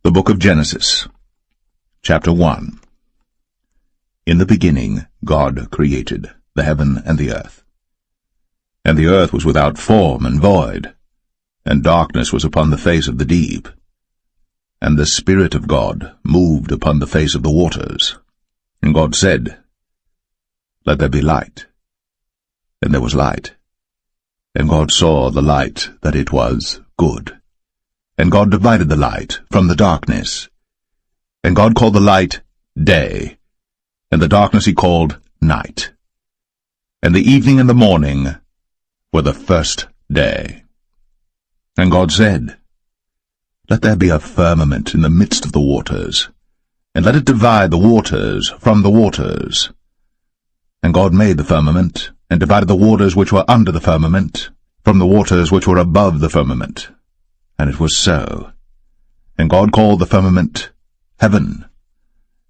The book of Genesis, chapter 1. In the beginning God created the heaven and the earth. And the earth was without form and void, and darkness was upon the face of the deep. And the Spirit of God moved upon the face of the waters. And God said, Let there be light. And there was light. And God saw the light that it was good. And God divided the light from the darkness. And God called the light day, and the darkness he called night. And the evening and the morning were the first day. And God said, Let there be a firmament in the midst of the waters, and let it divide the waters from the waters. And God made the firmament, and divided the waters which were under the firmament from the waters which were above the firmament. And it was so. And God called the firmament heaven.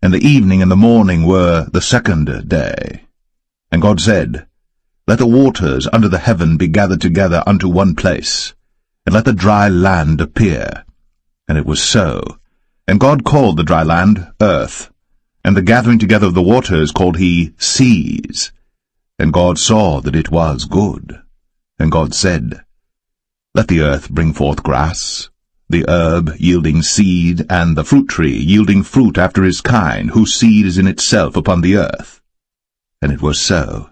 And the evening and the morning were the second day. And God said, Let the waters under the heaven be gathered together unto one place, and let the dry land appear. And it was so. And God called the dry land earth, and the gathering together of the waters called he seas. And God saw that it was good. And God said, Let the earth bring forth grass, the herb yielding seed, and the fruit tree yielding fruit after his kind, whose seed is in itself upon the earth. And it was so.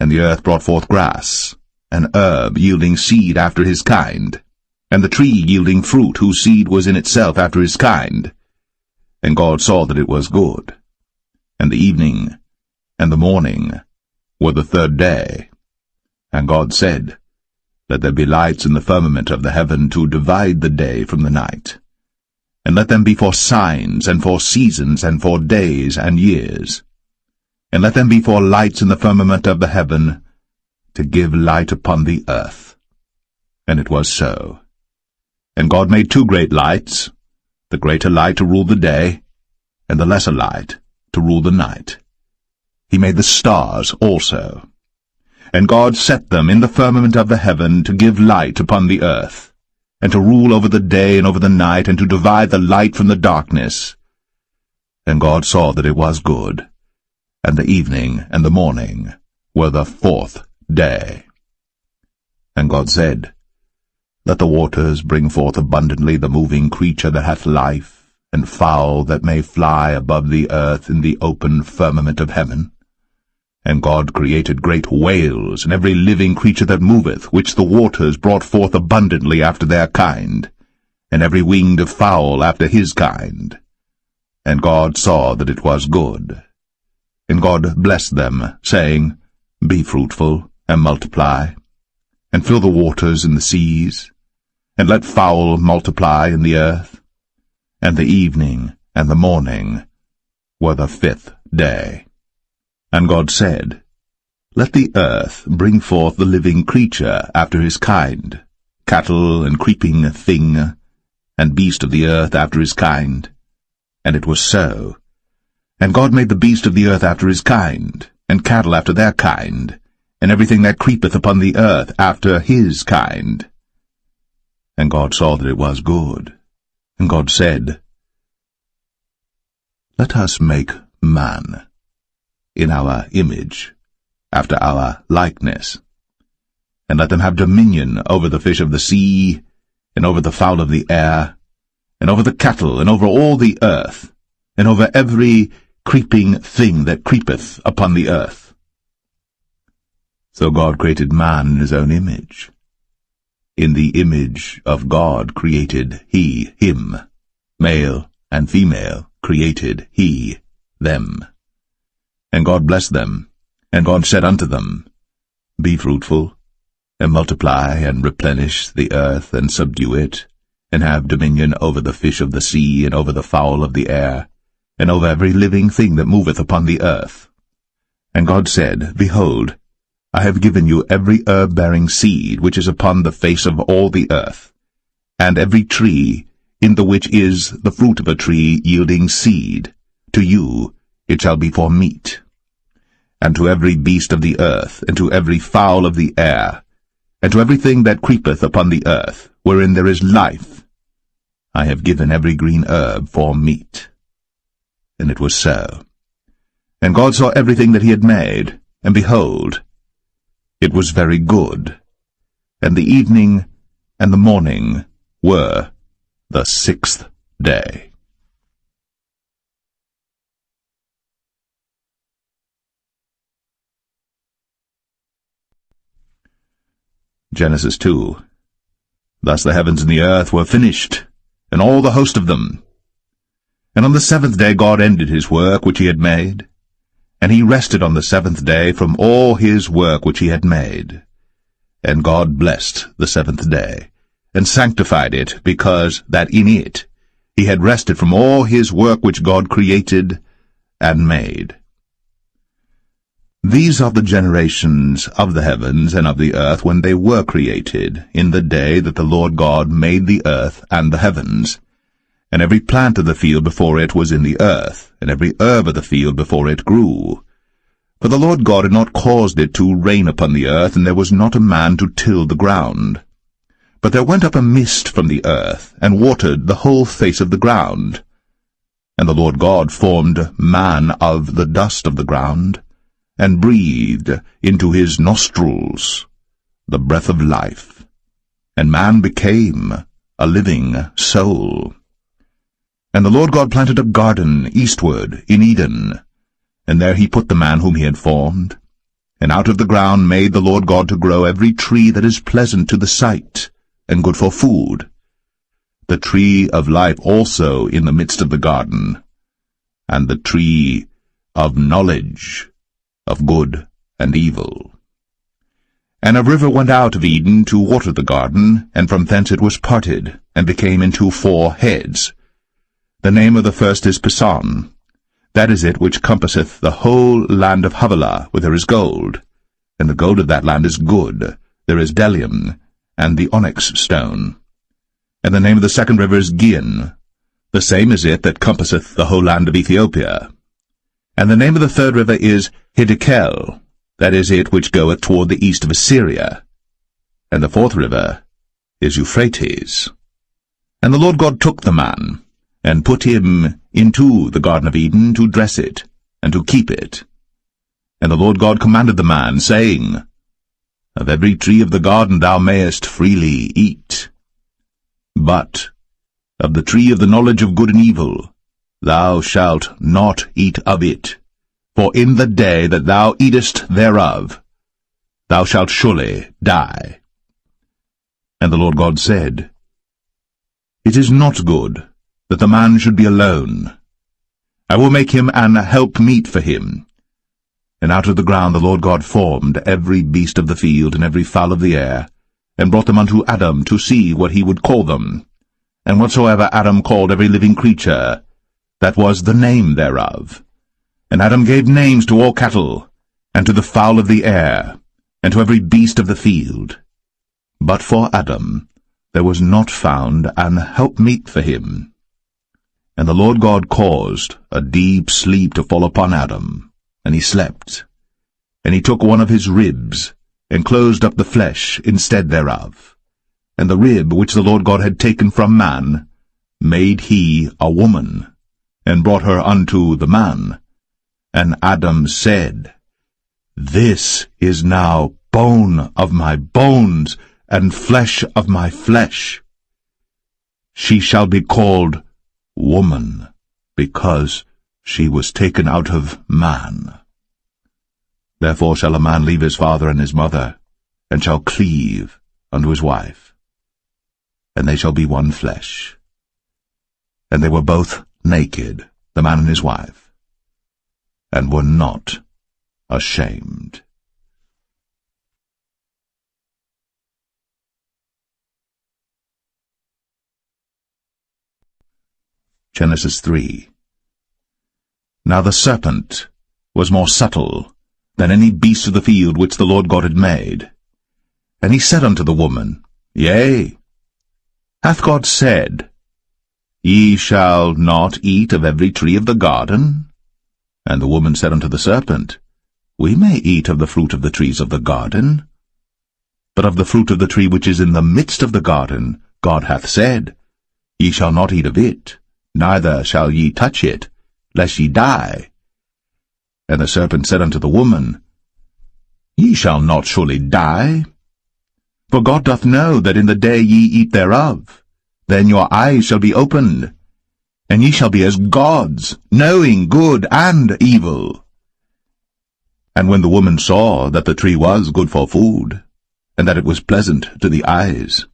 And the earth brought forth grass, an herb yielding seed after his kind, and the tree yielding fruit, whose seed was in itself after his kind. And God saw that it was good. And the evening and the morning were the third day. And God said, Let there be lights in the firmament of the heaven to divide the day from the night. And let them be for signs, and for seasons, and for days and years. And let them be for lights in the firmament of the heaven, to give light upon the earth. And it was so. And God made two great lights, the greater light to rule the day, and the lesser light to rule the night. He made the stars also. And God set them in the firmament of the heaven to give light upon the earth, and to rule over the day and over the night, and to divide the light from the darkness. And God saw that it was good. And the evening and the morning were the fourth day. And God said, Let the waters bring forth abundantly the moving creature that hath life, and fowl that may fly above the earth in the open firmament of heaven. And God created great whales, and every living creature that moveth, which the waters brought forth abundantly after their kind, and every winged fowl after his kind. And God saw that it was good. And God blessed them, saying, Be fruitful, and multiply, and fill the waters in the seas, and let fowl multiply in the earth. And the evening and the morning were the fifth day. And God said, Let the earth bring forth the living creature after his kind, cattle and creeping thing, and beast of the earth after his kind. And it was so. And God made the beast of the earth after his kind, and cattle after their kind, and everything that creepeth upon the earth after his kind. And God saw that it was good. And God said, Let us make man in our image, after our likeness, and let them have dominion over the fish of the sea, and over the fowl of the air, and over the cattle, and over all the earth, and over every creeping thing that creepeth upon the earth. So God created man in his own image. In the image of God created he him, male and female created he them. And God blessed them, and God said unto them, Be fruitful, and multiply, and replenish the earth, and subdue it, and have dominion over the fish of the sea, and over the fowl of the air, and over every living thing that moveth upon the earth. And God said, Behold, I have given you every herb-bearing seed which is upon the face of all the earth, and every tree in the which is the fruit of a tree yielding seed. To you it shall be for meat. And to every beast of the earth, and to every fowl of the air, and to everything that creepeth upon the earth, wherein there is life, I have given every green herb for meat. And it was so. And God saw everything that he had made, and behold, it was very good. And the evening and the morning were the 6th day. Genesis 2. Thus the heavens and the earth were finished, and all the host of them. And on the 7th day God ended his work which he had made, and he rested on the 7th day from all his work which he had made. And God blessed the 7th day, and sanctified it, because that in it he had rested from all his work which God created and made. These are the generations of the heavens and of the earth when they were created, in the day that the Lord God made the earth and the heavens. And every plant of the field before it was in the earth, and every herb of the field before it grew. For the Lord God had not caused it to rain upon the earth, and there was not a man to till the ground. But there went up a mist from the earth, and watered the whole face of the ground. And the Lord God formed man of the dust of the ground, and breathed into his nostrils the breath of life. And man became a living soul. And the Lord God planted a garden eastward in Eden, and there he put the man whom he had formed. And out of the ground made the Lord God to grow every tree that is pleasant to the sight, and good for food, the tree of life also in the midst of the garden, and the tree of knowledge of good and evil. And a river went out of Eden to water the garden, and from thence it was parted, and became into 4 heads. The name of the first is Pison. That is it which compasseth the whole land of Havilah, where there is gold. And the gold of that land is good. There is bdellium, and the onyx stone. And the name of the second river is Gihon. The same is it that compasseth the whole land of Ethiopia. And the name of the third river is Hiddekel. That is it which goeth toward the east of Assyria. And the fourth river is Euphrates. And the Lord God took the man, and put him into the garden of Eden to dress it, and to keep it. And the Lord God commanded the man, saying, Of every tree of the garden thou mayest freely eat, but of the tree of the knowledge of good and evil thou shalt not eat of it, for in the day that thou eatest thereof thou shalt surely die. And the Lord God said, It is not good that the man should be alone. I will make him an helpmeet for him. And out of the ground the Lord God formed every beast of the field and every fowl of the air, and brought them unto Adam to see what he would call them. And whatsoever Adam called every living creature, that was the name thereof. And Adam gave names to all cattle, and to the fowl of the air, and to every beast of the field. But for Adam there was not found an helpmeet for him. And the Lord God caused a deep sleep to fall upon Adam, and he slept. And he took one of his ribs, and closed up the flesh instead thereof. And the rib which the Lord God had taken from man made he a woman, and brought her unto the man. And Adam said, This is now bone of my bones, and flesh of my flesh. She shall be called woman, because she was taken out of man. Therefore shall a man leave his father and his mother, and shall cleave unto his wife, and they shall be one flesh. And they were both naked, the man and his wife, and were not ashamed. Genesis 3. Now the serpent was more subtle than any beast of the field which the Lord God had made. And he said unto the woman, Yea, hath God said, Ye shall not eat of every tree of the garden? And the woman said unto the serpent, We may eat of the fruit of the trees of the garden. But of the fruit of the tree which is in the midst of the garden, God hath said, Ye shall not eat of it, neither shall ye touch it, lest ye die. And the serpent said unto the woman, Ye shall not surely die. For God doth know that in the day ye eat thereof, then your eyes shall be opened, and ye shall be as gods, knowing good and evil. And when the woman saw that the tree was good for food, and that it was pleasant to the eyes,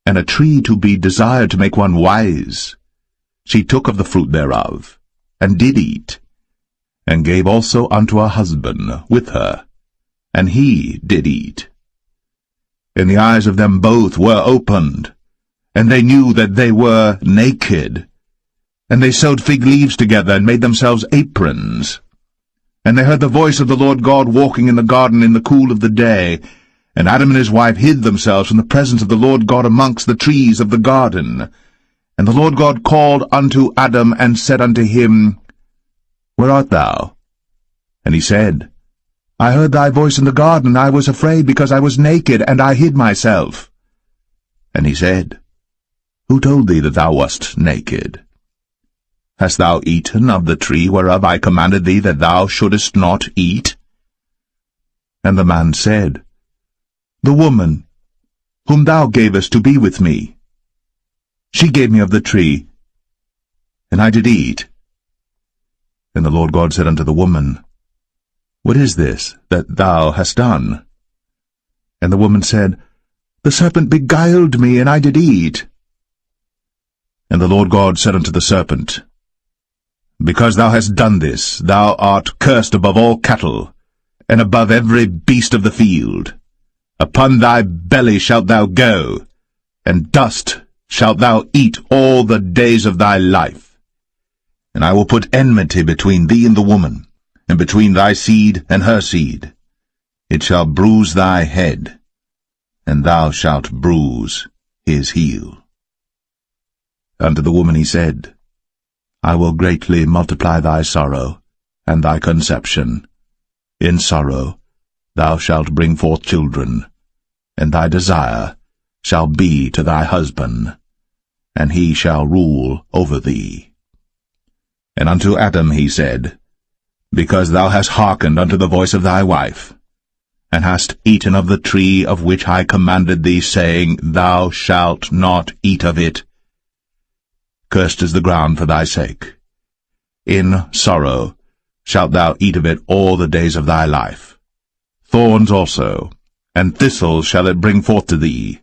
and a tree to be desired to make one wise, she took of the fruit thereof, and did eat, and gave also unto her husband with her, and he did eat. And the eyes of them both were opened, and they knew that they were naked. And they sewed fig leaves together, and made themselves aprons. And they heard the voice of the Lord God walking in the garden in the cool of the day. And Adam and his wife hid themselves from the presence of the Lord God amongst the trees of the garden. And the Lord God called unto Adam, and said unto him, Where art thou? And he said, I heard thy voice in the garden, and I was afraid, because I was naked, and I hid myself. And he said, Who told thee that thou wast naked? Hast thou eaten of the tree whereof I commanded thee that thou shouldest not eat? And the man said, The woman, whom thou gavest to be with me, she gave me of the tree, and I did eat. And the Lord God said unto the woman, What is this that thou hast done? And the woman said, The serpent beguiled me, and I did eat. And the Lord God said unto the serpent, Because thou hast done this, thou art cursed above all cattle, and above every beast of the field. Upon thy belly shalt thou go, and dust shalt thou eat all the days of thy life. And I will put enmity between thee and the woman, and between thy seed and her seed. It shall bruise thy head, and thou shalt bruise his heel. Unto the woman he said, I will greatly multiply thy sorrow, and thy conception. In sorrow thou shalt bring forth children, and thy desire shall be to thy husband, and he shall rule over thee. And unto Adam he said, Because thou hast hearkened unto the voice of thy wife, and hast eaten of the tree of which I commanded thee, saying, Thou shalt not eat of it, cursed is the ground for thy sake. In sorrow shalt thou eat of it all the days of thy life. Thorns also, and thistles shall it bring forth to thee,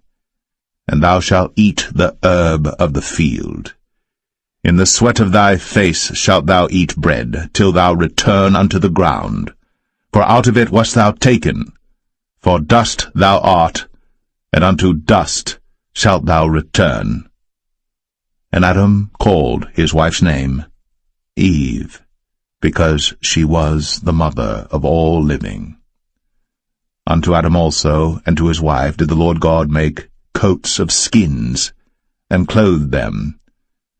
and thou shalt eat the herb of the field. In the sweat of thy face shalt thou eat bread, till thou return unto the ground. For out of it wast thou taken, for dust thou art, and unto dust shalt thou return. And Adam called his wife's name Eve, because she was the mother of all living. Unto Adam also and to his wife did the Lord God make coats of skins, and clothed them.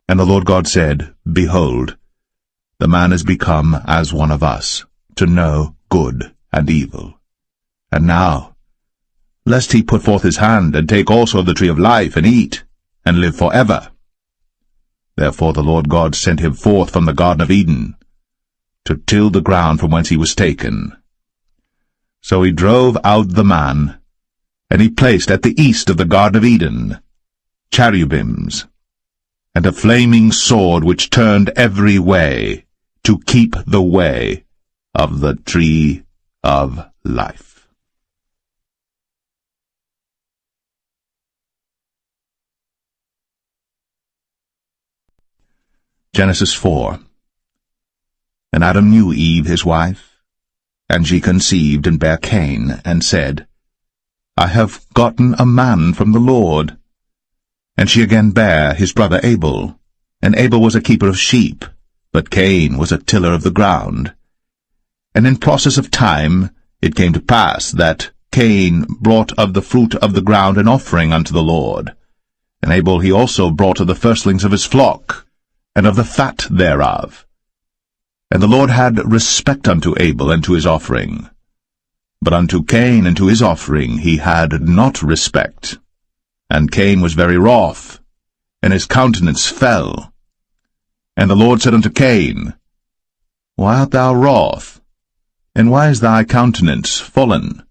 And the Lord God said, Behold, the man is become as one of us, to know good and evil. And now, lest he put forth his hand, and take also of the tree of life, and eat, and live forever. Therefore the Lord God sent him forth from the Garden of Eden, to till the ground from whence he was taken. So he drove out the man, and he placed at the east of the Garden of Eden cherubims, and a flaming sword which turned every way, to keep the way of the tree of life. Genesis 4. And Adam knew Eve his wife, and she conceived and bare Cain, and said, I have gotten a man from the Lord. And she again bare his brother Abel, and Abel was a keeper of sheep, but Cain was a tiller of the ground. And in process of time it came to pass that Cain brought of the fruit of the ground an offering unto the Lord. And Abel he also brought of the firstlings of his flock, and of the fat thereof. And the Lord had respect unto Abel and to his offering. But unto Cain and to his offering he had not respect. And Cain was very wroth, and his countenance fell. And the Lord said unto Cain, Why art thou wroth? And why is thy countenance fallen?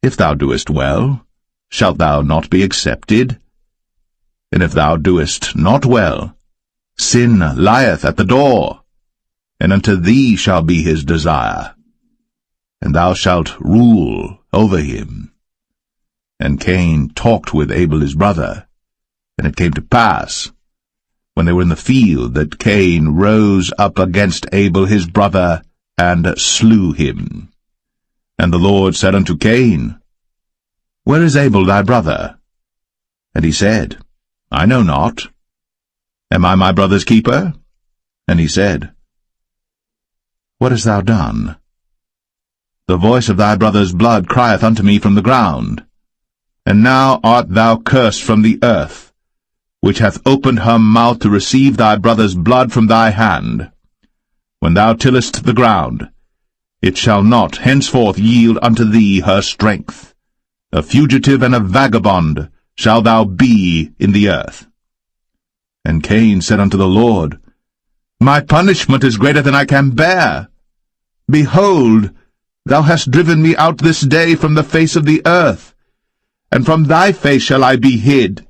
If thou doest well, shalt thou not be accepted? And if thou doest not well, sin lieth at the door, and unto thee shall be his desire, and thou shalt rule over him. And Cain talked with Abel his brother, and it came to pass, when they were in the field, that Cain rose up against Abel his brother, and slew him. And the Lord said unto Cain, Where is Abel thy brother? And he said, I know not. Am I my brother's keeper? And he said, What hast thou done? The voice of thy brother's blood crieth unto me from the ground. And now art thou cursed from the earth, which hath opened her mouth to receive thy brother's blood from thy hand. When thou tillest the ground, it shall not henceforth yield unto thee her strength. A fugitive and a vagabond shalt thou be in the earth. And Cain said unto the Lord, My punishment is greater than I can bear. Behold, thou hast driven me out this day from the face of the earth, and from thy face shall I be hid.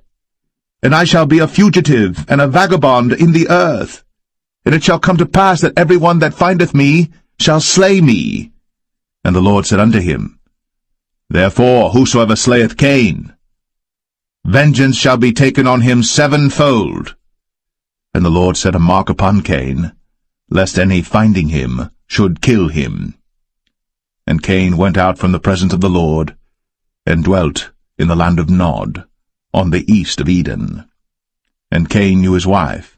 And I shall be a fugitive and a vagabond in the earth. And it shall come to pass that every one that findeth me shall slay me. And the Lord said unto him, Therefore whosoever slayeth Cain, vengeance shall be taken on him sevenfold. And the Lord set a mark upon Cain, lest any finding him should kill him. And Cain went out from the presence of the Lord, and dwelt in the land of Nod, on the east of Eden. And Cain knew his wife,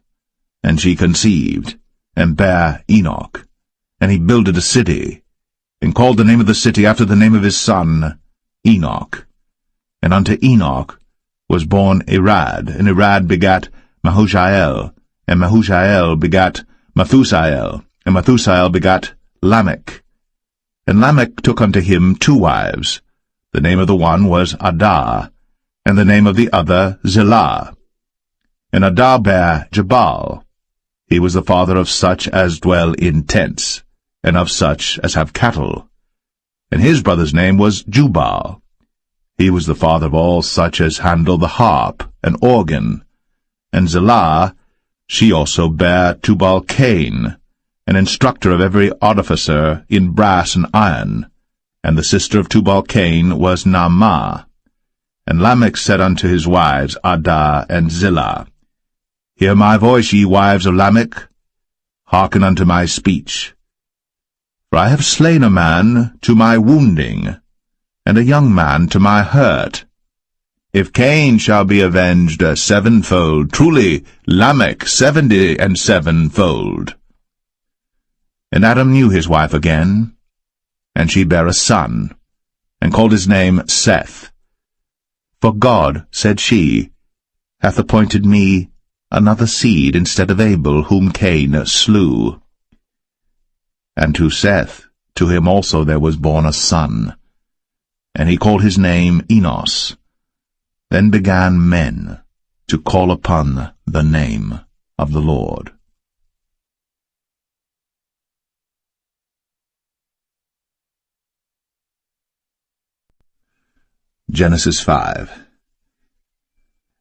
and she conceived, and bare Enoch. And he builded a city, and called the name of the city after the name of his son, Enoch. And unto Enoch was born Irad, and Irad begat Mahushael, and Mahushael begat Methusael, and Methusael begat Lamech. And Lamech took unto him 2 wives. The name of the one was Adah, and the name of the other Zillah. And Adah bare Jabal. He was the father of such as dwell in tents, and of such as have cattle. And his brother's name was Jubal. He was the father of all such as handle the harp and organ. And Zillah, she also bare Tubal-Cain, an instructor of every artificer in brass and iron. And the sister of Tubal-Cain was Naamah. And Lamech said unto his wives, Adah and Zillah, Hear my voice, ye wives of Lamech. Hearken unto my speech. For I have slain a man to my wounding, and a young man to my hurt. If Cain shall be avenged sevenfold, truly Lamech 77fold. And Adam knew his wife again, and she bare a son, and called his name Seth. For God, said she, hath appointed me another seed instead of Abel, whom Cain slew. And to Seth, to him also there was born a son, and he called his name Enos. Then began men to call upon the name of the Lord. Genesis 5.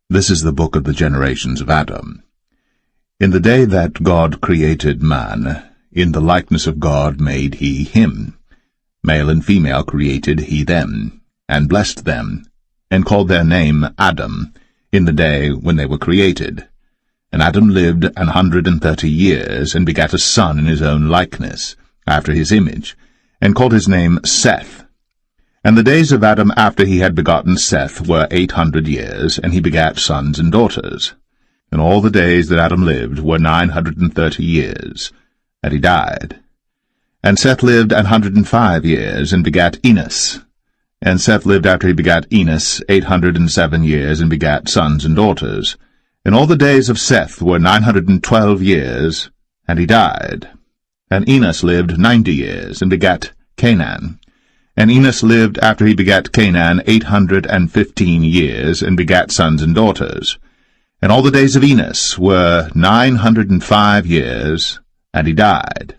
This is the book of the generations of Adam. In the day that God created man, in the likeness of God made he him. Male and female created he them, and blessed them, and called their name Adam, in the day when they were created. And Adam lived 130 years, and begat a son in his own likeness, after his image, and called his name Seth. And the days of Adam after he had begotten Seth were 800 years, and he begat sons and daughters. And all the days that Adam lived were 930 years, and he died. And Seth lived 105 years, and begat Enos. And Seth lived after he begat Enos 807 years, and begat sons and daughters. And all the days of Seth were 912 years, and he died. And Enos lived 90 years, and begat Canaan. And Enos lived after he begat Canaan 815 years, and begat sons and daughters. And all the days of Enos were 905 years, and he died.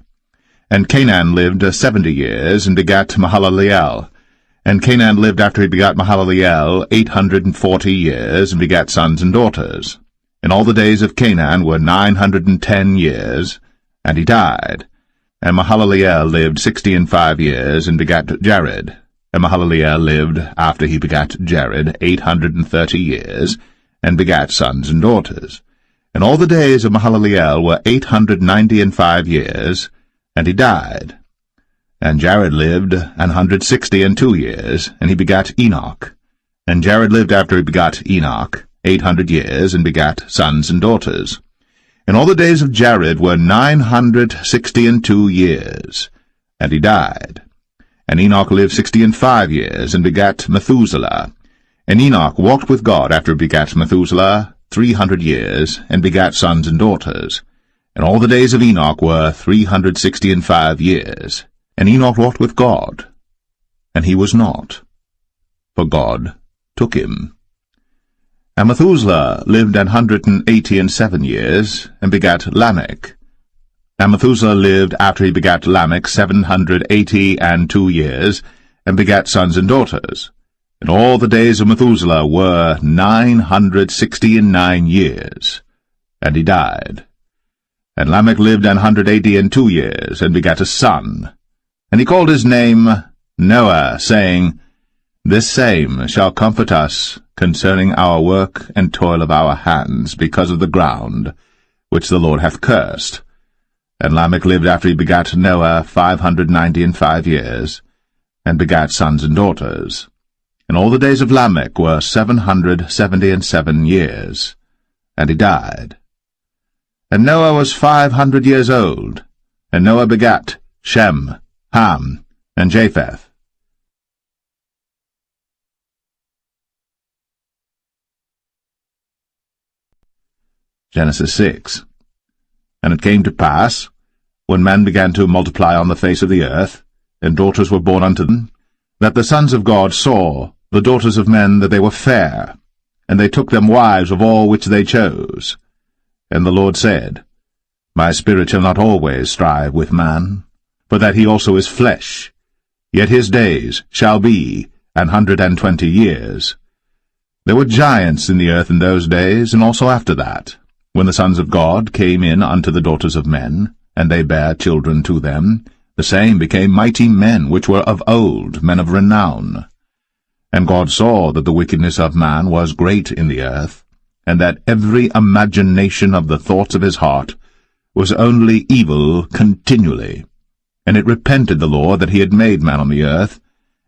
And Canaan lived 70 years, and begat Mahalaleel. And Canaan lived after he begat Mahalaleel 840 years, and begat sons and daughters. And all the days of Canaan were 910 years, and he died. And Mahalaleel lived 65 years, and begat Jared. And Mahalaleel lived, after he begat Jared, 830 years, and begat sons and daughters. And all the days of Mahalaleel were 895 years, and he died. And Jared lived 162 years, and he begat Enoch. And Jared lived after he begat Enoch 800 years, and begat sons and daughters. And all the days of Jared were 962 years, and he died. And Enoch lived 65 years, and begat Methuselah. And Enoch walked with God after he begat Methuselah 300 years, and begat sons and daughters. And all the days of Enoch were 365 years. And Enoch walked with God, and he was not, for God took him. And Methuselah lived 187 years, and begat Lamech. And Methuselah lived after he begat Lamech 782 years, and begat sons and daughters. And all the days of Methuselah were 969 years, and he died. And Lamech lived 182 years, and begat a son. And he called his name Noah, saying, This same shall comfort us concerning our work and toil of our hands, because of the ground which the Lord hath cursed. And Lamech lived after he begat Noah 595 years, and begat sons and daughters. And all the days of Lamech were 777 years, and he died. And Noah was 500 years old, and Noah begat Shem, Ham, and Japheth. Genesis 6. And it came to pass, when men began to multiply on the face of the earth, and daughters were born unto them, that the sons of God saw the daughters of men that they were fair, and they took them wives of all which they chose. And the Lord said, My spirit shall not always strive with man, for that he also is flesh, yet his days shall be 120 years. There were giants in the earth in those days, and also after that, when the sons of God came in unto the daughters of men, and they bare children to them, the same became mighty men which were of old, men of renown. And God saw that the wickedness of man was great in the earth, and that every imagination of the thoughts of his heart was only evil continually. And it repented the Lord that he had made man on the earth,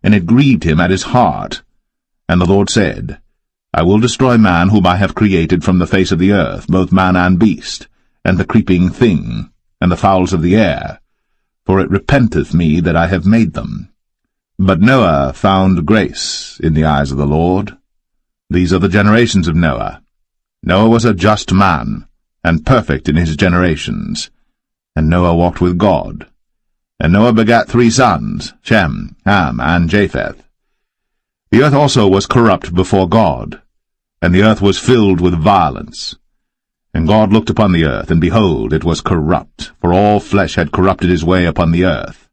and it grieved him at his heart. And the Lord said, I will destroy man whom I have created from the face of the earth, both man and beast, and the creeping thing, and the fowls of the air, for it repenteth me that I have made them. But Noah found grace in the eyes of the Lord. These are the generations of Noah. Noah was a just man, and perfect in his generations. And Noah walked with God. And Noah begat 3 sons, Shem, Ham, and Japheth. The earth also was corrupt before God, and the earth was filled with violence. And God looked upon the earth, and behold, it was corrupt, for all flesh had corrupted his way upon the earth.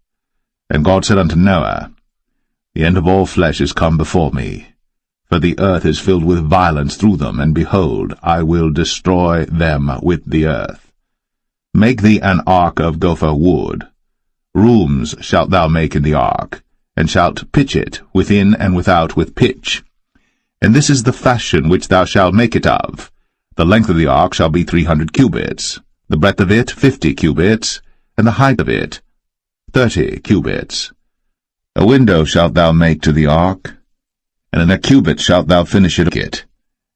And God said unto Noah, The end of all flesh is come before me, for the earth is filled with violence through them, and behold, I will destroy them with the earth. Make thee an ark of gopher wood. Rooms shalt thou make in the ark, and shalt pitch it within and without with pitch. And this is the fashion which thou shalt make it of. The length of the ark shall be 300 cubits, the breadth of it 50 cubits, and the height of it 30 cubits. A window shalt thou make to the ark, and in a cubit shalt thou finish it.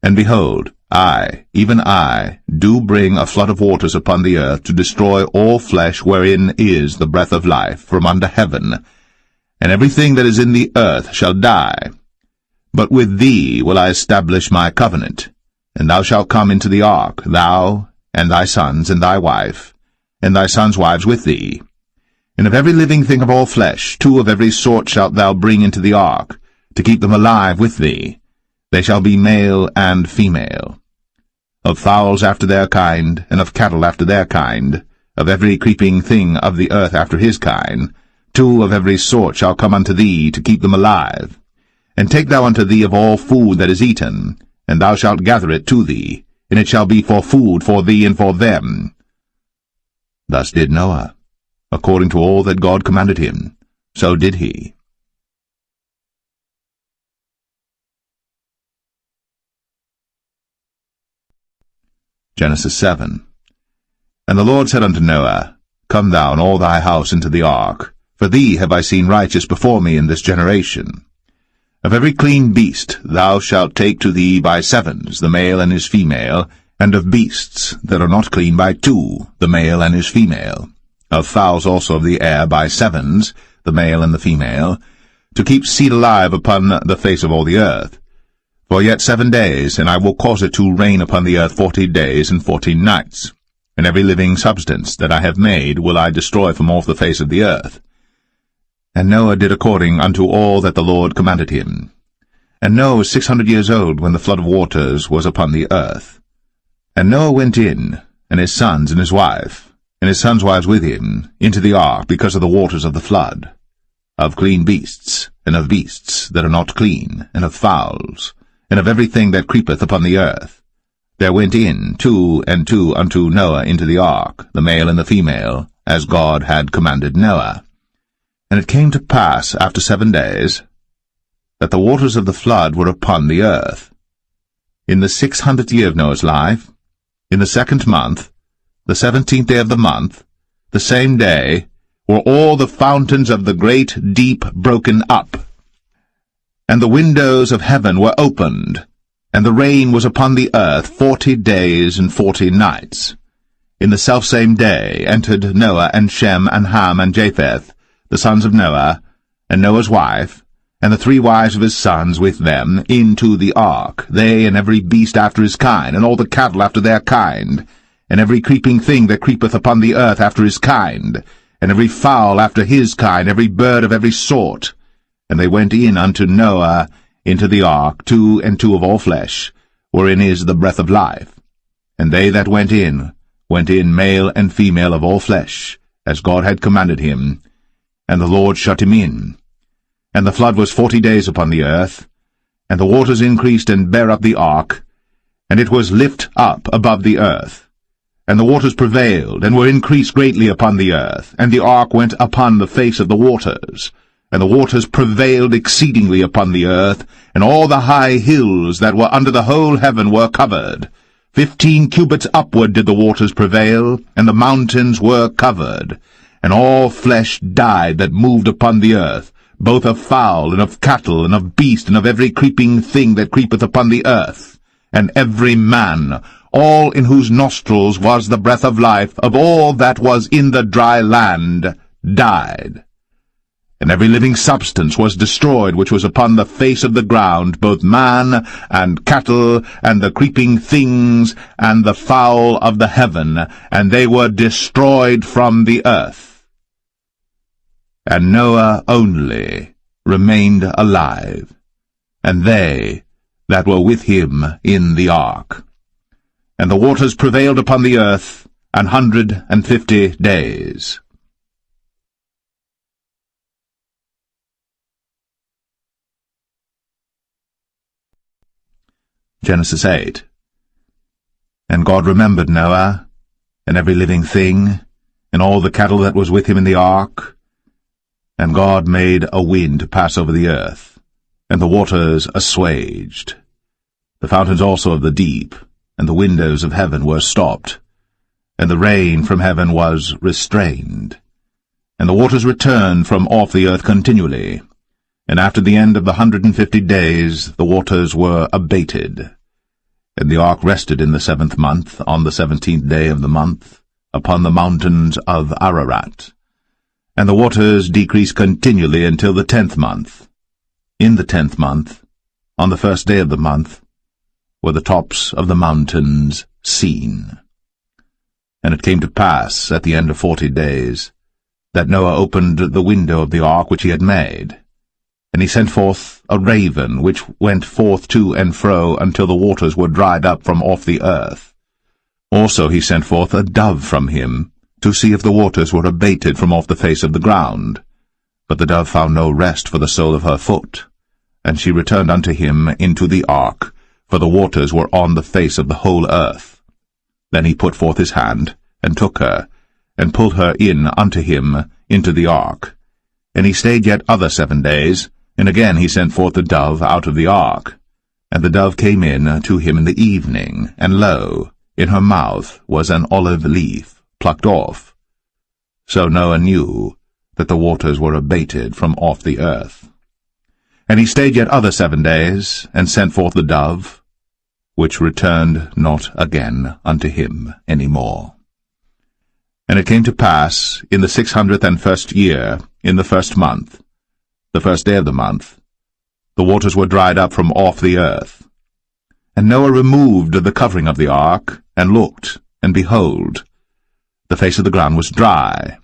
And behold, I, even I, do bring a flood of waters upon the earth to destroy all flesh wherein is the breath of life from under heaven, and everything that is in the earth shall die. But with thee will I establish my covenant, and thou shalt come into the ark, thou, and thy sons, and thy wife, and thy sons' wives with thee. And of every living thing of all flesh, 2 of every sort shalt thou bring into the ark, to keep them alive with thee. They shall be male and female. of fowls after their kind, and of cattle after their kind, of every creeping thing of the earth after his kind, 2 of every sort shall come unto thee, to keep them alive. And take thou unto thee of all food that is eaten, and thou shalt gather it to thee, and it shall be for food for thee and for them. Thus did Noah. According to all that God commanded him, so did he. Genesis 7. And the Lord said unto Noah, Come thou and all thy house into the ark, for thee have I seen righteous before me in this generation. Of every clean beast thou shalt take to thee by 7s, the male and his female, and of beasts that are not clean by 2, the male and his female. Of fowls also of the air by 7s, the male and the female, to keep seed alive upon the face of all the earth. For yet 7 days, and I will cause it to rain upon the earth 40 days and 14 nights. And every living substance that I have made will I destroy from off the face of the earth. And Noah did according unto all that the Lord commanded him. And Noah was 600 years old when the flood of waters was upon the earth. And Noah went in, and his sons and his wife, and his sons' wives with him, into the ark because of the waters of the flood, of clean beasts, and of beasts that are not clean, and of fowls, and of everything that creepeth upon the earth. There went in 2 and 2 unto Noah into the ark, the male and the female, as God had commanded Noah. And it came to pass after 7 days, that the waters of the flood were upon the earth. In the 600th year of Noah's life, in the 2nd month, the 17th day of the month, the same day, were all the fountains of the great deep broken up. And the windows of heaven were opened, and the rain was upon the earth 40 days and 40 nights. In the selfsame day entered Noah and Shem and Ham and Japheth, the sons of Noah, and Noah's wife, and the 3 wives of his sons with them, into the ark, they and every beast after his kind, and all the cattle after their kind, and every creeping thing that creepeth upon the earth after his kind, and every fowl after his kind, every bird of every sort. And they went in unto Noah into the ark, 2 and 2 of all flesh, wherein is the breath of life. And they that went in male and female of all flesh, as God had commanded him. And the Lord shut him in. And the flood was 40 days upon the earth, and the waters increased and bare up the ark, and it was lift up above the earth. And the waters prevailed, and were increased greatly upon the earth, and the ark went upon the face of the waters. And the waters prevailed exceedingly upon the earth, and all the high hills that were under the whole heaven were covered. 15 cubits upward did the waters prevail, and the mountains were covered. And all flesh died that moved upon the earth, both of fowl, and of cattle, and of beast, and of every creeping thing that creepeth upon the earth. And every man, all in whose nostrils was the breath of life, of all that was in the dry land, died. And every living substance was destroyed which was upon the face of the ground, both man and cattle, and the creeping things, and the fowl of the heaven, and they were destroyed from the earth. And Noah only remained alive, and they that were with him in the ark. And the waters prevailed upon the earth 150 days. Genesis 8. And God remembered Noah, and every living thing, and all the cattle that was with him in the ark. And God made a wind to pass over the earth, and the waters assuaged. The fountains also of the deep, and the windows of heaven were stopped, and the rain from heaven was restrained. And the waters returned from off the earth continually. And after the end of the 150 days the waters were abated. And the ark rested in the 7th month, on the 17th day of the month, upon the mountains of Ararat. And the waters decreased continually until the 10th month. In the 10th month, on the 1st day of the month, were the tops of the mountains seen. And it came to pass, at the end of 40 days, that Noah opened the window of the ark which he had made. And he sent forth a raven, which went forth to and fro until the waters were dried up from off the earth. Also he sent forth a dove from him, to see if the waters were abated from off the face of the ground. But the dove found no rest for the sole of her foot. And she returned unto him into the ark, for the waters were on the face of the whole earth. Then he put forth his hand, and took her, and pulled her in unto him into the ark. And he stayed yet other 7 days, and again he sent forth the dove out of the ark. And the dove came in to him in the evening, and lo, in her mouth was an olive leaf plucked off. So Noah knew that the waters were abated from off the earth. And he stayed yet other 7 days, and sent forth the dove, which returned not again unto him any more. And it came to pass, in the 601st year, in the 1st month, the 1st day of the month, the waters were dried up from off the earth. And Noah removed the covering of the ark, and looked, and behold, the face of the ground was dry.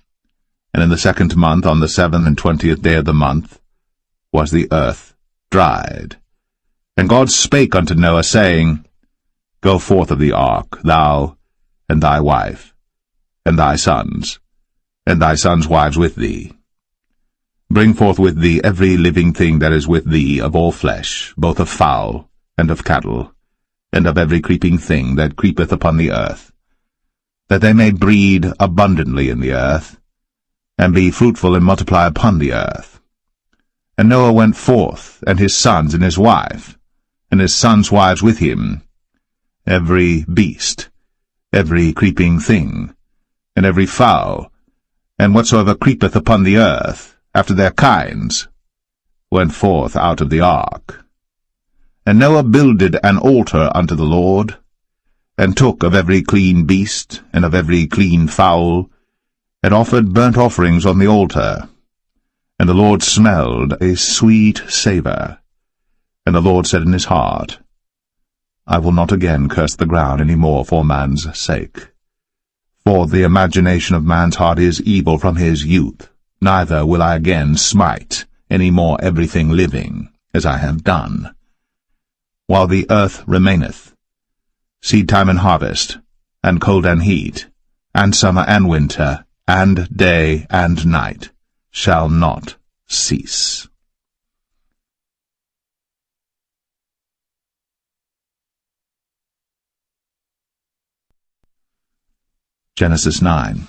And in the 2nd month, on the 27th day of the month, was the earth dried. And God spake unto Noah, saying, Go forth of the ark, thou, and thy wife, and thy sons wives with thee. Bring forth with thee every living thing that is with thee of all flesh, both of fowl, and of cattle, and of every creeping thing that creepeth upon the earth, that they may breed abundantly in the earth, and be fruitful and multiply upon the earth. And Noah went forth, and his sons and his wife, and his sons' wives with him, every beast, every creeping thing, and every fowl, and whatsoever creepeth upon the earth, after their kinds, went forth out of the ark. And Noah builded an altar unto the Lord, and took of every clean beast, and of every clean fowl, and offered burnt offerings on the altar. And the Lord smelled a sweet savour. And the Lord said in his heart, I will not again curse the ground any more for man's sake. For the imagination of man's heart is evil from his youth, neither will I again smite any more everything living, as I have done. While the earth remaineth, seed time and harvest, and cold and heat, and summer and winter, and day and night, shall not cease. Genesis 9.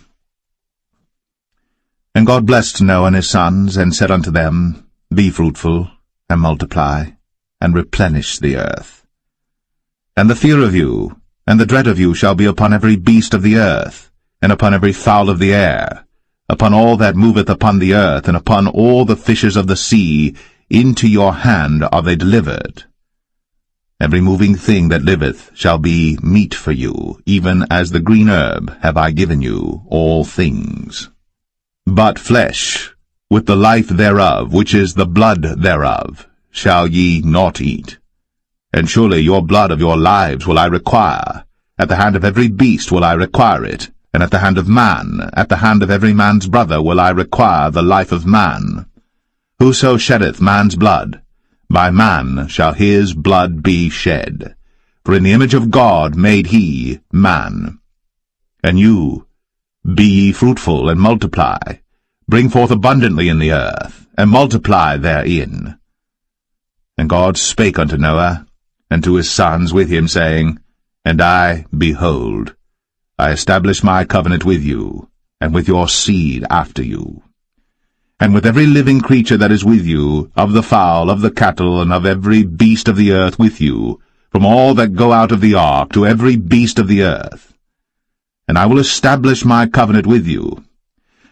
And God blessed Noah and his sons, and said unto them, Be fruitful, and multiply, and replenish the earth. And the fear of you, and the dread of you shall be upon every beast of the earth, and upon every fowl of the air, upon all that moveth upon the earth, and upon all the fishes of the sea. Into your hand are they delivered. Every moving thing that liveth shall be meat for you, even as the green herb have I given you all things. But flesh, with the life thereof, which is the blood thereof, shall ye not eat. And surely your blood of your lives will I require. At the hand of every beast will I require it, and at the hand of man, at the hand of every man's brother will I require the life of man. Whoso sheddeth man's blood, by man shall his blood be shed. For in the image of God made he man. And you, be ye fruitful, and multiply, bring forth abundantly in the earth, and multiply therein. And God spake unto Noah, and to his sons with him, saying, And I, behold, I establish my covenant with you, and with your seed after you, and with every living creature that is with you, of the fowl, of the cattle, and of every beast of the earth with you, from all that go out of the ark to every beast of the earth. And I will establish my covenant with you.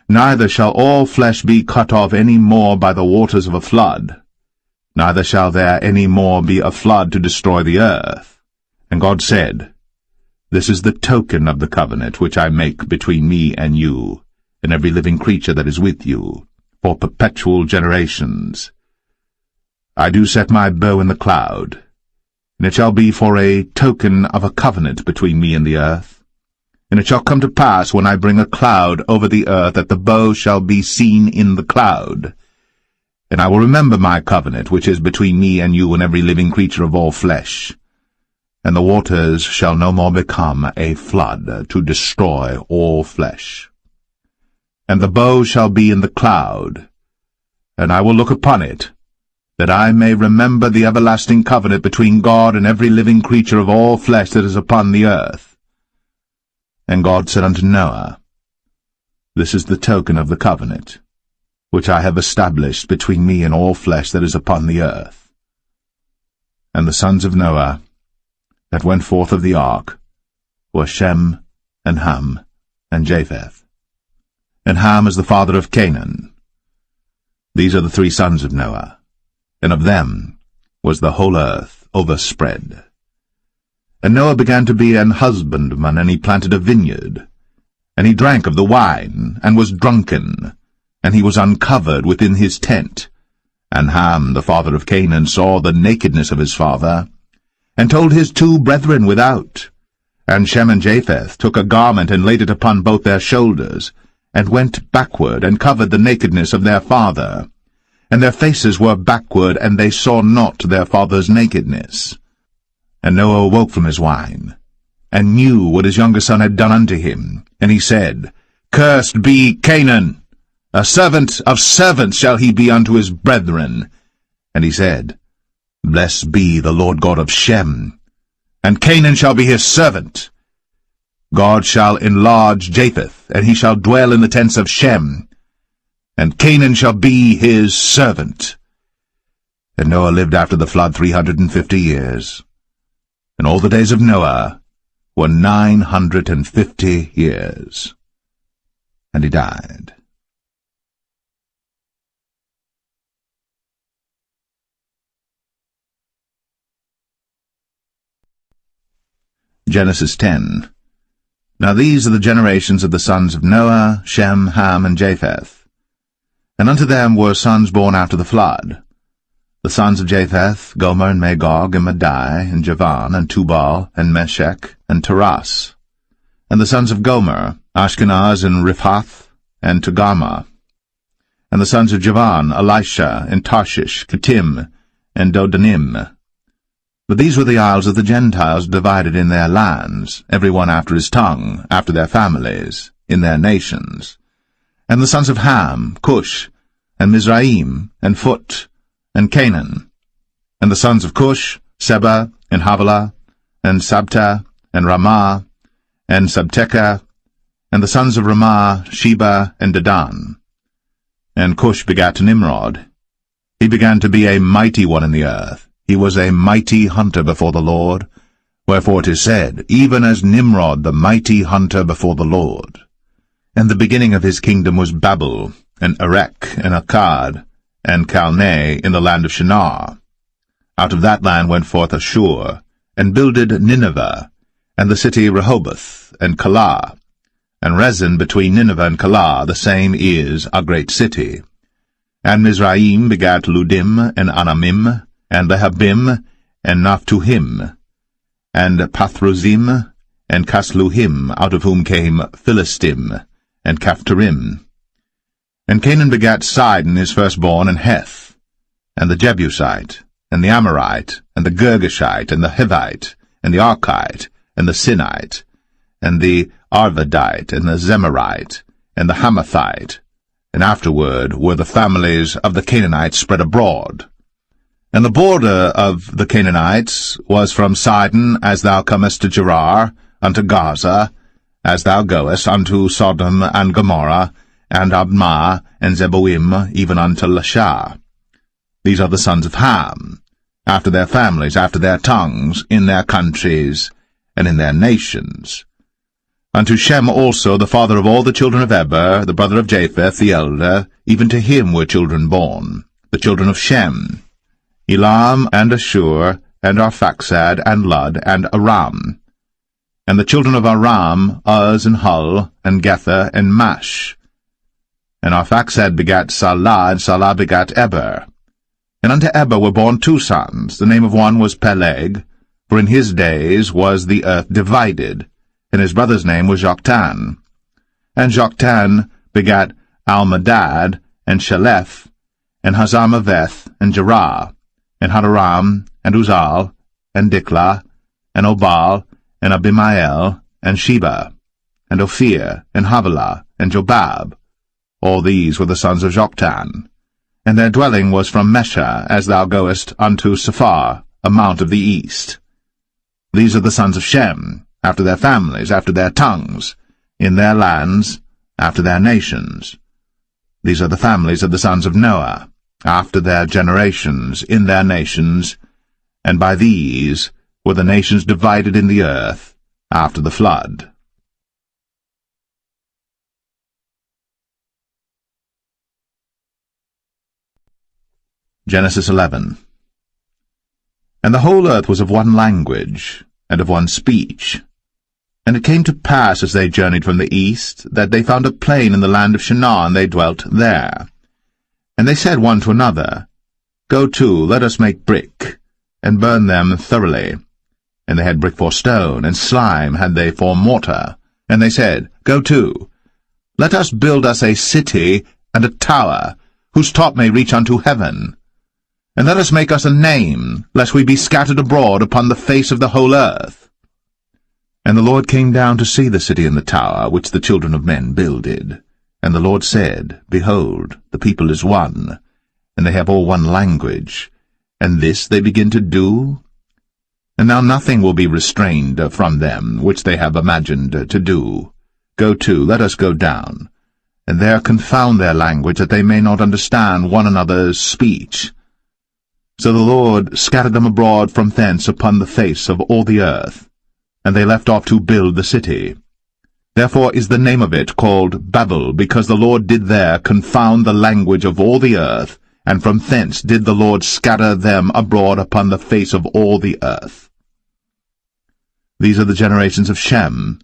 Neither shall all flesh be cut off any more by the waters of a flood, neither shall there any more be a flood to destroy the earth. And God said, This is the token of the covenant which I make between me and you, and every living creature that is with you, for perpetual generations. I do set my bow in the cloud, and it shall be for a token of a covenant between me and the earth. And it shall come to pass, when I bring a cloud over the earth, that the bow shall be seen in the cloud. And I will remember my covenant, which is between me and you and every living creature of all flesh. and the waters shall no more become a flood to destroy all flesh. And the bow shall be in the cloud, and I will look upon it, that I may remember the everlasting covenant between God and every living creature of all flesh that is upon the earth. And God said unto Noah, This is the token of the covenant, which I have established between me and all flesh that is upon the earth. And the sons of Noah that went forth of the ark were Shem, and Ham, and Japheth. And Ham is the father of Canaan. These are the 3 sons of Noah, and of them was the whole earth overspread. And Noah began to be an husbandman, and he planted a vineyard. And he drank of the wine, and was drunken, and he was uncovered within his tent. And Ham, the father of Canaan, saw the nakedness of his father, and told his 2 brethren without. And Shem and Japheth took a garment, and laid it upon both their shoulders, and went backward, and covered the nakedness of their father. And their faces were backward, and they saw not their father's nakedness. And Noah awoke from his wine, and knew what his younger son had done unto him. And he said, Cursed be Canaan! A servant of servants shall he be unto his brethren. And he said, Blessed be the Lord God of Shem, and Canaan shall be his servant. God shall enlarge Japheth, and he shall dwell in the tents of Shem, and Canaan shall be his servant. And Noah lived after the flood 350 years, and all the days of Noah were 950 years. And he died. Genesis 10. Now these are the generations of the sons of Noah, Shem, Ham, and Japheth. And unto them were sons born after the flood. The sons of Japheth, Gomer, and Magog, and Madai, and Javan, and Tubal, and Meshech, and Taras. And the sons of Gomer, Ashkenaz, and Riphath, and Togarmah. And the sons of Javan, Elisha, and Tarshish, Kittim, and Dodanim. But these were the isles of the Gentiles divided in their lands, every one after his tongue, after their families, in their nations. And the sons of Ham, Cush, and Mizraim, and Phut, and Canaan. And the sons of Cush, Seba, and Havilah, and Sabta, and Ramah, and Sabteka. And the sons of Ramah, Sheba, and Dedan. And Cush begat Nimrod. He began to be a mighty one in the earth. He was a mighty hunter before the Lord. Wherefore it is said, Even as Nimrod the mighty hunter before the Lord. And the beginning of his kingdom was Babel, and Erech, and Akkad, and Calneh in the land of Shinar. Out of that land went forth Ashur, and builded Nineveh, and the city Rehoboth, and Calah. And Rezin between Nineveh and Calah, the same is a great city. And Mizraim begat Ludim, and Anamim, and Lehabim, and Naphtuhim, and Pathrozim, and Casluhim, out of whom came Philistim, and Caphtorim. And Canaan begat Sidon his firstborn, and Heth, and the Jebusite, and the Amorite, and the Girgashite, and the Hivite, and the Archite, and the Sinite, and the Arvadite, and the Zemarite, and the Hamathite. And afterward were the families of the Canaanites spread abroad. And the border of the Canaanites was from Sidon, as thou comest to Gerar, unto Gaza, as thou goest unto Sodom and Gomorrah, and Admah, and Zeboim, even unto Lasha. These are the sons of Ham, after their families, after their tongues, in their countries, and in their nations. Unto Shem also, the father of all the children of Eber, the brother of Japheth, the elder, even to him were children born, the children of Shem, Elam, and Ashur, and Arphaxad, and Lud, and Aram. And the children of Aram, Uz, and Hul, and Gether, and Mash. And Arphaxad begat Salah, and Salah begat Eber. And unto Eber were born 2 sons. The name of one was Peleg, for in his days was the earth divided, and his brother's name was Joktan. And Joktan begat Almadad, and Shelef, and Hazarmaveth, and Jerah, and Hadaram, and Uzal, and Diklah, and Obal, and Abimael, and Sheba, and Ophir, and Havilah, and Jobab. All these were the sons of Joktan. And their dwelling was from Mesha, as thou goest unto Sephar, a mount of the east. These are the sons of Shem, after their families, after their tongues, in their lands, after their nations. These are the families of the sons of Noah, after their generations, in their nations, and by these were the nations divided in the earth after the flood. Genesis 11. And the whole earth was of one language, and of one speech. And it came to pass, as they journeyed from the east, that they found a plain in the land of Shinar, and they dwelt there. And they said one to another, Go to, let us make brick, and burn them thoroughly. And they had brick for stone, and slime had they for mortar. And they said, Go to, let us build us a city and a tower, whose top may reach unto heaven. And let us make us a name, lest we be scattered abroad upon the face of the whole earth. And the Lord came down to see the city and the tower, which the children of men builded. And the Lord said, Behold, the people is one, and they have all one language, and this they begin to do? And now nothing will be restrained from them, which they have imagined to do. Go to, let us go down, and there confound their language, that they may not understand one another's speech. So the Lord scattered them abroad from thence upon the face of all the earth, and they left off to build the city. Therefore is the name of it called Babel, because the Lord did there confound the language of all the earth, and from thence did the Lord scatter them abroad upon the face of all the earth. These are the generations of Shem.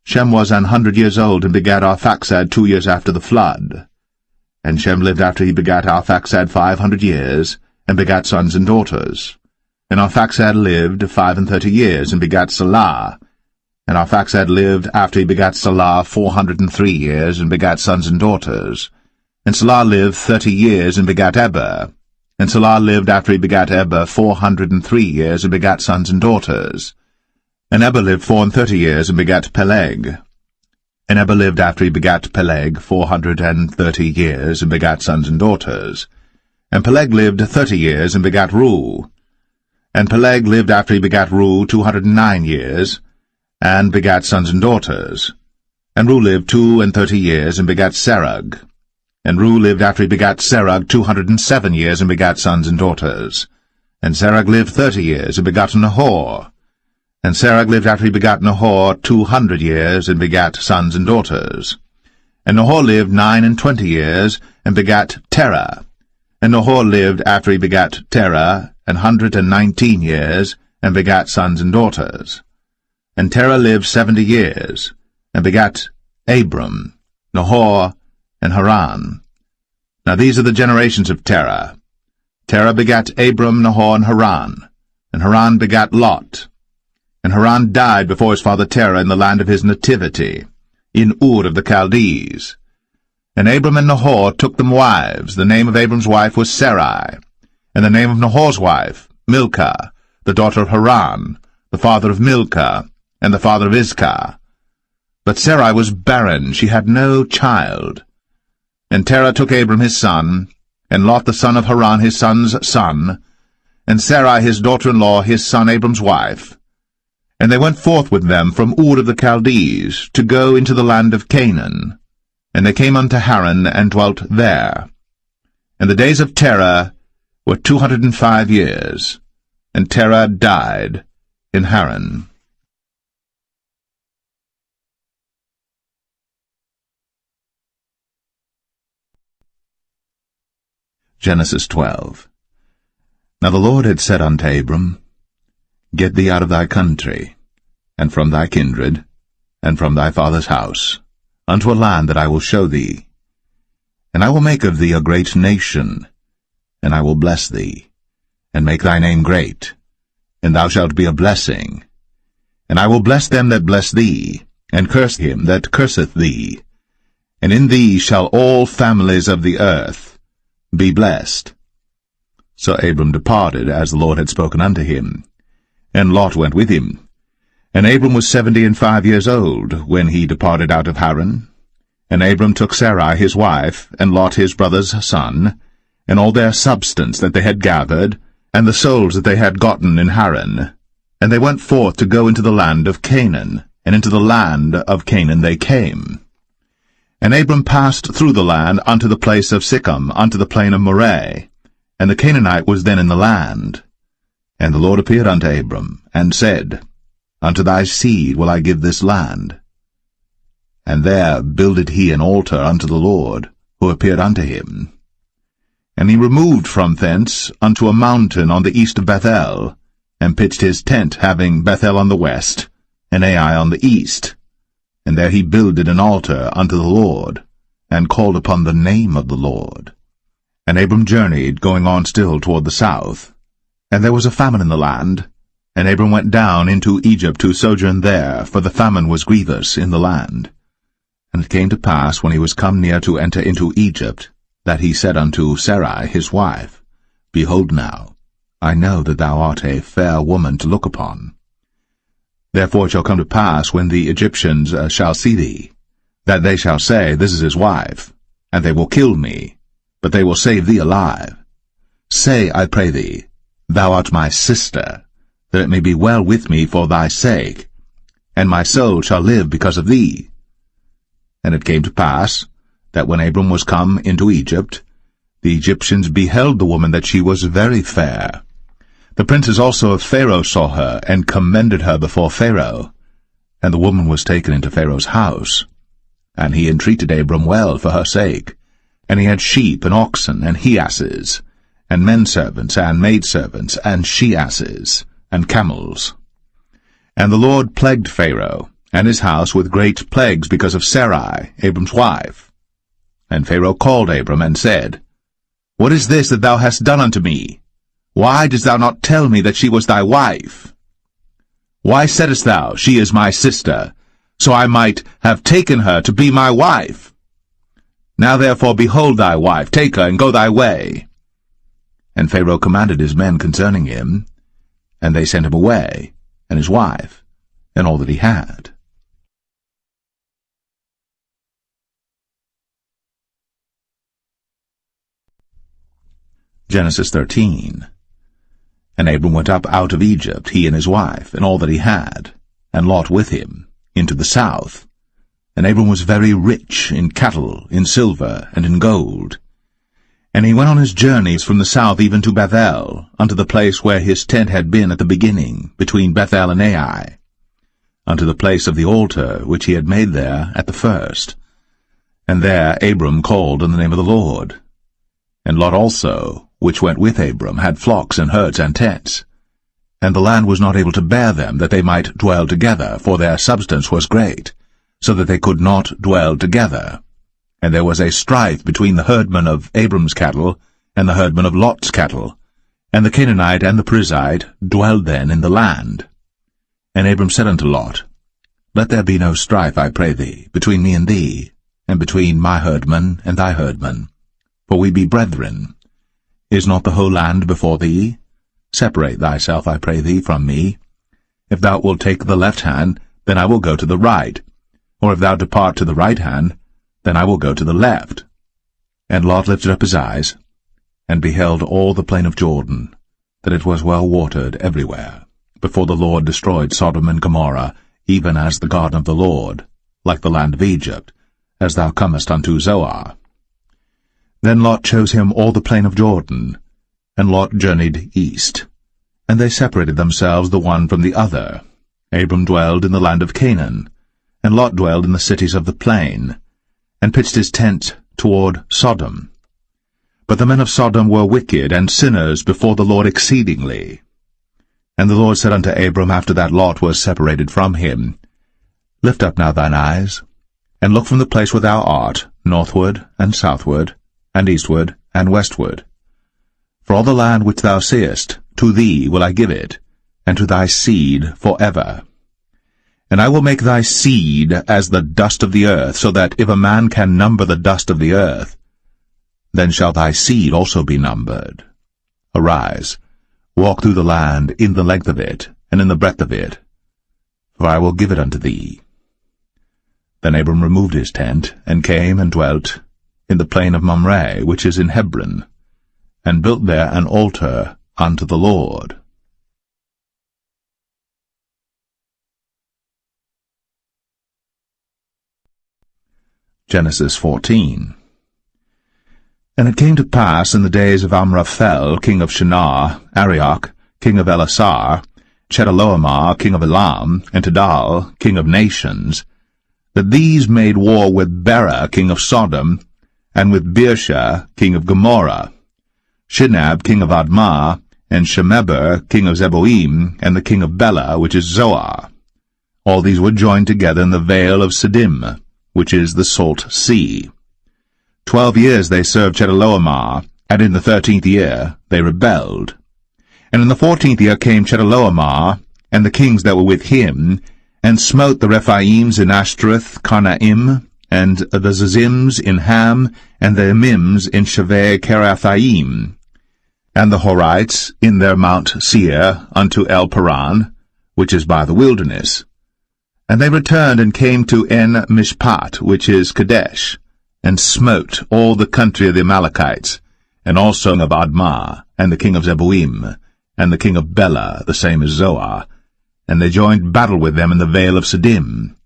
Shem was 100 years old, and begat Arphaxad 2 years after the flood. And Shem lived after he begat Arphaxad 500 years, and begat sons and daughters. And Arphaxad lived 35 years, and begat Salah. And Arphaxad lived after he begat Salah 403 years, and begat sons and daughters. And Salah lived 30 years, and begat Eber. And Salah lived after he begat Eber 403 years, and begat sons and daughters. And Eber lived 34 years, and begat Peleg. And Eber lived after he begat Peleg 430 years, and begat sons and daughters. And Peleg lived 30 years, and begat Reu. And Peleg lived after he begat Reu 209 years, and begat sons and daughters. And Reu lived 32 years, and begat Serug. And Reu lived after he begat Serug 207 years, and begat sons and daughters. And Serug lived 30 years, and begat Nahor. And Serug lived after he begat Nahor 200 years, and begat sons and daughters. And Nahor lived 29 years, and begat Terah. And Nahor lived after he begat Terah 119 years, and begat sons and daughters. And Terah lived 70 years, and begat Abram, Nahor, and Haran. Now these are the generations of Terah. Terah begat Abram, Nahor, and Haran begat Lot. And Haran died before his father Terah in the land of his nativity, in Ur of the Chaldees. And Abram and Nahor took them wives. The name of Abram's wife was Sarai, and the name of Nahor's wife, Milcah, the daughter of Haran, the father of Milcah, and the father of Iscah. But Sarai was barren, she had no child. And Terah took Abram his son, and Lot the son of Haran his son's son, and Sarai his daughter-in-law his son Abram's wife. And they went forth with them from Ur of the Chaldees, to go into the land of Canaan. And they came unto Haran, and dwelt there. And the days of Terah were 205 years, and Terah died in Haran. Genesis 12. Now the Lord had said unto Abram, Get thee out of thy country, and from thy kindred, and from thy father's house, unto a land that I will show thee. And I will make of thee a great nation, and I will bless thee, and make thy name great, and thou shalt be a blessing. And I will bless them that bless thee, and curse him that curseth thee. And in thee shall all families of the earth be blessed. So Abram departed, as the Lord had spoken unto him. and Lot went with him. And Abram was 75 years old when he departed out of Haran. And Abram took Sarai his wife, and Lot his brother's son, and all their substance that they had gathered, and the souls that they had gotten in Haran. And they went forth to go into the land of Canaan, and into the land of Canaan they came. And Abram passed through the land unto the place of Sichem, unto the plain of Moreh, and the Canaanite was then in the land. And the Lord appeared unto Abram, and said, Unto thy seed will I give this land. And there builded he an altar unto the Lord, who appeared unto him. And he removed from thence unto a mountain on the east of Bethel, and pitched his tent, having Bethel on the west, and Ai on the east. And there he builded an altar unto the Lord, and called upon the name of the Lord. And Abram journeyed, going on still toward the south. And there was a famine in the land, and Abram went down into Egypt to sojourn there, for the famine was grievous in the land. And it came to pass, when he was come near to enter into Egypt, that he said unto Sarai his wife, Behold now, I know that thou art a fair woman to look upon. Therefore it shall come to pass, when the Egyptians shall see thee, that they shall say, This is his wife, and they will kill me, but they will save thee alive. Say, I pray thee, Thou art my sister, that it may be well with me for thy sake, and my soul shall live because of thee. And it came to pass, that when Abram was come into Egypt, the Egyptians beheld the woman that she was very fair. The princes also of Pharaoh saw her, and commended her before Pharaoh. And the woman was taken into Pharaoh's house. And he entreated Abram well for her sake. And he had sheep, and oxen, and he-asses, and men-servants, and maidservants, and she-asses, and camels. And the Lord plagued Pharaoh, and his house with great plagues because of Sarai, Abram's wife. And Pharaoh called Abram, and said, What is this that thou hast done unto me? Why didst thou not tell me that she was thy wife? Why saidst thou, She is my sister, so I might have taken her to be my wife? Now therefore behold thy wife, take her, and go thy way. And Pharaoh commanded his men concerning him, and they sent him away, and his wife, and all that he had. Genesis 13. And Abram went up out of Egypt, he and his wife, and all that he had, and Lot with him, into the south. And Abram was very rich in cattle, in silver, and in gold. And he went on his journeys from the south even to Bethel, unto the place where his tent had been at the beginning, between Bethel and Ai, unto the place of the altar which he had made there at the first. And there Abram called on the name of the Lord. And Lot also, which went with Abram, had flocks and herds and tents. And the land was not able to bear them, that they might dwell together, for their substance was great, so that they could not dwell together. And there was a strife between the herdmen of Abram's cattle and the herdmen of Lot's cattle. And the Canaanite and the Perizzite dwelled then in the land. And Abram said unto Lot, Let there be no strife, I pray thee, between me and thee, and between my herdmen and thy herdmen, for we be brethren. Is not the whole land before thee? Separate thyself, I pray thee, from me. If thou wilt take the left hand, then I will go to the right, or if thou depart to the right hand, then I will go to the left. And Lot lifted up his eyes, and beheld all the plain of Jordan, that it was well watered everywhere, before the Lord destroyed Sodom and Gomorrah, even as the garden of the Lord, like the land of Egypt, as thou comest unto Zoar. Then Lot chose him all the plain of Jordan, and Lot journeyed east, and they separated themselves the one from the other. Abram dwelled in the land of Canaan, and Lot dwelled in the cities of the plain, and pitched his tent toward Sodom. But the men of Sodom were wicked and sinners before the Lord exceedingly. And the Lord said unto Abram, after that Lot was separated from him, Lift up now thine eyes, and look from the place where thou art, northward and southward, and eastward and westward. For all the land which thou seest, to thee will I give it, and to thy seed forever. And I will make thy seed as the dust of the earth, so that if a man can number the dust of the earth, then shall thy seed also be numbered. Arise, walk through the land in the length of it, and in the breadth of it, for I will give it unto thee. Then Abram removed his tent, and came and dwelt in the plain of Mamre, which is in Hebron, and built there an altar unto the Lord. Genesis 14. And it came to pass in the days of Amraphel, king of Shinar, Arioch, king of Elasar, Chedorlaomer, king of Elam, and Tidal, king of nations, that these made war with Bera, king of Sodom, and with Birsha, king of Gomorrah, Shinab, king of Admah, and Shemeber, king of Zeboim, and the king of Bela, which is Zoar. All these were joined together in the vale of Siddim, which is the salt sea. 12 years they served Chedorlaomer, and in the 13th year they rebelled. And in the 14th year came Chedorlaomer, and the kings that were with him, and smote the Rephaims in Ashtaroth, Karnaim, and the Zazims in Ham, and the Emims in Shaveh Kerathaim, and the Horites in their Mount Seir unto El Paran, which is by the wilderness. And they returned and came to En-Mishpat, which is Kadesh, and smote all the country of the Amalekites, and also of Admah, and the king of Zeboim, and the king of Bela, the same as Zoar, and they joined battle with them in the vale of Siddim,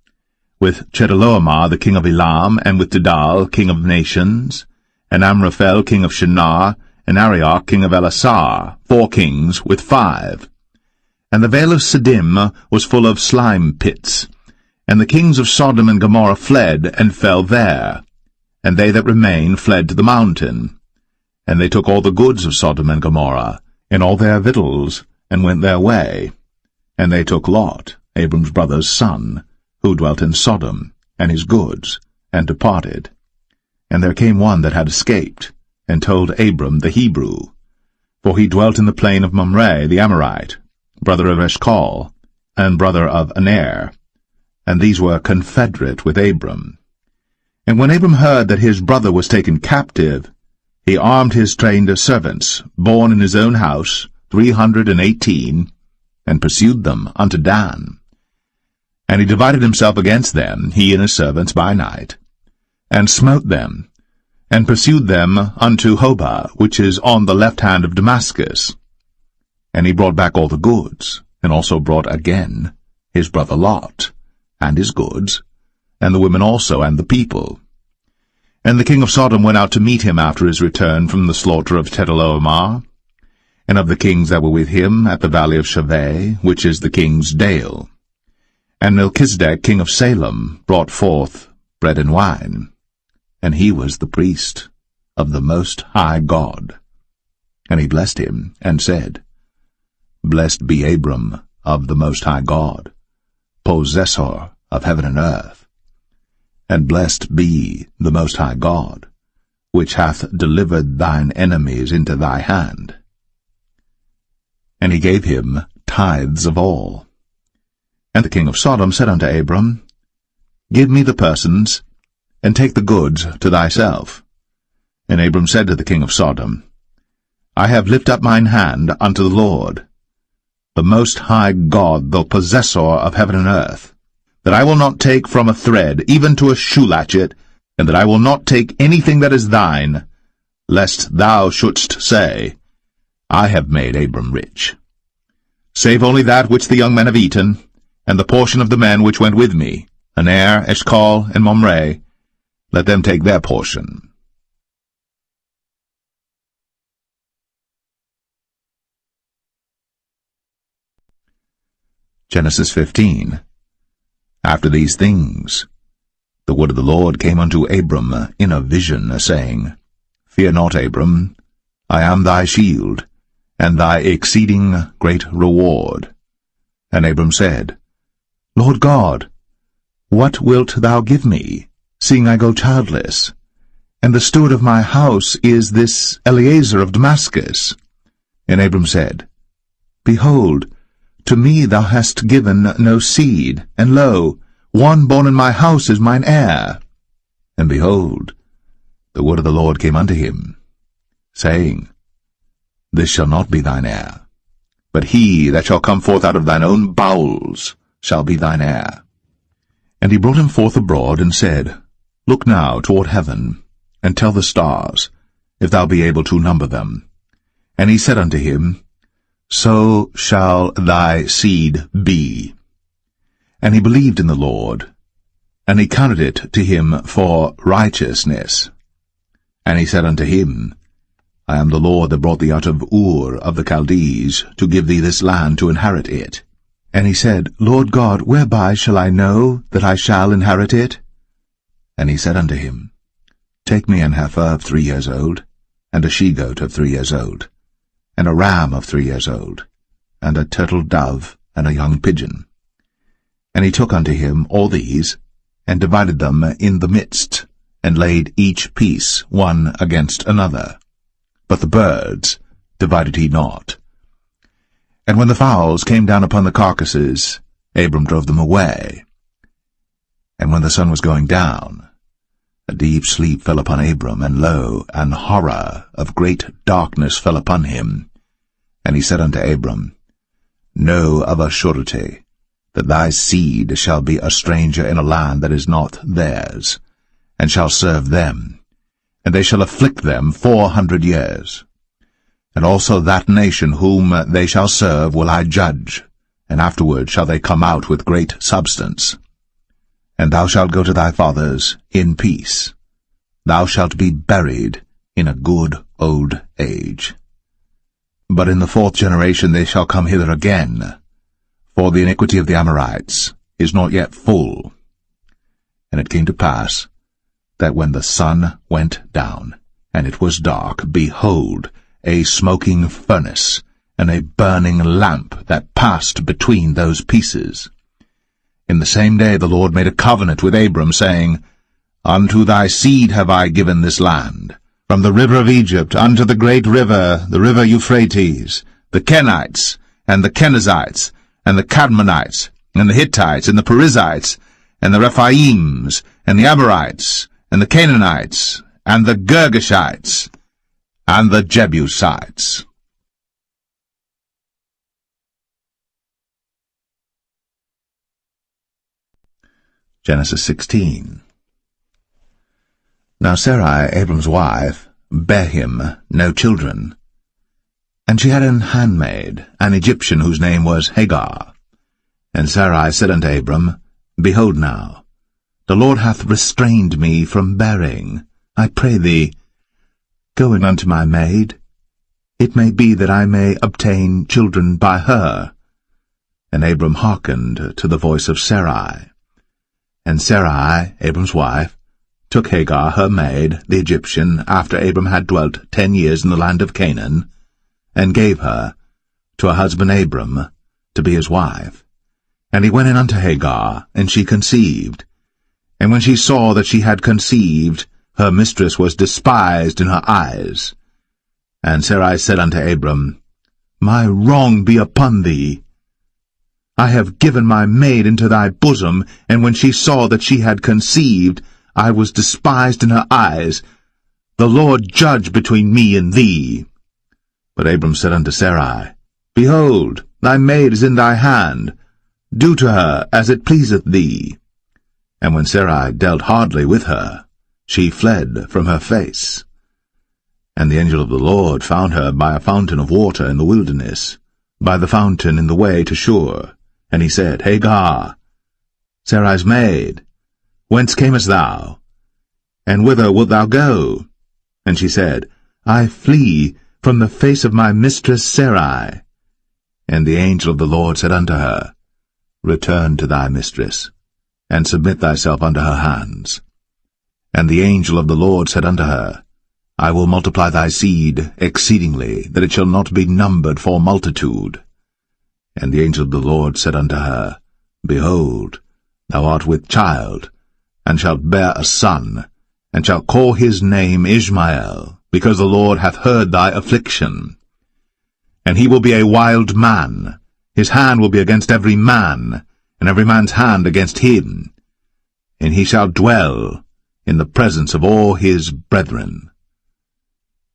with Chedorlaomer the king of Elam, and with Tidal king of nations, and Amraphel king of Shinar, and Arioch king of Elasar, 4 kings with 5. And the vale of Siddim was full of slime pits, and the kings of Sodom and Gomorrah fled, and fell there, and they that remained fled to the mountain. And they took all the goods of Sodom and Gomorrah, and all their victuals, and went their way. And they took Lot, Abram's brother's son, who dwelt in Sodom, and his goods, and departed. And there came one that had escaped, and told Abram the Hebrew, for he dwelt in the plain of Mamre the Amorite, brother of Eshcol, and brother of Aner, and these were confederate with Abram. And when Abram heard that his brother was taken captive, he armed his trained servants, born in his own house, 318, and pursued them unto Dan. And he divided himself against them, he and his servants, by night, and smote them, and pursued them unto Hobah, which is on the left hand of Damascus. And he brought back all the goods, and also brought again his brother Lot, and his goods, and the women also, and the people. And the king of Sodom went out to meet him after his return from the slaughter of Chedorlaomer, and of the kings that were with him at the valley of Shaveh, which is the king's dale. And Melchizedek king of Salem brought forth bread and wine, and he was the priest of the Most High God. And he blessed him, and said, Blessed be Abram of the Most High God, possessor of heaven and earth. And blessed be the Most High God, which hath delivered thine enemies into thy hand. And he gave him tithes of all. And the king of Sodom said unto Abram, Give me the persons, and take the goods to thyself. And Abram said to the king of Sodom, I have lifted up mine hand unto the Lord, the Most High God, the possessor of heaven and earth, that I will not take from a thread, even to a shoe latchet, and that I will not take anything that is thine, lest thou shouldst say, I have made Abram rich. Save only that which the young men have eaten, and the portion of the men which went with me, Aner, Eshcol, and Mamre, let them take their portion. Genesis 15. After these things, the word of the Lord came unto Abram in a vision, saying, Fear not, Abram, I am thy shield, and thy exceeding great reward. And Abram said, Lord God, what wilt thou give me, seeing I go childless? And the steward of my house is this Eliezer of Damascus. And Abram said, Behold, to me thou hast given no seed, and lo, one born in my house is mine heir. And behold, the word of the Lord came unto him, saying, This shall not be thine heir, but he that shall come forth out of thine own bowels shall be thine heir. And he brought him forth abroad, and said, Look now toward heaven, and tell the stars, if thou be able to number them. And he said unto him, So shall thy seed be. And he believed in the Lord, and he counted it to him for righteousness. And he said unto him, I am the Lord that brought thee out of Ur of the Chaldees, to give thee this land to inherit it. And he said, Lord God, whereby shall I know that I shall inherit it? And he said unto him, Take me an heifer of 3 years old, and a she-goat of 3 years old, and a ram of 3 years old, and a turtle dove, and a young pigeon. And he took unto him all these, and divided them in the midst, and laid each piece one against another. But the birds divided he not. And when the fowls came down upon the carcasses, Abram drove them away. And when the sun was going down, a deep sleep fell upon Abram, and lo, an horror of great darkness fell upon him. And he said unto Abram, Know of a surety that thy seed shall be a stranger in a land that is not theirs, and shall serve them, and they shall afflict them 400 years. And also that nation whom they shall serve will I judge, and afterward shall they come out with great substance. And thou shalt go to thy fathers in peace. Thou shalt be buried in a good old age. But in the 4th generation they shall come hither again, for the iniquity of the Amorites is not yet full. And it came to pass, that when the sun went down, and it was dark, behold, a smoking furnace, and a burning lamp that passed between those pieces. In the same day the Lord made a covenant with Abram, saying, Unto thy seed have I given this land, from the river of Egypt unto the great river, the river Euphrates, the Kenites, and the Kenizzites, and the Cadmonites, and the Hittites, and the Perizzites, and the Rephaims, and the Amorites, and the Canaanites, and the Girgashites, and the Jebusites. Genesis 16. Now Sarai, Abram's wife, bare him no children, and she had an handmaid, an Egyptian, whose name was Hagar. And Sarai said unto Abram, Behold now, the Lord hath restrained me from bearing. I pray thee, go in unto my maid. It may be that I may obtain children by her. And Abram hearkened to the voice of Sarai. And Sarai, Abram's wife, took Hagar her maid, the Egyptian, after Abram had dwelt 10 years in the land of Canaan, and gave her to her husband Abram to be his wife. And he went in unto Hagar, and she conceived. And when she saw that she had conceived, her mistress was despised in her eyes. And Sarai said unto Abram, My wrong be upon thee. I have given my maid into thy bosom, and when she saw that she had conceived, I was despised in her eyes. The Lord judge between me and thee. But Abram said unto Sarai, Behold, thy maid is in thy hand. Do to her as it pleaseth thee. And when Sarai dealt hardly with her, she fled from her face. And the angel of the Lord found her by a fountain of water in the wilderness, by the fountain in the way to Shur. And he said, Hagar, Sarai's maid, whence camest thou? And whither wilt thou go? And she said, I flee from the face of my mistress Sarai. And the angel of the Lord said unto her, Return to thy mistress, and submit thyself unto her hands. And the angel of the Lord said unto her, I will multiply thy seed exceedingly, that it shall not be numbered for multitude. And the angel of the Lord said unto her, Behold, thou art with child, and shalt bear a son, and shalt call his name Ishmael, because the Lord hath heard thy affliction. And he will be a wild man, his hand will be against every man, and every man's hand against him. And he shall dwell in the presence of all his brethren.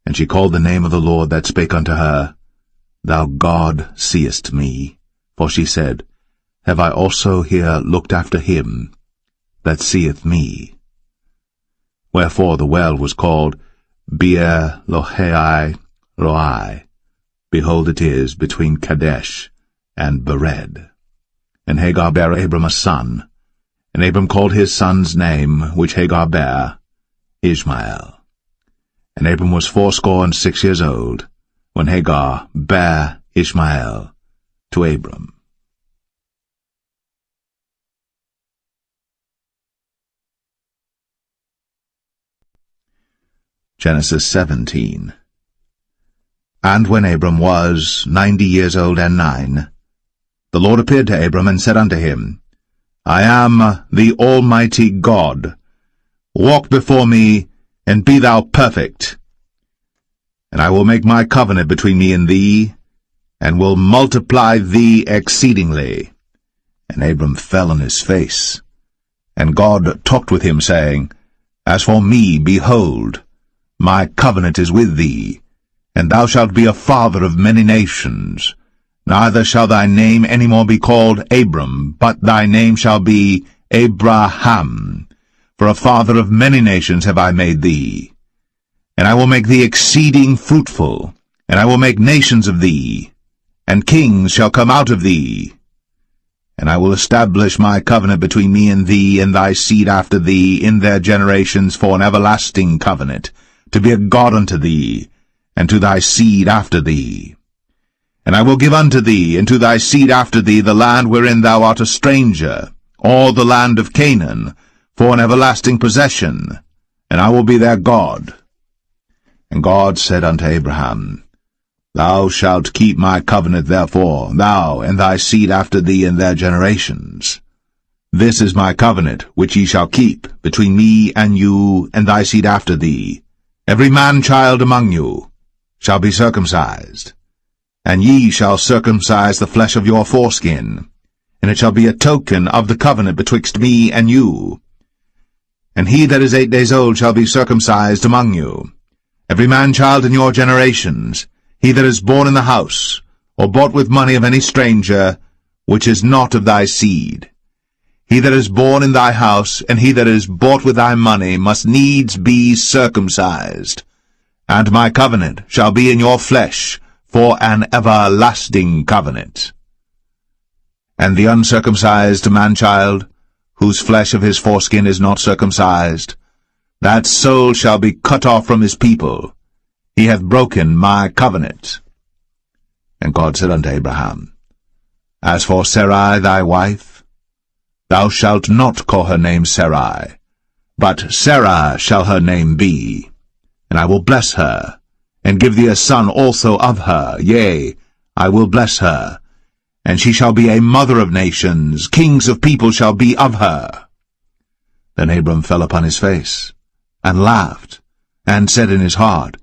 And she called the name of the Lord that spake unto her, Thou God seest me. For she said, Have I also here looked after him that seeth me? Wherefore the well was called Beer-lahai-roi. Behold, it is between Kadesh and Bered. And Hagar bare Abram a son, and Abram called his son's name, which Hagar bare, Ishmael. And Abram was 86 years old, when Hagar bare Ishmael to Abram. Genesis 17. And when Abram was 90 years old and 9, the Lord appeared to Abram and said unto him, I am the Almighty God. Walk before me, and be thou perfect. And I will make my covenant between me and thee, and will multiply thee exceedingly. And Abram fell on his face. And God talked with him, saying, As for me, behold, my covenant is with thee, and thou shalt be a father of many nations. Neither shall thy name any more be called Abram, but thy name shall be Abraham. For a father of many nations have I made thee. And I will make thee exceeding fruitful, and I will make nations of thee, and kings shall come out of thee. And I will establish my covenant between me and thee and thy seed after thee in their generations for an everlasting covenant, to be a God unto thee, and to thy seed after thee. And I will give unto thee, and to thy seed after thee, the land wherein thou art a stranger, all the land of Canaan, for an everlasting possession, and I will be their God. And God said unto Abraham, Thou shalt keep my covenant therefore, thou and thy seed after thee in their generations. This is my covenant which ye shall keep between me and you and thy seed after thee. Every man-child among you shall be circumcised, and ye shall circumcise the flesh of your foreskin, and it shall be a token of the covenant betwixt me and you. And he that is 8 days old shall be circumcised among you, every man-child in your generations, he that is born in the house, or bought with money of any stranger, which is not of thy seed. He that is born in thy house, and he that is bought with thy money, must needs be circumcised. And my covenant shall be in your flesh, for an everlasting covenant. And the uncircumcised man-child, whose flesh of his foreskin is not circumcised, that soul shall be cut off from his people. He hath broken my covenant. And God said unto Abraham, As for Sarai thy wife, thou shalt not call her name Sarai, but Sarah shall her name be. And I will bless her, and give thee a son also of her. Yea, I will bless her, and she shall be a mother of nations. Kings of people shall be of her. Then Abram fell upon his face, and laughed, and said in his heart,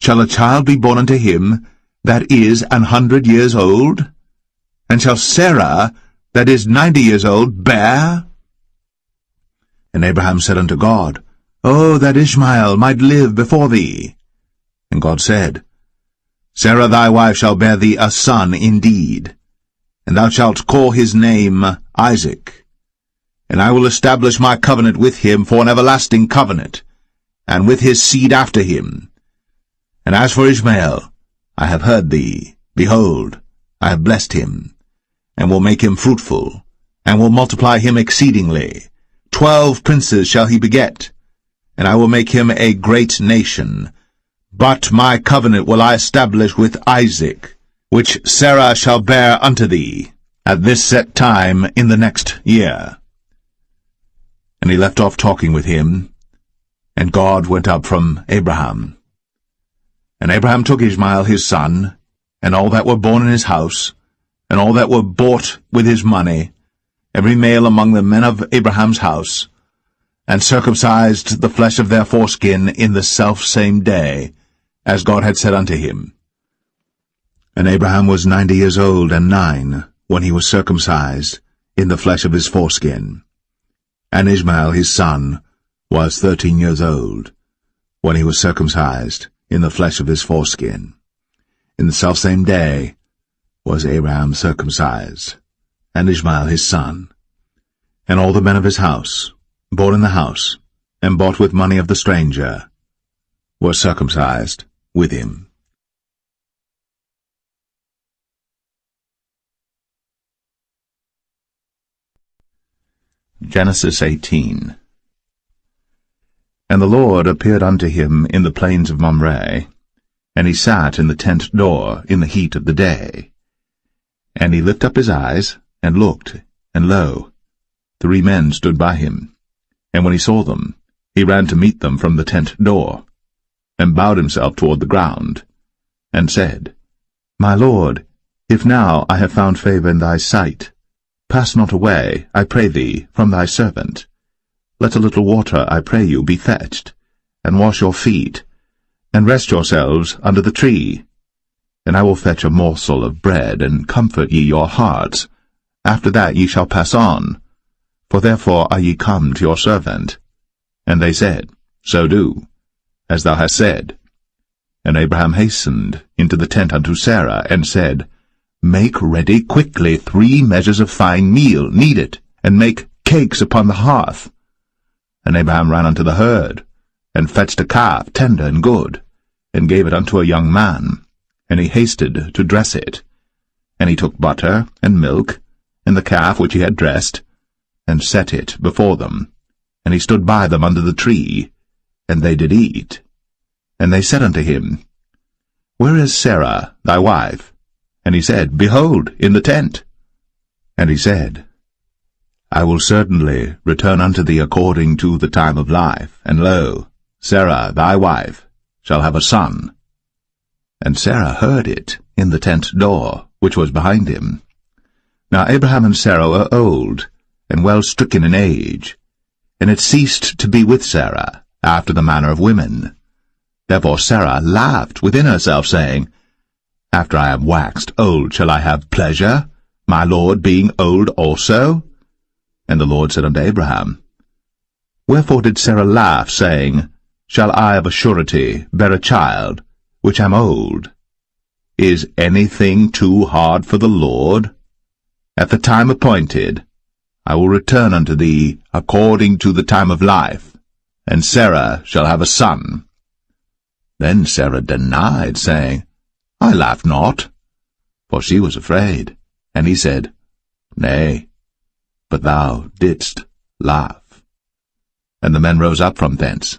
Shall a child be born unto him that is 100 years old? And shall Sarah, that is 90 years old, bear? And Abraham said unto God, Oh, that Ishmael might live before thee. And God said, Sarah thy wife shall bear thee a son indeed, and thou shalt call his name Isaac. And I will establish my covenant with him for an everlasting covenant, and with his seed after him. And as for Ishmael, I have heard thee. Behold, I have blessed him, and will make him fruitful, and will multiply him exceedingly. 12 princes shall he beget, and I will make him a great nation. But my covenant will I establish with Isaac, which Sarah shall bear unto thee, at this set time in the next year. And he left off talking with him, and God went up from Abraham. And Abraham took Ishmael his son, and all that were born in his house, and all that were bought with his money, every male among the men of Abraham's house, and circumcised the flesh of their foreskin in the selfsame day, as God had said unto him. And Abraham was 90 years old and 9, when he was circumcised in the flesh of his foreskin. And Ishmael his son was 13 years old, when he was circumcised in the flesh of his foreskin. In the selfsame day was Abraham circumcised, and Ishmael his son, and all the men of his house, born in the house, and bought with money of the stranger, were circumcised with him. Genesis 18. And the Lord appeared unto him in the plains of Mamre, and he sat in the tent door in the heat of the day. And he lifted up his eyes, and looked, and lo, 3 men stood by him. And when he saw them, he ran to meet them from the tent door, and bowed himself toward the ground, and said, My Lord, if now I have found favor in thy sight, pass not away, I pray thee, from thy servant. Let a little water, I pray you, be fetched, and wash your feet, and rest yourselves under the tree. And I will fetch a morsel of bread, and comfort ye your hearts. After that ye shall pass on, for therefore are ye come to your servant. And they said, So do, as thou hast said. And Abraham hastened into the tent unto Sarah, and said, Make ready quickly 3 measures of fine meal, knead it, and make cakes upon the hearth. And Abraham ran unto the herd, and fetched a calf, tender and good, and gave it unto a young man, and he hasted to dress it. And he took butter and milk, and the calf which he had dressed, and set it before them. And he stood by them under the tree, and they did eat. And they said unto him, Where is Sarah thy wife? And he said, Behold, in the tent. And he said, I will certainly return unto thee according to the time of life, and lo, Sarah thy wife shall have a son. And Sarah heard it in the tent door, which was behind him. Now Abraham and Sarah were old, and well stricken in age, and it ceased to be with Sarah, after the manner of women. Therefore Sarah laughed within herself, saying, After I am waxed old shall I have pleasure, my Lord being old also? And the Lord said unto Abraham, Wherefore did Sarah laugh, saying, Shall I of a surety bear a child, which am old? Is anything too hard for the Lord? At the time appointed, I will return unto thee according to the time of life, and Sarah shall have a son. Then Sarah denied, saying, I laughed not, for she was afraid. And he said, Nay, but thou didst laugh. And the men rose up from thence,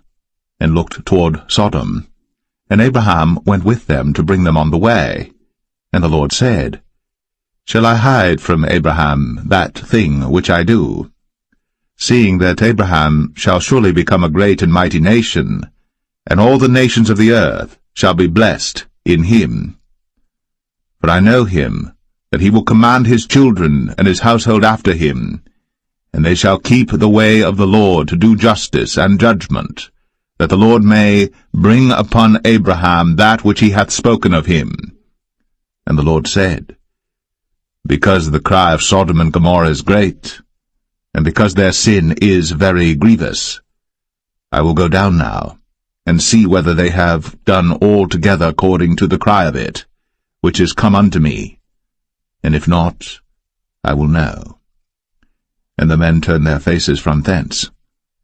and looked toward Sodom. And Abraham went with them to bring them on the way. And the Lord said, Shall I hide from Abraham that thing which I do? Seeing that Abraham shall surely become a great and mighty nation, and all the nations of the earth shall be blessed in him. For I know him, that he will command his children and his household after him, and they shall keep the way of the Lord to do justice and judgment, that the Lord may bring upon Abraham that which he hath spoken of him. And the Lord said, Because the cry of Sodom and Gomorrah is great, and because their sin is very grievous, I will go down now, and see whether they have done altogether according to the cry of it, which is come unto me, and if not, I will know. And the men turned their faces from thence,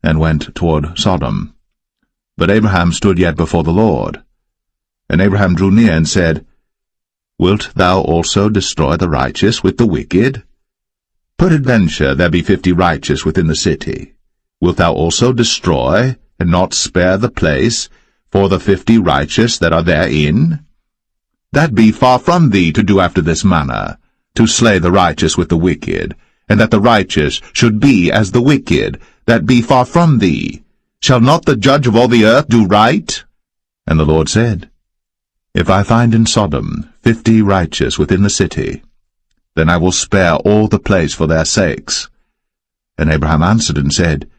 and went toward Sodom. But Abraham stood yet before the Lord. And Abraham drew near and said, Wilt thou also destroy the righteous with the wicked? Peradventure there be 50 righteous within the city. Wilt thou also destroy, and not spare the place, for the 50 righteous that are therein? That be far from thee to do after this manner, to slay the righteous with the wicked, and that the righteous should be as the wicked, that be far from thee. Shall not the judge of all the earth do right? And the Lord said, If I find in Sodom 50 righteous within the city, then I will spare all the place for their sakes. And Abraham answered and said,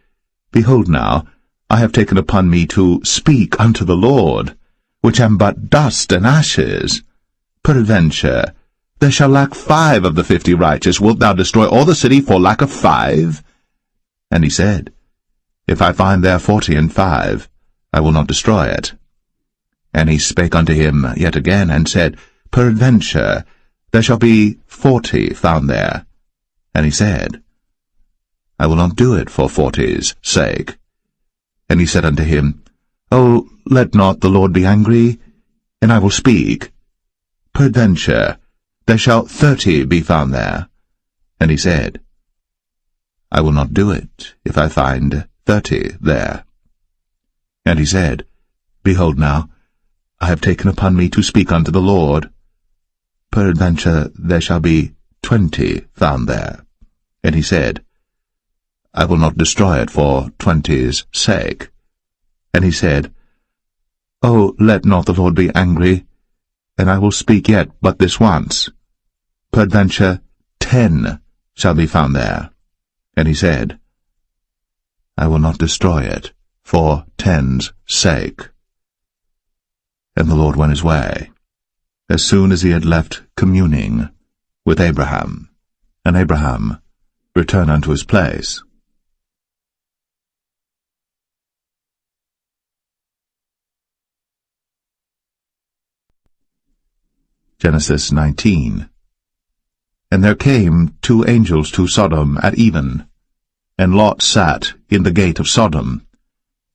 Behold now, I have taken upon me to speak unto the Lord, which am but dust and ashes. Peradventure, there shall lack 5 of the 50 righteous. Wilt thou destroy all the city for lack of 5? And he said, If I find there 40 and 5, I will not destroy it. And he spake unto him yet again, and said, Peradventure there shall be 40 found there. And he said, I will not do it for 40's sake. And he said unto him, O, let not the Lord be angry, and I will speak. Peradventure there shall 30 be found there. And he said, I will not do it, if I find 30 there. And he said, Behold now, I have taken upon me to speak unto the Lord. Peradventure there shall be 20 found there. And he said, I will not destroy it for 20's sake. And he said, O, let not the Lord be angry, and I will speak yet but this once. Peradventure 10 shall be found there. And he said, I will not destroy it for 10's sake. And the Lord went his way, as soon as he had left communing with Abraham. And Abraham returned unto his place. Genesis 19. And there came 2 angels to Sodom at even, and Lot sat in the gate of Sodom.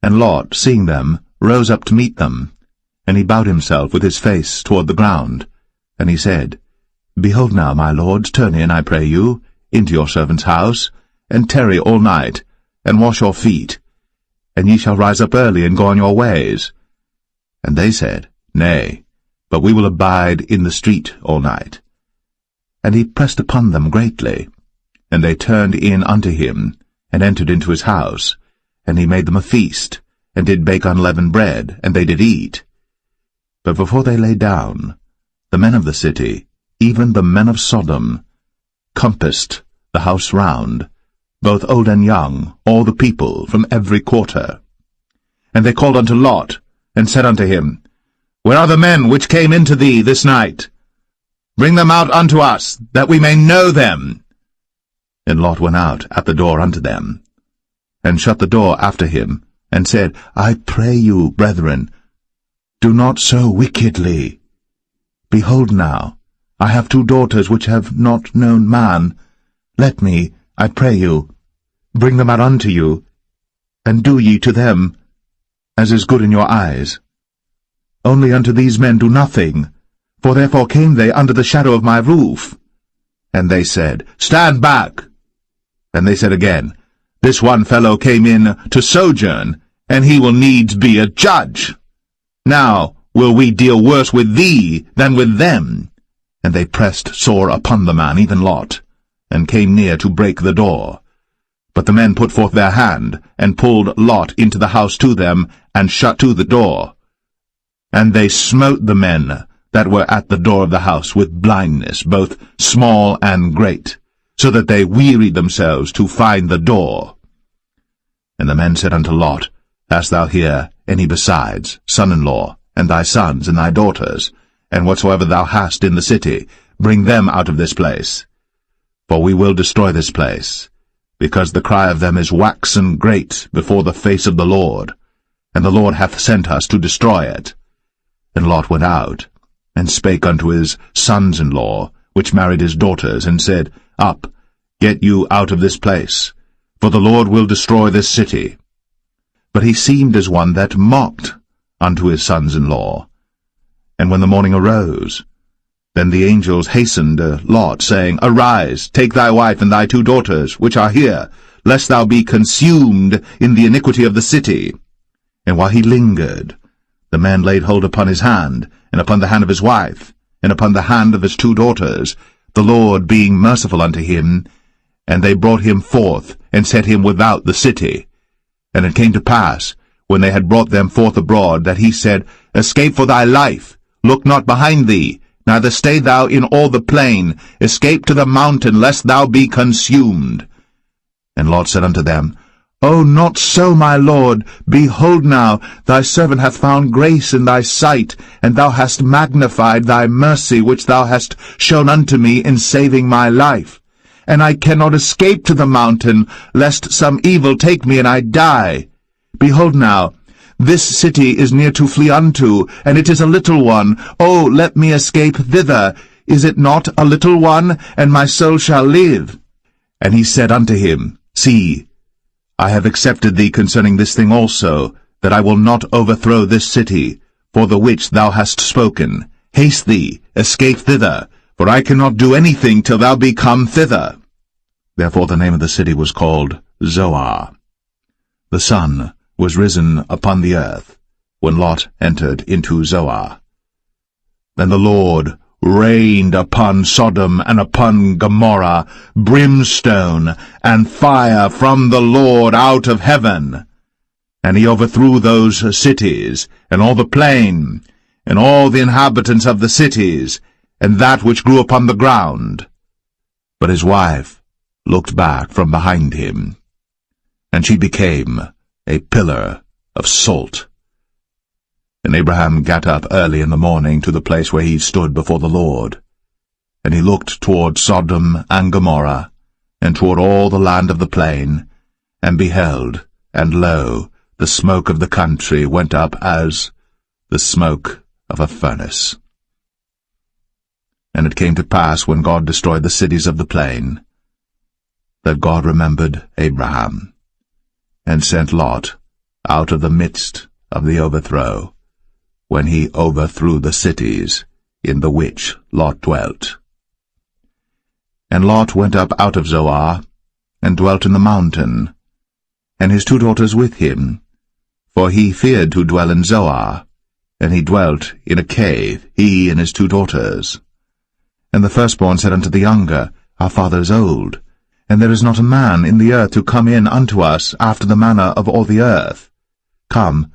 And Lot, seeing them, rose up to meet them, and he bowed himself with his face toward the ground. And he said, Behold now, my lords, turn in, I pray you, into your servant's house, and tarry all night, and wash your feet, and ye shall rise up early and go on your ways. And they said, Nay, but we will abide in the street all night. And he pressed upon them greatly. And they turned in unto him, and entered into his house. And he made them a feast, and did bake unleavened bread, and they did eat. But before they lay down, the men of the city, even the men of Sodom, compassed the house round, both old and young, all the people from every quarter. And they called unto Lot, and said unto him, Where are the men which came into thee this night? Bring them out unto us, that we may know them. And Lot went out at the door unto them, and shut the door after him, and said, I pray you, brethren, do not so wickedly. Behold now, I have 2 daughters which have not known man. Let me, I pray you, bring them out unto you, and do ye to them as is good in your eyes. Only unto these men do nothing, for therefore came they under the shadow of my roof. And they said, Stand back. And they said again, This one fellow came in to sojourn, and he will needs be a judge. Now will we deal worse with thee than with them. And they pressed sore upon the man, even Lot, and came near to break the door. But the men put forth their hand, and pulled Lot into the house to them, and shut to the door. And they smote the men that were at the door of the house with blindness, both small and great, so that they wearied themselves to find the door. And the men said unto Lot, Hast thou here any besides, son-in-law, and thy sons, and thy daughters, and whatsoever thou hast in the city, bring them out of this place? For we will destroy this place, because the cry of them is waxen great before the face of the Lord, and the Lord hath sent us to destroy it. And Lot went out, and spake unto his sons-in-law, which married his daughters, and said, Up, get you out of this place, for the Lord will destroy this city. But he seemed as one that mocked unto his sons-in-law. And when the morning arose, then the angels hastened Lot, saying, Arise, take thy wife and thy 2 daughters, which are here, lest thou be consumed in the iniquity of the city. And while he lingered, the man laid hold upon his hand, and upon the hand of his wife, and upon the hand of his 2 daughters, the Lord being merciful unto him, and they brought him forth, and set him without the city. And it came to pass, when they had brought them forth abroad, that he said, Escape for thy life, look not behind thee, neither stay thou in all the plain, escape to the mountain, lest thou be consumed. And Lot said unto them, O, not so, my lord. Behold now, thy servant hath found grace in thy sight, and thou hast magnified thy mercy which thou hast shown unto me in saving my life. And I cannot escape to the mountain, lest some evil take me and I die. Behold now, This city is near to flee unto, and it is a little one. O let me escape thither. Is it not a little one, and my soul shall live? And he said unto him, See, I have accepted thee concerning this thing also, that I will not overthrow this city, for the which thou hast spoken. Haste thee, escape thither, for I cannot do anything till thou be come thither. Therefore the name of the city was called Zoar. The sun was risen upon the earth, when Lot entered into Zoar. Then the Lord rained upon Sodom and upon Gomorrah brimstone and fire from the Lord out of heaven. And he overthrew those cities, and all the plain, and all the inhabitants of the cities, and that which grew upon the ground. But his wife looked back from behind him, and she became a pillar of salt. And Abraham got up early in the morning to the place where he stood before the Lord. And he looked toward Sodom and Gomorrah, and toward all the land of the plain, and beheld, and lo, the smoke of the country went up as the smoke of a furnace. And it came to pass, when God destroyed the cities of the plain, that God remembered Abraham, and sent Lot out of the midst of the overthrow, when he overthrew the cities in the which Lot dwelt. And Lot went up out of Zoar, and dwelt in the mountain, and his 2 daughters with him, for he feared to dwell in Zoar, and he dwelt in a cave, he and his 2 daughters. And the firstborn said unto the younger, Our father is old, and there is not a man in the earth to come in unto us after the manner of all the earth. Come,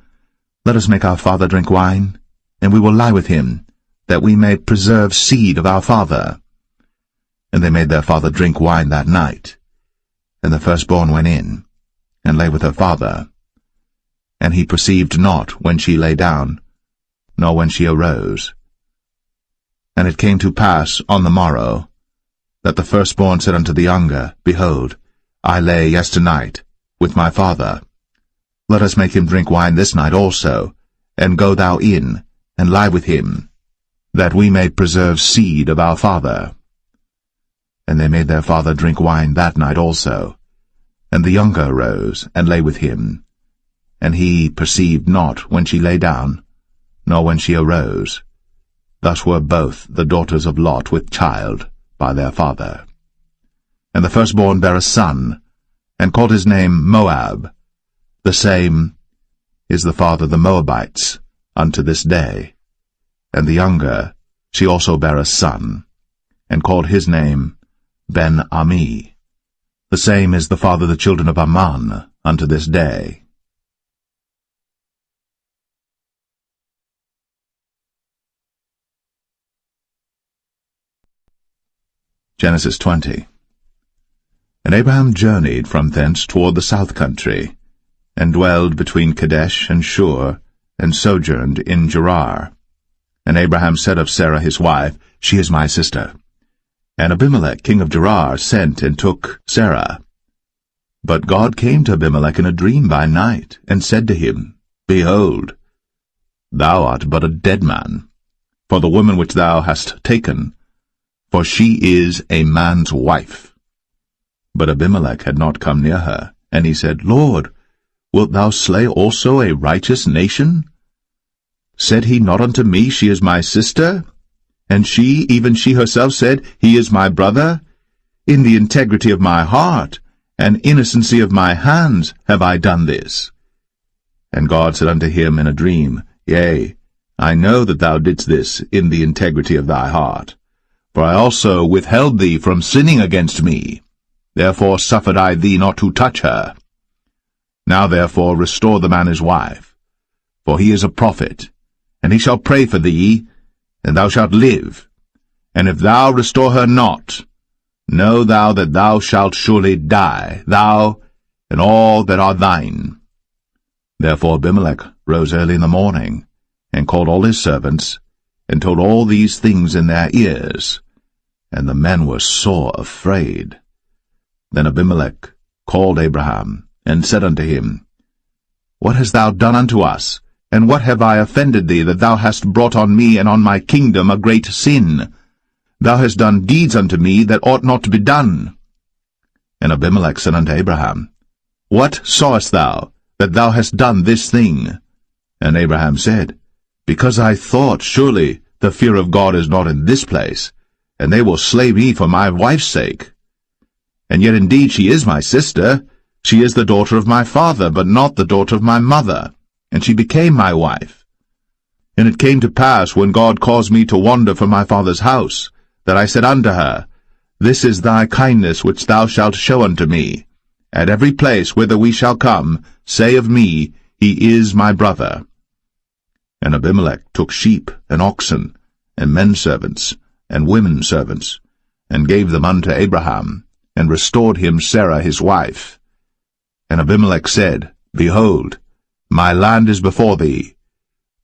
let us make our father drink wine, and we will lie with him, that we may preserve seed of our father. And they made their father drink wine that night. And the firstborn went in, and lay with her father. And he perceived not when she lay down, nor when she arose. And it came to pass on the morrow, that the firstborn said unto the younger, Behold, I lay yesternight with my father. Let us make him drink wine this night also, and go thou in, and lie with him, that we may preserve seed of our father. And they made their father drink wine that night also. And the younger arose, and lay with him. And he perceived not when she lay down, nor when she arose. Thus were both the daughters of Lot with child by their father. And the firstborn bare a son, and called his name Moab. The same is the father of the Moabites unto this day. And the younger, she also bare a son, and called his name Ben-Ami. The same is the father of the children of Ammon unto this day. Genesis 20. And Abraham journeyed from thence toward the south country, and dwelled between Kadesh and Shur, and sojourned in Gerar. And Abraham said of Sarah his wife, She is my sister. And Abimelech king of Gerar sent and took Sarah. But God came to Abimelech in a dream by night, and said to him, Behold, thou art but a dead man, for the woman which thou hast taken, for she is a man's wife. But Abimelech had not come near her, and he said, Lord, wilt thou slay also a righteous nation? Said he not unto me, She is my sister? And she, even she herself, said, He is my brother? In the integrity of my heart, and innocency of my hands, have I done this. And God said unto him in a dream, Yea, I know that thou didst this in the integrity of thy heart. For I also withheld thee from sinning against me. Therefore suffered I thee not to touch her. Now therefore restore the man his wife, for he is a prophet, and he shall pray for thee, and thou shalt live. And if thou restore her not, know thou that thou shalt surely die, thou and all that are thine. Therefore Abimelech rose early in the morning, and called all his servants, and told all these things in their ears. And the men were sore afraid. Then Abimelech called Abraham, and said unto him, What hast thou done unto us? And what have I offended thee, that thou hast brought on me and on my kingdom a great sin? Thou hast done deeds unto me that ought not to be done. And Abimelech said unto Abraham, What sawest thou, that thou hast done this thing? And Abraham said, Because I thought, surely the fear of God is not in this place, and they will slay me for my wife's sake. And yet indeed she is my sister. She is the daughter of my father, but not the daughter of my mother, and she became my wife. And it came to pass, when God caused me to wander from my father's house, that I said unto her, This is thy kindness which thou shalt show unto me. At every place whither we shall come, say of me, He is my brother. And Abimelech took sheep and oxen, and men servants, and women servants, and gave them unto Abraham, and restored him Sarah his wife. And Abimelech said, Behold, my land is before thee.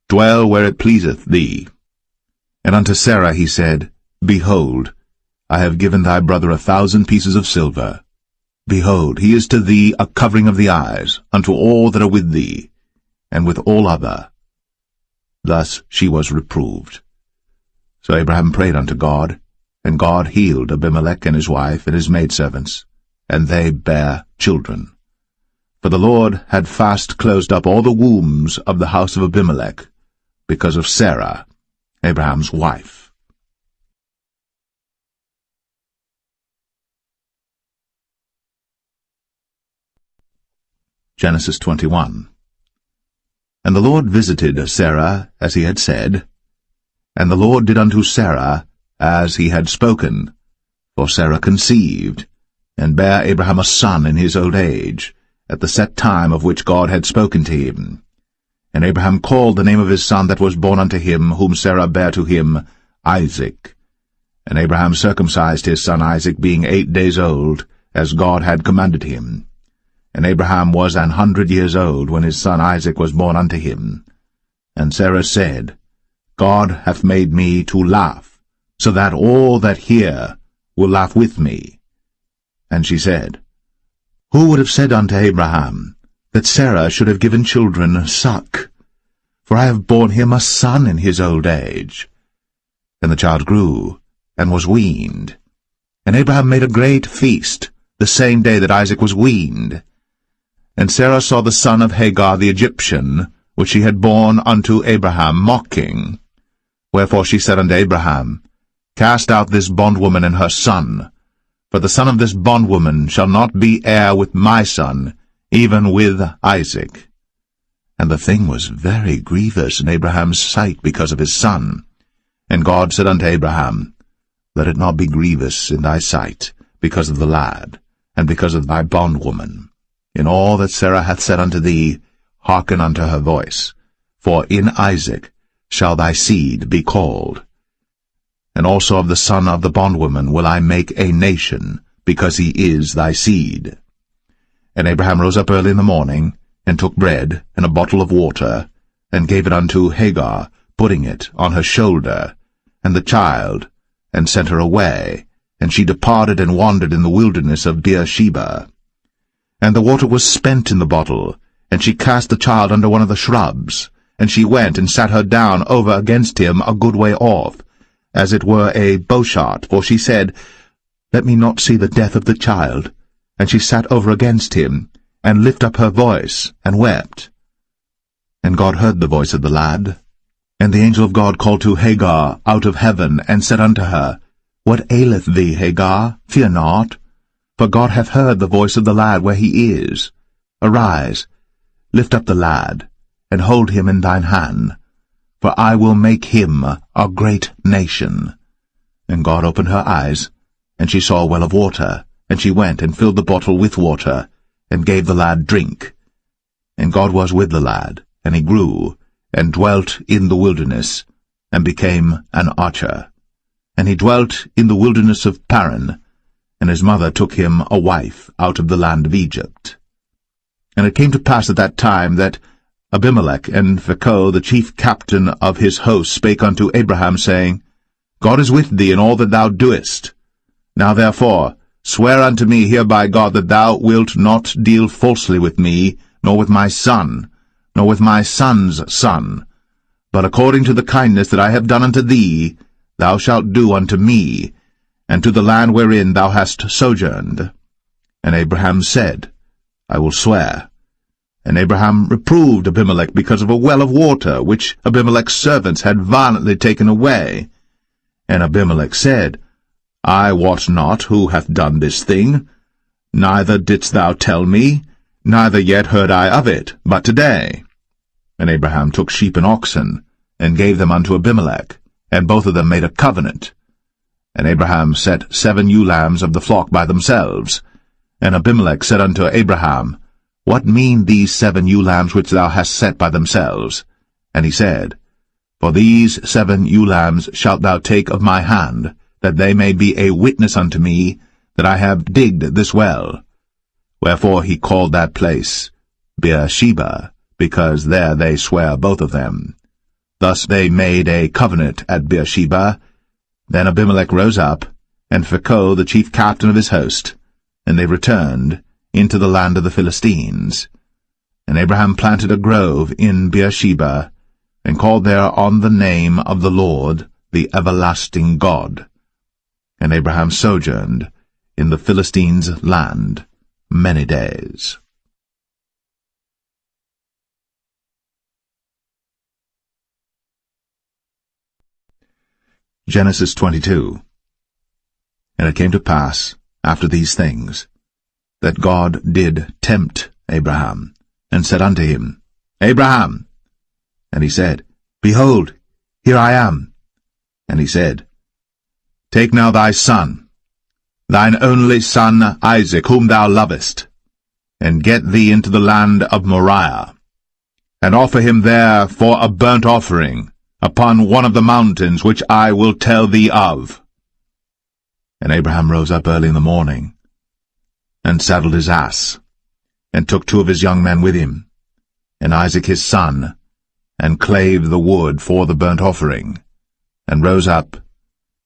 Dwell where it pleaseth thee. And unto Sarah he said, Behold, I have given thy brother 1,000 pieces of silver. Behold, he is to thee a covering of the eyes, unto all that are with thee, and with all other. Thus she was reproved. So Abraham prayed unto God, and God healed Abimelech and his wife and his maidservants, and they bare children. For the Lord had fast closed up all the wombs of the house of Abimelech, because of Sarah, Abraham's wife. Genesis 21. And the Lord visited Sarah as he had said, and the Lord did unto Sarah as he had spoken. For Sarah conceived, and bare Abraham a son in his old age, at the set time of which God had spoken to him. And Abraham called the name of his son that was born unto him, whom Sarah bare to him, Isaac. And Abraham circumcised his son Isaac, being 8 days old, as God had commanded him. And Abraham was 100 years old when his son Isaac was born unto him. And Sarah said, God hath made me to laugh, so that all that hear will laugh with me. And she said, Who would have said unto Abraham, that Sarah should have given children suck? For I have borne him a son in his old age. And the child grew, and was weaned. And Abraham made a great feast, the same day that Isaac was weaned. And Sarah saw the son of Hagar the Egyptian, which she had borne unto Abraham, mocking. Wherefore she said unto Abraham, Cast out this bondwoman and her son, for the son of this bondwoman shall not be heir with my son, even with Isaac. And the thing was very grievous in Abraham's sight because of his son. And God said unto Abraham, Let it not be grievous in thy sight, because of the lad, and because of thy bondwoman. In all that Sarah hath said unto thee, hearken unto her voice, for in Isaac shall thy seed be called. And also of the son of the bondwoman will I make a nation, because he is thy seed. And Abraham rose up early in the morning, and took bread and a bottle of water, and gave it unto Hagar, putting it on her shoulder, and the child, and sent her away, and she departed and wandered in the wilderness of Beersheba. And the water was spent in the bottle, and she cast the child under one of the shrubs, and she went and sat her down over against him a good way off, as it were a bowshot, for she said, Let me not see the death of the child. And she sat over against him, and lift up her voice, and wept. And God heard the voice of the lad. And the angel of God called to Hagar out of heaven, and said unto her, What aileth thee, Hagar? Fear not. For God hath heard the voice of the lad where he is. Arise, lift up the lad, and hold him in thine hand, for I will make him a great nation. And God opened her eyes, and she saw a well of water, and she went and filled the bottle with water, and gave the lad drink. And God was with the lad, and he grew, and dwelt in the wilderness, and became an archer. And he dwelt in the wilderness of Paran, and his mother took him a wife out of the land of Egypt. And it came to pass at that time that Abimelech and Phicol, the chief captain of his host, spake unto Abraham, saying, God is with thee in all that thou doest. Now therefore swear unto me here by God that thou wilt not deal falsely with me, nor with my son, nor with my son's son, but according to the kindness that I have done unto thee, thou shalt do unto me, and to the land wherein thou hast sojourned. And Abraham said, I will swear. And Abraham reproved Abimelech because of a well of water, which Abimelech's servants had violently taken away. And Abimelech said, I wot not who hath done this thing, neither didst thou tell me, neither yet heard I of it, but today. And Abraham took sheep and oxen, and gave them unto Abimelech, and both of them made a covenant. And Abraham set 7 ewe lambs of the flock by themselves. And Abimelech said unto Abraham, What mean these 7 ewe lambs which thou hast set by themselves? And he said, For these 7 ewe lambs shalt thou take of my hand, that they may be a witness unto me, that I have digged this well. Wherefore he called that place Beersheba, because there they sware both of them. Thus they made a covenant at Beersheba. Then Abimelech rose up, and Phicol the chief captain of his host, and they returned into the land of the Philistines. And Abraham planted a grove in Beersheba, and called there on the name of the Lord, the everlasting God. And Abraham sojourned in the Philistines' land many days. Genesis 22. And it came to pass, after these things, that God did tempt Abraham, and said unto him, Abraham! And he said, Behold, here I am. And he said, Take now thy son, thine only son Isaac, whom thou lovest, and get thee into the land of Moriah, and offer him there for a burnt offering, upon one of the mountains which I will tell thee of. And Abraham rose up early in the morning, and saddled his ass, and took 2 of his young men with him, and Isaac his son, and clave the wood for the burnt offering, and rose up,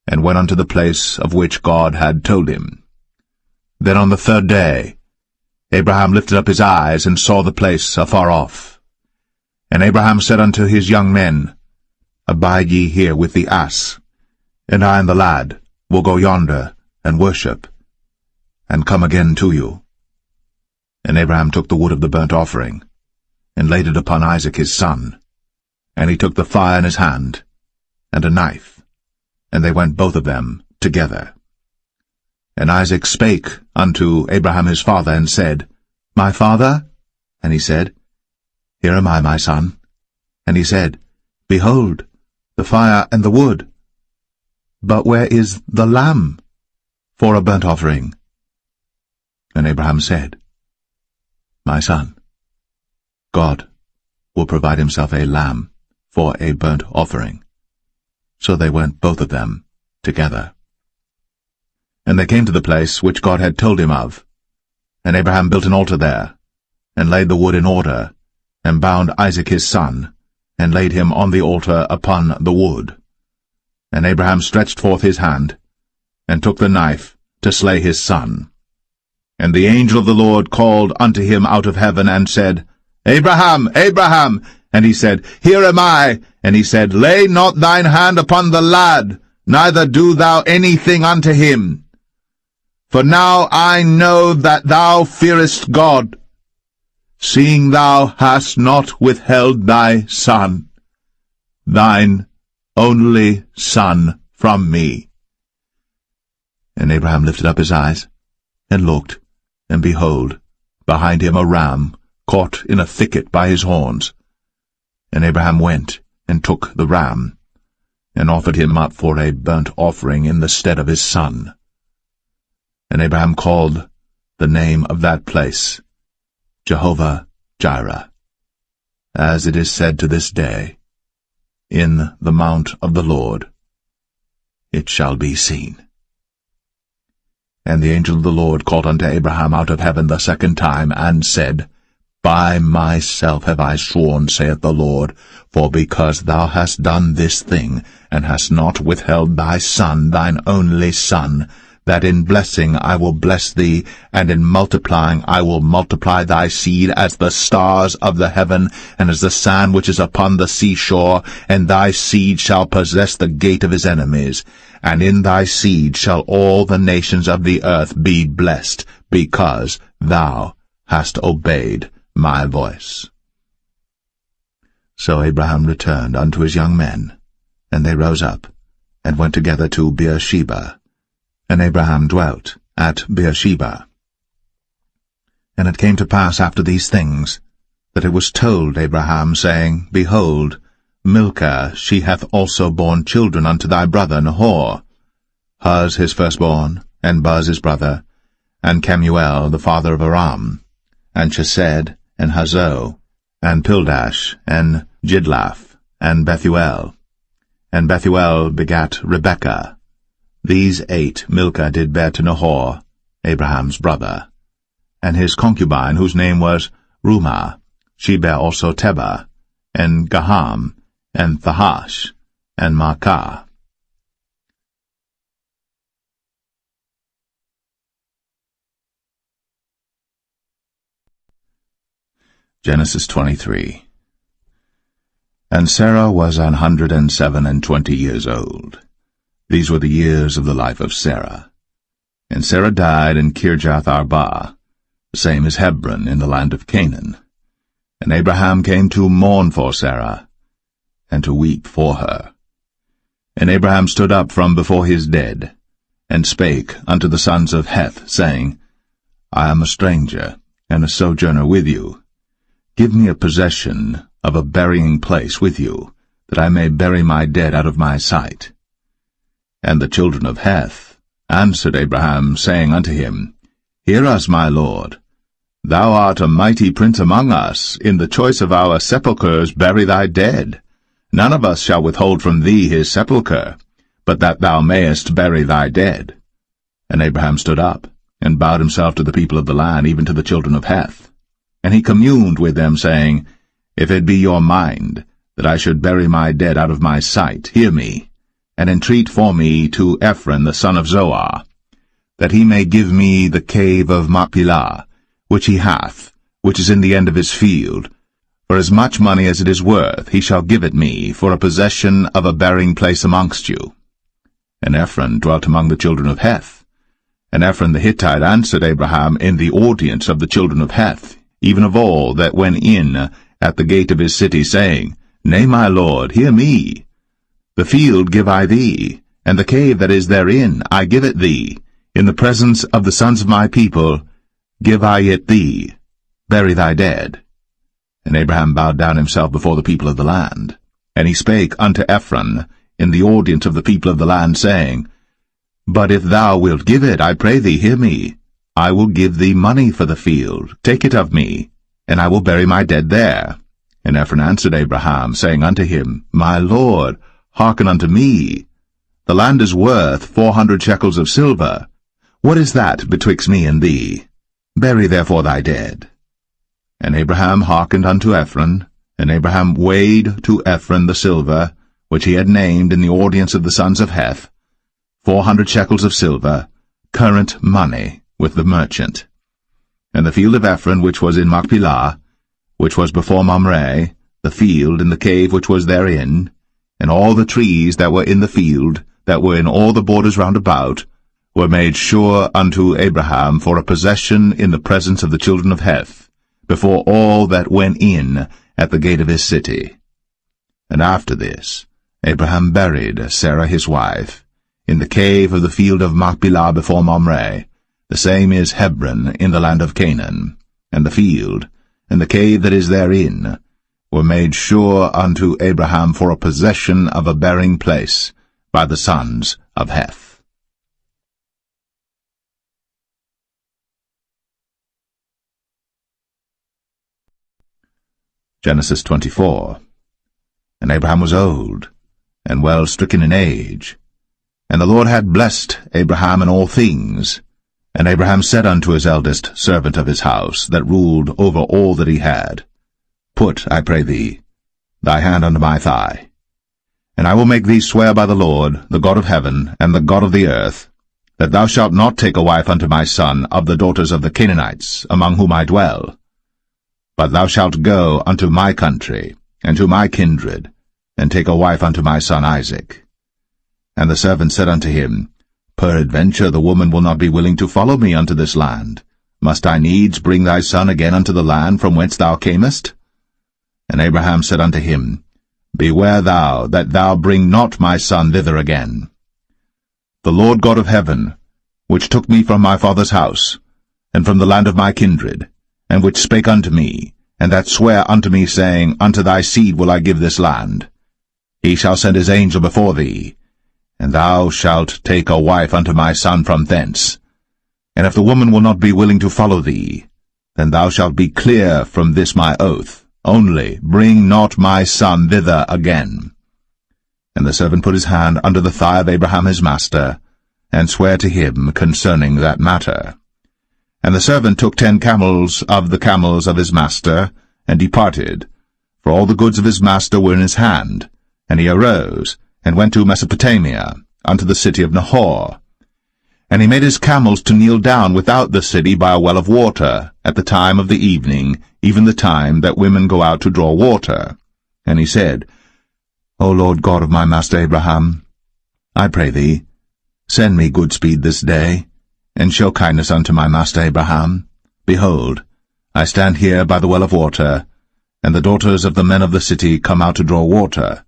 and went unto the place of which God had told him. Then on the 3rd day Abraham lifted up his eyes, and saw the place afar off. And Abraham said unto his young men, Abide ye here with the ass, and I and the lad will go yonder, and worship, and come again to you. And Abraham took the wood of the burnt offering, and laid it upon Isaac his son. And he took the fire in his hand, and a knife, and they went both of them together. And Isaac spake unto Abraham his father, and said, My father? And he said, Here am I, my son. And he said, Behold, the fire and the wood. But where is the lamb for a burnt offering? And Abraham said, My son, God will provide himself a lamb for a burnt offering. So they went both of them together. And they came to the place which God had told him of. And Abraham built an altar there, and laid the wood in order, and bound Isaac his son, and laid him on the altar upon the wood. And Abraham stretched forth his hand, and took the knife to slay his son. And the angel of the Lord called unto him out of heaven, and said, Abraham, Abraham! And he said, Here am I. And he said, Lay not thine hand upon the lad, neither do thou anything unto him. For now I know that thou fearest God, seeing thou hast not withheld thy son, thine only son, from me. And Abraham lifted up his eyes, and looked, and behold, behind him a ram caught in a thicket by his horns. And Abraham went, and took the ram, and offered him up for a burnt offering in the stead of his son. And Abraham called the name of that place Jehovah-Jireh, as it is said to this day, In the mount of the Lord it shall be seen. And the angel of the Lord called unto Abraham out of heaven the 2nd time, and said, By myself have I sworn, saith the Lord, for because thou hast done this thing, and hast not withheld thy son, thine only son, that in blessing I will bless thee, and in multiplying I will multiply thy seed as the stars of the heaven, and as the sand which is upon the seashore, and thy seed shall possess the gate of his enemies. And in thy seed shall all the nations of the earth be blessed, because thou hast obeyed my voice. So Abraham returned unto his young men, and they rose up, and went together to Beersheba. And Abraham dwelt at Beersheba. And it came to pass after these things, that it was told Abraham, saying, Behold, Milcah, she hath also borne children unto thy brother Nahor, Huz his firstborn, and Buz his brother, and Kemuel the father of Aram, and Chesed, and Hazo, and Pildash, and Jidlaph, and Bethuel. And Bethuel begat Rebekah. These 8 Milcah did bear to Nahor, Abraham's brother. And his concubine, whose name was Rumah, she bare also Tebah, and Gaham, and Thahash, and Maacah. Genesis 23. And Sarah was 127 years old. These were the years of the life of Sarah. And Sarah died in Kirjath-Arba, the same as Hebron in the land of Canaan. And Abraham came to mourn for Sarah, and to weep for her. And Abraham stood up from before his dead, and spake unto the sons of Heth, saying, I am a stranger, and a sojourner with you. Give me a possession of a burying place with you, that I may bury my dead out of my sight. And the children of Heth answered Abraham, saying unto him, Hear us, my lord. Thou art a mighty prince among us. In the choice of our sepulchres bury thy dead. None of us shall withhold from thee his sepulchre, but that thou mayest bury thy dead. And Abraham stood up, and bowed himself to the people of the land, even to the children of Heth. And he communed with them, saying, If it be your mind that I should bury my dead out of my sight, hear me, and entreat for me to Ephron the son of Zoar, that he may give me the cave of Machpelah, which he hath, which is in the end of his field. For as much money as it is worth, he shall give it me, for a possession of a burying place amongst you. And Ephron dwelt among the children of Heth. And Ephron the Hittite answered Abraham in the audience of the children of Heth, even of all that went in at the gate of his city, saying, Nay, my lord, hear me. The field give I thee, and the cave that is therein I give it thee. In the presence of the sons of my people give I it thee. Bury thy dead. And Abraham bowed down himself before the people of the land. And he spake unto Ephron in the audience of the people of the land, saying, But if thou wilt give it, I pray thee, hear me. I will give thee money for the field. Take it of me, and I will bury my dead there. And Ephron answered Abraham, saying unto him, My lord, hearken unto me. The land is worth 400 shekels of silver. What is that betwixt me and thee? Bury therefore thy dead. And Abraham hearkened unto Ephron, and Abraham weighed to Ephron the silver, which he had named in the audience of the sons of Heth, 400 shekels of silver, current money, with the merchant. And the field of Ephron which was in Machpelah, which was before Mamre, the field and the cave which was therein, and all the trees that were in the field, that were in all the borders round about, were made sure unto Abraham for a possession in the presence of the children of Heth, before all that went in at the gate of his city. And after this Abraham buried Sarah his wife, in the cave of the field of Machpelah before Mamre. The same is Hebron in the land of Canaan. And the field, and the cave that is therein, were made sure unto Abraham for a possession of a burying place by the sons of Heth. Genesis 24. And Abraham was old, and well stricken in age. And the Lord had blessed Abraham in all things. And Abraham said unto his eldest servant of his house, that ruled over all that he had, Put, I pray thee, thy hand unto my thigh, and I will make thee swear by the Lord, the God of heaven, and the God of the earth, that thou shalt not take a wife unto my son of the daughters of the Canaanites, among whom I dwell. But thou shalt go unto my country, and to my kindred, and take a wife unto my son Isaac. And the servant said unto him, Peradventure the woman will not be willing to follow me unto this land. Must I needs bring thy son again unto the land from whence thou camest? And Abraham said unto him, Beware thou that thou bring not my son thither again. The Lord God of heaven, which took me from my father's house, and from the land of my kindred, and which spake unto me, and that sware unto me, saying, Unto thy seed will I give this land, he shall send his angel before thee, and thou shalt take a wife unto my son from thence. And if the woman will not be willing to follow thee, then thou shalt be clear from this my oath. Only bring not my son thither again. And the servant put his hand under the thigh of Abraham his master, and sware to him concerning that matter. And the servant took 10 camels of the camels of his master, and departed, for all the goods of his master were in his hand. And he arose, and went to Mesopotamia, unto the city of Nahor. And he made his camels to kneel down without the city by a well of water, at the time of the evening, even the time that women go out to draw water. And he said, O Lord God of my master Abraham, I pray thee, send me good speed this day, and show kindness unto my master Abraham. Behold, I stand here by the well of water, and the daughters of the men of the city come out to draw water.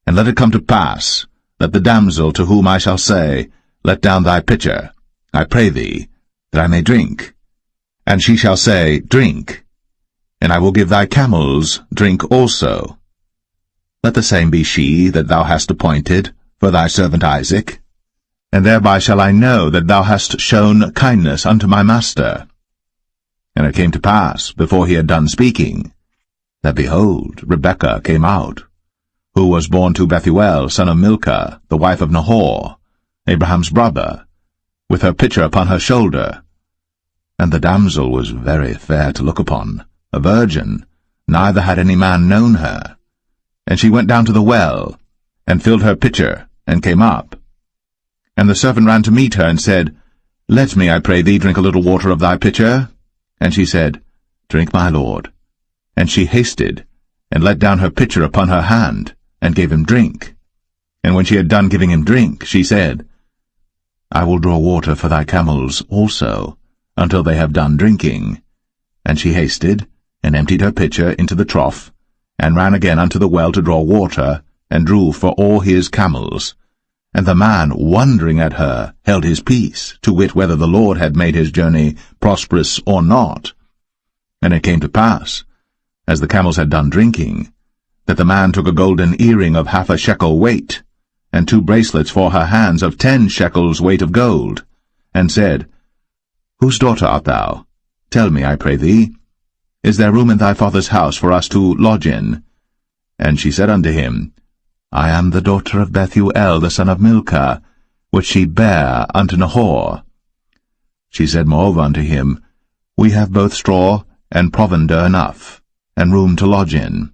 And let it come to pass, that the damsel to whom I shall say, Let down thy pitcher, I pray thee, that I may drink. And she shall say, Drink, and I will give thy camels drink also. Let the same be she that thou hast appointed for thy servant Isaac, and thereby shall I know that thou hast shown kindness unto my master. And it came to pass, before he had done speaking, that, behold, Rebekah came out, who was born to Bethuel, son of Milcah, the wife of Nahor, Abraham's brother, with her pitcher upon her shoulder. And the damsel was very fair to look upon, a virgin, neither had any man known her. And she went down to the well, and filled her pitcher, and came up. And the servant ran to meet her, and said, Let me, I pray thee, drink a little water of thy pitcher. And she said, Drink, my lord. And she hasted, and let down her pitcher upon her hand, and gave him drink. And when she had done giving him drink, she said, I will draw water for thy camels also, until they have done drinking. And she hasted, and emptied her pitcher into the trough, and ran again unto the well to draw water, and drew for all his camels. And the man, wondering at her, held his peace, to wit whether the Lord had made his journey prosperous or not. And it came to pass, as the camels had done drinking, that the man took a golden earring of 1/2 shekel weight, and 2 bracelets for her hands of 10 shekels weight of gold, and said, Whose daughter art thou? Tell me, I pray thee. Is there room in thy father's house for us to lodge in? And she said unto him, I am the daughter of Bethuel, the son of Milcah, which she bare unto Nahor. She said moreover unto him, We have both straw and provender enough, and room to lodge in.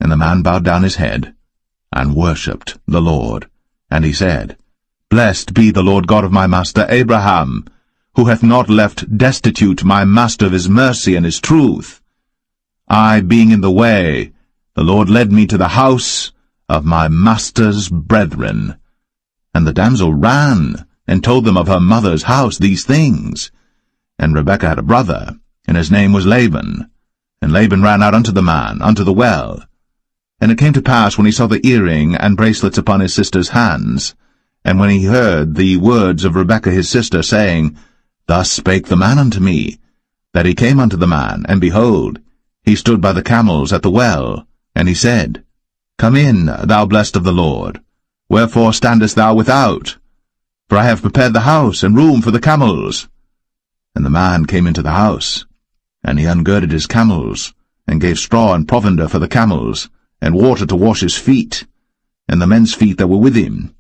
And the man bowed down his head, and worshipped the Lord. And he said, Blessed be the Lord God of my master Abraham, who hath not left destitute my master of his mercy and his truth. I being in the way, the Lord led me to the house of my master's brethren. And the damsel ran, and told them of her mother's house these things. And Rebekah had a brother, and his name was Laban. And Laban ran out unto the man, unto the well. And it came to pass, when he saw the earring and bracelets upon his sister's hands, and when he heard the words of Rebekah his sister, saying, Thus spake the man unto me, that he came unto the man, and behold, he stood by the camels at the well. And he said, Come in, thou blessed of the Lord. Wherefore standest thou without? For I have prepared the house and room for the camels. And the man came into the house, and he ungirded his camels, and gave straw and provender for the camels, and water to wash his feet, and the men's feet that were with him.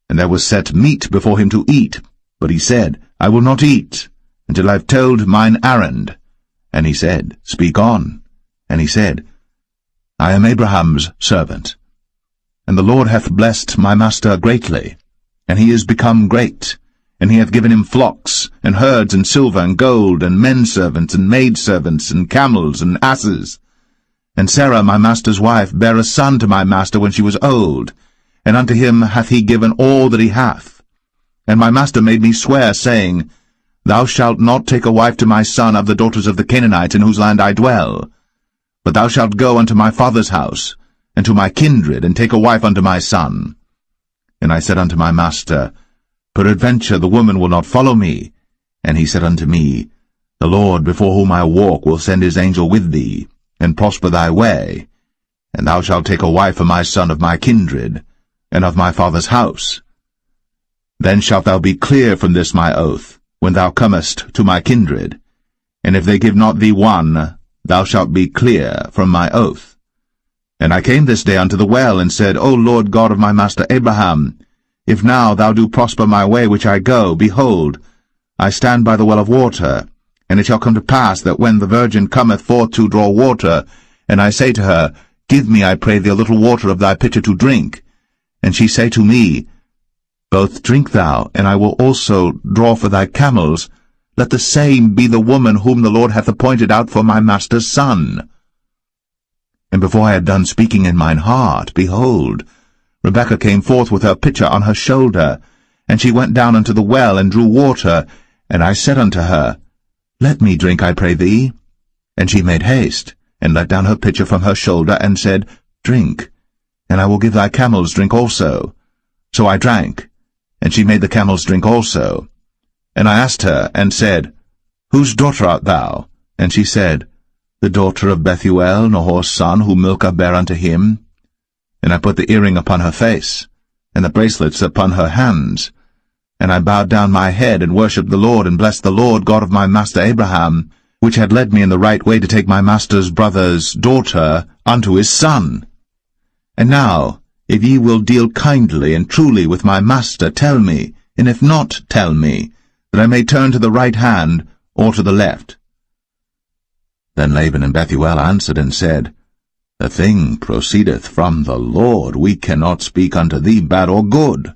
And there was set meat before him to eat, but he said, I will not eat, until I have told mine errand. And he said, Speak on. And he said, I am Abraham's servant, and the Lord hath blessed my master greatly, and he is become great, and he hath given him flocks, and herds, and silver, and gold, and menservants, and maidservants, and camels, and asses. And Sarah my master's wife bare a son to my master when she was old, and unto him hath he given all that he hath. And my master made me swear, saying, Thou shalt not take a wife to my son of the daughters of the Canaanites in whose land I dwell, but thou shalt go unto my father's house, and to my kindred, and take a wife unto my son. And I said unto my master, Peradventure the woman will not follow me. And he said unto me, The Lord before whom I walk will send his angel with thee, and prosper thy way, and thou shalt take a wife for my son of my kindred, and of my father's house. Then shalt thou be clear from this my oath, when thou comest to my kindred, and if they give not thee one, thou shalt be clear from my oath. And I came this day unto the well, and said, O Lord God of my master Abraham, if now thou do prosper my way which I go, behold, I stand by the well of water, and it shall come to pass that when the virgin cometh forth to draw water, and I say to her, Give me, I pray thee, a little water of thy pitcher to drink, and she say to me, Both drink thou, and I will also draw for thy camels, let the same be the woman whom the Lord hath appointed out for my master's son. And before I had done speaking in mine heart, behold, Rebekah came forth with her pitcher on her shoulder, and she went down unto the well, and drew water. And I said unto her, Let me drink, I pray thee. And she made haste, and let down her pitcher from her shoulder, and said, Drink, and I will give thy camels drink also. So I drank, and she made the camels drink also. And I asked her, and said, Whose daughter art thou? And she said, The daughter of Bethuel, Nahor's son, whom Milcah bare unto him. And I put the earring upon her face, and the bracelets upon her hands. And I bowed down my head, and worshipped the Lord, and blessed the Lord God of my master Abraham, which had led me in the right way to take my master's brother's daughter unto his son. And now, if ye will deal kindly and truly with my master, tell me, and if not, tell me, that I may turn to the right hand or to the left. Then Laban and Bethuel answered and said, The thing proceedeth from the Lord. We cannot speak unto thee bad or good.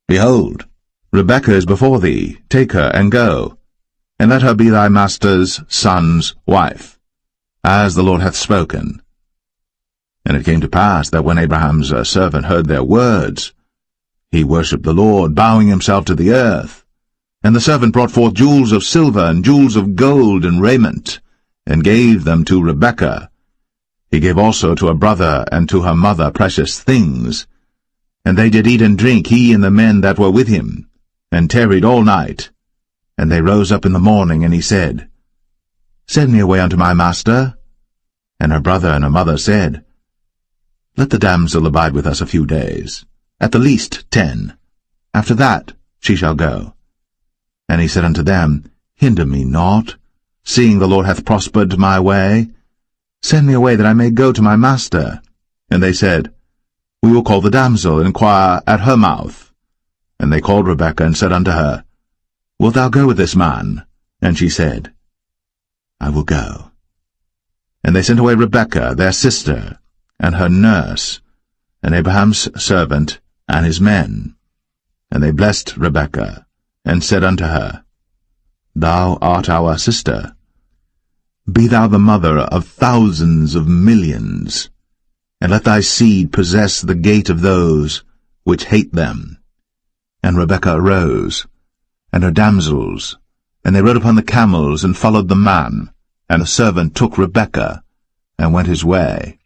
Behold, Rebekah is before thee. Take her and go, and let her be thy master's son's wife, as the Lord hath spoken. And it came to pass that when Abraham's servant heard their words, he worshipped the Lord, bowing himself to the earth. And the servant brought forth jewels of silver and jewels of gold and raiment, and gave them to Rebekah. He gave also to her brother and to her mother precious things. And they did eat and drink, he and the men that were with him, and tarried all night. And they rose up in the morning, and he said, Send me away unto my master. And her brother and her mother said, Let the damsel abide with us a few days, at the least 10. After that she shall go. And he said unto them, Hinder me not, seeing the Lord hath prospered my way. Send me away that I may go to my master. And they said, We will call the damsel, and inquire at her mouth. And they called Rebekah, and said unto her, Wilt thou go with this man? And she said, I will go. And they sent away Rebekah, their sister, and her nurse, and Abraham's servant, and his men. And they blessed Rebekah, and said unto her, Thou art our sister. Be thou the mother of thousands of millions, and let thy seed possess the gate of those which hate them. And Rebekah arose, and her damsels, and they rode upon the camels, and followed the man. And the servant took Rebekah, and went his way.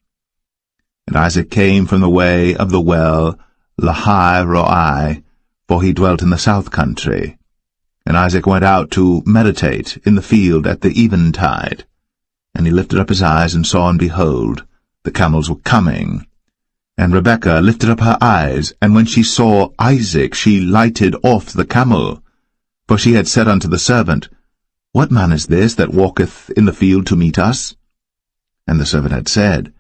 And Isaac came from the way of the well Lahai-Roi, for he dwelt in the south country. And Isaac went out to meditate in the field at the eventide. And he lifted up his eyes, and saw, and behold, the camels were coming. And Rebekah lifted up her eyes, and when she saw Isaac, she lighted off the camel. For she had said unto the servant, What man is this that walketh in the field to meet us? And the servant had said,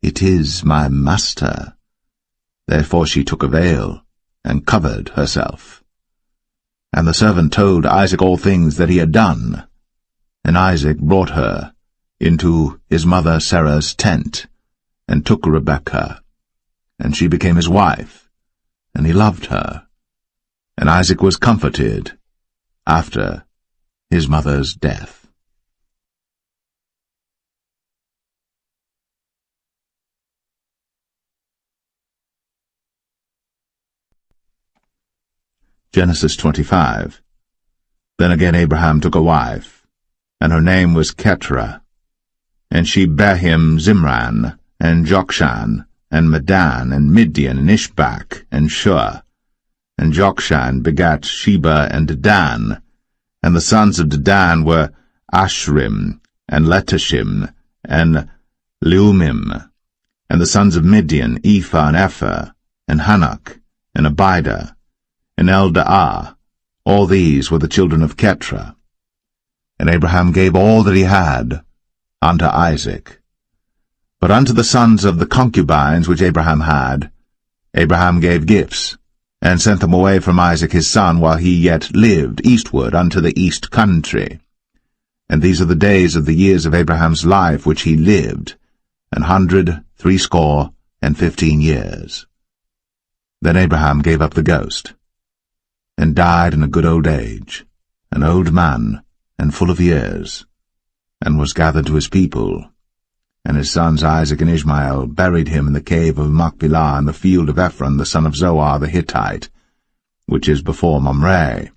It is my master. Therefore she took a veil, and covered herself. And the servant told Isaac all things that he had done. And Isaac brought her into his mother Sarah's tent, and took Rebekah, and she became his wife, and he loved her. and Isaac was comforted after his mother's death. Genesis 25. Then again Abraham took a wife, and her name was Keturah. And she bare him Zimran, and Jokshan, and Medan, and Midian, and Ishbak, and Shua. And Jokshan begat Sheba and Dedan, and the sons of Dedan were Ashrim, and Letashim, and Leumim. And the sons of Midian, Ephah, and Epher, and Hanok, and Abidah, and Eldaah. All these were the children of Keturah. And Abraham gave all that he had unto Isaac. But unto the sons of the concubines which Abraham had, Abraham gave gifts, and sent them away from Isaac his son while he yet lived eastward unto the east country. And these are the days of the years of Abraham's life which he lived, 160 years. Then Abraham gave up the ghost, and died in a good old age, an old man, and full of years, and was gathered to his people. And his sons Isaac and Ishmael buried him in the cave of Machpelah in the field of Ephron the son of Zoar the Hittite, which is before Mamre,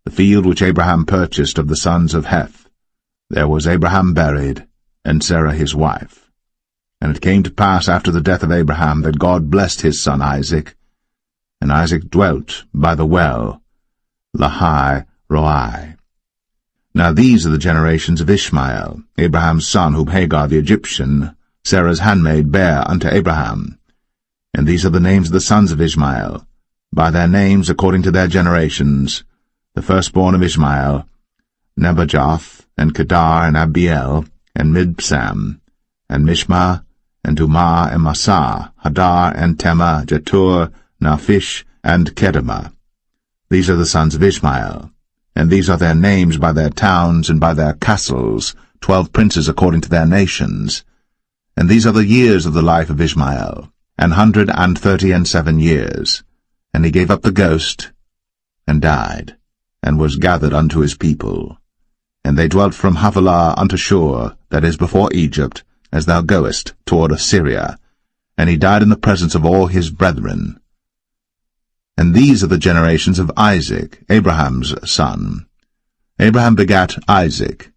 the field which Abraham purchased of the sons of Heth. There was Abraham buried, and Sarah his wife. And it came to pass after the death of Abraham that God blessed his son Isaac, and Isaac dwelt by the well, Lahai Roi. Now these are the generations of Ishmael, Abraham's son, whom Hagar the Egyptian, Sarah's handmaid, bare unto Abraham. And these are the names of the sons of Ishmael, by their names according to their generations: the firstborn of Ishmael, Nebajoth, and Kedar, and Abiel, and Mibsam, and Mishma, and Dumah, and Massa, Hadar, and Tema, Jetur, Naphish, and Kedemah. These are the sons of Ishmael, and these are their names by their towns and by their castles, 12 princes according to their nations. And these are the years of the life of Ishmael, 137 years. And he gave up the ghost, and died, and was gathered unto his people. And they dwelt from Havilah unto Shur, that is before Egypt, as thou goest toward Assyria. And he died in the presence of all his brethren. And these are the generations of Isaac, Abraham's son. Abraham begat Isaac.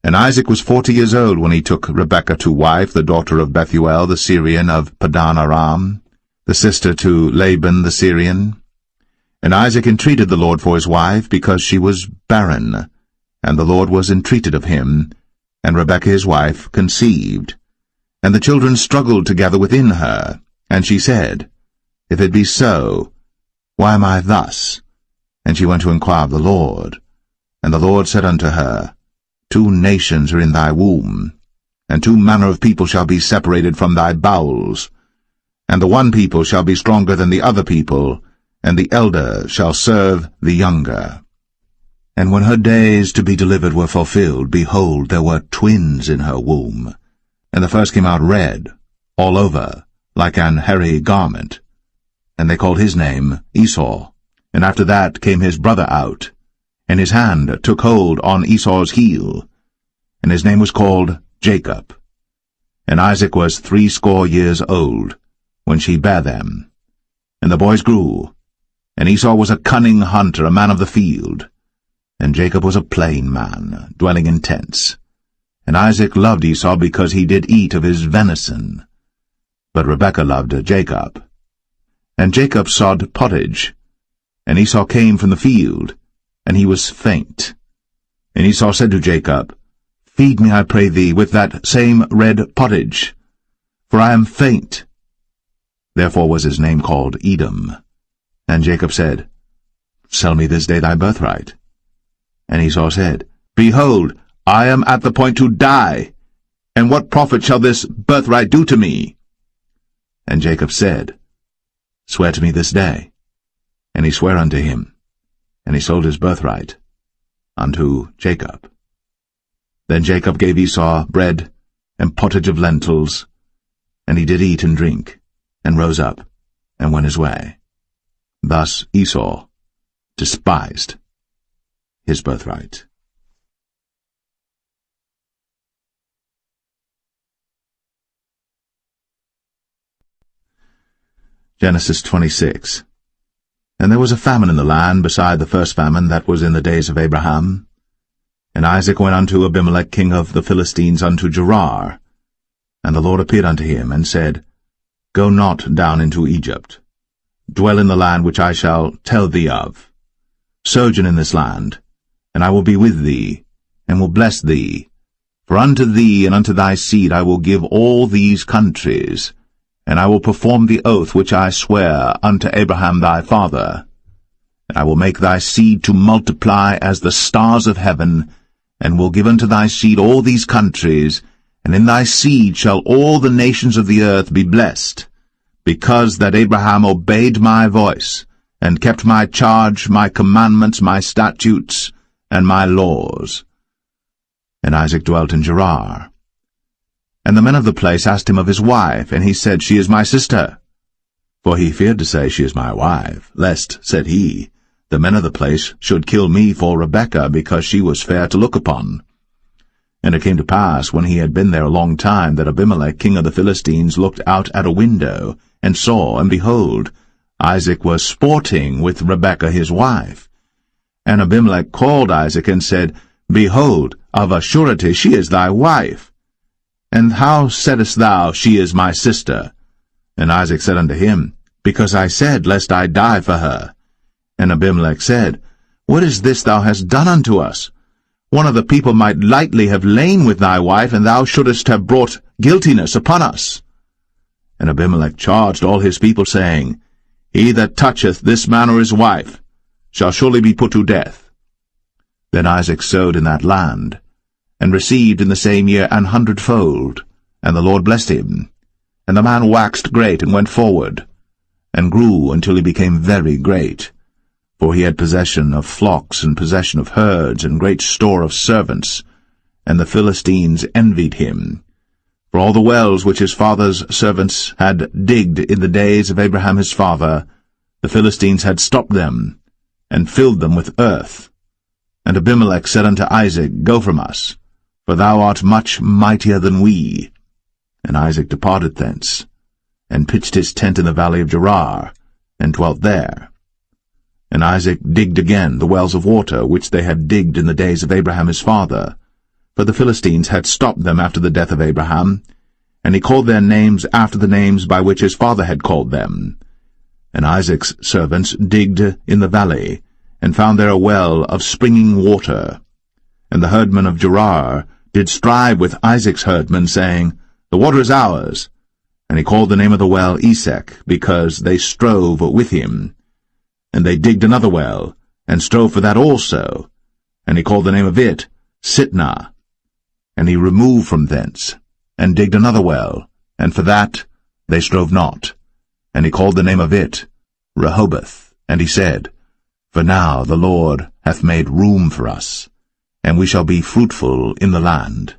And Isaac was 40 years old when he took Rebekah to wife, the daughter of Bethuel the Syrian of Padan Aram, the sister to Laban the Syrian. And Isaac entreated the Lord for his wife, because she was barren. And the Lord was entreated of him, and Rebekah his wife conceived. And the children struggled together within her. And she said, If it be so, why am I thus? And she went to inquire of the Lord. And the Lord said unto her, 2 nations are in thy womb, and 2 manner of people shall be separated from thy bowels. And the one people shall be stronger than the other people, and the elder shall serve the younger. And when her days to be delivered were fulfilled, behold, there were twins in her womb. And the first came out red, all over, like an hairy garment. And they called his name Esau. And after that came his brother out, and his hand took hold on Esau's heel, and his name was called Jacob. And Isaac was 80 years old when she bare them. And the boys grew, and Esau was a cunning hunter, a man of the field, and Jacob was a plain man, dwelling in tents. And Isaac loved Esau because he did eat of his venison, but Rebekah loved Jacob. And Jacob sod pottage, and Esau came from the field, and he was faint. And Esau said to Jacob, Feed me, I pray thee, with that same red pottage, for I am faint. Therefore was his name called Edom. And Jacob said, Sell me this day thy birthright. And Esau said, Behold, I am at the point to die, and what profit shall this birthright do to me? And Jacob said, Swear to me this day. And he sware unto him, and he sold his birthright unto Jacob. Then Jacob gave Esau bread and pottage of lentils, and he did eat and drink, and rose up, and went his way. Thus Esau despised his birthright. Genesis 26. And there was a famine in the land beside the first famine that was in the days of Abraham. And Isaac went unto Abimelech king of the Philistines unto Gerar. And the Lord appeared unto him, and said, Go not down into Egypt. Dwell in the land which I shall tell thee of. Sojourn in this land, and I will be with thee, and will bless thee. For unto thee and unto thy seed I will give all these countries, and I will perform the oath which I swear unto Abraham thy father. And I will make thy seed to multiply as the stars of heaven, and will give unto thy seed all these countries, and in thy seed shall all the nations of the earth be blessed, because that Abraham obeyed my voice, and kept my charge, my commandments, my statutes, and my laws. And Isaac dwelt in Gerar. And the men of the place asked him of his wife, and he said, She is my sister. For he feared to say, She is my wife, lest, said he, the men of the place should kill me for Rebekah, because she was fair to look upon. And it came to pass, when he had been there a long time, that Abimelech king of the Philistines looked out at a window, and saw, and behold, Isaac was sporting with Rebekah his wife. And Abimelech called Isaac, and said, Behold, of a surety she is thy wife. And how saidst thou, She is my sister? And Isaac said unto him, Because I said, Lest I die for her. And Abimelech said, What is this thou hast done unto us? One of the people might lightly have lain with thy wife, and thou shouldest have brought guiltiness upon us. And Abimelech charged all his people, saying, He that toucheth this man or his wife shall surely be put to death. Then Isaac sowed in that land, and received in the same year 100-fold, and the Lord blessed him. And the man waxed great, and went forward, and grew until he became very great. For he had possession of flocks, and possession of herds, and great store of servants, and the Philistines envied him. For all the wells which his father's servants had digged in the days of Abraham his father, the Philistines had stopped them, and filled them with earth. And Abimelech said unto Isaac, Go from us, for thou art much mightier than we. And Isaac departed thence, and pitched his tent in the valley of Gerar, and dwelt there. And Isaac digged again the wells of water which they had digged in the days of Abraham his father, for the Philistines had stopped them after the death of Abraham, and he called their names after the names by which his father had called them. And Isaac's servants digged in the valley, and found there a well of springing water. And the herdmen of Gerar did strive with Isaac's herdmen, saying, The water is ours. And he called the name of the well Esek, because they strove with him. And they digged another well, and strove for that also. And he called the name of it Sitnah. And he removed from thence, and digged another well, and for that they strove not. And he called the name of it Rehoboth. And he said, For now the Lord hath made room for us, and we shall be fruitful in the land.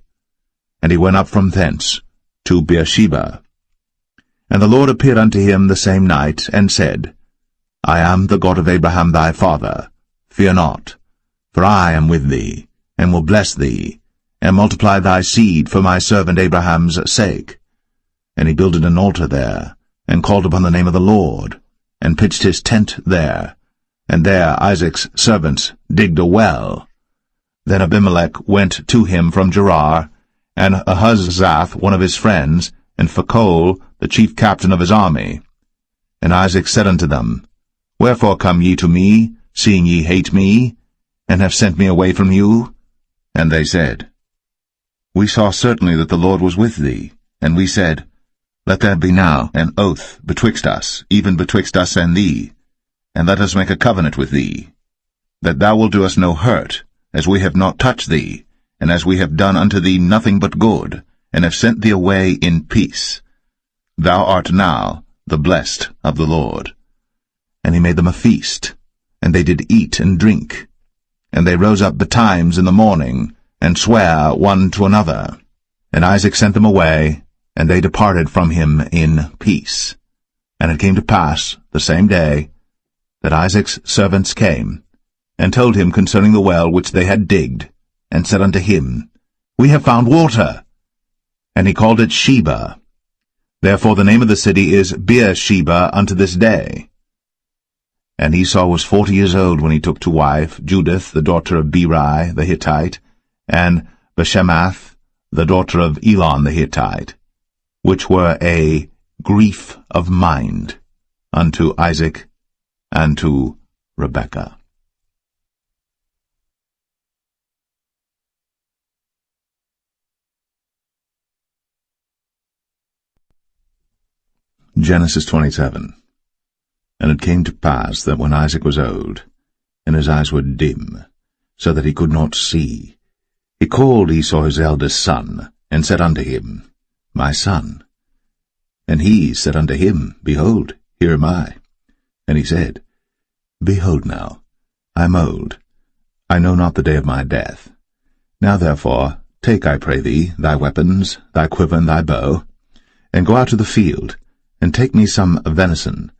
And he went up from thence to Beersheba. And the Lord appeared unto him the same night, and said, I am the God of Abraham thy father. Fear not, for I am with thee, and will bless thee, and multiply thy seed for my servant Abraham's sake. And he builded an altar there, and called upon the name of the Lord, and pitched his tent there. And there Isaac's servants digged a well. Then Abimelech went to him from Gerar, and Ahuzzath one of his friends, and Phicol the chief captain of his army. And Isaac said unto them, Wherefore come ye to me, seeing ye hate me, and have sent me away from you? And they said, We saw certainly that the Lord was with thee. And we said, Let there be now an oath betwixt us, even betwixt us and thee, and let us make a covenant with thee, that thou wilt do us no hurt, as we have not touched thee, and as we have done unto thee nothing but good, and have sent thee away in peace. Thou art now the blessed of the Lord. And he made them a feast, and they did eat and drink. And they rose up betimes in the morning, and sware one to another. And Isaac sent them away, and they departed from him in peace. And it came to pass the same day that Isaac's servants came, and told him concerning the well which they had digged, and said unto him, We have found water. And he called it Sheba. Therefore the name of the city is Beersheba unto this day. And Esau was 40 years old when he took to wife Judith, the daughter of Beri the Hittite, and Bashemath, the daughter of Elon the Hittite, which were a grief of mind unto Isaac and to Rebekah. Genesis 27. And it came to pass that when Isaac was old, and his eyes were dim, so that he could not see, he called Esau his eldest son, and said unto him, My son. And he said unto him, Behold, here am I. And he said, Behold now, I am old, I know not the day of my death. Now therefore, take, I pray thee, thy weapons, thy quiver and thy bow, and go out to the field, and take me some venison,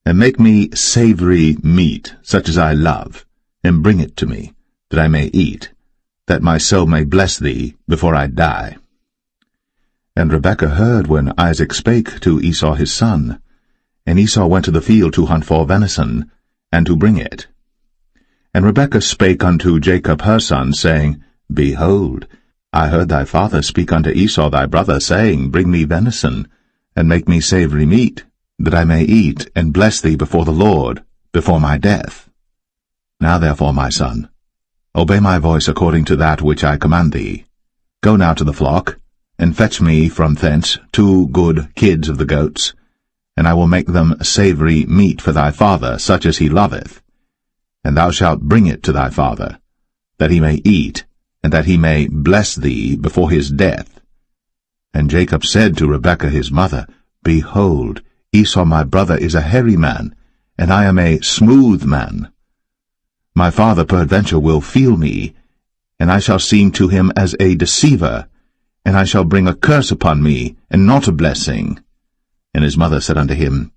and make me savory meat, such as I love, and bring it to me, that I may eat, that my soul may bless thee before I die. And Rebekah heard when Isaac spake to Esau his son, and Esau went to the field to hunt for venison, and to bring it. And Rebekah spake unto Jacob her son, saying, Behold, I heard thy father speak unto Esau thy brother, saying, Bring me venison, and make me savory meat, that I may eat, and bless thee before the Lord, before my death. Now therefore, my son, obey my voice according to that which I command thee. Go now to the flock, and fetch me from thence 2 good kids of the goats, and I will make them savory meat for thy father, such as he loveth. And thou shalt bring it to thy father, that he may eat, and that he may bless thee before his death. And Jacob said to Rebekah his mother, Behold, Esau my brother is a hairy man, and I am a smooth man. My father peradventure will feel me, and I shall seem to him as a deceiver, and I shall bring a curse upon me, and not a blessing. And his mother said unto him,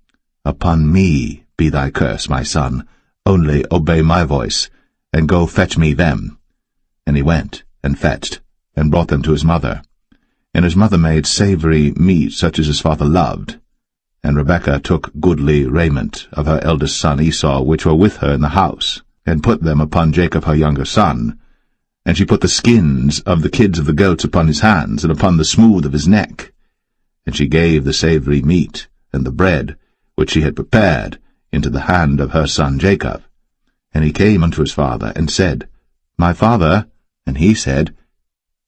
Upon me be thy curse, my son, only obey my voice, and go fetch me them. And he went, and fetched, and brought them to his mother. And his mother made savory meat such as his father loved. And Rebekah took goodly raiment of her eldest son Esau, which were with her in the house, and put them upon Jacob her younger son. And she put the skins of the kids of the goats upon his hands, and upon the smooth of his neck. And she gave the savory meat, and the bread, which she had prepared, into the hand of her son Jacob. And he came unto his father, and said, My father. And he said,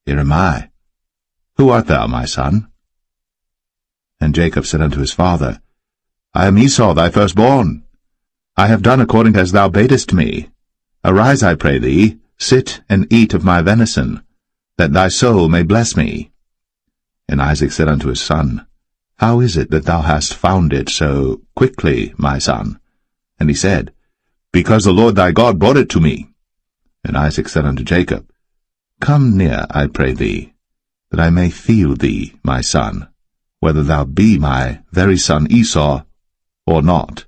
Here am I. Who art thou, my son? And Jacob said unto his father, I am Esau thy firstborn. I have done according as thou badest me. Arise, I pray thee, sit and eat of my venison, that thy soul may bless me. And Isaac said unto his son, How is it that thou hast found it so quickly, my son? And he said, Because the Lord thy God brought it to me. And Isaac said unto Jacob, Come near, I pray thee, that I may feel thee, my son, whether thou be my very son Esau, or not.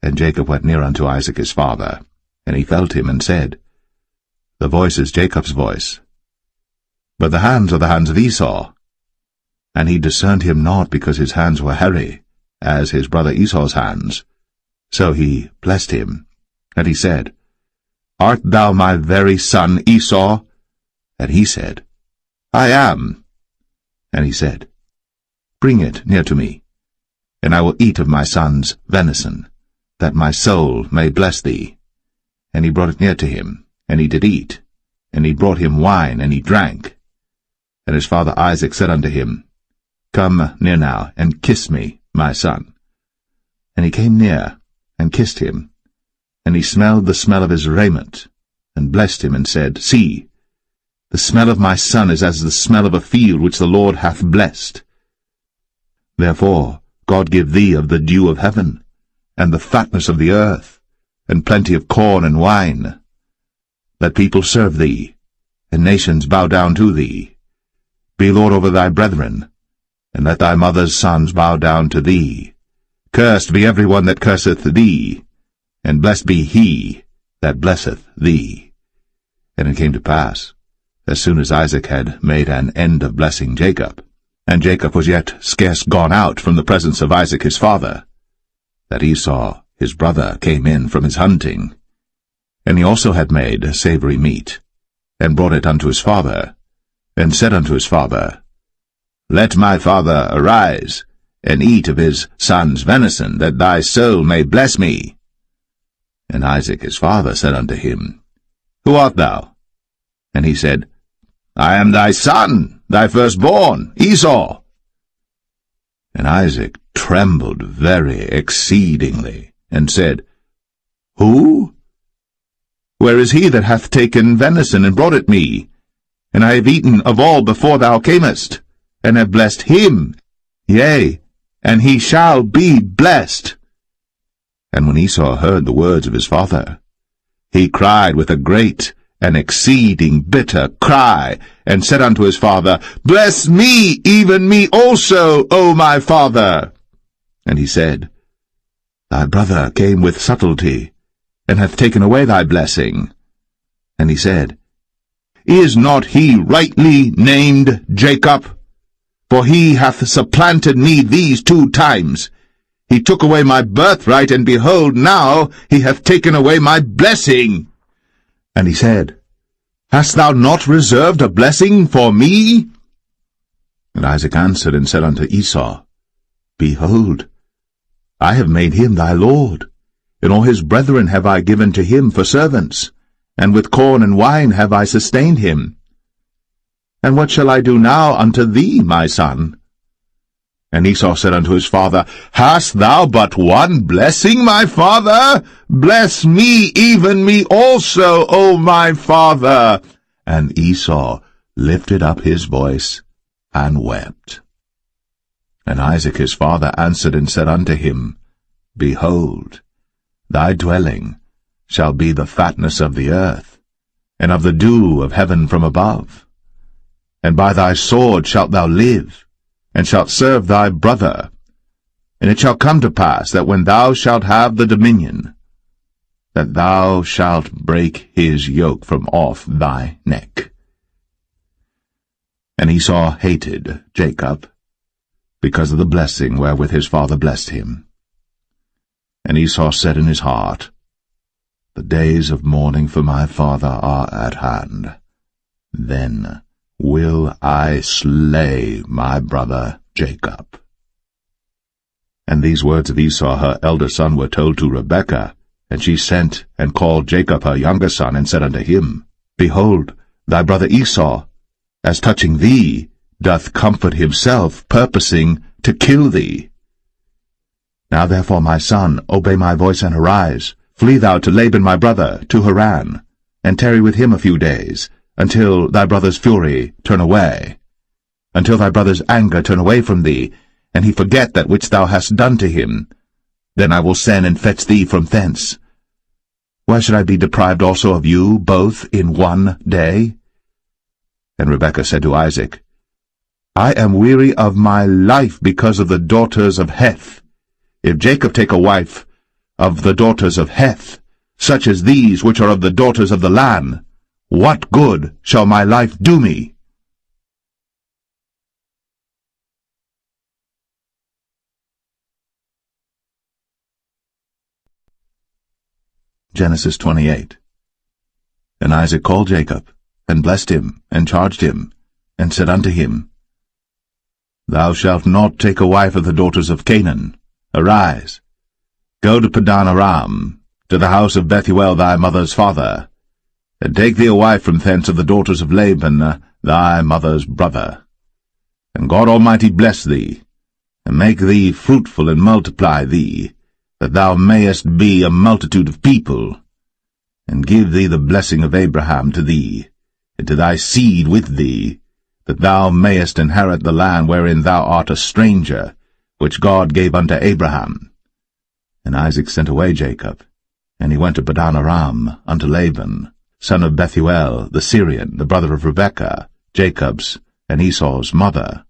And Jacob went near unto Isaac his father, and he felt him, and said, The voice is Jacob's voice, but the hands are the hands of Esau. And he discerned him not, because his hands were hairy, as his brother Esau's hands. So he blessed him, and he said, Art thou my very son Esau? And he said, I am. And he said, Bring it near to me, and I will eat of my son's venison, that my soul may bless thee. And he brought it near to him, and he did eat, and he brought him wine, and he drank. And his father Isaac said unto him, Come near now, and kiss me, my son. And he came near, and kissed him. And he smelled the smell of his raiment, and blessed him, and said, See, the smell of my son is as the smell of a field which the Lord hath blessed. Therefore God give thee of the dew of heaven, and the fatness of the earth, and plenty of corn and wine. Let people serve thee, and nations bow down to thee. Be Lord over thy brethren, and let thy mother's sons bow down to thee. Cursed be every one that curseth thee, and blessed be he that blesseth thee. And it came to pass, as soon as Isaac had made an end of blessing Jacob, and Jacob was yet scarce gone out from the presence of Isaac his father, that Esau his brother came in from his hunting. And he also had made savory meat, and brought it unto his father, and said unto his father, Let my father arise, and eat of his son's venison, that thy soul may bless me. And Isaac his father said unto him, Who art thou? And he said, I am thy son, thy firstborn, Esau. And Isaac trembled very exceedingly, and said, Who? Where is he that hath taken venison and brought it me? And I have eaten of all before thou camest, and have blessed him, yea, and he shall be blessed. And when Esau heard the words of his father, he cried with a great and exceeding bitter cry, and said unto his father, Bless me, even me also, O my father. And he said, Thy brother came with subtlety, and hath taken away thy blessing. And he said, Is not he rightly named Jacob? For he hath supplanted me these 2 times. He took away my birthright, and behold, now he hath taken away my blessing. And he said, Hast thou not reserved a blessing for me? And Isaac answered and said unto Esau, Behold, I have made him thy lord, and all his brethren have I given to him for servants, and with corn and wine have I sustained him. And what shall I do now unto thee, my son? And Esau said unto his father, Hast thou but one blessing, my father? Bless me, even me also, O my father. And Esau lifted up his voice and wept. And Isaac his father answered and said unto him, Behold, thy dwelling shall be the fatness of the earth, and of the dew of heaven from above. And by thy sword shalt thou live, and shalt serve thy brother. And it shall come to pass that when thou shalt have the dominion, that thou shalt break his yoke from off thy neck. And Esau hated Jacob, because of the blessing wherewith his father blessed him. And Esau said in his heart, The days of mourning for my father are at hand. Then will I slay my brother Jacob. And these words of Esau her elder son were told to Rebekah, and she sent and called Jacob her younger son, and said unto him, Behold, thy brother Esau, as touching thee, doth comfort himself, purposing to kill thee. Now therefore, my son, obey my voice and arise. Flee thou to Laban my brother, to Haran, and tarry with him a few days, until thy brother's fury turn away, until thy brother's anger turn away from thee, and he forget that which thou hast done to him. Then I will send and fetch thee from thence. Why should I be deprived also of you both in one day? And Rebekah said to Isaac, I am weary of my life because of the daughters of Heth. If Jacob take a wife of the daughters of Heth, such as these which are of the daughters of the land, what good shall my life do me? Genesis 28. And Isaac called Jacob, and blessed him, and charged him, and said unto him, Thou shalt not take a wife of the daughters of Canaan. Arise, go to Padan Aram, to the house of Bethuel thy mother's father, and take thee a wife from thence of the daughters of Laban thy mother's brother. And God Almighty bless thee, and make thee fruitful, and multiply thee, that thou mayest be a multitude of people, and give thee the blessing of Abraham to thee, and to thy seed with thee, that thou mayest inherit the land wherein thou art a stranger, which God gave unto Abraham. And Isaac sent away Jacob, and he went to Padan Aram unto Laban, son of Bethuel the Syrian, the brother of Rebekah, Jacob's and Esau's mother.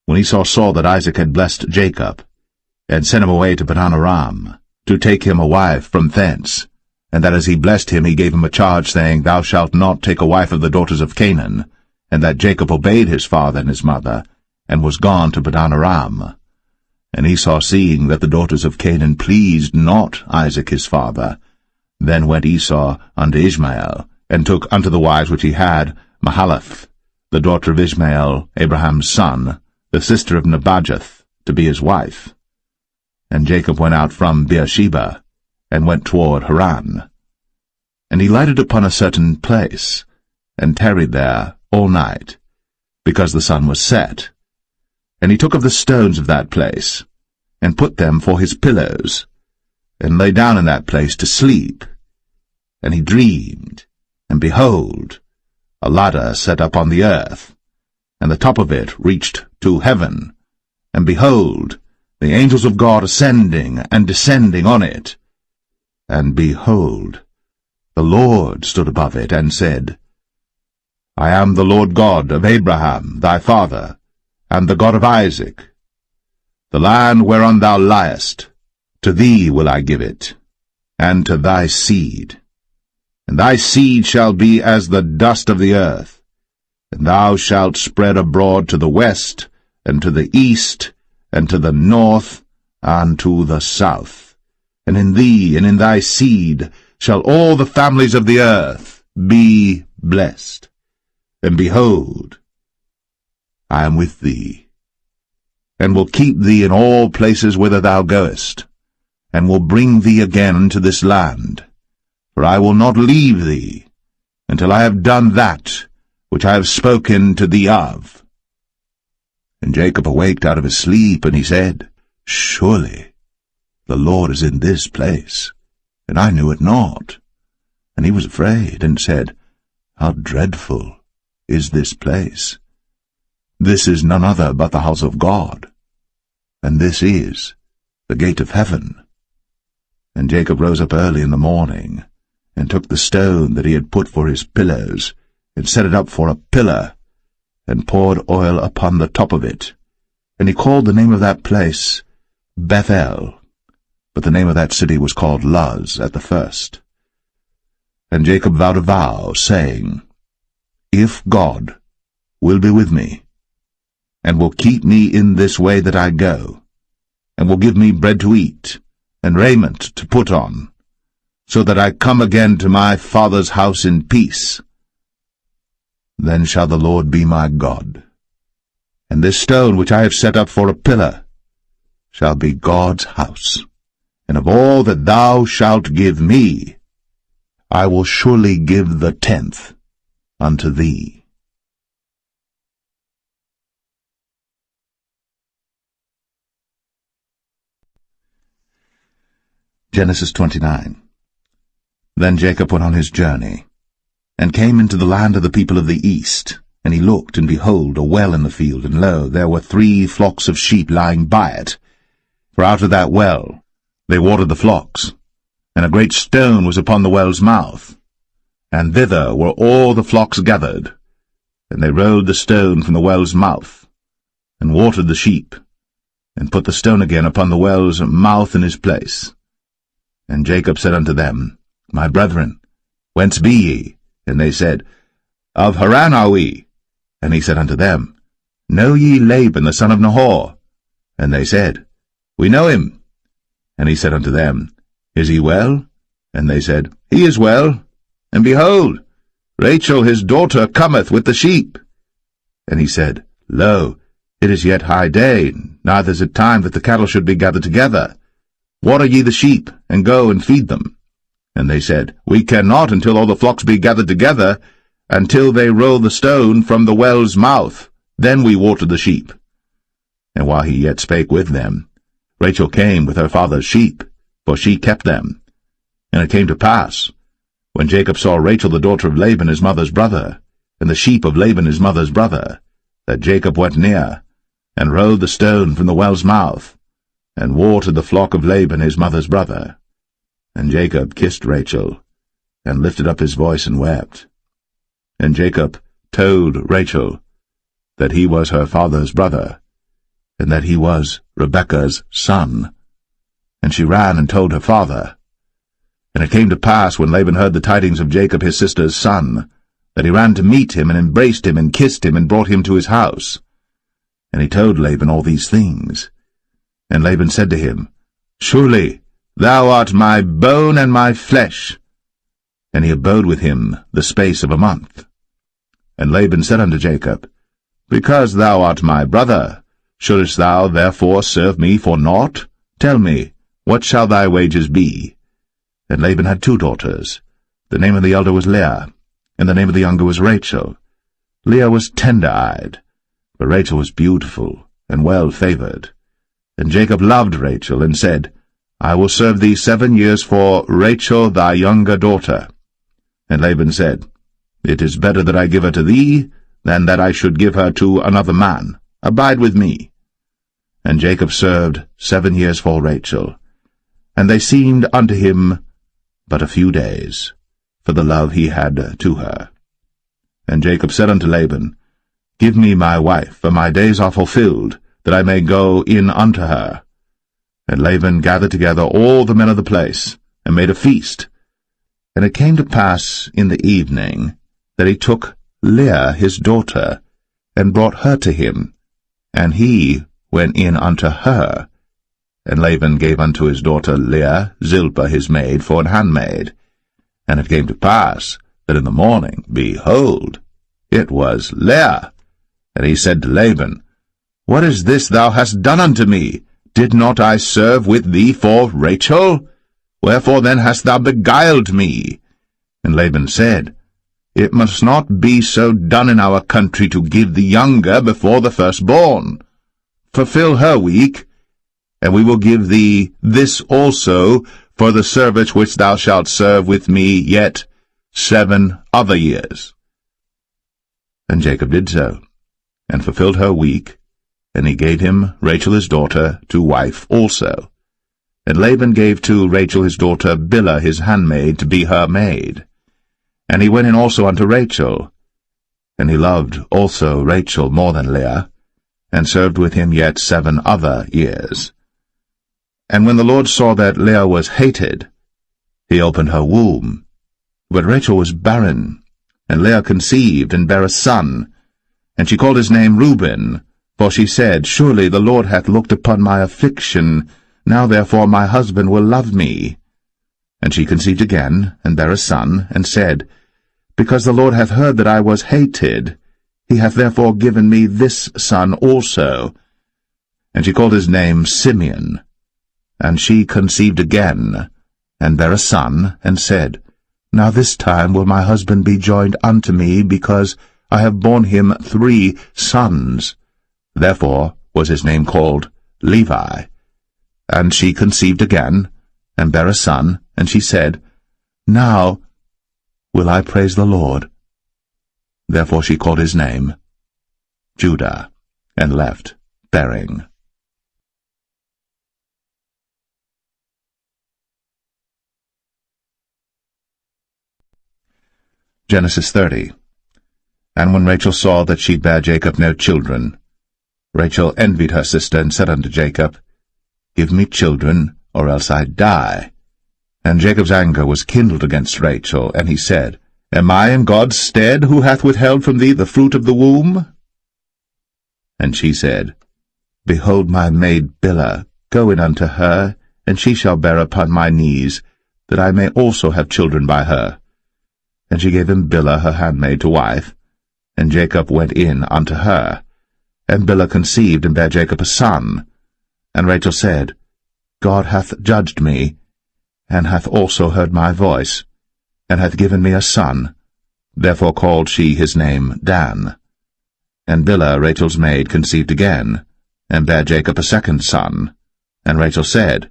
When Esau saw that Isaac had blessed Jacob, and sent him away to Padan Aram, to take him a wife from thence, and that as he blessed him he gave him a charge, saying, Thou shalt not take a wife of the daughters of Canaan, and that Jacob obeyed his father and his mother, and was gone to Padan-aram. And Esau, seeing that the daughters of Canaan pleased not Isaac his father, then went Esau unto Ishmael, and took unto the wives which he had Mahalath, the daughter of Ishmael, Abraham's son, the sister of Nebajoth, to be his wife. And Jacob went out from Beersheba, and went toward Haran. And he lighted upon a certain place, and tarried there all night, because the sun was set. And he took of the stones of that place, and put them for his pillows, and lay down in that place to sleep. And he dreamed, and behold, a ladder set up on the earth, and the top of it reached to heaven, and behold, the angels of God ascending and descending on it. And behold, the Lord stood above it, and said, I am the Lord God of Abraham thy father, and the God of Isaac. The land whereon thou liest, to thee will I give it, and to thy seed. And thy seed shall be as the dust of the earth, and thou shalt spread abroad to the west, and to the east, and to the north, and to the south. And in thee and in thy seed shall all the families of the earth be blessed. And behold, I am with thee, and will keep thee in all places whither thou goest, and will bring thee again into this land. For I will not leave thee, until I have done that which I have spoken to thee of. And Jacob awaked out of his sleep, and he said, Surely the Lord is in this place, and I knew it not. And he was afraid, and said, How dreadful is this place! This is none other but the house of God, and this is the gate of heaven. And Jacob rose up early in the morning, and took the stone that he had put for his pillows, and set it up for a pillar, and poured oil upon the top of it. And he called the name of that place Bethel, but the name of that city was called Luz at the first. And Jacob vowed a vow, saying, If God will be with me, and will keep me in this way that I go, and will give me bread to eat, and raiment to put on, so that I come again to my father's house in peace, then shall the Lord be my God, and this stone which I have set up for a pillar shall be God's house. And of all that thou shalt give me, I will surely give the 10th unto thee. Genesis 29. Then Jacob went on his journey, and came into the land of the people of the east. And he looked, and behold, a well in the field, and lo, there were 3 flocks of sheep lying by it. For out of that well they watered the flocks, and a great stone was upon the well's mouth. And thither were all the flocks gathered. And they rolled the stone from the well's mouth, and watered the sheep, and put the stone again upon the well's mouth in his place. And Jacob said unto them, My brethren, whence be ye? And they said, Of Haran are we. And he said unto them, Know ye Laban the son of Nahor? And they said, We know him. And he said unto them, Is he well? And they said, He is well. And behold, Rachel his daughter cometh with the sheep. And he said, Lo, it is yet high day, neither is it time that the cattle should be gathered together. Water ye the sheep, and go and feed them. And they said, We cannot until all the flocks be gathered together, until they roll the stone from the well's mouth. Then we water the sheep. And while he yet spake with them, Rachel came with her father's sheep, for she kept them. And it came to pass, when Jacob saw Rachel the daughter of Laban his mother's brother, and the sheep of Laban his mother's brother, that Jacob went near, and rolled the stone from the well's mouth, and watered the flock of Laban his mother's brother. And Jacob kissed Rachel, and lifted up his voice and wept. And Jacob told Rachel that he was her father's brother, and that he was Rebekah's son. And she ran and told her father. And it came to pass, when Laban heard the tidings of Jacob his sister's son, that he ran to meet him, and embraced him, and kissed him, and brought him to his house. And he told Laban all these things. And Laban said to him, Surely thou art my bone and my flesh. And he abode with him the space of a month. And Laban said unto Jacob, Because thou art my brother, shouldest thou therefore serve me for naught? Tell me, what shall thy wages be? And Laban had 2 daughters. The name of the elder was Leah, and the name of the younger was Rachel. Leah was tender-eyed, but Rachel was beautiful and well-favored. And Jacob loved Rachel, and said, I will serve thee 7 years for Rachel thy younger daughter. And Laban said, It is better that I give her to thee, than that I should give her to another man. Abide with me. And Jacob served 7 years for Rachel, and they seemed unto him but a few days, for the love he had to her. And Jacob said unto Laban, Give me my wife, for my days are fulfilled, that I may go in unto her. And Laban gathered together all the men of the place, and made a feast. And it came to pass in the evening that he took Leah his daughter, and brought her to him, and he went in unto her. And Laban gave unto his daughter Leah Zilpah his maid for an handmaid. And it came to pass that in the morning, behold, it was Leah. And he said to Laban, What is this thou hast done unto me? Did not I serve with thee for Rachel? Wherefore then hast thou beguiled me? And Laban said, It must not be so done in our country to give the younger before the firstborn. Fulfill her week, and we will give thee this also for the service which thou shalt serve with me yet 7 other years. And Jacob did so, and fulfilled her week, and he gave him Rachel his daughter to wife also. And Laban gave to Rachel his daughter Bilhah his handmaid to be her maid. And he went in also unto Rachel, and he loved also Rachel more than Leah, and served with him yet 7 other years. And when the Lord saw that Leah was hated, he opened her womb. But Rachel was barren, and Leah conceived, and bare a son. And she called his name Reuben, for she said, Surely the Lord hath looked upon my affliction, now therefore my husband will love me. And she conceived again, and bare a son, and said, Because the Lord hath heard that I was hated, he hath therefore given me this son also. And she called his name Simeon. And she conceived again, and bare a son, and said, Now this time will my husband be joined unto me, because I have borne him 3 sons. Therefore was his name called Levi. And she conceived again, and bare a son, and she said, Now will I praise the Lord. Therefore she called his name Judah, and left bearing. Genesis 30. And when Rachel saw that she bare Jacob no children, Rachel envied her sister, and said unto Jacob, Give me children, or else I die. And Jacob's anger was kindled against Rachel, and he said, Am I in God's stead, who hath withheld from thee the fruit of the womb? And she said, Behold my maid Bilhah, go in unto her, and she shall bear upon my knees, that I may also have children by her. And she gave him Bilhah her handmaid to wife, and Jacob went in unto her. And Bilhah conceived, and bare Jacob a son. And Rachel said, God hath judged me, and hath also heard my voice, and hath given me a son. Therefore called she his name Dan. And Bilhah Rachel's maid conceived again, and bare Jacob a second son. And Rachel said,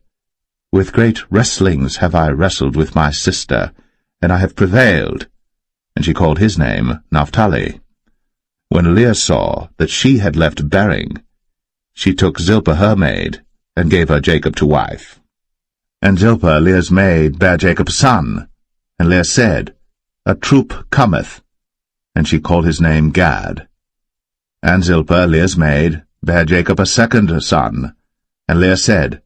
With great wrestlings have I wrestled with my sister, and I have prevailed. And she called his name Naphtali. When Leah saw that she had left bearing, she took Zilpah her maid, and gave her Jacob to wife. And Zilpah Leah's maid bare Jacob a son. And Leah said, A troop cometh. And she called his name Gad. And Zilpah Leah's maid bare Jacob a second son. And Leah said,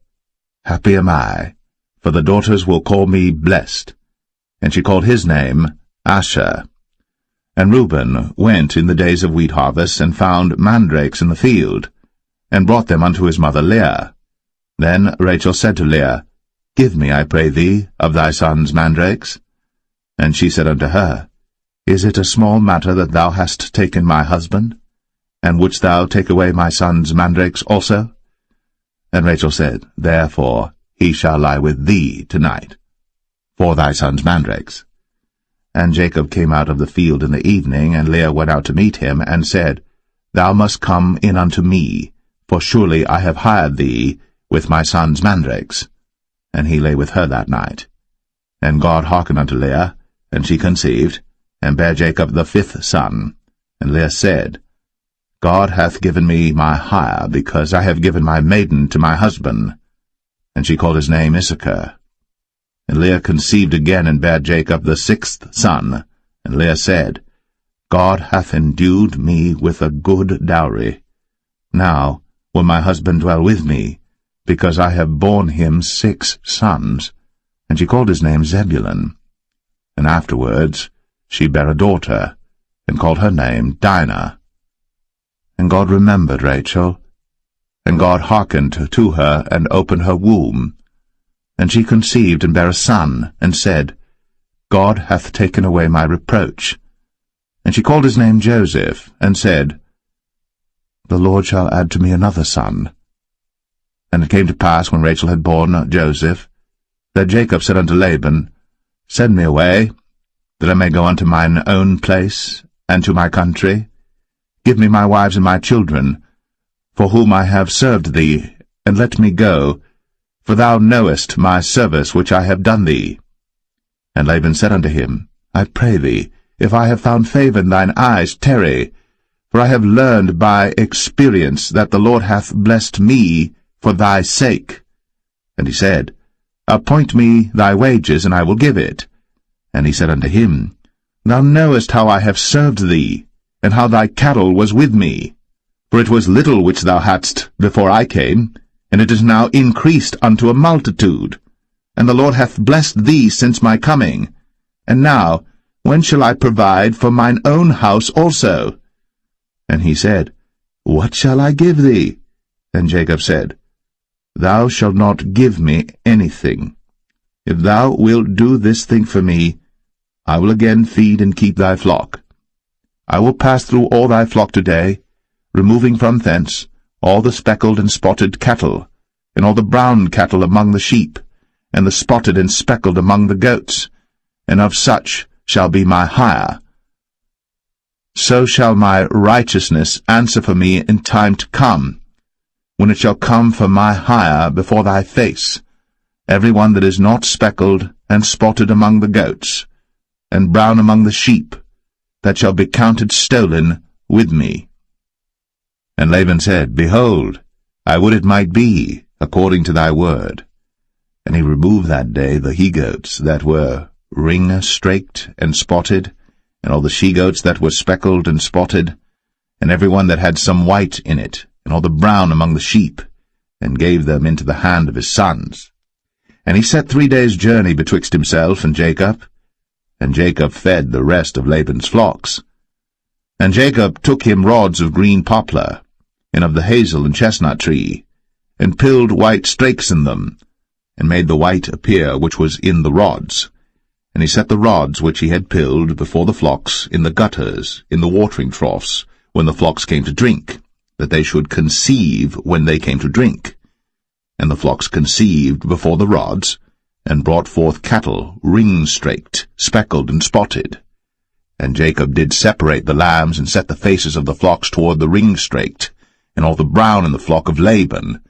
Happy am I, for the daughters will call me blessed. And she called his name Asher. And Reuben went in the days of wheat harvest, and found mandrakes in the field, and brought them unto his mother Leah. Then Rachel said to Leah, Give me, I pray thee, of thy son's mandrakes. And she said unto her, Is it a small matter that thou hast taken my husband? And wouldst thou take away my son's mandrakes also? And Rachel said, Therefore he shall lie with thee tonight, for thy son's mandrakes. And Jacob came out of the field in the evening, and Leah went out to meet him, and said, Thou must come in unto me, for surely I have hired thee with my son's mandrakes. And he lay with her that night. And God hearkened unto Leah, and she conceived, and bare Jacob the 5th son. And Leah said, God hath given me my hire, because I have given my maiden to my husband. And she called his name Issachar. And Leah conceived again, and bare Jacob the 6th son. And Leah said, God hath endued me with a good dowry. Now will my husband dwell with me, because I have borne him 6 sons. And she called his name Zebulun. And afterwards she bare a daughter, and called her name Dinah. And God remembered Rachel, and God hearkened to her, and opened her womb. And she conceived, and bare a son, and said, God hath taken away my reproach. And she called his name Joseph, and said, The Lord shall add to me another son. And it came to pass, when Rachel had borne Joseph, that Jacob said unto Laban, Send me away, that I may go unto mine own place, and to my country. Give me my wives and my children, for whom I have served thee, and let me go, for thou knowest my service which I have done thee. And Laban said unto him, I pray thee, if I have found favour in thine eyes, tarry, for I have learned by experience that the Lord hath blessed me for thy sake. And he said, Appoint me thy wages, and I will give it. And he said unto him, Thou knowest how I have served thee, and how thy cattle was with me. For it was little which thou hadst before I came, and it is now increased unto a multitude. And the Lord hath blessed thee since my coming. And now, when shall I provide for mine own house also? And he said, What shall I give thee? And Jacob said, Thou shalt not give me anything. If thou wilt do this thing for me, I will again feed and keep thy flock. I will pass through all thy flock today, removing from thence all the speckled and spotted cattle, and all the brown cattle among the sheep, and the spotted and speckled among the goats, and of such shall be my hire. So shall my righteousness answer for me in time to come, when it shall come for my hire before thy face, every one that is not speckled and spotted among the goats, and brown among the sheep, that shall be counted stolen with me. And Laban said, Behold, I would it might be according to thy word. And he removed that day the he-goats that were ring-straked and spotted, and all the she-goats that were speckled and spotted, and every one that had some white in it, and all the brown among the sheep, and gave them into the hand of his sons. And he set 3 days' journey betwixt himself and Jacob fed the rest of Laban's flocks. And Jacob took him rods of green poplar, and of the hazel and chestnut tree, and pilled white strakes in them, and made the white appear which was in the rods. And he set the rods which he had pilled before the flocks in the gutters, in the watering troughs, when the flocks came to drink, that they should conceive when they came to drink. And the flocks conceived before the rods, and brought forth cattle, ring-straked, speckled, and spotted. And Jacob did separate the lambs, and set the faces of the flocks toward the ring-straked, and all the brown in the flock of Laban.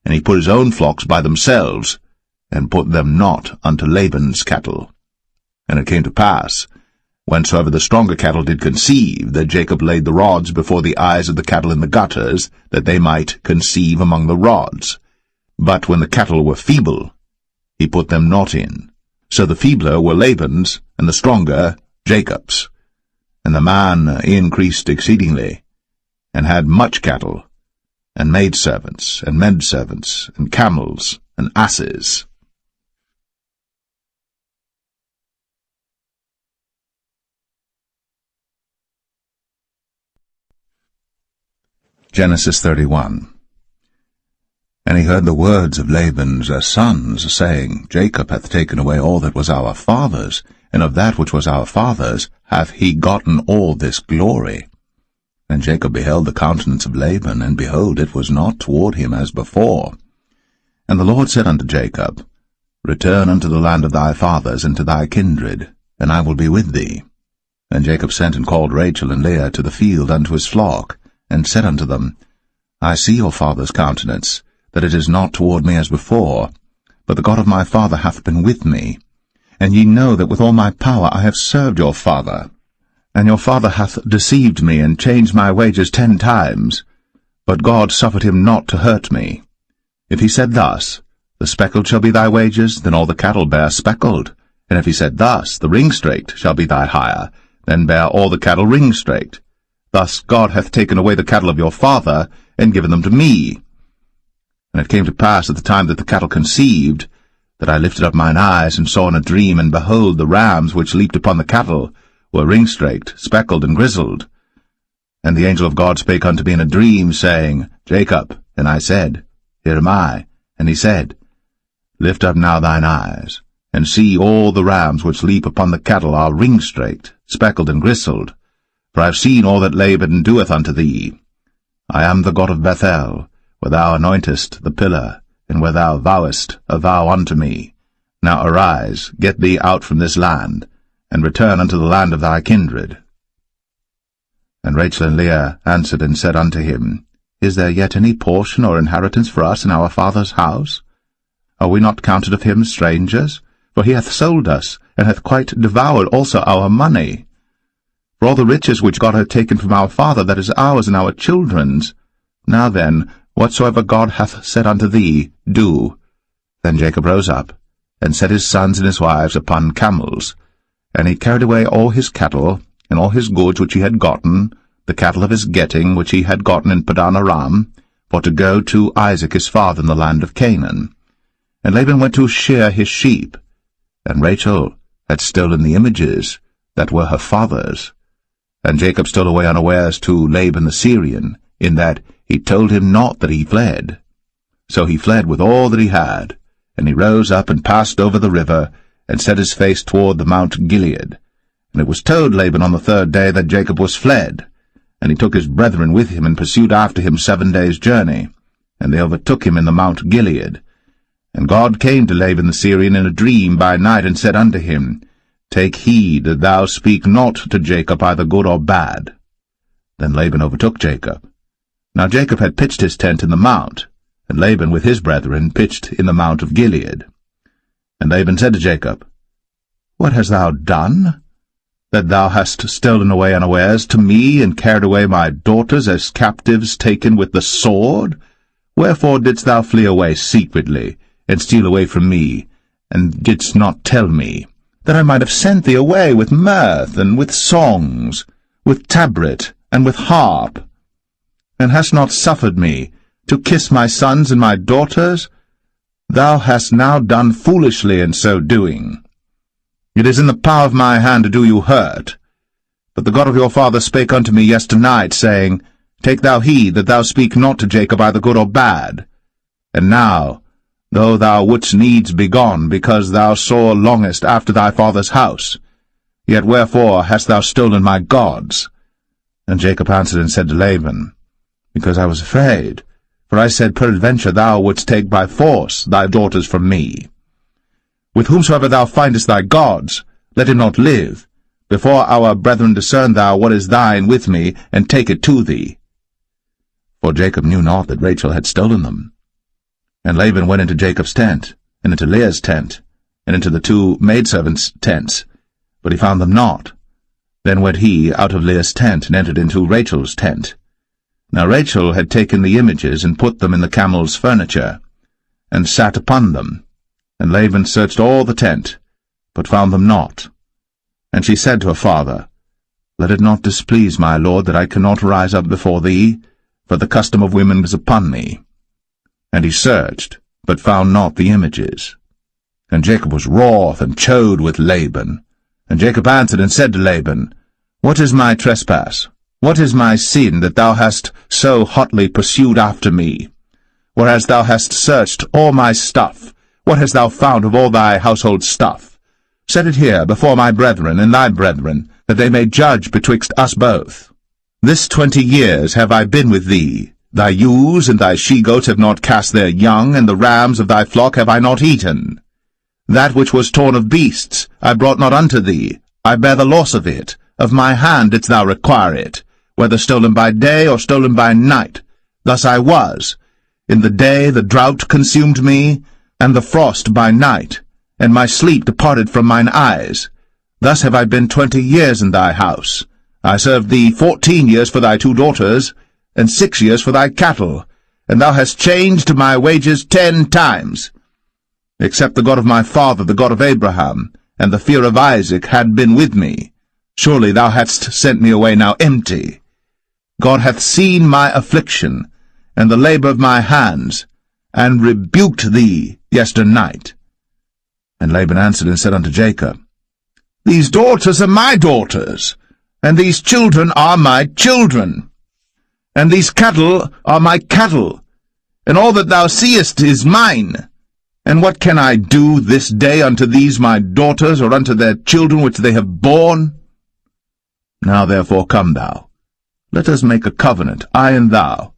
And he put his own flocks by themselves, and put them not unto Laban's cattle. And it came to pass, whensoever the stronger cattle did conceive, that Jacob laid the rods before the eyes of the cattle in the gutters, that they might conceive among the rods. But when the cattle were feeble, he put them not in. So the feebler were Laban's, and the stronger Jacob's. And the man increased exceedingly, and had much cattle, and maidservants, and menservants, and camels, and asses. Genesis 31. And he heard the words of Laban's sons, saying, Jacob hath taken away all that was our father's, and of that which was our father's hath he gotten all this glory. And Jacob beheld the countenance of Laban, and behold, it was not toward him as before. And the Lord said unto Jacob, Return unto the land of thy fathers, and to thy kindred, and I will be with thee. And Jacob sent and called Rachel and Leah to the field unto his flock, and said unto them, I see your father's countenance, that it is not toward me as before, but the God of my father hath been with me. And ye know that with all my power I have served your father. And your father hath deceived me, and changed my wages 10 times. But God suffered him not to hurt me. If he said thus, The speckled shall be thy wages, then all the cattle bear speckled. And if he said thus, The ring-straked shall be thy hire, then bear all the cattle ring-straked. Thus God hath taken away the cattle of your father, and given them to me. And it came to pass at the time that the cattle conceived, that I lifted up mine eyes, and saw in a dream, and behold, the rams which leaped upon the cattle were ring-straked, speckled, and grizzled. And the angel of God spake unto me in a dream, saying, Jacob. And I said, Here am I. And he said, Lift up now thine eyes, and see all the rams which leap upon the cattle are ring-straked, speckled, and grizzled. For I have seen all that Laban doeth unto thee. I am the God of Bethel, where thou anointest the pillar, and where thou vowest a vow unto me. Now arise, get thee out from this land, and return unto the land of thy kindred. And Rachel and Leah answered and said unto him, Is there yet any portion or inheritance for us in our father's house? Are we not counted of him strangers? For he hath sold us, and hath quite devoured also our money. For all the riches which God hath taken from our father, that is ours and our children's. Now then, whatsoever God hath said unto thee, do. Then Jacob rose up, and set his sons and his wives upon camels. And he carried away all his cattle, and all his goods which he had gotten, the cattle of his getting which he had gotten in Padan Aram, for to go to Isaac his father in the land of Canaan. And Laban went to shear his sheep, and Rachel had stolen the images that were her father's. And Jacob stole away unawares to Laban the Syrian, in that he told him not that he fled. So he fled with all that he had, and he rose up and passed over the river, and set his face toward the Mount Gilead. And it was told Laban on the 3rd day that Jacob was fled. And he took his brethren with him, and pursued after him 7 days' journey. And they overtook him in the Mount Gilead. And God came to Laban the Syrian in a dream by night, and said unto him, Take heed that thou speak not to Jacob either good or bad. Then Laban overtook Jacob. Now Jacob had pitched his tent in the mount, and Laban with his brethren pitched in the mount of Gilead. And Laban said to Jacob, What hast thou done, that thou hast stolen away unawares to me, and carried away my daughters as captives taken with the sword? Wherefore didst thou flee away secretly, and steal away from me, and didst not tell me, that I might have sent thee away with mirth, and with songs, with tabret, and with harp? And hast not suffered me to kiss my sons and my daughters? Thou hast now done foolishly in so doing. It is in the power of my hand to do you hurt. But the God of your father spake unto me yesternight, saying, Take thou heed that thou speak not to Jacob either good or bad. And now, though thou wouldst needs be gone, because thou sore longest after thy father's house, yet wherefore hast thou stolen my gods? And Jacob answered and said to Laban, Because I was afraid, for I said, Peradventure thou wouldst take by force thy daughters from me. With whomsoever thou findest thy gods, let him not live. Before our brethren discern thou what is thine with me, and take it to thee. For Jacob knew not that Rachel had stolen them. And Laban went into Jacob's tent, and into Leah's tent, and into the 2 maidservants' tents, but he found them not. Then went he out of Leah's tent, and entered into Rachel's tent. Now Rachel had taken the images, and put them in the camel's furniture, and sat upon them. And Laban searched all the tent, but found them not. And she said to her father, Let it not displease my lord that I cannot rise up before thee, for the custom of women is upon me. And he searched, but found not the images. And Jacob was wroth, and chode with Laban. And Jacob answered and said to Laban, What is my trespass? What is my sin that thou hast so hotly pursued after me? Whereas thou hast searched all my stuff, what hast thou found of all thy household stuff? Set it here before my brethren and thy brethren, that they may judge betwixt us both. This 20 years have I been with thee. Thy ewes and thy she-goats have not cast their young, and the rams of thy flock have I not eaten. That which was torn of beasts I brought not unto thee. I bear the loss of it. Of my hand didst thou require it, whether stolen by day or stolen by night. Thus I was. In the day the drought consumed me, and the frost by night, and my sleep departed from mine eyes. Thus have I been 20 years in thy house. I served thee 14 years for thy 2 daughters, and 6 years for thy cattle, and thou hast changed my wages 10 times. Except the God of my father, the God of Abraham, and the fear of Isaac had been with me, surely thou hadst sent me away now empty. God hath seen my affliction, and the labor of my hands, and rebuked thee yesternight. And Laban answered and said unto Jacob, These daughters are my daughters, and these children are my children, and these cattle are my cattle, and all that thou seest is mine. And what can I do this day unto these my daughters, or unto their children which they have borne? Now therefore come thou, let us make a covenant, I and thou,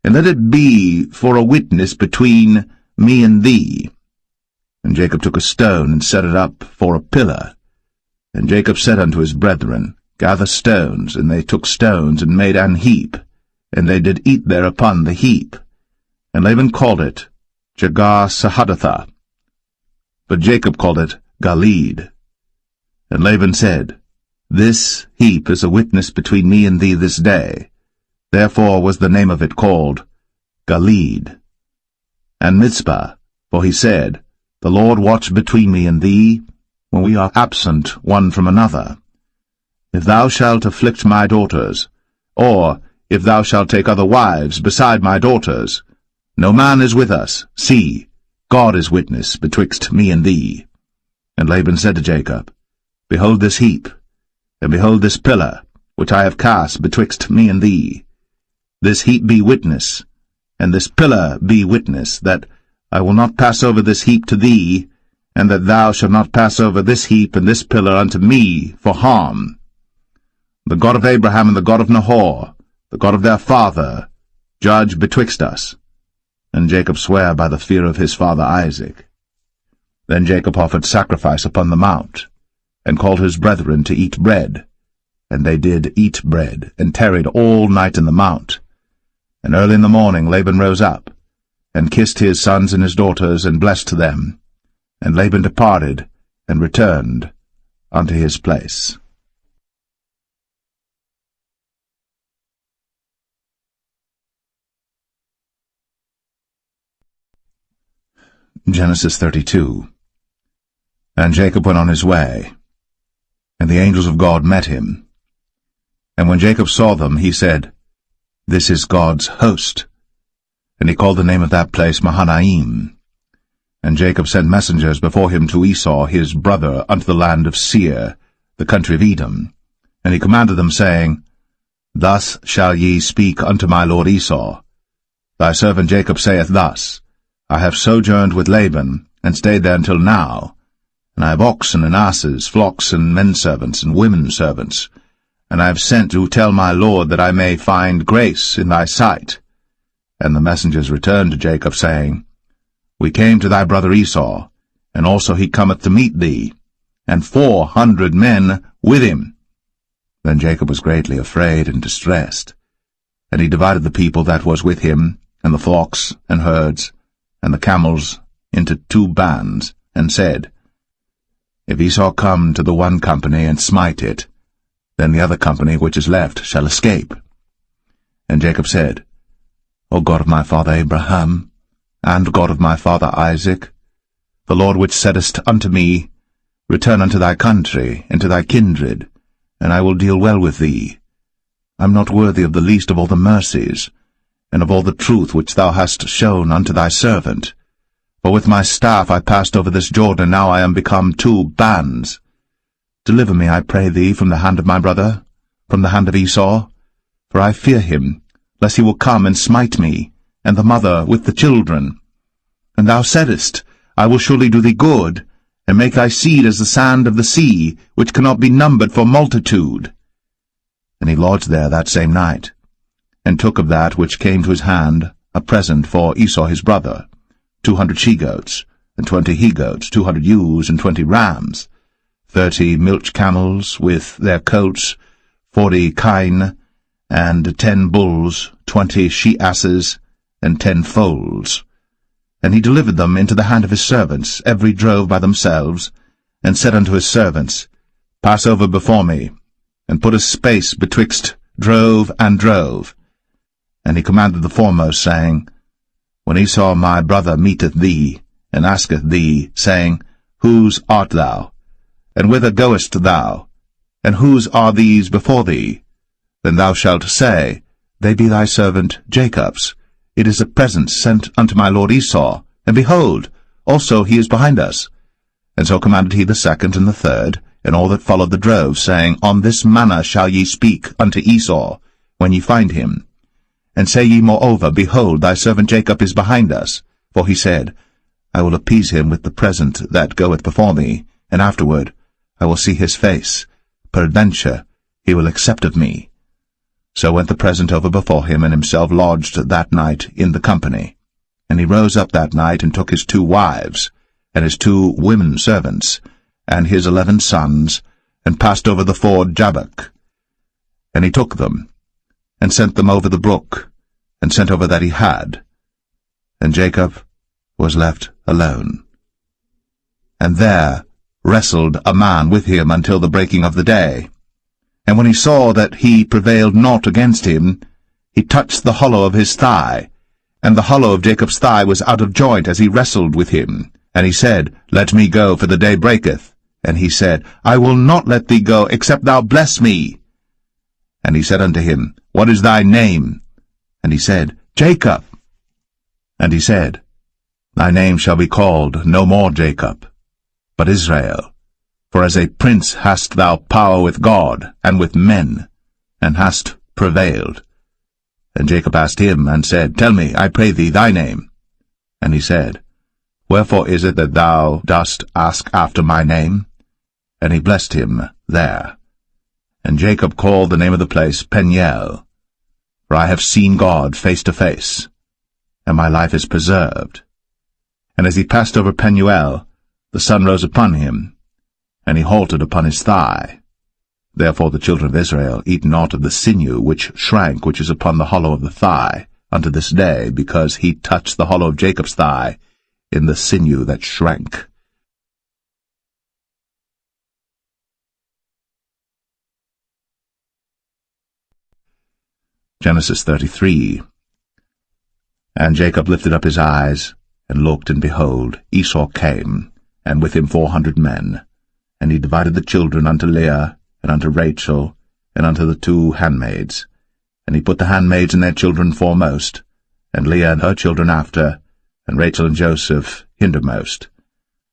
and let it be for a witness between me and thee. And Jacob took a stone, and set it up for a pillar. And Jacob said unto his brethren, Gather stones. And they took stones, and made an heap, and they did eat thereupon the heap. And Laban called it Jegar-sahadathah, but Jacob called it Gilead. And Laban said, This heap is a witness between me and thee this day. Therefore was the name of it called Gilead. And Mizpah, for he said, The Lord watch between me and thee, when we are absent one from another. If thou shalt afflict my daughters, or if thou shalt take other wives beside my daughters, no man is with us. See, God is witness betwixt me and thee. And Laban said to Jacob, Behold this heap, and behold this pillar, which I have cast betwixt me and thee. This heap be witness, and this pillar be witness, that I will not pass over this heap to thee, and that thou shalt not pass over this heap and this pillar unto me for harm. The God of Abraham and the God of Nahor, the God of their father, judge betwixt us. And Jacob sware by the fear of his father Isaac. Then Jacob offered sacrifice upon the mount, and called his brethren to eat bread. And they did eat bread, and tarried all night in the mount. And early in the morning Laban rose up, and kissed his sons and his daughters, and blessed them. And Laban departed, and returned unto his place. Genesis 32. And Jacob went on his way, and the angels of God met him. And when Jacob saw them, he said, This is God's host. And he called the name of that place Mahanaim. And Jacob sent messengers before him to Esau his brother unto the land of Seir, the country of Edom. And he commanded them, saying, Thus shall ye speak unto my lord Esau. Thy servant Jacob saith thus, I have sojourned with Laban, and stayed there until now. And I have oxen and asses, flocks and menservants and women servants. And I have sent to tell my lord that I may find grace in thy sight. And the messengers returned to Jacob, saying, We came to thy brother Esau, and also he cometh to meet thee, and 400 men with him. Then Jacob was greatly afraid and distressed. And he divided the people that was with him, and the flocks and herds, and the camels, into 2 bands, and said, If Esau come to the one company and smite it, then the other company which is left shall escape. And Jacob said, O God of my father Abraham, and God of my father Isaac, the Lord which saidest unto me, Return unto thy country, and to thy kindred, and I will deal well with thee. I am not worthy of the least of all the mercies, and of all the truth which thou hast shown unto thy servant. For with my staff I passed over this Jordan, and now I am become 2 bands. Deliver me, I pray thee, from the hand of my brother, from the hand of Esau, for I fear him, lest he will come and smite me, and the mother with the children. And thou saidst, I will surely do thee good, and make thy seed as the sand of the sea, which cannot be numbered for multitude. And he lodged there that same night, and took of that which came to his hand a present for Esau his brother, 200 she-goats, and 20 he-goats, 200 ewes, and 20 rams, 30 milch camels with their coats, 40 kine, and 10 bulls, 20 she-asses, and 10 foals. And he delivered them into the hand of his servants, every drove by themselves, and said unto his servants, Pass over before me, and put a space betwixt drove and drove. And he commanded the foremost, saying, When Esau my brother meeteth thee, and asketh thee, saying, Whose art thou? And whither goest thou? And whose are these before thee? Then thou shalt say, They be thy servant Jacob's. It is a present sent unto my lord Esau, and behold, also he is behind us. And so commanded he the second and the third, and all that followed the drove, saying, On this manner shall ye speak unto Esau, when ye find him. And say ye moreover, Behold, thy servant Jacob is behind us. For he said, I will appease him with the present that goeth before me, and afterward I will see his face. Peradventure he will accept of me. So went the present over before him, and himself lodged that night in the company. And he rose up that night, and took his 2 wives, and his 2 women servants, and his 11 sons, and passed over the ford Jabbok. And he took them, and sent them over the brook, and sent over that he had. And Jacob was left alone. And there wrestled a man with him until the breaking of the day. And when he saw that he prevailed not against him, he touched the hollow of his thigh, and the hollow of Jacob's thigh was out of joint as he wrestled with him. And he said, Let me go, for the day breaketh. And he said, I will not let thee go, except thou bless me. And he said unto him, What is thy name? And he said, Jacob. And he said, Thy name shall be called no more Jacob, but Israel. For as a prince hast thou power with God and with men, and hast prevailed. And Jacob asked him, and said, Tell me, I pray thee, thy name. And he said, Wherefore is it that thou dost ask after my name? And he blessed him there. And Jacob called the name of the place Peniel, for I have seen God face to face, and my life is preserved. And as he passed over Penuel, the sun rose upon him, and he halted upon his thigh. Therefore the children of Israel eat not of the sinew which shrank, which is upon the hollow of the thigh, unto this day, because he touched the hollow of Jacob's thigh in the sinew that shrank. Genesis 33. And Jacob lifted up his eyes, and looked, and behold, Esau came, and with him 400 men. And he divided the children unto Leah, and unto Rachel, and unto the 2 handmaids. And he put the handmaids and their children foremost, and Leah and her children after, and Rachel and Joseph hindermost.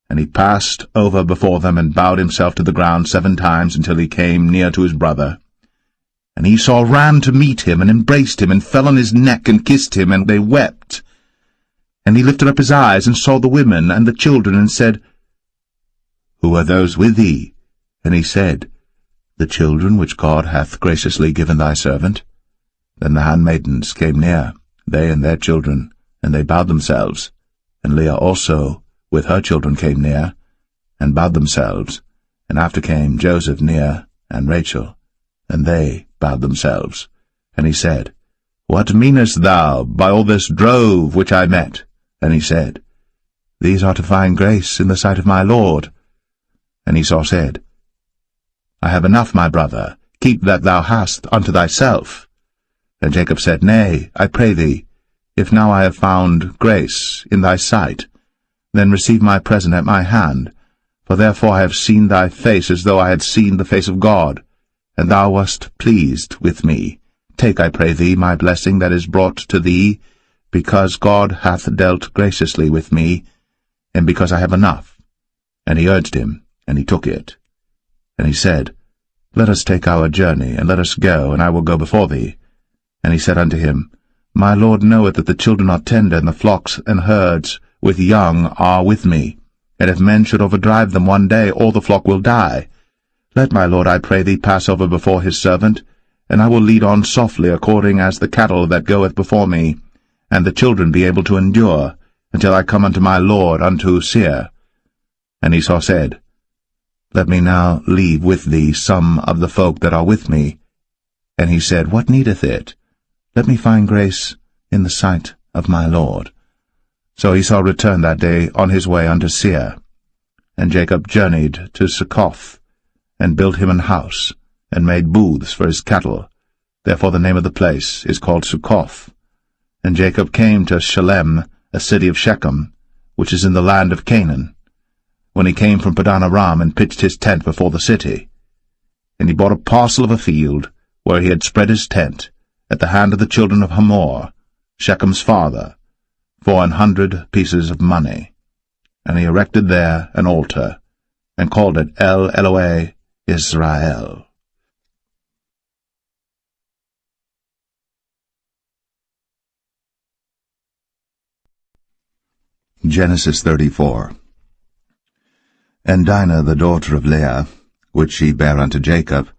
And he passed over before them, and bowed himself to the ground 7 times, until he came near to his brother. And Esau ran to meet him, and embraced him, and fell on his neck, and kissed him, and they wept. And he lifted up his eyes, and saw the women and the children, and said, Who are those with thee? And he said, The children which God hath graciously given thy servant. Then the handmaidens came near, they and their children, and they bowed themselves. And Leah also with her children came near, and bowed themselves. And after came Joseph near, and Rachel, and they bowed themselves. And he said, What meanest thou by all this drove which I met? And he said, These are to find grace in the sight of my Lord. And Esau said, I have enough, my brother, keep that thou hast unto thyself. And Jacob said, Nay, I pray thee, if now I have found grace in thy sight, then receive my present at my hand, for therefore I have seen thy face as though I had seen the face of God, and thou wast pleased with me. Take, I pray thee, my blessing that is brought to thee, because God hath dealt graciously with me, and because I have enough. And he urged him, and he took it. And he said, Let us take our journey, and let us go, and I will go before thee. And he said unto him, My Lord knoweth that the children are tender, and the flocks and herds with young are with me. And if men should overdrive them one day, all the flock will die. Let my lord, I pray thee, pass over before his servant, and I will lead on softly according as the cattle that goeth before me, and the children be able to endure, until I come unto my lord unto Seir. And Esau said, Let me now leave with thee some of the folk that are with me. And he said, What needeth it? Let me find grace in the sight of my lord. So Esau returned that day on his way unto Seir. And Jacob journeyed to Succoth, and built him an house, and made booths for his cattle. Therefore the name of the place is called Succoth. And Jacob came to Shalem, a city of Shechem, which is in the land of Canaan, when he came from Padan Aram, and pitched his tent before the city. And he bought a parcel of a field, where he had spread his tent, at the hand of the children of Hamor, Shechem's father, for 100 pieces of money. And he erected there an altar, and called it El Elohe Israel. Genesis 34. And Dinah the daughter of Leah, which she bare unto Jacob,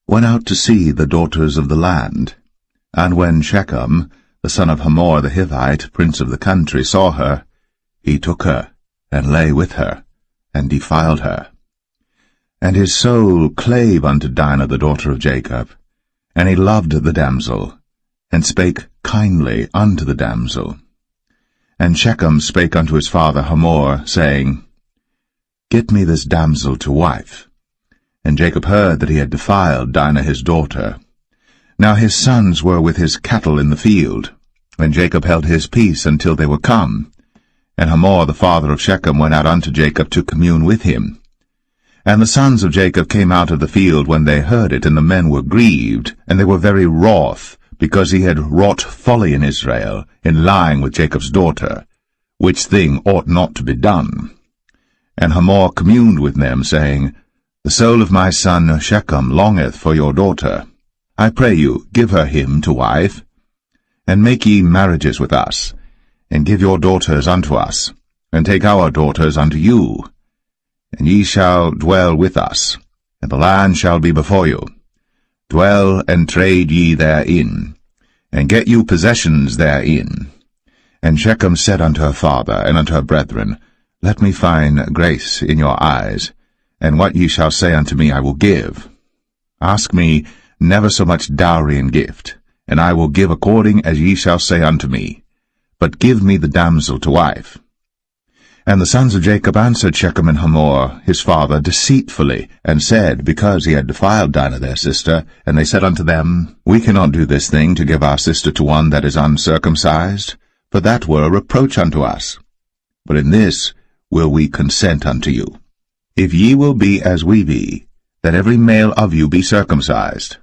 went out to see the daughters of the land. And when Shechem, the son of Hamor the Hivite, prince of the country, saw her, he took her, and lay with her, and defiled her. And his soul clave unto Dinah the daughter of Jacob, and he loved the damsel, and spake kindly unto the damsel. And Shechem spake unto his father Hamor, saying, Get me this damsel to wife. And Jacob heard that he had defiled Dinah his daughter. Now his sons were with his cattle in the field, and Jacob held his peace until they were come. And Hamor the father of Shechem went out unto Jacob to commune with him. And the sons of Jacob came out of the field when they heard it, and the men were grieved, and they were very wroth, because he had wrought folly in Israel, in lying with Jacob's daughter, which thing ought not to be done. And Hamor communed with them, saying, The soul of my son Shechem longeth for your daughter. I pray you, give her him to wife, and make ye marriages with us, and give your daughters unto us, and take our daughters unto you. And ye shall dwell with us, and the land shall be before you. Dwell and trade ye therein, and get you possessions therein. And Shechem said unto her father and unto her brethren, Let me find grace in your eyes, and what ye shall say unto me I will give. Ask me never so much dowry and gift, and I will give according as ye shall say unto me. But give me the damsel to wife. And the sons of Jacob answered Shechem and Hamor his father deceitfully, and said, because he had defiled Dinah their sister, and they said unto them, We cannot do this thing to give our sister to one that is uncircumcised, for that were a reproach unto us. But in this will we consent unto you. If ye will be as we be, that every male of you be circumcised,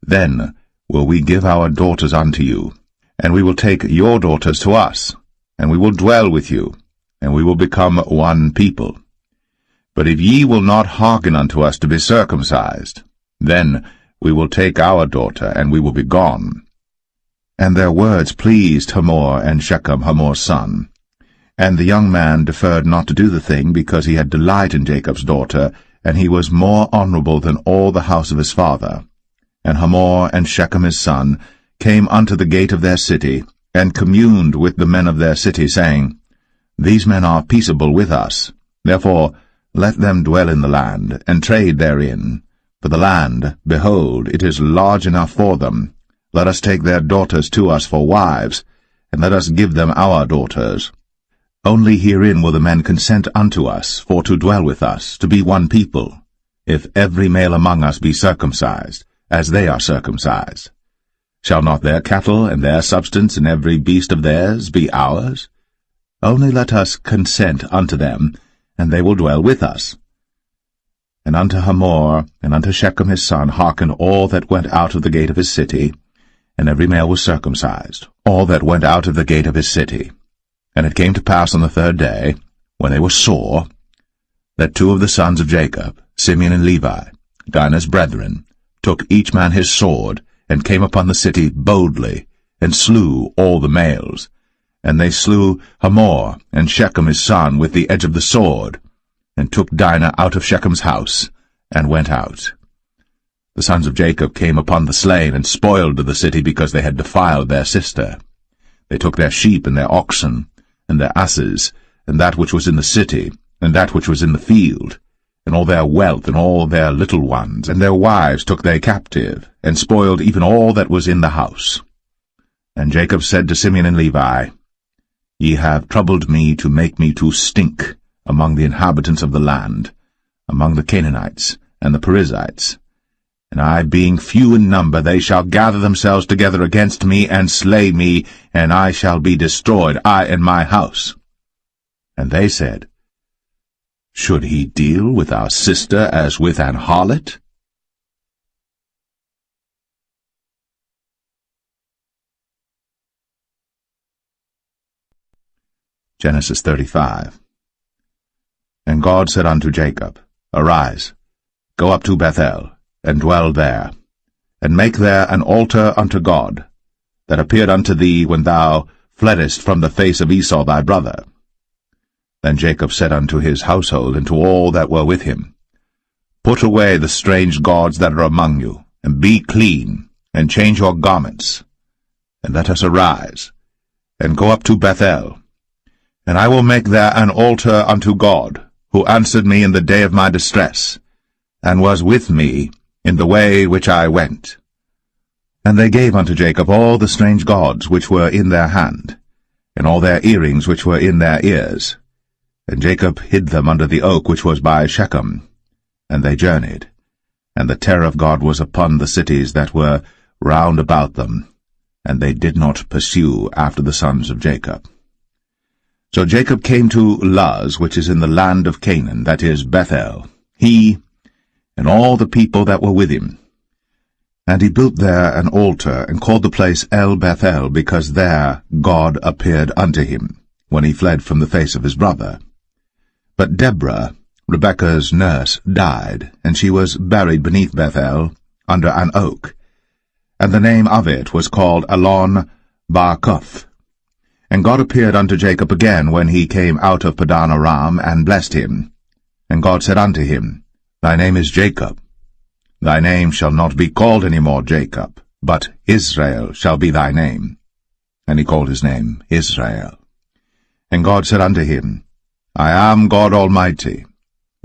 then will we give our daughters unto you, and we will take your daughters to us, and we will dwell with you, and we will become one people. But if ye will not hearken unto us to be circumcised, then we will take our daughter, and we will be gone. And their words pleased Hamor and Shechem, Hamor's son. And the young man deferred not to do the thing, because he had delight in Jacob's daughter, and he was more honorable than all the house of his father. And Hamor and Shechem his son came unto the gate of their city, and communed with the men of their city, saying, These men are peaceable with us. Therefore let them dwell in the land, and trade therein. For the land, behold, it is large enough for them. Let us take their daughters to us for wives, and let us give them our daughters. Only herein will the men consent unto us, for to dwell with us, to be one people, if every male among us be circumcised, as they are circumcised. Shall not their cattle and their substance and every beast of theirs be ours? Only let us consent unto them, and they will dwell with us. And unto Hamor and unto Shechem his son hearkened all that went out of the gate of his city, and every male was circumcised, all that went out of the gate of his city. And it came to pass on the third day, when they were sore, that two of the sons of Jacob, Simeon and Levi, Dinah's brethren, took each man his sword, and came upon the city boldly, and slew all the males. And they slew Hamor and Shechem his son with the edge of the sword, and took Dinah out of Shechem's house, and went out. The sons of Jacob came upon the slain, and spoiled the city, because they had defiled their sister. They took their sheep and their oxen, and their asses, and that which was in the city, and that which was in the field, and all their wealth, and all their little ones, and their wives took they captive, and spoiled even all that was in the house. And Jacob said to Simeon and Levi, Ye have troubled me to make me to stink among the inhabitants of the land, among the Canaanites and the Perizzites. And I, being few in number, they shall gather themselves together against me, and slay me, and I shall be destroyed, I and my house. And they said, Should he deal with our sister as with an harlot? Genesis 35. And God said unto Jacob, Arise, go up to Bethel, and dwell there, and make there an altar unto God, that appeared unto thee when thou fleddest from the face of Esau thy brother. Then Jacob said unto his household, and to all that were with him, Put away the strange gods that are among you, and be clean, and change your garments, and let us arise, and go up to Bethel, and I will make there an altar unto God, who answered me in the day of my distress, and was with me in the way which I went. And they gave unto Jacob all the strange gods which were in their hand, and all their earrings which were in their ears. And Jacob hid them under the oak which was by Shechem. And they journeyed, and the terror of God was upon the cities that were round about them, and they did not pursue after the sons of Jacob. So Jacob came to Luz, which is in the land of Canaan, that is Bethel, he and all the people that were with him. And he built there an altar, and called the place El Bethel, because there God appeared unto him, when he fled from the face of his brother. But Deborah, Rebekah's nurse, died, and she was buried beneath Bethel, under an oak. And the name of it was called Elon Bar-Koth. And God appeared unto Jacob again when he came out of Padan Aram, and blessed him. And God said unto him, Thy name is Jacob. Thy name shall not be called any more Jacob, but Israel shall be thy name. And he called his name Israel. And God said unto him, I am God Almighty.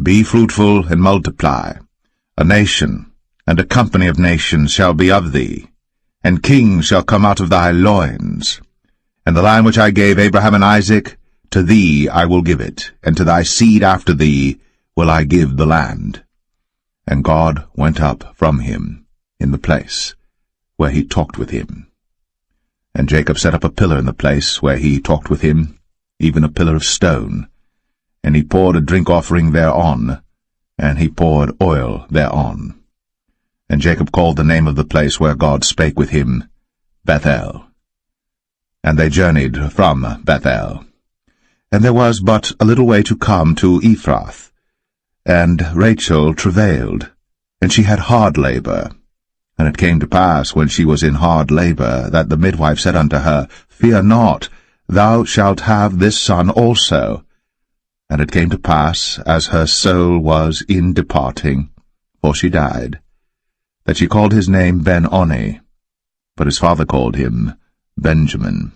Be fruitful and multiply. A nation and a company of nations shall be of thee, and kings shall come out of thy loins. And the land which I gave Abraham and Isaac, to thee I will give it, and to thy seed after thee will I give the land. And God went up from him in the place where he talked with him. And Jacob set up a pillar in the place where he talked with him, even a pillar of stone. And he poured a drink offering thereon, and he poured oil thereon. And Jacob called the name of the place where God spake with him, Bethel. And they journeyed from Bethel. And there was but a little way to come to Ephrath. And Rachel travailed, and she had hard labor. And it came to pass, when she was in hard labor, that the midwife said unto her, Fear not, thou shalt have this son also. And it came to pass, as her soul was in departing, for she died, that she called his name Ben-Oni, but his father called him Benjamin.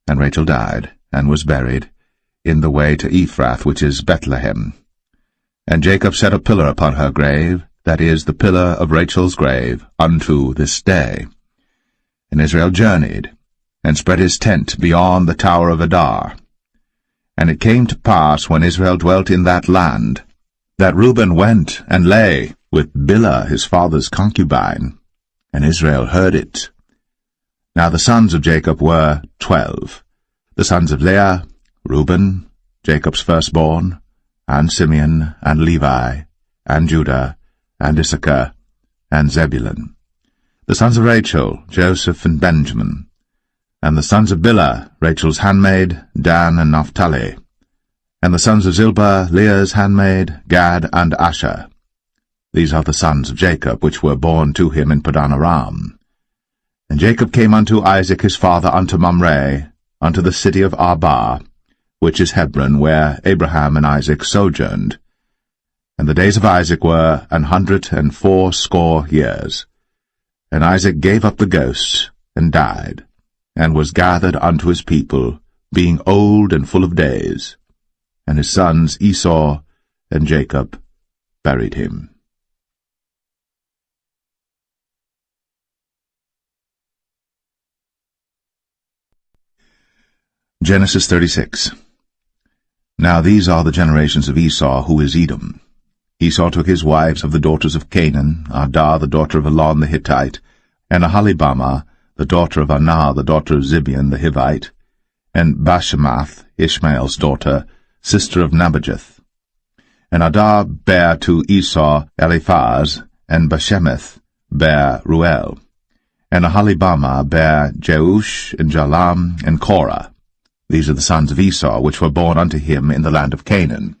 And Rachel died, and was buried, in the way to Ephrath, which is Bethlehem. And Jacob set a pillar upon her grave, that is, the pillar of Rachel's grave, unto this day. And Israel journeyed, and spread his tent beyond the tower of Adar. And it came to pass, when Israel dwelt in that land, that Reuben went and lay with Bilhah his father's concubine, and Israel heard it. Now the sons of Jacob were 12, the sons of Leah, Reuben, Jacob's firstborn, and Simeon, and Levi, and Judah, and Issachar, and Zebulun. The sons of Rachel, Joseph and Benjamin. And the sons of Bilhah, Rachel's handmaid, Dan and Naphtali. And the sons of Zilpah, Leah's handmaid, Gad and Asher. These are the sons of Jacob, which were born to him in Padan Aram, And Jacob came unto Isaac his father unto Mamre, unto the city of Arba, which is Hebron, where Abraham and Isaac sojourned. And the days of Isaac were 180 years. And Isaac gave up the ghost, and died, and was gathered unto his people, being old and full of days. And his sons Esau and Jacob buried him. Genesis 36. Now these are the generations of Esau, who is Edom. Esau took his wives of the daughters of Canaan, Adah the daughter of Elon the Hittite, and Aholibamah the daughter of Anah the daughter of Zibeon the Hivite, and Bashemath, Ishmael's daughter, sister of Nebajoth. And Adah bare to Esau Eliphaz, and Bashemath bare Ruel. And Aholibamah bare Jeush, and Jalam, and Korah. These are the sons of Esau, which were born unto him in the land of Canaan.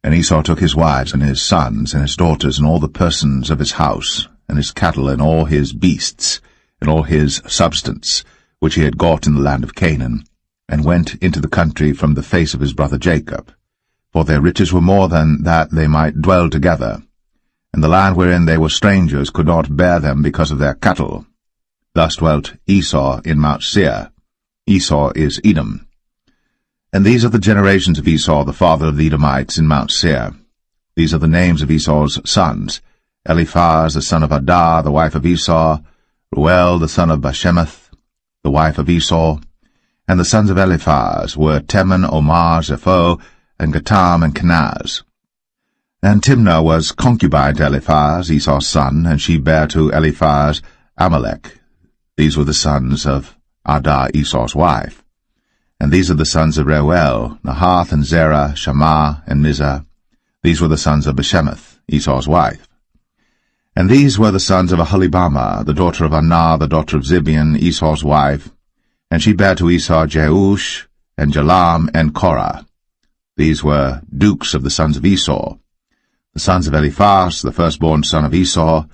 And Esau took his wives, and his sons, and his daughters, and all the persons of his house, and his cattle, and all his beasts, and all his substance, which he had got in the land of Canaan, and went into the country from the face of his brother Jacob. For their riches were more than that they might dwell together, and the land wherein they were strangers could not bear them because of their cattle. Thus dwelt Esau in Mount Seir. Esau is Edom. And these are the generations of Esau, the father of the Edomites, in Mount Seir. These are the names of Esau's sons: Eliphaz, the son of Adah, the wife of Esau; Ruel, the son of Bashemath, the wife of Esau. And the sons of Eliphaz were Teman, Omar, Zepho, and Gatam, and Kenaz. And Timnah was concubine to Eliphaz, Esau's son, and she bare to Eliphaz Amalek. These were the sons of Adah, Esau's wife. And these are the sons of Reuel, Nahath, and Zerah, Shammah, and Mizah. These were the sons of Bashemath, Esau's wife. And these were the sons of Aholibamah, the daughter of Anah, the daughter of Zibeon, Esau's wife. And she bare to Esau Jeush, and Jalam, and Korah. These were dukes of the sons of Esau. The sons of Eliphaz, the firstborn son of Esau: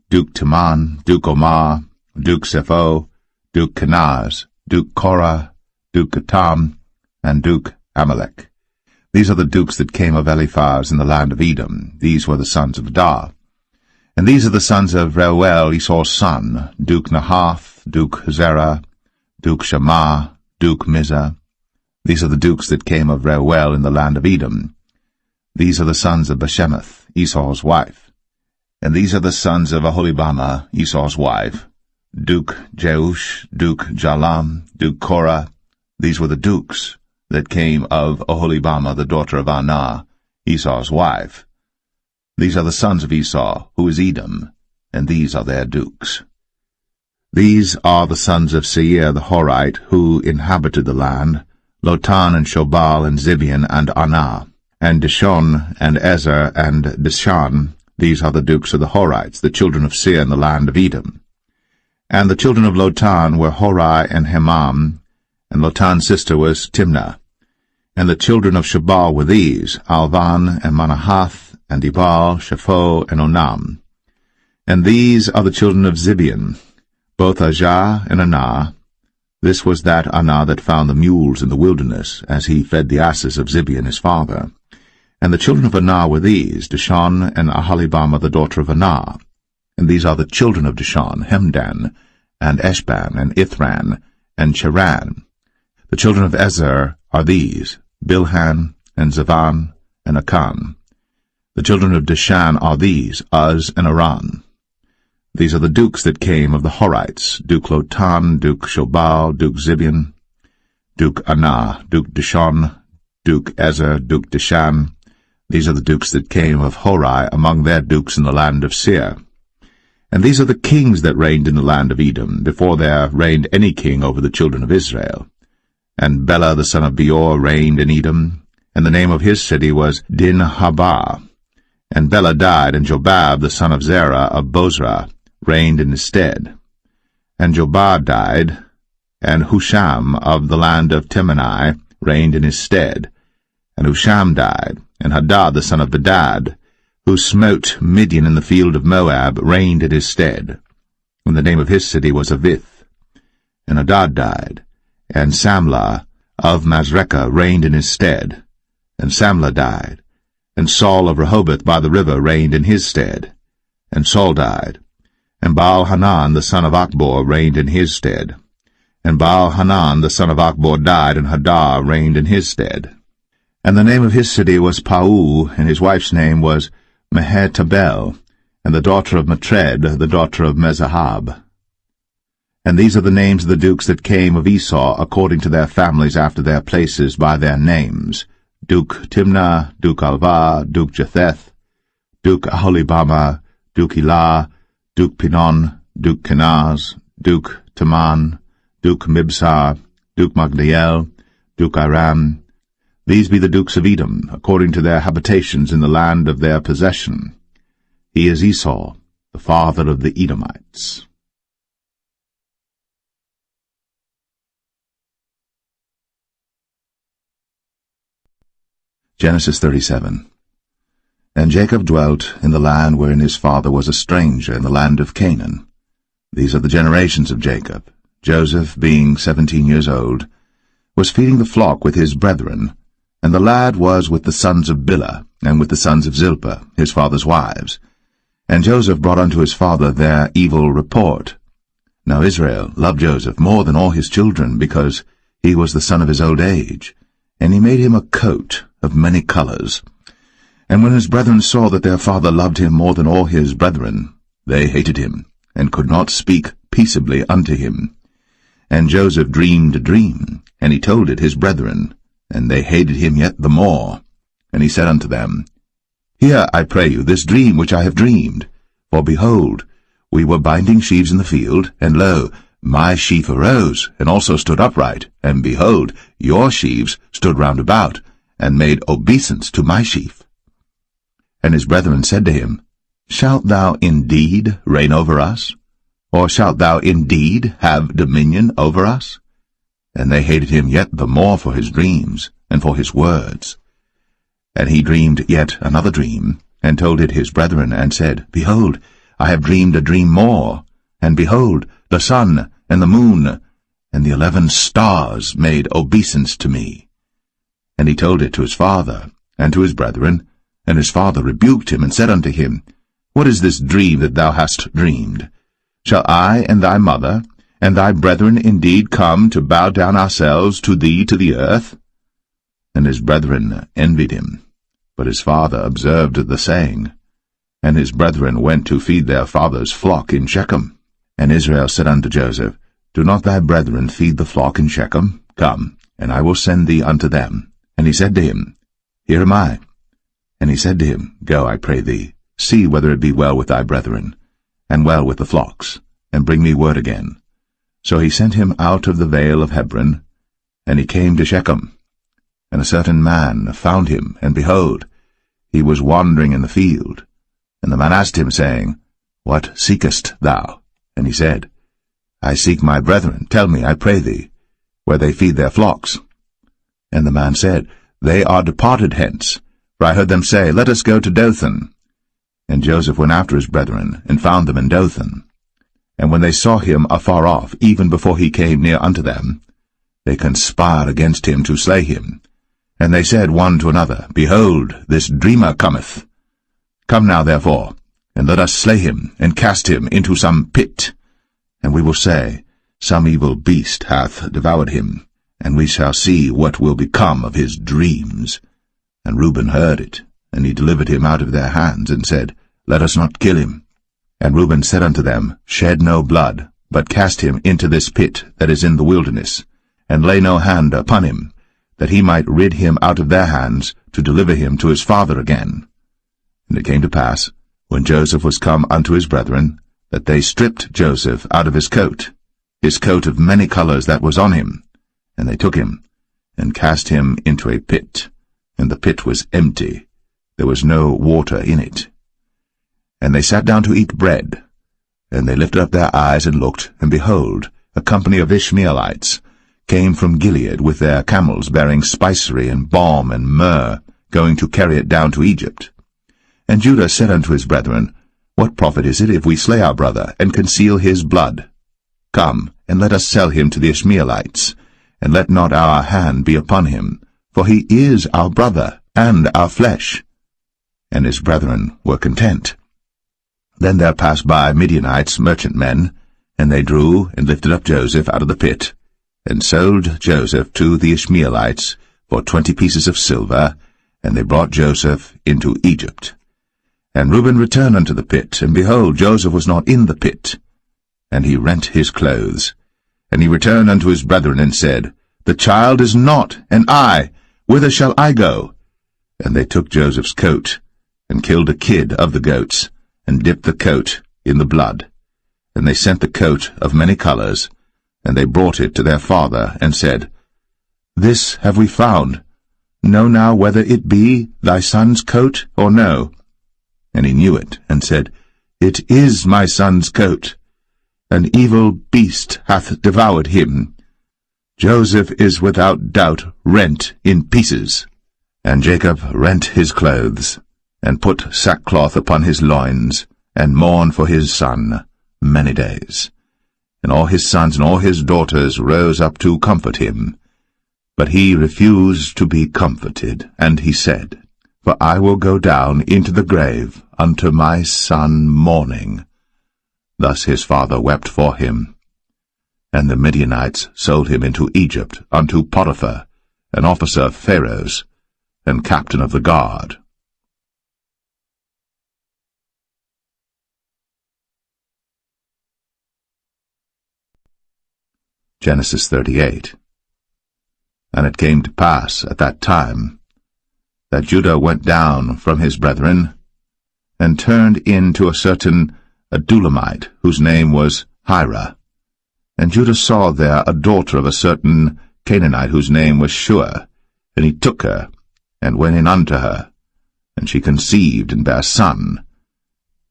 Duke Teman, Duke Omar, Duke Zepho, Duke Kenaz, Duke Korah, Duke Gatam, and Duke Amalek. These are the dukes that came of Eliphaz in the land of Edom. These were the sons of Adah. And these are the sons of Reuel, Esau's son: Duke Nahath, Duke Zerah, Duke Shammah, Duke Mizah. These are the dukes that came of Reuel in the land of Edom. These are the sons of Bashemath, Esau's wife. And these are the sons of Aholibamah, Esau's wife: Duke Jeush, Duke Jalam, Duke Korah. These were the dukes that came of Aholibamah, the daughter of Anah, Esau's wife. These are the sons of Esau, who is Edom, and these are their dukes. These are the sons of Seir the Horite, who inhabited the land: Lotan, and Shobal, and Zibeon, and Anah, and Dishon, and Ezer, and Dishan. These are the dukes of the Horites, the children of Seir in the land of Edom. And the children of Lotan were Horai and Hemam, and Lotan's sister was Timnah. And the children of Shobal were these: Alvan, and Manahath, and Ebal, Shepho, and Onam. And these are the children of Zibeon, both Ajah and Anah. This was that Anah that found the mules in the wilderness, as he fed the asses of Zibeon his father. And the children of Anah were these: Dishon, and Aholibamah, the daughter of Anah. And these are the children of Dishon: Hemdan, and Eshban, and Ithran, and Cheran. The children of Ezer are these: Bilhan, and Zavan, and Akan. The children of Dishan are these: Uz, and Aran. These are the dukes that came of the Horites: Duke Lotan, Duke Shobal, Duke Zibeon, Duke Anah, Duke Dishon, Duke Ezer, Duke Dishan. These are the dukes that came of Horai among their dukes in the land of Seir. And these are the kings that reigned in the land of Edom, before there reigned any king over the children of Israel. And Bela the son of Beor reigned in Edom, and the name of his city was Dinhabah. And Bela died, and Jobab the son of Zerah of Bozrah reigned in his stead. And Jobab died, and Husham of the land of Temani reigned in his stead. And Husham died, and Hadad the son of Bedad, who smote Midian in the field of Moab, reigned in his stead. and the name of his city was Avith. And Hadad died, and Samlah of Masrekah reigned in his stead. And Samlah died, and Saul of Rehoboth by the river reigned in his stead. And Saul died, and Baal-Hanan the son of Achbor reigned in his stead. And Baal-Hanan the son of Achbor died, and Hadar reigned in his stead. And the name of his city was Pau, and his wife's name was Mehetabel, and the daughter of Matred, the daughter of Mezahab. And these are the names of the dukes that came of Esau, according to their families after their places by their names: Duke Timnah, Duke Alvah, Duke Jetheth, Duke Aholibama, Duke Elah, Duke Pinon, Duke Kenaz, Duke Taman, Duke Mibsar, Duke Magdiel, Duke Iram. These be the dukes of Edom, according to their habitations in the land of their possession. He is Esau, the father of the Edomites. Genesis 37. And Jacob dwelt in the land wherein his father was a stranger, in the land of Canaan. These are the generations of Jacob. Joseph, being 17 years old, was feeding the flock with his brethren, and the lad was with the sons of Bilhah, and with the sons of Zilpah, his father's wives. And Joseph brought unto his father their evil report. Now Israel loved Joseph more than all his children, because he was the son of his old age, and he made him a coat of many colors. And when his brethren saw that their father loved him more than all his brethren, they hated him, and could not speak peaceably unto him. And Joseph dreamed a dream, and he told it his brethren, and they hated him yet the more. And he said unto them, Hear, I pray you, this dream which I have dreamed. For behold, we were binding sheaves in the field, and lo, my sheaf arose, and also stood upright, and behold, your sheaves stood round about, and made obeisance to my sheaf. And his brethren said to him, Shalt thou indeed reign over us? Or shalt thou indeed have dominion over us? And they hated him yet the more for his dreams, and for his words. And he dreamed yet another dream, and told it his brethren, and said, Behold, I have dreamed a dream more, and behold, the sun, and the moon, and the 11 stars made obeisance to me. And he told it to his father, and to his brethren, and his father rebuked him, and said unto him, What is this dream that thou hast dreamed? Shall I and thy mother, and thy brethren indeed come to bow down ourselves to thee to the earth? And his brethren envied him. But his father observed the saying. And his brethren went to feed their father's flock in Shechem. And Israel said unto Joseph, Do not thy brethren feed the flock in Shechem? Come, and I will send thee unto them. And he said to him, Here am I. And he said to him, Go, I pray thee, see whether it be well with thy brethren, and well with the flocks, and bring me word again. So he sent him out of the vale of Hebron, and he came to Shechem. And a certain man found him, and behold, he was wandering in the field. And the man asked him, saying, What seekest thou? And he said, I seek my brethren. Tell me, I pray thee, where they feed their flocks. And the man said, They are departed hence, for I heard them say, Let us go to Dothan. And Joseph went after his brethren, and found them in Dothan. And when they saw him afar off, even before he came near unto them, they conspired against him to slay him. And they said one to another, Behold, this dreamer cometh. Come now, therefore, and let us slay him, and cast him into some pit. And we will say, Some evil beast hath devoured him, and we shall see what will become of his dreams. And Reuben heard it, and he delivered him out of their hands, and said, Let us not kill him. And Reuben said unto them, Shed no blood, but cast him into this pit that is in the wilderness, and lay no hand upon him, that he might rid him out of their hands, to deliver him to his father again. And it came to pass, when Joseph was come unto his brethren, that they stripped Joseph out of his coat of many colors that was on him, and they took him, and cast him into a pit, and the pit was empty, there was no water in it. And they sat down to eat bread, and they lifted up their eyes and looked, and behold, a company of Ishmaelites came from Gilead with their camels bearing spicery and balm and myrrh, going to carry it down to Egypt. And Judah said unto his brethren, What profit is it if we slay our brother, and conceal his blood? Come, and let us sell him to the Ishmaelites, and let not our hand be upon him, for he is our brother, and our flesh. And his brethren were content. Then there passed by Midianites, merchantmen, and they drew and lifted up Joseph out of the pit, and sold Joseph to the Ishmaelites for 20 pieces of silver, and they brought Joseph into Egypt. And Reuben returned unto the pit, and behold, Joseph was not in the pit. And he rent his clothes. And he returned unto his brethren, and said, The child is not, and I, whither shall I go? And they took Joseph's coat, and killed a kid of the goats, and dipped the coat in the blood. And they sent the coat of many colors, and they brought it to their father, and said, This have we found. Know now whether it be thy son's coat or no. And he knew it, and said, It is my son's coat. An evil beast hath devoured him. Joseph is without doubt rent in pieces. And Jacob rent his clothes, and put sackcloth upon his loins, and mourned for his son many days. And all his sons and all his daughters rose up to comfort him. But he refused to be comforted, and he said, For I will go down into the grave unto my son mourning. Thus his father wept for him. And the Midianites sold him into Egypt unto Potiphar, an officer of Pharaoh's, and captain of the guard. Genesis 38. And it came to pass at that time that Judah went down from his brethren, and turned in to a certain Adulamite, whose name was Hira. And Judah saw there a daughter of a certain Canaanite, whose name was Shua. And he took her, and went in unto her. And she conceived, and bare a son.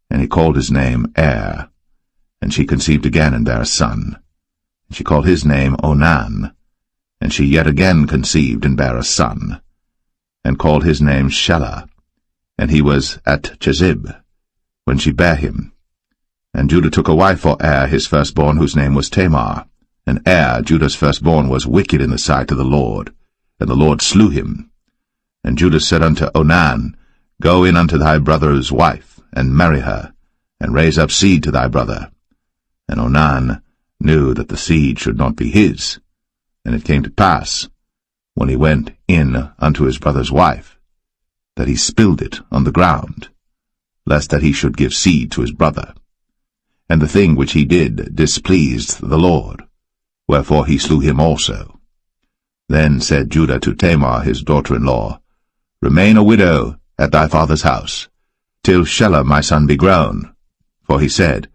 And he called his name Er. And she conceived again, and bare a son. And she called his name Onan. And she yet again conceived, and bare a son, and called his name Shelah. And he was at Chezib, when she bare him. And Judah took a wife for Er his firstborn, whose name was Tamar. And Er, Judah's firstborn, was wicked in the sight of the Lord, and the Lord slew him. And Judah said unto Onan, Go in unto thy brother's wife, and marry her, and raise up seed to thy brother. And Onan knew that the seed should not be his. And it came to pass, when he went in unto his brother's wife, that he spilled it on the ground, lest that he should give seed to his brother. And the thing which he did displeased the Lord, wherefore he slew him also. Then said Judah to Tamar his daughter-in-law, Remain a widow at thy father's house, till Shelah my son be grown. For he said,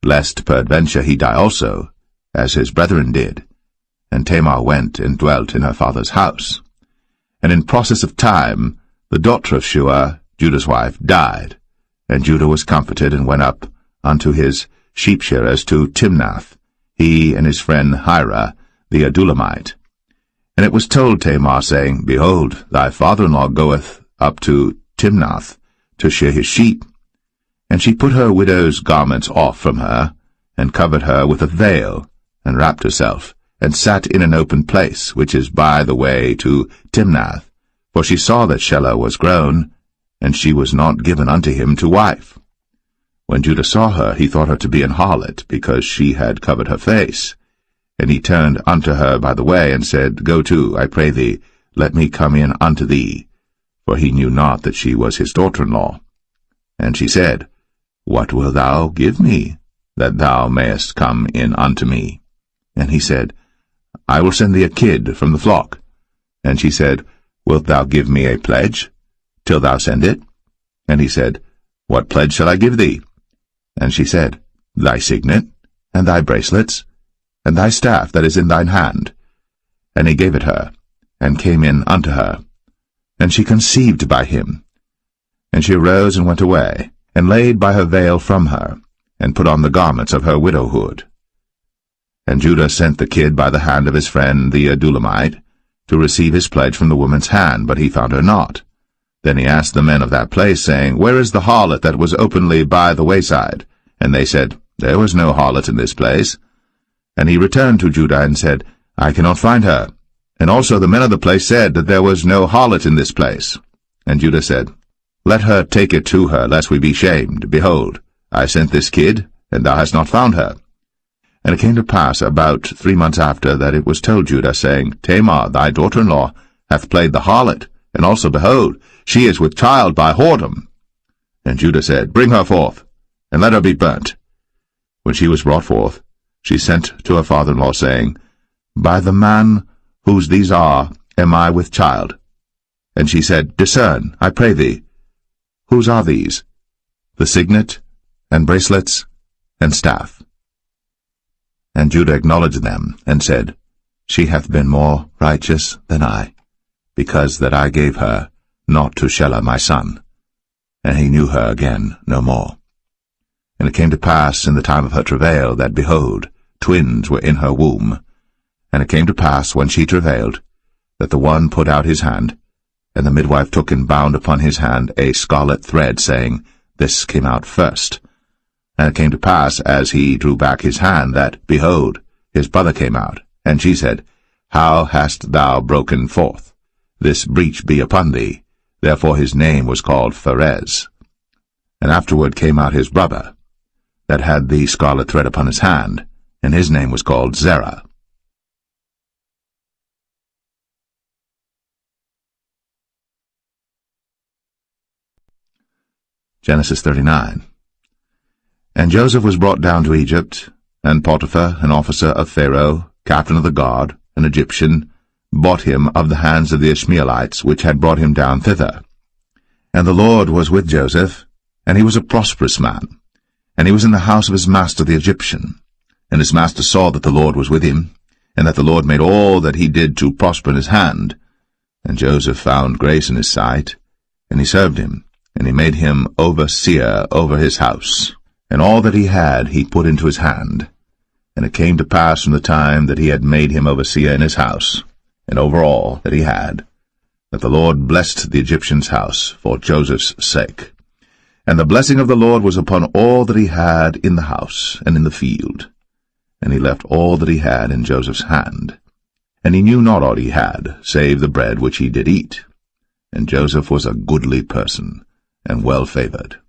Lest peradventure he die also, as his brethren did. And Tamar went and dwelt in her father's house. And in process of time, the daughter of Shua, Judah's wife, died. And Judah was comforted, and went up unto his sheep-shearers to Timnath, he and his friend Hira, the Adulamite. And it was told Tamar, saying, Behold, thy father-in-law goeth up to Timnath to shear his sheep. And she put her widow's garments off from her, and covered her with a veil, and wrapped herself, and sat in an open place, which is by the way to Timnath. For she saw that Shelah was grown, and she was not given unto him to wife. When Judah saw her, he thought her to be an harlot, because she had covered her face. And he turned unto her by the way, and said, Go to, I pray thee, let me come in unto thee. For he knew not that she was his daughter-in-law. And she said, What wilt thou give me, that thou mayest come in unto me? And he said, I will send thee a kid from the flock. And she said, Wilt thou give me a pledge, till thou send it? And he said, What pledge shall I give thee? And she said, Thy signet, and thy bracelets, and thy staff that is in thine hand. And he gave it her, and came in unto her. And she conceived by him. And she arose and went away, and laid by her veil from her, and put on the garments of her widowhood. And Judah sent the kid by the hand of his friend the Adulamite, to receive his pledge from the woman's hand, but he found her not. Then he asked the men of that place, saying, Where is the harlot that was openly by the wayside? And they said, There was no harlot in this place. And he returned to Judah and said, I cannot find her. And also the men of the place said that there was no harlot in this place. And Judah said, Let her take it to her, lest we be shamed. Behold, I sent this kid, and thou hast not found her. And it came to pass about 3 months after that it was told Judah, saying, Tamar, thy daughter-in-law, hath played the harlot, and also, behold, she is with child by whoredom. And Judah said, Bring her forth, and let her be burnt. When she was brought forth, she sent to her father-in-law, saying, By the man whose these are am I with child. And she said, Discern, I pray thee, whose are these? The signet, and bracelets, and staff. And Judah acknowledged them, and said, She hath been more righteous than I, because that I gave her not to Shelah my son. And he knew her again no more. And it came to pass in the time of her travail, that, behold, twins were in her womb. And it came to pass, when she travailed, that the one put out his hand, and the midwife took and bound upon his hand a scarlet thread, saying, This came out first. And it came to pass, as he drew back his hand, that, behold, his brother came out. And she said, How hast thou broken forth? This breach be upon thee. Therefore his name was called Pharez. And afterward came out his brother, that had the scarlet thread upon his hand, and his name was called Zerah. Genesis 39. And Joseph was brought down to Egypt, and Potiphar, an officer of Pharaoh, captain of the guard, an Egyptian, bought him of the hands of the Ishmaelites, which had brought him down thither. And the Lord was with Joseph, and he was a prosperous man, and he was in the house of his master the Egyptian. And his master saw that the Lord was with him, and that the Lord made all that he did to prosper in his hand. And Joseph found grace in his sight, and he served him, and he made him overseer over his house. And all that he had he put into his hand. And it came to pass from the time that he had made him overseer in his house, and over all that he had, that the Lord blessed the Egyptian's house for Joseph's sake. And the blessing of the Lord was upon all that he had in the house and in the field. And he left all that he had in Joseph's hand. And he knew not aught he had, save the bread which he did eat. And Joseph was a goodly person, and well-favored.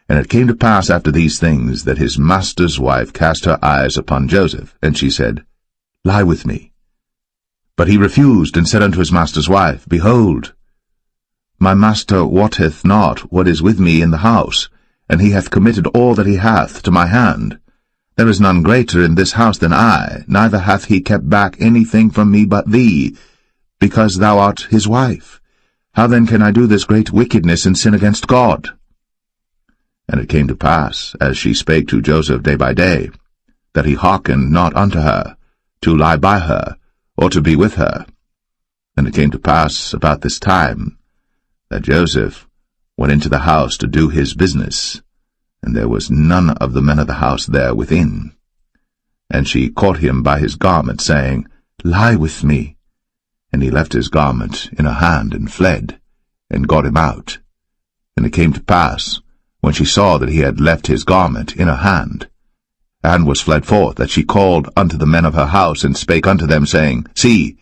And it came to pass after these things, that his master's wife cast her eyes upon Joseph, and she said, Lie with me. But he refused, and said unto his master's wife, Behold, my master wotteth not what is with me in the house, and he hath committed all that he hath to my hand. There is none greater in this house than I, neither hath he kept back anything from me but thee, because thou art his wife. How then can I do this great wickedness and sin against God? And it came to pass, as she spake to Joseph day by day, that he hearkened not unto her, to lie by her, or to be with her. And it came to pass about this time, that Joseph went into the house to do his business, and there was none of the men of the house there within. And she caught him by his garment, saying, Lie with me. And he left his garment in her hand, and fled, and got him out. And it came to pass, when she saw that he had left his garment in her hand, and was fled forth, that she called unto the men of her house, and spake unto them, saying, See,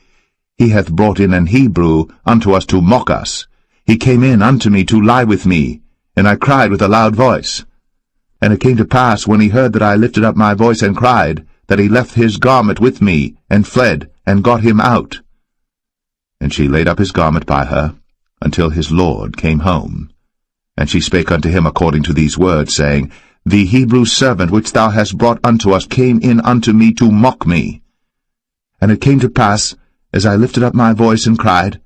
he hath brought in an Hebrew unto us to mock us. He came in unto me to lie with me, and I cried with a loud voice. And it came to pass, when he heard that I lifted up my voice and cried, that he left his garment with me, and fled, and got him out. And she laid up his garment by her, until his lord came home. And she spake unto him according to these words, saying, The Hebrew servant which thou hast brought unto us came in unto me to mock me. And it came to pass, as I lifted up my voice and cried,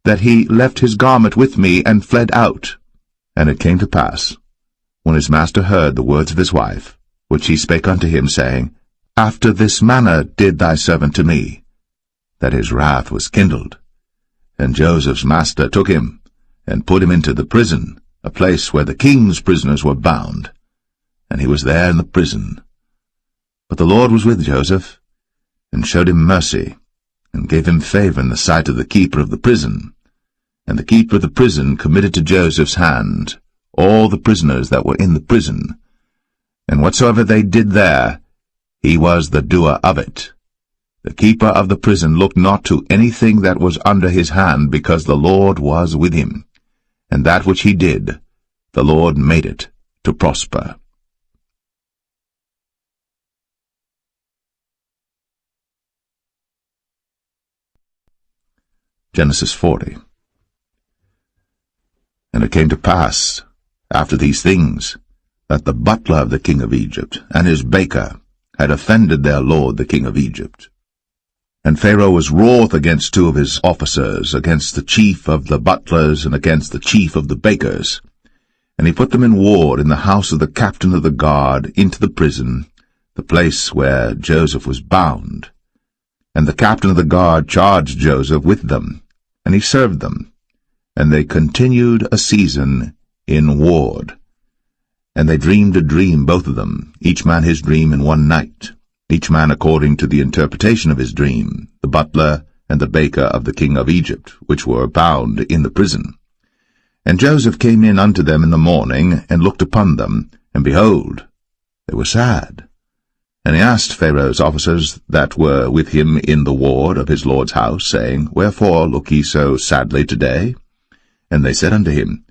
that he left his garment with me, and fled out. And it came to pass, when his master heard the words of his wife, which she spake unto him, saying, After this manner did thy servant to me, that his wrath was kindled. And Joseph's master took him, and put him into the prison, a place where the king's prisoners were bound. And he was there in the prison. But the Lord was with Joseph, and showed him mercy, and gave him favor in the sight of the keeper of the prison. And the keeper of the prison committed to Joseph's hand all the prisoners that were in the prison. And whatsoever they did there, he was the doer of it. The keeper of the prison looked not to anything that was under his hand, because the Lord was with him. And that which he did, the Lord made it to prosper. Genesis 40. And it came to pass, after these things, that the butler of the king of Egypt and his baker had offended their lord the king of Egypt. And Pharaoh was wroth against two of his officers, against the chief of the butlers and against the chief of the bakers. And he put them in ward in the house of the captain of the guard into the prison, the place where Joseph was bound. And the captain of the guard charged Joseph with them, and he served them. And they continued a season in ward. And they dreamed a dream, both of them, each man his dream in one night, each man according to the interpretation of his dream, the butler and the baker of the king of Egypt, which were bound in the prison. And Joseph came in unto them in the morning, and looked upon them, and behold, they were sad. And he asked Pharaoh's officers that were with him in the ward of his lord's house, saying, Wherefore look ye so sadly today? And they said unto him,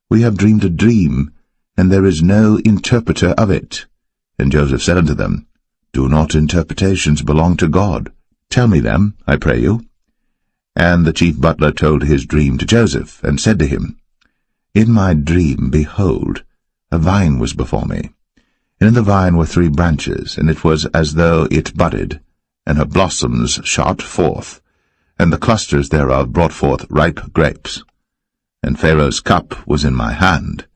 We have dreamed a dream, and there is no interpreter of it. And Joseph said unto them, Do not interpretations belong to God? Tell me them, I pray you. And the chief butler told his dream to Joseph, and said to him, In my dream, behold, a vine was before me. And in the vine were 3 branches, and it was as though it budded, and her blossoms shot forth, and the clusters thereof brought forth ripe grapes. And Pharaoh's cup was in my hand,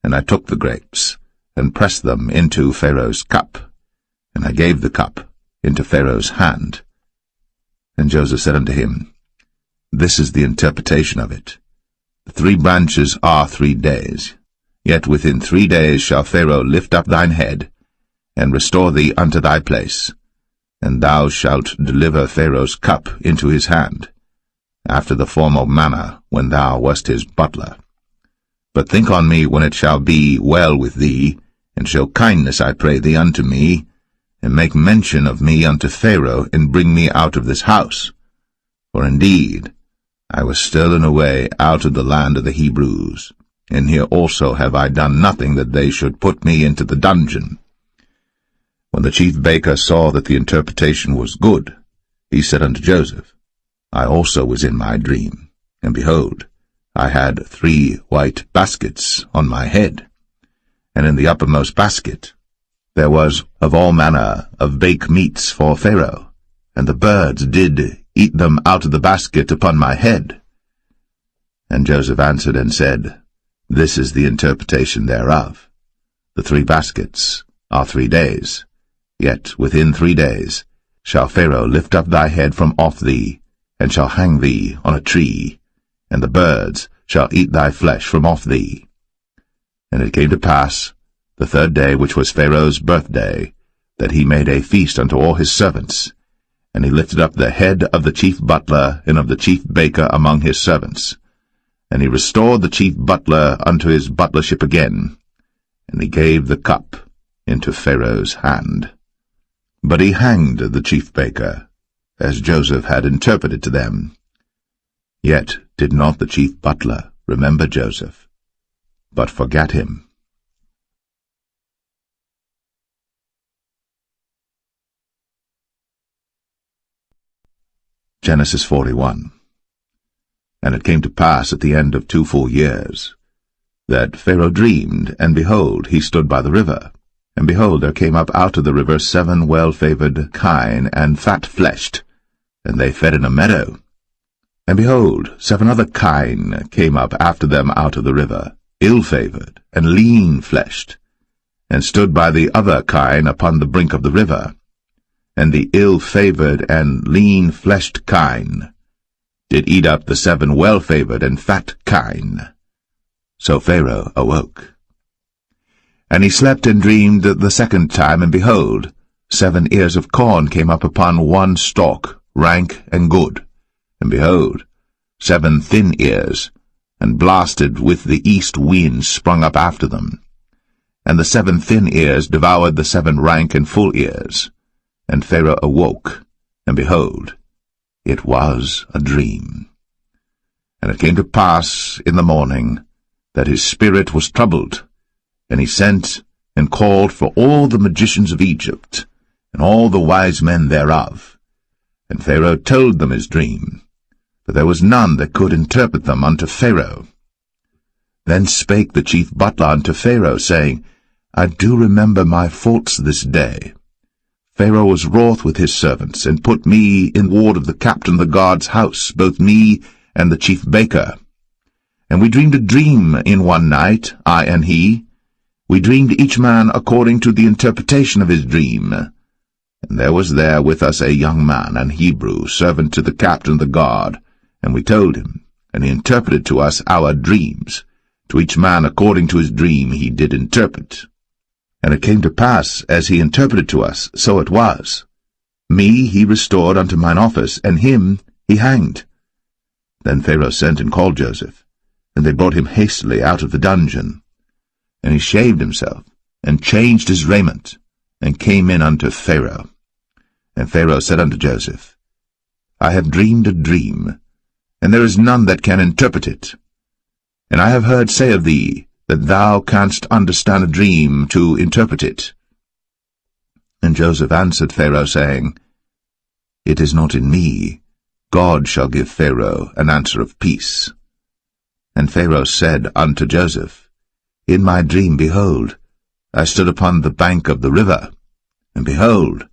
and I took the grapes, and pressed them into Pharaoh's cup, and I gave the cup into Pharaoh's hand. And Joseph said unto him, This is the interpretation of it. The 3 branches are 3 days. Yet within 3 days shall Pharaoh lift up thine head, and restore thee unto thy place, and thou shalt deliver Pharaoh's cup into his hand, after the former manner when thou wast his butler. But think on me when it shall be well with thee, and show kindness, I pray thee, unto me, and make mention of me unto Pharaoh, and bring me out of this house. For indeed I was stolen away out of the land of the Hebrews, and here also have I done nothing that they should put me into the dungeon. When the chief baker saw that the interpretation was good, he said unto Joseph, I also was in my dream, and behold, I had 3 white baskets on my head, and in the uppermost basket there was of all manner of bake meats for Pharaoh, and the birds did eat them out of the basket upon my head. And Joseph answered and said, This is the interpretation thereof. The 3 baskets are 3 days. Yet within 3 days shall Pharaoh lift up thy head from off thee, and shall hang thee on a tree, and the birds shall eat thy flesh from off thee. And it came to pass, the 3rd day, which was Pharaoh's birthday, that he made a feast unto all his servants, and he lifted up the head of the chief butler and of the chief baker among his servants. And he restored the chief butler unto his butlership again, and he gave the cup into Pharaoh's hand. But he hanged the chief baker, as Joseph had interpreted to them. Yet did not the chief butler remember Joseph, but forgat him. Genesis 41. And it came to pass at the end of 2 full years, that Pharaoh dreamed, and behold, he stood by the river. And behold, there came up out of the river 7 well-favored kine, and fat-fleshed, and they fed in a meadow. And behold, 7 other kine came up after them out of the river, ill-favored, and lean-fleshed, and stood by the other kine upon the brink of the river. And the ill-favored and lean-fleshed kine did eat up the 7 well-favored and fat kine. So Pharaoh awoke. And he slept and dreamed the 2nd time, and behold, 7 ears of corn came up upon one stalk, rank and good. And behold, 7 thin ears, and blasted with the east wind sprung up after them. And the 7 thin ears devoured the 7 rank and full ears. And Pharaoh awoke, and behold, it was a dream. And it came to pass in the morning that his spirit was troubled, and he sent and called for all the magicians of Egypt, and all the wise men thereof. And Pharaoh told them his dream, but there was none that could interpret them unto Pharaoh. Then spake the chief butler unto Pharaoh, saying, I do remember my faults this day. Pharaoh was wroth with his servants, and put me in ward of the captain of the guard's house, both me and the chief baker. And we dreamed a dream in one night, I and he. We dreamed each man according to the interpretation of his dream. And there was there with us a young man, an Hebrew, servant to the captain of the guard. And we told him, and he interpreted to us our dreams. To each man according to his dream he did interpret. And it came to pass, as he interpreted to us, so it was. Me he restored unto mine office, and him he hanged. Then Pharaoh sent and called Joseph, and they brought him hastily out of the dungeon. And he shaved himself, and changed his raiment, and came in unto Pharaoh. And Pharaoh said unto Joseph, I have dreamed a dream, and there is none that can interpret it. And I have heard say of thee, that thou canst understand a dream to interpret it. And Joseph answered Pharaoh, saying, It is not in me. God shall give Pharaoh an answer of peace. And Pharaoh said unto Joseph, In my dream, behold, I stood upon the bank of the river, and behold,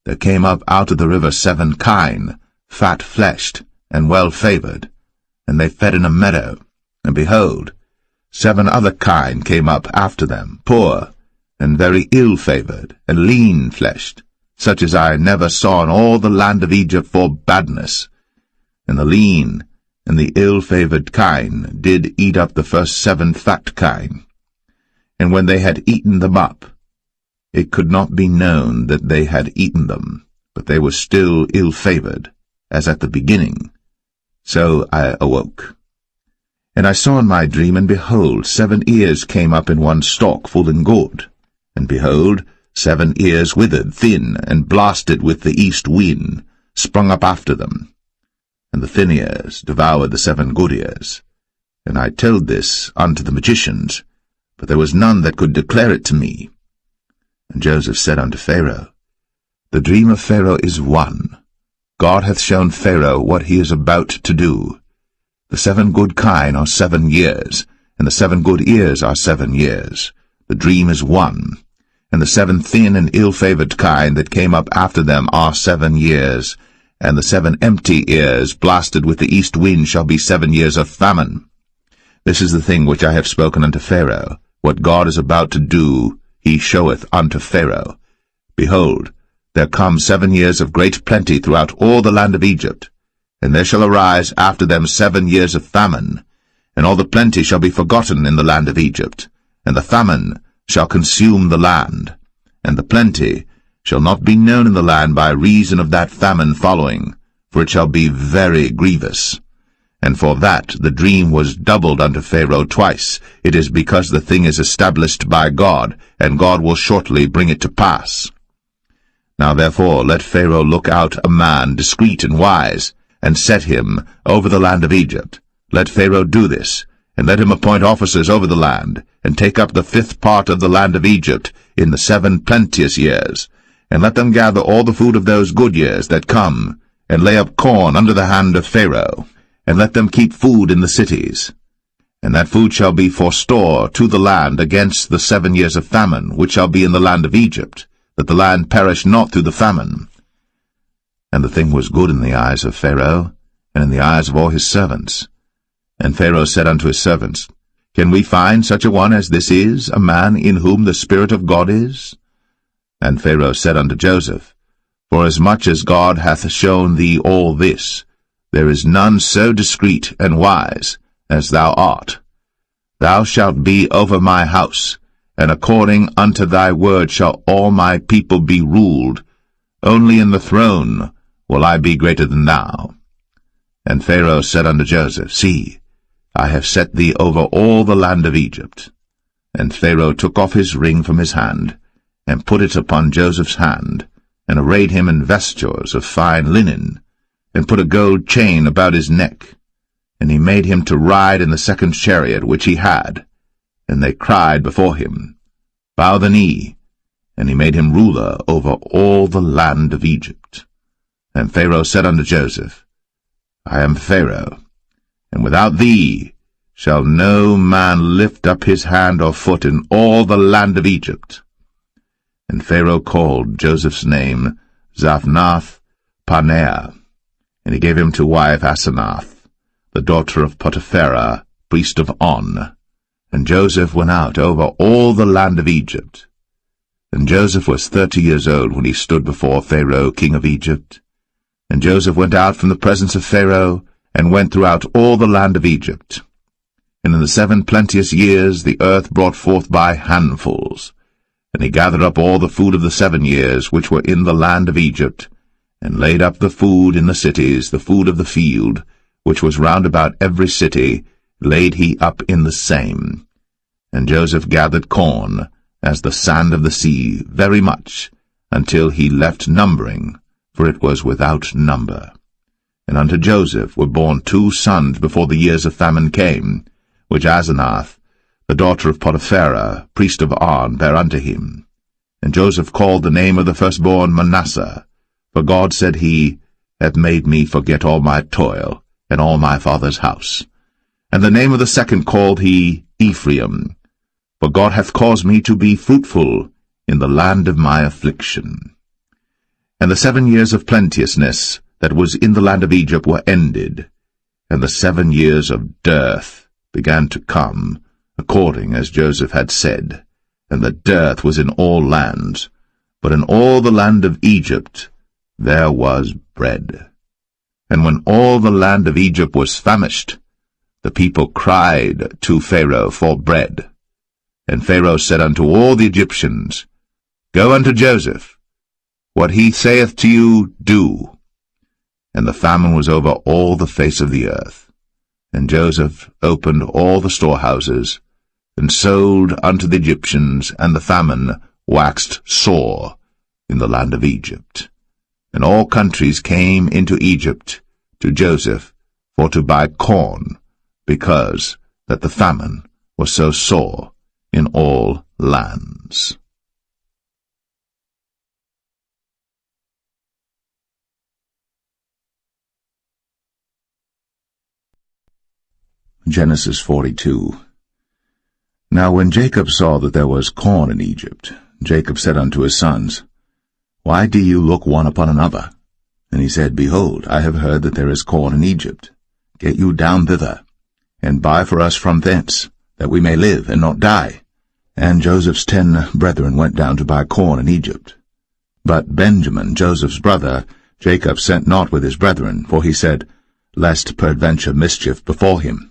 there came up out of the river 7 kine, fat-fleshed, and well-favoured, and they fed in a meadow. And behold, 7 other kine came up after them, poor, and very ill-favoured, and lean-fleshed, such as I never saw in all the land of Egypt for badness. And the lean and the ill-favoured kine did eat up the first 7 fat kine. And when they had eaten them up, it could not be known that they had eaten them, but they were still ill-favoured, as at the beginning. So I awoke. And I saw in my dream, and behold, 7 ears came up in one stalk, full and good. And behold, 7 ears withered, thin, and blasted with the east wind, sprung up after them. And the thin ears devoured the 7 good ears. And I told this unto the magicians, but there was none that could declare it to me. And Joseph said unto Pharaoh, The dream of Pharaoh is one. God hath shown Pharaoh what he is about to do. The 7 good kine are 7 years, and the 7 good ears are 7 years. The dream is one. And the 7 thin and ill-favoured kine that came up after them are 7 years, and the 7 empty ears blasted with the east wind shall be 7 years of famine. This is the thing which I have spoken unto Pharaoh. What God is about to do, he showeth unto Pharaoh. Behold, there come 7 years of great plenty throughout all the land of Egypt. And there shall arise after them 7 years of famine, and all the plenty shall be forgotten in the land of Egypt, and the famine shall consume the land, and the plenty shall not be known in the land by reason of that famine following, for it shall be very grievous. And for that the dream was doubled unto Pharaoh twice. It is because the thing is established by God, and God will shortly bring it to pass. Now therefore let Pharaoh look out a man discreet and wise, and set him over the land of Egypt. Let Pharaoh do this, and let him appoint officers over the land, and take up the 5th part of the land of Egypt in the 7 plenteous years, and let them gather all the food of those good years that come, and lay up corn under the hand of Pharaoh, and let them keep food in the cities. And that food shall be for store to the land against the 7 years of famine, which shall be in the land of Egypt, that the land perish not through the famine. And the thing was good in the eyes of Pharaoh, and in the eyes of all his servants. And Pharaoh said unto his servants, Can we find such a one as this is, a man in whom the Spirit of God is? And Pharaoh said unto Joseph, Forasmuch as God hath shown thee all this, there is none so discreet and wise as thou art. Thou shalt be over my house, and according unto thy word shall all my people be ruled. Only in the throne will I be greater than thou. And Pharaoh said unto Joseph, See, I have set thee over all the land of Egypt. And Pharaoh took off his ring from his hand, and put it upon Joseph's hand, and arrayed him in vestures of fine linen, and put a gold chain about his neck. And he made him to ride in the second chariot which he had. And they cried before him, Bow the knee. And he made him ruler over all the land of Egypt. And Pharaoh said unto Joseph, I am Pharaoh, and without thee shall no man lift up his hand or foot in all the land of Egypt. And Pharaoh called Joseph's name Zaphnath-Paneah, and he gave him to wife Asenath, the daughter of Potipharah, priest of On. And Joseph went out over all the land of Egypt. And Joseph was 30 years old when he stood before Pharaoh, king of Egypt. And Joseph went out from the presence of Pharaoh, and went throughout all the land of Egypt. And in the 7 plenteous years the earth brought forth by handfuls. And he gathered up all the food of the 7 years which were in the land of Egypt, and laid up the food in the cities, the food of the field, which was round about every city, laid he up in the same. And Joseph gathered corn, as the sand of the sea, very much, until he left numbering, for it was without number. And unto Joseph were born 2 sons before the years of famine came, which Asenath, the daughter of Potipharah, priest of On, bare unto him. And Joseph called the name of the firstborn Manasseh, for God, said he, hath made me forget all my toil, and all my father's house. And the name of the second called he Ephraim, for God hath caused me to be fruitful in the land of my affliction. And the 7 years of plenteousness that was in the land of Egypt were ended, and the 7 years of dearth began to come, according as Joseph had said. And the dearth was in all lands, but in all the land of Egypt there was bread. And when all the land of Egypt was famished, the people cried to Pharaoh for bread. And Pharaoh said unto all the Egyptians, Go unto Joseph, what he saith to you, do. And the famine was over all the face of the earth. And Joseph opened all the storehouses, and sold unto the Egyptians, and the famine waxed sore in the land of Egypt. And all countries came into Egypt to Joseph for to buy corn, because that the famine was so sore in all lands. Genesis 42. Now when Jacob saw that there was corn in Egypt, Jacob said unto his sons, Why do you look one upon another? And he said, Behold, I have heard that there is corn in Egypt. Get you down thither, and buy for us from thence, that we may live and not die. And Joseph's 10 brethren went down to buy corn in Egypt. But Benjamin, Joseph's brother, Jacob sent not with his brethren, for he said, Lest peradventure mischief befall him.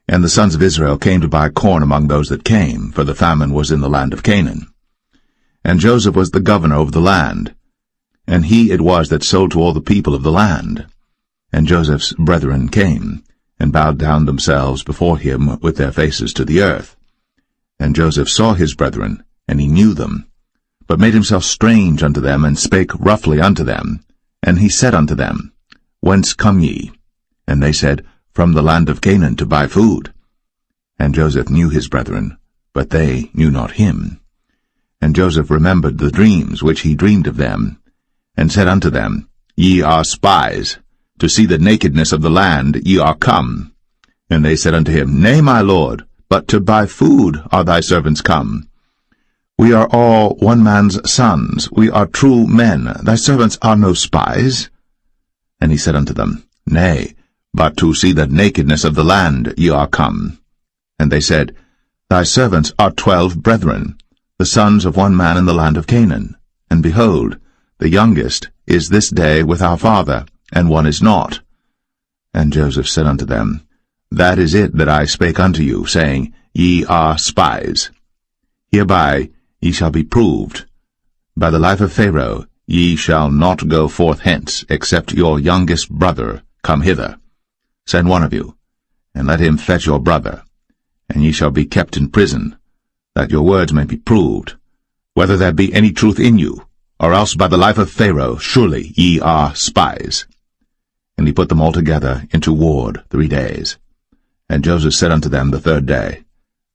And the sons of Israel came to buy corn among those that came, for the famine was in the land of Canaan. And Joseph was the governor over the land, and he it was that sold to all the people of the land. And Joseph's brethren came, and bowed down themselves before him with their faces to the earth. And Joseph saw his brethren, and he knew them, but made himself strange unto them, and spake roughly unto them. And he said unto them, Whence come ye? And they said, From the land of Canaan to buy food. And Joseph knew his brethren, but they knew not him. And Joseph remembered the dreams which he dreamed of them, and said unto them, Ye are spies, to see the nakedness of the land ye are come. And they said unto him, Nay, my lord, but to buy food are thy servants come. We are all one man's sons, we are true men, thy servants are no spies. And he said unto them, Nay, but to see the nakedness of the land ye are come. And they said, Thy servants are 12 brethren, the sons of one man in the land of Canaan. And behold, the youngest is this day with our father, and one is not. And Joseph said unto them, That is it that I spake unto you, saying, Ye are spies. Hereby ye shall be proved. By the life of Pharaoh ye shall not go forth hence, except your youngest brother come hither. Send one of you, and let him fetch your brother, and ye shall be kept in prison, that your words may be proved, whether there be any truth in you, or else by the life of Pharaoh, surely ye are spies. And he put them all together into ward 3 days. And Joseph said unto them the 3rd day,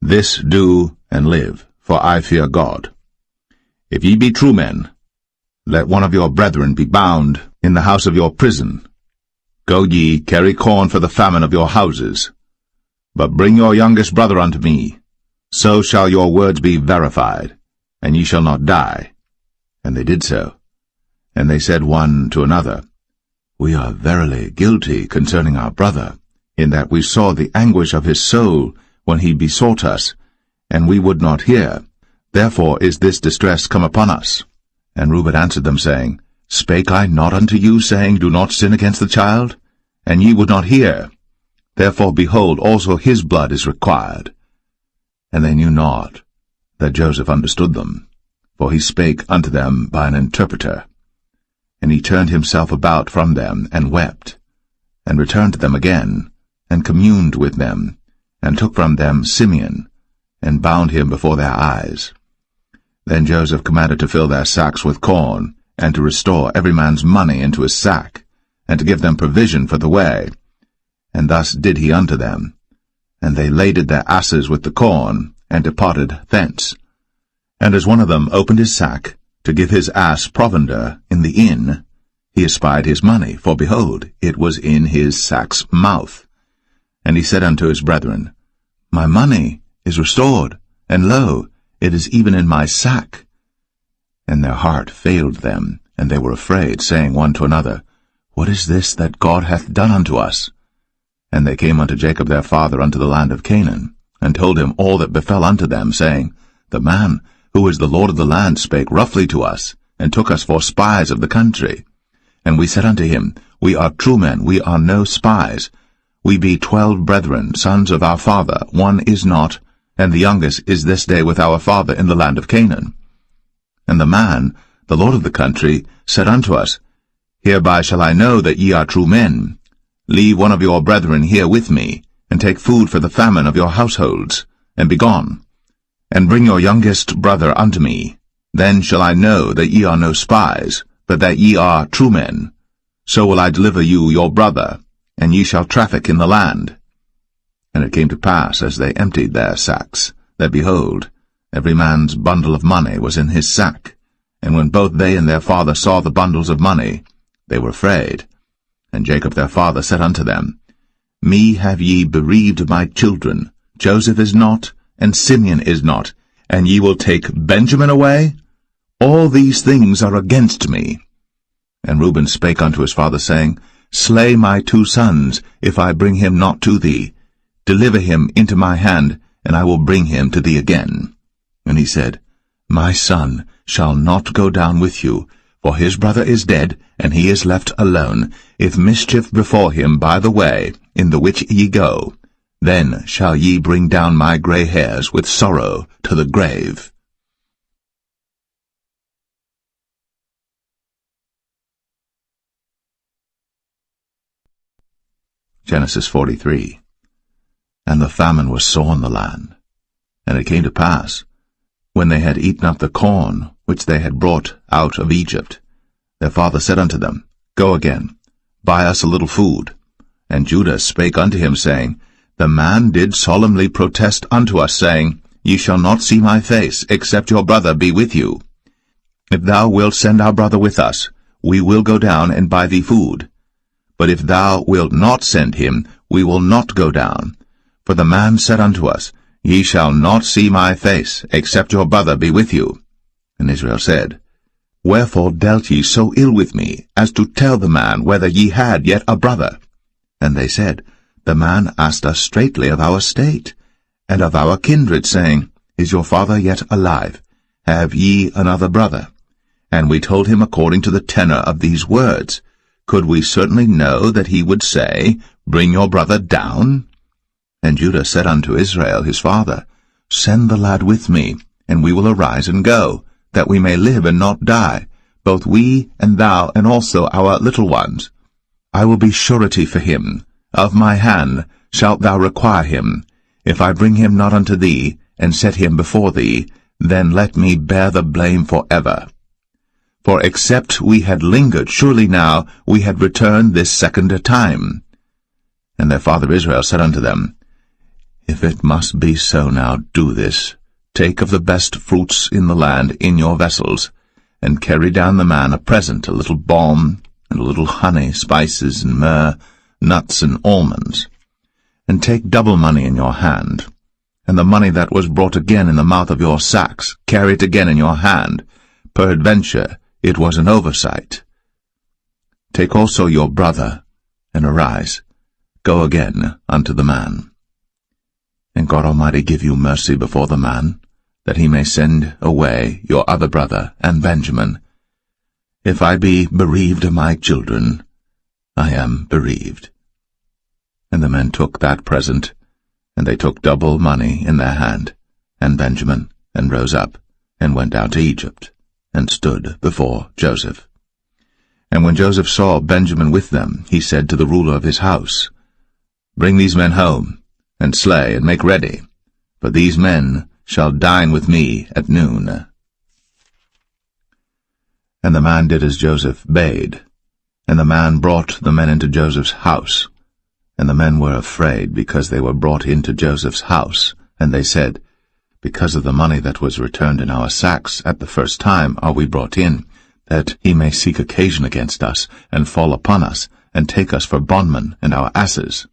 This do and live, for I fear God. If ye be true men, let one of your brethren be bound in the house of your prison. Go ye, carry corn for the famine of your houses. But bring your youngest brother unto me. So shall your words be verified, and ye shall not die. And they did so. And they said one to another, We are verily guilty concerning our brother, in that we saw the anguish of his soul when he besought us, and we would not hear. Therefore is this distress come upon us. And Reuben answered them, saying, Spake I not unto you, saying, Do not sin against the child? And ye would not hear. Therefore, behold, also his blood is required. And they knew not that Joseph understood them, for he spake unto them by an interpreter. And he turned himself about from them, and wept, and returned to them again, and communed with them, and took from them Simeon, and bound him before their eyes. Then Joseph commanded to fill their sacks with corn, and to restore every man's money into his sack, and to give them provision for the way. And thus did he unto them. And they laded their asses with the corn, and departed thence. And as one of them opened his sack, to give his ass provender in the inn, he espied his money, for behold, it was in his sack's mouth. And he said unto his brethren, My money is restored, and lo, it is even in my sack. And their heart failed them, and they were afraid, saying one to another, What is this that God hath done unto us? And they came unto Jacob their father unto the land of Canaan, and told him all that befell unto them, saying, The man who is the Lord of the land spake roughly to us, and took us for spies of the country. And we said unto him, We are true men, we are no spies. We be 12 brethren, sons of our father, one is not, and the youngest is this day with our father in the land of Canaan. And the man, the Lord of the country, said unto us, Hereby shall I know that ye are true men. Leave one of your brethren here with me, and take food for the famine of your households, and be gone. And bring your youngest brother unto me. Then shall I know that ye are no spies, but that ye are true men. So will I deliver you your brother, and ye shall traffic in the land. And it came to pass, as they emptied their sacks, that, behold, every man's bundle of money was in his sack. And when both they and their father saw the bundles of money, they were afraid. And Jacob their father said unto them, Me have ye bereaved my children. Joseph is not, and Simeon is not, and ye will take Benjamin away? All these things are against me. And Reuben spake unto his father, saying, Slay my 2 sons, if I bring him not to thee. Deliver him into my hand, and I will bring him to thee again. And he said, My son shall not go down with you, for his brother is dead, and he is left alone. If mischief befall him by the way, in the which ye go, then shall ye bring down my grey hairs with sorrow to the grave. Genesis 43. And the famine was sore in the land. And it came to pass, when they had eaten up the corn which they had brought out of Egypt, their father said unto them, Go again, buy us a little food. And Judah spake unto him, saying, The man did solemnly protest unto us, saying, Ye shall not see my face, except your brother be with you. If thou wilt send our brother with us, we will go down and buy thee food. But if thou wilt not send him, we will not go down. For the man said unto us, Ye shall not see my face, except your brother be with you. And Israel said, Wherefore dealt ye so ill with me, as to tell the man whether ye had yet a brother? And they said, The man asked us straitly of our state, and of our kindred, saying, Is your father yet alive? Have ye another brother? And we told him according to the tenor of these words. Could we certainly know that he would say, Bring your brother down? And Judah said unto Israel his father, Send the lad with me, and we will arise and go, that we may live and not die, both we and thou, and also our little ones. I will be surety for him, of my hand shalt thou require him. If I bring him not unto thee, and set him before thee, then let me bear the blame for ever. For except we had lingered, surely now we had returned this second time. And their father Israel said unto them, If it must be so now, do this. Take of the best fruits in the land in your vessels, and carry down the man a present, a little balm, and a little honey, spices, and myrrh, nuts, and almonds. And take double money in your hand, and the money that was brought again in the mouth of your sacks, carry it again in your hand. Peradventure it was an oversight. Take also your brother, and arise, go again unto the man. And God Almighty give you mercy before the man, that he may send away your other brother and Benjamin. If I be bereaved of my children, I am bereaved. And the men took that present, and they took double money in their hand, and Benjamin, and rose up, and went down to Egypt, and stood before Joseph. And when Joseph saw Benjamin with them, he said to the ruler of his house, Bring these men home, and slay, and make ready, for these men shall dine with me at noon. And the man did as Joseph bade, and the man brought the men into Joseph's house. And the men were afraid, because they were brought into Joseph's house. And they said, Because of the money that was returned in our sacks at the first time are we brought in, that he may seek occasion against us, and fall upon us, and take us for bondmen and our asses.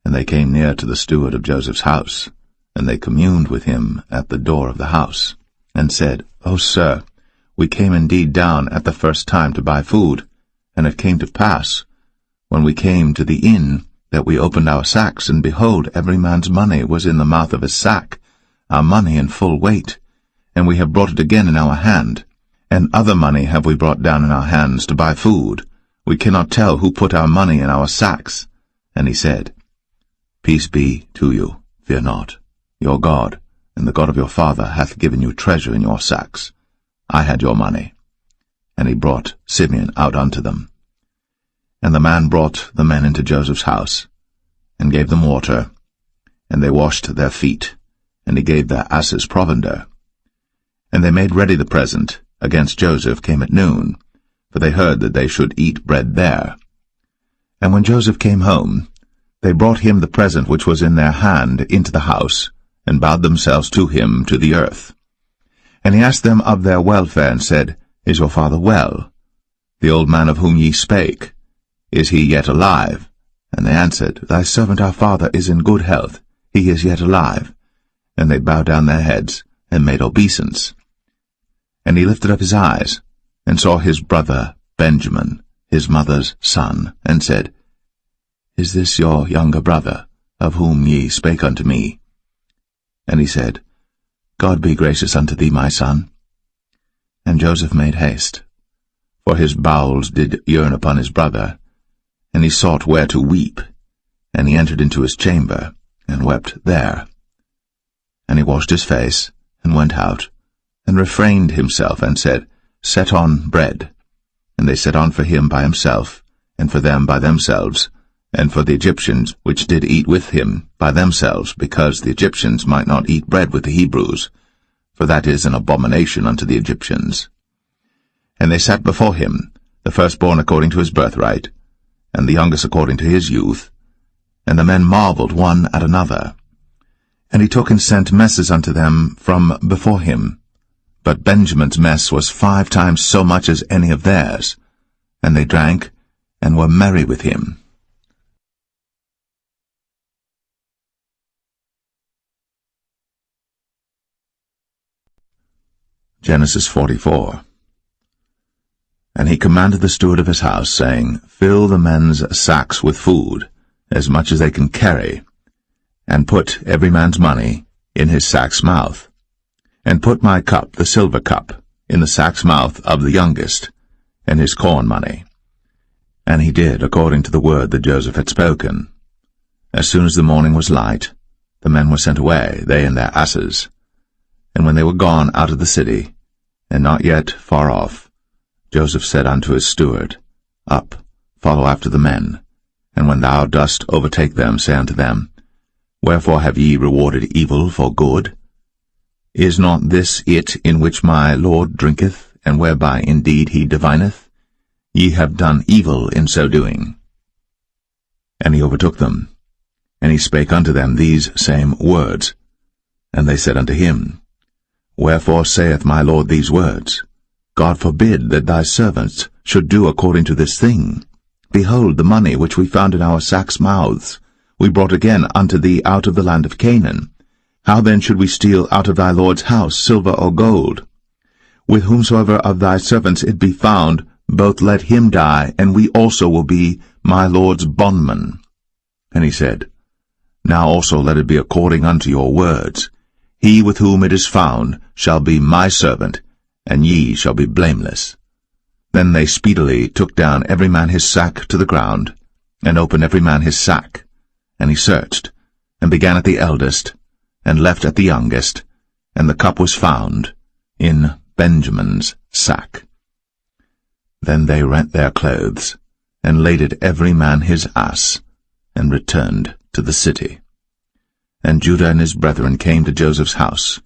And they came near to the steward of Joseph's house, and they communed with him at the door of the house, and said, O sir, we came indeed down at the first time to buy food, and it came to pass, when we came to the inn, that we opened our sacks, and behold, every man's money was in the mouth of his sack, our money in full weight, and we have brought it again in our hand, and other money have we brought down in our hands to buy food. We cannot tell who put our money in our sacks. And he said, Peace be to you, fear not. Your God, and the God of your father, hath given you treasure in your sacks. I had your money. And he brought Simeon out unto them. And the man brought the men into Joseph's house, and gave them water, and they washed their feet, and he gave their asses provender. And they made ready the present against Joseph came at noon, for they heard that they should eat bread there. And when Joseph came home, they brought him the present which was in their hand into the house, and bowed themselves to him to the earth. And he asked them of their welfare, and said, Is your father well? The old man of whom ye spake, is he yet alive? And they answered, Thy servant our father is in good health, he is yet alive. And they bowed down their heads, and made obeisance. And he lifted up his eyes, and saw his brother Benjamin, his mother's son, and said, Is this your younger brother, of whom ye spake unto me? And he said, God be gracious unto thee, my son. And Joseph made haste, for his bowels did yearn upon his brother, and he sought where to weep, and he entered into his chamber, and wept there. And he washed his face, and went out, and refrained himself, and said, Set on bread. And they set on for him by himself, and for them by themselves, and for the Egyptians which did eat with him by themselves, because the Egyptians might not eat bread with the Hebrews, for that is an abomination unto the Egyptians. And they sat before him, the firstborn according to his birthright, and the youngest according to his youth, and the men marveled one at another. And he took and sent messes unto them from before him. But Benjamin's mess was 5 times so much as any of theirs, and they drank, and were merry with him. Genesis 44. And he commanded the steward of his house, saying, Fill the men's sacks with food, as much as they can carry, and put every man's money in his sack's mouth. And put my cup, the silver cup, in the sack's mouth of the youngest, and his corn money. And he did according to the word that Joseph had spoken. As soon as the morning was light, the men were sent away, they and their asses. And when they were gone out of the city, and not yet far off, Joseph said unto his steward, Up, follow after the men, And when thou dost overtake them, say unto them, Wherefore have ye rewarded evil for good? Is not this it in which my Lord drinketh, and whereby indeed he divineth? Ye have done evil in so doing. And he overtook them, and he spake unto them these same words. And they said unto him, Wherefore saith my Lord these words? God forbid that thy servants should do according to this thing. Behold, the money which we found in our sacks' mouths we brought again unto thee out of the land of Canaan. How then should we steal out of thy Lord's house silver or gold? With whomsoever of thy servants it be found, both let him die, and we also will be my Lord's bondmen. And he said, Now also let it be according unto your words. He with whom it is found shall be my servant, and ye shall be blameless. Then they speedily took down every man his sack to the ground, and opened every man his sack. And he searched, and began at the eldest, and left at the youngest, and the cup was found in Benjamin's sack. Then they rent their clothes, and laded every man his ass, and returned to the city. And Judah and his brethren came to Joseph's house,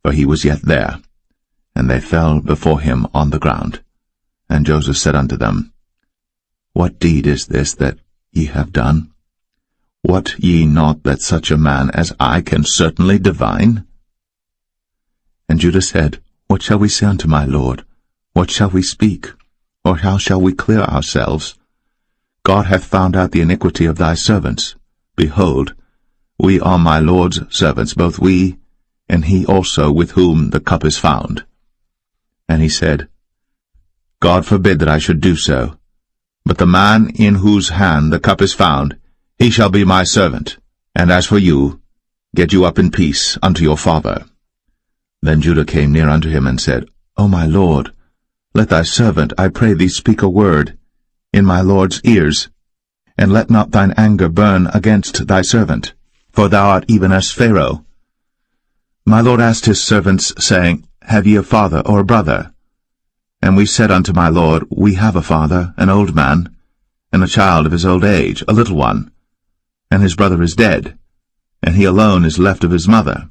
for he was yet there, and they fell before him on the ground. And Joseph said unto them, What deed is this that ye have done? Wot ye not that such a man as I can certainly divine? And Judah said, What shall we say unto my Lord? What shall we speak? Or how shall we clear ourselves? God hath found out the iniquity of thy servants. Behold, we are my Lord's servants, both we, and he also with whom the cup is found. And he said, God forbid that I should do so. But the man in whose hand the cup is found, he shall be my servant. And as for you, get you up in peace unto your father. Then Judah came near unto him, and said, O my Lord, let thy servant, I pray thee, speak a word in my Lord's ears, and let not thine anger burn against thy servant, for thou art even as Pharaoh. My Lord asked his servants, saying, Have ye a father or a brother? And we said unto my Lord, We have a father, an old man, and a child of his old age, a little one. And his brother is dead, and he alone is left of his mother,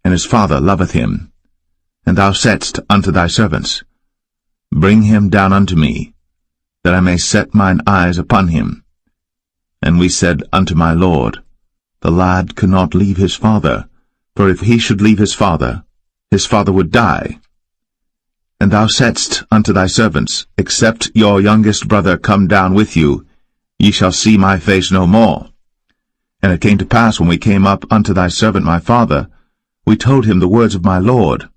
and his father loveth him. And thou saidst unto thy servants, Bring him down unto me, that I may set mine eyes upon him. And we said unto my Lord, The lad cannot leave his father, for if he should leave his father would die. And thou saidst unto thy servants, Except your youngest brother come down with you, ye shall see my face no more. And it came to pass, when we came up unto thy servant my father, we told him the words of my Lord.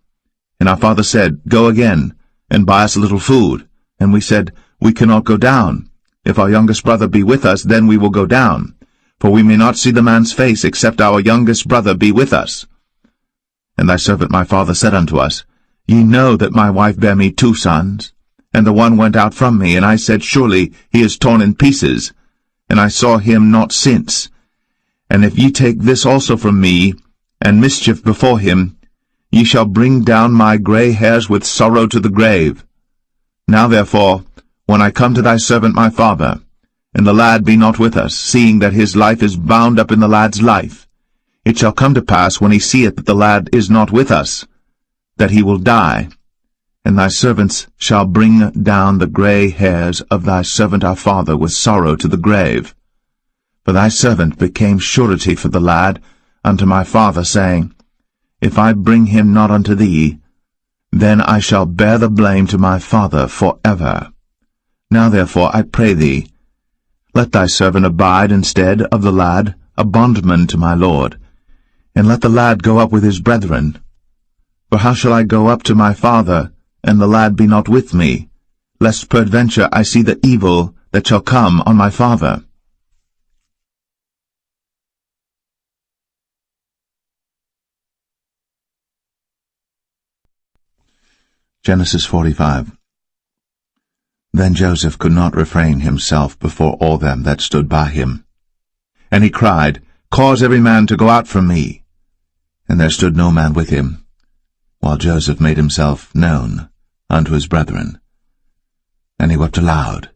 And our father said, Go again, and buy us a little food. And we said, We cannot go down. If our youngest brother be with us, then we will go down. For we may not see the man's face, except our youngest brother be with us. And thy servant my father said unto us, Ye know that my wife bare me 2 sons, and the one went out from me, and I said, Surely he is torn in pieces, and I saw him not since. And if ye take this also from me, and mischief before him, ye shall bring down my gray hairs with sorrow to the grave. Now therefore, when I come to thy servant my father, and the lad be not with us, seeing that his life is bound up in the lad's life, it shall come to pass, when he seeth that the lad is not with us, that he will die. And thy servants shall bring down the gray hairs of thy servant our father with sorrow to the grave. For thy servant became surety for the lad unto my father, saying, If I bring him not unto thee, then I shall bear the blame to my father for ever. Now therefore, I pray thee, let thy servant abide instead of the lad, a bondman to my Lord, and let the lad go up with his brethren. For how shall I go up to my father, and the lad be not with me, lest peradventure I see the evil that shall come on my father? Genesis 45. Then Joseph could not refrain himself before all them that stood by him. And he cried, Cause every man to go out from me. And there stood no man with him, while Joseph made himself known unto his brethren. And he wept aloud.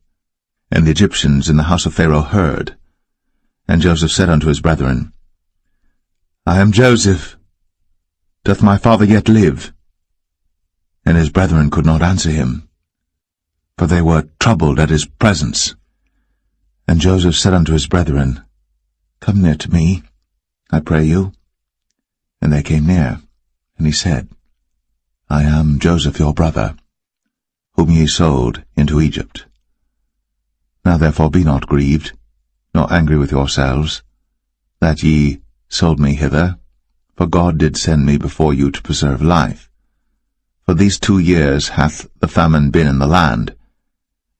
And the Egyptians in the house of Pharaoh heard, And Joseph said unto his brethren, I am Joseph. Doth my father yet live? And his brethren could not answer him, for they were troubled at his presence. And Joseph said unto his brethren, Come near to me, I pray you. And they came near, and he said, I am Joseph your brother, whom ye sold into Egypt. Now therefore be not grieved, nor angry with yourselves, that ye sold me hither, for God did send me before you to preserve life. For these 2 years hath the famine been in the land,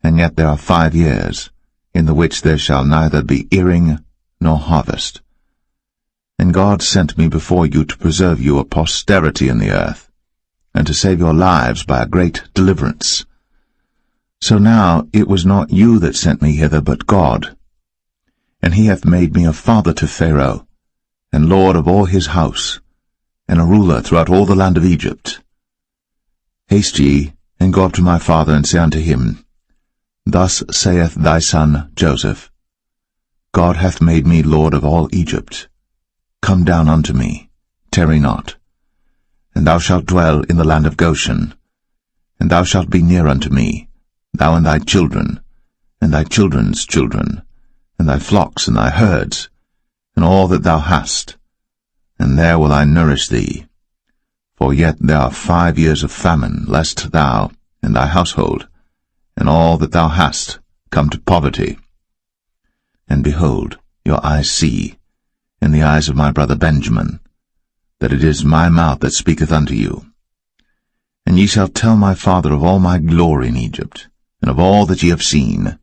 and yet there are 5 years, in the which there shall neither be earing nor harvest. And God sent me before you to preserve you a posterity in the earth, and to save your lives by a great deliverance. So now it was not you that sent me hither, but God. And he hath made me a father to Pharaoh, and lord of all his house, and a ruler throughout all the land of Egypt. Haste ye, and go up to my father, and say unto him, Thus saith thy son Joseph, God hath made me lord of all Egypt. Come down unto me, tarry not. And thou shalt dwell in the land of Goshen, and thou shalt be near unto me, thou and thy children, and thy children's children, and thy flocks and thy herds, and all that thou hast, and there will I nourish thee. For yet there are 5 years of famine, lest thou and thy household, and all that thou hast, come to poverty. And behold, your eyes see, and the eyes of my brother Benjamin, that it is my mouth that speaketh unto you. And ye shall tell my father of all my glory in Egypt, and of all that ye have seen.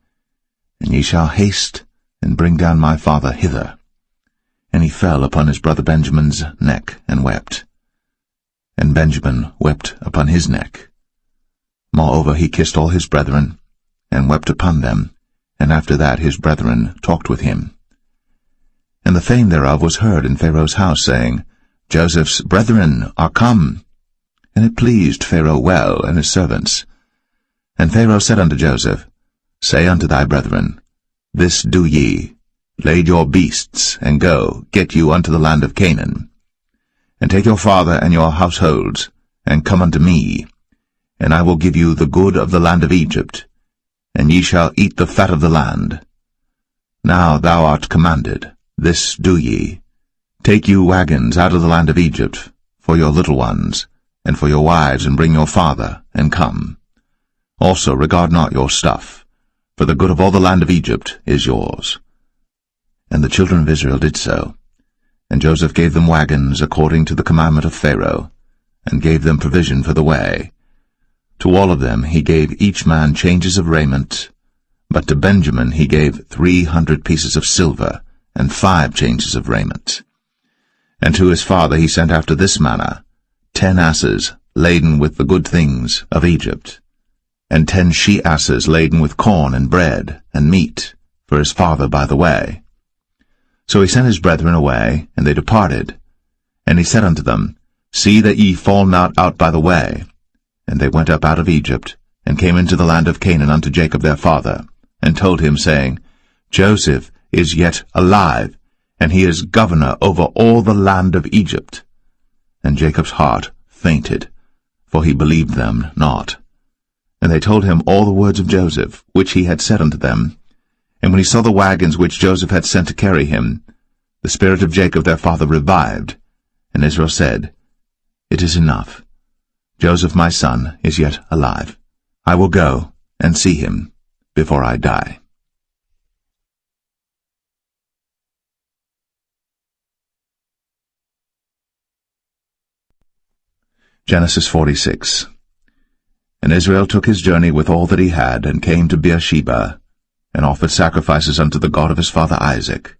And ye shall haste, and bring down my father hither. And he fell upon his brother Benjamin's neck, and wept. And Benjamin wept upon his neck. Moreover he kissed all his brethren, and wept upon them, and after that his brethren talked with him. And the fame thereof was heard in Pharaoh's house, saying, Joseph's brethren are come. And it pleased Pharaoh well, and his servants. And Pharaoh said unto Joseph, Say unto thy brethren, This do ye, lade your beasts, and go, get you unto the land of Canaan. And take your father and your households, and come unto me, and I will give you the good of the land of Egypt, and ye shall eat the fat of the land. Now thou art commanded, this do ye, take you wagons out of the land of Egypt, for your little ones, and for your wives, and bring your father, and come. Also regard not your stuff, for the good of all the land of Egypt is yours. And the children of Israel did so. And Joseph gave them wagons according to the commandment of Pharaoh, and gave them provision for the way. To all of them he gave each man changes of raiment, but to Benjamin he gave 300 pieces of silver, and 5 changes of raiment. And to his father he sent after this manner, 10 asses laden with the good things of Egypt, and 10 she-asses laden with corn and bread and meat for his father by the way. So he sent his brethren away, and they departed. And he said unto them, See that ye fall not out by the way. And they went up out of Egypt, and came into the land of Canaan unto Jacob their father, and told him, saying, Joseph is yet alive, and he is governor over all the land of Egypt. And Jacob's heart fainted, for he believed them not. And they told him all the words of Joseph, which he had said unto them. And when he saw the wagons which Joseph had sent to carry him, the spirit of Jacob their father revived. And Israel said, It is enough. Joseph my son is yet alive. I will go and see him before I die. Genesis 46. And Israel took his journey with all that he had, and came to Beersheba, and offered sacrifices unto the God of his father Isaac.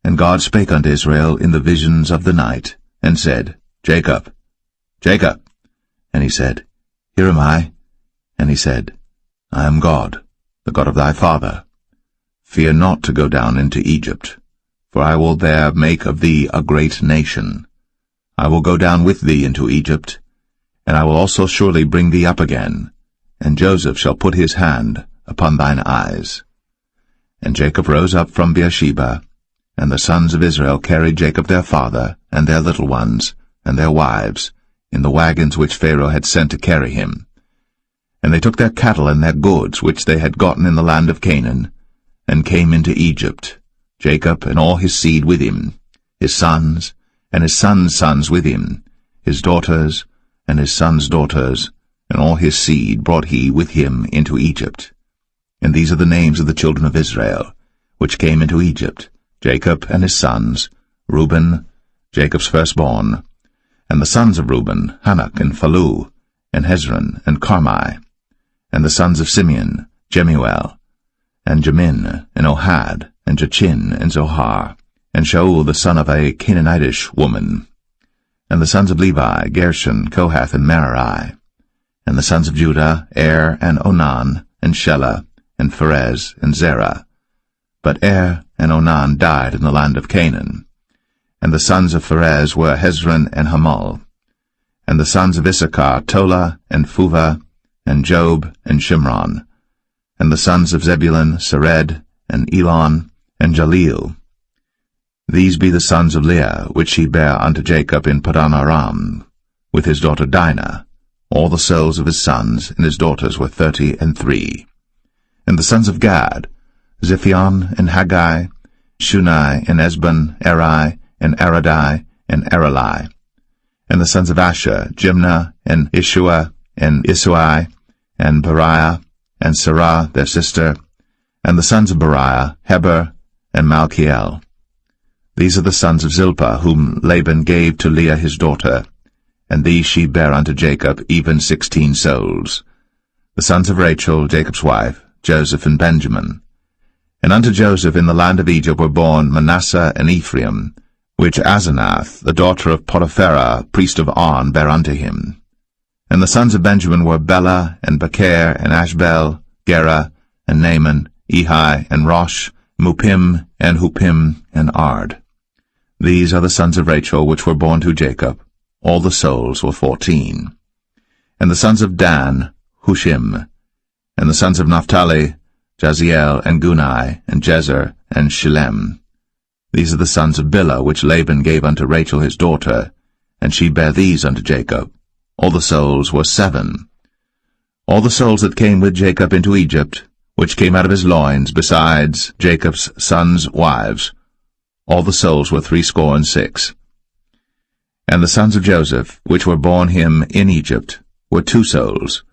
And God spake unto Israel in the visions of the night, and said, Jacob, Jacob. And he said, Here am I. And he said, I am God, the God of thy father. Fear not to go down into Egypt, for I will there make of thee a great nation. I will go down with thee into Egypt, and I will also surely bring thee up again, and Joseph shall put his hand upon thine eyes. And Jacob rose up from Beersheba, And the sons of Israel carried Jacob their father, and their little ones, and their wives, in the wagons which Pharaoh had sent to carry him. And they took their cattle and their goods which they had gotten in the land of Canaan, and came into Egypt, Jacob and all his seed with him, his sons, and his sons' sons with him, his daughters, and his sons' daughters, and all his seed brought he with him into Egypt. And these are the names of the children of Israel, which came into Egypt, Jacob and his sons, Reuben, Jacob's firstborn, and the sons of Reuben, Hanok and Phalu, and Hezron and Carmi, and the sons of Simeon, Jemuel, and Jamin, and Ohad, and Jachin, and Zohar, and Shaul the son of a Canaanitish woman, and the sons of Levi, Gershon, Kohath, and Merari, and the sons of Judah, Er, and Onan, and Shelah, and Pharez, and Zerah. But Er and Onan died in the land of Canaan. And the sons of Pharez were Hezron and Hamul. And the sons of Issachar, Tola, and Phuvah, and Job, and Shimron. And the sons of Zebulun, Sered, and Elon, and Jaleel. These be the sons of Leah, which she bare unto Jacob in Padan Aram, with his daughter Dinah. All the souls of his sons and his daughters were 33. And the sons of Gad, Ziphion, and Haggai, Shunai, and Esbon, Eri, and Aradai, and Arali. And the sons of Asher, Jimnah, and Ishua, and Isui, and Beriah, and Sarah their sister, and the sons of Beriah, Heber, and Malchiel. These are the sons of Zilpah, whom Laban gave to Leah his daughter, and these she bare unto Jacob, even 16 souls. The sons of Rachel, Jacob's wife, Joseph and Benjamin. And unto Joseph in the land of Egypt were born Manasseh and Ephraim, which Asenath, the daughter of Potipherah, priest of On, bare unto him. And the sons of Benjamin were Bela, and Becher, and Ashbel, Gera, and Naaman, Ehi, and Rosh, Mupim, and Hupim, and Ard. These are the sons of Rachel, which were born to Jacob. All the souls were 14. And the sons of Dan, Hushim. And the sons of Naphtali, Jaziel, and Gunai, and Jezer, and Shillem. These are the sons of Bilhah, which Laban gave unto Rachel his daughter, and she bare these unto Jacob. All the souls were 7. All the souls that came with Jacob into Egypt, which came out of his loins, besides Jacob's sons' wives, all the souls were 66. And the sons of Joseph, which were born him in Egypt, were 2 souls.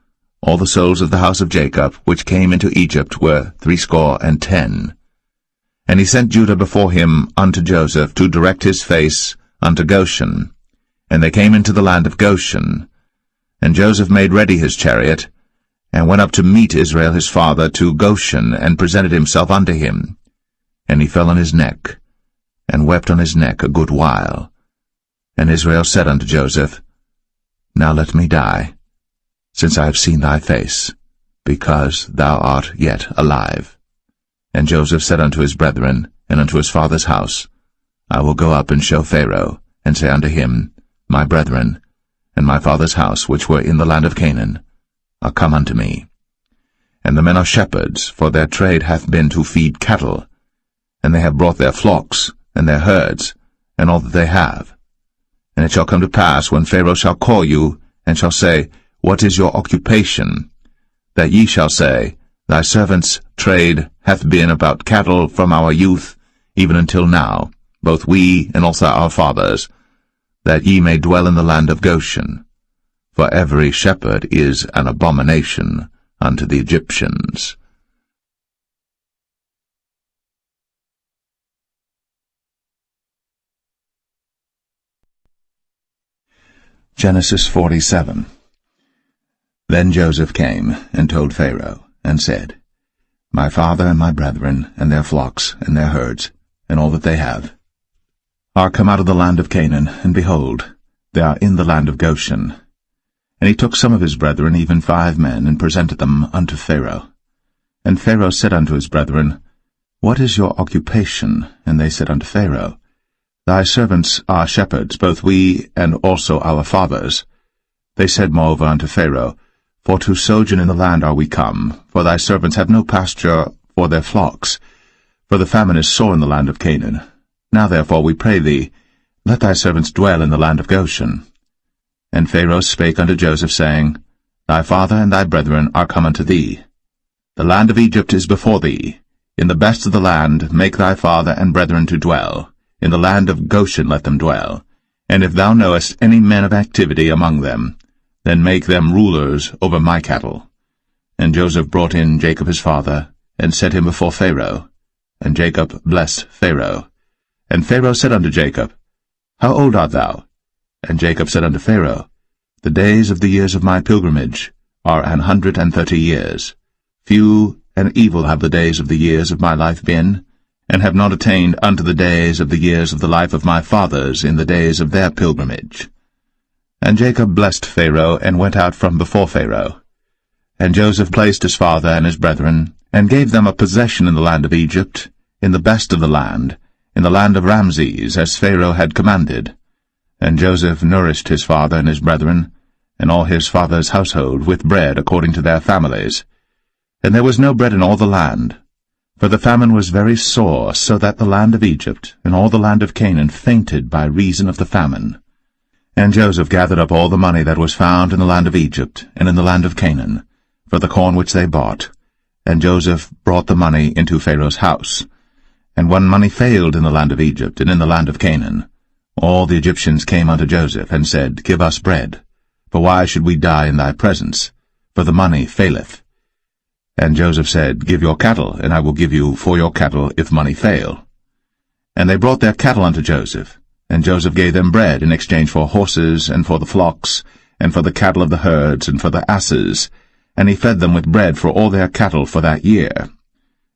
All the souls of the house of Jacob, which came into Egypt, were 70. And he sent Judah before him unto Joseph, to direct his face unto Goshen. And they came into the land of Goshen. And Joseph made ready his chariot, and went up to meet Israel his father to Goshen, and presented himself unto him. And he fell on his neck, and wept on his neck a good while. And Israel said unto Joseph, Now let me die, since I have seen thy face, because thou art yet alive. And Joseph said unto his brethren, and unto his father's house, I will go up and show Pharaoh, and say unto him, My brethren, and my father's house, which were in the land of Canaan, are come unto me. And the men are shepherds, for their trade hath been to feed cattle, and they have brought their flocks, and their herds, and all that they have. And it shall come to pass, when Pharaoh shall call you, and shall say, What is your occupation? That ye shall say, Thy servant's trade hath been about cattle from our youth, even until now, both we and also our fathers, that ye may dwell in the land of Goshen. For every shepherd is an abomination unto the Egyptians. Genesis 47. Then Joseph came and told Pharaoh, and said, My father and my brethren, and their flocks, and their herds, and all that they have, are come out of the land of Canaan, and behold, they are in the land of Goshen. And he took some of his brethren, even 5 men, and presented them unto Pharaoh. And Pharaoh said unto his brethren, What is your occupation? And they said unto Pharaoh, Thy servants are shepherds, both we and also our fathers. They said moreover unto Pharaoh, For to sojourn in the land are we come, for thy servants have no pasture for their flocks, for the famine is sore in the land of Canaan. Now therefore, we pray thee, let thy servants dwell in the land of Goshen. And Pharaoh spake unto Joseph, saying, Thy father and thy brethren are come unto thee. The land of Egypt is before thee. In the best of the land make thy father and brethren to dwell. In the land of Goshen let them dwell. And if thou knowest any men of activity among them, then make them rulers over my cattle. And Joseph brought in Jacob his father, and set him before Pharaoh. And Jacob blessed Pharaoh. And Pharaoh said unto Jacob, How old art thou? And Jacob said unto Pharaoh, The days of the years of my pilgrimage are 130 years. Few and evil have the days of the years of my life been, and have not attained unto the days of the years of the life of my fathers in the days of their pilgrimage. And Jacob blessed Pharaoh, and went out from before Pharaoh. And Joseph placed his father and his brethren, and gave them a possession in the land of Egypt, in the best of the land, in the land of Ramses, as Pharaoh had commanded. And Joseph nourished his father and his brethren, and all his father's household, with bread according to their families. And there was no bread in all the land, for the famine was very sore, so that the land of Egypt and all the land of Canaan fainted by reason of the famine. And Joseph gathered up all the money that was found in the land of Egypt and in the land of Canaan, for the corn which they bought. And Joseph brought the money into Pharaoh's house. And when money failed in the land of Egypt and in the land of Canaan, all the Egyptians came unto Joseph, and said, Give us bread, for why should we die in thy presence? For the money faileth. And Joseph said, Give your cattle, and I will give you for your cattle if money fail. And they brought their cattle unto Joseph, and Joseph gave them bread in exchange for horses, and for the flocks, and for the cattle of the herds, and for the asses, and he fed them with bread for all their cattle for that year.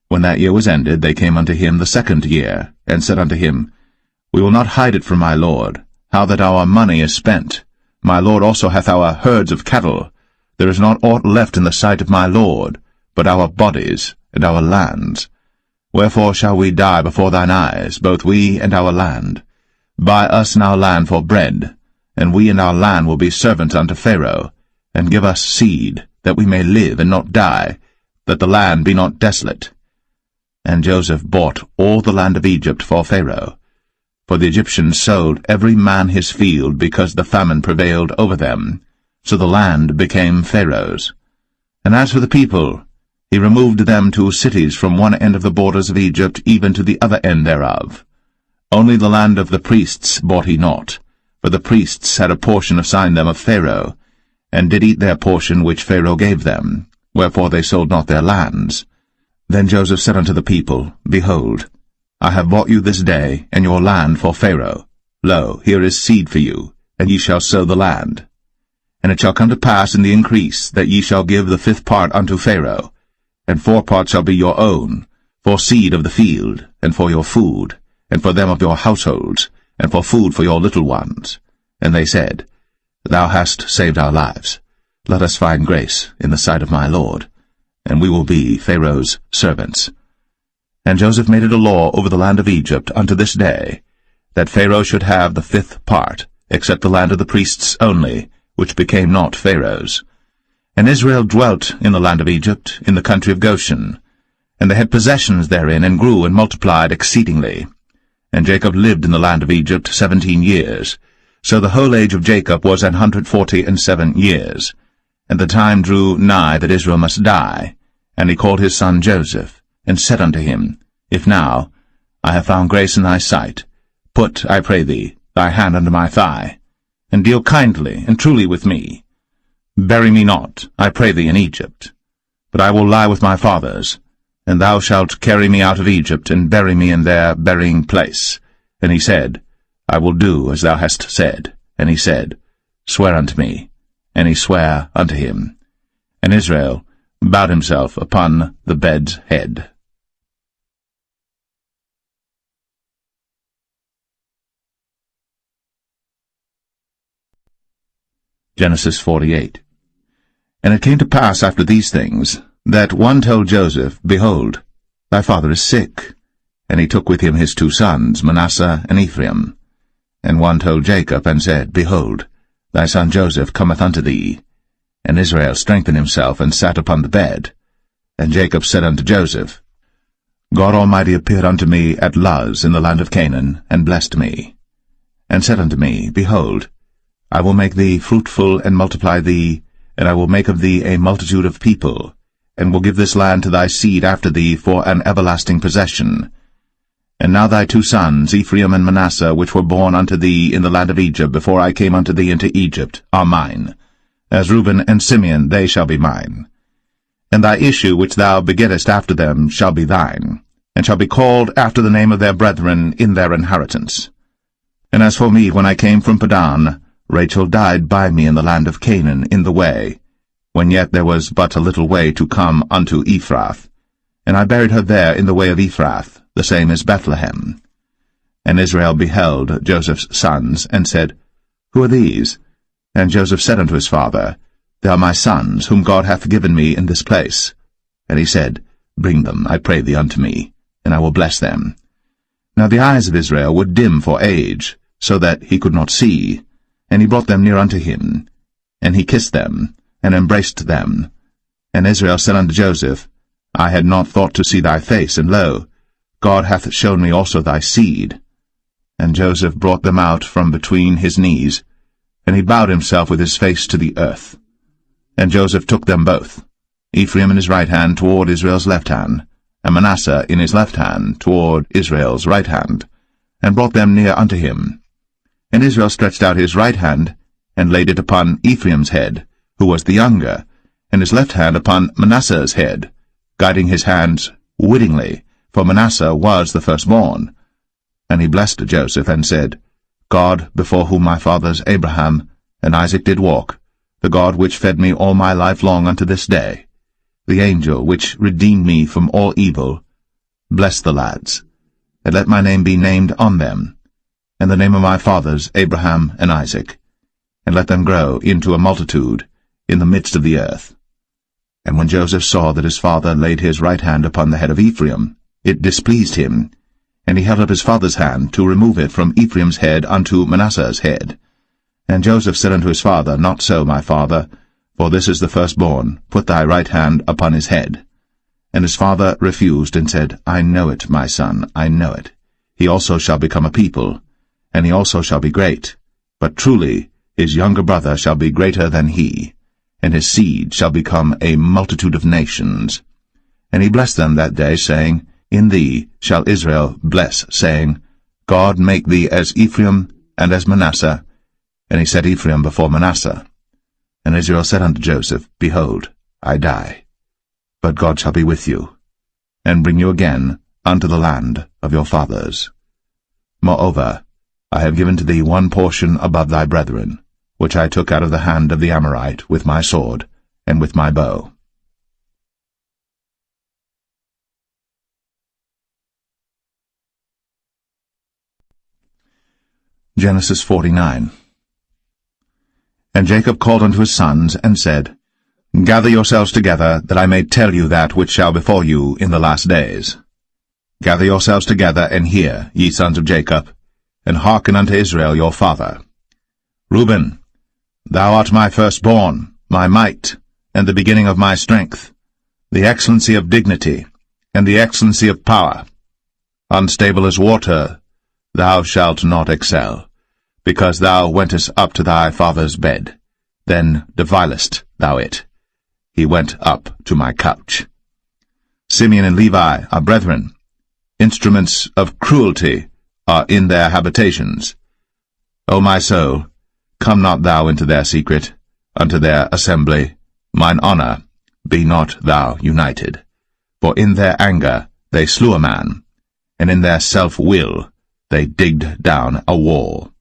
When that year was ended, they came unto him the second year, and said unto him, We will not hide it from my lord, how that our money is spent. My lord also hath our herds of cattle. There is not aught left in the sight of my lord, but our bodies and our lands. Wherefore shall we die before thine eyes, both we and our land? Buy us now land for bread, and we and our land will be servants unto Pharaoh, and give us seed, that we may live and not die, that the land be not desolate. And Joseph bought all the land of Egypt for Pharaoh. For the Egyptians sold every man his field, because the famine prevailed over them. So the land became Pharaoh's. And as for the people, he removed them to cities from one end of the borders of Egypt even to the other end thereof. Only the land of the priests bought he not, for the priests had a portion assigned them of Pharaoh, and did eat their portion which Pharaoh gave them, wherefore they sold not their lands. Then Joseph said unto the people, Behold, I have bought you this day, and your land for Pharaoh. Lo, here is seed for you, and ye shall sow the land. And it shall come to pass in the increase, that ye shall give the 5th part unto Pharaoh, and 4 parts shall be your own, for seed of the field, and for your food, and for them of your households, and for food for your little ones. And they said, Thou hast saved our lives. Let us find grace in the sight of my lord, and we will be Pharaoh's servants. And Joseph made it a law over the land of Egypt unto this day, that Pharaoh should have the 5th part, except the land of the priests only, which became not Pharaoh's. And Israel dwelt in the land of Egypt, in the country of Goshen, and they had possessions therein, and grew and multiplied exceedingly. And Jacob lived in the land of Egypt 17 years. So the whole age of Jacob was 147 years. And the time drew nigh that Israel must die. And he called his son Joseph, and said unto him, If now I have found grace in thy sight, put, I pray thee, thy hand under my thigh, and deal kindly and truly with me. Bury me not, I pray thee, in Egypt, but I will lie with my fathers, and thou shalt carry me out of Egypt, and bury me in their burying place. And he said, I will do as thou hast said. And he said, Swear unto me. And he sware unto him. And Israel bowed himself upon the bed's head. Genesis 48. And it came to pass after these things, that one told Joseph, Behold, thy father is sick. And he took with him his 2 sons, Manasseh and Ephraim. And one told Jacob, and said, Behold, thy son Joseph cometh unto thee. And Israel strengthened himself, and sat upon the bed. And Jacob said unto Joseph, God Almighty appeared unto me at Luz in the land of Canaan, and blessed me, and said unto me, Behold, I will make thee fruitful, and multiply thee, and I will make of thee a multitude of people, and will give this land to thy seed after thee for an everlasting possession. And now thy 2 sons, Ephraim and Manasseh, which were born unto thee in the land of Egypt, before I came unto thee into Egypt, are mine. As Reuben and Simeon, they shall be mine. And thy issue which thou begettest after them shall be thine, and shall be called after the name of their brethren in their inheritance. And as for me, when I came from Padan, Rachel died by me in the land of Canaan in the way, when yet there was but a little way to come unto Ephrath. And I buried her there in the way of Ephrath, the same as Bethlehem. And Israel beheld Joseph's sons, and said, Who are these? And Joseph said unto his father, They are my sons, whom God hath given me in this place. And he said, Bring them, I pray thee, unto me, and I will bless them. Now the eyes of Israel were dim for age, so that he could not see. And he brought them near unto him, and he kissed them, and embraced them. And Israel said unto Joseph, I had not thought to see thy face, and lo, God hath shown me also thy seed. And Joseph brought them out from between his knees, and he bowed himself with his face to the earth. And Joseph took them both, Ephraim in his right hand toward Israel's left hand, and Manasseh in his left hand toward Israel's right hand, and brought them near unto him. And Israel stretched out his right hand, and laid it upon Ephraim's head, who was the younger, and his left hand upon Manasseh's head, guiding his hands wittingly, for Manasseh was the firstborn. And he blessed Joseph, and said, God, before whom my fathers Abraham and Isaac did walk, the God which fed me all my life long unto this day, the angel which redeemed me from all evil, bless the lads, and let my name be named on them, and the name of my fathers Abraham and Isaac, and let them grow into a multitude in the midst of the earth. And when Joseph saw that his father laid his right hand upon the head of Ephraim, it displeased him, and he held up his father's hand to remove it from Ephraim's head unto Manasseh's head. And Joseph said unto his father, Not so, my father, for this is the firstborn. Put thy right hand upon his head. And his father refused, and said, I know it, my son, I know it. He also shall become a people, and he also shall be great. But truly his younger brother shall be greater than he, and his seed shall become a multitude of nations. And he blessed them that day, saying, In thee shall Israel bless, saying, God make thee as Ephraim and as Manasseh. And he set Ephraim before Manasseh. And Israel said unto Joseph, Behold, I die, but God shall be with you, and bring you again unto the land of your fathers. Moreover, I have given to thee one portion above thy brethren, which I took out of the hand of the Amorite with my sword and with my bow. Genesis 49. And Jacob called unto his sons, and said, Gather yourselves together, that I may tell you that which shall befall you in the last days. Gather yourselves together, and hear, ye sons of Jacob, and hearken unto Israel your father. Reuben, thou art my firstborn, my might, and the beginning of my strength, the excellency of dignity, and the excellency of power. Unstable as water, thou shalt not excel, because thou wentest up to thy father's bed, then devilest thou it. He went up to my couch. Simeon and Levi are brethren. Instruments of cruelty are in their habitations. O my soul, come not thou into their secret, unto their assembly. Mine honour, be not thou united. For in their anger they slew a man, and in their self-will they digged down a wall.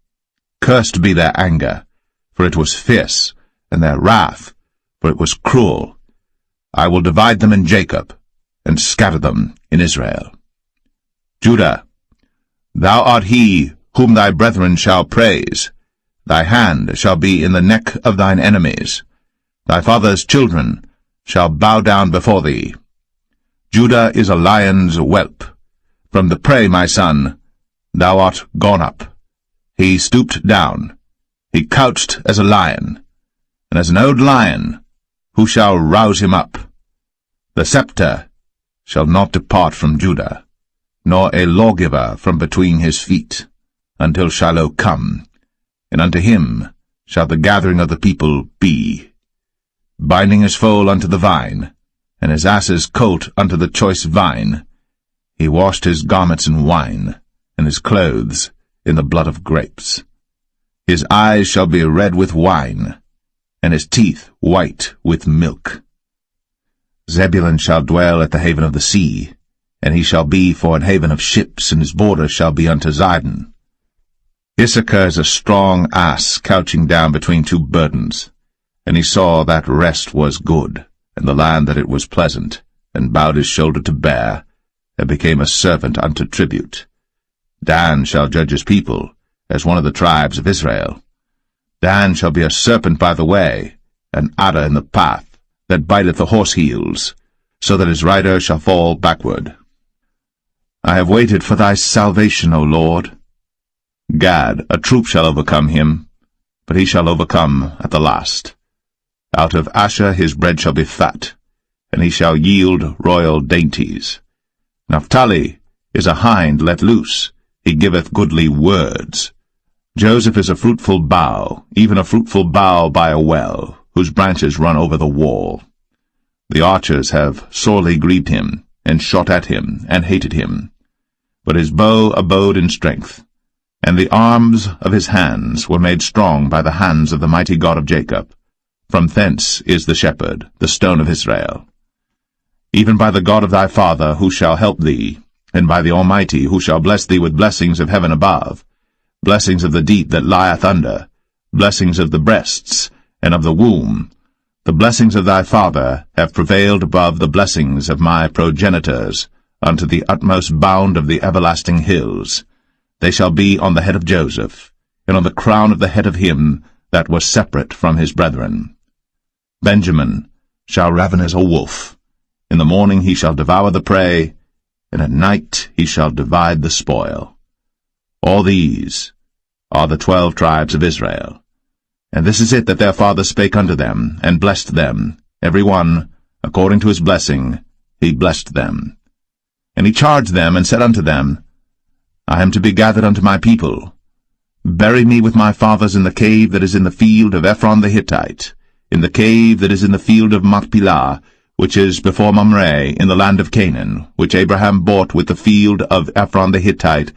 Cursed be their anger, for it was fierce, and their wrath, for it was cruel. I will divide them in Jacob, and scatter them in Israel. Judah, thou art he whom thy brethren shall praise. Thy hand shall be in the neck of thine enemies. Thy father's children shall bow down before thee. Judah is a lion's whelp. From the prey, my son, thou art gone up. He stooped down. He couched as a lion, and as an old lion, who shall rouse him up? The scepter shall not depart from Judah, nor a lawgiver from between his feet, until Shiloh come, and unto him shall the gathering of the people be, binding his foal unto the vine, and his ass's colt unto the choice vine. He washed his garments in wine, and his clothes in the blood of grapes. His eyes shall be red with wine, and his teeth white with milk. Zebulun shall dwell at the haven of the sea, and he shall be for an haven of ships, and his border shall be unto Zidon. Issachar is a strong ass couching down between two burdens, and he saw that rest was good, and the land that it was pleasant, and bowed his shoulder to bear, and became a servant unto tribute. Dan shall judge his people, as one of the tribes of Israel. Dan shall be a serpent by the way, an adder in the path, that biteth the horse heels, so that his rider shall fall backward. I have waited for thy salvation, O Lord. Gad, a troop shall overcome him, but he shall overcome at the last. Out of Asher his bread shall be fat, and he shall yield royal dainties. Naphtali is a hind let loose, he giveth goodly words. Joseph is a fruitful bough, even a fruitful bough by a well, whose branches run over the wall. The archers have sorely grieved him, and shot at him, and hated him. But his bow abode in strength, and the arms of his hands were made strong by the hands of the mighty God of Jacob. From thence is the shepherd, the stone of Israel. Even by the God of thy father, who shall help thee, and by the Almighty, who shall bless thee with blessings of heaven above, blessings of the deep that lieth under, blessings of the breasts, and of the womb. The blessings of thy father have prevailed above the blessings of my progenitors, unto the utmost bound of the everlasting hills. They shall be on the head of Joseph, and on the crown of the head of him that was separate from his brethren. Benjamin shall raven as a wolf. In the morning he shall devour the prey, and at night he shall divide the spoil. All these are the 12 tribes of Israel. And this is it that their father spake unto them, and blessed them, every one, according to his blessing, he blessed them. And he charged them, and said unto them, I am to be gathered unto my people. Bury me with my fathers in the cave that is in the field of Ephron the Hittite, in the cave that is in the field of Machpelah, which is before Mamre, in the land of Canaan, which Abraham bought with the field of Ephron the Hittite,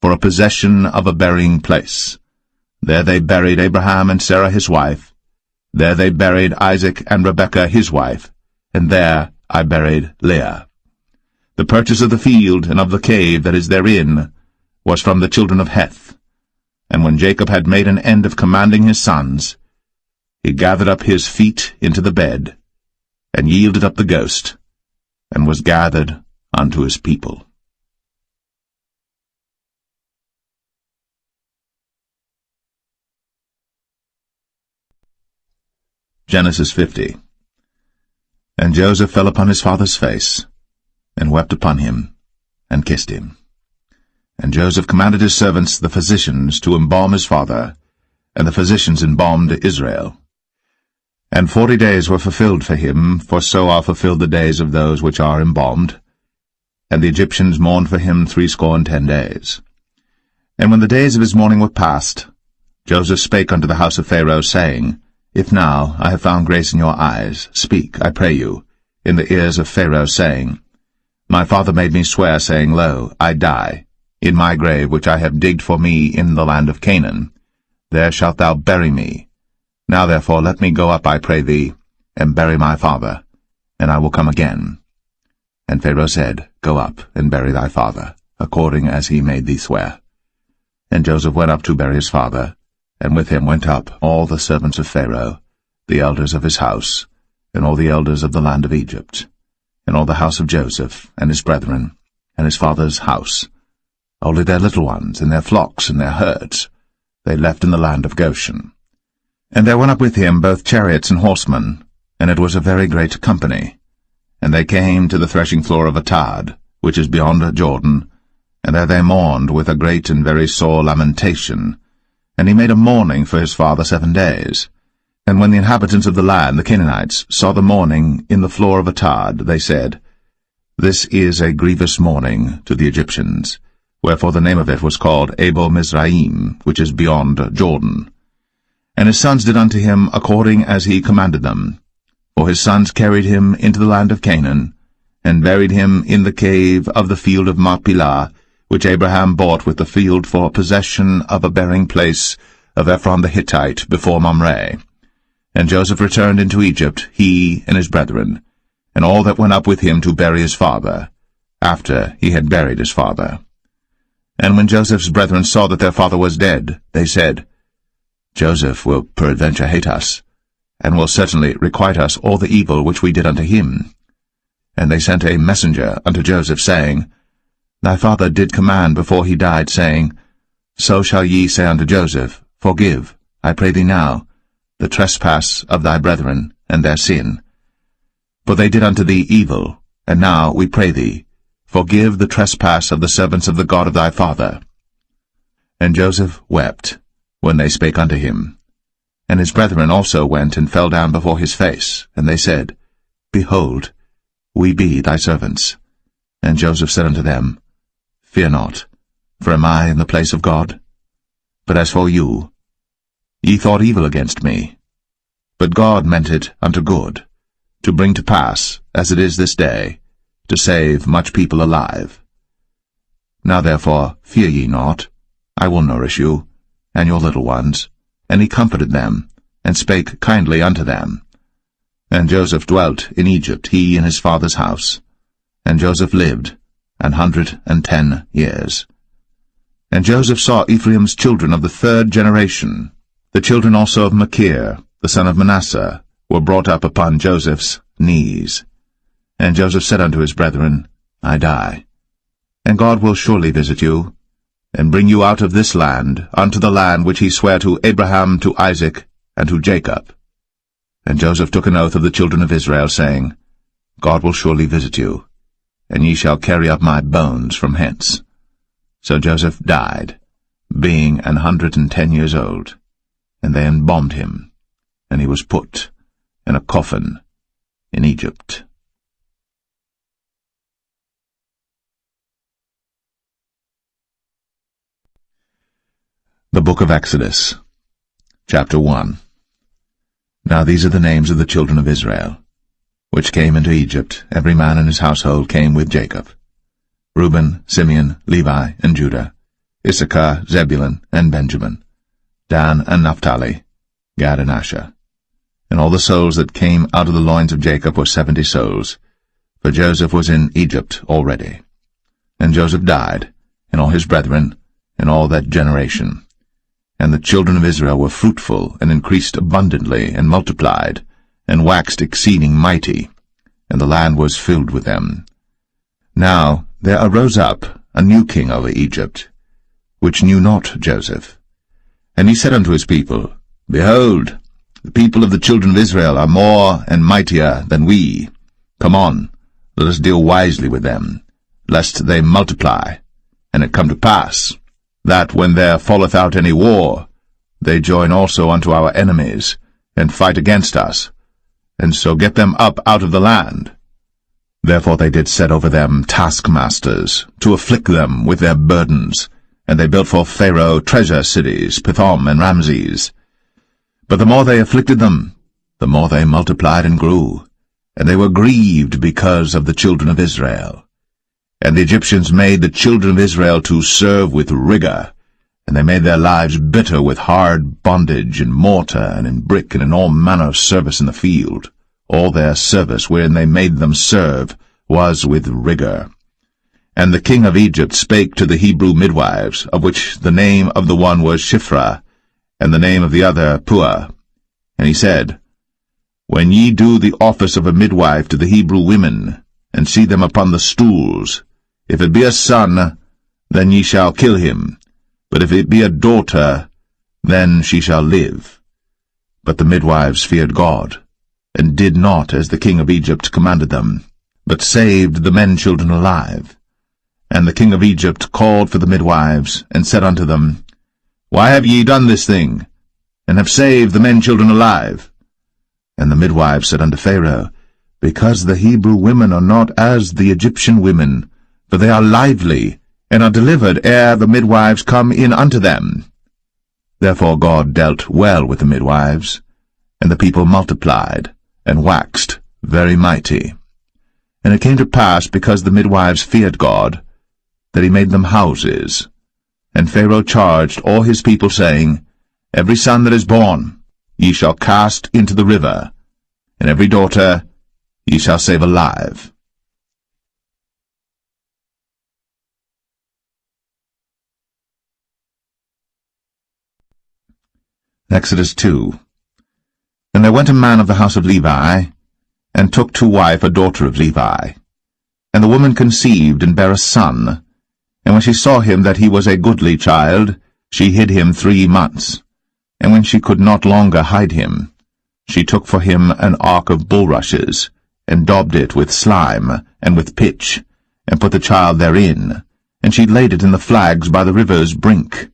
for a possession of a burying place. There they buried Abraham and Sarah his wife. There they buried Isaac and Rebekah his wife, and there I buried Leah. The purchase of the field and of the cave that is therein was from the children of Heth. And when Jacob had made an end of commanding his sons, he gathered up his feet into the bed, and yielded up the ghost, and was gathered unto his people. Genesis 50. And Joseph fell upon his father's face, and wept upon him, and kissed him. And Joseph commanded his servants, the physicians, to embalm his father, and the physicians embalmed Israel. And 40 days were fulfilled for him, for so are fulfilled the days of those which are embalmed. And the Egyptians mourned for him 60 days. And when the days of his mourning were past, Joseph spake unto the house of Pharaoh, saying, If now I have found grace in your eyes, speak, I pray you, in the ears of Pharaoh, saying, My father made me swear, saying, Lo, I die, in my grave which I have digged for me in the land of Canaan. There shalt thou bury me. Now therefore let me go up, I pray thee, and bury my father, and I will come again. And Pharaoh said, Go up, and bury thy father, according as he made thee swear. And Joseph went up to bury his father, and with him went up all the servants of Pharaoh, the elders of his house, and all the elders of the land of Egypt, and all the house of Joseph, and his brethren, and his father's house. Only their little ones, and their flocks, and their herds, they left in the land of Goshen. And there went up with him both chariots and horsemen, and it was a very great company. And they came to the threshing floor of Atad, which is beyond Jordan, and there they mourned with a great and very sore lamentation. And he made a mourning for his father 7 days. And when the inhabitants of the land, the Canaanites, saw the mourning in the floor of Atad, they said, This is a grievous mourning to the Egyptians, wherefore the name of it was called Abel Mizraim, which is beyond Jordan. And his sons did unto him according as he commanded them. For his sons carried him into the land of Canaan, and buried him in the cave of the field of Machpelah, which Abraham bought with the field for possession of a burying place of Ephron the Hittite before Mamre. And Joseph returned into Egypt, he and his brethren, and all that went up with him to bury his father, after he had buried his father. And when Joseph's brethren saw that their father was dead, they said, Joseph will peradventure hate us, and will certainly requite us all the evil which we did unto him. And they sent a messenger unto Joseph, saying, Thy father did command before he died, saying, So shall ye say unto Joseph, Forgive, I pray thee now, the trespass of thy brethren, and their sin. For they did unto thee evil, and now, we pray thee, forgive the trespass of the servants of the God of thy father. And Joseph wept, when they spake unto him. And his brethren also went and fell down before his face, and they said, Behold, we be thy servants. And Joseph said unto them, Fear not, for am I in the place of God? But as for you, ye thought evil against me. But God meant it unto good, to bring to pass, as it is this day, to save much people alive. Now therefore fear ye not, I will nourish you, and your little ones. And he comforted them, and spake kindly unto them. And Joseph dwelt in Egypt, he and his father's house. And Joseph lived 110 years. And Joseph saw Ephraim's children of the 3rd generation. The children also of Machir, the son of Manasseh, were brought up upon Joseph's knees. And Joseph said unto his brethren, I die, and God will surely visit you, and bring you out of this land unto the land which he sware to Abraham, to Isaac, and to Jacob. And Joseph took an oath of the children of Israel, saying, God will surely visit you, and ye shall carry up my bones from hence. So Joseph died, being 110 years old, and they embalmed him, and he was put in a coffin in Egypt. The Book of Exodus, Chapter 1. Now these are the names of the children of Israel, which came into Egypt. Every man in his household came with Jacob: Reuben, Simeon, Levi, and Judah, Issachar, Zebulun, and Benjamin, Dan and Naphtali, Gad and Asher. And all the souls that came out of the loins of Jacob were 70 souls, for Joseph was in Egypt already. And Joseph died, and all his brethren, and all that generation. And the children of Israel were fruitful, and increased abundantly, and multiplied, and waxed exceeding mighty, and the land was filled with them. Now there arose up a new king over Egypt, which knew not Joseph. And he said unto his people, Behold, the people of the children of Israel are more and mightier than we. Come on, let us deal wisely with them, lest they multiply. And it come to pass, that when there falleth out any war, they join also unto our enemies, and fight against us, and so get them up out of the land. Therefore they did set over them taskmasters, to afflict them with their burdens, and they built for Pharaoh treasure cities, Pithom and Ramses. But the more they afflicted them, the more they multiplied and grew, and they were grieved because of the children of Israel. And the Egyptians made the children of Israel to serve with rigor, and they made their lives bitter with hard bondage in mortar and in brick and in all manner of service in the field. All their service wherein they made them serve was with rigor. And the king of Egypt spake to the Hebrew midwives, of which the name of the one was Shiphrah, and the name of the other Puah. And he said, When ye do the office of a midwife to the Hebrew women, and see them upon the stools, if it be a son, then ye shall kill him, but if it be a daughter, then she shall live. But the midwives feared God, and did not as the king of Egypt commanded them, but saved the men-children alive. And the king of Egypt called for the midwives, and said unto them, Why have ye done this thing, and have saved the men-children alive? And the midwives said unto Pharaoh, because the Hebrew women are not as the Egyptian women, for they are lively, and are delivered ere the midwives come in unto them. Therefore God dealt well with the midwives, and the people multiplied, and waxed very mighty. And it came to pass, because the midwives feared God, that he made them houses. And Pharaoh charged all his people, saying, Every son that is born ye shall cast into the river, and every daughter ye shall save alive. Exodus 2. And there went a man of the house of Levi, and took to wife a daughter of Levi. And the woman conceived, and bare a son. And when she saw him that he was a goodly child, she hid him 3 months. And when she could not longer hide him, she took for him an ark of bulrushes, and daubed it with slime, and with pitch, and put the child therein, and she laid it in the flags by the river's brink.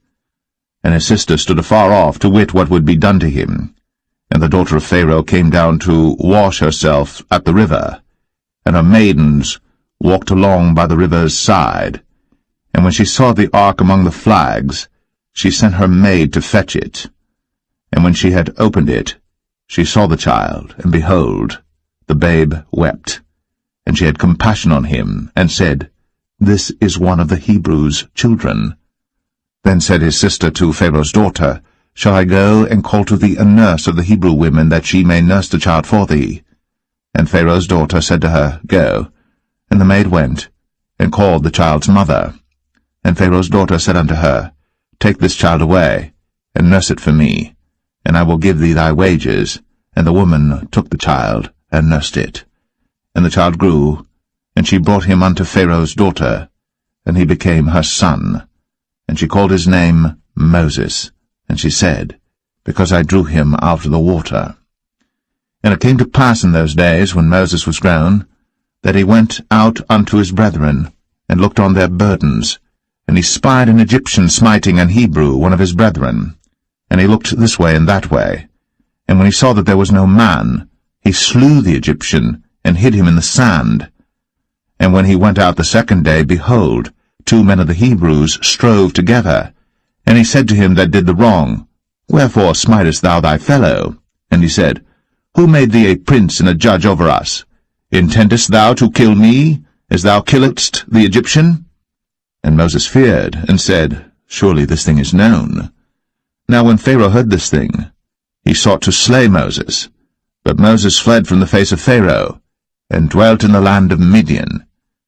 And his sister stood afar off to wit what would be done to him. And the daughter of Pharaoh came down to wash herself at the river, and her maidens walked along by the river's side. And when she saw the ark among the flags, she sent her maid to fetch it. And when she had opened it, she saw the child, and behold, the babe wept. And she had compassion on him, and said, This is one of the Hebrews' children. Then said his sister to Pharaoh's daughter, Shall I go and call to thee a nurse of the Hebrew women, that she may nurse the child for thee? And Pharaoh's daughter said to her, Go. And the maid went, and called the child's mother. And Pharaoh's daughter said unto her, Take this child away, and nurse it for me, and I will give thee thy wages. And the woman took the child, and nursed it. And the child grew, and she brought him unto Pharaoh's daughter, and he became her son. And she called his name Moses. And she said, Because I drew him out of the water. And it came to pass in those days, when Moses was grown, that he went out unto his brethren, and looked on their burdens. And he spied an Egyptian smiting an Hebrew, one of his brethren. And he looked this way and that way. And when he saw that there was no man, he slew the Egyptian, and hid him in the sand. And when he went out the second day, behold, 2 men of the Hebrews strove together. And he said to him that did the wrong, Wherefore smitest thou thy fellow? And he said, Who made thee a prince and a judge over us? Intendest thou to kill me, as thou killedst the Egyptian? And Moses feared, and said, Surely this thing is known. Now when Pharaoh heard this thing, he sought to slay Moses. But Moses fled from the face of Pharaoh, and dwelt in the land of Midian,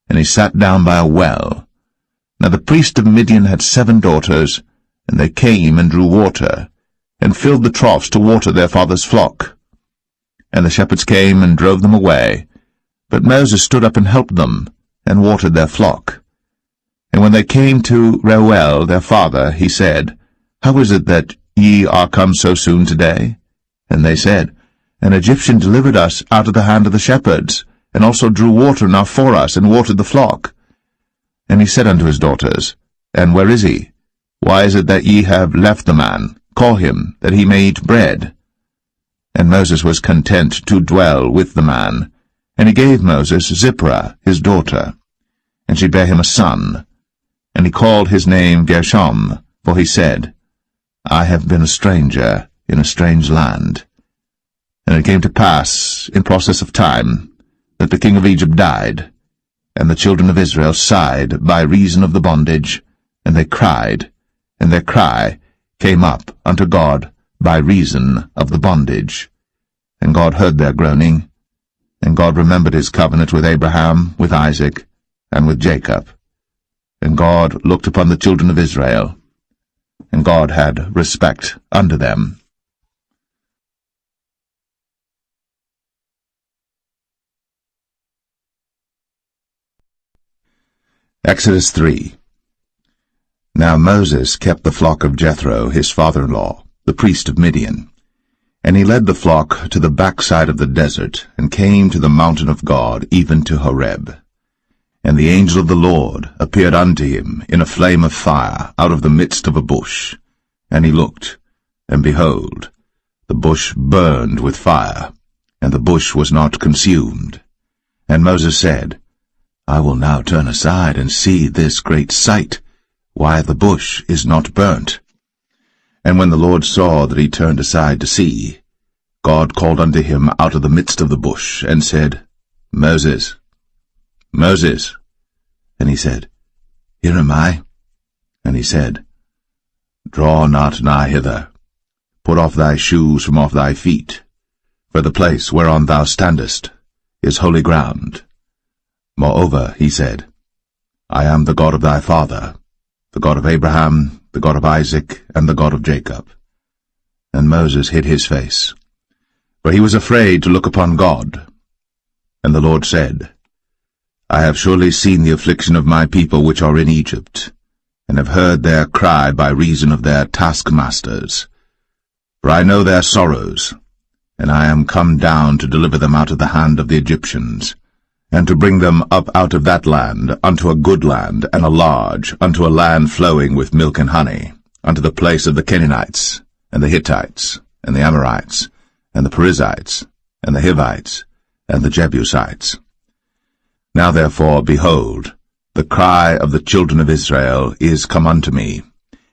and he sat down by a well. Now the priest of Midian had 7 daughters, and they came and drew water, and filled the troughs to water their father's flock. And the shepherds came and drove them away, but Moses stood up and helped them, and watered their flock. And when they came to Reuel their father, he said, How is it that ye are come so soon today? And they said, An Egyptian delivered us out of the hand of the shepherds, and also drew water enough for us, and watered the flock. And he said unto his daughters, And where is he? Why is it that ye have left the man? Call him, that he may eat bread. And Moses was content to dwell with the man. And he gave Moses Zipporah his daughter. And she bare him a son. And he called his name Gershom, for he said, I have been a stranger in a strange land. And it came to pass, in process of time, that the king of Egypt died. And the children of Israel sighed by reason of the bondage, and they cried, and their cry came up unto God by reason of the bondage. And God heard their groaning, and God remembered his covenant with Abraham, with Isaac, and with Jacob. And God looked upon the children of Israel, and God had respect unto them. Exodus 3. Now Moses kept the flock of Jethro, his father-in-law, the priest of Midian. And he led the flock to the backside of the desert, and came to the mountain of God, even to Horeb. And the angel of the Lord appeared unto him in a flame of fire out of the midst of a bush. And he looked, and behold, the bush burned with fire, and the bush was not consumed. And Moses said, I will now turn aside and see this great sight, why the bush is not burnt. And when the Lord saw that he turned aside to see, God called unto him out of the midst of the bush, and said, Moses, Moses. And he said, Here am I. And he said, Draw not nigh hither. Put off thy shoes from off thy feet, for the place whereon thou standest is holy ground. Moreover, he said, I am the God of thy father, the God of Abraham, the God of Isaac, and the God of Jacob. And Moses hid his face, for he was afraid to look upon God. And the Lord said, I have surely seen the affliction of my people which are in Egypt, and have heard their cry by reason of their taskmasters. For I know their sorrows, and I am come down to deliver them out of the hand of the Egyptians, and to bring them up out of that land unto a good land, and a large, unto a land flowing with milk and honey, unto the place of the Canaanites, and the Hittites, and the Amorites, and the Perizzites, and the Hivites, and the Jebusites. Now therefore, behold, the cry of the children of Israel is come unto me,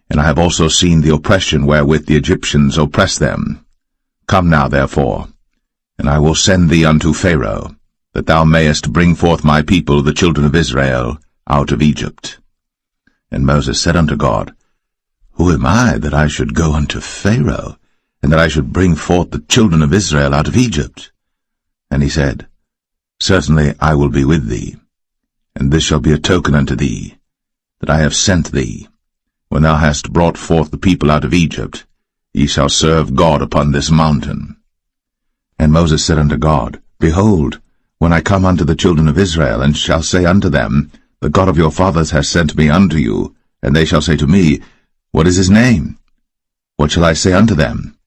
and I have also seen the oppression wherewith the Egyptians oppress them. Come now therefore, and I will send thee unto Pharaoh, that thou mayest bring forth my people the children of Israel out of Egypt. And Moses said unto God, Who am I, that I should go unto Pharaoh, and that I should bring forth the children of Israel out of Egypt? And he said, Certainly I will be with thee, and this shall be a token unto thee, that I have sent thee. When thou hast brought forth the people out of Egypt, ye shall serve God upon this mountain. And Moses said unto God, Behold, when I come unto the children of Israel, and shall say unto them, The God of your fathers has sent me unto you, and they shall say to me, What is his name? What shall I say unto them?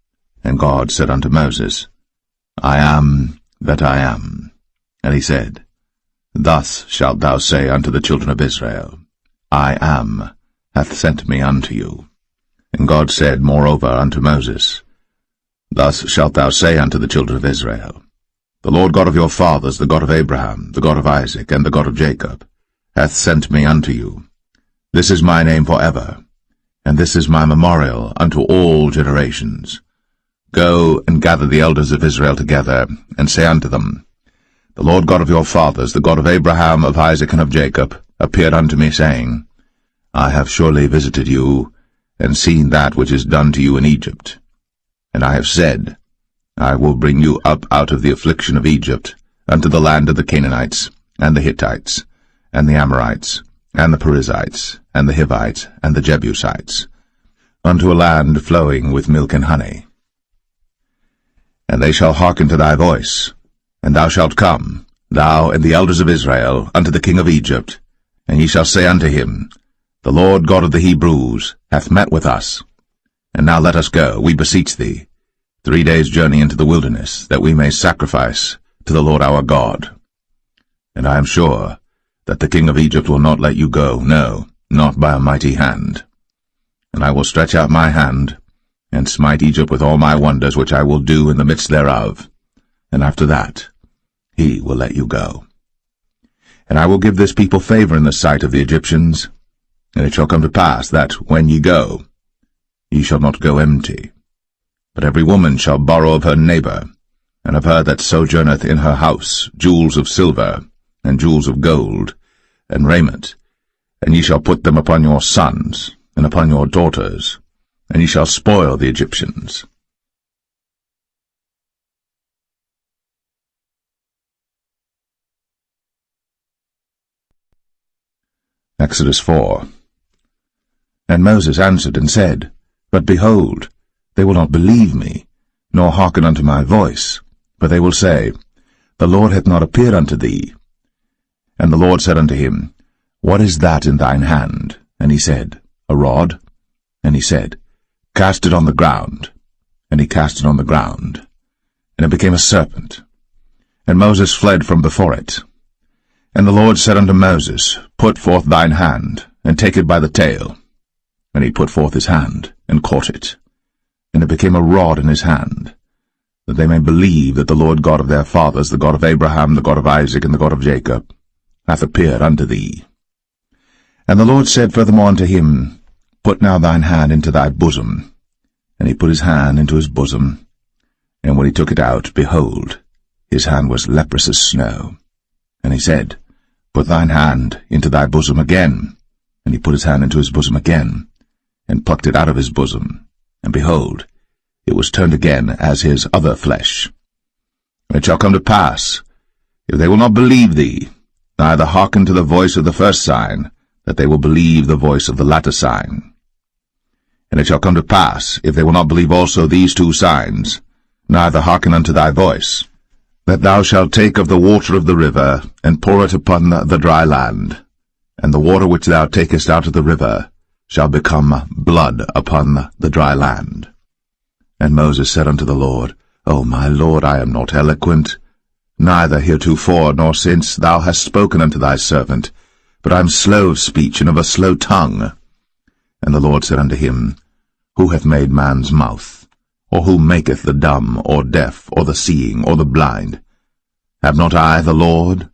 And God said unto Moses, I am that I am. And he said, Thus shalt thou say unto the children of Israel, I am hath sent me unto you. And God said moreover unto Moses, Thus shalt thou say unto the children of Israel, The Lord God of your fathers, the God of Abraham, the God of Isaac, and the God of Jacob, hath sent me unto you. This is my name for ever, and this is my memorial unto all generations. Go and gather the elders of Israel together, and say unto them, The Lord God of your fathers, the God of Abraham, of Isaac, and of Jacob, appeared unto me, saying, I have surely visited you, and seen that which is done to you in Egypt. And I have said, I will bring you up out of the affliction of Egypt, unto the land of the Canaanites, and the Hittites, and the Amorites, and the Perizzites, and the Hivites, and the Jebusites, unto a land flowing with milk and honey. And they shall hearken to thy voice, and thou shalt come, thou and the elders of Israel, unto the king of Egypt, and ye shall say unto him, The Lord God of the Hebrews hath met with us. And now let us go, we beseech thee, 3 days' journey into the wilderness, that we may sacrifice to the Lord our God. And I am sure that the king of Egypt will not let you go, no, not by a mighty hand. And I will stretch out my hand, and smite Egypt with all my wonders which I will do in the midst thereof, and after that he will let you go. And I will give this people favor in the sight of the Egyptians, and it shall come to pass that, when ye go, ye shall not go empty. But every woman shall borrow of her neighbor, and of her that sojourneth in her house, jewels of silver, and jewels of gold, and raiment, and ye shall put them upon your sons, and upon your daughters, and ye shall spoil the Egyptians. Exodus 4. And Moses answered and said, But behold, they will not believe me, nor hearken unto my voice, for they will say, The Lord hath not appeared unto thee. And the Lord said unto him, What is that in thine hand? And he said, A rod. And he said, Cast it on the ground. And he cast it on the ground, and it became a serpent. And Moses fled from before it. And the Lord said unto Moses, Put forth thine hand, and take it by the tail. And he put forth his hand, and caught it. And it became a rod in his hand. that they may believe that the Lord God of their fathers, the God of Abraham, the God of Isaac, and the God of Jacob, hath appeared unto thee. And the Lord said furthermore unto him, Put now thine hand into thy bosom. And he put his hand into his bosom, and when he took it out, behold, his hand was leprous as snow. And he said, Put thine hand into thy bosom again. And he put his hand into his bosom again, and plucked it out of his bosom. And behold, it was turned again as his other flesh. And it shall come to pass, if they will not believe thee, neither hearken to the voice of the first sign, that they will believe the voice of the latter sign. And it shall come to pass, if they will not believe also these two signs, neither hearken unto thy voice, that thou shalt take of the water of the river, and pour it upon the dry land, and the water which thou takest out of the river shall become blood upon the dry land. And Moses said unto the Lord, O my Lord, I am not eloquent, neither heretofore nor since thou hast spoken unto thy servant, but I am slow of speech and of a slow tongue. And the Lord said unto him, Who hath made man's mouth? Or who maketh the dumb, or deaf, or the seeing, or the blind? Have not I the Lord?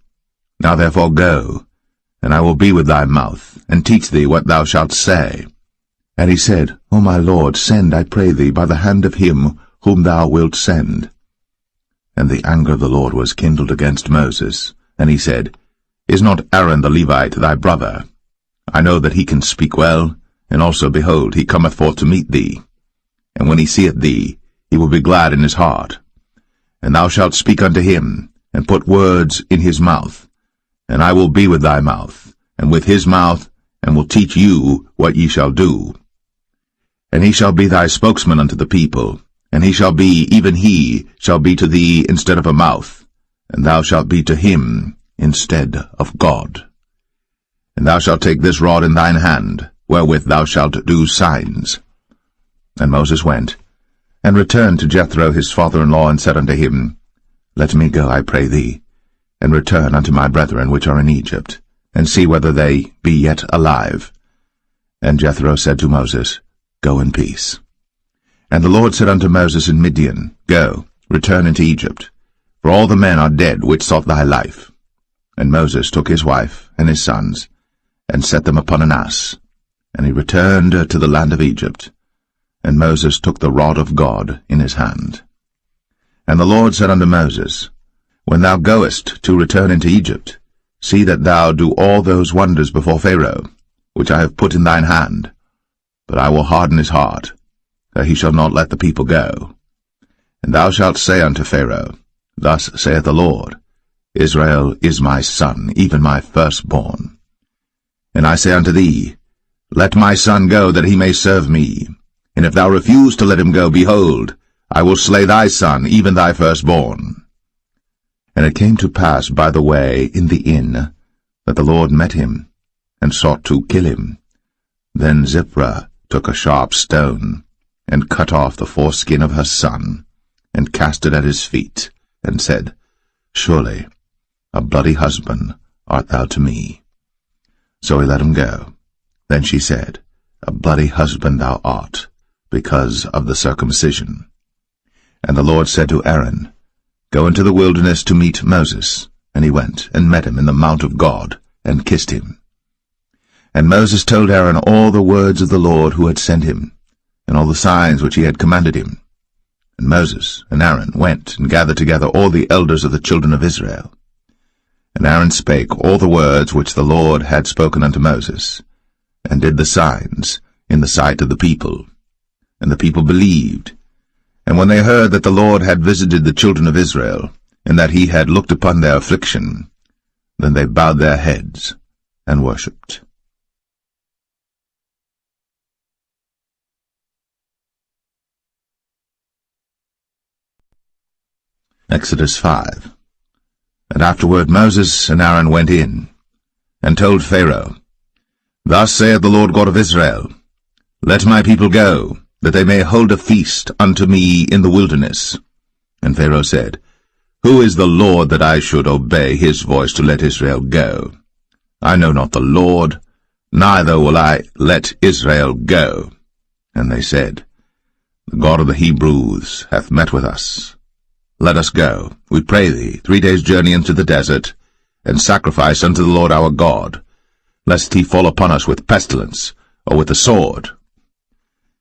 Now therefore go, and I will be with thy mouth, and teach thee what thou shalt say. And he said, O my Lord, send, I pray thee, by the hand of him whom thou wilt send. And the anger of the Lord was kindled against Moses, and he said, Is not Aaron the Levite thy brother? I know that he can speak well, and also, behold, he cometh forth to meet thee. And when he seeth thee, he will be glad in his heart. And thou shalt speak unto him, and put words in his mouth. And I will be with thy mouth, and with his mouth, and will teach you what ye shall do. And he shall be thy spokesman unto the people, and he shall be, even he, shall be to thee instead of a mouth, and thou shalt be to him instead of God. And thou shalt take this rod in thine hand, wherewith thou shalt do signs. And Moses went, and returned to Jethro his father-in-law, and said unto him, Let me go, I pray thee, and return unto my brethren which are in Egypt, and see whether they be yet alive. And Jethro said to Moses, Go in peace. And the Lord said unto Moses in Midian, Go, return into Egypt, for all the men are dead which sought thy life. And Moses took his wife and his sons, and set them upon an ass, and he returned to the land of Egypt. And Moses took the rod of God in his hand. And the Lord said unto Moses, When thou goest to return into Egypt, see that thou do all those wonders before Pharaoh, which I have put in thine hand. But I will harden his heart, that he shall not let the people go. And thou shalt say unto Pharaoh, Thus saith the Lord, Israel is my son, even my firstborn. And I say unto thee, Let my son go, that he may serve me. And if thou refuse to let him go, behold, I will slay thy son, even thy firstborn. And it came to pass by the way in the inn, that the Lord met him, and sought to kill him. Then Zipporah took a sharp stone, and cut off the foreskin of her son, and cast it at his feet, and said, Surely a bloody husband art thou to me. So he let him go. Then she said, A bloody husband thou art, because of the circumcision. And the Lord said to Aaron, Go into the wilderness to meet Moses. And he went, and met him in the mount of God, and kissed him. And Moses told Aaron all the words of the Lord who had sent him, and all the signs which he had commanded him. And Moses and Aaron went and gathered together all the elders of the children of Israel. And Aaron spake all the words which the Lord had spoken unto Moses, and did the signs in the sight of the people. And the people believed. And when they heard that the Lord had visited the children of Israel, and that he had looked upon their affliction, then they bowed their heads and worshipped. Exodus 5. And afterward Moses and Aaron went in, and told Pharaoh, Thus saith the Lord God of Israel, Let my people go, that they may hold a feast unto me in the wilderness. And Pharaoh said, Who is the Lord that I should obey his voice to let Israel go? I know not the Lord, neither will I let Israel go. And they said, The God of the Hebrews hath met with us, let us go, we pray thee, 3 days' journey into the desert, and sacrifice unto the Lord our God, lest he fall upon us with pestilence, or with the sword.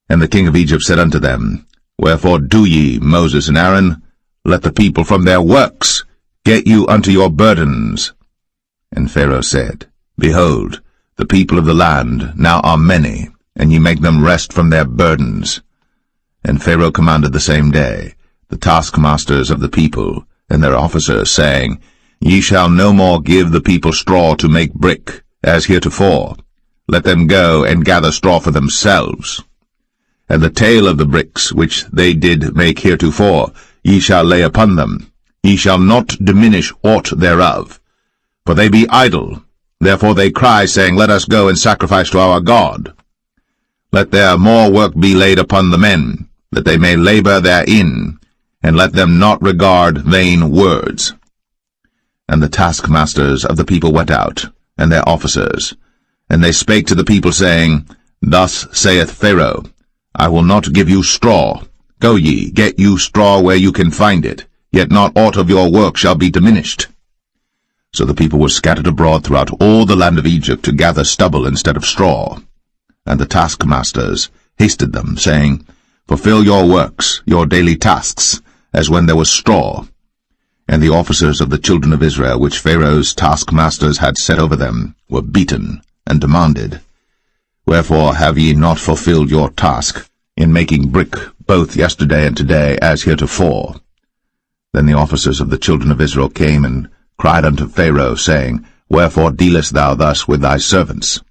And the king of Egypt said unto them, Wherefore do ye, Moses and Aaron? Let the people from their works get you unto your burdens. And Pharaoh said, Behold, the people of the land now are many, and ye make them rest from their burdens. And Pharaoh commanded the same day the taskmasters of the people and their officers, saying, Ye shall no more give the people straw to make brick, as heretofore. Let them go and gather straw for themselves. And the tale of the bricks which they did make heretofore ye shall lay upon them. Ye shall not diminish aught thereof. For they be idle. Therefore they cry, saying, Let us go and sacrifice to our God. Let there more work be laid upon the men, that they may labor therein, and let them not regard vain words. And the taskmasters of the people went out, and their officers, and they spake to the people, saying, Thus saith Pharaoh, I will not give you straw. Go ye, get you straw where you can find it, yet not aught of your work shall be diminished. So the people were scattered abroad throughout all the land of Egypt to gather stubble instead of straw. And the taskmasters hasted them, saying, Fulfill your works, your daily tasks, as when there was straw. And the officers of the children of Israel, which Pharaoh's taskmasters had set over them, were beaten, and demanded, Wherefore have ye not fulfilled your task in making brick both yesterday and today, as heretofore? Then the officers of the children of Israel came and cried unto Pharaoh, saying, Wherefore dealest thou thus with thy servants?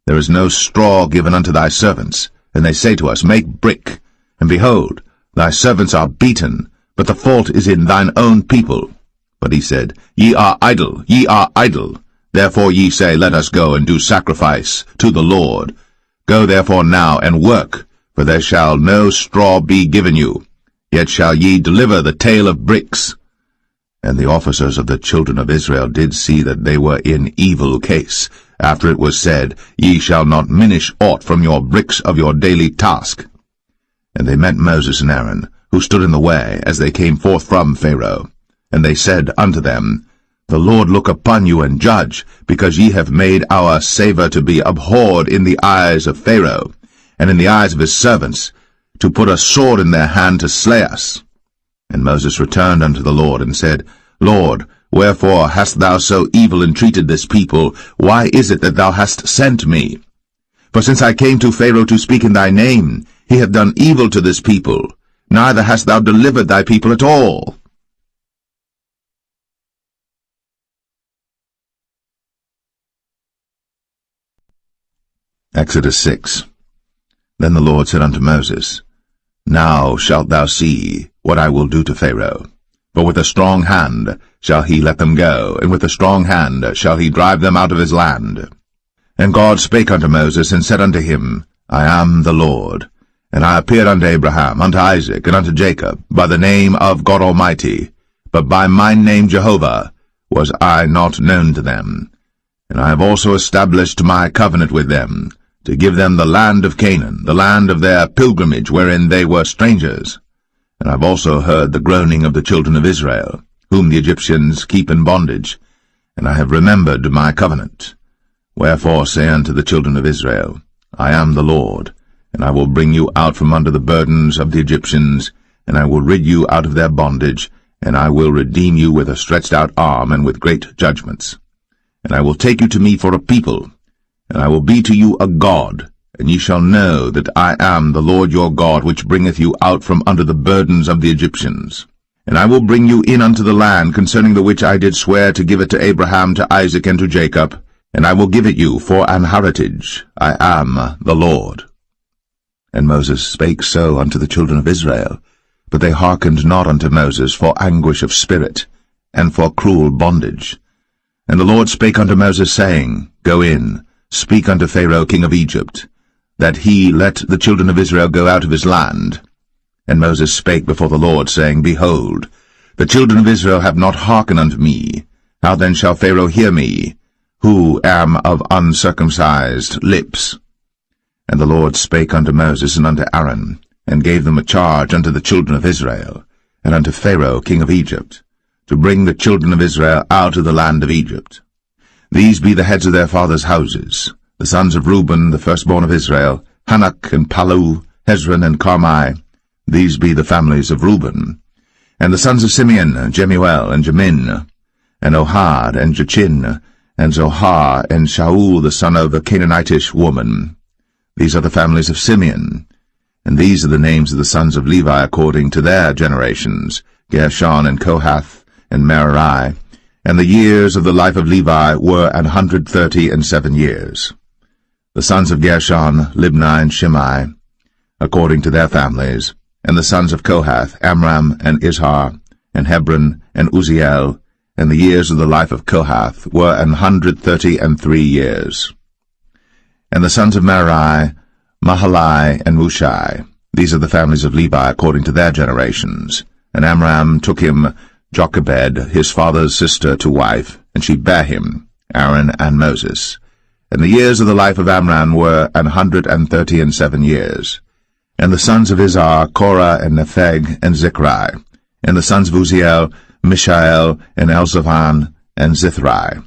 There is no straw given unto thy servants. And they say to us, Make brick. And behold, thy servants are beaten, but the fault is in thine own people. But he said, Ye are idle, ye are idle. Therefore ye say, Let us go and do sacrifice to the Lord. Go therefore now and work, for there shall no straw be given you. Yet shall ye deliver the tale of bricks. And the officers of the children of Israel did see that they were in evil case, after it was said, Ye shall not minish aught from your bricks of your daily task. And they met Moses and Aaron, who stood in the way, as they came forth from Pharaoh. And they said unto them, The Lord look upon you and judge, because ye have made our savour to be abhorred in the eyes of Pharaoh, and in the eyes of his servants, to put a sword in their hand to slay us. And Moses returned unto the Lord, and said, Lord, wherefore hast thou so evil entreated this people? Why is it that thou hast sent me? For since I came to Pharaoh to speak in thy name, he hath done evil to this people, neither hast thou delivered thy people at all. Exodus 6. Then the Lord said unto Moses, Now shalt thou see what I will do to Pharaoh. For with a strong hand shall he let them go, and with a strong hand shall he drive them out of his land. And God spake unto Moses, and said unto him, I am the Lord. And I appeared unto Abraham, unto Isaac, and unto Jacob, by the name of God Almighty, but by my name Jehovah was I not known to them. And I have also established my covenant with them, to give them the land of Canaan, the land of their pilgrimage, wherein they were strangers. And I have also heard the groaning of the children of Israel, whom the Egyptians keep in bondage, and I have remembered my covenant. Wherefore say unto the children of Israel, I am the Lord, and I will bring you out from under the burdens of the Egyptians, and I will rid you out of their bondage, and I will redeem you with a stretched out arm and with great judgments. And I will take you to me for a people, and I will be to you a God, and ye shall know that I am the Lord your God, which bringeth you out from under the burdens of the Egyptians. And I will bring you in unto the land, concerning the which I did swear to give it to Abraham, to Isaac, and to Jacob, and I will give it you for an heritage. I am the Lord. And Moses spake so unto the children of Israel, but they hearkened not unto Moses for anguish of spirit, and for cruel bondage. And the Lord spake unto Moses, saying, Go in, speak unto Pharaoh king of Egypt, that he let the children of Israel go out of his land. And Moses spake before the Lord, saying, Behold, the children of Israel have not hearkened unto me. How then shall Pharaoh hear me, who am of uncircumcised lips? And the Lord spake unto Moses and unto Aaron, and gave them a charge unto the children of Israel, and unto Pharaoh king of Egypt, to bring the children of Israel out of the land of Egypt. These be the heads of their fathers' houses, the sons of Reuben, the firstborn of Israel, Hanok and Palu, Hezron and Carmi. These be the families of Reuben. And the sons of Simeon, Jemuel and Jamin, and Ohad and Jachin, and Zohar and Shaul the son of a Canaanitish woman. These are the families of Simeon. And these are the names of the sons of Levi according to their generations, Gershon and Kohath and Merari. And the years of the life of Levi were 137 years. The sons of Gershon, Libni and Shimei, according to their families. And the sons of Kohath, Amram and Izhar, and Hebron and Uzziel. And the years of the life of Kohath were 133 years. And the sons of Merari, Mahalai and Mushai. These are the families of Levi according to their generations. And Amram took him Jochebed, his father's sister, to wife, and she bare him, Aaron and Moses. And the years of the life of Amram were 137 years. And the sons of Izhar, Korah and Nepheg and Zichri. And the sons of Uzziel, Mishael and Elzaphan and Zithri.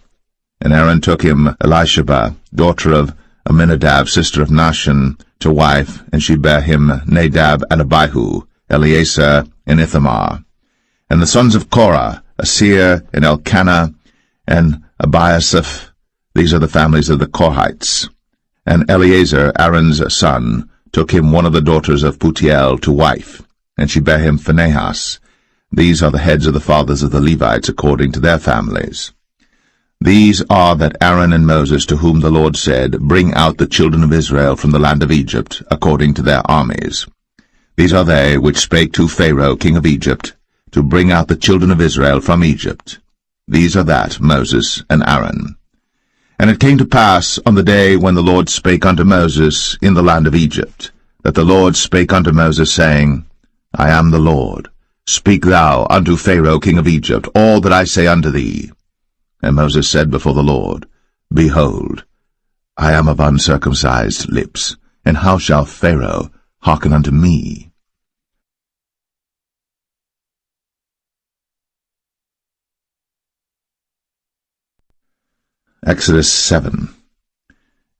And Aaron took him Elisheba, daughter of Aminadab, sister of Nahshon, to wife, and she bare him Nadab and Abihu, Eleazar and Ithamar. And the sons of Korah, Asir and Elkanah and Abiasaph. These are the families of the Korhites. And Eleazar, Aaron's son, took him one of the daughters of Putiel to wife, and she bare him Phinehas. These are the heads of the fathers of the Levites according to their families. These are that Aaron and Moses, to whom the Lord said, Bring out the children of Israel from the land of Egypt, according to their armies. These are they which spake to Pharaoh king of Egypt, to bring out the children of Israel from Egypt. These are that, Moses and Aaron. And it came to pass on the day when the Lord spake unto Moses in the land of Egypt, that the Lord spake unto Moses, saying, I am the Lord. Speak thou unto Pharaoh king of Egypt all that I say unto thee. And Moses said before the Lord, Behold, I am of uncircumcised lips, and how shall Pharaoh hearken unto me? Exodus 7.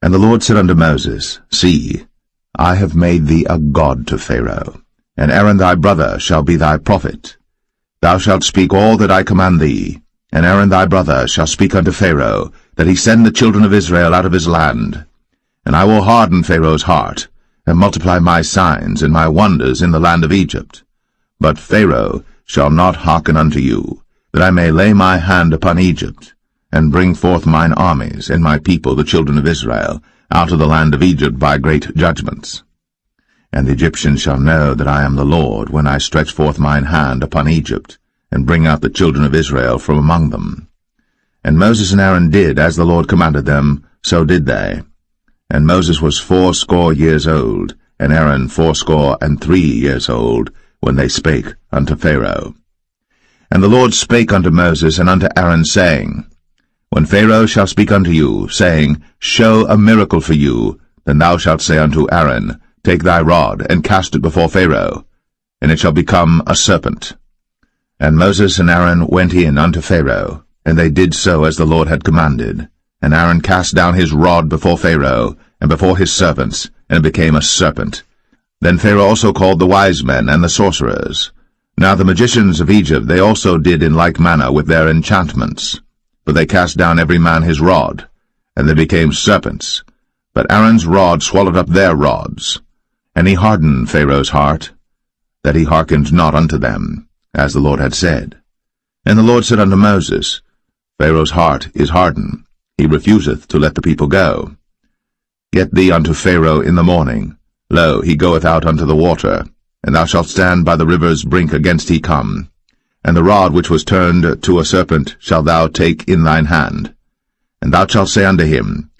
And the Lord said unto Moses, See, I have made thee a god to Pharaoh, and Aaron thy brother shall be thy prophet. Thou shalt speak all that I command thee, and Aaron thy brother shall speak unto Pharaoh, that he send the children of Israel out of his land. And I will harden Pharaoh's heart, and multiply my signs and my wonders in the land of Egypt. But Pharaoh shall not hearken unto you, that I may lay my hand upon Egypt, and bring forth mine armies and my people the children of Israel out of the land of Egypt by great judgments. And the Egyptians shall know that I am the Lord, when I stretch forth mine hand upon Egypt, and bring out the children of Israel from among them. And Moses and Aaron did as the Lord commanded them, so did they. And Moses was 80 years old, and Aaron 83 years old, when they spake unto Pharaoh. And the Lord spake unto Moses and unto Aaron, saying, When Pharaoh shall speak unto you, saying, Show a miracle for you, then thou shalt say unto Aaron, Take thy rod, and cast it before Pharaoh, and it shall become a serpent. And Moses and Aaron went in unto Pharaoh, and they did so as the Lord had commanded. And Aaron cast down his rod before Pharaoh, and before his servants, and it became a serpent. Then Pharaoh also called the wise men and the sorcerers. Now the magicians of Egypt they also did in like manner with their enchantments. For they cast down every man his rod, and they became serpents. But Aaron's rod swallowed up their rods. And he hardened Pharaoh's heart, that he hearkened not unto them, as the Lord had said. And the Lord said unto Moses, Pharaoh's heart is hardened, he refuseth to let the people go. Get thee unto Pharaoh in the morning. Lo, he goeth out unto the water, and thou shalt stand by the river's brink against he come. And the rod which was turned to a serpent shalt thou take in thine hand. And thou shalt say unto him,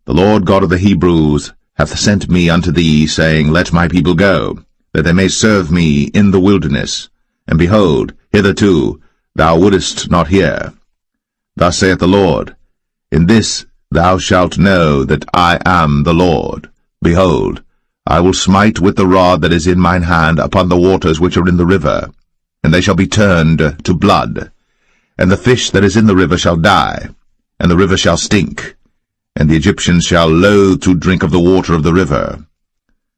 The Lord God of the Hebrews hath sent me unto thee, saying, Let my people go, that they may serve me in the wilderness. And behold, hitherto thou wouldest not hear. Thus saith the Lord, In this thou shalt know that I am the Lord. Behold, I will smite with the rod that is in mine hand upon the waters which are in the river, and they shall be turned to blood. And the fish that is in the river shall die, and the river shall stink, and the Egyptians shall loathe to drink of the water of the river.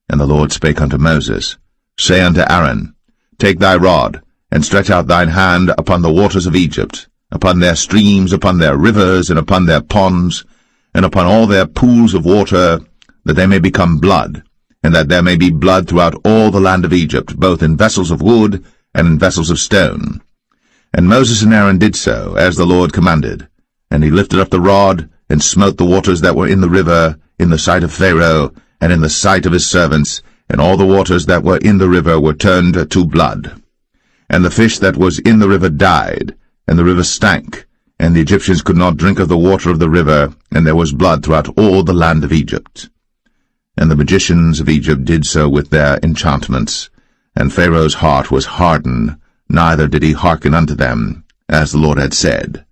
And the Lord spake unto Moses, Say unto Aaron, Take thy rod, and stretch out thine hand upon the waters of Egypt, upon their streams, upon their rivers, and upon their ponds, and upon all their pools of water, that they may become blood, and that there may be blood throughout all the land of Egypt, both in vessels of wood and in vessels of stone. And Moses and Aaron did so, as the Lord commanded. And he lifted up the rod, and smote the waters that were in the river, in the sight of Pharaoh, and in the sight of his servants, and all the waters that were in the river were turned to blood. And the fish that was in the river died, and the river stank, and the Egyptians could not drink of the water of the river, and there was blood throughout all the land of Egypt. And the magicians of Egypt did so with their enchantments, and Pharaoh's heart was hardened, neither did he hearken unto them, as the Lord had said.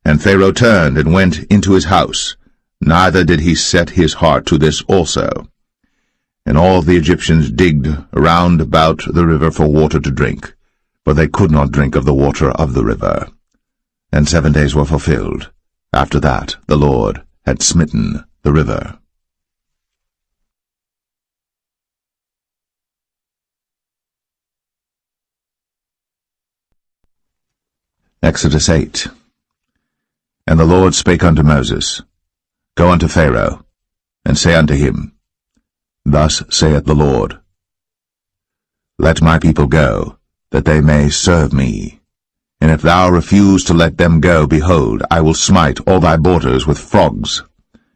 And Pharaoh turned and went into his house, neither did he set his heart to this also. And all the Egyptians digged around about the river for water to drink, for they could not drink of the water of the river. And 7 days were fulfilled. After that the Lord had smitten the river. Exodus 8. And the Lord spake unto Moses, Go unto Pharaoh, and say unto him, Thus saith the Lord, Let my people go, that they may serve me. And if thou refuse to let them go, behold, I will smite all thy borders with frogs,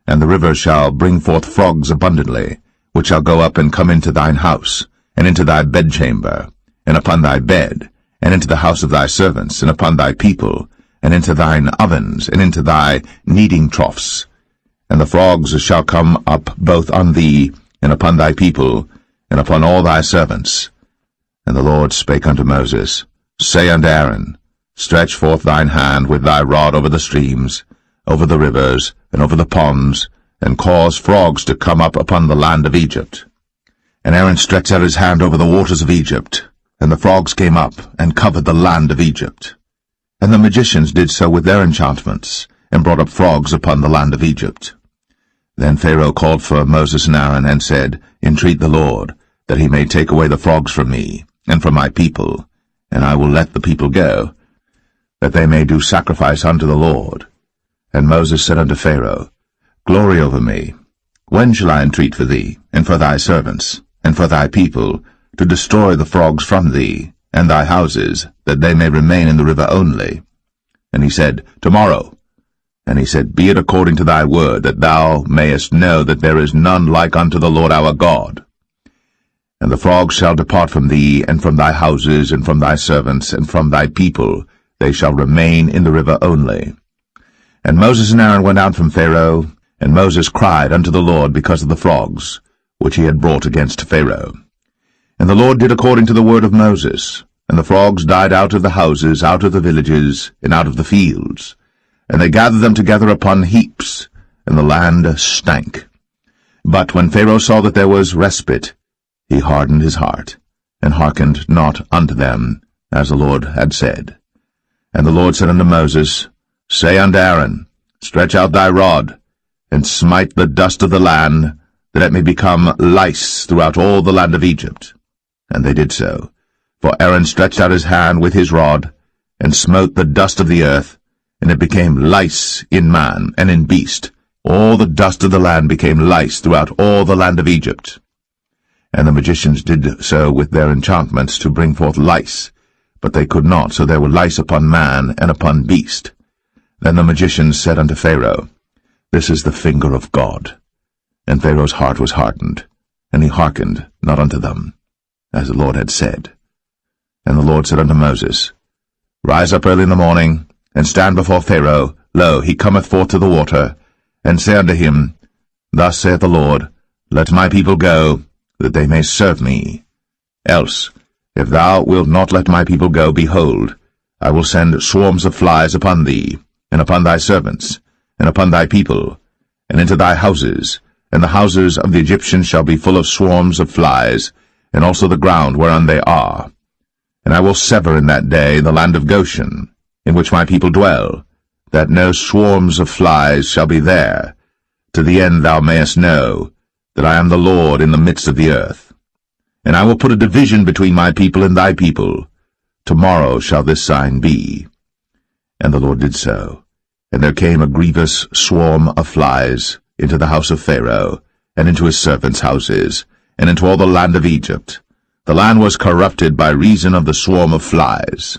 and the river shall bring forth frogs abundantly, which shall go up and come into thine house, and into thy bedchamber, and upon thy bed, and into the house of thy servants, and upon thy people, and into thine ovens, and into thy kneading troughs. And the frogs shall come up both on thee, and upon thy people, and upon all thy servants. And the Lord spake unto Moses, Say unto Aaron, Stretch forth thine hand with thy rod over the streams, over the rivers, and over the ponds, and cause frogs to come up upon the land of Egypt. And Aaron stretched out his hand over the waters of Egypt, and the frogs came up, and covered the land of Egypt. And the magicians did so with their enchantments, and brought up frogs upon the land of Egypt. Then Pharaoh called for Moses and Aaron, and said, Entreat the Lord, that he may take away the frogs from me, and from my people, and I will let the people go, that they may do sacrifice unto the Lord. And Moses said unto Pharaoh, Glory over me. When shall I entreat for thee, and for thy servants, and for thy people, to destroy the frogs from thee, and thy houses, that they may remain in the river only? And he said, Tomorrow. And he said, Be it according to thy word, that thou mayest know that there is none like unto the Lord our God. And the frogs shall depart from thee, and from thy houses, and from thy servants, and from thy people, they shall remain in the river only. And Moses and Aaron went out from Pharaoh, and Moses cried unto the Lord because of the frogs, which he had brought against Pharaoh. And the Lord did according to the word of Moses, and the frogs died out of the houses, out of the villages, and out of the fields. And they gathered them together upon heaps, and the land stank. But when Pharaoh saw that there was respite, he hardened his heart, and hearkened not unto them, as the Lord had said. And the Lord said unto Moses, Say unto Aaron, Stretch out thy rod, and smite the dust of the land, that it may become lice throughout all the land of Egypt. And they did so. For Aaron stretched out his hand with his rod, and smote the dust of the earth, and it became lice in man and in beast. All the dust of the land became lice throughout all the land of Egypt. And the magicians did so with their enchantments to bring forth lice, but they could not, so there were lice upon man and upon beast. Then the magicians said unto Pharaoh, This is the finger of God. And Pharaoh's heart was hardened, and he hearkened not unto them, as the Lord had said. And the Lord said unto Moses, Rise up early in the morning, and stand before Pharaoh. Lo, he cometh forth to the water. And say unto him, Thus saith the Lord, Let my people go, that they may serve me. Else, if thou wilt not let my people go, behold, I will send swarms of flies upon thee, and upon thy servants, and upon thy people, and into thy houses, and the houses of the Egyptians shall be full of swarms of flies, and also the ground whereon they are. And I will sever in that day the land of Goshen, in which my people dwell, that no swarms of flies shall be there, to the end thou mayest know that I am the Lord in the midst of the earth. And I will put a division between my people and thy people. Tomorrow shall this sign be. And the Lord did so. And there came a grievous swarm of flies into the house of Pharaoh, and into his servants' houses, and into all the land of Egypt. The land was corrupted by reason of the swarm of flies.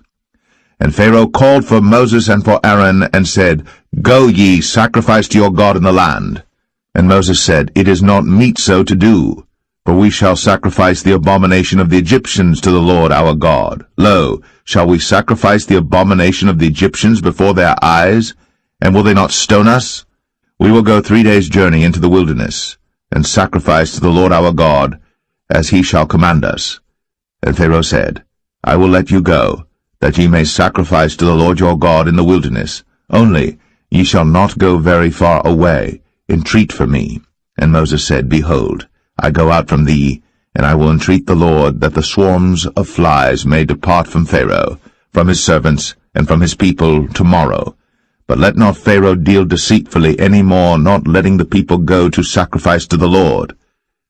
And Pharaoh called for Moses and for Aaron, and said, Go ye, sacrifice to your God in the land. And Moses said, It is not meet so to do, for we shall sacrifice the abomination of the Egyptians to the Lord our God. Lo, shall we sacrifice the abomination of the Egyptians before their eyes? And will they not stone us? We will go 3 days' journey into the wilderness, and sacrifice to the Lord our God, as he shall command us. And Pharaoh said, I will let you go, that ye may sacrifice to the Lord your God in the wilderness. Only ye shall not go very far away. Entreat for me. And Moses said, Behold, I go out from thee, and I will entreat the Lord that the swarms of flies may depart from Pharaoh, from his servants, and from his people tomorrow. But let not Pharaoh deal deceitfully any more, not letting the people go to sacrifice to the Lord.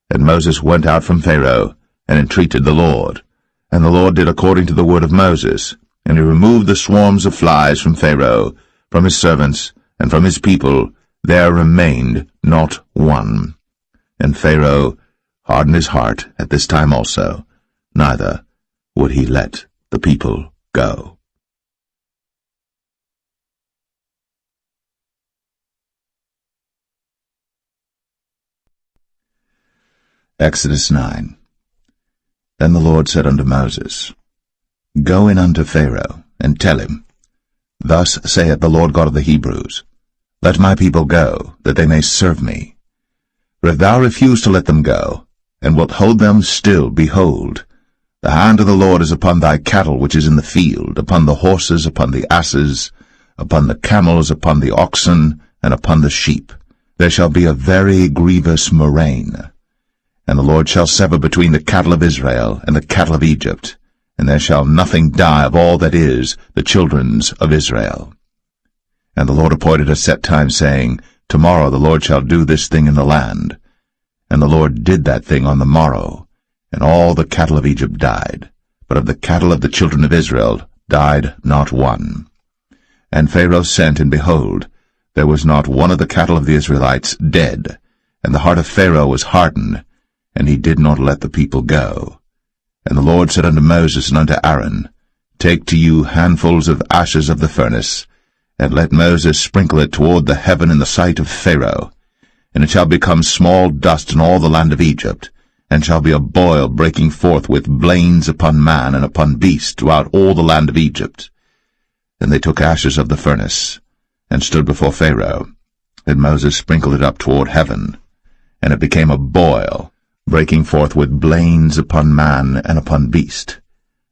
And Moses went out from Pharaoh, and entreated the Lord. And the Lord did according to the word of Moses, and he removed the swarms of flies from Pharaoh, from his servants, and from his people. There remained not one. And Pharaoh hardened his heart at this time also, neither would he let the people go. Exodus 9. Then the Lord said unto Moses, Go in unto Pharaoh, and tell him, Thus saith the Lord God of the Hebrews, Let my people go, that they may serve me. For if thou refuse to let them go, and wilt hold them still, behold, the hand of the Lord is upon thy cattle which is in the field, upon the horses, upon the asses, upon the camels, upon the oxen, and upon the sheep. There shall be a very grievous murrain. And the Lord shall sever between the cattle of Israel and the cattle of Egypt, and there shall nothing die of all that is the children's of Israel. And the Lord appointed a set time, saying, Tomorrow the Lord shall do this thing in the land. And the Lord did that thing on the morrow, and all the cattle of Egypt died, but of the cattle of the children of Israel died not one. And Pharaoh sent, and behold, there was not one of the cattle of the Israelites dead, and the heart of Pharaoh was hardened, and he did not let the people go. And the Lord said unto Moses and unto Aaron, Take to you handfuls of ashes of the furnace, and let Moses sprinkle it toward the heaven in the sight of Pharaoh. And it shall become small dust in all the land of Egypt, and shall be a boil breaking forth with blains upon man and upon beast throughout all the land of Egypt. Then they took ashes of the furnace, and stood before Pharaoh. Then Moses sprinkled it up toward heaven, and it became a boil, breaking forth with blains upon man and upon beast.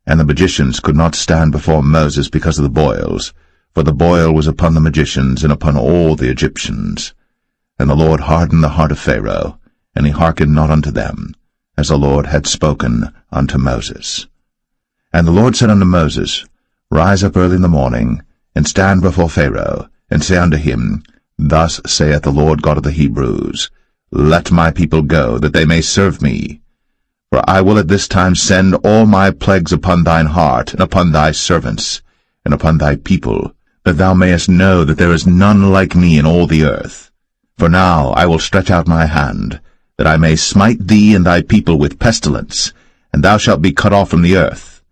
And the magicians could not stand before Moses because of the boils, for the boil was upon the magicians and upon all the Egyptians. And the Lord hardened the heart of Pharaoh, and he hearkened not unto them, as the Lord had spoken unto Moses. And the Lord said unto Moses, Rise up early in the morning, and stand before Pharaoh, and say unto him, Thus saith the Lord God of the Hebrews, Let my people go, that they may serve me. For I will at this time send all my plagues upon thine heart, and upon thy servants, and upon thy people, that thou mayest know that there is none like me in all the earth. For now I will stretch out my hand, that I may smite thee and thy people with pestilence, and thou shalt be cut off from the earth.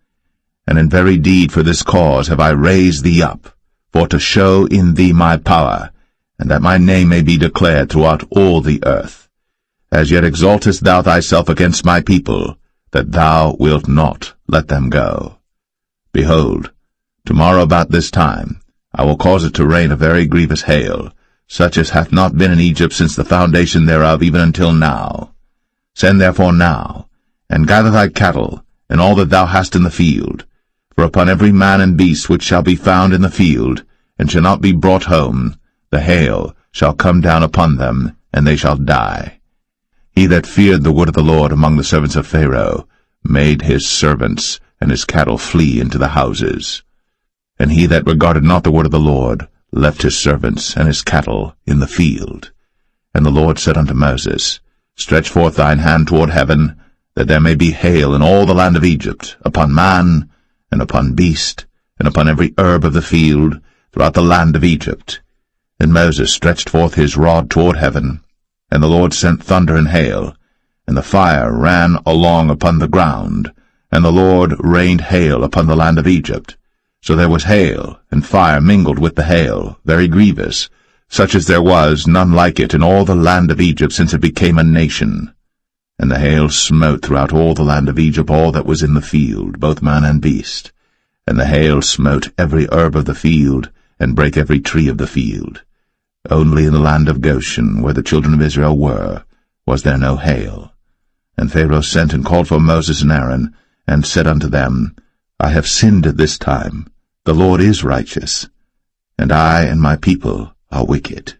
And in very deed for this cause have I raised thee up, for to show in thee my power, and that my name may be declared throughout all the earth. As yet exaltest thou thyself against my people, that thou wilt not let them go. Behold, tomorrow about this time I will cause it to rain a very grievous hail, such as hath not been in Egypt since the foundation thereof even until now. Send therefore now, and gather thy cattle, and all that thou hast in the field. For upon every man and beast which shall be found in the field, and shall not be brought home, the hail shall come down upon them, and they shall die. He that feared the word of the Lord among the servants of Pharaoh made his servants and his cattle flee into the houses. And he that regarded not the word of the Lord left his servants and his cattle in the field. And the Lord said unto Moses, Stretch forth thine hand toward heaven, that there may be hail in all the land of Egypt, upon man, and upon beast, and upon every herb of the field, throughout the land of Egypt. And Moses stretched forth his rod toward heaven, and the Lord sent thunder and hail, and the fire ran along upon the ground, and the Lord rained hail upon the land of Egypt. So there was hail, and fire mingled with the hail, very grievous, such as there was none like it in all the land of Egypt since it became a nation. And the hail smote throughout all the land of Egypt all that was in the field, both man and beast. And the hail smote every herb of the field, and brake every tree of the field. Only in the land of Goshen, where the children of Israel were, was there no hail. And Pharaoh sent and called for Moses and Aaron, and said unto them, I have sinned this time. The Lord is righteous, and I and my people are wicked.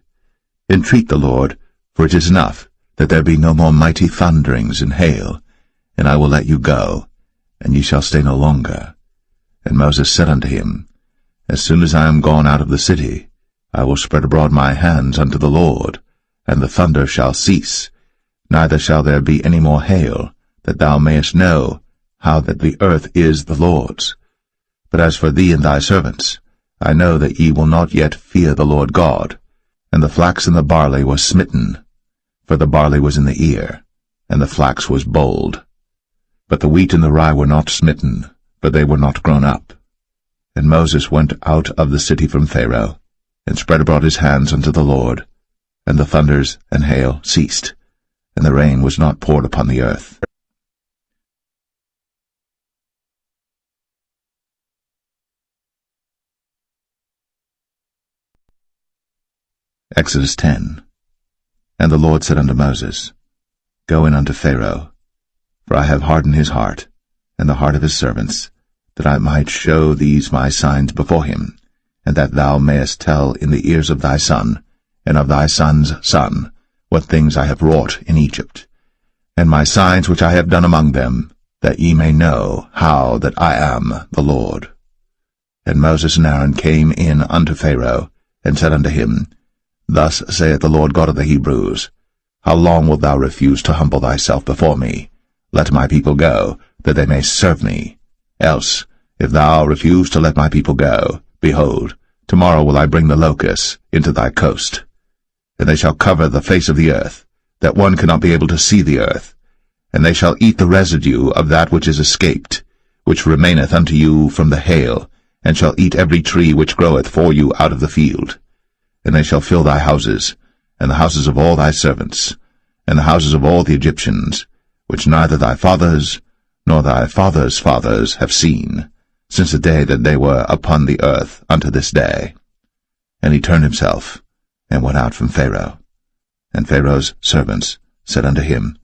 Entreat the Lord, for it is enough that there be no more mighty thunderings and hail, and I will let you go, and ye shall stay no longer. And Moses said unto him, As soon as I am gone out of the city, I will spread abroad my hands unto the Lord, and the thunder shall cease, neither shall there be any more hail, that thou mayest know how that the earth is the Lord's. But as for thee and thy servants, I know that ye will not yet fear the Lord God. And the flax and the barley was smitten, for the barley was in the ear, and the flax was bold. But the wheat and the rye were not smitten, for they were not grown up. And Moses went out of the city from Pharaoh, and spread abroad his hands unto the Lord, and the thunders and hail ceased, and the rain was not poured upon the earth. Exodus 10. And the Lord said unto Moses, Go in unto Pharaoh, for I have hardened his heart, and the heart of his servants, that I might show these my signs before him, and that thou mayest tell in the ears of thy son, and of thy son's son, what things I have wrought in Egypt, and my signs which I have done among them, that ye may know how that I am the Lord. And Moses and Aaron came in unto Pharaoh, and said unto him, Thus saith the Lord God of the Hebrews, How long wilt thou refuse to humble thyself before me? Let my people go, that they may serve me. Else, if thou refuse to let my people go, behold, tomorrow will I bring the locusts into thy coast. And they shall cover the face of the earth, that one cannot be able to see the earth. And they shall eat the residue of that which is escaped, which remaineth unto you from the hail, and shall eat every tree which groweth for you out of the field. And they shall fill thy houses, and the houses of all thy servants, and the houses of all the Egyptians, which neither thy fathers nor thy fathers' fathers have seen, since the day that they were upon the earth unto this day. And he turned himself, and went out from Pharaoh. And Pharaoh's servants said unto him,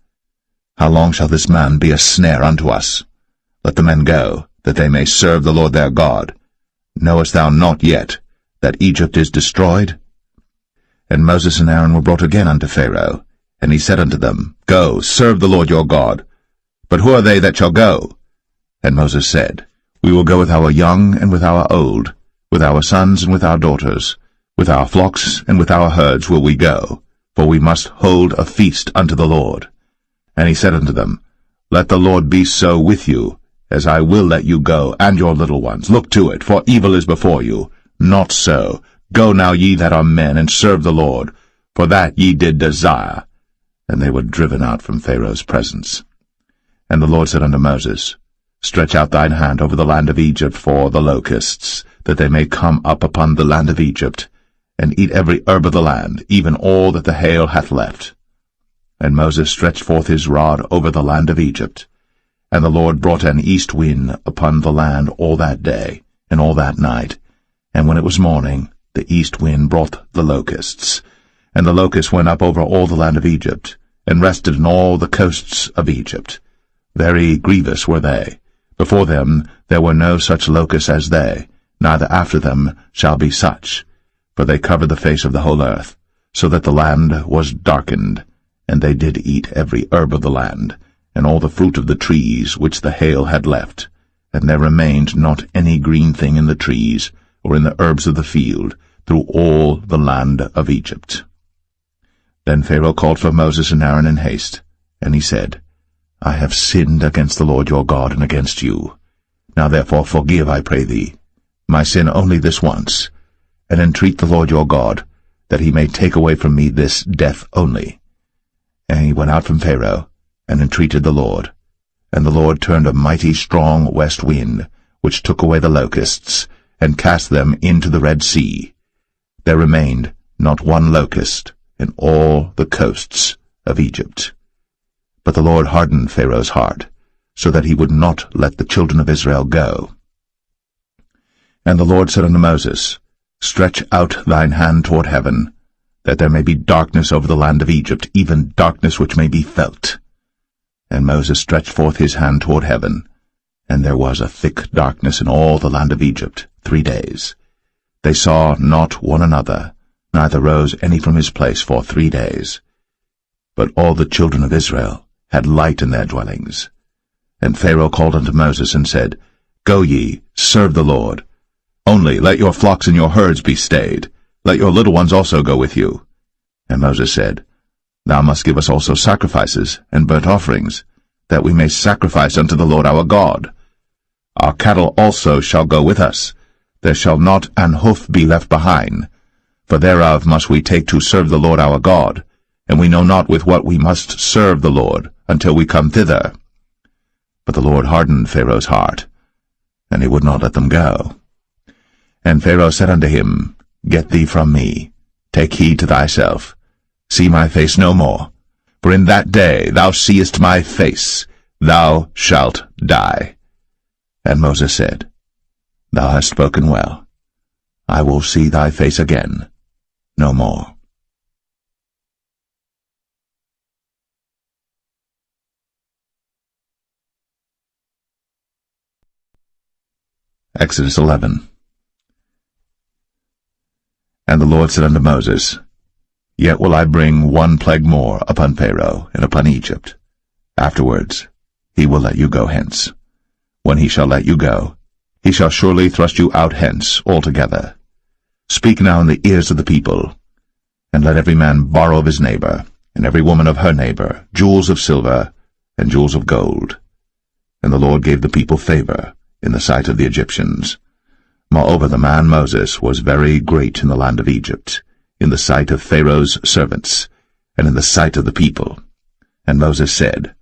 How long shall this man be a snare unto us? Let the men go, that they may serve the Lord their God. Knowest thou not yet that Egypt is destroyed? And Moses and Aaron were brought again unto Pharaoh, and he said unto them, Go, serve the Lord your God. But who are they that shall go? And Moses said, We will go with our young and with our old, with our sons and with our daughters, with our flocks and with our herds will we go, for we must hold a feast unto the Lord. And he said unto them, Let the Lord be so with you, as I will let you go, and your little ones. Look to it, for evil is before you. Not so. Go now, ye that are men, and serve the Lord, for that ye did desire. And they were driven out from Pharaoh's presence. And the Lord said unto Moses, Stretch out thine hand over the land of Egypt for the locusts, that they may come up upon the land of Egypt, and eat every herb of the land, even all that the hail hath left. And Moses stretched forth his rod over the land of Egypt. And the Lord brought an east wind upon the land all that day, and all that night. And when it was morning, the east wind brought the locusts. And the locusts went up over all the land of Egypt, and rested in all the coasts of Egypt. Very grievous were they. Before them there were no such locusts as they, neither after them shall be such. For they covered the face of the whole earth, so that the land was darkened. And they did eat every herb of the land, and all the fruit of the trees which the hail had left. and there remained not any green thing in the trees, or in the herbs of the field, through all the land of Egypt. Then Pharaoh called for Moses and Aaron in haste, and he said, I have sinned against the Lord your God and against you. Now therefore forgive, I pray thee, my sin only this once, and entreat the Lord your God, that he may take away from me this death only. And he went out from Pharaoh, and entreated the Lord. And the Lord turned a mighty strong west wind, which took away the locusts, and cast them into the Red Sea. There remained not one locust in all the coasts of Egypt. But the Lord hardened Pharaoh's heart, so that he would not let the children of Israel go. And the Lord said unto Moses, Stretch out thine hand toward heaven, that there may be darkness over the land of Egypt, even darkness which may be felt. And Moses stretched forth his hand toward heaven, and there was a thick darkness in all the land of Egypt 3 days. They saw not one another, neither rose any from his place for 3 days. But all the children of Israel had light in their dwellings. And Pharaoh called unto Moses and said, Go ye, serve the Lord. Only let your flocks and your herds be stayed. Let your little ones also go with you. And Moses said, Thou must give us also sacrifices and burnt offerings, that we may sacrifice unto the Lord our God. Our cattle also shall go with us. There shall not an hoof be left behind, for thereof must we take to serve the Lord our God, and we know not with what we must serve the Lord until we come thither. But the Lord hardened Pharaoh's heart, and he would not let them go. And Pharaoh said unto him, Get thee from me, take heed to thyself, see my face no more, for in that day thou seest my face, thou shalt die. And Moses said, Thou hast spoken well. I will see thy face again no more. Exodus 11. And the Lord said unto Moses, Yet will I bring one plague more upon Pharaoh and upon Egypt. Afterwards he will let you go hence. When he shall let you go, he shall surely thrust you out hence altogether. Speak now in the ears of the people, and let every man borrow of his neighbor, and every woman of her neighbor, jewels of silver and jewels of gold. And the Lord gave the people favor in the sight of the Egyptians. Moreover, the man Moses was very great in the land of Egypt, in the sight of Pharaoh's servants, and in the sight of the people. And Moses said,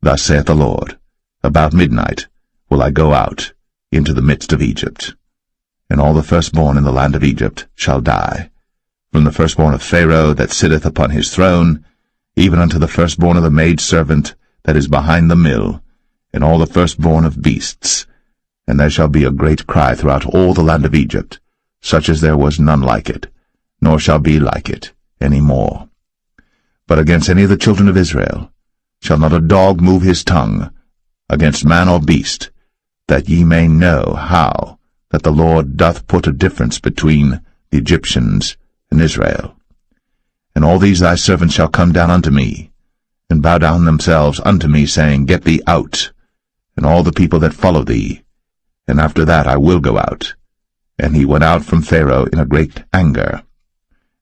Thus saith the Lord, About midnight will I go out into the midst of Egypt, and all the firstborn in the land of Egypt shall die, from the firstborn of Pharaoh that sitteth upon his throne, even unto the firstborn of the maidservant that is behind the mill, and all the firstborn of beasts. And there shall be a great cry throughout all the land of Egypt, such as there was none like it, nor shall be like it any more. But against any of the children of Israel shall not a dog move his tongue, against man or beast, that ye may know how that the Lord doth put a difference between the Egyptians and Israel. And all these thy servants shall come down unto me, and bow down themselves unto me, saying, Get thee out, and all the people that follow thee. And after that I will go out. And he went out from Pharaoh in a great anger.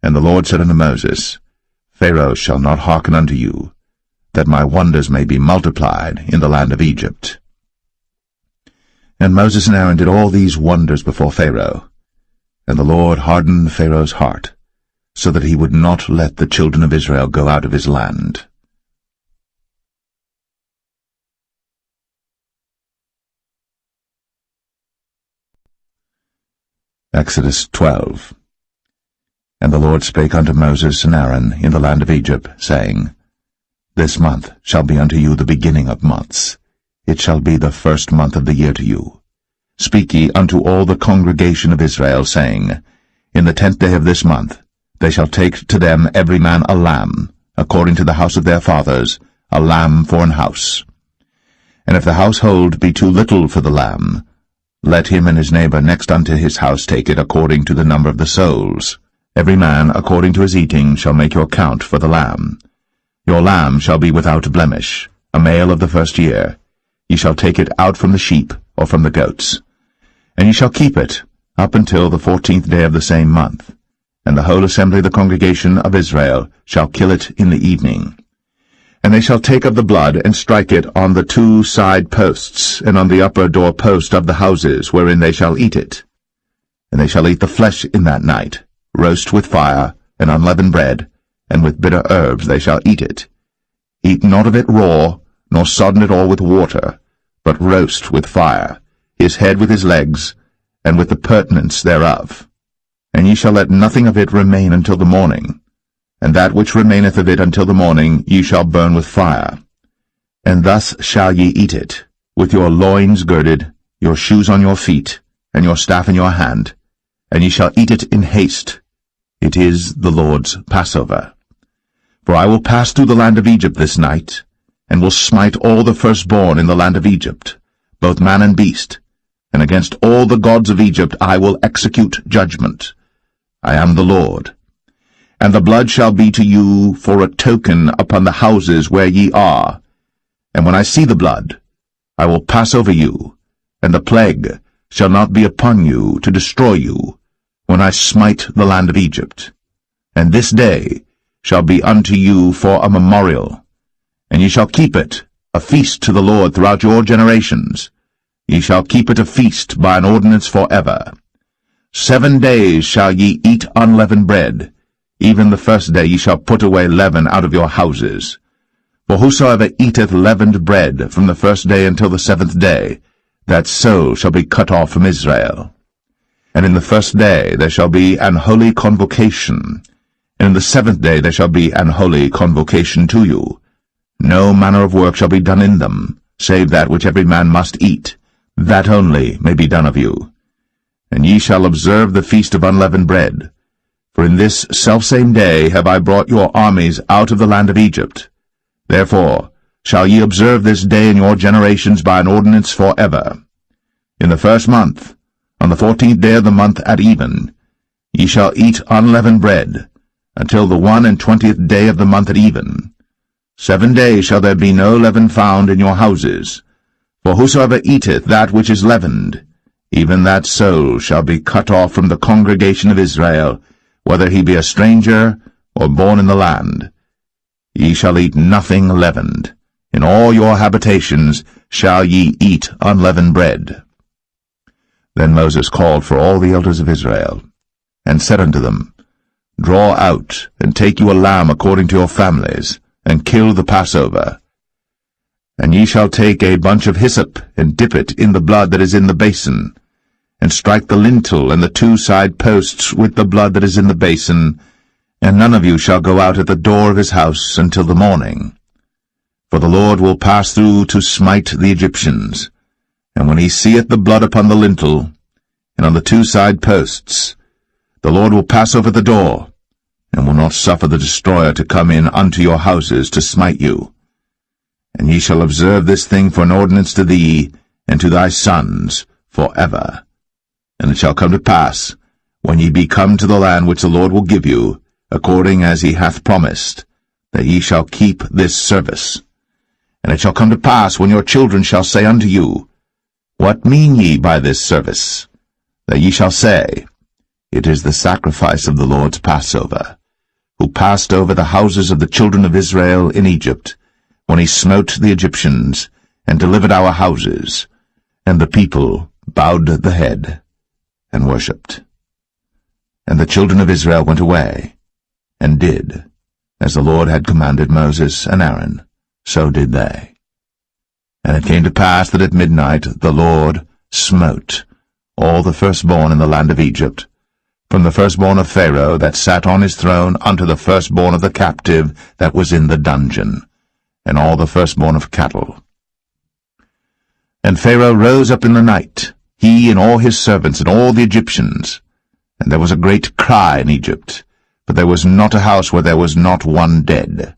And the Lord said unto Moses, Pharaoh shall not hearken unto you, that my wonders may be multiplied in the land of Egypt. And Moses and Aaron did all these wonders before Pharaoh. And the Lord hardened Pharaoh's heart, so that he would not let the children of Israel go out of his land. Exodus 12. And the Lord spake unto Moses and Aaron in the land of Egypt, saying, This month shall be unto you the beginning of months. It shall be the first month of the year to you. Speak ye unto all the congregation of Israel, saying, In the 10th day of this month they shall take to them every man a lamb, according to the house of their fathers, a lamb for an house. And if the household be too little for the lamb, let him and his neighbor next unto his house take it according to the number of the souls. Every man according to his eating shall make your count for the lamb. Your lamb shall be without blemish, a male of the first year. Ye shall take it out from the sheep, or from the goats. And ye shall keep it up until the 14th day of the same month. And the whole assembly of the congregation of Israel shall kill it in the evening. And they shall take of the blood, and strike it on the 2 side posts, and on the upper door post of the houses, wherein they shall eat it. And they shall eat the flesh in that night, roast with fire, and unleavened bread, and with bitter herbs they shall eat it. Eat not of it raw, nor sodden it all with water, but roast with fire, his head with his legs, and with the purtenance thereof. And ye shall let nothing of it remain until the morning. And that which remaineth of it until the morning ye shall burn with fire. And thus shall ye eat it, with your loins girded, your shoes on your feet, and your staff in your hand, and ye shall eat it in haste. It is the Lord's Passover. For I will pass through the land of Egypt this night, and will smite all the firstborn in the land of Egypt, both man and beast, and against all the gods of Egypt I will execute judgment. I am the Lord. And the blood shall be to you for a token upon the houses where ye are. And when I see the blood, I will pass over you, and the plague shall not be upon you to destroy you, when I smite the land of Egypt. And this day shall be unto you for a memorial, and ye shall keep it a feast to the Lord throughout your generations. Ye shall keep it a feast by an ordinance forever. 7 days shall ye eat unleavened bread. Even the first day ye shall put away leaven out of your houses. For whosoever eateth leavened bread from the first day until the 7th day, that soul shall be cut off from Israel. And in the first day there shall be an holy convocation, and in the 7th day there shall be an holy convocation to you. No manner of work shall be done in them, save that which every man must eat, that only may be done of you. And ye shall observe the feast of unleavened bread. For in this selfsame day have I brought your armies out of the land of Egypt. Therefore shall ye observe this day in your generations by an ordinance forever. In the 1st month, on the 14th day of the month at even, ye shall eat unleavened bread, until the 21st day of the month at even. 7 days shall there be no leaven found in your houses. For whosoever eateth that which is leavened, even that soul shall be cut off from the congregation of Israel, whether he be a stranger or born in the land. Ye shall eat nothing leavened. In all your habitations shall ye eat unleavened bread. Then Moses called for all the elders of Israel, and said unto them, Draw out, and take you a lamb according to your families, and kill the Passover. And ye shall take a bunch of hyssop, and dip it in the blood that is in the basin, and strike the lintel and the 2 side posts with the blood that is in the basin, and none of you shall go out at the door of his house until the morning. For the Lord will pass through to smite the Egyptians, and when he seeth the blood upon the lintel, and on the 2 side posts, the Lord will pass over the door, and will not suffer the destroyer to come in unto your houses to smite you. And ye shall observe this thing for an ordinance to thee, and to thy sons, forever. And it shall come to pass, when ye be come to the land which the Lord will give you, according as he hath promised, that ye shall keep this service. And it shall come to pass, when your children shall say unto you, What mean ye by this service? That ye shall say, It is the sacrifice of the Lord's Passover, who passed over the houses of the children of Israel in Egypt, when he smote the Egyptians, and delivered our houses. And the people bowed the head, and worshipped. And the children of Israel went away, and did, as the Lord had commanded Moses and Aaron, so did they. And it came to pass that at midnight the Lord smote all the firstborn in the land of Egypt, from the firstborn of Pharaoh that sat on his throne unto the firstborn of the captive that was in the dungeon, and all the firstborn of cattle. And Pharaoh rose up in the night, he and all his servants and all the Egyptians, and there was a great cry in Egypt, but there was not a house where there was not one dead.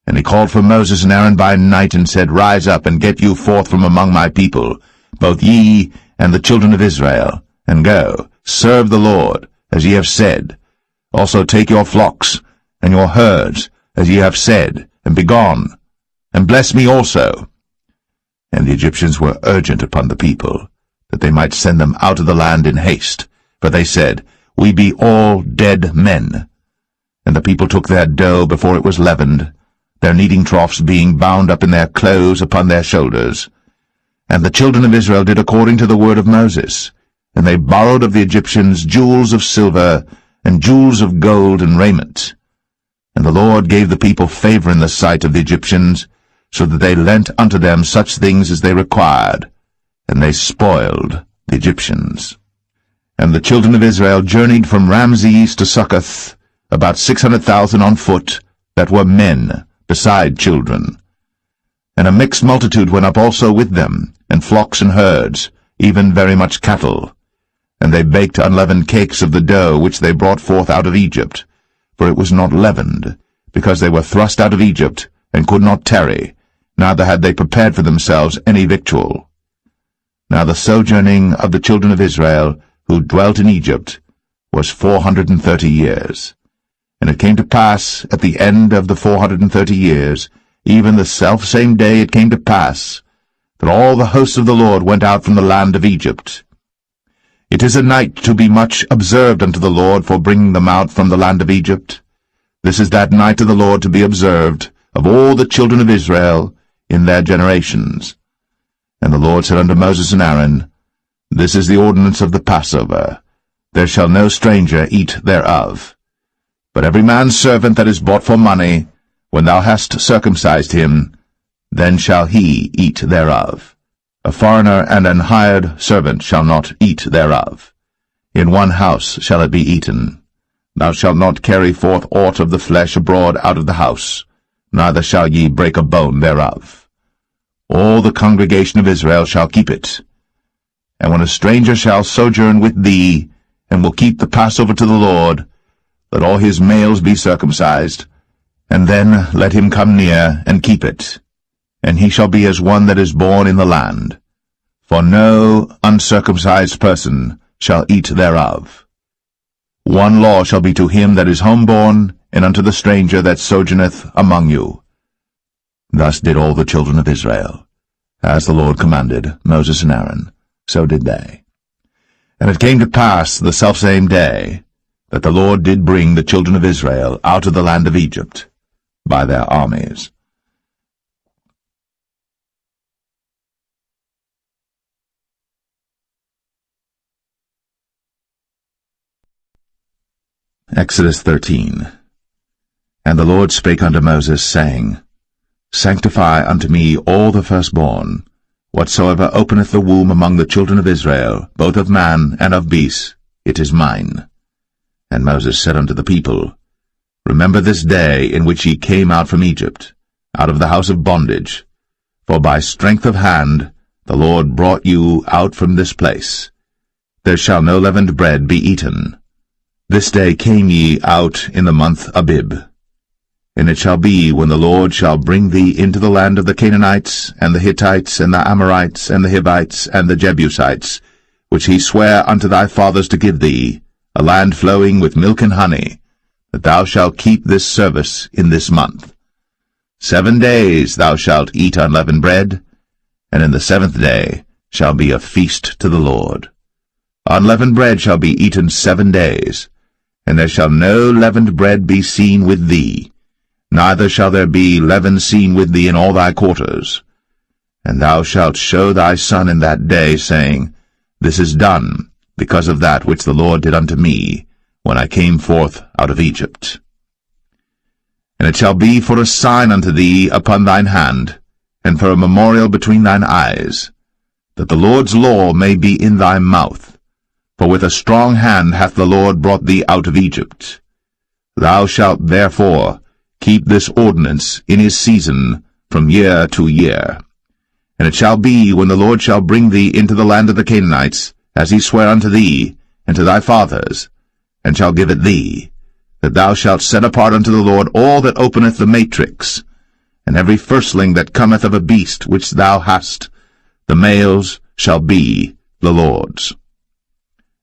And he called for Moses and Aaron by night, and said, Rise up, and get you forth from among my people, both ye and the children of Israel, and go, serve the Lord, as ye have said. Also take your flocks and your herds, as ye have said, and be gone, and bless me also. And the Egyptians were urgent upon the people, that they might send them out of the land in haste. For they said, We be all dead men. And the people took their dough before it was leavened, their kneading troughs being bound up in their clothes upon their shoulders. And the children of Israel did according to the word of Moses, and they borrowed of the Egyptians jewels of silver, and jewels of gold and raiment. And the Lord gave the people favor in the sight of the Egyptians, so that they lent unto them such things as they required, and they spoiled the Egyptians. And the children of Israel journeyed from Ramses to Succoth, about 600,000 on foot, that were men, beside children. And a mixed multitude went up also with them, and flocks and herds, even very much cattle. And they baked unleavened cakes of the dough which they brought forth out of Egypt, for it was not leavened, because they were thrust out of Egypt, and could not tarry, neither had they prepared for themselves any victual. Now the sojourning of the children of Israel, who dwelt in Egypt, was 430 years. And it came to pass at the end of the 430 years, even the selfsame day it came to pass, that all the hosts of the Lord went out from the land of Egypt. It is a night to be much observed unto the Lord for bringing them out from the land of Egypt. This is that night of the Lord to be observed of all the children of Israel in their generations. And the Lord said unto Moses and Aaron, This is the ordinance of the Passover. There shall no stranger eat thereof. But every man's servant that is bought for money, when thou hast circumcised him, then shall he eat thereof. A foreigner and an hired servant shall not eat thereof. In one house shall it be eaten. Thou shalt not carry forth aught of the flesh abroad out of the house, neither shall ye break a bone thereof. All the congregation of Israel shall keep it. And when a stranger shall sojourn with thee, and will keep the Passover to the Lord, let all his males be circumcised, and then let him come near and keep it. And he shall be as one that is born in the land. For no uncircumcised person shall eat thereof. One law shall be to him that is homeborn, and unto the stranger that sojourneth among you. Thus did all the children of Israel. As the Lord commanded Moses and Aaron, so did they. And it came to pass the selfsame day, that the Lord did bring the children of Israel out of the land of Egypt by their armies. Exodus 13. And the Lord spake unto Moses, saying, Sanctify unto me all the firstborn, whatsoever openeth the womb among the children of Israel, both of man and of beast, it is mine. And Moses said unto the people, Remember this day in which ye came out from Egypt, out of the house of bondage, for by strength of hand the Lord brought you out from this place. There shall no leavened bread be eaten. This day came ye out in the month Abib. And it shall be, when the Lord shall bring thee into the land of the Canaanites, and the Hittites, and the Amorites, and the Hivites, and the Jebusites, which he sware unto thy fathers to give thee, a land flowing with milk and honey, that thou shalt keep this service in this month. 7 days thou shalt eat unleavened bread, and in the 7th day shall be a feast to the Lord. Unleavened bread shall be eaten 7 days, and there shall no leavened bread be seen with thee, neither shall there be leaven seen with thee in all thy quarters. And thou shalt show thy son in that day, saying, This is done, because of that which the Lord did unto me, when I came forth out of Egypt. And it shall be for a sign unto thee upon thine hand, and for a memorial between thine eyes, that the Lord's law may be in thy mouth. For with a strong hand hath the Lord brought thee out of Egypt. Thou shalt therefore keep this ordinance in his season from year to year. And it shall be, when the Lord shall bring thee into the land of the Canaanites, as he sware unto thee, and to thy fathers, and shall give it thee, that thou shalt set apart unto the Lord all that openeth the matrix, and every firstling that cometh of a beast which thou hast, the males shall be the Lord's.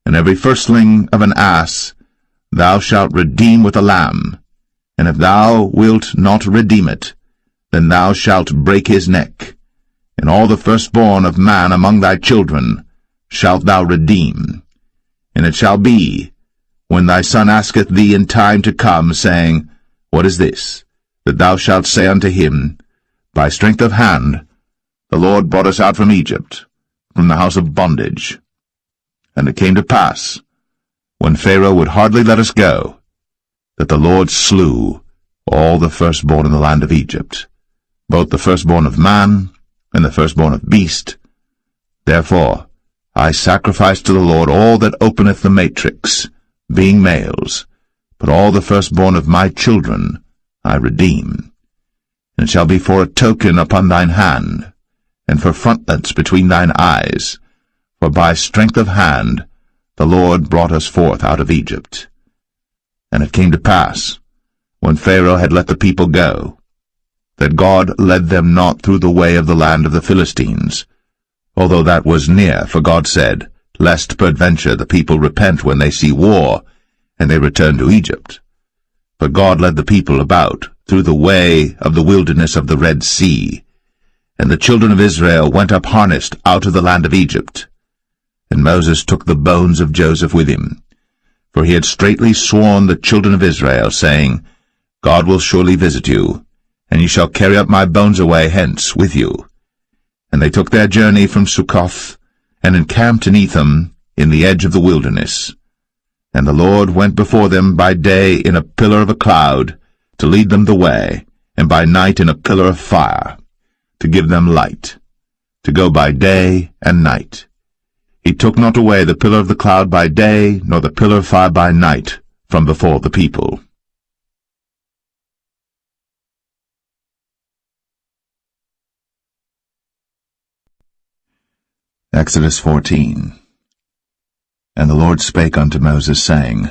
And every firstling of an ass thou shalt redeem with a lamb, and if thou wilt not redeem it, then thou shalt break his neck, and all the firstborn of man among thy children shalt thou redeem. And it shall be, when thy son asketh thee in time to come, saying, What is this? That thou shalt say unto him, By strength of hand the Lord brought us out from Egypt, from the house of bondage. And it came to pass, when Pharaoh would hardly let us go, that the Lord slew all the firstborn in the land of Egypt, both the firstborn of man and the firstborn of beast. Therefore I sacrifice to the Lord all that openeth the matrix, being males, but all the firstborn of my children I redeem. And it shall be for a token upon thine hand, and for frontlets between thine eyes, for by strength of hand the Lord brought us forth out of Egypt. And it came to pass, when Pharaoh had let the people go, that God led them not through the way of the land of the Philistines, although that was near, for God said, Lest peradventure the people repent when they see war, and they return to Egypt. But God led the people about through the way of the wilderness of the Red Sea, and the children of Israel went up harnessed out of the land of Egypt. And Moses took the bones of Joseph with him, for he had straitly sworn the children of Israel, saying, God will surely visit you, and ye shall carry up my bones away hence with you. And they took their journey from Succoth, and encamped in Etham, in the edge of the wilderness. And the Lord went before them by day in a pillar of a cloud, to lead them the way, and by night in a pillar of fire, to give them light, to go by day and night. He took not away the pillar of the cloud by day, nor the pillar of fire by night, from before the people. Exodus 14. And the Lord spake unto Moses, saying,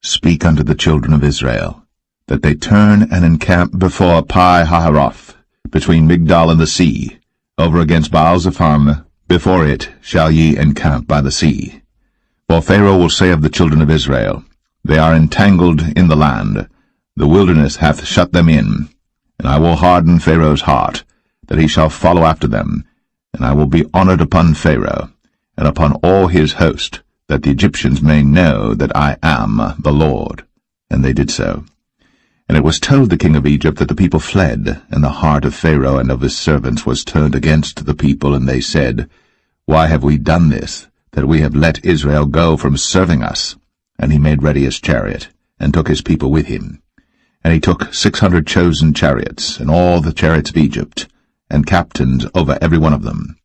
Speak unto the children of Israel, that they turn and encamp before Pi-hahiroth, between Migdol and the sea, over against Baal-zephon. Before it shall ye encamp by the sea. For Pharaoh will say of the children of Israel, They are entangled in the land, the wilderness hath shut them in, and I will harden Pharaoh's heart, that he shall follow after them, and I will be honored upon Pharaoh, and upon all his host, that the Egyptians may know that I am the Lord. And they did so. And it was told the king of Egypt that the people fled, and the heart of Pharaoh and of his servants was turned against the people, and they said, Why have we done this, that we have let Israel go from serving us? And he made ready his chariot, and took his people with him. And he took 600 chosen chariots, and all the chariots of Egypt, and captains over every one of them.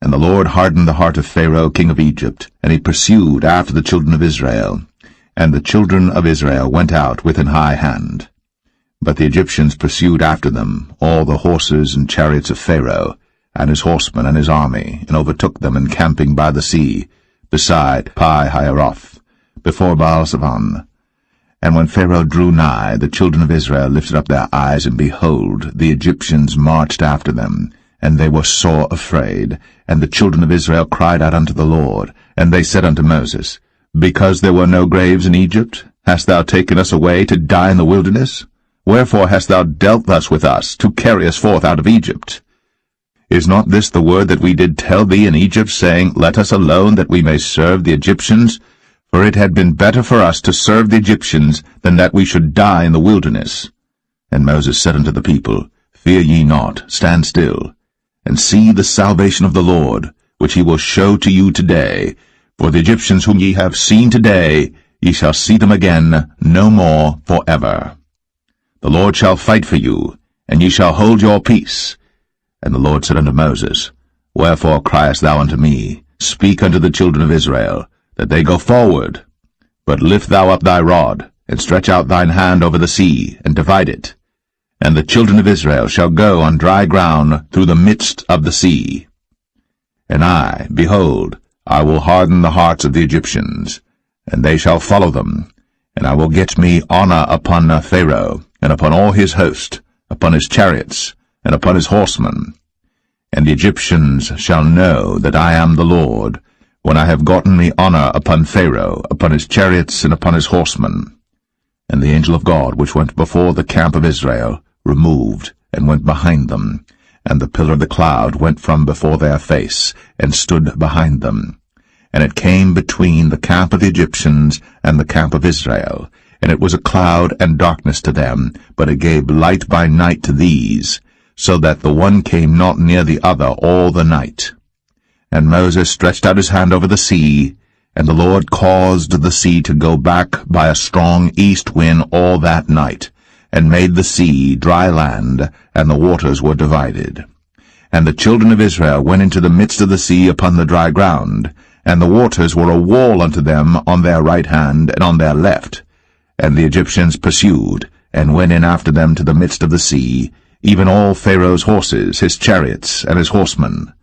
And the Lord hardened the heart of Pharaoh king of Egypt, and he pursued after the children of Israel. And the children of Israel went out with an high hand. But the Egyptians pursued after them, all the horses and chariots of Pharaoh, and his horsemen and his army, and overtook them encamping by the sea, beside Pi-hahiroth, before Baal-zephon. And when Pharaoh drew nigh, the children of Israel lifted up their eyes, and behold, the Egyptians marched after them, and they were sore afraid. And the children of Israel cried out unto the Lord, and they said unto Moses, Because there were no graves in Egypt, hast thou taken us away to die in the wilderness? Wherefore hast thou dealt thus with us, to carry us forth out of Egypt? Is not this the word that we did tell thee in Egypt, saying, Let us alone, that we may serve the Egyptians? For it had been better for us to serve the Egyptians, than that we should die in the wilderness. And Moses said unto the people, Fear ye not, stand still, and see the salvation of the Lord, which he will show to you today. For the Egyptians whom ye have seen today, ye shall see them again no more for ever. The Lord shall fight for you, and ye shall hold your peace. And the Lord said unto Moses, Wherefore criest thou unto me? Speak unto the children of Israel, that they go forward. But lift thou up thy rod, and stretch out thine hand over the sea, and divide it. And the children of Israel shall go on dry ground through the midst of the sea. And I, behold, I will harden the hearts of the Egyptians, and they shall follow them. And I will get me honor upon Pharaoh, and upon all his host, upon his chariots, and upon his horsemen. And the Egyptians shall know that I am the Lord, when I have gotten me honor upon Pharaoh, upon his chariots, and upon his horsemen. And the angel of God, which went before the camp of Israel, removed, and went behind them, and the pillar of the cloud went from before their face, and stood behind them. And it came between the camp of the Egyptians and the camp of Israel, and it was a cloud and darkness to them, but it gave light by night to these, so that the one came not near the other all the night. And Moses stretched out his hand over the sea, and the Lord caused the sea to go back by a strong east wind all that night, and made the sea dry land, and the waters were divided. And the children of Israel went into the midst of the sea upon the dry ground, and the waters were a wall unto them on their right hand and on their left. And the Egyptians pursued, and went in after them to the midst of the sea, even all Pharaoh's horses, his chariots, and his horsemen.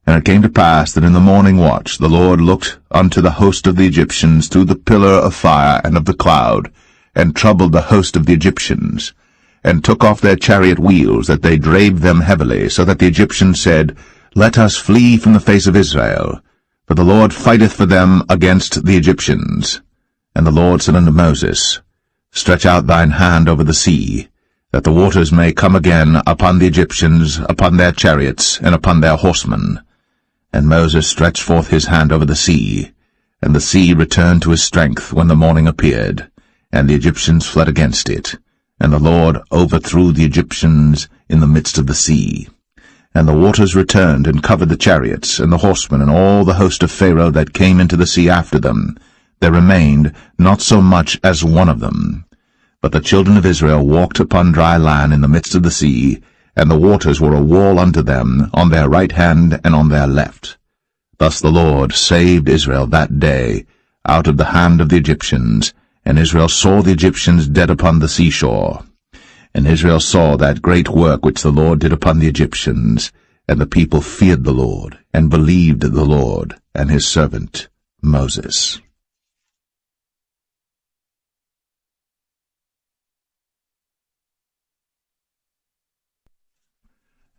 And it came to pass that in the morning watch the Lord looked unto the host of the Egyptians through the pillar of fire and of the cloud, and troubled the host of the Egyptians, and took off their chariot wheels, that they drave them heavily, so that the Egyptians said, Let us flee from the face of Israel, for the Lord fighteth for them against the Egyptians. And the Lord said unto Moses, Stretch out thine hand over the sea, that the waters may come again upon the Egyptians, upon their chariots, and upon their horsemen. And Moses stretched forth his hand over the sea, and the sea returned to his strength when the morning appeared, and the Egyptians fled against it, and the Lord overthrew the Egyptians in the midst of the sea. And the waters returned and covered the chariots, and the horsemen, and all the host of Pharaoh that came into the sea after them. There remained not so much as one of them. But the children of Israel walked upon dry land in the midst of the sea, and the waters were a wall unto them on their right hand and on their left. Thus the Lord saved Israel that day out of the hand of the Egyptians, and Israel saw the Egyptians dead upon the seashore. And Israel saw that great work which the Lord did upon the Egyptians, and the people feared the Lord, and believed the Lord and his servant Moses.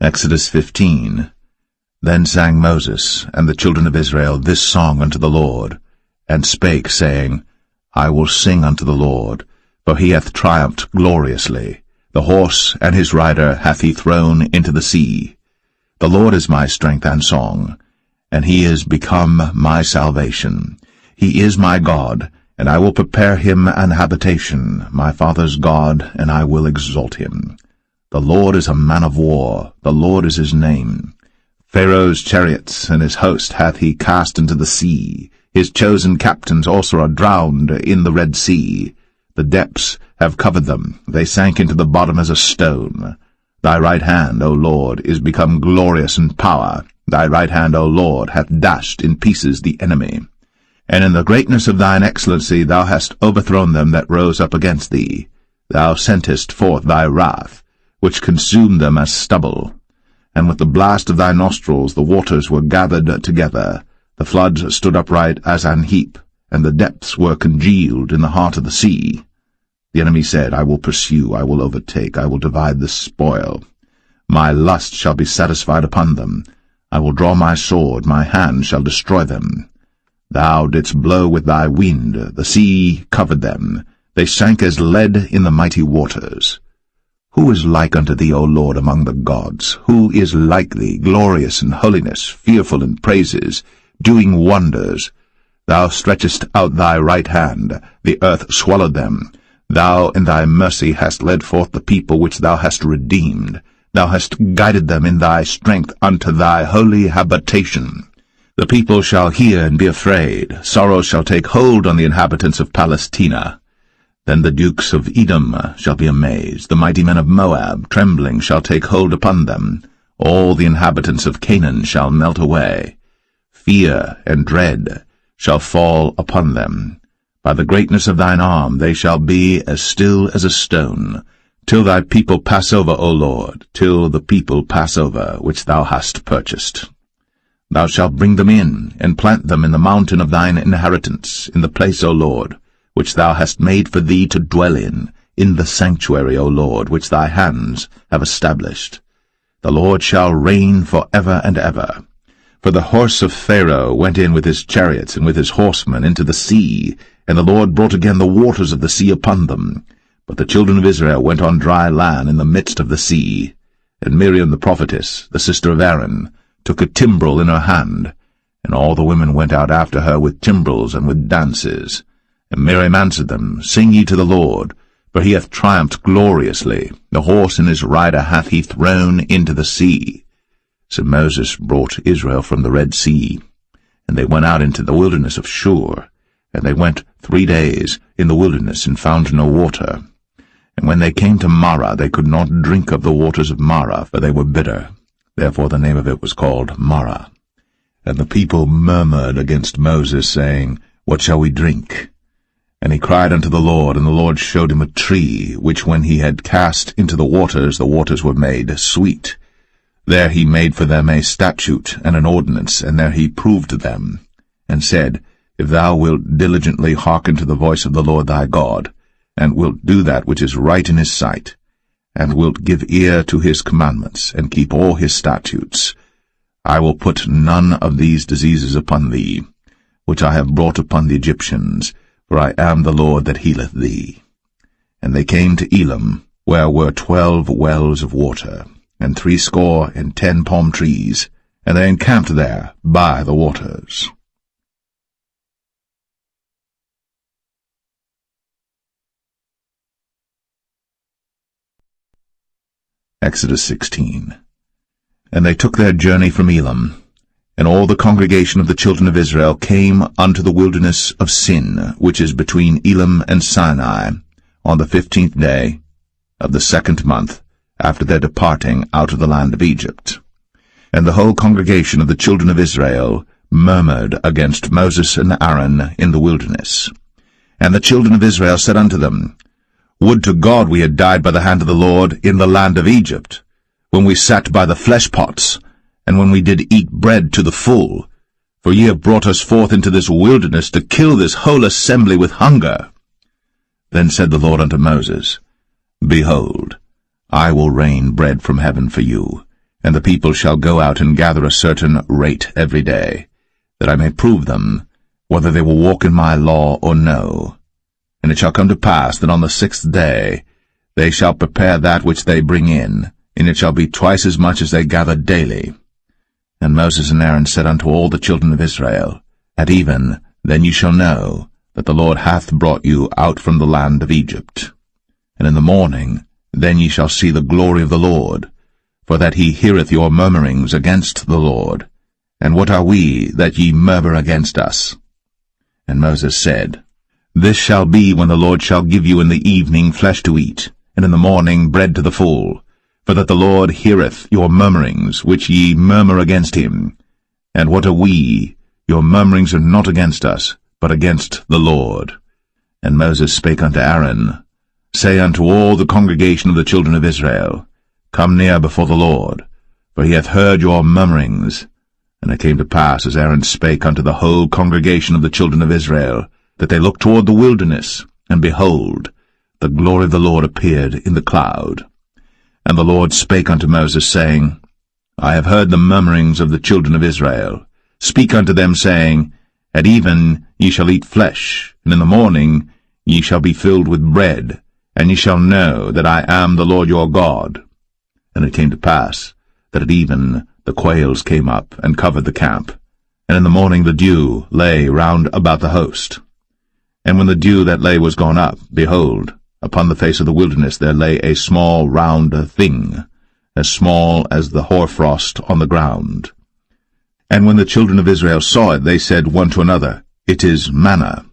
Exodus 15. Then sang Moses and the children of Israel this song unto the Lord, and spake, saying, I will sing unto the Lord, for he hath triumphed gloriously. The horse and his rider hath he thrown into the sea. The Lord is my strength and song, and he is become my salvation. He is my God, and I will prepare him an habitation, my father's God, and I will exalt him. The Lord is a man of war, the Lord is his name. Pharaoh's chariots and his host hath he cast into the sea. His chosen captains also are drowned in the Red Sea. The depths have covered them, they sank into the bottom as a stone. Thy right hand, O Lord, is become glorious in power. Thy right hand, O Lord, hath dashed in pieces the enemy. And in the greatness of thine excellency thou hast overthrown them that rose up against thee. Thou sentest forth thy wrath, which consumed them as stubble. And with the blast of thy nostrils the waters were gathered together. The floods stood upright as an heap, and the depths were congealed in the heart of the sea. The enemy said, I will pursue, I will overtake, I will divide the spoil. My lust shall be satisfied upon them. I will draw my sword, my hand shall destroy them. Thou didst blow with thy wind, the sea covered them. They sank as lead in the mighty waters. Who is like unto thee, O Lord, among the gods? Who is like thee, glorious in holiness, fearful in praises, doing wonders? Thou stretchest out thy right hand, the earth swallowed them. Thou in thy mercy hast led forth the people which thou hast redeemed. Thou hast guided them in thy strength unto thy holy habitation. The people shall hear and be afraid. Sorrow shall take hold on the inhabitants of Palestina. Then the dukes of Edom shall be amazed. The mighty men of Moab, trembling, shall take hold upon them. All the inhabitants of Canaan shall melt away. Fear and dread shall fall upon them. By the greatness of thine arm they shall be as still as a stone, till thy people pass over, O Lord, till the people pass over, which thou hast purchased. Thou shalt bring them in, and plant them in the mountain of thine inheritance, in the place, O Lord, which thou hast made for thee to dwell in the sanctuary, O Lord, which thy hands have established. The Lord shall reign for ever and ever. For the horse of Pharaoh went in with his chariots and with his horsemen into the sea, and the Lord brought again the waters of the sea upon them. But the children of Israel went on dry land in the midst of the sea. And Miriam the prophetess, the sister of Aaron, took a timbrel in her hand, and all the women went out after her with timbrels and with dances. And Miriam answered them, Sing ye to the Lord, for he hath triumphed gloriously. The horse and his rider hath he thrown into the sea. So Moses brought Israel from the Red Sea, and they went out into the wilderness of Shur. And they went 3 days in the wilderness, and found no water. And when they came to Marah, they could not drink of the waters of Marah, for they were bitter. Therefore the name of it was called Marah. And the people murmured against Moses, saying, What shall we drink? And he cried unto the Lord, and the Lord showed him a tree, which when he had cast into the waters were made sweet. There he made for them a statute and an ordinance, and there he proved them, and said, If thou wilt diligently hearken to the voice of the Lord thy God, and wilt do that which is right in his sight, and wilt give ear to his commandments, and keep all his statutes, I will put none of these diseases upon thee, which I have brought upon the Egyptians, for I am the Lord that healeth thee. And they came to Elim, where were 12 wells of water, and 70 palm trees, and they encamped there by the waters. Exodus 16. And they took their journey from Elim, and all the congregation of the children of Israel came unto the wilderness of Sin, which is between Elim and Sinai, on the 15th day of the 2nd month, after their departing out of the land of Egypt. And the whole congregation of the children of Israel murmured against Moses and Aaron in the wilderness. And the children of Israel said unto them, Would to God we had died by the hand of the Lord in the land of Egypt, when we sat by the flesh pots, and when we did eat bread to the full. For ye have brought us forth into this wilderness to kill this whole assembly with hunger. Then said the Lord unto Moses, Behold, I will rain bread from heaven for you, and the people shall go out and gather a certain rate every day, that I may prove them, whether they will walk in my law or no. And it shall come to pass that on the 6th day they shall prepare that which they bring in, and it shall be twice as much as they gather daily. And Moses and Aaron said unto all the children of Israel, At even then ye shall know that the Lord hath brought you out from the land of Egypt. And in the morning then ye shall see the glory of the Lord, for that he heareth your murmurings against the Lord. And what are we that ye murmur against us? And Moses said, This shall be when the Lord shall give you in the evening flesh to eat, and in the morning bread to the full, for that the Lord heareth your murmurings, which ye murmur against him. And what are we? Your murmurings are not against us, but against the Lord. And Moses spake unto Aaron, Say unto all the congregation of the children of Israel, Come near before the Lord, for he hath heard your murmurings. And it came to pass, as Aaron spake unto the whole congregation of the children of Israel, that they looked toward the wilderness, and behold, the glory of the Lord appeared in the cloud. And the Lord spake unto Moses, saying, I have heard the murmurings of the children of Israel. Speak unto them, saying, At even ye shall eat flesh, and in the morning ye shall be filled with bread, and ye shall know that I am the Lord your God. And it came to pass, that at even the quails came up, and covered the camp, and in the morning the dew lay round about the host. And when the dew that lay was gone up, behold, upon the face of the wilderness there lay a small round thing, as small as the hoarfrost on the ground. And when the children of Israel saw it, they said one to another, It is manna,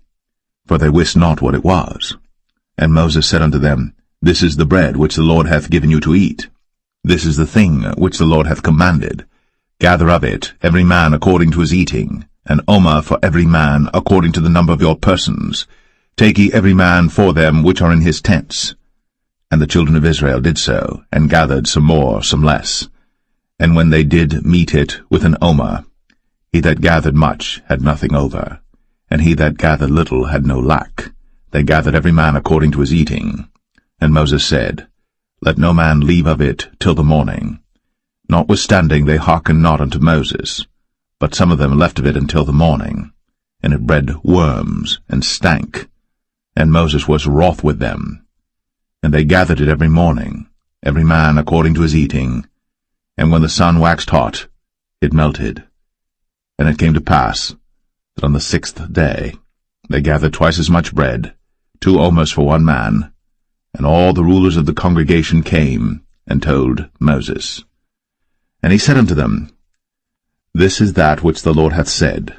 for they wist not what it was. And Moses said unto them, This is the bread which the Lord hath given you to eat. This is the thing which the Lord hath commanded. Gather of it every man according to his eating, an omer for every man according to the number of your persons. Take ye every man for them which are in his tents. And the children of Israel did so, and gathered some more, some less. And when they did meet it with an omer, he that gathered much had nothing over, and he that gathered little had no lack. They gathered every man according to his eating. And Moses said, Let no man leave of it till the morning. Notwithstanding they hearkened not unto Moses, but some of them left of it until the morning, and it bred worms, and stank. And Moses was wroth with them. And they gathered it every morning, every man according to his eating, and when the sun waxed hot, it melted. And it came to pass that on the 6th day they gathered twice as much bread, 2 omers for one man, and all the rulers of the congregation came and told Moses. And he said unto them, This is that which the Lord hath said.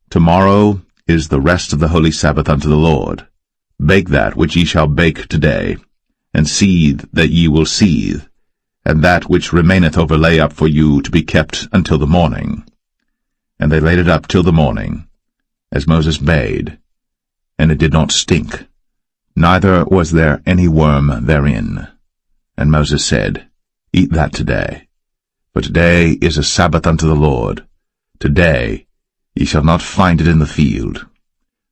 Tomorrow is the rest of the holy Sabbath unto the Lord. Bake that which ye shall bake today, and seethe that ye will seethe, and that which remaineth overlay up for you to be kept until the morning. And they laid it up till the morning, as Moses bade, and it did not stink, neither was there any worm therein. And Moses said, Eat that today, for today is a Sabbath unto the Lord. Today ye shall not find it in the field.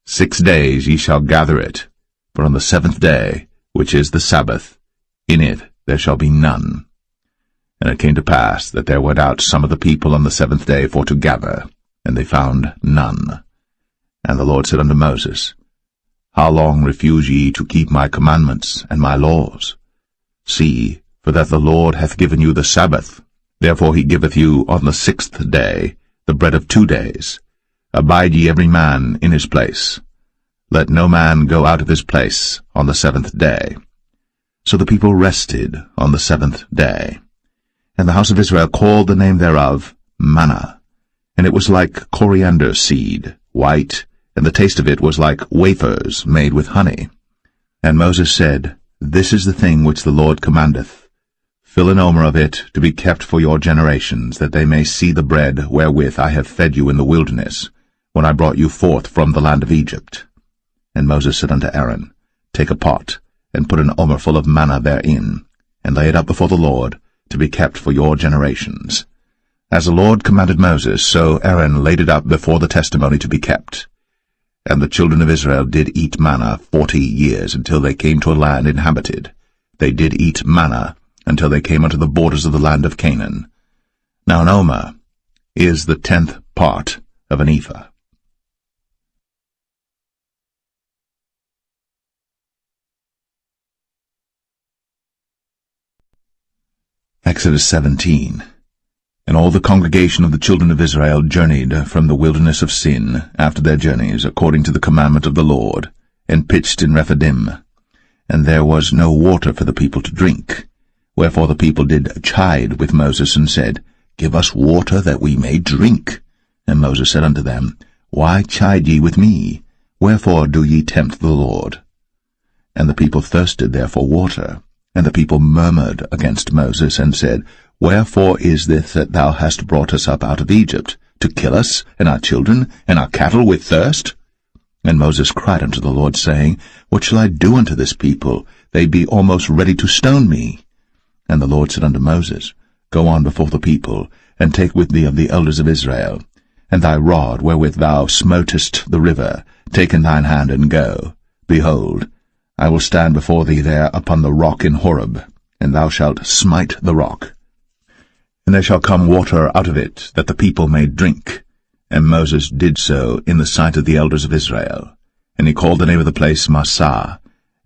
6 days ye shall gather it, but on the 7th day, which is the Sabbath, in it there shall be none. And it came to pass that there went out some of the people on the 7th day for to gather, and they found none. And the Lord said unto Moses, How long refuse ye to keep my commandments and my laws? See, for that the Lord hath given you the Sabbath. Therefore he giveth you on the 6th day the bread of 2 days. Abide ye every man in his place. Let no man go out of his place on the 7th day. So the people rested on the 7th day. And the house of Israel called the name thereof manna. And it was like coriander seed, white, and the taste of it was like wafers made with honey. And Moses said, This is the thing which the Lord commandeth. Fill an omer of it to be kept for your generations, that they may see the bread wherewith I have fed you in the wilderness, when I brought you forth from the land of Egypt. And Moses said unto Aaron, Take a pot, and put an omer full of manna therein, and lay it up before the Lord, to be kept for your generations. As the Lord commanded Moses, so Aaron laid it up before the testimony to be kept. And the children of Israel did eat manna 40 years, until they came to a land inhabited. They did eat manna until they came unto the borders of the land of Canaan. Now an omer is the 10th part of an ephah. Exodus 17. And all the congregation of the children of Israel journeyed from the wilderness of Sin after their journeys, according to the commandment of the Lord, and pitched in Rephidim. And there was no water for the people to drink. Wherefore the people did chide with Moses, and said, Give us water that we may drink. And Moses said unto them, Why chide ye with me? Wherefore do ye tempt the Lord? And the people thirsted there for water. And the people murmured against Moses, and said, Wherefore is this that thou hast brought us up out of Egypt, to kill us, and our children, and our cattle with thirst? And Moses cried unto the Lord, saying, What shall I do unto this people? They be almost ready to stone me. And the Lord said unto Moses, Go on before the people, and take with thee of the elders of Israel, and thy rod wherewith thou smotest the river, take in thine hand, and go. Behold, I will stand before thee there upon the rock in Horeb, and thou shalt smite the rock. And there shall come water out of it, that the people may drink. And Moses did so in the sight of the elders of Israel. And he called the name of the place Massah,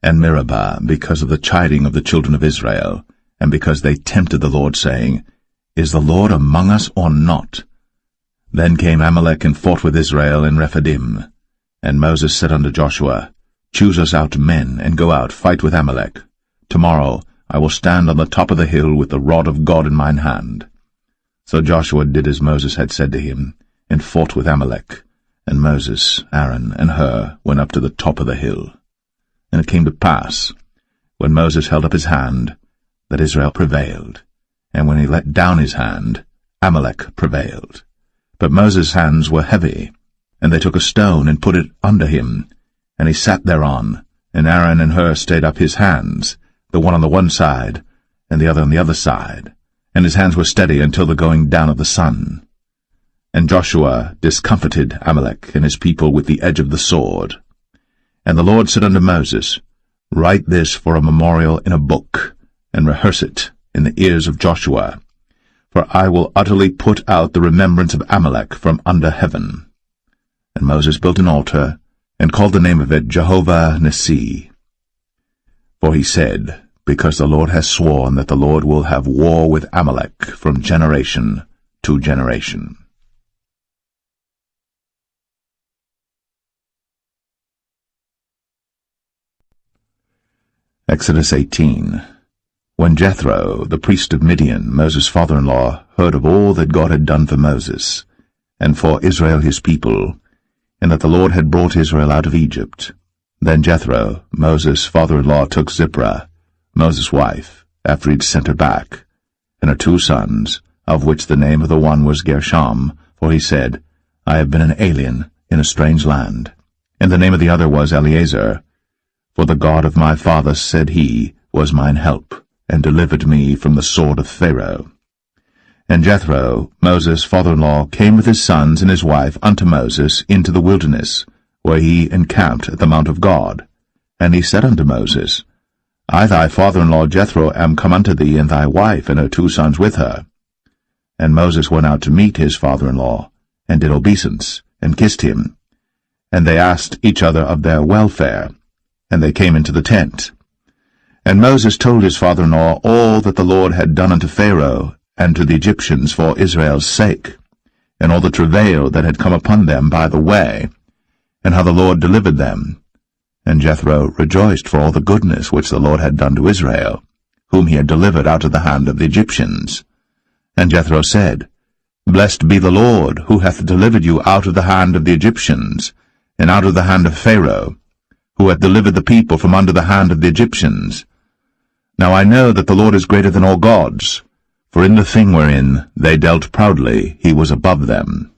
and Meribah, because of the chiding of the children of Israel, and because they tempted the Lord, saying, Is the Lord among us or not? Then came Amalek and fought with Israel in Rephidim. And Moses said unto Joshua, Choose us out men, and go out, fight with Amalek. Tomorrow I will stand on the top of the hill with the rod of God in mine hand. So Joshua did as Moses had said to him, and fought with Amalek. And Moses, Aaron, and Hur went up to the top of the hill. And it came to pass, when Moses held up his hand, that Israel prevailed. And when he let down his hand, Amalek prevailed. But Moses' hands were heavy, and they took a stone and put it under him, and he sat thereon, and Aaron and Hur stayed up his hands, the one on the one side, and the other on the other side, and his hands were steady until the going down of the sun. And Joshua discomfited Amalek and his people with the edge of the sword. And the Lord said unto Moses, Write this for a memorial in a book, and rehearse it in the ears of Joshua, for I will utterly put out the remembrance of Amalek from under heaven. And Moses built an altar, and called the name of it Jehovah Nissi. For he said, because the Lord has sworn that the Lord will have war with Amalek from generation to generation. Exodus 18. When Jethro, the priest of Midian, Moses' father-in-law, heard of all that God had done for Moses, and for Israel his people, and that the Lord had brought Israel out of Egypt, then Jethro, Moses' father-in-law, took Zipporah, Moses' wife, after he'd sent her back, and her 2 sons, of which the name of the one was Gershom, for he said, I have been an alien in a strange land. And the name of the other was Eleazar, for the God of my father, said he, was mine help, and delivered me from the sword of Pharaoh. And Jethro, Moses' father-in-law, came with his sons and his wife unto Moses into the wilderness, where he encamped at the mount of God. And he said unto Moses, I thy father-in-law Jethro am come unto thee, and thy wife and her 2 sons with her. And Moses went out to meet his father-in-law, and did obeisance, and kissed him. And they asked each other of their welfare, and they came into the tent. And Moses told his father-in-law all that the Lord had done unto Pharaoh and to the Egyptians for Israel's sake, and all the travail that had come upon them by the way, and how the Lord delivered them. And Jethro rejoiced for all the goodness which the Lord had done to Israel, whom he had delivered out of the hand of the Egyptians. And Jethro said, Blessed be the Lord, who hath delivered you out of the hand of the Egyptians, and out of the hand of Pharaoh, who hath delivered the people from under the hand of the Egyptians. Now I know that the Lord is greater than all gods, for in the thing wherein they dealt proudly he was above them.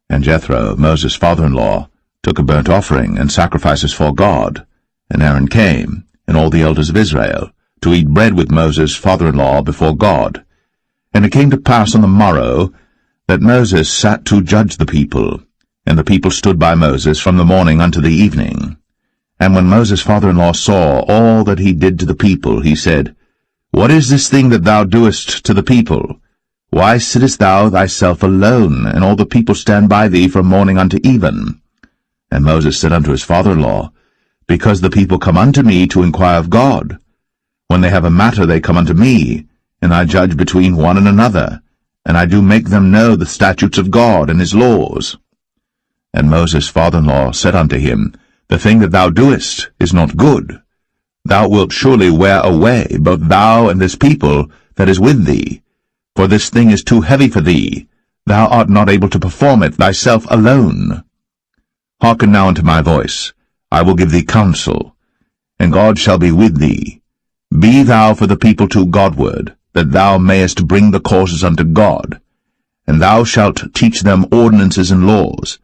And Jethro, Moses' father-in-law, took a burnt offering and sacrifices for God, and Aaron came, and all the elders of Israel, to eat bread with Moses' father-in-law before God. And it came to pass on the morrow that Moses sat to judge the people, and the people stood by Moses from the morning unto the evening. And when Moses' father-in-law saw all that he did to the people, he said, What is this thing that thou doest to the people? Why sittest thou thyself alone, and all the people stand by thee from morning unto even? And Moses said unto his father-in-law, Because the people come unto me to inquire of God. When they have a matter they come unto me, and I judge between one and another, and I do make them know the statutes of God and his laws. And Moses' father-in-law said unto him, The thing that thou doest is not good. Thou wilt surely wear away both thou and this people that is with thee, for this thing is too heavy for thee. Thou art not able to perform it thyself alone. Hearken now unto my voice. I will give thee counsel, and God shall be with thee. Be thou for the people to Godward, that thou mayest bring the causes unto God. And thou shalt teach them ordinances and laws,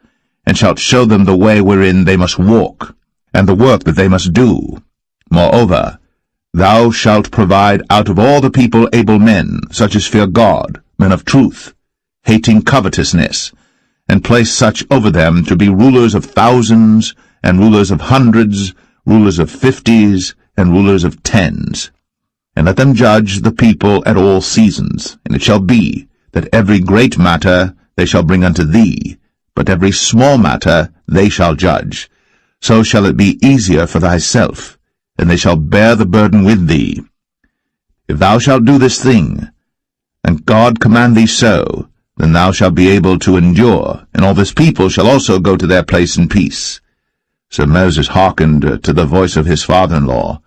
and shalt show them the way wherein they must walk, and the work that they must do. Moreover, thou shalt provide out of all the people able men, such as fear God, men of truth, hating covetousness, and place such over them to be rulers of thousands, and rulers of hundreds, rulers of 50s, and rulers of 10s. And let them judge the people at all seasons. And it shall be, that every great matter they shall bring unto thee, but every small matter they shall judge. So shall it be easier for thyself, and they shall bear the burden with thee. If thou shalt do this thing, and God command thee so, then thou shalt be able to endure, and all this people shall also go to their place in peace. So Moses hearkened to the voice of his father-in-law,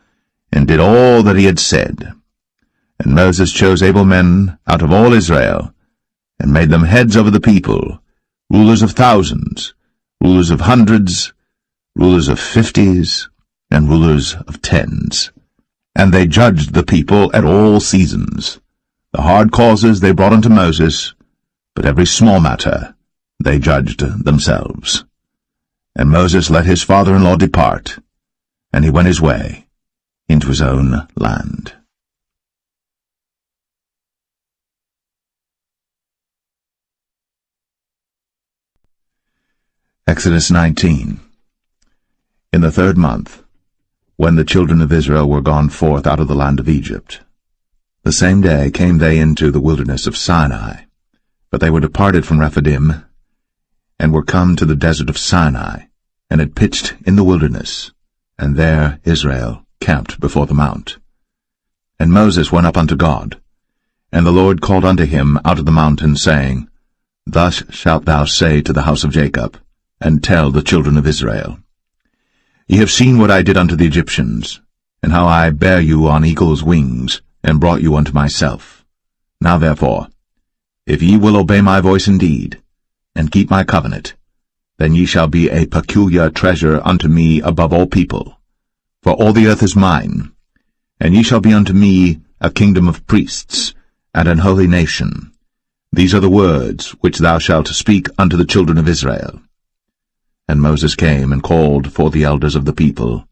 and did all that he had said. And Moses chose able men out of all Israel, and made them heads over the people, rulers of thousands, rulers of hundreds, rulers of 50s, and rulers of 10s. And they judged the people at all seasons. The hard causes they brought unto Moses, but every small matter they judged themselves. And Moses let his father-in-law depart, and he went his way into his own land. Exodus 19. In the 3rd month, when the children of Israel were gone forth out of the land of Egypt, the same day came they into the wilderness of Sinai. But they were departed from Rephidim, and were come to the desert of Sinai, and had pitched in the wilderness, and there Israel camped before the mount. And Moses went up unto God. And the Lord called unto him out of the mountain, saying, Thus shalt thou say to the house of Jacob, and tell the children of Israel, Ye have seen what I did unto the Egyptians, and how I bare you on eagle's wings, and brought you unto myself. Now therefore, if ye will obey my voice indeed, and keep my covenant, then ye shall be a peculiar treasure unto me above all people. For all the earth is mine, and ye shall be unto me a kingdom of priests, and an holy nation. These are the words which thou shalt speak unto the children of Israel. And Moses came and called for the elders of the people,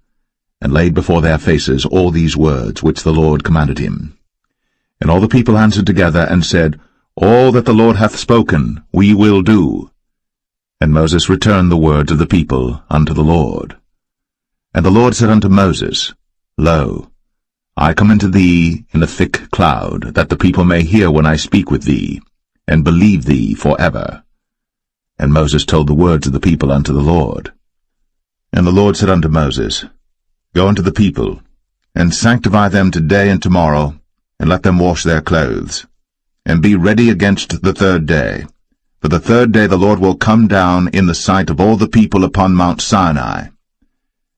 and laid before their faces all these words which the Lord commanded him. And all the people answered together, and said, All that the Lord hath spoken we will do. And Moses returned the words of the people unto the Lord. And the Lord said unto Moses, Lo, I come unto thee in a thick cloud, that the people may hear when I speak with thee, and believe thee for ever. And Moses told the words of the people unto the Lord. And the Lord said unto Moses, Go unto the people, and sanctify them today and tomorrow, and let them wash their clothes, and be ready against the third day. For the third day the Lord will come down in the sight of all the people upon Mount Sinai.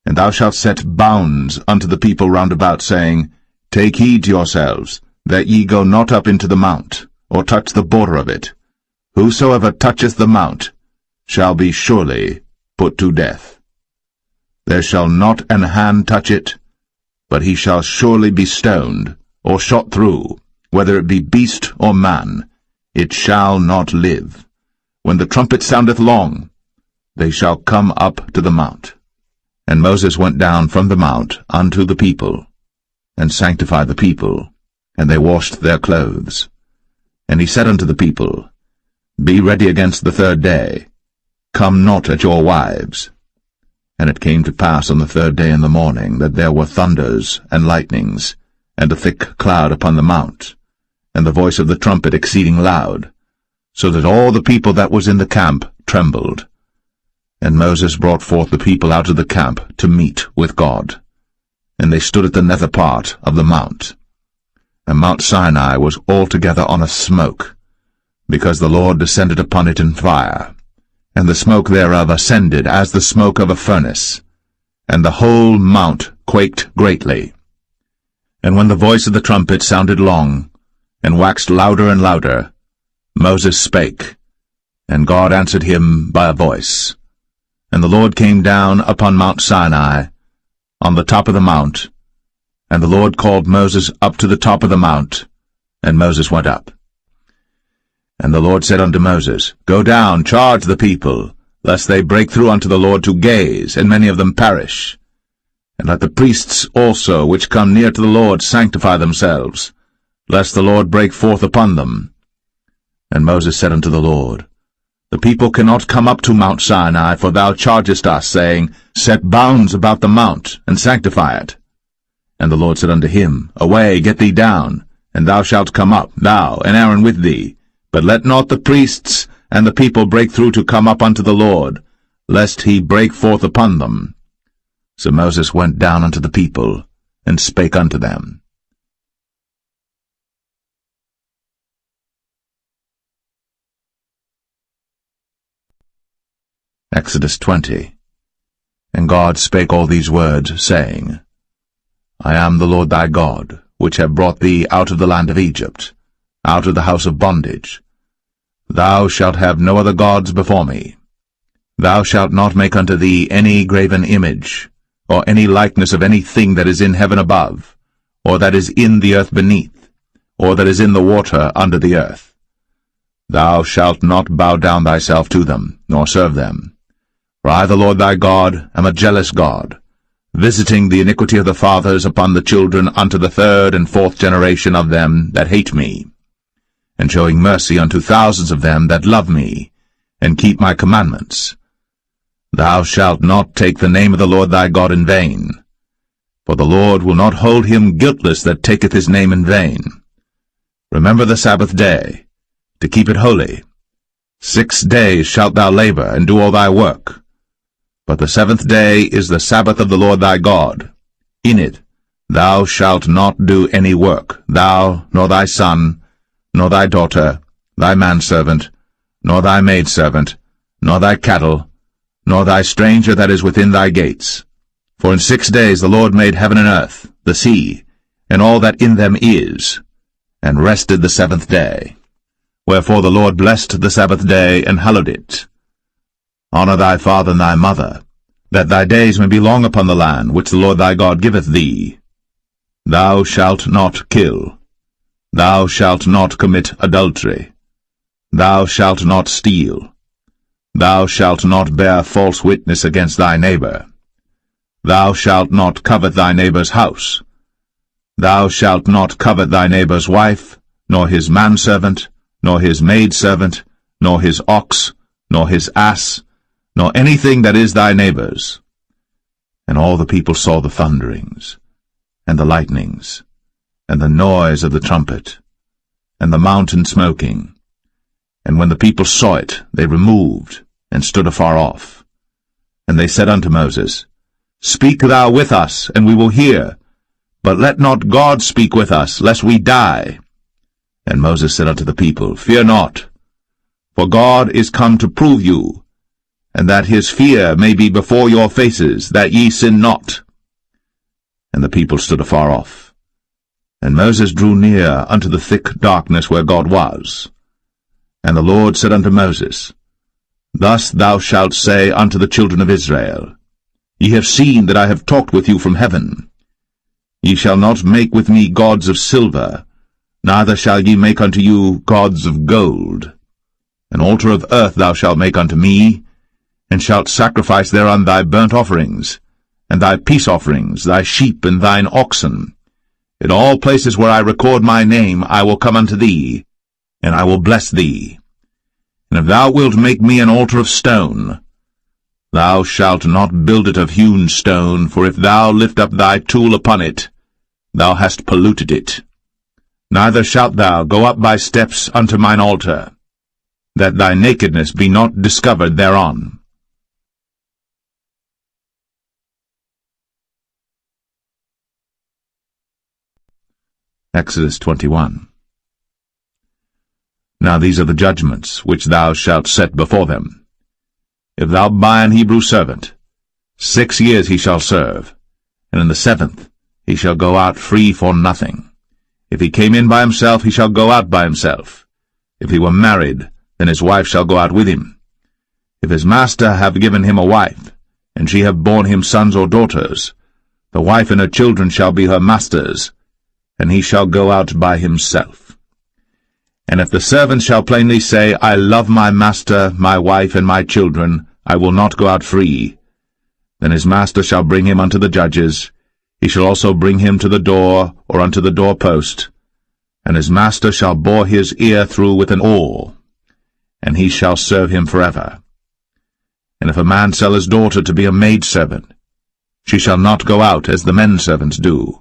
And thou shalt set bounds unto the people round about, saying, Take heed to yourselves, that ye go not up into the mount, or touch the border of it. Whosoever toucheth the mount shall be surely put to death. There shall not an hand touch it, but he shall surely be stoned, or shot through, whether it be beast or man. It shall not live. When the trumpet soundeth long, they shall come up to the mount. And Moses went down from the mount unto the people, and sanctified the people, and they washed their clothes. And he said unto the people, Be ready against the third day, come not at your wives. And it came to pass on the third day in the morning, that there were thunders and lightnings, and a thick cloud upon the mount, and the voice of the trumpet exceeding loud, so that all the people that was in the camp trembled. And Moses brought forth the people out of the camp to meet with God. And they stood at the nether part of the mount. And Mount Sinai was altogether on a smoke, because the Lord descended upon it in fire, and the smoke thereof ascended as the smoke of a furnace, and the whole mount quaked greatly. And when the voice of the trumpet sounded long, and waxed louder and louder, Moses spake, and God answered him by a voice. And the Lord came down upon Mount Sinai, on the top of the mount, and the Lord called Moses up to the top of the mount, and Moses went up. And the Lord said unto Moses, Go down, charge the people, lest they break through unto the Lord to gaze, and many of them perish. And let the priests also which come near to the Lord sanctify themselves, lest the Lord break forth upon them. And Moses said unto the Lord, The people cannot come up to Mount Sinai, for thou chargest us, saying, Set bounds about the mount, and sanctify it. And the Lord said unto him, Away, get thee down, and thou shalt come up, thou and Aaron with thee. But let not the priests and the people break through to come up unto the Lord, lest he break forth upon them. So Moses went down unto the people, and spake unto them. Exodus 20. And God spake all these words, saying, I am the Lord thy God, which have brought thee out of the land of Egypt, out of the house of bondage. Thou shalt have no other gods before me. Thou shalt not make unto thee any graven image, or any likeness of any thing that is in heaven above, or that is in the earth beneath, or that is in the water under the earth. Thou shalt not bow down thyself to them, nor serve them. For I, the Lord thy God, am a jealous God, visiting the iniquity of the fathers upon the children unto the third and fourth generation of them that hate me, and showing mercy unto thousands of them that love me, and keep my commandments. Thou shalt not take the name of the Lord thy God in vain, for the Lord will not hold him guiltless that taketh his name in vain. Remember the Sabbath day, to keep it holy. 6 days shalt thou labor, and do all thy work. But the seventh day is the Sabbath of the Lord thy God. In it Thou shalt not do any work, thou, nor thy son, nor thy daughter, thy manservant, nor thy maidservant, nor thy cattle, nor thy stranger that is within thy gates. For in 6 days the Lord made heaven and earth, the sea, and all that in them is, and rested the 7th day. Wherefore the Lord blessed the Sabbath day, and hallowed it. Honor thy father and thy mother, that thy days may be long upon the land which the Lord thy God giveth thee. Thou shalt not kill. Thou shalt not commit adultery. Thou shalt not steal. Thou shalt not bear false witness against thy neighbor. Thou shalt not covet thy neighbor's house. Thou shalt not covet thy neighbor's wife, nor his manservant, nor his maidservant, nor his ox, nor his ass, nor anything that is thy neighbor's. And all the people saw the thunderings, and the lightnings, and the noise of the trumpet, and the mountain smoking. And when the people saw it, they removed, and stood afar off. And they said unto Moses, Speak thou with us, and we will hear, but let not God speak with us, lest we die. And Moses said unto the people, Fear not, for God is come to prove you, and that his fear may be before your faces, that ye sin not. And the people stood afar off. And Moses drew near unto the thick darkness where God was. And the Lord said unto Moses, Thus thou shalt say unto the children of Israel, Ye have seen that I have talked with you from heaven. Ye shall not make with me gods of silver, neither shall ye make unto you gods of gold. An altar of earth thou shalt make unto me, and shalt sacrifice thereon thy burnt offerings, and thy peace offerings, thy sheep and thine oxen. In all places where I record my name I will come unto thee, and I will bless thee. And if thou wilt make me an altar of stone, thou shalt not build it of hewn stone, for if thou lift up thy tool upon it, thou hast polluted it. Neither shalt thou go up by steps unto mine altar, that thy nakedness be not discovered thereon. Exodus 21. Now these are the judgments which thou shalt set before them. If thou buy an Hebrew servant, 6 years he shall serve, and in the 7th he shall go out free for nothing. If he came in by himself, he shall go out by himself. If he were married, then his wife shall go out with him. If his master have given him a wife, and she have borne him sons or daughters, the wife and her children shall be her master's, and he shall go out by himself. And if the servant shall plainly say, I love my master, my wife, and my children, I will not go out free, then his master shall bring him unto the judges. He shall also bring him to the door, or unto the doorpost, and his master shall bore his ear through with an awl, and he shall serve him forever. And if a man sell his daughter to be a maidservant, she shall not go out as the men servants do.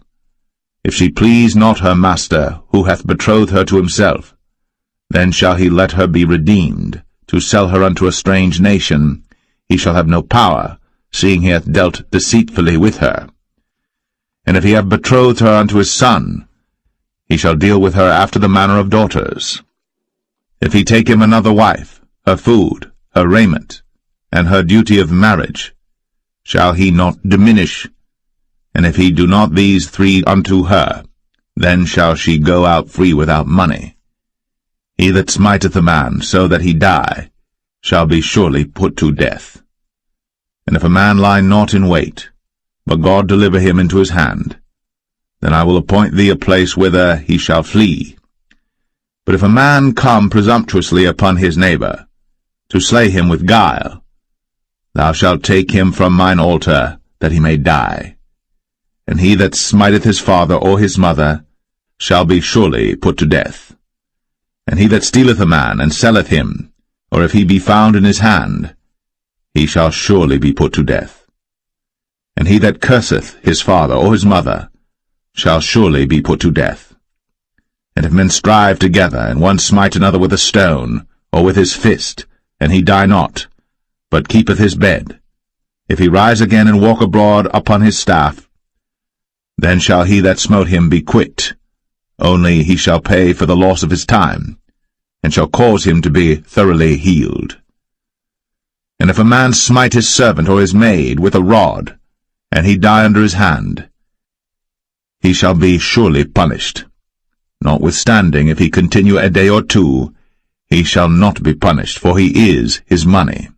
If she please not her master, who hath betrothed her to himself, then shall he let her be redeemed. To sell her unto a strange nation, he shall have no power, seeing he hath dealt deceitfully with her. And if he have betrothed her unto his son, he shall deal with her after the manner of daughters. If he take him another wife, her food, her raiment, and her duty of marriage, shall he not diminish? And if he do not these 3 unto her, then shall she go out free without money. He that smiteth a man so that he die shall be surely put to death. And if a man lie not in wait, but God deliver him into his hand, then I will appoint thee a place whither he shall flee. But if a man come presumptuously upon his neighbor, to slay him with guile, thou shalt take him from mine altar, that he may die. And he that smiteth his father or his mother shall be surely put to death. And he that stealeth a man, and selleth him, or if he be found in his hand, he shall surely be put to death. And he that curseth his father or his mother shall surely be put to death. And if men strive together, and one smite another with a stone, or with his fist, and he die not, but keepeth his bed, if he rise again and walk abroad upon his staff, then shall he that smote him be quit. Only he shall pay for the loss of his time, and shall cause him to be thoroughly healed. And if a man smite his servant or his maid with a rod, and he die under his hand, he shall be surely punished. Notwithstanding, if he continue a day or two, he shall not be punished, for he is his money.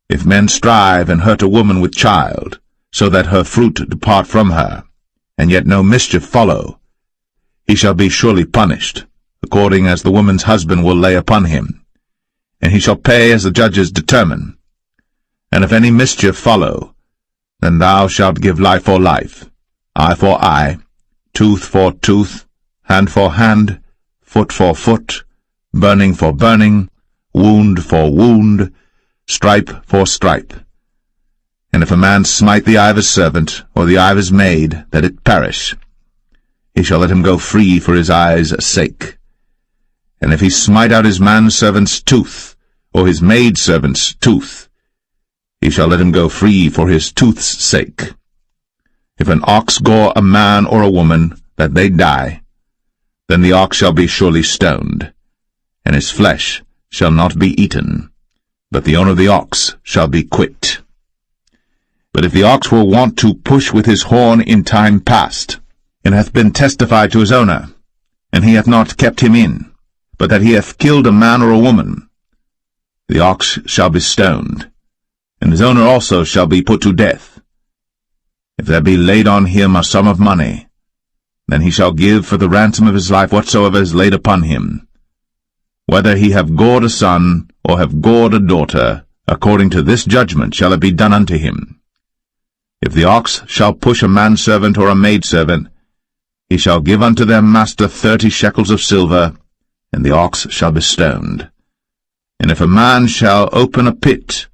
If men strive and hurt a woman with child, so that her fruit depart from her, and yet no mischief follow, he shall be surely punished, according as the woman's husband will lay upon him, and he shall pay as the judges determine. And if any mischief follow, then thou shalt give life for life, eye for eye, tooth for tooth, hand for hand, foot for foot, burning for burning, wound for wound, stripe for stripe. And if a man smite the eye of his servant, or the eye of his maid, that it perish, he shall let him go free for his eye's sake. And if he smite out his manservant's tooth, or his maidservant's tooth, he shall let him go free for his tooth's sake. If an ox gore a man or a woman, that they die, then the ox shall be surely stoned, and his flesh shall not be eaten, but the owner of the ox shall be quit. But if the ox were wont to push with his horn in time past, and hath been testified to his owner, and he hath not kept him in, but that he hath killed a man or a woman, the ox shall be stoned, and his owner also shall be put to death. If there be laid on him a sum of money, then he shall give for the ransom of his life whatsoever is laid upon him, whether he have gored a son, or have gored a daughter, according to this judgment shall it be done unto him. If the ox shall push a manservant or a maidservant, he shall give unto their master 30 shekels of silver, and the ox shall be stoned. And if a man shall open a pit,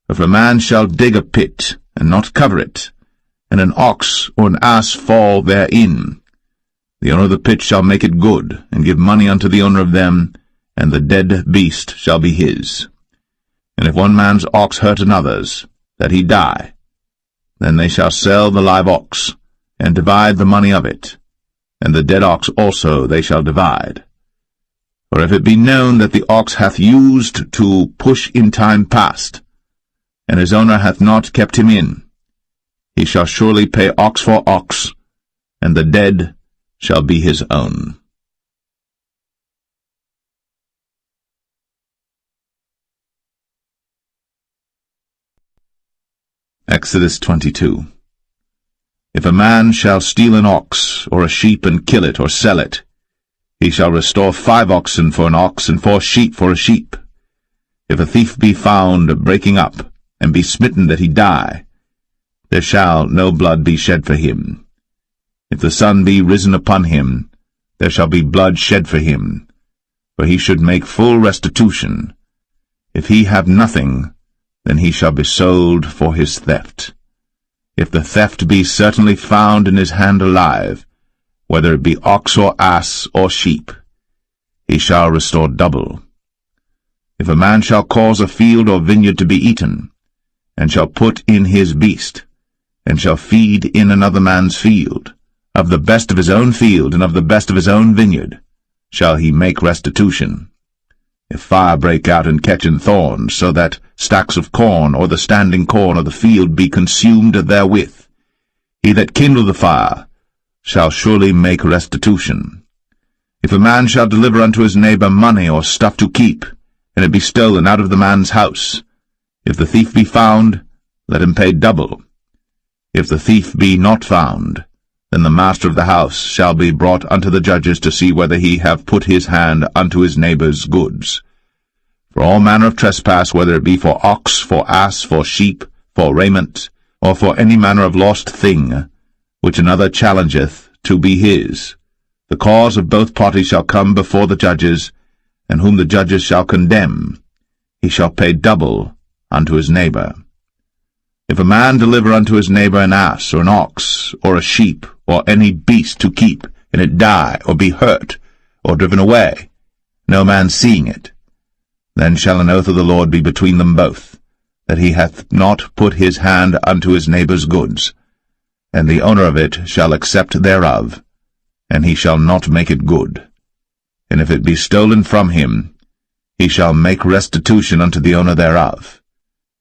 or if a man shall dig a pit, and not cover it, and an ox or an ass fall therein, the owner of the pit shall make it good, and give money unto the owner of them, and the dead beast shall be his. And if one man's ox hurt another's, that he die, then they shall sell the live ox, and divide the money of it, and the dead ox also they shall divide. For if it be known that the ox hath used to push in time past, and his owner hath not kept him in, he shall surely pay ox for ox, and the dead shall be his own. Exodus 22. If a man shall steal an ox, or a sheep, and kill it, or sell it, he shall restore 5 oxen for an ox, and 4 sheep for a sheep. If a thief be found breaking up, and be smitten that he die, there shall no blood be shed for him. If the sun be risen upon him, there shall be blood shed for him, for he should make full restitution. If he have nothing, then he shall be sold for his theft. If the theft be certainly found in his hand alive, whether it be ox or ass or sheep, he shall restore double. If a man shall cause a field or vineyard to be eaten, and shall put in his beast, and shall feed in another man's field, of the best of his own field and of the best of his own vineyard, shall he make restitution. If fire break out and catch in thorns, so that stacks of corn or the standing corn of the field be consumed therewith, he that kindled the fire shall surely make restitution. If a man shall deliver unto his neighbor money or stuff to keep, and it be stolen out of the man's house, if the thief be found, let him pay double. If the thief be not found, then the master of the house shall be brought unto the judges to see whether he have put his hand unto his neighbor's goods. For all manner of trespass, whether it be for ox, for ass, for sheep, for raiment, or for any manner of lost thing, which another challengeth to be his, the cause of both parties shall come before the judges, and whom the judges shall condemn, he shall pay double unto his neighbor. If a man deliver unto his neighbor an ass, or an ox, or a sheep, or any beast to keep, and it die, or be hurt, or driven away, no man seeing it, then shall an oath of the Lord be between them both, that he hath not put his hand unto his neighbor's goods. and the owner of it shall accept thereof, and he shall not make it good. And if it be stolen from him, he shall make restitution unto the owner thereof.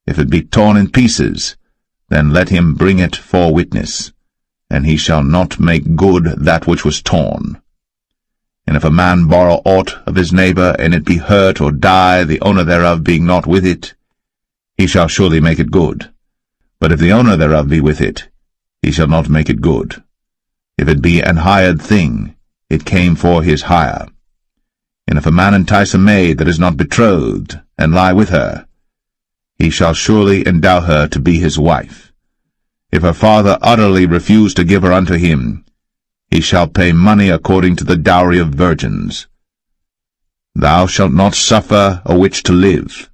If it be torn in pieces, then let him bring it for witness, and he shall not make good that which was torn. And if a man borrow aught of his neighbor, and it be hurt or die, the owner thereof being not with it, he shall surely make it good. But if the owner thereof be with it, he shall not make it good. If it be an hired thing, it came for his hire. And if a man entice a maid that is not betrothed, and lie with her, he shall surely endow her to be his wife. If her father utterly refuse to give her unto him, he shall pay money according to the dowry of virgins. Thou shalt not suffer a witch to live.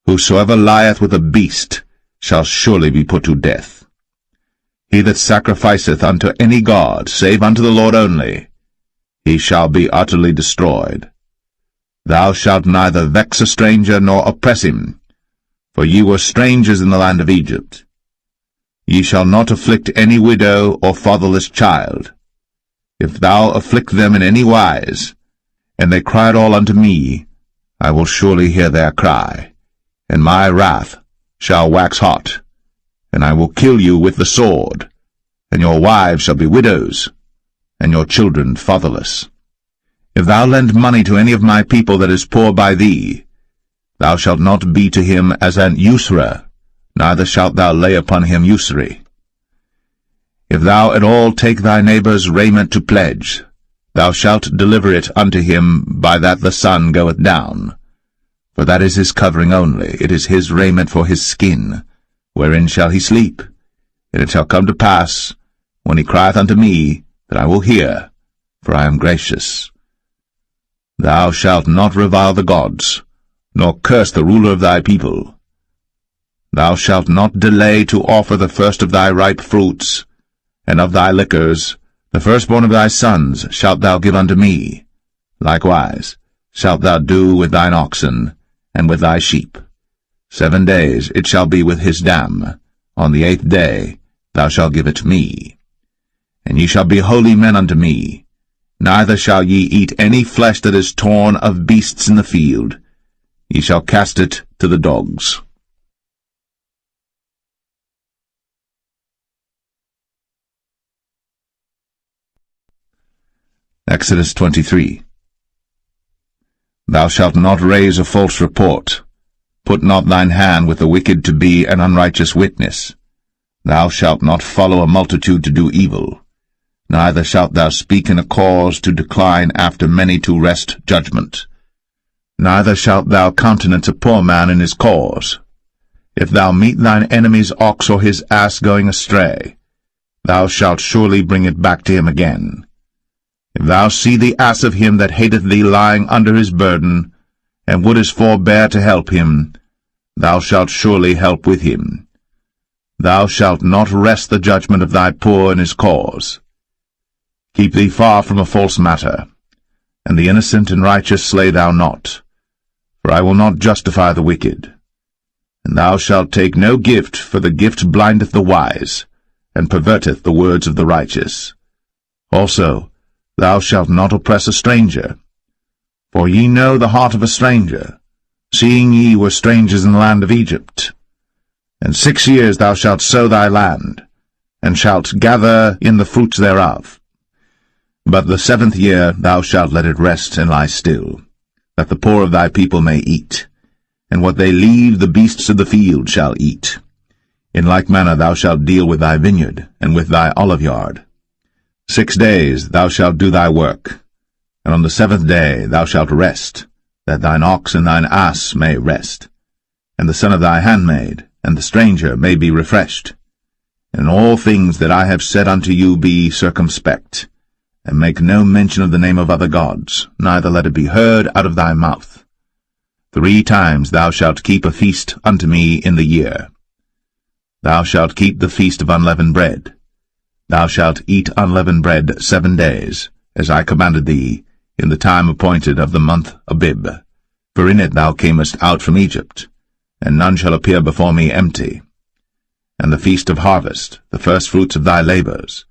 Whosoever lieth with a beast shall surely be put to death. He that sacrificeth unto any god, save unto the Lord only, he shall be utterly destroyed. Thou shalt neither vex a stranger nor oppress him, for ye were strangers in the land of Egypt. Ye shall not afflict any widow or fatherless child. If thou afflict them in any wise, and they cry at all unto me, I will surely hear their cry, and my wrath shall wax hot, and I will kill you with the sword, and your wives shall be widows, and your children fatherless. If thou lend money to any of my people that is poor by thee, thou shalt not be to him as an usurer, neither shalt thou lay upon him usury. If thou at all take thy neighbour's raiment to pledge, thou shalt deliver it unto him by that the sun goeth down. For that is his covering only, it is his raiment for his skin, wherein shall he sleep. And it shall come to pass, when he crieth unto me, that I will hear, for I am gracious. Thou shalt not revile the gods, nor curse the ruler of thy people. Thou shalt not delay to offer the first of thy ripe fruits, and of thy liquors, the firstborn of thy sons shalt thou give unto me. Likewise shalt thou do with thine oxen, and with thy sheep. 7 days it shall be with his dam. On the 8th day thou shalt give it me. And ye shall be holy men unto me. Neither shall ye eat any flesh that is torn of beasts in the field. Ye shall cast it to the dogs. Exodus 23. Thou shalt not raise a false report. Put not thine hand with the wicked to be an unrighteous witness. Thou shalt not follow a multitude to do evil. Neither shalt thou speak in a cause to decline after many to wrest judgment. Neither shalt thou countenance a poor man in his cause. If thou meet thine enemy's ox or his ass going astray, thou shalt surely bring it back to him again. If thou see the ass of him that hateth thee lying under his burden, and wouldest forbear to help him, thou shalt surely help with him. Thou shalt not wrest the judgment of thy poor in his cause. Keep thee far from a false matter, and the innocent and righteous slay thou not, for I will not justify the wicked. And thou shalt take no gift, for the gift blindeth the wise, and perverteth the words of the righteous. Also, thou shalt not oppress a stranger. For ye know the heart of a stranger, seeing ye were strangers in the land of Egypt. And 6 years thou shalt sow thy land, and shalt gather in the fruits thereof. But the 7th year thou shalt let it rest and lie still, that the poor of thy people may eat, and what they leave the beasts of the field shall eat. In like manner thou shalt deal with thy vineyard, and with thy oliveyard. 6 days thou shalt do thy work, and on the 7th day thou shalt rest, that thine ox and thine ass may rest, and the son of thy handmaid, and the stranger may be refreshed. And in all things that I have said unto you be circumspect, and make no mention of the name of other gods, neither let it be heard out of thy mouth. 3 times thou shalt keep a feast unto me in the year. Thou shalt keep the feast of unleavened bread. Thou shalt eat unleavened bread 7 days, as I commanded thee, in the time appointed of the month Abib. For in it thou camest out from Egypt, and none shall appear before me empty. and the feast of harvest, the firstfruits of thy labors,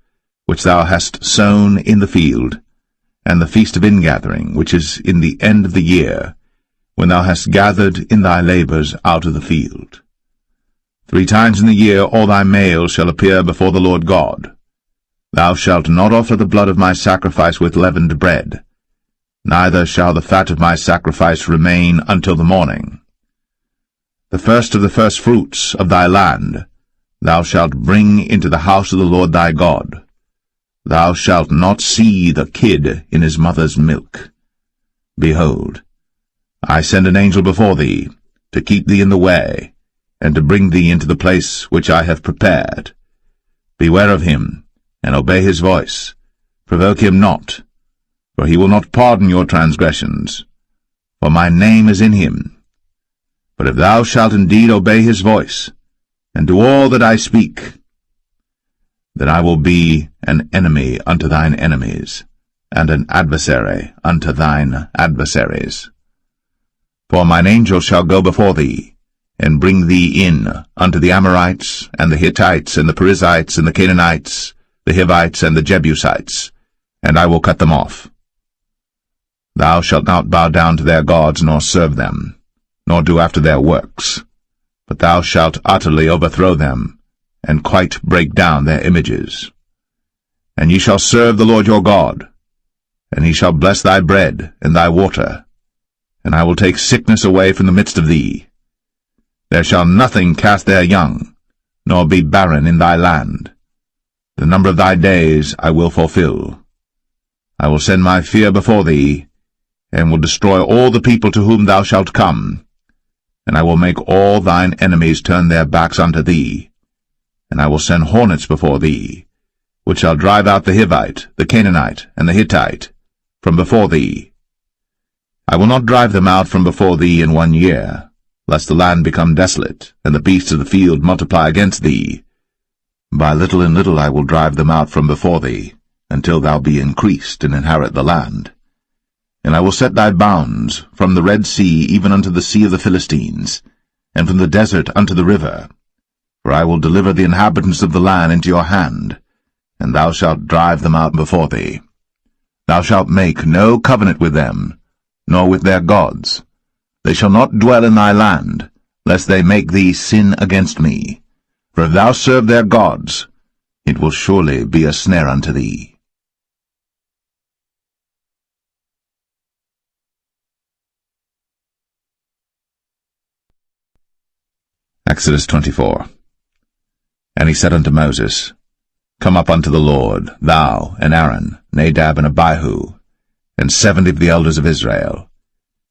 which thou hast sown in the field, and the feast of ingathering, which is in the end of the year, when thou hast gathered in thy labors out of the field. 3 times in the year all thy males shall appear before the Lord God. Thou shalt not offer the blood of my sacrifice with leavened bread, neither shall the fat of my sacrifice remain until the morning. The first of the firstfruits of thy land thou shalt bring into the house of the Lord thy God. Thou shalt not see the kid in his mother's milk. Behold, I send an angel before thee, to keep thee in the way, and to bring thee into the place which I have prepared. Beware of him, and obey his voice. Provoke him not, for he will not pardon your transgressions, for my name is in him. But if thou shalt indeed obey his voice, and do all that I speak, then I will be an enemy unto thine enemies, and an adversary unto thine adversaries. For mine angel shall go before thee, and bring thee in unto the Amorites, and the Hittites, and the Perizzites, and the Canaanites, the Hivites, and the Jebusites, and I will cut them off. Thou shalt not bow down to their gods, nor serve them, nor do after their works, but thou shalt utterly overthrow them, and quite break down their images. And ye shall serve the Lord your God, and he shall bless thy bread and thy water, and I will take sickness away from the midst of thee. There shall nothing cast their young, nor be barren in thy land. The number of thy days I will fulfill. I will send my fear before thee, and will destroy all the people to whom thou shalt come, and I will make all thine enemies turn their backs unto thee, and I will send hornets before thee, which shall drive out the Hivite, the Canaanite, and the Hittite from before thee. I will not drive them out from before thee in 1 year, lest the land become desolate, and the beasts of the field multiply against thee. By little and little I will drive them out from before thee, until thou be increased and inherit the land. And I will set thy bounds from the Red Sea even unto the sea of the Philistines, and from the desert unto the river. For I will deliver the inhabitants of the land into your hand, and thou shalt drive them out before thee. Thou shalt make no covenant with them, nor with their gods. They shall not dwell in thy land, lest they make thee sin against me. For if thou serve their gods, it will surely be a snare unto thee. Exodus 24. And he said unto Moses, Come up unto the Lord, thou, and Aaron, Nadab, and Abihu, and 70 of the elders of Israel,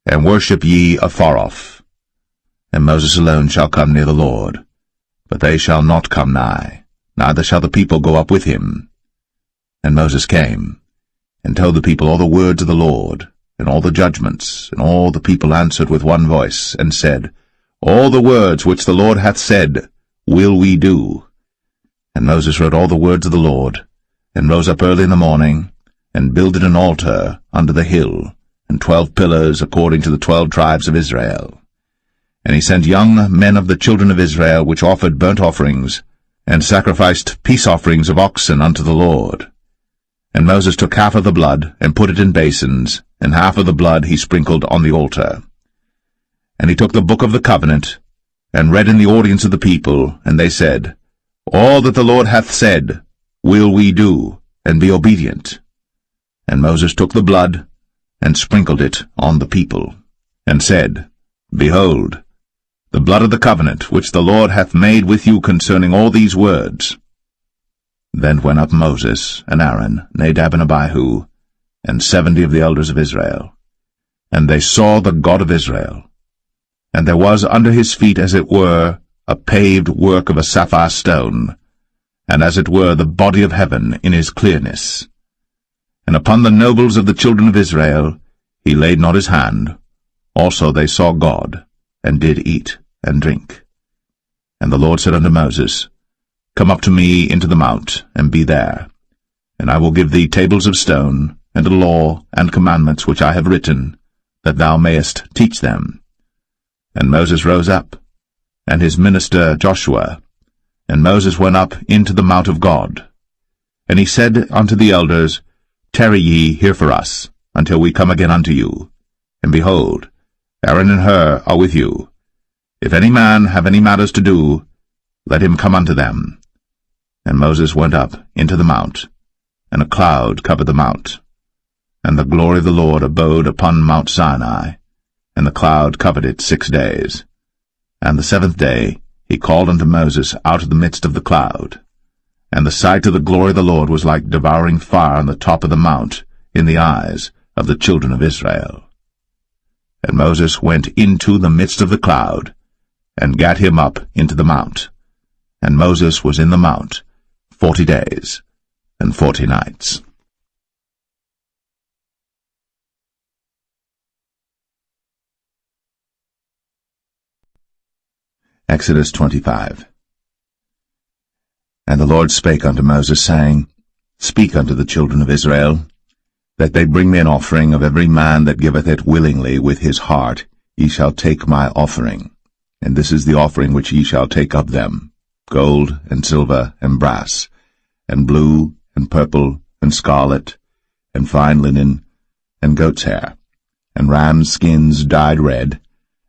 and worship ye afar off. And Moses alone shall come near the Lord, but they shall not come nigh, neither shall the people go up with him. And Moses came, and told the people all the words of the Lord, and all the judgments, and all the people answered with one voice, and said, All the words which the Lord hath said will we do. And Moses wrote all the words of the Lord, and rose up early in the morning, and builded an altar under the hill, and 12 pillars according to the 12 tribes of Israel. And he sent young men of the children of Israel, which offered burnt offerings, and sacrificed peace offerings of oxen unto the Lord. And Moses took half of the blood, and put it in basins, and half of the blood he sprinkled on the altar. And he took the book of the covenant, and read in the audience of the people, and they said, All that the Lord hath said will we do, and be obedient. And Moses took the blood, and sprinkled it on the people, and said, Behold, the blood of the covenant which the Lord hath made with you concerning all these words. Then went up Moses, and Aaron, Nadab, and Abihu, and 70 of the elders of Israel. And they saw the God of Israel. And there was under his feet, as it were, a paved work of a sapphire stone, and as it were the body of heaven in his clearness. And upon the nobles of the children of Israel he laid not his hand. Also they saw God, and did eat and drink. And the Lord said unto Moses, Come up to me into the mount, and be there. And I will give thee tables of stone, and a law and commandments which I have written, that thou mayest teach them. And Moses rose up, and his minister Joshua, And Moses went up into the mount of God. And he said unto the elders, Tarry ye here for us, until we come again unto you. And behold, Aaron and Hur are with you. If any man have any matters to do, let him come unto them. And Moses went up into the mount, and a cloud covered the mount. And the glory of the Lord abode upon Mount Sinai, and the cloud covered it 6 days. And the 7th day he called unto Moses out of the midst of the cloud. And the sight of the glory of the Lord was like devouring fire on the top of the mount in the eyes of the children of Israel. And Moses went into the midst of the cloud, and gat him up into the mount. And Moses was in the mount 40 days and 40 nights. Exodus 25. And the Lord spake unto Moses, saying, Speak unto the children of Israel, that they bring me an offering of every man that giveth it willingly with his heart. Ye shall take my offering. And this is the offering which ye shall take of them, gold, and silver, and brass, and blue, and purple, and scarlet, and fine linen, and goat's hair, and rams' skins dyed red,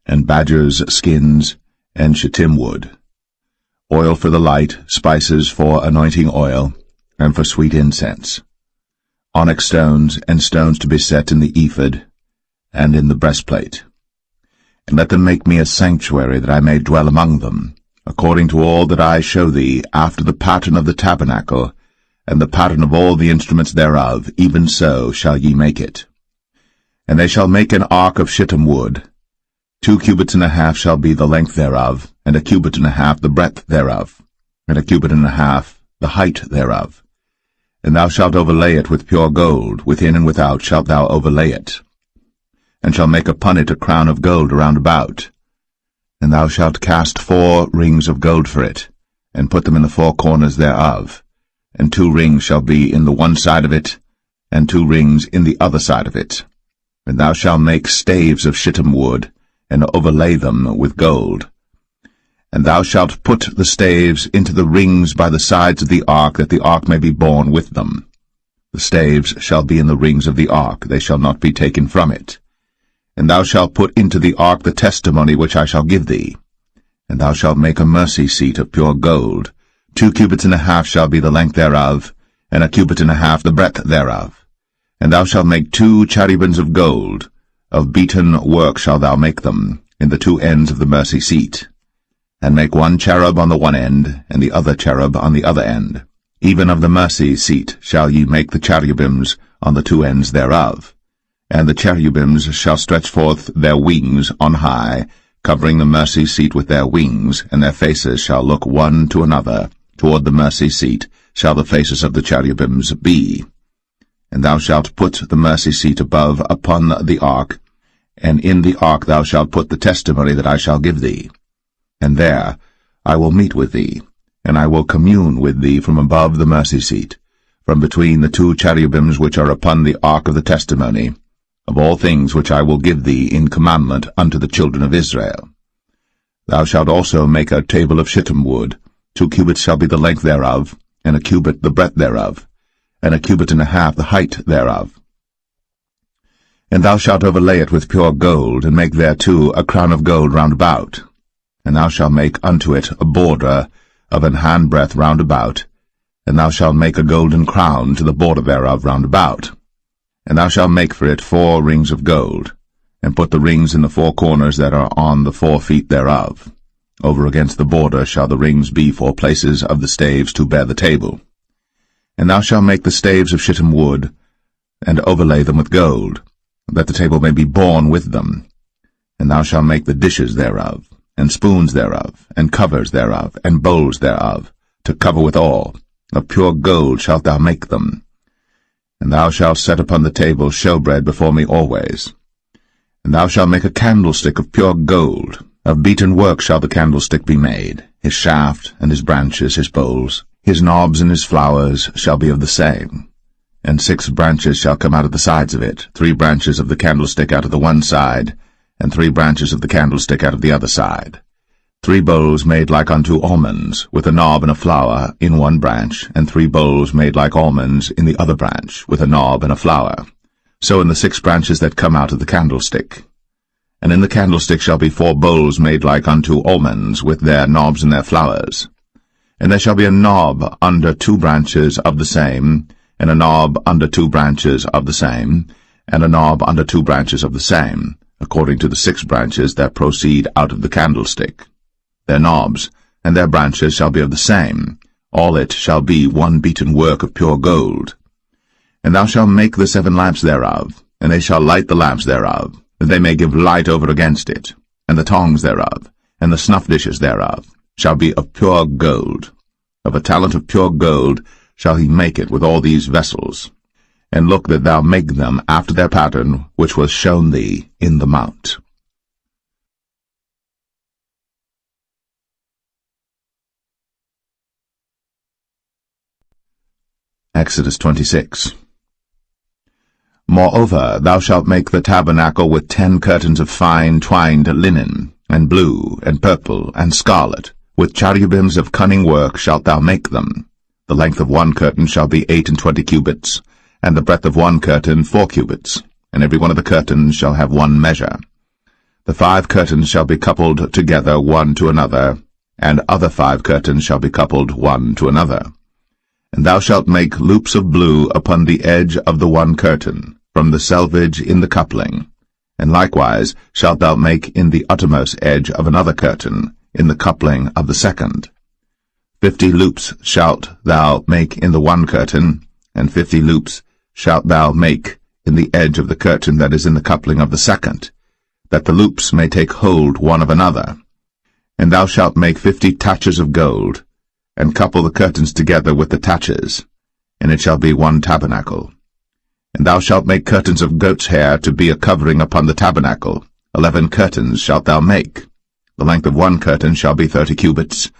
and badgers' skins, and shittim wood, oil for the light, spices for anointing oil, and for sweet incense, onyx stones, and stones to be set in the ephod, and in the breastplate. And let them make me a sanctuary, that I may dwell among them, according to all that I show thee, after the pattern of the tabernacle, and the pattern of all the instruments thereof, even so shall ye make it. And they shall make an ark of shittim wood. 2 cubits and a half shall be the length thereof, and 1 cubit and a half the breadth thereof, and 1 cubit and a half the height thereof. And thou shalt overlay it with pure gold, within and without shalt thou overlay it, and shalt make upon it a crown of gold round about. And thou shalt cast 4 rings of gold for it, and put them in the 4 corners thereof, and 2 rings shall be in the one side of it, and 2 rings in the other side of it. And thou shalt make staves of shittim wood, and overlay them with gold. And thou shalt put the staves into the rings by the sides of the ark, that the ark may be borne with them. The staves shall be in the rings of the ark, they shall not be taken from it. And thou shalt put into the ark the testimony which I shall give thee. And thou shalt make a mercy seat of pure gold. 2 cubits and a half shall be the length thereof, and 1 cubit and a half the breadth thereof. And thou shalt make 2 cherubims of gold. Of beaten work shalt thou make them, in the 2 ends of the mercy seat. And make 1 cherub on the one end, and the other cherub on the other end. Even of the mercy seat shall ye make the cherubims on the 2 ends thereof. And the cherubims shall stretch forth their wings on high, covering the mercy seat with their wings, and their faces shall look one to another. Toward the mercy seat shall the faces of the cherubims be. And thou shalt put the mercy seat above upon the ark, and in the ark thou shalt put the testimony that I shall give thee. And there I will meet with thee, and I will commune with thee from above the mercy seat, from between the 2 cherubims which are upon the ark of the testimony, of all things which I will give thee in commandment unto the children of Israel. Thou shalt also make a table of shittim wood. 2 cubits shall be the length thereof, and 1 cubit the breadth thereof, and 1 cubit and a half the height thereof. And thou shalt overlay it with pure gold, and make thereto a crown of gold round about. And thou shalt make unto it a border of an handbreadth round about, and thou shalt make a golden crown to the border thereof round about. And thou shalt make for it 4 rings of gold, and put the rings in the 4 corners that are on the 4 feet thereof. Over against the border shall the rings be for places of the staves to bear the table. And thou shalt make the staves of shittim wood, and overlay them with gold, that the table may be borne with them. And thou shalt make the dishes thereof, and spoons thereof, and covers thereof, and bowls thereof, to cover withal. Of pure gold shalt thou make them. And thou shalt set upon the table showbread before me always. And thou shalt make a candlestick of pure gold. Of beaten work shall the candlestick be made. His shaft, and his branches, his bowls, his knobs and his flowers shall be of the same. And 6 branches shall come out of the sides of it, 3 branches of the candlestick out of the one side, and 3 branches of the candlestick out of the other side. 3 bowls made like unto almonds, with a knob and a flower in one branch, and 3 bowls made like almonds in the other branch, with a knob and a flower. So in the 6 branches that come out of the candlestick. And in the candlestick shall be 4 bowls made like unto almonds, with their knobs and their flowers. And there shall be a knob under 2 branches of the same, and a knob under 2 branches of the same, and a knob under 2 branches of the same, according to the 6 branches that proceed out of the candlestick. Their knobs and their branches shall be of the same. All it shall be one beaten work of pure gold. And thou shalt make the 7 lamps thereof, and they shall light the lamps thereof, that they may give light over against it. And the tongs thereof, and the snuff dishes thereof, shall be of pure gold. Of a talent of pure gold shall he make it with all these vessels. And look that thou make them after their pattern, which was shown thee in the mount. Exodus 26. Moreover, thou shalt make the tabernacle with 10 curtains of fine twined linen, and blue, and purple, and scarlet. With cherubims of cunning work shalt thou make them. The length of 1 curtain shall be 28 cubits, and the breadth of 1 curtain 4 cubits, and every one of the curtains shall have 1 measure. The 5 curtains shall be coupled together one to another, and other 5 curtains shall be coupled one to another. And thou shalt make loops of blue upon the edge of the 1 curtain, from the selvage in the coupling. And likewise shalt thou make in the uttermost edge of another curtain, in the coupling of the 2nd. 50 loops shalt thou make in the 1 curtain, and 50 loops shalt thou make in the edge of the curtain that is in the coupling of the 2nd, that the loops may take hold one of another. And thou shalt make 50 taches of gold, and couple the curtains together with the taches, and it shall be 1 tabernacle. And thou shalt make curtains of goat's hair to be a covering upon the tabernacle. 11 curtains shalt thou make. The length of 1 curtain shall be 30 cubits,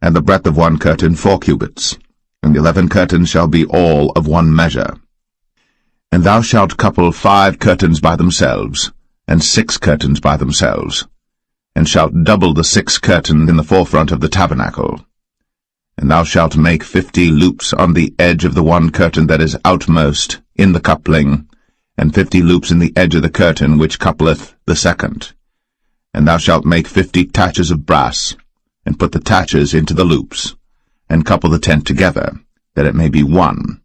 and the breadth of 1 curtain 4 cubits, and the 11 curtains shall be all of 1 measure. And thou shalt couple 5 curtains by themselves, and 6 curtains by themselves, and shalt double the 6 curtains in the forefront of the tabernacle. And thou shalt make 50 loops on the edge of the 1 curtain that is outmost in the coupling, and 50 loops in the edge of the curtain which coupleth the 2nd. And thou shalt make 50 taches of brass, and put the taches into the loops, and couple the tent together, that it may be 1.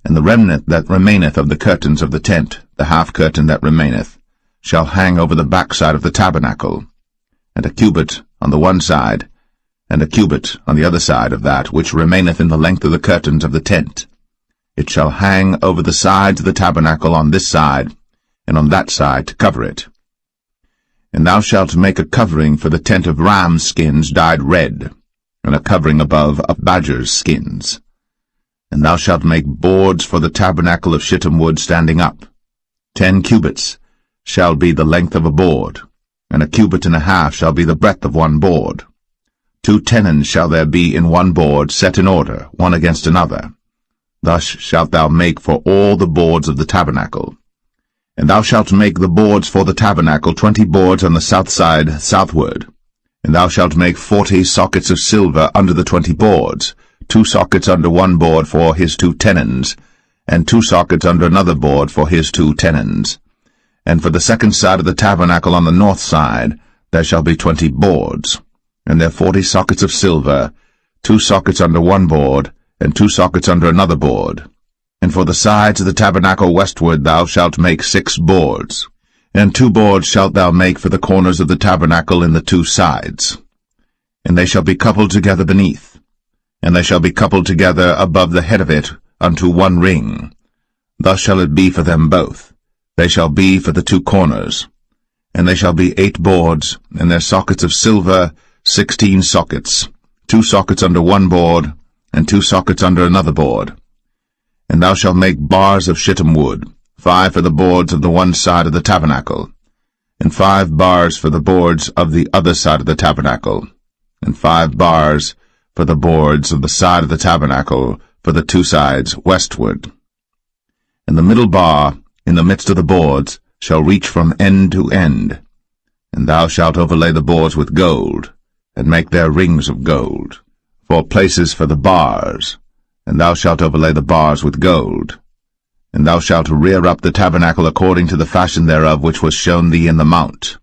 And the remnant that remaineth of the curtains of the tent, the half curtain that remaineth, shall hang over the backside of the tabernacle, and a cubit on the one side, and a cubit on the other side of that which remaineth in the length of the curtains of the tent. It shall hang over the sides of the tabernacle on this side, and on that side to cover it. And thou shalt make a covering for the tent of ram skins dyed red, and a covering above of badgers' skins. And thou shalt make boards for the tabernacle of shittim wood standing up. 10 cubits shall be the length of a board, and a cubit and a half shall be the breadth of 1 board. 2 tenons shall there be in 1 board, set in order, one against another. Thus shalt thou make for all the boards of the tabernacle. And thou shalt make the boards for the tabernacle 20 boards on the south side southward. And thou shalt make 40 sockets of silver under the 20 boards, 2 sockets under 1 board for his 2 tenons, and 2 sockets under another board for his 2 tenons. And for the 2nd side of the tabernacle on the north side there shall be 20 boards, and there 40 sockets of silver, 2 sockets under 1 board, and 2 sockets under another board. And for the sides of the tabernacle westward thou shalt make 6 boards, and 2 boards shalt thou make for the corners of the tabernacle in the 2 sides. And they shall be coupled together beneath, and they shall be coupled together above the head of it unto 1 ring. Thus shall it be for them both. They shall be for the 2 corners. And they shall be 8 boards, and their sockets of silver 16 sockets, 2 sockets under 1 board, and 2 sockets under another board. And thou shalt make bars of shittim wood, 5 for the boards of the one side of the tabernacle, and 5 bars for the boards of the other side of the tabernacle, and 5 bars for the boards of the side of the tabernacle for the 2 sides westward. And the middle bar in the midst of the boards shall reach from end to end. And thou shalt overlay the boards with gold, and make their rings of gold, for places for the bars, and thou shalt overlay the bars with gold. And thou shalt rear up the tabernacle according to the fashion thereof which was shown thee in the mount.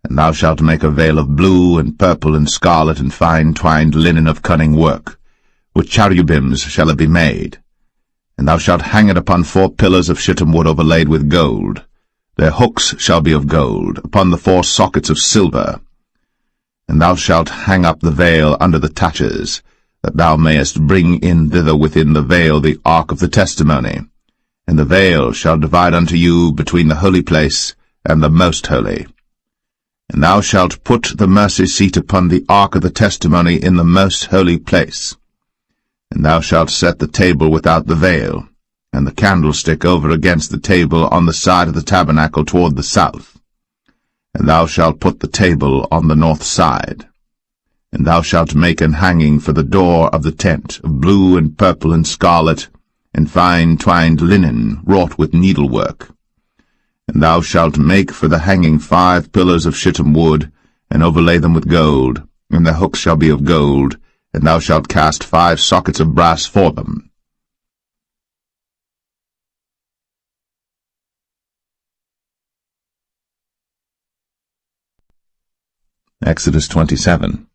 And thou shalt make a veil of blue, and purple, and scarlet, and fine twined linen of cunning work. With cherubims shall it be made. And thou shalt hang it upon 4 pillars of shittim wood overlaid with gold. Their hooks shall be of gold, upon the 4 sockets of silver. And thou shalt hang up the veil under the taches, that thou mayest bring in thither within the veil the ark of the testimony. And the veil shall divide unto you between the holy place and the most holy. And thou shalt put the mercy seat upon the ark of the testimony in the most holy place. And thou shalt set the table without the veil, and the candlestick over against the table on the side of the tabernacle toward the south. And thou shalt put the table on the north side. And thou shalt make an hanging for the door of the tent of blue and purple and scarlet, and fine twined linen wrought with needlework. And thou shalt make for the hanging 5 pillars of shittim wood, and overlay them with gold, and their hooks shall be of gold, and thou shalt cast 5 sockets of brass for them. Exodus 27.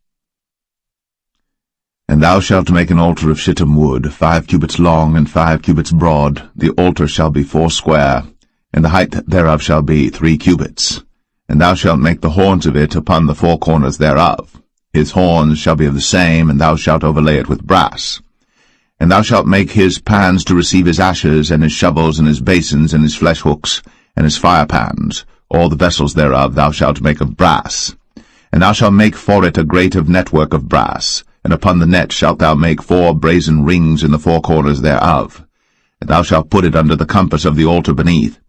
And thou shalt make an altar of shittim wood, 5 cubits long and 5 cubits broad. The altar shall be 4 square, and the height thereof shall be 3 cubits. And thou shalt make the horns of it upon the 4 corners thereof. His horns shall be of the same, and thou shalt overlay it with brass. And thou shalt make his pans to receive his ashes, and his shovels, and his basins, and his flesh hooks, and his fire pans. All the vessels thereof thou shalt make of brass. And thou shalt make for it a grate of network of brass, and upon the net shalt thou make 4 brazen rings in the 4 corners thereof. And thou shalt put it under the compass of the altar beneath,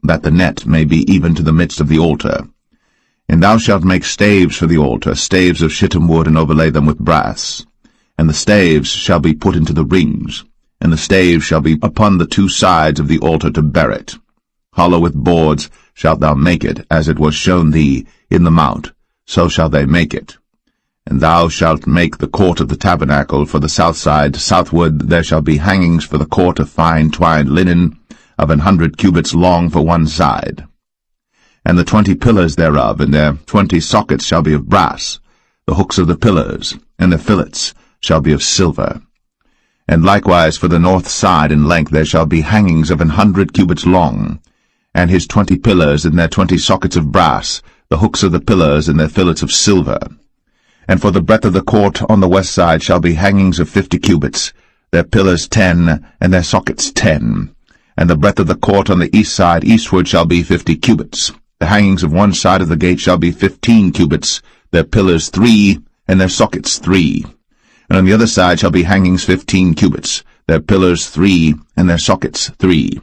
that the net may be even to the midst of the altar. And thou shalt make staves for the altar, staves of shittim wood, and overlay them with brass. And the staves shall be put into the rings, and the staves shall be upon the 2 sides of the altar to bear it. Hollow with boards shalt thou make it, as it was shown thee in the mount, so shall they make it. And thou shalt make the court of the tabernacle for the south side. Southward there shall be hangings for the court of fine twined linen, of 100 cubits long for one side. And the 20 pillars thereof, and their 20 sockets shall be of brass. The hooks of the pillars, and the fillets, shall be of silver. And likewise for the north side in length there shall be hangings of 100 cubits long, and his 20 pillars, and their 20 sockets of brass, the hooks of the pillars, and their fillets of silver. And for the breadth of the court on the west side shall be hangings of 50 cubits, their pillars 10, and their sockets 10. And the breadth of the court on the east side eastward shall be 50 cubits. The hangings of one side of the gate shall be 15 cubits, their pillars 3, and their sockets 3. And on the other side shall be hangings 15 cubits, their pillars 3, and their sockets 3.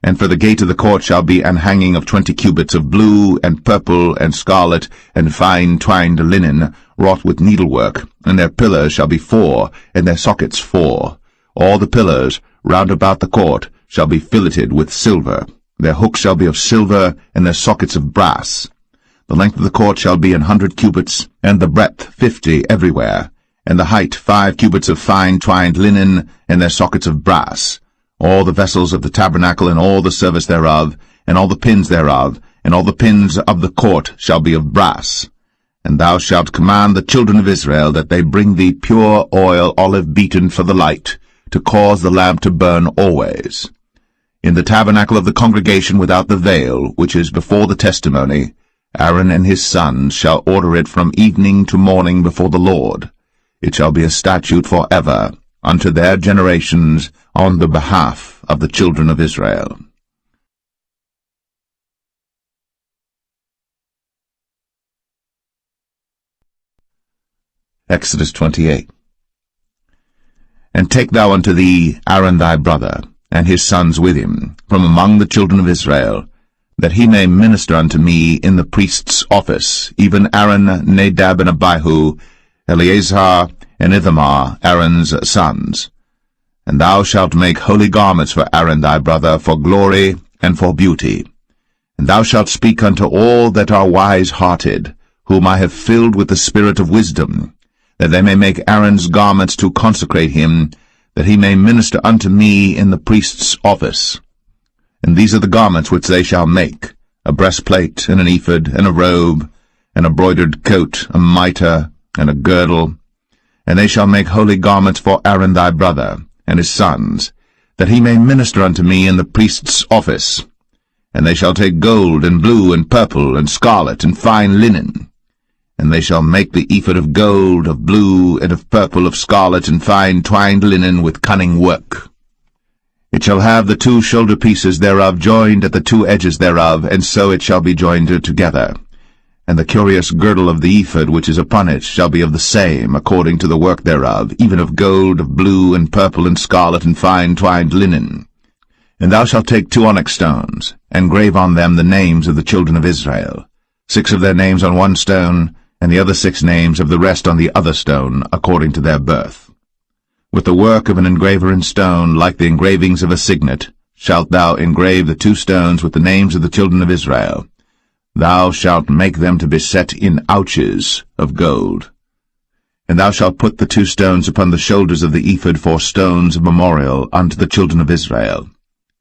And for the gate of the court shall be an hanging of 20 cubits of blue, and purple, and scarlet, and fine twined linen, wrought with needlework, and their pillars shall be 4, and their sockets 4. All the pillars round about the court shall be filleted with silver. Their hooks shall be of silver, and their sockets of brass. The length of the court shall be 100 cubits, and the breadth 50 everywhere, and the height 5 cubits of fine twined linen, and their sockets of brass. All the vessels of the tabernacle, and all the service thereof, and all the pins thereof, and all the pins of the court shall be of brass. And thou shalt command the children of Israel that they bring thee pure oil, olive beaten for the light, to cause the lamp to burn always. In the tabernacle of the congregation without the veil, which is before the testimony, Aaron and his sons shall order it from evening to morning before the Lord. It shall be a statute for ever, unto their generations, on the behalf of the children of Israel. Exodus 28. And take thou unto thee Aaron thy brother, and his sons with him, from among the children of Israel, that he may minister unto me in the priest's office, even Aaron, Nadab, and Abihu, Eleazar, and Ithamar, Aaron's sons. And thou shalt make holy garments for Aaron thy brother, for glory and for beauty. And thou shalt speak unto all that are wise-hearted, whom I have filled with the spirit of wisdom, that they may make Aaron's garments to consecrate him, that he may minister unto me in the priest's office. And these are the garments which they shall make, a breastplate, and an ephod, and a robe, and a broidered coat, a mitre, and a girdle. And they shall make holy garments for Aaron thy brother, and his sons, that he may minister unto me in the priest's office. And they shall take gold, and blue, and purple, and scarlet, and fine linen. And they shall make the ephod of gold, of blue, and of purple, of scarlet, and fine twined linen with cunning work. It shall have the 2 shoulder pieces thereof joined at the 2 edges thereof, and so it shall be joined together. And the curious girdle of the ephod which is upon it shall be of the same, according to the work thereof, even of gold, of blue, and purple, and scarlet, and fine twined linen. And thou shalt take 2 onyx stones, and grave on them the names of the children of Israel, 6 of their names on one stone, and the other 6 names of the rest on the other stone, according to their birth. With the work of an engraver in stone, like the engravings of a signet, shalt thou engrave the 2 stones with the names of the children of Israel. Thou shalt make them to be set in ouches of gold. And thou shalt put the 2 stones upon the shoulders of the ephod for stones of memorial unto the children of Israel.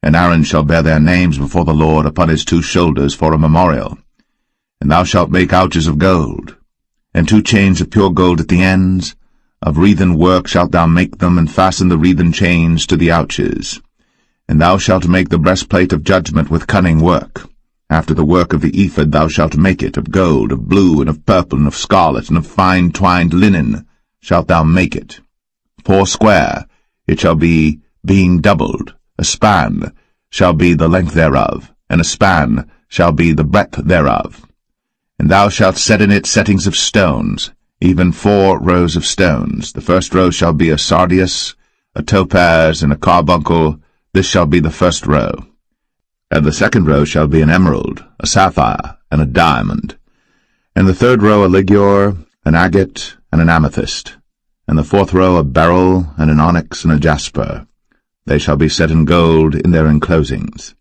And Aaron shall bear their names before the Lord upon his 2 shoulders for a memorial. And thou shalt make ouches of gold, and 2 chains of pure gold at the ends. Of wreathen work shalt thou make them, and fasten the wreathen chains to the ouches. And thou shalt make the breastplate of judgment with cunning work. After the work of the ephod thou shalt make it, of gold, of blue, and of purple, and of scarlet, and of fine twined linen shalt thou make it. 4 square it shall be, being doubled. A span shall be the length thereof, and a span shall be the breadth thereof. And thou shalt set in it settings of stones, even 4 rows of stones. The first row shall be a sardius, a topaz, and a carbuncle. This shall be the first row. And the second row shall be an emerald, a sapphire, and a diamond. And the third row a ligure, an agate, and an amethyst. And the 4th row a beryl, and an onyx, and a jasper. They shall be set in gold in their enclosings.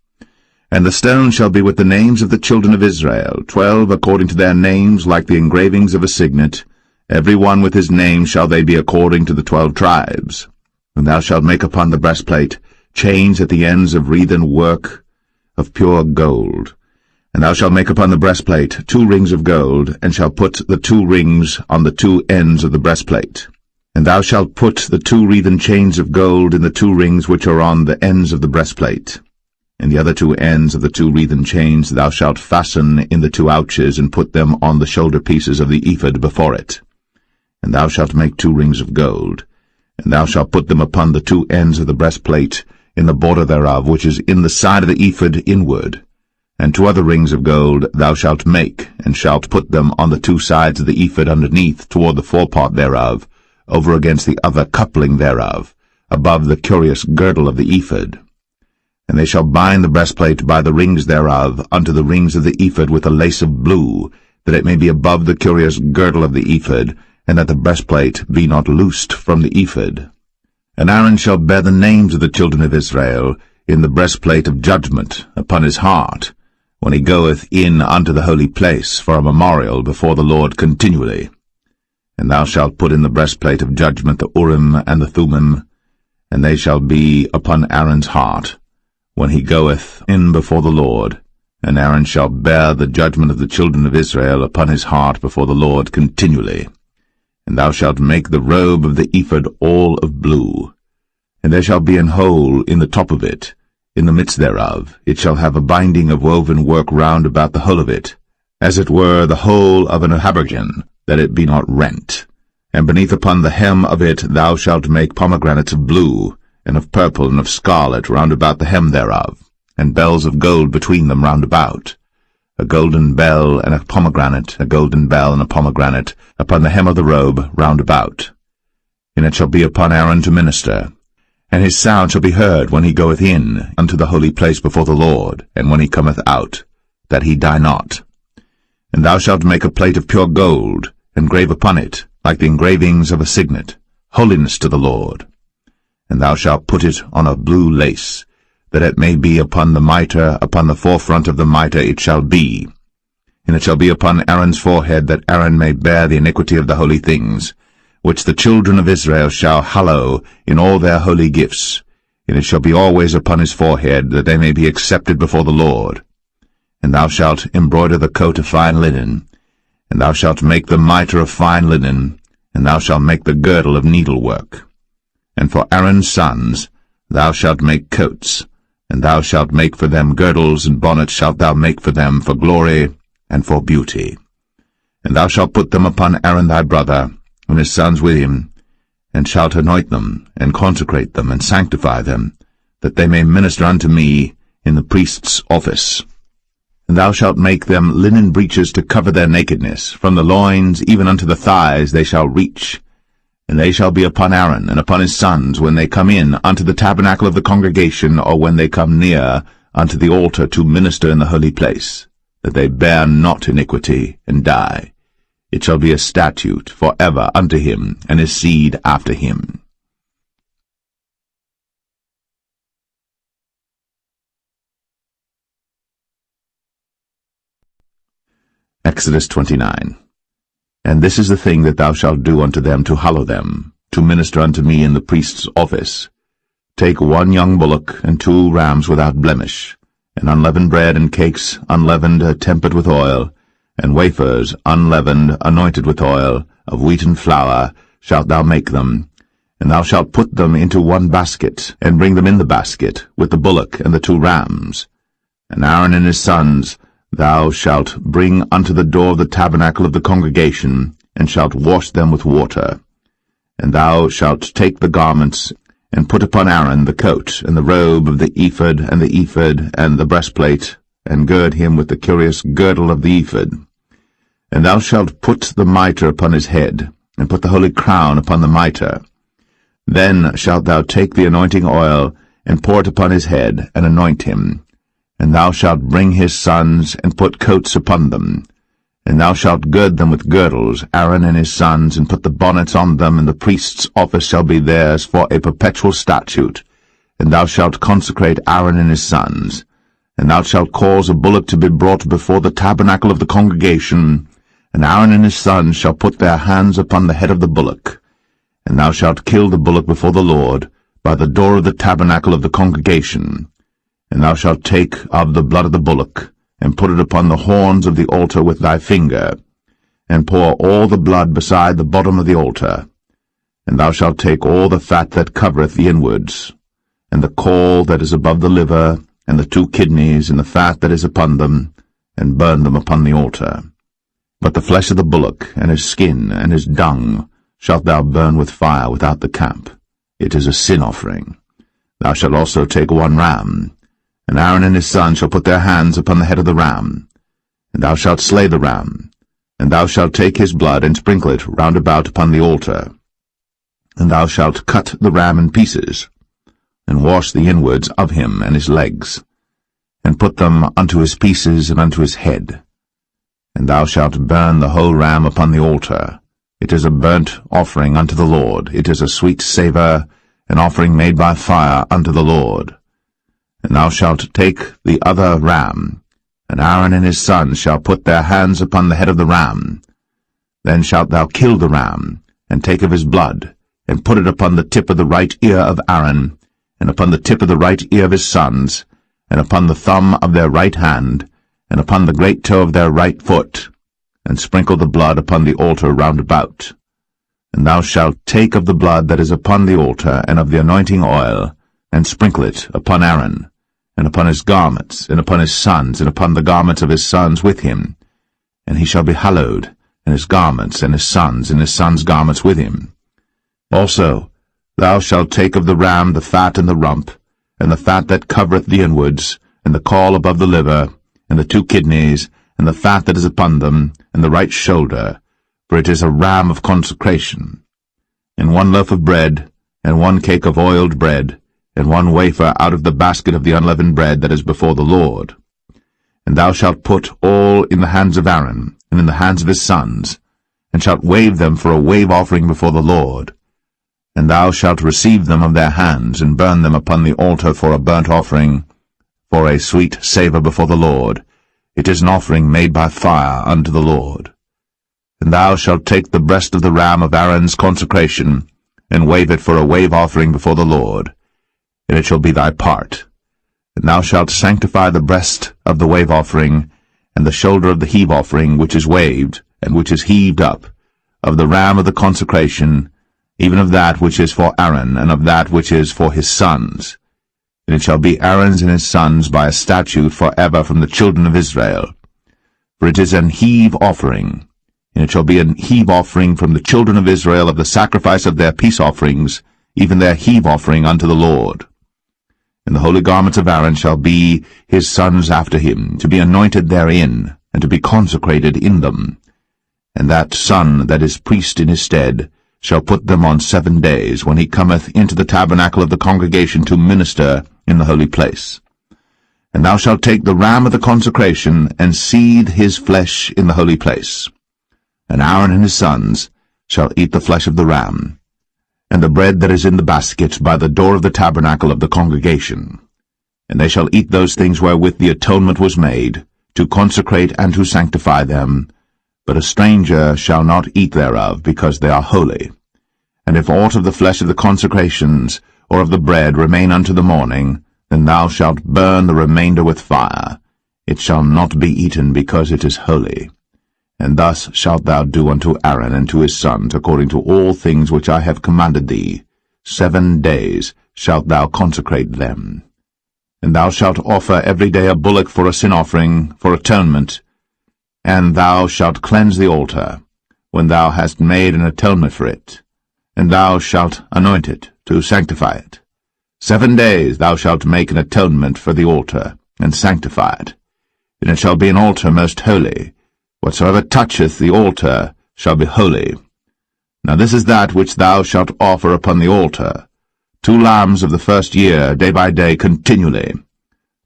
And the stones shall be with the names of the children of Israel, 12 according to their names, like the engravings of a signet. Every one with his name shall they be according to the 12 tribes. And thou shalt make upon the breastplate chains at the ends of wreathen work of pure gold. And thou shalt make upon the breastplate 2 rings of gold, and shalt put the 2 rings on the 2 ends of the breastplate. And thou shalt put the 2 wreathen chains of gold in the 2 rings which are on the ends of the breastplate. And the other 2 ends of the 2 wreathen chains thou shalt fasten in the 2 ouches, and put them on the shoulder pieces of the ephod before it. And thou shalt make 2 rings of gold, and thou shalt put them upon the 2 ends of the breastplate, in the border thereof, which is in the side of the ephod inward. And 2 other rings of gold thou shalt make, and shalt put them on the 2 sides of the ephod underneath, toward the forepart thereof, over against the other coupling thereof, above the curious girdle of the ephod. And they shall bind the breastplate by the rings thereof unto the rings of the ephod with a lace of blue, that it may be above the curious girdle of the ephod, and that the breastplate be not loosed from the ephod. And Aaron shall bear the names of the children of Israel in the breastplate of judgment upon his heart, when he goeth in unto the holy place for a memorial before the Lord continually. And thou shalt put in the breastplate of judgment the Urim and the Thummim, and they shall be upon Aaron's heart, when he goeth in before the Lord. And Aaron shall bear the judgment of the children of Israel upon his heart before the Lord continually. And thou shalt make the robe of the ephod all of blue. And there shall be an hole in the top of it, in the midst thereof. It shall have a binding of woven work round about the whole of it, as it were the whole of an habergeon, that it be not rent. And beneath upon the hem of it thou shalt make pomegranates of blue, and of purple, and of scarlet round about the hem thereof, and bells of gold between them round about. A golden bell and a pomegranate, a golden bell and a pomegranate, upon the hem of the robe round about. And it shall be upon Aaron to minister. And his sound shall be heard when he goeth in unto the holy place before the Lord, and when he cometh out, that he die not. And thou shalt make a plate of pure gold, and grave upon it, like the engravings of a signet, holiness to the Lord. And thou shalt put it on a blue lace, that it may be upon the mitre, upon the forefront of the mitre it shall be. And it shall be upon Aaron's forehead, that Aaron may bear the iniquity of the holy things, which the children of Israel shall hallow in all their holy gifts. And it shall be always upon his forehead, that they may be accepted before the Lord. And thou shalt embroider the coat of fine linen, and thou shalt make the mitre of fine linen, and thou shalt make the girdle of needlework. And for Aaron's sons thou shalt make coats, and thou shalt make for them girdles, and bonnets shalt thou make for them for glory and for beauty. And thou shalt put them upon Aaron thy brother, and his sons with him, and shalt anoint them, and consecrate them, and sanctify them, that they may minister unto me in the priest's office. And thou shalt make them linen breeches to cover their nakedness, from the loins even unto the thighs they shall reach. And they shall be upon Aaron and upon his sons when they come in unto the tabernacle of the congregation, or when they come near unto the altar to minister in the holy place, that they bear not iniquity and die. It shall be a statute for ever unto him and his seed after him. Exodus 29. And this is the thing that thou shalt do unto them to hallow them, to minister unto me in the priest's office. Take 1 young bullock, and 2 rams without blemish, and unleavened bread and cakes unleavened tempered with oil, and wafers unleavened anointed with oil, of wheaten flour shalt thou make them. And thou shalt put them into 1 basket, and bring them in the basket, with the bullock and the 2 rams. And Aaron and his sons thou shalt bring unto the door of the tabernacle of the congregation, and shalt wash them with water. And thou shalt take the garments, and put upon Aaron the coat, and the robe of the ephod, and the ephod, and the breastplate, and gird him with the curious girdle of the ephod. And thou shalt put the mitre upon his head, and put the holy crown upon the mitre. Then shalt thou take the anointing oil, and pour it upon his head, and anoint him. And thou shalt bring his sons, and put coats upon them. And thou shalt gird them with girdles, Aaron and his sons, and put the bonnets on them, and the priest's office shall be theirs for a perpetual statute. And thou shalt consecrate Aaron and his sons. And thou shalt cause a bullock to be brought before the tabernacle of the congregation, and Aaron and his sons shall put their hands upon the head of the bullock. And thou shalt kill the bullock before the Lord, by the door of the tabernacle of the congregation. And thou shalt take of the blood of the bullock, and put it upon the horns of the altar with thy finger, and pour all the blood beside the bottom of the altar. And thou shalt take all the fat that covereth the inwards, and the caul that is above the liver, and the 2 kidneys, and the fat that is upon them, and burn them upon the altar. But the flesh of the bullock, and his skin, and his dung, shalt thou burn with fire without the camp. It is a sin offering. Thou shalt also take 1 ram, and Aaron and his sons shall put their hands upon the head of the ram. And thou shalt slay the ram, and thou shalt take his blood, and sprinkle it round about upon the altar. And thou shalt cut the ram in pieces, and wash the inwards of him and his legs, and put them unto his pieces and unto his head. And thou shalt burn the whole ram upon the altar. It is a burnt offering unto the Lord. It is a sweet savour, an offering made by fire unto the Lord. And thou shalt take the other ram, and Aaron and his sons shall put their hands upon the head of the ram. Then shalt thou kill the ram, and take of his blood, and put it upon the tip of the right ear of Aaron, and upon the tip of the right ear of his sons, and upon the thumb of their right hand, and upon the great toe of their right foot, and sprinkle the blood upon the altar round about. And thou shalt take of the blood that is upon the altar, and of the anointing oil, and sprinkle it upon Aaron, and upon his garments, and upon his sons, and upon the garments of his sons with him. And he shall be hallowed, and his garments, and his sons' garments with him. Also thou shalt take of the ram the fat and the rump, and the fat that covereth the inwards, and the caul above the liver, and the 2 kidneys, and the fat that is upon them, and the right shoulder, for it is a ram of consecration. And 1 loaf of bread, and 1 cake of oiled bread, and 1 wafer out of the basket of the unleavened bread that is before the Lord. And thou shalt put all in the hands of Aaron, and in the hands of his sons, and shalt wave them for a wave offering before the Lord. And thou shalt receive them of their hands, and burn them upon the altar for a burnt offering, for a sweet savour before the Lord. It is an offering made by fire unto the Lord. And thou shalt take the breast of the ram of Aaron's consecration, and wave it for a wave offering before the Lord, and it shall be thy part. And thou shalt sanctify the breast of the wave offering, and the shoulder of the heave offering, which is waved, and which is heaved up, of the ram of the consecration, even of that which is for Aaron, and of that which is for his sons. And it shall be Aaron's and his sons by a statute for ever from the children of Israel. For it is an heave offering, and it shall be an heave offering from the children of Israel of the sacrifice of their peace offerings, even their heave offering unto the Lord. And the holy garments of Aaron shall be his sons after him, to be anointed therein, and to be consecrated in them. And that son that is priest in his stead shall put them on 7 days, when he cometh into the tabernacle of the congregation to minister in the holy place. And thou shalt take the ram of the consecration, and seethe his flesh in the holy place. And Aaron and his sons shall eat the flesh of the ram, and the bread that is in the basket by the door of the tabernacle of the congregation. And they shall eat those things wherewith the atonement was made, to consecrate and to sanctify them. But a stranger shall not eat thereof, because they are holy. And if aught of the flesh of the consecrations, or of the bread, remain unto the morning, then thou shalt burn the remainder with fire. It shall not be eaten, because it is holy. And thus shalt thou do unto Aaron and to his sons, according to all things which I have commanded thee. 7 days shalt thou consecrate them. And thou shalt offer every day a bullock for a sin offering, for atonement. And thou shalt cleanse the altar, when thou hast made an atonement for it. And thou shalt anoint it, to sanctify it. 7 days thou shalt make an atonement for the altar, and sanctify it. And it shall be an altar most holy. Whatsoever toucheth the altar shall be holy. Now this is that which thou shalt offer upon the altar, 2 lambs of the first year, day by day, continually.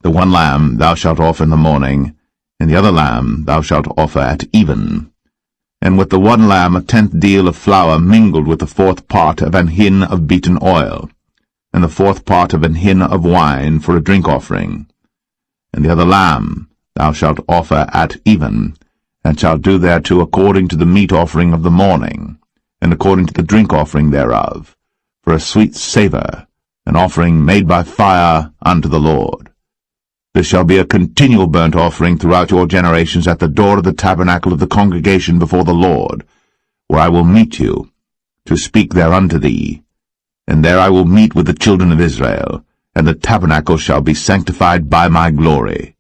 The 1 lamb thou shalt offer in the morning, and the other lamb thou shalt offer at even. And with the 1 lamb a 10th deal of flour mingled with the 4th part of an hin of beaten oil, and the 4th part of an hin of wine for a drink offering. And the other lamb thou shalt offer at even, and shalt do thereto according to the meat offering of the morning, and according to the drink offering thereof, for a sweet savour, an offering made by fire unto the Lord. This shall be a continual burnt offering throughout your generations at the door of the tabernacle of the congregation before the Lord, where I will meet you, to speak there unto thee. And there I will meet with the children of Israel, and the tabernacle shall be sanctified by my glory.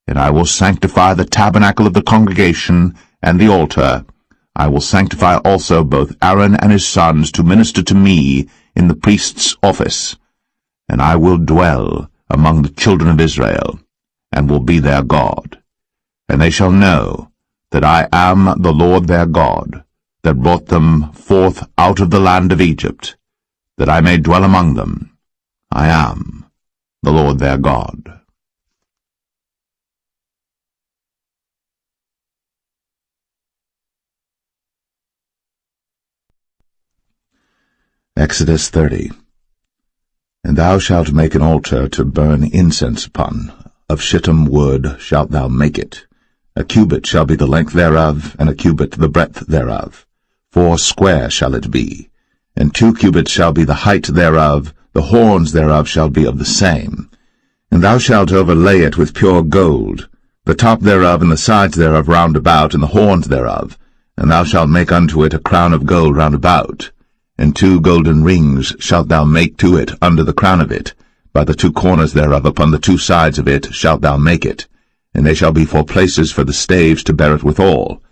And I will sanctify the tabernacle of the congregation and the altar. I will sanctify also both Aaron and his sons to minister to me in the priest's office. And I will dwell among the children of Israel, and will be their God. And they shall know that I am the Lord their God, that brought them forth out of the land of Egypt, that I may dwell among them. I am the Lord their God. Exodus 30. And thou shalt make an altar to burn incense upon. Of shittim wood shalt thou make it. A cubit shall be the length thereof, and a cubit the breadth thereof. 4 square shall it be. And 2 cubits shall be the height thereof. The horns thereof shall be of the same. And thou shalt overlay it with pure gold, the top thereof and the sides thereof round about, and the horns thereof. And thou shalt make unto it a crown of gold round about. And 2 golden rings shalt thou make to it under the crown of it. By the 2 corners thereof upon the 2 sides of it shalt thou make it. And they shall be for places for the staves to bear it withal.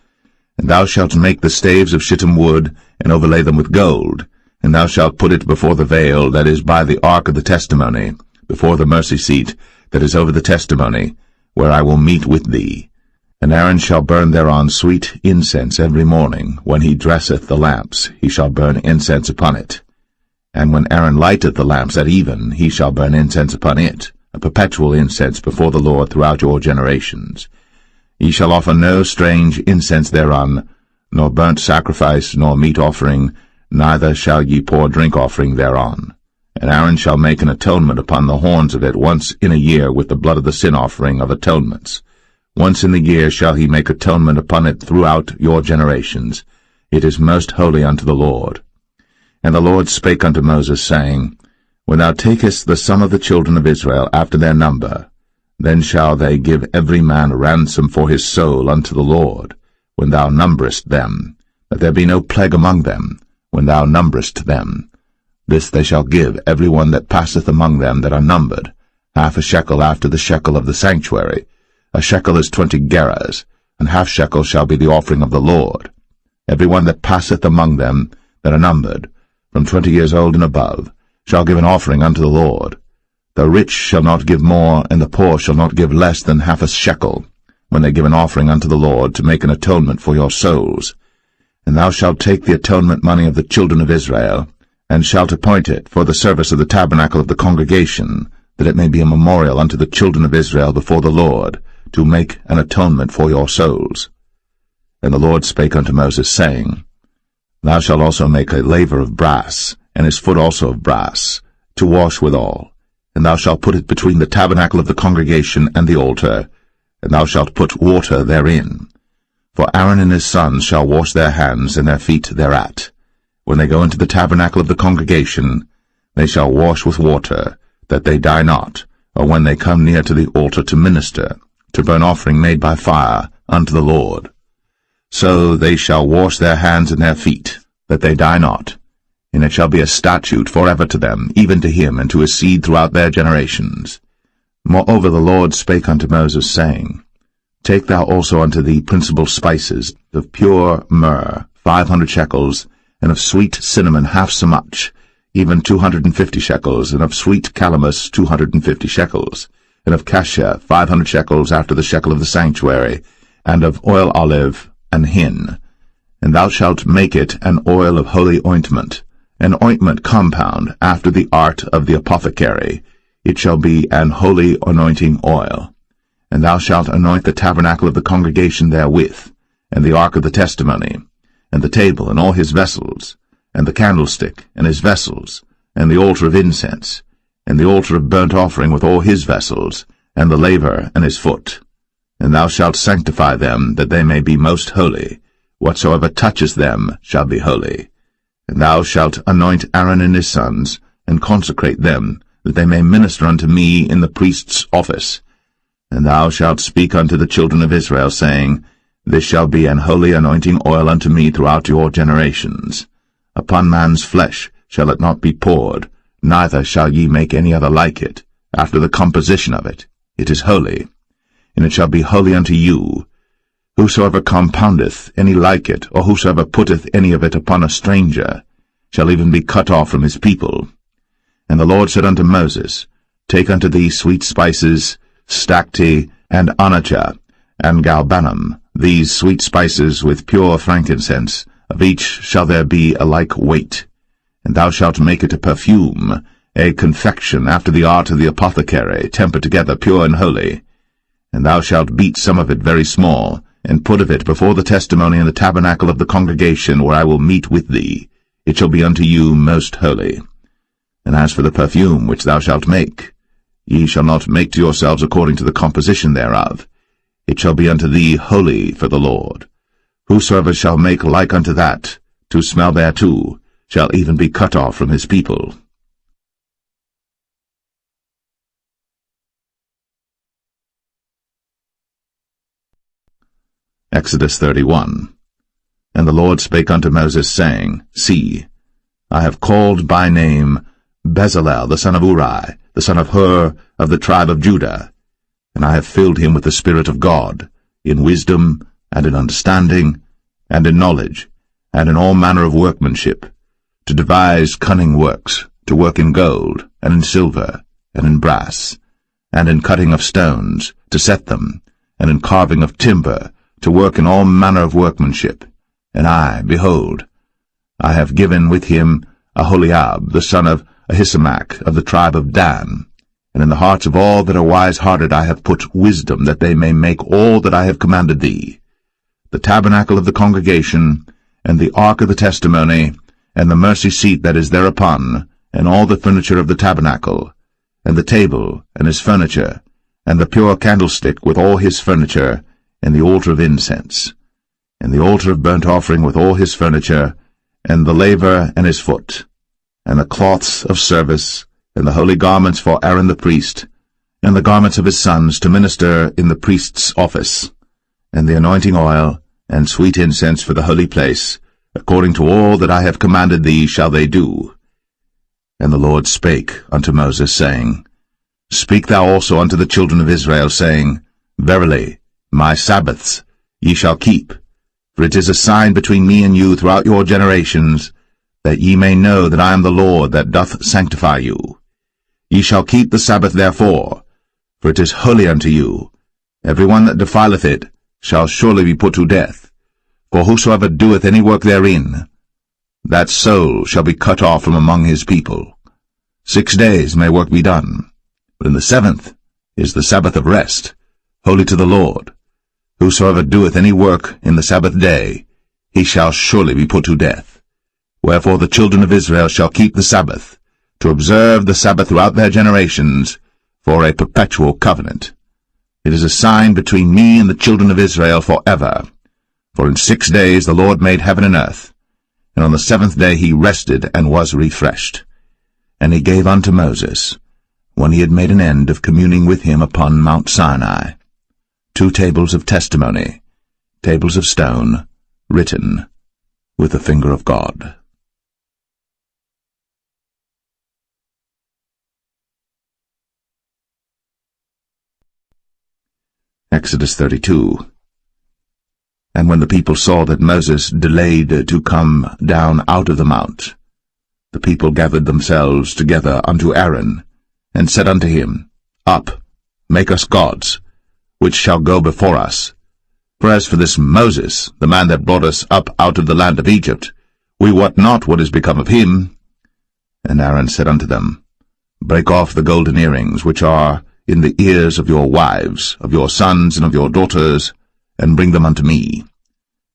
And thou shalt make the staves of shittim wood, and overlay them with gold. And thou shalt put it before the veil that is by the ark of the testimony, before the mercy seat that is over the testimony, where I will meet with thee. And Aaron shall burn thereon sweet incense every morning. When he dresseth the lamps, he shall burn incense upon it. And when Aaron lighteth the lamps at even, he shall burn incense upon it, a perpetual incense before the Lord throughout your generations. Ye shall offer no strange incense thereon, nor burnt sacrifice, nor meat offering, neither shall ye pour drink offering thereon. And Aaron shall make an atonement upon the horns of it once in a year with the blood of the sin offering of atonements, Once in the year shall he make atonement upon it throughout your generations. It is most holy unto the Lord. And the Lord spake unto Moses, saying, When thou takest the sum of the children of Israel after their number, then shall they give every man a ransom for his soul unto the Lord, when thou numberest them, that there be no plague among them, when thou numberest them. This they shall give every one that passeth among them that are numbered, half a shekel after the shekel of the sanctuary. A shekel is 20 gerahs, and half shekel shall be the offering of the Lord. Every one that passeth among them that are numbered, from 20 years old and above, shall give an offering unto the Lord. The rich shall not give more, and the poor shall not give less than half a shekel, when they give an offering unto the Lord, to make an atonement for your souls. And thou shalt take the atonement money of the children of Israel, and shalt appoint it for the service of the tabernacle of the congregation, that it may be a memorial unto the children of Israel before the Lord, to make an atonement for your souls. And the Lord spake unto Moses, saying, Thou shalt also make a laver of brass, and his foot also of brass, to wash withal. And thou shalt put it between the tabernacle of the congregation and the altar, and thou shalt put water therein. For Aaron and his sons shall wash their hands and their feet thereat. When they go into the tabernacle of the congregation, they shall wash with water, that they die not, or when they come near to the altar to minister, to burn offering made by fire unto the Lord. So they shall wash their hands and their feet, that they die not. And it shall be a statute forever to them, even to him and to his seed throughout their generations. Moreover the Lord spake unto Moses, saying, Take thou also unto thee principal spices, of pure myrrh 500 shekels, and of sweet cinnamon half so much, even 250 shekels, and of sweet calamus 250 shekels, and of cassia 500 shekels after the shekel of the sanctuary, and of oil olive and hin. And thou shalt make it an oil of holy ointment, an ointment compound after the art of the apothecary. It shall be an holy anointing oil. And thou shalt anoint the tabernacle of the congregation therewith, and the ark of the testimony, and the table and all his vessels, and the candlestick and his vessels, and the altar of incense, and the altar of burnt offering with all his vessels, and the laver and his foot. And thou shalt sanctify them, that they may be most holy. Whatsoever touches them shall be holy. And thou shalt anoint Aaron and his sons, and consecrate them, that they may minister unto me in the priest's office. And thou shalt speak unto the children of Israel, saying, This shall be an holy anointing oil unto me throughout your generations. Upon man's flesh shall it not be poured, neither shall ye make any other like it, after the composition of it. It is holy, and it shall be holy unto you. Whosoever compoundeth any like it, or whosoever putteth any of it upon a stranger, shall even be cut off from his people. And the Lord said unto Moses, Take unto thee sweet spices, stacte, and onycha, and galbanum, these sweet spices with pure frankincense, of each shall there be a like weight. And thou shalt make it a perfume, a confection after the art of the apothecary, tempered together pure and holy. And thou shalt beat some of it very small, and put of it before the testimony in the tabernacle of the congregation, where I will meet with thee. It shall be unto you most holy. And as for the perfume which thou shalt make, ye shall not make to yourselves according to the composition thereof. It shall be unto thee holy for the Lord. Whosoever shall make like unto that, to smell thereto, shall even be cut off from his people. Exodus 31. And the Lord spake unto Moses, saying, See, I have called by name Bezalel the son of Uri, the son of Hur, of the tribe of Judah, and I have filled him with the Spirit of God, in wisdom, and in understanding, and in knowledge, and in all manner of workmanship, to devise cunning works, to work in gold, and in silver, and in brass, and in cutting of stones, to set them, and in carving of timber, to work in all manner of workmanship. And I, behold, I have given with him Aholiab, the son of Ahisamach, of the tribe of Dan. And in the hearts of all that are wise-hearted I have put wisdom, that they may make all that I have commanded thee: the tabernacle of the congregation, and the ark of the testimony, and the mercy seat that is thereupon, and all the furniture of the tabernacle, and the table, and his furniture, and the pure candlestick with all his furniture, and the altar of incense, and the altar of burnt offering with all his furniture, and the laver and his foot, and the cloths of service, and the holy garments for Aaron the priest, and the garments of his sons to minister in the priest's office, and the anointing oil, and sweet incense for the holy place, according to all that I have commanded thee shall they do. And the Lord spake unto Moses, saying, Speak thou also unto the children of Israel, saying, Verily, my Sabbaths ye shall keep, for it is a sign between me and you throughout your generations, that ye may know that I am the Lord that doth sanctify you. Ye shall keep the Sabbath therefore, for it is holy unto you. Every one that defileth it shall surely be put to death. For whosoever doeth any work therein, that soul shall be cut off from among his people. 6 days may work be done, but in the 7th is the Sabbath of rest, holy to the Lord. Whosoever doeth any work in the Sabbath day, he shall surely be put to death. Wherefore the children of Israel shall keep the Sabbath, to observe the Sabbath throughout their generations, for a perpetual covenant. It is a sign between me and the children of Israel forever. For in 6 days the Lord made heaven and earth, and on the 7th day he rested and was refreshed. And he gave unto Moses, when he had made an end of communing with him upon Mount Sinai, 2 tables of testimony, tables of stone, written with the finger of God. Exodus 32. And when the people saw that Moses delayed to come down out of the mount, the people gathered themselves together unto Aaron, and said unto him, Up, make us gods, which shall go before us. For as for this Moses, the man that brought us up out of the land of Egypt, we wot not what is become of him. And Aaron said unto them, Break off the golden earrings which are in the ears of your wives, of your sons, and of your daughters, and bring them unto me.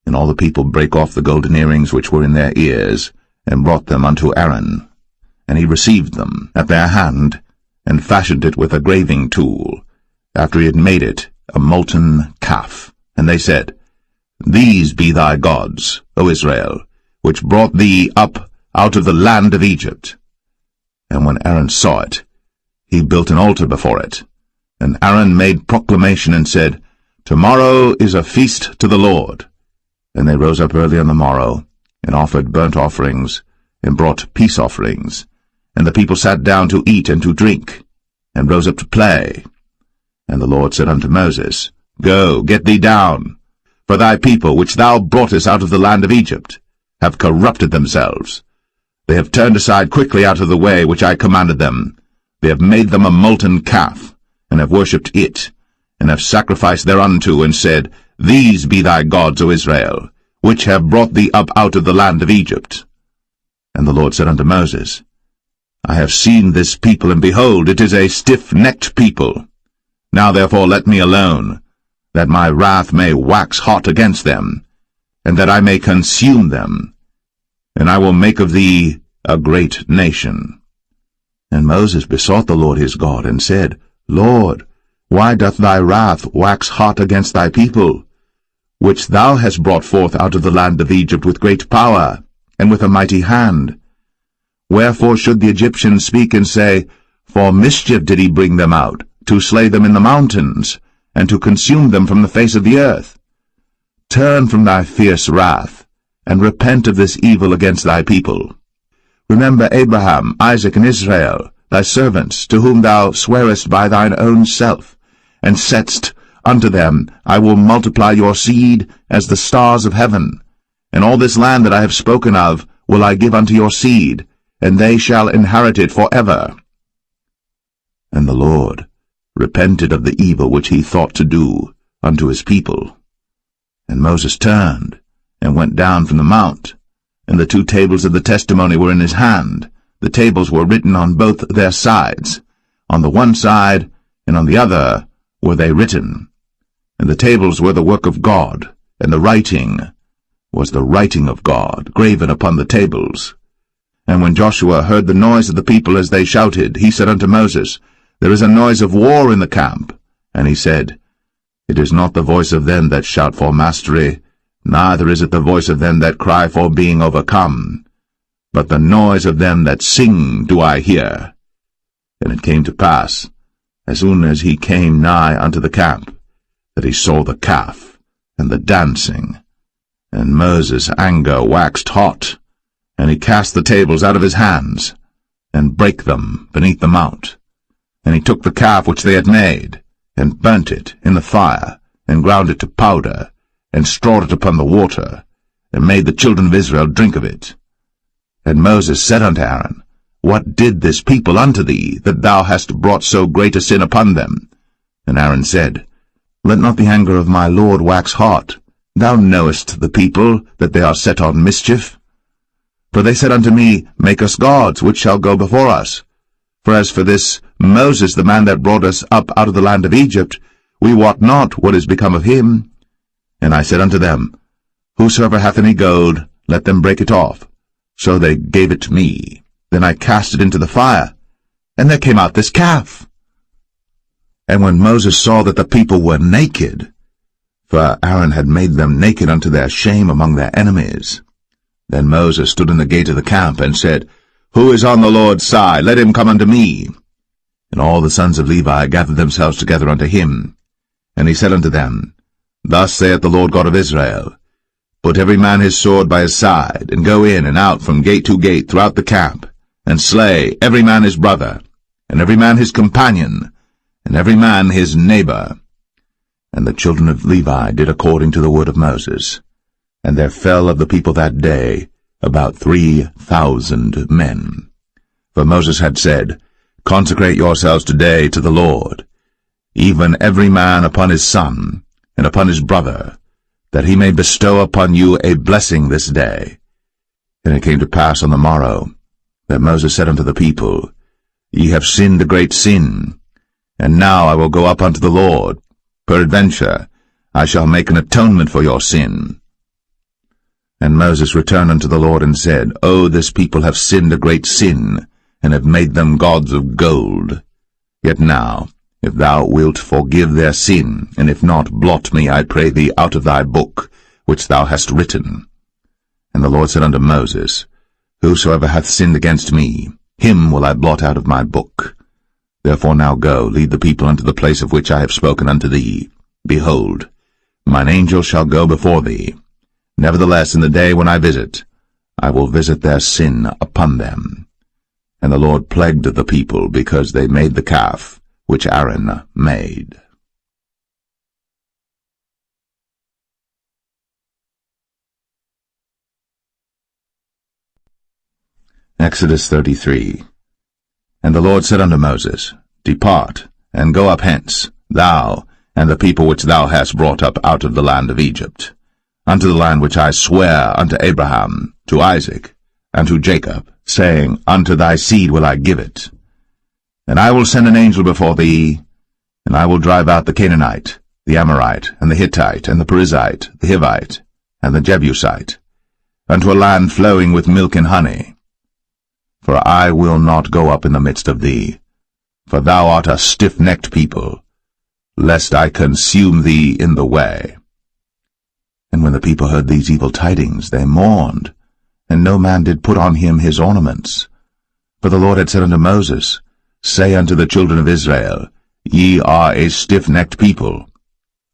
And all the people brake off the golden earrings which were in their ears, and brought them unto Aaron. And he received them at their hand, and fashioned it with a graving tool, after he had made it a molten calf. And they said, These be thy gods, O Israel, which brought thee up out of the land of Egypt. And when Aaron saw it, he built an altar before it. And Aaron made proclamation and said, Tomorrow is a feast to the Lord. And they rose up early on the morrow, and offered burnt offerings, and brought peace offerings. And the people sat down to eat and to drink, and rose up to play. And the Lord said unto Moses, Go, get thee down, for thy people, which thou broughtest out of the land of Egypt, have corrupted themselves. They have turned aside quickly out of the way which I commanded them. They have made them a molten calf, and have worshipped it, and have sacrificed thereunto, and said, These be thy gods, O Israel, which have brought thee up out of the land of Egypt. And the Lord said unto Moses, I have seen this people, and behold, it is a stiff-necked people. Now therefore let me alone, that my wrath may wax hot against them, and that I may consume them, and I will make of thee a great nation. And Moses besought the Lord his God, and said, Lord, why doth thy wrath wax hot against thy people, which thou hast brought forth out of the land of Egypt with great power, and with a mighty hand? Wherefore should the Egyptians speak and say, For mischief did he bring them out, to slay them in the mountains, and to consume them from the face of the earth? Turn from thy fierce wrath, and repent of this evil against thy people. Remember Abraham, Isaac, and Israel, thy servants, to whom thou swarest by thine own self, and saidst unto them, I will multiply your seed as the stars of heaven. And all this land that I have spoken of will I give unto your seed, and they shall inherit it forever. And the Lord repented of the evil which he thought to do unto his people. And Moses turned, and went down from the mount, and the 2 tables of the testimony were in his hand. The tables were written on both their sides. On the one side and on the other were they written. And the tables were the work of God, and the writing was the writing of God, graven upon the tables. And when Joshua heard the noise of the people as they shouted, he said unto Moses, There is a noise of war in the camp. And he said, It is not the voice of them that shout for mastery, neither is it the voice of them that cry for being overcome, but the noise of them that sing do I hear. And it came to pass, as soon as he came nigh unto the camp, that he saw the calf, and the dancing. And Moses' anger waxed hot, and he cast the tables out of his hands, and brake them beneath the mount. And he took the calf which they had made, and burnt it in the fire, and ground it to powder, and strawed it upon the water, and made the children of Israel drink of it. And Moses said unto Aaron, What did this people unto thee, that thou hast brought so great a sin upon them? And Aaron said, Let not the anger of my Lord wax hot. Thou knowest the people, that they are set on mischief. For they said unto me, Make us gods, which shall go before us. For as for this Moses, the man that brought us up out of the land of Egypt, we wot not what is become of him. And I said unto them, Whosoever hath any gold, let them break it off. So they gave it to me. Then I cast it into the fire, and there came out this calf. And when Moses saw that the people were naked, for Aaron had made them naked unto their shame among their enemies, then Moses stood in the gate of the camp, and said, Who is on the Lord's side? Let him come unto me. And all the sons of Levi gathered themselves together unto him. And he said unto them, Thus saith the Lord God of Israel, Put every man his sword by his side, and go in and out from gate to gate throughout the camp, and slay every man his brother, and every man his companion, and every man his neighbor. And the children of Levi did according to the word of Moses. And there fell of the people that day about 3,000 men. For Moses had said, Consecrate yourselves today to the Lord, even every man upon his son, and upon his brother, that he may bestow upon you a blessing this day. And it came to pass on the morrow, that Moses said unto the people, Ye have sinned a great sin, and now I will go up unto the Lord. Peradventure I shall make an atonement for your sin. And Moses returned unto the Lord, and said, O this people have sinned a great sin, and have made them gods of gold. Yet now, if thou wilt forgive their sin, and if not, blot me, I pray thee, out of thy book, which thou hast written. And the Lord said unto Moses, Whosoever hath sinned against me, him will I blot out of my book. Therefore now go, lead the people unto the place of which I have spoken unto thee. Behold, mine angel shall go before thee. Nevertheless, in the day when I visit, I will visit their sin upon them. And the Lord plagued the people, because they made the calf which Aaron made. Exodus 33. And the Lord said unto Moses, Depart, and go up hence, thou, and the people which thou hast brought up out of the land of Egypt, unto the land which I sware unto Abraham, to Isaac, and to Jacob, saying, Unto thy seed will I give it. And I will send an angel before thee, and I will drive out the Canaanite, the Amorite, and the Hittite, and the Perizzite, the Hivite, and the Jebusite, unto a land flowing with milk and honey. For I will not go up in the midst of thee, for thou art a stiff-necked people, lest I consume thee in the way. And when the people heard these evil tidings, they mourned, and no man did put on him his ornaments. For the Lord had said unto Moses, Say unto the children of Israel, Ye are a stiff-necked people.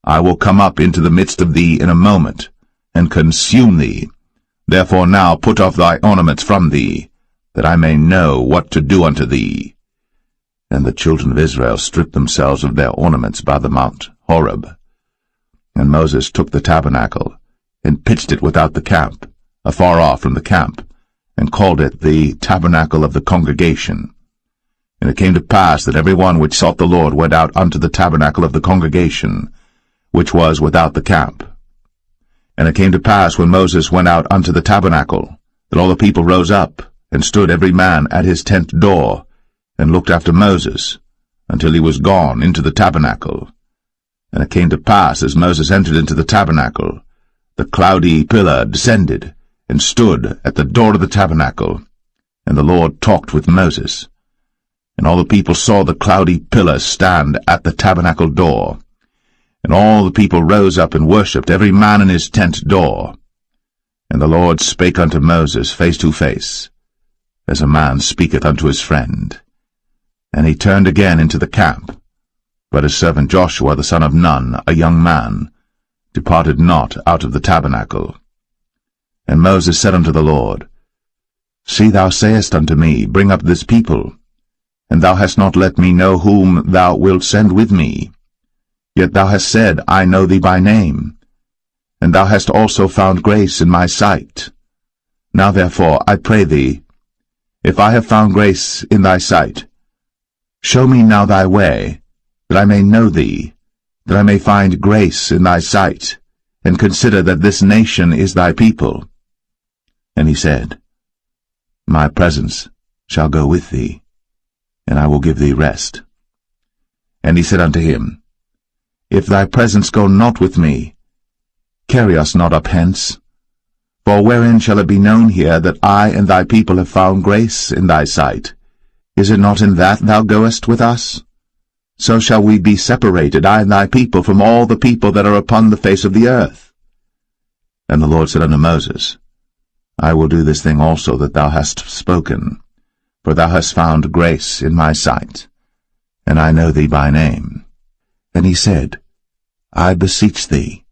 I will come up into the midst of thee in a moment, and consume thee. Therefore now put off thy ornaments from thee, that I may know what to do unto thee. And the children of Israel stripped themselves of their ornaments by the mount Horeb. And Moses took the tabernacle, and pitched it without the camp, afar off from the camp, and called it the tabernacle of the congregation. And it came to pass that every one which sought the Lord went out unto the tabernacle of the congregation, which was without the camp. And it came to pass, when Moses went out unto the tabernacle, that all the people rose up, and stood every man at his tent door, and looked after Moses, until he was gone into the tabernacle. And it came to pass, as Moses entered into the tabernacle, the cloudy pillar descended, and stood at the door of the tabernacle, and the Lord talked with Moses. And all the people saw the cloudy pillar stand at the tabernacle door. And all the people rose up and worshipped, every man in his tent door. And the Lord spake unto Moses face to face, as a man speaketh unto his friend. And he turned again into the camp. But his servant Joshua the son of Nun, a young man, departed not out of the tabernacle. And Moses said unto the Lord, See, thou sayest unto me, Bring up this people, and thou hast not let me know whom thou wilt send with me. Yet thou hast said, I know thee by name, and thou hast also found grace in my sight. Now therefore, I pray thee, if I have found grace in thy sight, show me now thy way, that I may know thee, that I may find grace in thy sight, and consider that this nation is thy people. And he said, My presence shall go with thee, and I will give thee rest. And he said unto him, If thy presence go not with me, carry us not up hence. For wherein shall it be known here that I and thy people have found grace in thy sight? Is it not in that thou goest with us? So shall we be separated, I and thy people, from all the people that are upon the face of the earth. And the Lord said unto Moses, I will do this thing also that thou hast spoken, for thou hast found grace in my sight, and I know thee by name. And he said, I beseech thee,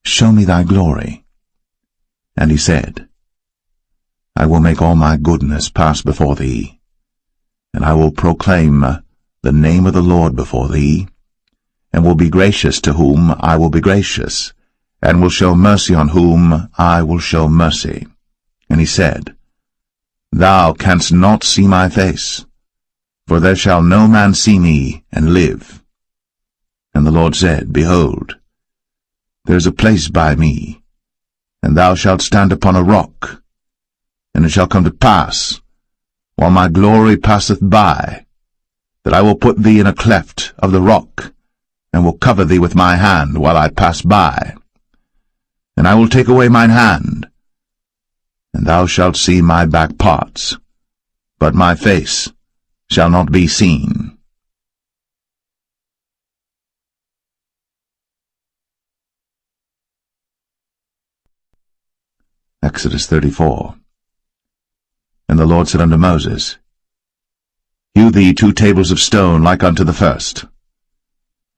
show me thy glory. And he said, I will make all my goodness pass before thee, and I will proclaim the name of the Lord before thee, and will be gracious to whom I will be gracious, and will show mercy on whom I will show mercy. And he said, Thou canst not see my face, for there shall no man see me and live. And the Lord said, Behold, there is a place by me, and thou shalt stand upon a rock. And it shall come to pass, while my glory passeth by, that I will put thee in a cleft of the rock, and will cover thee with my hand while I pass by. And I will take away mine hand, and thou shalt see my back parts, but my face shall not be seen. Exodus 34. And the Lord said unto Moses, Hew thee 2 tables of stone like unto the first.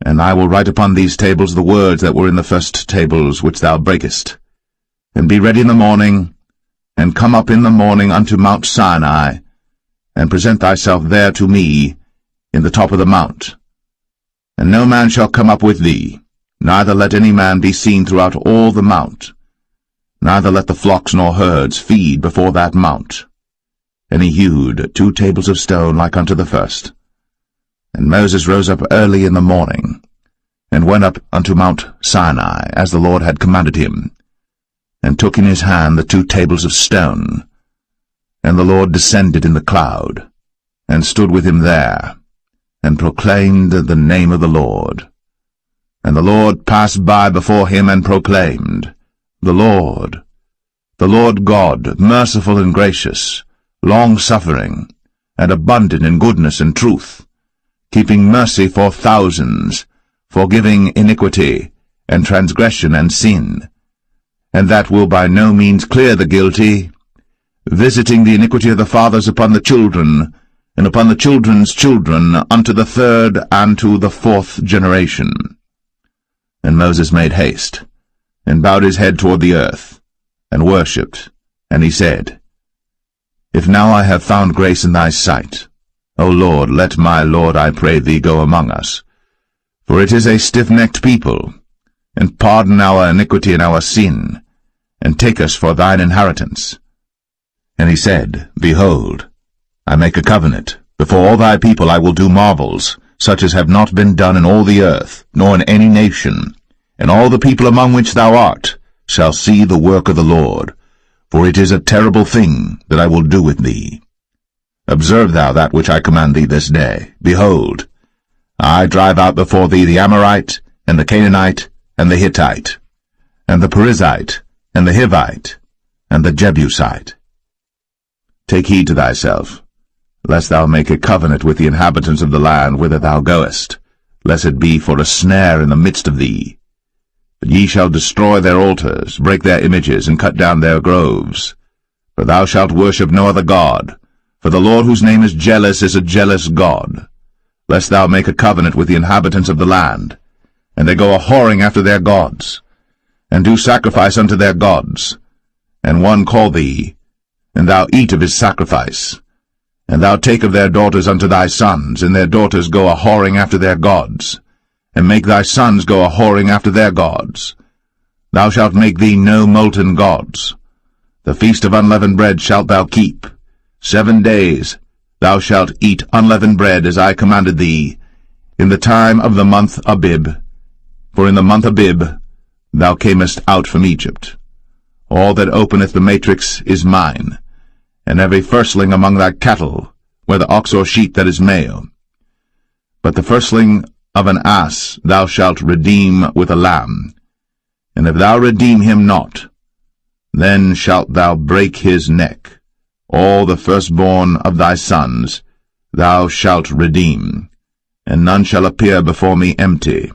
And I will write upon these tables the words that were in the first tables which thou breakest. And be ready in the morning, and come up in the morning unto Mount Sinai, and present thyself there to me in the top of the mount. And no man shall come up with thee, neither let any man be seen throughout all the mount, neither let the flocks nor herds feed before that mount. And he hewed 2 tables of stone like unto the first. And Moses rose up early in the morning, and went up unto Mount Sinai, as the Lord had commanded him, and took in his hand the 2 tables of stone. And the Lord descended in the cloud, and stood with him there, and proclaimed the name of the Lord. And the Lord passed by before him, and proclaimed, The Lord God, merciful and gracious, long-suffering, and abundant in goodness and truth, keeping mercy for thousands, forgiving iniquity, and transgression and sin, and that will by no means clear the guilty, visiting the iniquity of the fathers upon the children, and upon the children's children, unto the 3rd and to the 4th generation. And Moses made haste, and bowed his head toward the earth, and worshipped, and he said, If now I have found grace in thy sight, O Lord, let my Lord, I pray thee, go among us. For it is a stiff-necked people, and pardon our iniquity and our sin, and take us for thine inheritance. And he said, Behold, I make a covenant. Before all thy people I will do marvels, such as have not been done in all the earth, nor in any nation. And all the people among which thou art shall see the work of the Lord, for it is a terrible thing that I will do with thee. Observe thou that which I command thee this day. Behold, I drive out before thee the Amorite, and the Canaanite, and the Hittite, and the Perizzite, and the Hivite, and the Jebusite. Take heed to thyself, lest thou make a covenant with the inhabitants of the land whither thou goest, lest it be for a snare in the midst of thee. But ye shall destroy their altars, break their images, and cut down their groves. For thou shalt worship no other god, for the Lord whose name is jealous is a jealous God. Lest thou make a covenant with the inhabitants of the land, and they go a-whoring after their gods, and do sacrifice unto their gods, and one call thee, and thou eat of his sacrifice, and thou take of their daughters unto thy sons, and their daughters go a-whoring after their gods, and make thy sons go a-whoring after their gods. Thou shalt make thee no molten gods. The feast of unleavened bread shalt thou keep. 7 days thou shalt eat unleavened bread, as I commanded thee, in the time of the month Abib. For in the month Abib thou camest out from Egypt. All that openeth the matrix is mine, and every firstling among thy cattle, whether ox or sheep that is male. But the firstling of an ass thou shalt redeem with a lamb, and if thou redeem him not, then shalt thou break his neck. All the firstborn of thy sons thou shalt redeem, and none shall appear before me empty.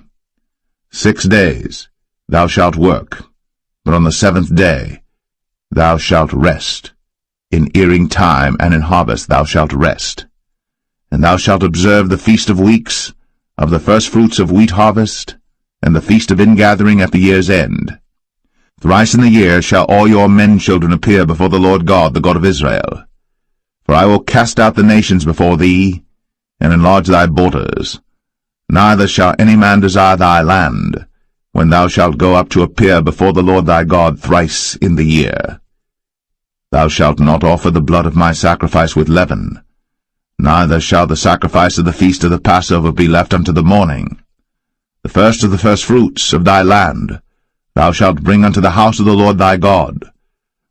6 days thou shalt work, but on the 7th day thou shalt rest. In earing time and in harvest thou shalt rest. And thou shalt observe the feast of weeks, of the firstfruits of wheat harvest, and the feast of ingathering at the year's end. Thrice in the year shall all your men-children appear before the Lord God, the God of Israel. For I will cast out the nations before thee, and enlarge thy borders. Neither shall any man desire thy land, when thou shalt go up to appear before the Lord thy God thrice in the year. Thou shalt not offer the blood of my sacrifice with leaven, neither shall the sacrifice of the feast of the Passover be left unto the morning. The first of the firstfruits of thy land thou shalt bring unto the house of the Lord thy God.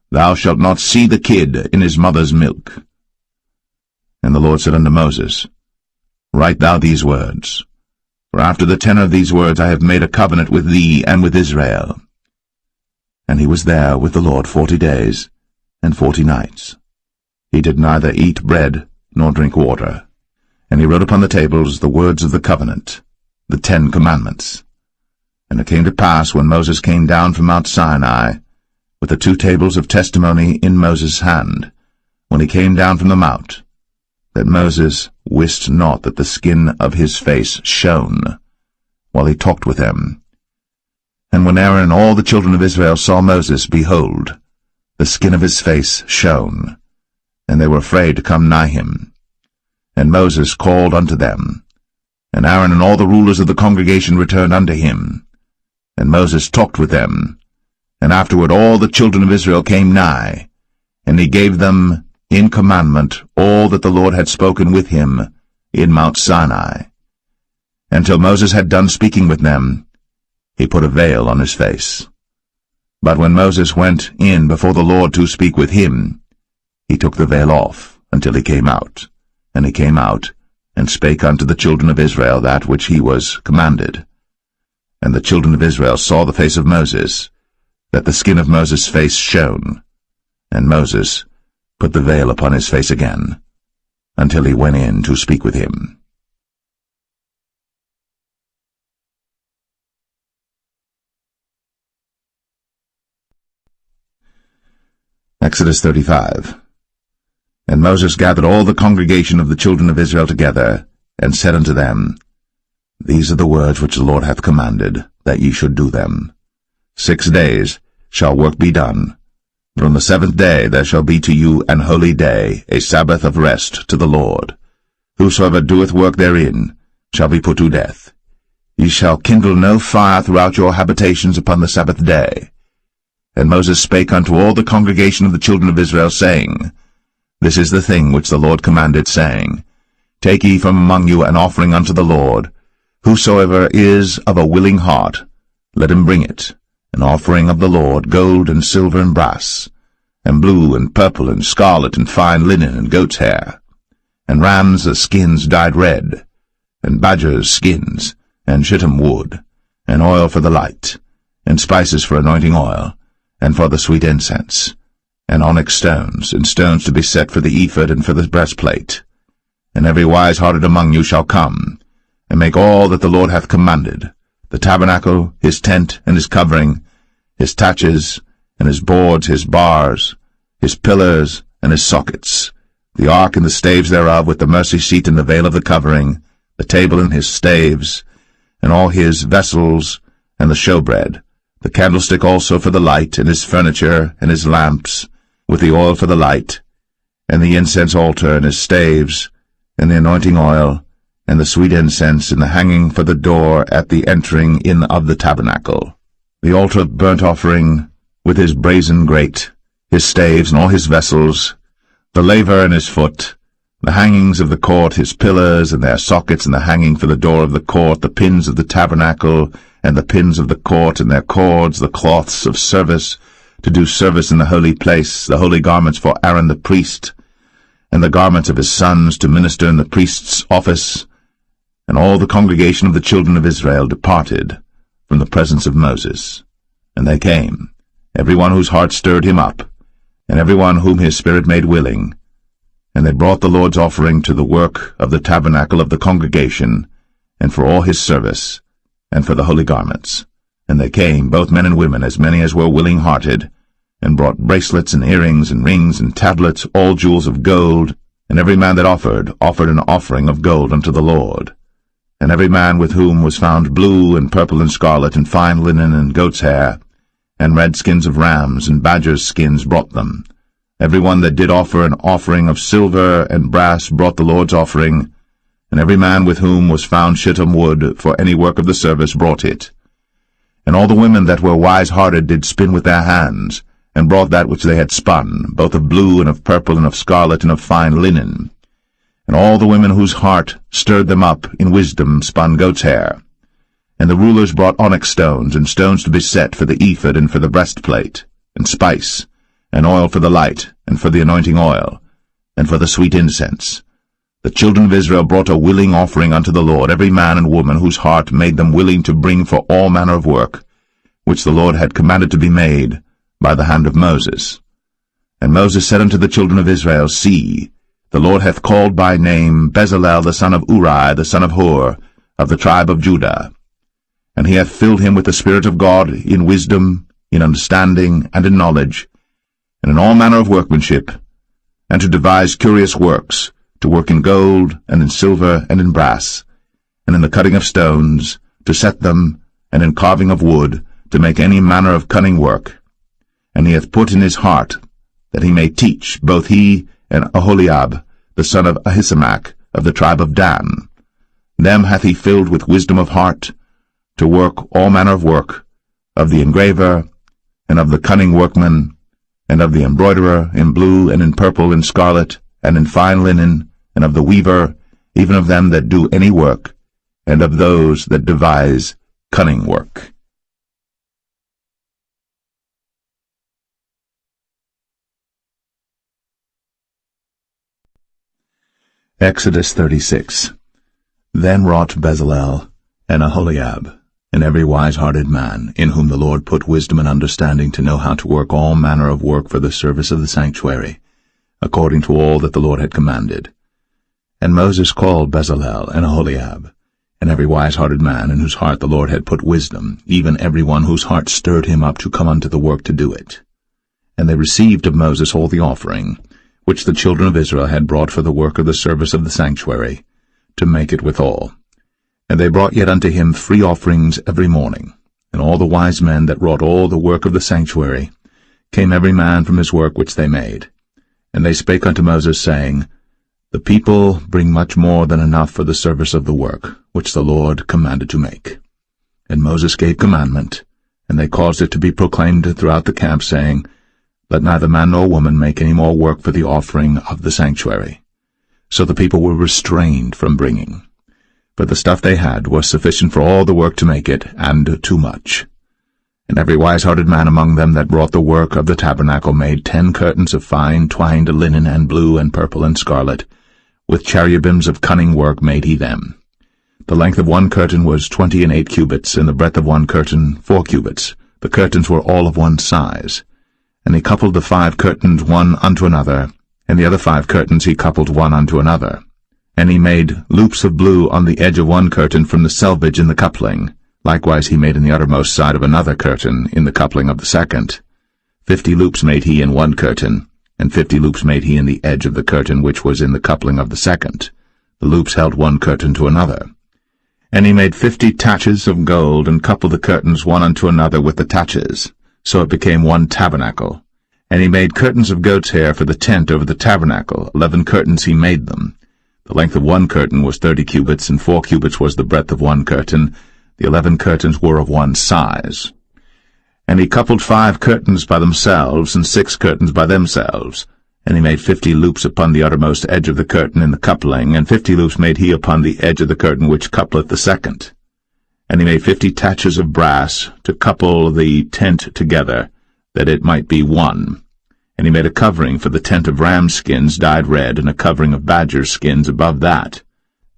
Thou shalt not see the kid in his mother's milk. And the Lord said unto Moses, Write thou these words, for after the tenor of these words I have made a covenant with thee and with Israel. And he was there with the Lord 40 days and 40 nights. He did neither eat bread nor drink water. And he wrote upon the tables the words of the covenant, the 10 commandments. And it came to pass, when Moses came down from Mount Sinai, with the 2 tables of testimony in Moses' hand, when he came down from the mount, that Moses wist not that the skin of his face shone, while he talked with them. And when Aaron and all the children of Israel saw Moses, behold, the skin of his face shone, and they were afraid to come nigh him. And Moses called unto them, and Aaron and all the rulers of the congregation returned unto him. And Moses talked with them, and afterward all the children of Israel came nigh, and he gave them in commandment all that the Lord had spoken with him in Mount Sinai. And till Moses had done speaking with them, he put a veil on his face. But when Moses went in before the Lord to speak with him, he took the veil off until he came out. And he came out, and spake unto the children of Israel that which he was commanded. And the children of Israel saw the face of Moses, that the skin of Moses' face shone. And Moses put the veil upon his face again, until he went in to speak with him. Exodus 35. And Moses gathered all the congregation of the children of Israel together, and said unto them, These are the words which the Lord hath commanded, that ye should do them. 6 days shall work be done, but on the 7th day there shall be to you an holy day, a Sabbath of rest to the Lord. Whosoever doeth work therein shall be put to death. Ye shall kindle no fire throughout your habitations upon the Sabbath day. And Moses spake unto all the congregation of the children of Israel, saying, This is the thing which the Lord commanded, saying, Take ye from among you an offering unto the Lord. Whosoever is of a willing heart, let him bring it, an offering of the Lord, gold and silver and brass, and blue and purple and scarlet and fine linen and goat's hair, and rams' skins dyed red, and badgers' skins, and shittim wood, and oil for the light, and spices for anointing oil, and for the sweet incense, and onyx stones, and stones to be set for the ephod and for the breastplate, And every wise-hearted among you shall come, and make all that the Lord hath commanded, the tabernacle, his tent, and his covering, his taches, and his boards, his bars, his pillars, and his sockets, the ark and the staves thereof, with the mercy seat and the veil of the covering, the table and his staves, and all his vessels, and the showbread, the candlestick also for the light, and his furniture, and his lamps, with the oil for the light, and the incense altar, and his staves, and the anointing oil, and the sweet incense, and the hanging for the door at the entering in of the tabernacle, the altar of burnt offering, with his brazen grate, his staves, and all his vessels, the laver and his foot, the hangings of the court, his pillars, and their sockets, and the hanging for the door of the court, the pins of the tabernacle, and the pins of the court, and their cords, the cloths of service, to do service in the holy place, the holy garments for Aaron the priest, and the garments of his sons to minister in the priest's office. And all the congregation of the children of Israel departed from the presence of Moses. And they came, every one whose heart stirred him up, and every one whom his spirit made willing. And they brought the Lord's offering to the work of the tabernacle of the congregation, and for all his service, and for the holy garments. And they came, both men and women, as many as were willing-hearted, and brought bracelets and earrings and rings and tablets, all jewels of gold, and every man that offered an offering of gold unto the Lord. And every man with whom was found blue and purple and scarlet and fine linen and goat's hair, and red skins of rams and badgers' skins brought them. Every one that did offer an offering of silver and brass brought the Lord's offering, and every man with whom was found shittim wood for any work of the service brought it. And all the women that were wise-hearted did spin with their hands, and brought that which they had spun, both of blue and of purple and of scarlet and of fine linen. And all the women whose heart stirred them up in wisdom spun goat's hair. And the rulers brought onyx stones, and stones to be set for the ephod and for the breastplate, and spice, and oil for the light, and for the anointing oil, and for the sweet incense. The children of Israel brought a willing offering unto the Lord, every man and woman whose heart made them willing to bring for all manner of work, which the Lord had commanded to be made by the hand of Moses. And Moses said unto the children of Israel, See, the Lord hath called by name Bezalel the son of Uri, the son of Hur, of the tribe of Judah. And he hath filled him with the Spirit of God in wisdom, in understanding, and in knowledge, and in all manner of workmanship, and to devise curious works, to work in gold, and in silver, and in brass, and in the cutting of stones, to set them, and in carving of wood, to make any manner of cunning work. And he hath put in his heart that he may teach, both he and Aholiab, the son of Ahisamach, of the tribe of Dan. Them hath he filled with wisdom of heart, to work all manner of work, of the engraver, and of the cunning workman, and of the embroiderer, in blue, and in purple, and scarlet, and in fine linen, and of the weaver, even of them that do any work, and of those that devise cunning work. Exodus 36. Then wrought Bezalel and Aholiab, and every wise-hearted man, in whom the Lord put wisdom and understanding to know how to work all manner of work for the service of the sanctuary, according to all that the Lord had commanded. And Moses called Bezalel and Aholiab, and every wise-hearted man, in whose heart the Lord had put wisdom, even every one whose heart stirred him up to come unto the work to do it. And they received of Moses all the offering, which the children of Israel had brought for the work of the service of the sanctuary, to make it withal. And they brought yet unto him free offerings every morning. And all the wise men that wrought all the work of the sanctuary came every man from his work which they made. And they spake unto Moses, saying, The people bring much more than enough for the service of the work, which the Lord commanded to make. And Moses gave commandment, and they caused it to be proclaimed throughout the camp, saying, Let neither man nor woman make any more work for the offering of the sanctuary. So the people were restrained from bringing. For the stuff they had was sufficient for all the work to make it, and too much. And every wise-hearted man among them that wrought the work of the tabernacle made 10 curtains of fine twined linen and blue and purple and scarlet. With cherubims of cunning work made he them. The length of one curtain was 28 cubits, and the breadth of one curtain 4 cubits. The curtains were all of one size. And he coupled the 5 curtains one unto another, and the other 5 curtains he coupled one unto another. And he made loops of blue on the edge of one curtain from the selvage in the coupling. Likewise he made in the uttermost side of another curtain in the coupling of the second. 50 loops made he in one curtain, and 50 loops made he in the edge of the curtain which was in the coupling of the second. The loops held one curtain to another. And he made 50 taches of gold, and coupled the curtains one unto another with the taches. So it became one tabernacle. And he made curtains of goat's hair for the tent over the tabernacle. 11 curtains he made them. The length of one curtain was 30 cubits, and 4 cubits was the breadth of one curtain. The 11 curtains were of one size. And he coupled 5 curtains by themselves, and 6 curtains by themselves. And he made 50 loops upon the uttermost edge of the curtain in the coupling, and 50 loops made he upon the edge of the curtain which coupleth the second. And he made 50 taches of brass to couple the tent together, that it might be one. And he made a covering for the tent of ram skins dyed red, and a covering of badger skins above that.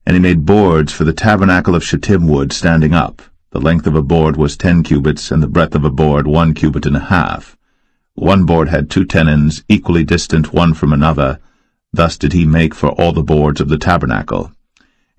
And he made boards for the tabernacle of shittim wood standing up. The length of a board was 10 cubits, and the breadth of a board 1 cubit and a half. One board had 2 tenons, equally distant one from another. Thus did he make for all the boards of the tabernacle.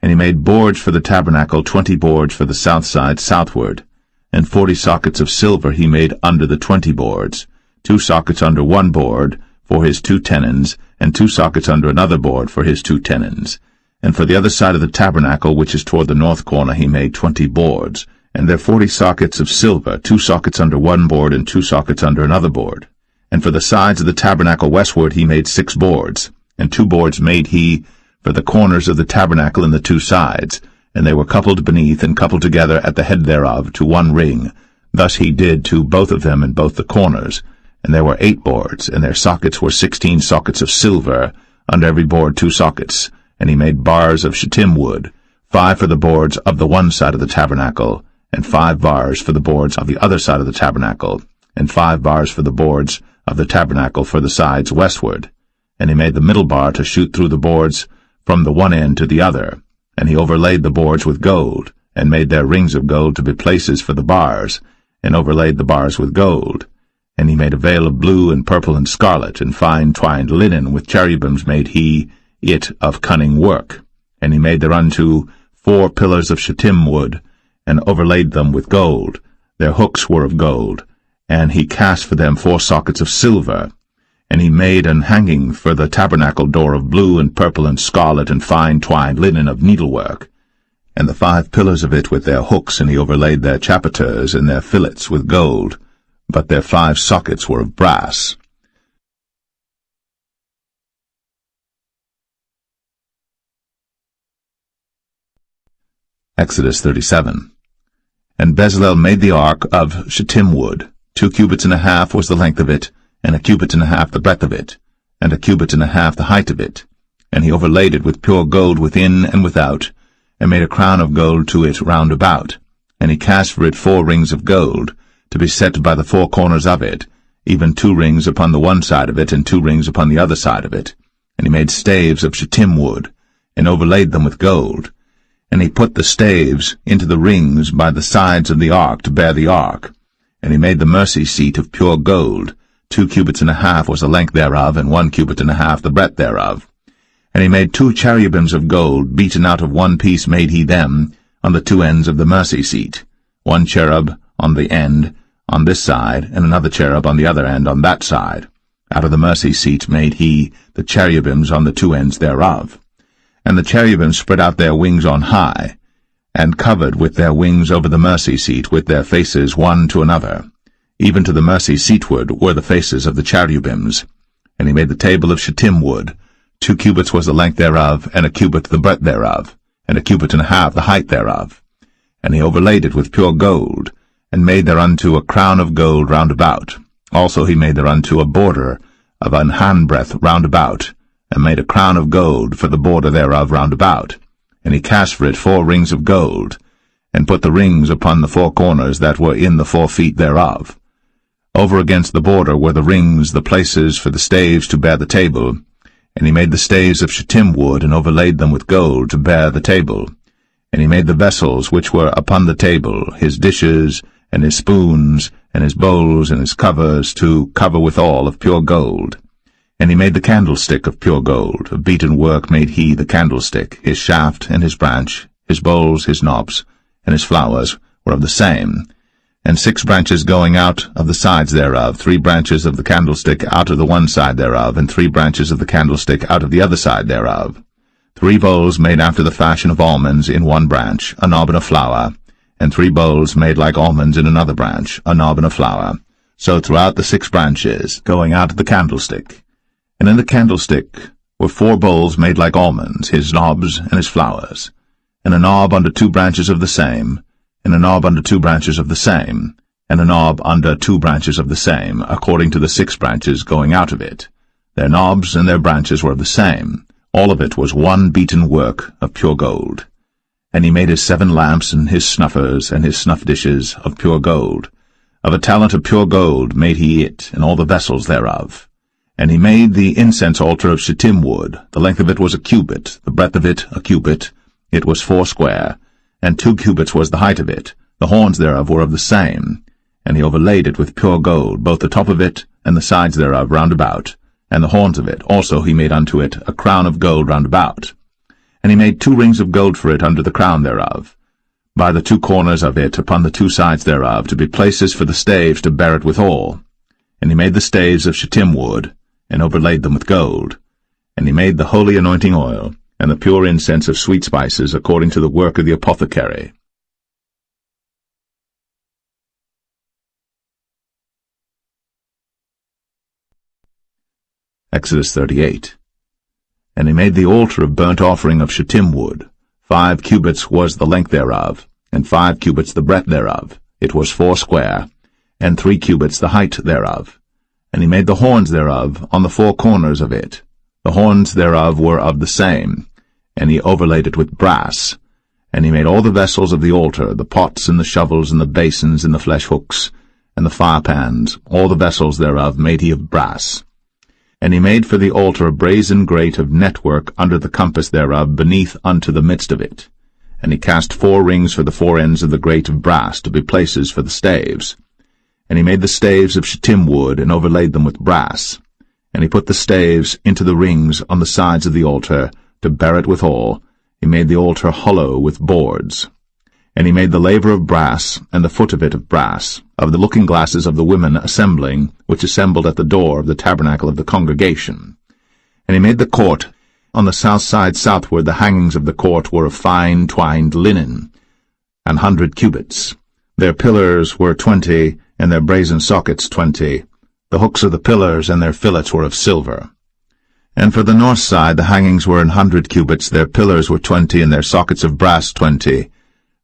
And he made boards for the tabernacle, 20 boards for the south side southward. And 40 sockets of silver he made under the 20 boards, 2 sockets under one board for his 2 tenons, and 2 sockets under another board for his 2 tenons. And for the other side of the tabernacle, which is toward the north corner, he made 20 boards. And there 40 sockets of silver, 2 sockets under one board, and 2 sockets under another board. And for the sides of the tabernacle westward he made 6 boards, and 2 boards made he for the corners of the tabernacle in the 2 sides, and they were coupled beneath and coupled together at the head thereof to one ring. Thus he did to both of them in both the corners. And there were 8 boards, and their sockets were 16 sockets of silver, under every board 2 sockets. And he made bars of shittim wood, 5 for the boards of the one side of the tabernacle, and 5 bars for the boards of the other side of the tabernacle, and 5 bars for the boards of the tabernacle for the sides westward. And he made the middle bar to shoot through the boards from the one end to the other. And he overlaid the boards with gold, and made their rings of gold to be places for the bars, and overlaid the bars with gold. And he made a veil of blue and purple and scarlet, and fine twined linen with cherubims made he it of cunning work. And he made thereunto 4 pillars of shittim wood, and overlaid them with gold. Their hooks were of gold, and he cast for them 4 sockets of silver. And he made an hanging for the tabernacle door of blue and purple and scarlet and fine twined linen of needlework, and the 5 pillars of it with their hooks, and he overlaid their chapiters and their fillets with gold, but their 5 sockets were of brass. Exodus 37. And Bezalel made the ark of shittim wood. 2 cubits and a half was the length of it, and 1 cubit and a half the breadth of it, and 1 cubit and a half the height of it. And he overlaid it with pure gold within and without, and made a crown of gold to it round about. And he cast for it 4 rings of gold, to be set by the 4 corners of it, even 2 rings upon the one side of it, and 2 rings upon the other side of it. And he made staves of shittim wood, and overlaid them with gold. And he put the staves into the rings by the sides of the ark to bear the ark. And he made the mercy seat of pure gold. 2 cubits and a half was the length thereof, and 1 cubit and a half the breadth thereof. And he made 2 cherubims of gold, beaten out of one piece made he them, on the 2 ends of the mercy seat. 1 cherub on the end on this side, and another cherub on the other end on that side. Out of the mercy seat made he the cherubims on the 2 ends thereof. And the cherubims spread out their wings on high, and covered with their wings over the mercy seat with their faces one to another. Even to the mercy seatward were the faces of the cherubims. And he made the table of shittim wood. 2 cubits was the length thereof, and 1 cubit the breadth thereof, and 1 cubit and a half the height thereof. And he overlaid it with pure gold, and made thereunto a crown of gold round about. Also he made thereunto a border of an handbreadth round about, and made a crown of gold for the border thereof round about. And he cast for it 4 rings of gold, and put the rings upon the 4 corners that were in the 4 feet thereof. Over against the border were the rings, the places for the staves to bear the table. And he made the staves of shittim wood, and overlaid them with gold to bear the table. And he made the vessels which were upon the table, his dishes, and his spoons, and his bowls, and his covers, to cover withal of pure gold. And he made the candlestick of pure gold. Of beaten work made he the candlestick. His shaft and his branch, his bowls, his knobs, and his flowers were of the same. And 6 branches going out of the sides thereof, 3 branches of the candlestick out of the one side thereof, and 3 branches of the candlestick out of the other side thereof. 3 bowls made after the fashion of almonds in one branch, a knob and a flower, and 3 bowls made like almonds in another branch, a knob and a flower. So throughout the 6 branches going out of the candlestick. And in the candlestick were 4 bowls made like almonds, his knobs and his flowers, and a knob under 2 branches of the same, and a knob under 2 branches of the same, and a knob under 2 branches of the same, according to the 6 branches going out of it. Their knobs and their branches were of the same. All of it was one beaten work of pure gold. And he made his 7 lamps and his snuffers and his snuff dishes of pure gold. Of a talent of pure gold made he it, and all the vessels thereof. And he made the incense altar of shittim wood. The length of it was a cubit, the breadth of it a cubit. It was 4 square, and 2 cubits was the height of it. The horns thereof were of the same. And he overlaid it with pure gold, both the top of it and the sides thereof round about. And the horns of it also he made unto it a crown of gold round about. And he made 2 rings of gold for it under the crown thereof, by the 2 corners of it upon the 2 sides thereof, to be places for the staves to bear it withal. And he made the staves of shittim wood, and overlaid them with gold. And he made the holy anointing oil, and the pure incense of sweet spices, according to the work of the apothecary. Exodus 38. And he made the altar of burnt offering of shittim wood. 5 cubits was the length thereof, and 5 cubits the breadth thereof. It was 4 square, and 3 cubits the height thereof. And he made the horns thereof on the 4 corners of it. The horns thereof were of the same, and he overlaid it with brass. And he made all the vessels of the altar, the pots and the shovels and the basins and the flesh hooks, and the firepans, all the vessels thereof made he of brass. And he made for the altar a brazen grate of network under the compass thereof beneath unto the midst of it. And he cast 4 rings for the 4 ends of the grate of brass, to be places for the staves. And he made the staves of shittim wood, and overlaid them with brass. And he put the staves into the rings on the sides of the altar, to bear it withal. He made the altar hollow with boards. And he made the laver of brass, and the foot of it of brass, of the looking-glasses of the women assembling, which assembled at the door of the tabernacle of the congregation. And he made the court. On the south side southward the hangings of the court were of fine twined linen, 100 cubits. Their pillars were 20, and their brazen sockets 20. The hooks of the pillars and their fillets were of silver. And for the north side the hangings were 100 cubits, their pillars were 20, and their sockets of brass 20.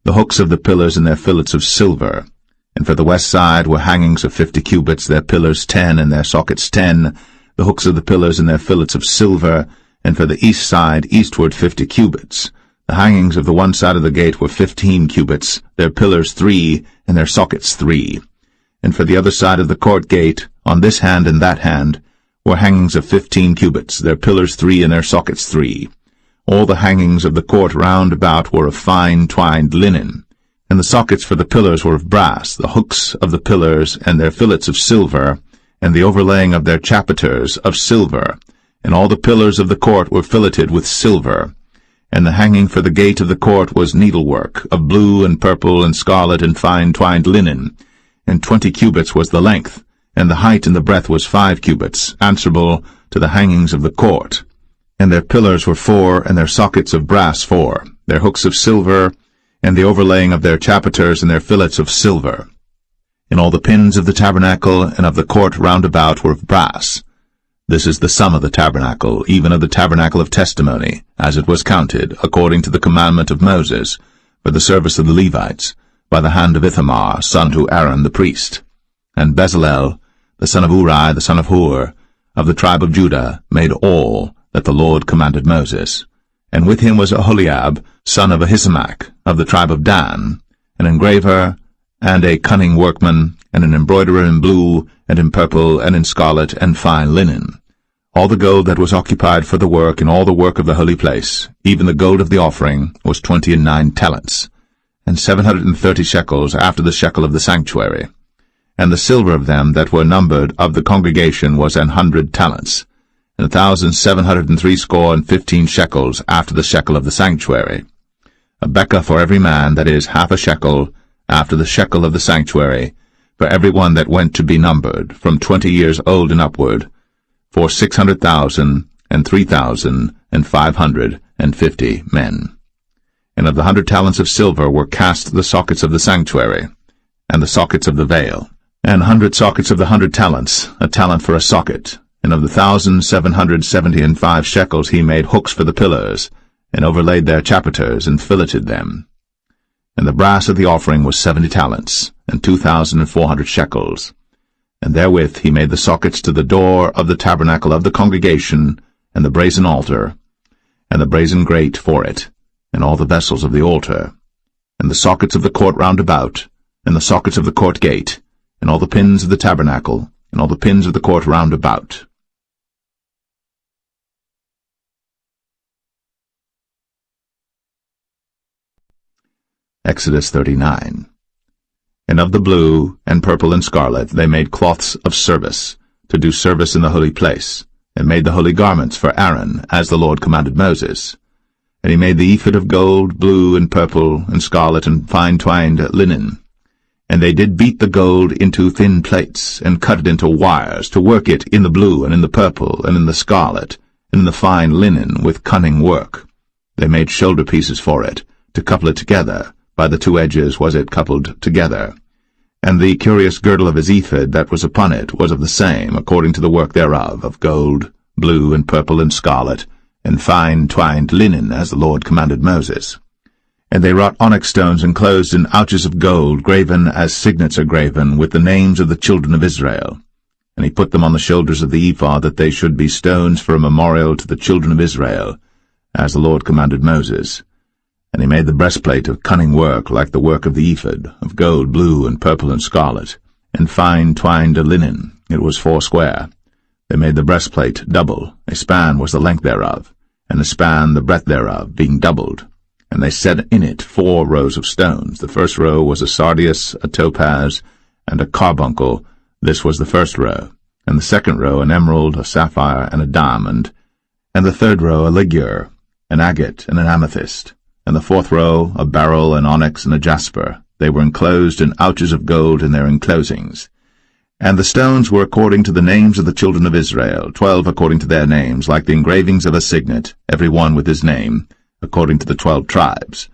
The hooks of the pillars and their fillets of silver. And for the west side were hangings of 50 cubits, their pillars 10, and their sockets 10, the hooks of the pillars and their fillets of silver. And for the east side eastward 50 cubits. The hangings of the one side of the gate were 15 cubits, their pillars 3, and their sockets 3. And for the other side of the court gate, on this hand and that hand, were hangings of 15 cubits, their pillars 3, and their sockets 3. All the hangings of the court round about were of fine twined linen, and the sockets for the pillars were of brass, the hooks of the pillars and their fillets of silver, and the overlaying of their chapiters of silver, and all the pillars of the court were filleted with silver. And the hanging for the gate of the court was needlework, of blue and purple and scarlet and fine twined linen, and 20 cubits was the length, and the height and the breadth was 5 cubits, answerable to the hangings of the court. And their pillars were 4, and their sockets of brass 4, their hooks of silver, and the overlaying of their chapiters and their fillets of silver. And all the pins of the tabernacle and of the court round about were of brass. This is the sum of the tabernacle, even of the tabernacle of testimony, as it was counted, according to the commandment of Moses, for the service of the Levites, by the hand of Ithamar, son to Aaron the priest. And Bezalel, the son of Uri, the son of Hur, of the tribe of Judah, made all that the Lord commanded Moses. And with him was Aholiab, son of Ahisamach, of the tribe of Dan, an engraver, and a cunning workman, and an embroiderer in blue, and in purple, and in scarlet, and fine linen. All the gold that was occupied for the work, and all the work of the holy place, even the gold of the offering, was 29 talents, and 730 shekels after the shekel of the sanctuary. And the silver of them that were numbered of the congregation was 100 talents. and 1,760 shekels after the shekel of the sanctuary. A bekah for every man, that is, half a shekel, after the shekel of the sanctuary, for every one that went to be numbered, from 20 years old and upward, for 600,000 and 3,550 men. And of the 100 talents of silver were cast the sockets of the sanctuary, and the sockets of the veil, and 100 sockets of the 100 talents, a talent for a socket. And of the 1,775 shekels he made hooks for the pillars, and overlaid their chapiters, and filleted them. And the brass of the offering was 70 talents, and 2,400 shekels. And therewith he made the sockets to the door of the tabernacle of the congregation, and the brazen altar, and the brazen grate for it, and all the vessels of the altar, and the sockets of the court round about, and the sockets of the court gate, and all the pins of the tabernacle, and all the pins of the court round about. Exodus 39. And of the blue, and purple, and scarlet they made cloths of service, to do service in the holy place, and made the holy garments for Aaron, as the Lord commanded Moses. And he made the ephod of gold, blue, and purple, and scarlet, and fine-twined linen. And they did beat the gold into thin plates, and cut it into wires, to work it in the blue, and in the purple, and in the scarlet, and in the fine linen, with cunning work. They made shoulder pieces for it, to couple it together. By the two edges was it coupled together. And the curious girdle of his ephod that was upon it was of the same, according to the work thereof, of gold, blue, and purple, and scarlet, and fine twined linen, as the Lord commanded Moses. And they wrought onyx stones enclosed in ouches of gold, graven as signets are graven, with the names of the children of Israel. And he put them on the shoulders of the ephod, that they should be stones for a memorial to the children of Israel, as the Lord commanded Moses. And he made the breastplate of cunning work, like the work of the ephod, of gold, blue, and purple, and scarlet, and fine twined linen. It was foursquare. They made the breastplate double. A span was the length thereof, and a span the breadth thereof, being doubled. And they set in it 4 rows of stones. The first row was a sardius, a topaz, and a carbuncle. This was the first row. And the second row an emerald, a sapphire, and a diamond. And the third row a ligure, an agate, and an amethyst. And the fourth row a beryl, an onyx, and a jasper. They were enclosed in ouches of gold in their enclosings. And the stones were according to the names of the children of Israel, 12 according to their names, like the engravings of a signet, every one with his name, according to the 12 tribes.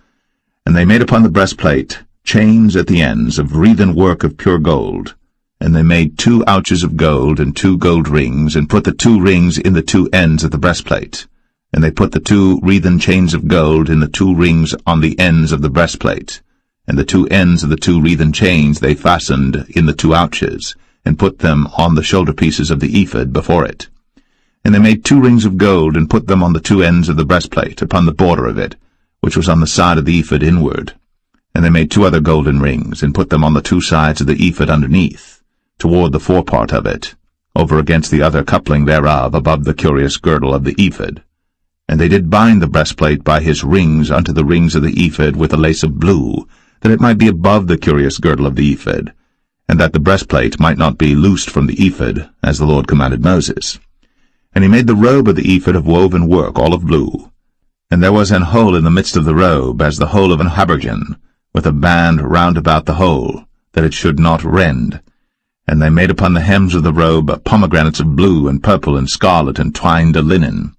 And they made upon the breastplate chains at the ends of wreathen work of pure gold. And they made 2 ouches of gold and 2 gold rings, and put the 2 rings in the 2 ends of the breastplate. And they put the 2 wreathen chains of gold in the 2 rings on the ends of the breastplate. And the 2 ends of the 2 wreathen chains they fastened in the 2 ouches, and put them on the shoulder pieces of the ephod before it. And they made 2 rings of gold, and put them on the 2 ends of the breastplate, upon the border of it, which was on the side of the ephod inward. And they made 2 other golden rings, and put them on the 2 sides of the ephod underneath, toward the forepart of it, over against the other coupling thereof, above the curious girdle of the ephod. And they did bind the breastplate by his rings unto the rings of the ephod with a lace of blue, that it might be above the curious girdle of the ephod, and that the breastplate might not be loosed from the ephod, as the Lord commanded Moses. And he made the robe of the ephod of woven work, all of blue. And there was an hole in the midst of the robe, as the hole of an habergeon, with a band round about the hole, that it should not rend. And they made upon the hems of the robe pomegranates of blue and purple and scarlet and twined linen.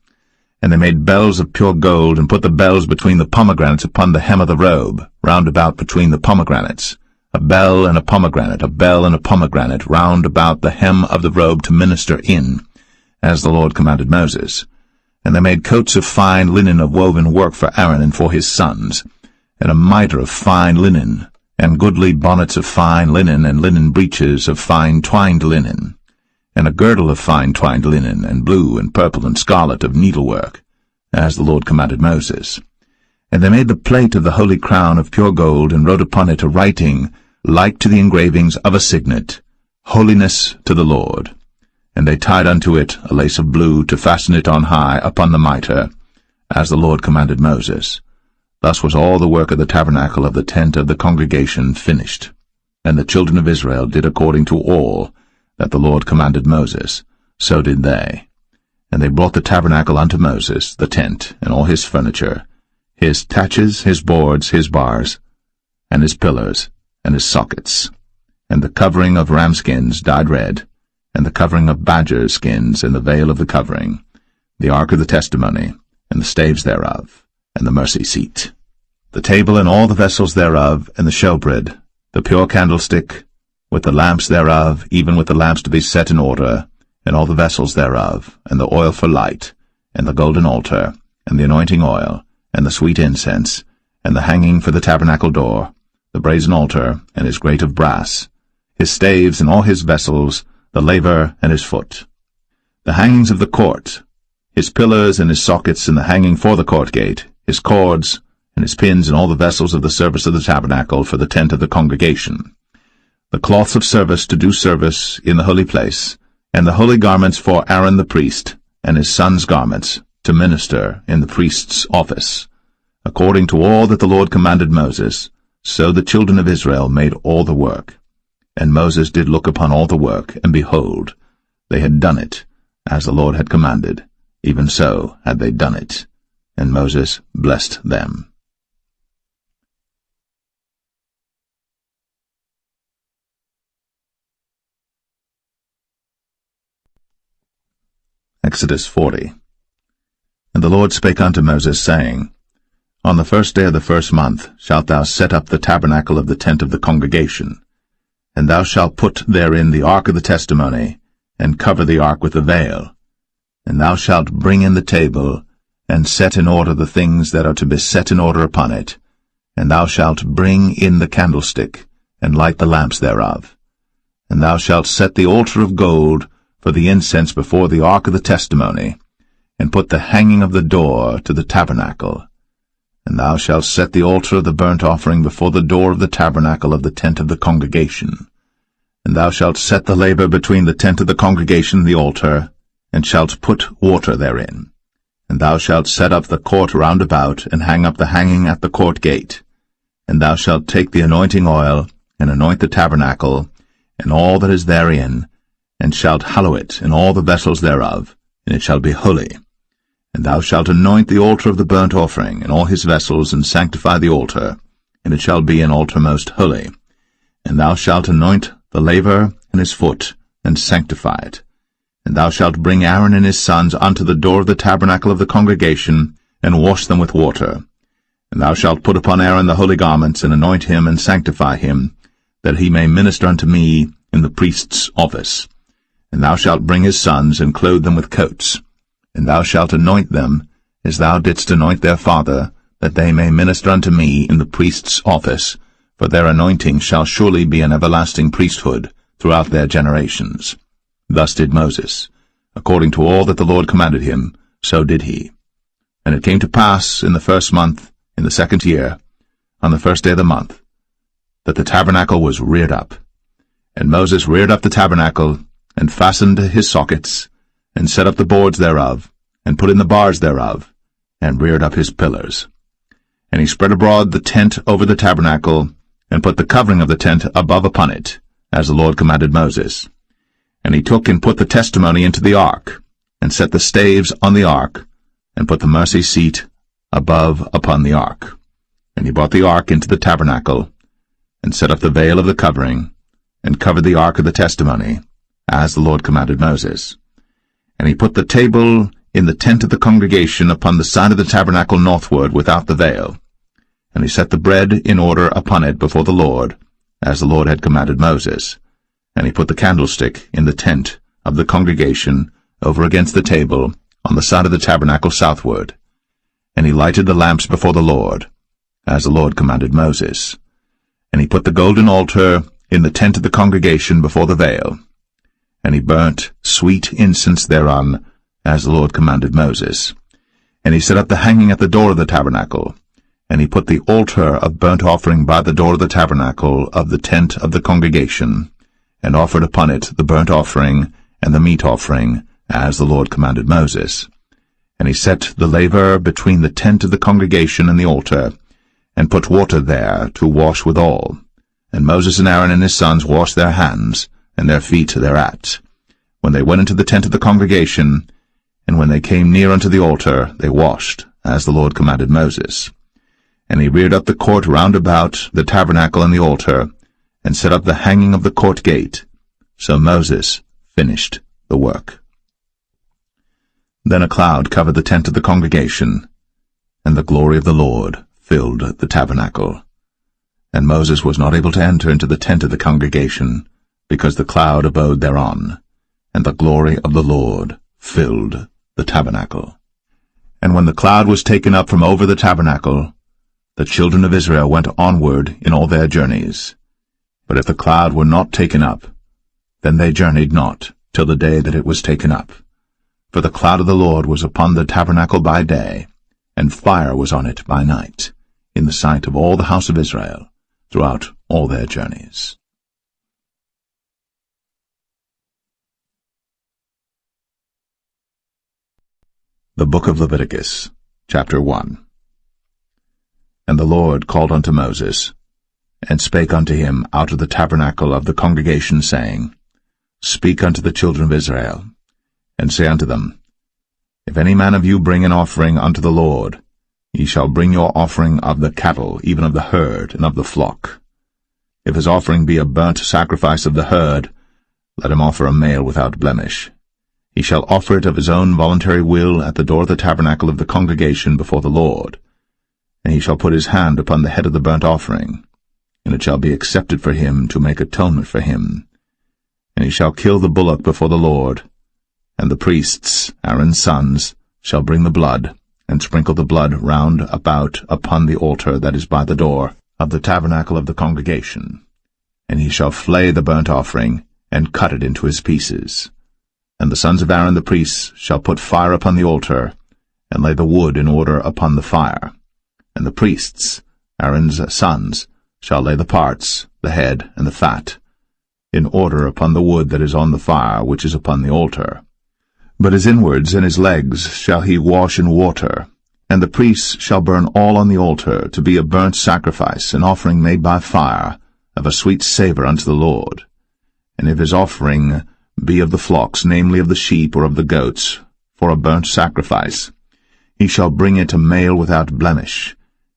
And they made bells of pure gold, and put the bells between the pomegranates upon the hem of the robe, round about between the pomegranates, a bell and a pomegranate, a bell and a pomegranate, round about the hem of the robe to minister in, as the Lord commanded Moses. And they made coats of fine linen of woven work for Aaron and for his sons, and a mitre of fine linen, and goodly bonnets of fine linen, and linen breeches of fine twined linen, and a girdle of fine twined linen, and blue and purple and scarlet of needlework, as the Lord commanded Moses. And they made the plate of the holy crown of pure gold, and wrote upon it a writing, like to the engravings of a signet, Holiness to the Lord. And they tied unto it a lace of blue, to fasten it on high upon the mitre, as the Lord commanded Moses. Thus was all the work of the tabernacle of the tent of the congregation finished. And the children of Israel did according to all that the Lord commanded Moses, so did they. And they brought the tabernacle unto Moses, the tent, and all his furniture, his taches, his boards, his bars, and his pillars, and his sockets, and the covering of ram skins dyed red, and the covering of badger skins, and the veil of the covering, the ark of the testimony, and the staves thereof, and the mercy seat, the table and all the vessels thereof, and the showbread, the pure candlestick, with the lamps thereof, even with the lamps to be set in order, and all the vessels thereof, and the oil for light, and the golden altar, and the anointing oil, and the sweet incense, and the hanging for the tabernacle door, the brazen altar, and his grate of brass, his staves and all his vessels, the laver and his foot, the hangings of the court, his pillars and his sockets, and the hanging for the court gate, his cords, and his pins, and all the vessels of the service of the tabernacle for the tent of the congregation, the cloths of service to do service in the holy place, and the holy garments for Aaron the priest, and his sons' garments, to minister in the priest's office. According to all that the Lord commanded Moses, so the children of Israel made all the work. And Moses did look upon all the work, and behold, they had done it, as the Lord had commanded, even so had they done it. And Moses blessed them. Exodus 40. And the Lord spake unto Moses, saying, On the first day of the first month shalt thou set up the tabernacle of the tent of the congregation, and thou shalt put therein the ark of the testimony, and cover the ark with the veil. And thou shalt bring in the table, and set in order the things that are to be set in order upon it. And thou shalt bring in the candlestick, and light the lamps thereof. And thou shalt set the altar of gold for the incense before the ark of the testimony, and put the hanging of the door to the tabernacle. And thou shalt set the altar of the burnt offering before the door of the tabernacle of the tent of the congregation. And thou shalt set the laver between the tent of the congregation and the altar, and shalt put water therein. And thou shalt set up the court round about, and hang up the hanging at the court gate. And thou shalt take the anointing oil, and anoint the tabernacle, and all that is therein, and shalt hallow it, and all the vessels thereof, and it shall be holy. And thou shalt anoint the altar of the burnt offering, and all his vessels, and sanctify the altar, and it shall be an altar most holy. And thou shalt anoint the laver and his foot, and sanctify it. And thou shalt bring Aaron and his sons unto the door of the tabernacle of the congregation, and wash them with water. And thou shalt put upon Aaron the holy garments, and anoint him, and sanctify him, that he may minister unto me in the priest's office. And thou shalt bring his sons, and clothe them with coats. And thou shalt anoint them, as thou didst anoint their father, that they may minister unto me in the priest's office, for their anointing shall surely be an everlasting priesthood throughout their generations. Thus did Moses. According to all that the Lord commanded him, so did he. And it came to pass in the first month, in the second year, on the first day of the month, that the tabernacle was reared up. And Moses reared up the tabernacle, and fastened his sockets, and set up the boards thereof, and put in the bars thereof, and reared up his pillars. And he spread abroad the tent over the tabernacle, and put the covering of the tent above upon it, as the Lord commanded Moses. And he took and put the testimony into the ark, and set the staves on the ark, and put the mercy seat above upon the ark. And he brought the ark into the tabernacle, and set up the veil of the covering, and covered the ark of the testimony, as the Lord commanded Moses. And he put the table in the tent of the congregation upon the side of the tabernacle northward without the veil. And he set the bread in order upon it before the Lord, as the Lord had commanded Moses. And he put the candlestick in the tent of the congregation over against the table on the side of the tabernacle southward. And he lighted the lamps before the Lord, as the Lord commanded Moses. And he put the golden altar in the tent of the congregation before the veil. And he burnt sweet incense thereon, as the Lord commanded Moses. And he set up the hanging at the door of the tabernacle. And he put the altar of burnt offering by the door of the tabernacle of the tent of the congregation, and offered upon it the burnt offering and the meat offering, as the Lord commanded Moses. And he set the laver between the tent of the congregation and the altar, and put water there to wash withal. And Moses and Aaron and his sons washed their hands, and their feet thereat, when they went into the tent of the congregation, And when they came near unto the altar, they washed, as the Lord commanded Moses. And he reared up the court round about the tabernacle and the altar, and set up the hanging of the court gate. So Moses finished the work. Then a cloud covered the tent of the congregation, and the glory of the Lord filled the tabernacle. And Moses was not able to enter into the tent of the congregation, because the cloud abode thereon, and the glory of the Lord filled the tabernacle. And when the cloud was taken up from over the tabernacle, the children of Israel went onward in all their journeys. But if the cloud were not taken up, then they journeyed not till the day that it was taken up. For the cloud of the Lord was upon the tabernacle by day, and fire was on it by night, in the sight of all the house of Israel, throughout all their journeys. The Book of Leviticus, chapter 1. And the Lord called unto Moses, and spake unto him out of the tabernacle of the congregation, saying, Speak unto the children of Israel, and say unto them, If any man of you bring an offering unto the Lord, ye shall bring your offering of the cattle, even of the herd, and of the flock. If his offering be a burnt sacrifice of the herd, let him offer a male without blemish. He shall offer it of his own voluntary will at the door of the tabernacle of the congregation before the Lord. And he shall put his hand upon the head of the burnt offering, and it shall be accepted for him to make atonement for him. And he shall kill the bullock before the Lord, and the priests, Aaron's sons, shall bring the blood, and sprinkle the blood round about upon the altar that is by the door of the tabernacle of the congregation. And he shall flay the burnt offering, and cut it into his pieces. And the sons of Aaron the priests shall put fire upon the altar, and lay the wood in order upon the fire. And the priests, Aaron's sons, shall lay the parts, the head, and the fat, in order upon the wood that is on the fire which is upon the altar. But his inwards and his legs shall he wash in water, and the priests shall burn all on the altar to be a burnt sacrifice, an offering made by fire, of a sweet savour unto the Lord. And if his offering be of the flocks, namely of the sheep or of the goats, for a burnt sacrifice, he shall bring it a male without blemish,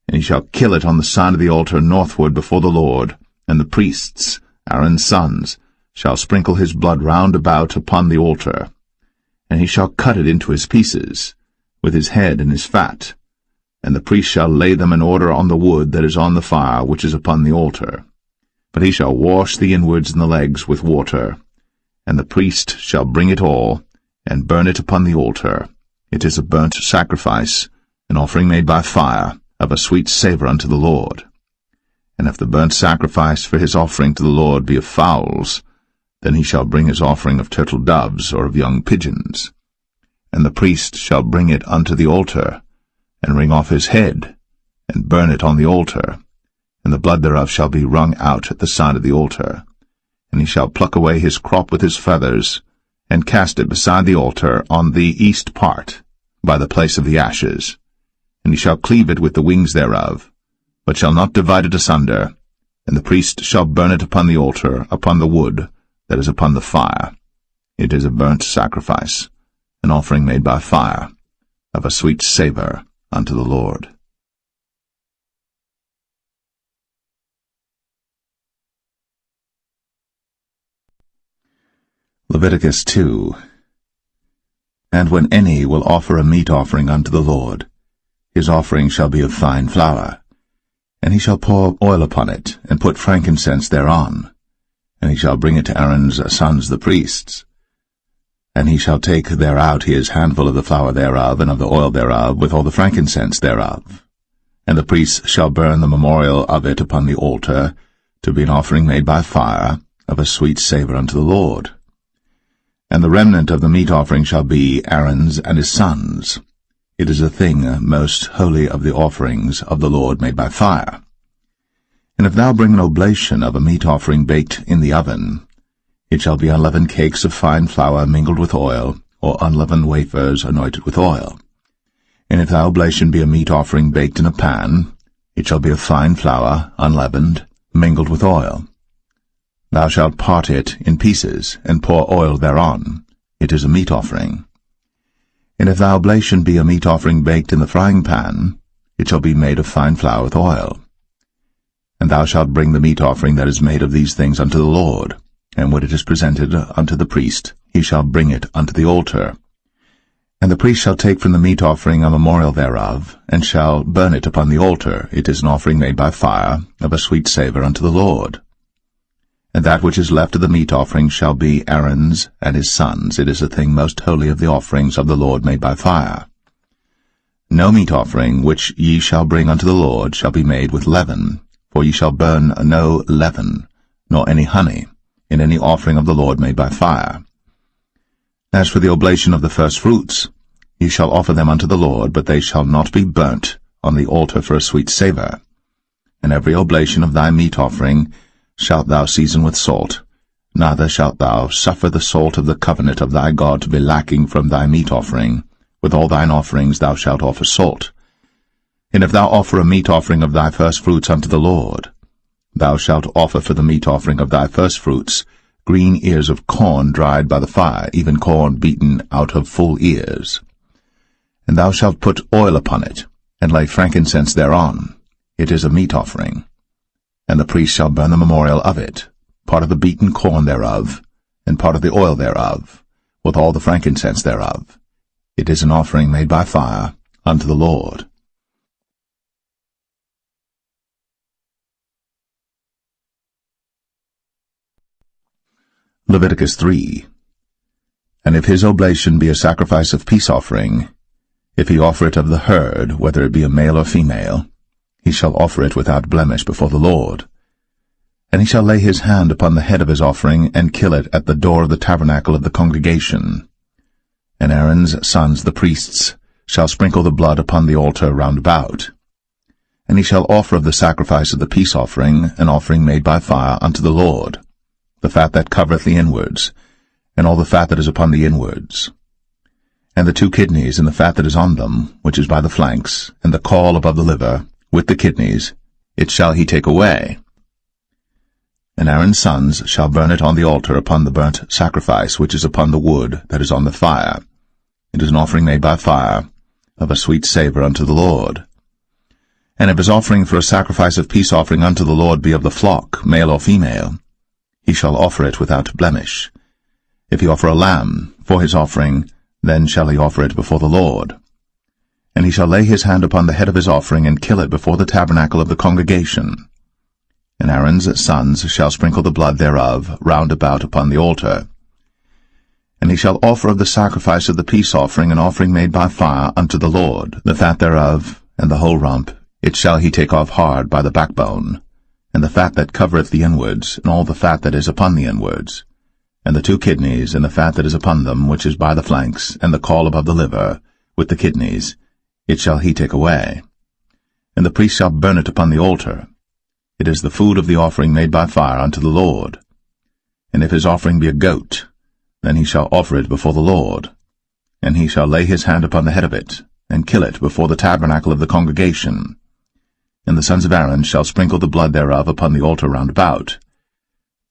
and he shall kill it on the side of the altar northward before the Lord, and the priests, Aaron's sons, shall sprinkle his blood round about upon the altar. And he shall cut it into his pieces, with his head and his fat, and the priest shall lay them in order on the wood that is on the fire which is upon the altar. But he shall wash the inwards and the legs with water, and the priest shall bring it all, and burn it upon the altar. It is a burnt sacrifice, an offering made by fire, of a sweet savour unto the Lord. And if the burnt sacrifice for his offering to the Lord be of fowls, then he shall bring his offering of turtle doves or of young pigeons. And the priest shall bring it unto the altar, and wring off his head, and burn it on the altar, and the blood thereof shall be wrung out at the side of the altar. And he shall pluck away his crop with his feathers, and cast it beside the altar on the east part, by the place of the ashes. And he shall cleave it with the wings thereof, but shall not divide it asunder. And the priest shall burn it upon the altar, upon the wood that is upon the fire. It is a burnt sacrifice, an offering made by fire, of a sweet savour unto the Lord. Leviticus 2. And when any will offer a meat offering unto the Lord, his offering shall be of fine flour, and he shall pour oil upon it, and put frankincense thereon, and he shall bring it to Aaron's sons the priests. And he shall take thereout his handful of the flour thereof, and of the oil thereof, with all the frankincense thereof. And the priests shall burn the memorial of it upon the altar, to be an offering made by fire, of a sweet savour unto the Lord. And the remnant of the meat offering shall be Aaron's and his sons. It is a thing most holy of the offerings of the Lord made by fire. And if thou bring an oblation of a meat offering baked in the oven, it shall be unleavened cakes of fine flour mingled with oil, or unleavened wafers anointed with oil. And if thy oblation be a meat offering baked in a pan, it shall be of fine flour, unleavened, mingled with oil. Thou shalt part it in pieces, and pour oil thereon. It is a meat offering. And if thy oblation be a meat offering baked in the frying pan, it shall be made of fine flour with oil. And thou shalt bring the meat offering that is made of these things unto the Lord, and when it is presented unto the priest, he shall bring it unto the altar. And the priest shall take from the meat offering a memorial thereof, and shall burn it upon the altar. It is an offering made by fire, of a sweet savour unto the Lord. And that which is left of the meat offering shall be Aaron's and his sons'. It is a thing most holy of the offerings of the Lord made by fire. No meat offering which ye shall bring unto the Lord shall be made with leaven, for ye shall burn no leaven, nor any honey, in any offering of the Lord made by fire. As for the oblation of the firstfruits, ye shall offer them unto the Lord, but they shall not be burnt on the altar for a sweet savour. And every oblation of thy meat offering shalt thou season with salt, neither shalt thou suffer the salt of the covenant of thy God to be lacking from thy meat offering. With all thine offerings thou shalt offer salt. And if thou offer a meat offering of thy firstfruits unto the Lord, thou shalt offer for the meat offering of thy firstfruits green ears of corn dried by the fire, even corn beaten out of full ears. And thou shalt put oil upon it, and lay frankincense thereon. It is a meat offering. And the priest shall burn the memorial of it, part of the beaten corn thereof, and part of the oil thereof, with all the frankincense thereof. It is an offering made by fire unto the Lord. Leviticus 3. And if his oblation be a sacrifice of peace offering, if he offer it of the herd, whether it be a male or female, he shall offer it without blemish before the Lord. And he shall lay his hand upon the head of his offering, and kill it at the door of the tabernacle of the congregation. And Aaron's sons, the priests, shall sprinkle the blood upon the altar round about. And he shall offer of the sacrifice of the peace offering an offering made by fire unto the Lord, the fat that covereth the inwards, and all the fat that is upon the inwards, and the 2 kidneys, and the fat that is on them, which is by the flanks, and the caul above the liver, with the kidneys, it shall he take away. And Aaron's sons shall burn it on the altar upon the burnt sacrifice which is upon the wood that is on the fire. It is an offering made by fire, of a sweet savour unto the Lord. And if his offering for a sacrifice of peace offering unto the Lord be of the flock, male or female, he shall offer it without blemish. If he offer a lamb for his offering, then shall he offer it before the Lord. And he shall lay his hand upon the head of his offering, and kill it before the tabernacle of the congregation. And Aaron's sons shall sprinkle the blood thereof round about upon the altar. And he shall offer of the sacrifice of the peace offering an offering made by fire unto the Lord, the fat thereof, and the whole rump, it shall he take off hard by the backbone, and the fat that covereth the inwards, and all the fat that is upon the inwards, and the 2 kidneys, and the fat that is upon them, which is by the flanks, and the caul above the liver, with the kidneys, it shall he take away. And the priest shall burn it upon the altar. It is the food of the offering made by fire unto the Lord. And if his offering be a goat, then he shall offer it before the Lord. And he shall lay his hand upon the head of it, and kill it before the tabernacle of the congregation. And the sons of Aaron shall sprinkle the blood thereof upon the altar round about.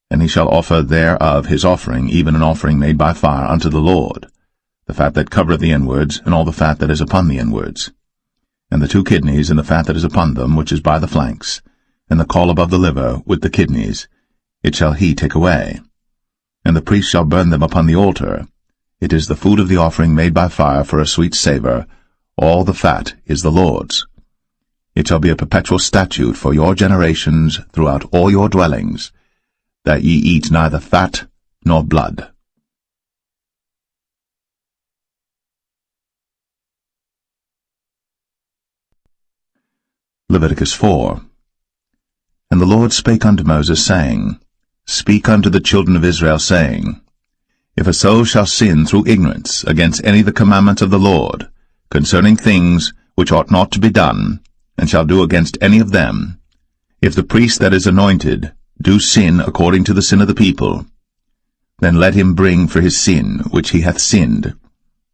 And he shall offer thereof his offering, even an offering made by fire unto the Lord, the fat that covereth the inwards, and all the fat that is upon the inwards, and the 2 kidneys, and the fat that is upon them, which is by the flanks, and the caul above the liver, with the kidneys, it shall he take away. And the priest shall burn them upon the altar. It is the food of the offering made by fire for a sweet savour. All the fat is the Lord's. It shall be a perpetual statute for your generations throughout all your dwellings, that ye eat neither fat nor blood. Leviticus 4. And the Lord spake unto Moses, saying, Speak unto the children of Israel, saying, If a soul shall sin through ignorance against any of the commandments of the Lord, concerning things which ought not to be done, and shall do against any of them, if the priest that is anointed do sin according to the sin of the people, then let him bring for his sin which he hath sinned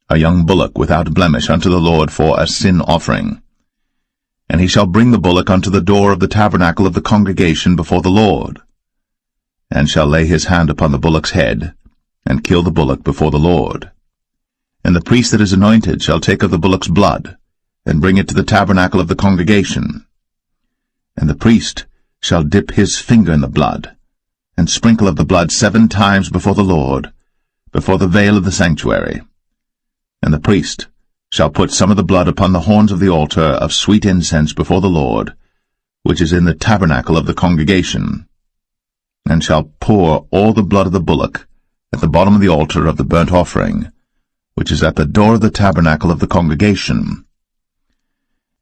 a young bullock without blemish unto the Lord for a sin offering. And he shall bring the bullock unto the door of the tabernacle of the congregation before the Lord, and shall lay his hand upon the bullock's head, and kill the bullock before the Lord. And the priest that is anointed shall take of the bullock's blood, and bring it to the tabernacle of the congregation. And the priest shall dip his finger in the blood, and sprinkle of the blood 7 times before the Lord, before the veil of the sanctuary. And the priest shall put some of the blood upon the horns of the altar of sweet incense before the Lord, which is in the tabernacle of the congregation, and shall pour all the blood of the bullock at the bottom of the altar of the burnt offering, which is at the door of the tabernacle of the congregation.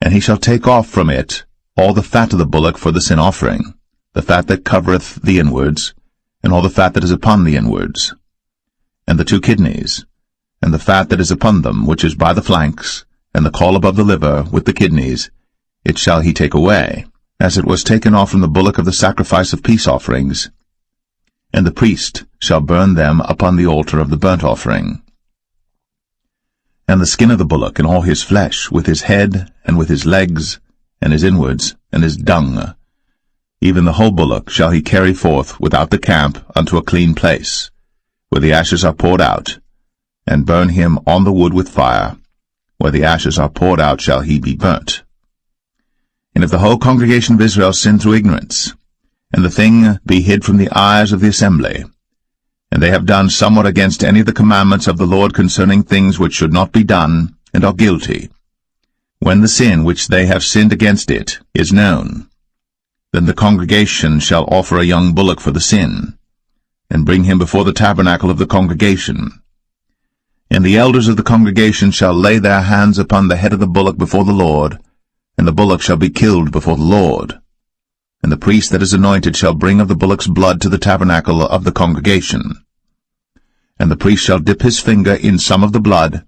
And he shall take off from it all the fat of the bullock for the sin offering, the fat that covereth the inwards, and all the fat that is upon the inwards, and the 2 kidneys, and the fat that is upon them, which is by the flanks, and the caul above the liver, with the kidneys, it shall he take away, as it was taken off from the bullock of the sacrifice of peace offerings. And the priest shall burn them upon the altar of the burnt offering. And the skin of the bullock, and all his flesh, with his head, and with his legs, and his inwards, and his dung, even the whole bullock shall he carry forth without the camp unto a clean place, where the ashes are poured out, and burn him on the wood with fire. Where the ashes are poured out shall he be burnt. And if the whole congregation of Israel sin through ignorance, and the thing be hid from the eyes of the assembly, and they have done somewhat against any of the commandments of the Lord concerning things which should not be done, and are guilty, when the sin which they have sinned against it is known, then the congregation shall offer a young bullock for the sin, and bring him before the tabernacle of the congregation. And the elders of the congregation shall lay their hands upon the head of the bullock before the Lord, and the bullock shall be killed before the Lord. And the priest that is anointed shall bring of the bullock's blood to the tabernacle of the congregation. And the priest shall dip his finger in some of the blood,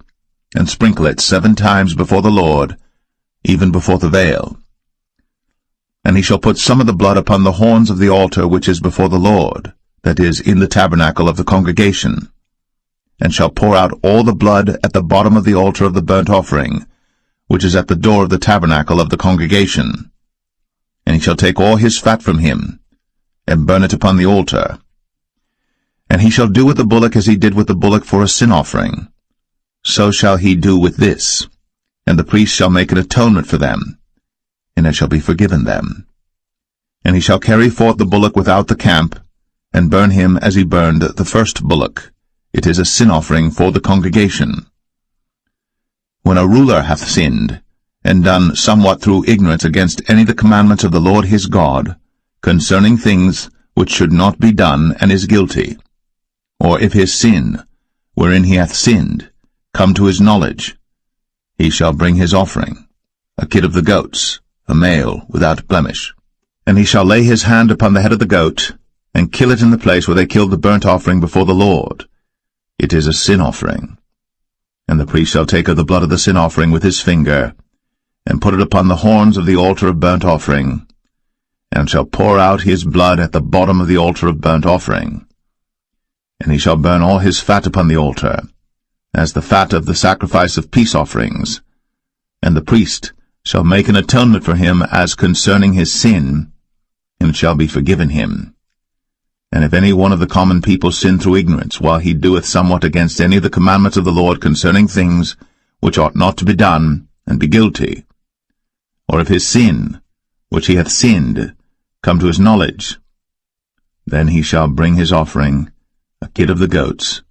and sprinkle it 7 times before the Lord, even before the veil. And he shall put some of the blood upon the horns of the altar which is before the Lord, that is, in the tabernacle of the congregation, and shall pour out all the blood at the bottom of the altar of the burnt offering, which is at the door of the tabernacle of the congregation. And he shall take all his fat from him, and burn it upon the altar. And he shall do with the bullock as he did with the bullock for a sin offering. So shall he do with this, and the priest shall make an atonement for them, and it shall be forgiven them. And he shall carry forth the bullock without the camp, and burn him as he burned the first bullock. It is a sin offering for the congregation. When a ruler hath sinned, and done somewhat through ignorance against any of the commandments of the Lord his God, concerning things which should not be done, and is guilty, or if his sin, wherein he hath sinned, come to his knowledge, he shall bring his offering, a kid of the goats, a male without blemish. And he shall lay his hand upon the head of the goat, and kill it in the place where they killed the burnt offering before the Lord. It is a sin offering. And the priest shall take of the blood of the sin offering with his finger, and put it upon the horns of the altar of burnt offering, and shall pour out his blood at the bottom of the altar of burnt offering. And he shall burn all his fat upon the altar, as the fat of the sacrifice of peace offerings. And the priest shall make an atonement for him as concerning his sin, and it shall be forgiven him. And if any one of the common people sin through ignorance, while he doeth somewhat against any of the commandments of the Lord concerning things which ought not to be done, and be guilty, or if his sin, which he hath sinned, come to his knowledge, then he shall bring his offering, a kid of the goats,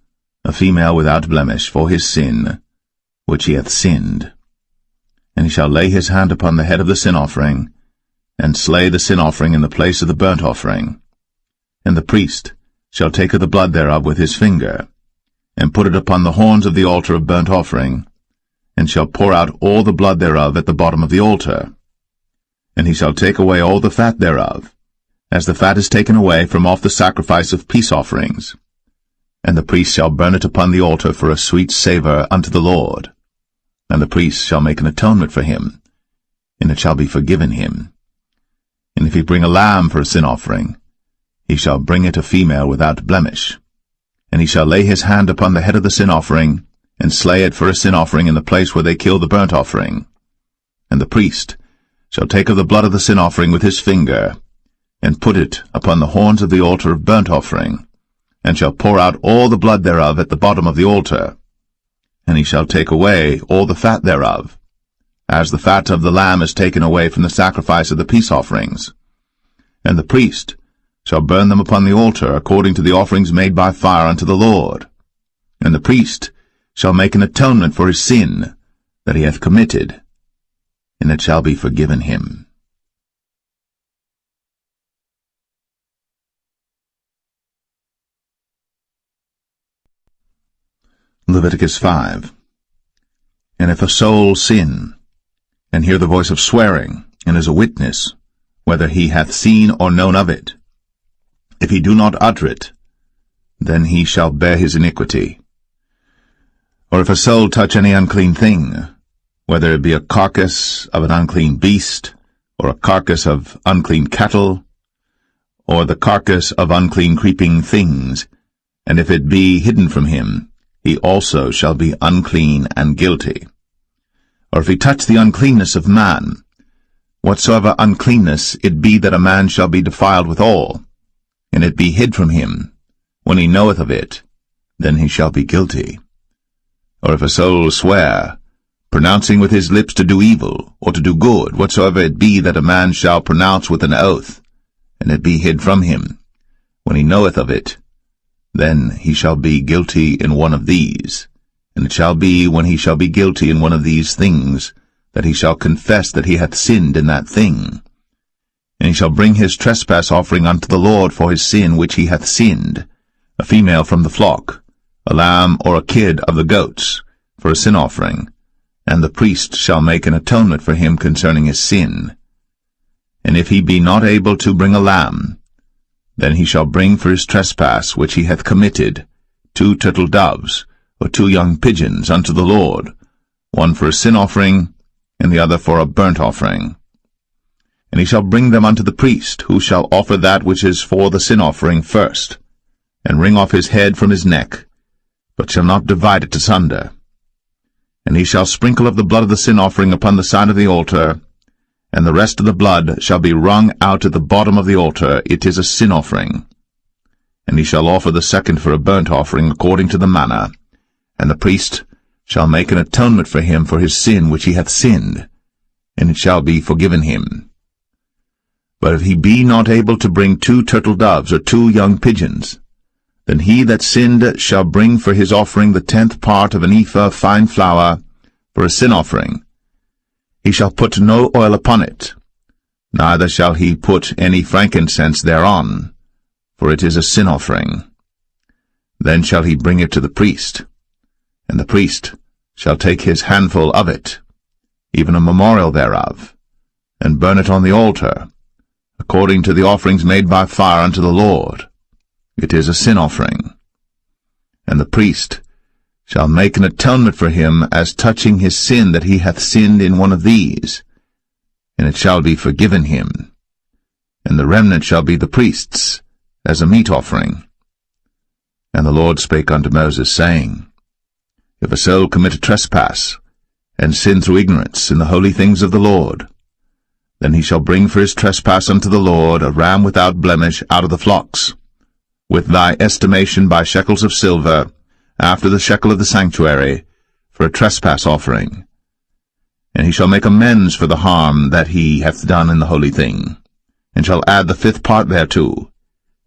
a female without blemish, for his sin, which he hath sinned. And he shall lay his hand upon the head of the sin offering, and slay the sin offering in the place of the burnt offering. And the priest shall take of the blood thereof with his finger, and put it upon the horns of the altar of burnt offering, and shall pour out all the blood thereof at the bottom of the altar. And he shall take away all the fat thereof, as the fat is taken away from off the sacrifice of peace offerings. And the priest shall burn it upon the altar for a sweet savour unto the Lord. And the priest shall make an atonement for him, and it shall be forgiven him. And if he bring a lamb for a sin offering, he shall bring it a female without blemish. And he shall lay his hand upon the head of the sin offering, and slay it for a sin offering in the place where they kill the burnt offering. And the priest shall take of the blood of the sin offering with his finger, and put it upon the horns of the altar of burnt offering, and shall pour out all the blood thereof at the bottom of the altar. and he shall take away all the fat thereof, as the fat of the lamb is taken away from the sacrifice of the peace offerings. And the priest shall burn them upon the altar, according to the offerings made by fire unto the Lord. And the priest shall make an atonement for his sin that he hath committed, and it shall be forgiven him. Leviticus 5. And if a soul sin, and hear the voice of swearing, and is a witness, whether he hath seen or known of it, if he do not utter it, then he shall bear his iniquity. Or if a soul touch any unclean thing, whether it be a carcass of an unclean beast, or a carcass of unclean cattle, or the carcass of unclean creeping things, and if it be hidden from him, he also shall be unclean and guilty. Or if he touch the uncleanness of man, whatsoever uncleanness it be that a man shall be defiled withal, and it be hid from him, when he knoweth of it, then he shall be guilty. Or if a soul swear, pronouncing with his lips to do evil, or to do good, whatsoever it be that a man shall pronounce with an oath, and it be hid from him, when he knoweth of it, then he shall be guilty in one of these. And it shall be, when he shall be guilty in one of these things, that he shall confess that he hath sinned in that thing. And he shall bring his trespass offering unto the Lord for his sin which he hath sinned, a female from the flock, a lamb or a kid of the goats, for a sin offering, and the priest shall make an atonement for him concerning his sin. And if he be not able to bring a lamb, then he shall bring for his trespass which he hath committed 2 turtle doves, or 2 young pigeons unto the Lord, one for a sin offering, and the other for a burnt offering. And he shall bring them unto the priest, who shall offer that which is for the sin offering first, and wring off his head from his neck, but shall not divide it asunder. And he shall sprinkle of the blood of the sin offering upon the side of the altar, and the rest of the blood shall be wrung out at the bottom of the altar. It is a sin offering. And he shall offer the second for a burnt offering according to the manner, and the priest shall make an atonement for him for his sin which he hath sinned, and it shall be forgiven him. But if he be not able to bring 2 turtle doves or 2 young pigeons, then he that sinned shall bring for his offering the 10th part of an ephah of fine flour for a sin offering. He shall put no oil upon it, neither shall he put any frankincense thereon, for it is a sin offering. Then shall he bring it to the priest, and the priest shall take his handful of it, even a memorial thereof, and burn it on the altar, according to the offerings made by fire unto the Lord. It is a sin offering. And the priest shall make an atonement for him as touching his sin that he hath sinned in one of these, and it shall be forgiven him. And the remnant shall be the priest's, as a meat offering. And the Lord spake unto Moses, saying, If a soul commit a trespass, and sin through ignorance in the holy things of the Lord, then he shall bring for his trespass unto the Lord a ram without blemish out of the flocks, with thy estimation by shekels of silver, after the shekel of the sanctuary, for a trespass offering. And he shall make amends for the harm that he hath done in the holy thing, and shall add the 5th part thereto,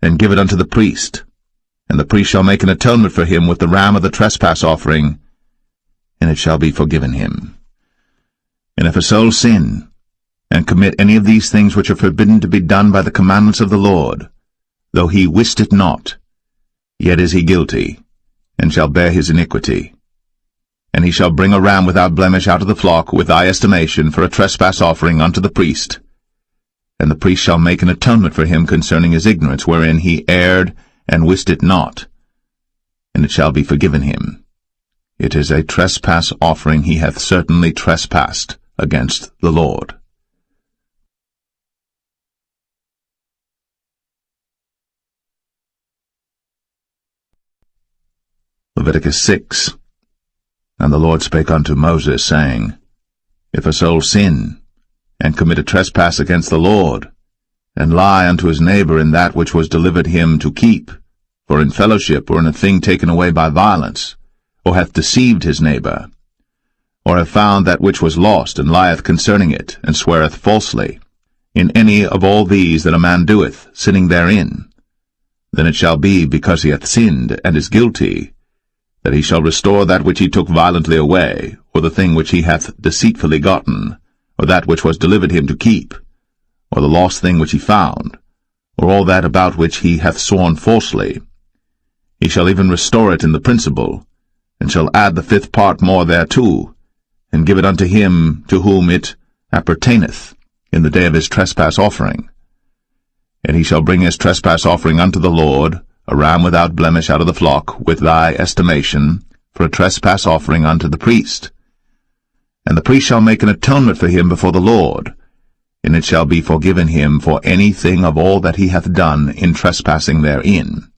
and give it unto the priest. And the priest shall make an atonement for him with the ram of the trespass offering, and it shall be forgiven him. And if a soul sin, and commit any of these things which are forbidden to be done by the commandments of the Lord, though he wist it not, yet is he guilty, and shall bear his iniquity. And he shall bring a ram without blemish out of the flock with thy estimation for a trespass offering unto the priest. And the priest shall make an atonement for him concerning his ignorance wherein he erred and wist it not, and it shall be forgiven him. It is a trespass offering. He hath certainly trespassed against the Lord. Leviticus 6. And the Lord spake unto Moses, saying, If a soul sin, and commit a trespass against the Lord, and lie unto his neighbor in that which was delivered him to keep, for in fellowship or in a thing taken away by violence, or hath deceived his neighbor, or have found that which was lost, and lieth concerning it, and sweareth falsely, in any of all these that a man doeth, sinning therein, then it shall be, because he hath sinned, and is guilty, that he shall restore that which he took violently away, or the thing which he hath deceitfully gotten, or that which was delivered him to keep, or the lost thing which he found, or all that about which he hath sworn falsely. He shall even restore it in the principal, and shall add the 5th part more thereto, and give it unto him to whom it appertaineth in the day of his trespass offering. And he shall bring his trespass offering unto the Lord, a ram without blemish out of the flock, with thy estimation, for a trespass offering unto the priest. And the priest shall make an atonement for him before the Lord, and it shall be forgiven him for anything of all that he hath done in trespassing therein.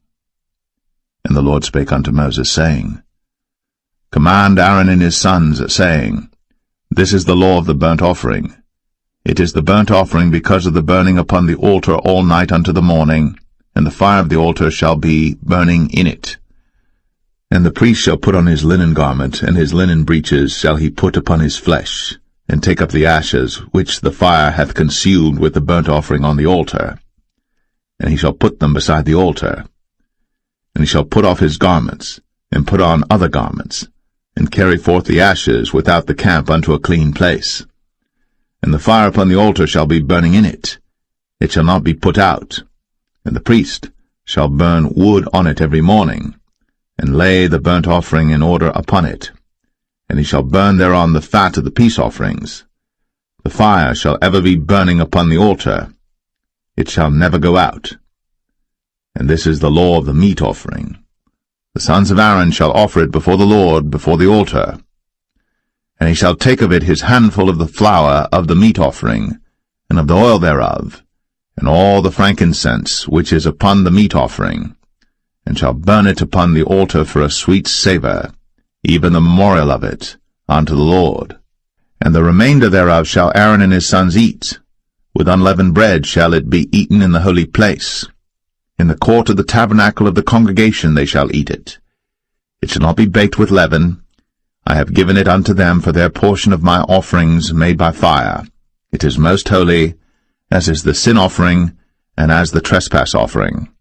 And the Lord spake unto Moses, saying, Command Aaron and his sons, saying, This is the law of the burnt offering. It is the burnt offering because of the burning upon the altar all night unto the morning, and the fire of the altar shall be burning in it. And the priest shall put on his linen garment, and his linen breeches shall he put upon his flesh, and take up the ashes which the fire hath consumed with the burnt offering on the altar. And he shall put them beside the altar. And he shall put off his garments, and put on other garments, and carry forth the ashes without the camp unto a clean place. And the fire upon the altar shall be burning in it. It shall not be put out. And the priest shall burn wood on it every morning, and lay the burnt offering in order upon it. And he shall burn thereon the fat of the peace offerings. The fire shall ever be burning upon the altar. It shall never go out. And this is the law of the meat offering. The sons of Aaron shall offer it before the Lord, before the altar. And he shall take of it his handful of the flour of the meat offering, and of the oil thereof, and all the frankincense which is upon the meat offering, and shall burn it upon the altar for a sweet savour, even the memorial of it, unto the Lord. And the remainder thereof shall Aaron and his sons eat. With unleavened bread shall it be eaten in the holy place. In the court of the tabernacle of the congregation they shall eat it. It shall not be baked with leaven. I have given it unto them for their portion of my offerings made by fire. It is most holy, as is the sin offering, and as the trespass offering.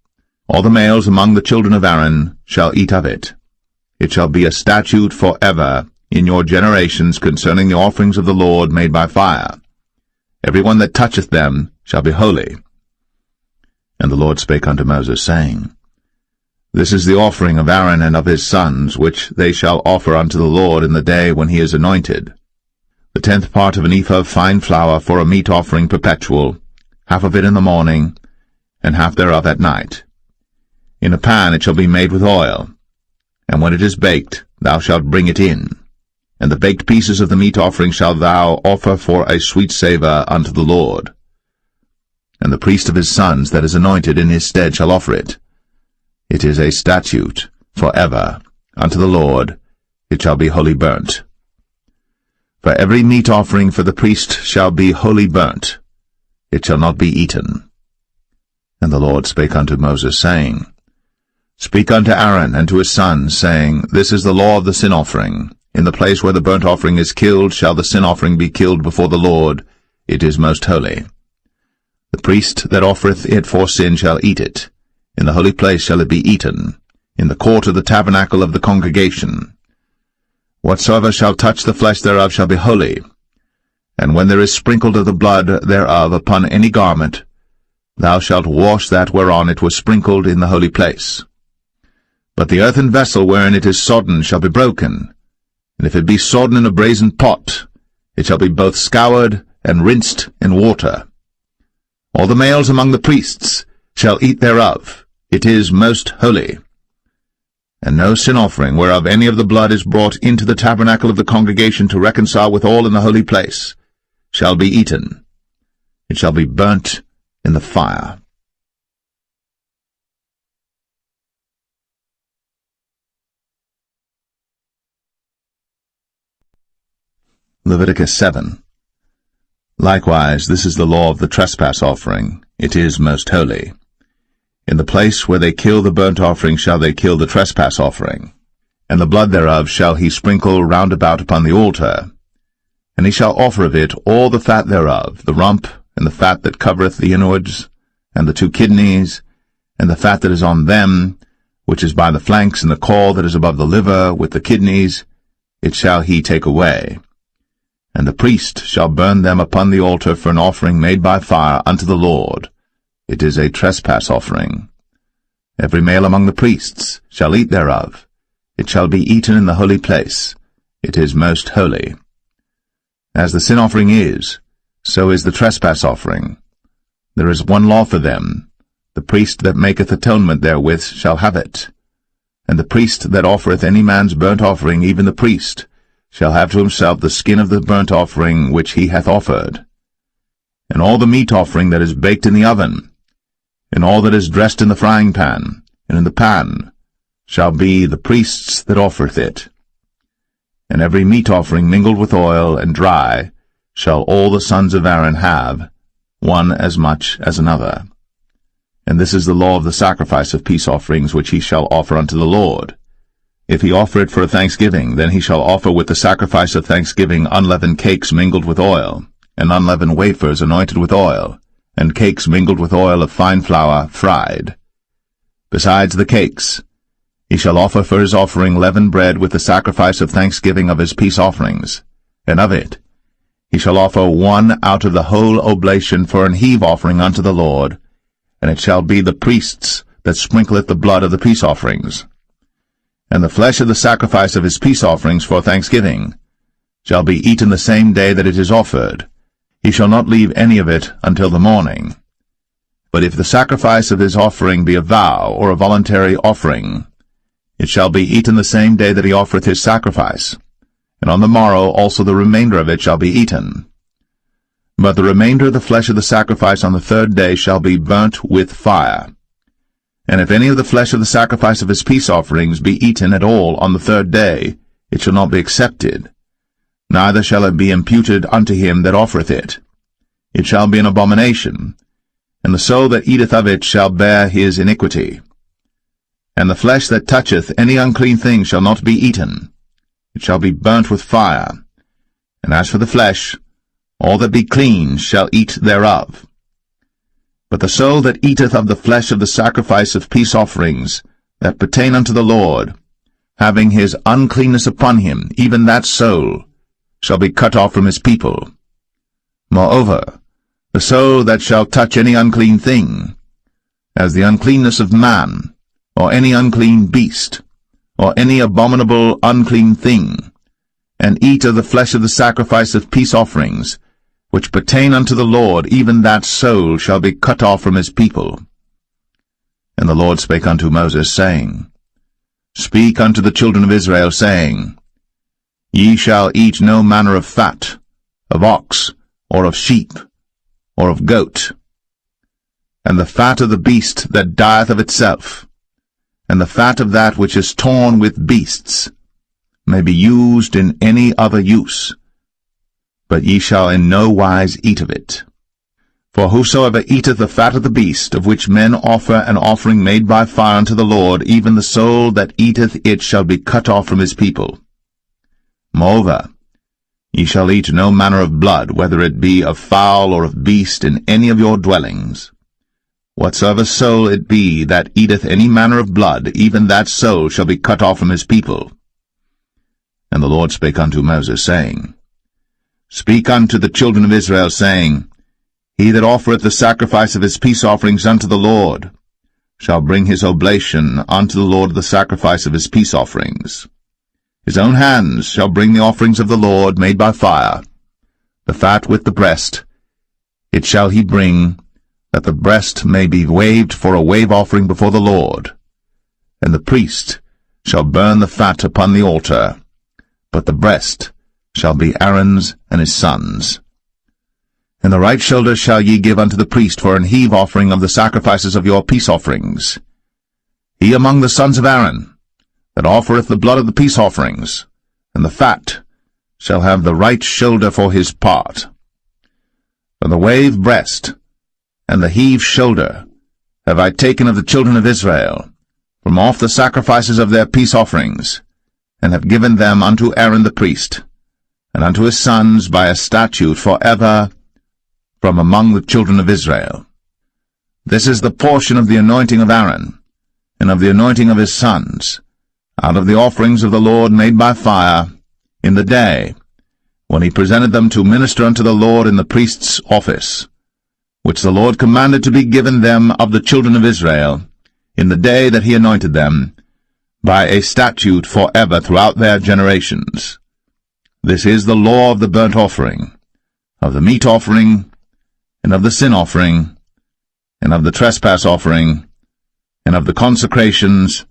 All the males among the children of Aaron shall eat of it. It shall be a statute for ever in your generations concerning the offerings of the Lord made by fire. Every one that toucheth them shall be holy. And the Lord spake unto Moses, saying, This is the offering of Aaron and of his sons, which they shall offer unto the Lord in the day when he is anointed. The 10th part of an ephah of fine flour for a meat offering perpetual, half of it in the morning, and half thereof at night. In a pan it shall be made with oil, and when it is baked, thou shalt bring it in. And the baked pieces of the meat offering shalt thou offer for a sweet savour unto the Lord. And the priest of his sons that is anointed in his stead shall offer it. It is a statute for ever unto the Lord. It shall be wholly burnt. For every meat offering for the priest shall be wholly burnt. It shall not be eaten. And the Lord spake unto Moses, saying, Speak unto Aaron and to his sons, saying, This is the law of the sin offering. In the place where the burnt offering is killed shall the sin offering be killed before the Lord. It is most holy. The priest that offereth it for sin shall eat it. In the holy place shall it be eaten, in the court of the tabernacle of the congregation. Whatsoever shall touch the flesh thereof shall be holy. And when there is sprinkled of the blood thereof upon any garment, thou shalt wash that whereon it was sprinkled in the holy place. But the earthen vessel wherein it is sodden shall be broken, and if it be sodden in a brazen pot, it shall be both scoured and rinsed in water. All the males among the priests shall eat thereof. It is most holy. And no sin offering whereof any of the blood is brought into the tabernacle of the congregation to reconcile with all in the holy place shall be eaten. It shall be burnt in the fire. Leviticus 7. Likewise, this is the law of the trespass offering. It is most holy. In the place where they kill the burnt offering shall they kill the trespass offering. And the blood thereof shall he sprinkle round about upon the altar. And he shall offer of it all the fat thereof, the rump, and the fat that covereth the inwards, and the 2 kidneys, and the fat that is on them, which is by the flanks, and the caul that is above the liver, with the kidneys, it shall he take away. And the priest shall burn them upon the altar for an offering made by fire unto the Lord. It is a trespass offering. Every male among the priests shall eat thereof. It shall be eaten in the holy place. It is most holy. As the sin offering is, so is the trespass offering. There is one law for them. The priest that maketh atonement therewith shall have it. And the priest that offereth any man's burnt offering, even the priest, shall have to himself the skin of the burnt offering which he hath offered. And all the meat offering that is baked in the oven, and all that is dressed in the frying pan, and in the pan, shall be the priest's that offereth it. And every meat offering mingled with oil and dry shall all the sons of Aaron have, one as much as another. And this is the law of the sacrifice of peace offerings which he shall offer unto the Lord. If he offer it for a thanksgiving, then he shall offer with the sacrifice of thanksgiving unleavened cakes mingled with oil, and unleavened wafers anointed with oil, and cakes mingled with oil of fine flour fried. Besides the cakes, he shall offer for his offering leavened bread with the sacrifice of thanksgiving of his peace offerings, and of it he shall offer one out of the whole oblation for an heave offering unto the Lord, and it shall be the priest's that sprinkleth the blood of the peace offerings. And the flesh of the sacrifice of his peace offerings for thanksgiving shall be eaten the same day that it is offered. He shall not leave any of it until the morning. But if the sacrifice of his offering be a vow or a voluntary offering, it shall be eaten the same day that he offereth his sacrifice, and on the morrow also the remainder of it shall be eaten. But the remainder of the flesh of the sacrifice on the 3rd day shall be burnt with fire. And if any of the flesh of the sacrifice of his peace offerings be eaten at all on the 3rd day, it shall not be accepted, neither shall it be imputed unto him that offereth it. It shall be an abomination, and the soul that eateth of it shall bear his iniquity. And the flesh that toucheth any unclean thing shall not be eaten. It shall be burnt with fire. And as for the flesh, all that be clean shall eat thereof. But the soul that eateth of the flesh of the sacrifice of peace offerings that pertain unto the Lord, having his uncleanness upon him, even that soul shall be cut off from his people. Moreover, the soul that shall touch any unclean thing, as the uncleanness of man, or any unclean beast, or any abominable unclean thing, and eat of the flesh of the sacrifice of peace offerings, which pertain unto the Lord, even that soul shall be cut off from his people. And the Lord spake unto Moses, saying, Speak unto the children of Israel, saying, Ye shall eat no manner of fat, of ox, or of sheep, or of goat, and the fat of the beast that dieth of itself, and the fat of that which is torn with beasts, may be used in any other use, but ye shall in no wise eat of it. For whosoever eateth the fat of the beast, of which men offer an offering made by fire unto the Lord, even the soul that eateth it shall be cut off from his people. Moreover, ye shall eat no manner of blood, whether it be of fowl or of beast, in any of your dwellings. Whatsoever soul it be that eateth any manner of blood, even that soul shall be cut off from his people. And the Lord spake unto Moses, saying, Speak unto the children of Israel, saying, He that offereth the sacrifice of his peace offerings unto the Lord shall bring his oblation unto the Lord the sacrifice of his peace offerings. His own hands shall bring the offerings of the Lord made by fire, the fat with the breast. It shall he bring, that the breast may be waved for a wave offering before the Lord. And the priest shall burn the fat upon the altar, but the breast shall be Aaron's and his sons'. And the right shoulder shall ye give unto the priest for an heave offering of the sacrifices of your peace offerings. He among the sons of Aaron, that offereth the blood of the peace offerings, and the fat, shall have the right shoulder for his part. For the wave breast, and the heave shoulder, have I taken of the children of Israel, from off the sacrifices of their peace offerings, and have given them unto Aaron the priest, and unto his sons by a statute forever from among the children of Israel. This is the portion of the anointing of Aaron, and of the anointing of his sons, out of the offerings of the Lord made by fire, in the day when he presented them to minister unto the Lord in the priest's office, which the Lord commanded to be given them of the children of Israel, in the day that he anointed them, by a statute forever throughout their generations. This is the law of the burnt offering, of the meat offering, and of the sin offering, and of the trespass offering, and of the consecrations,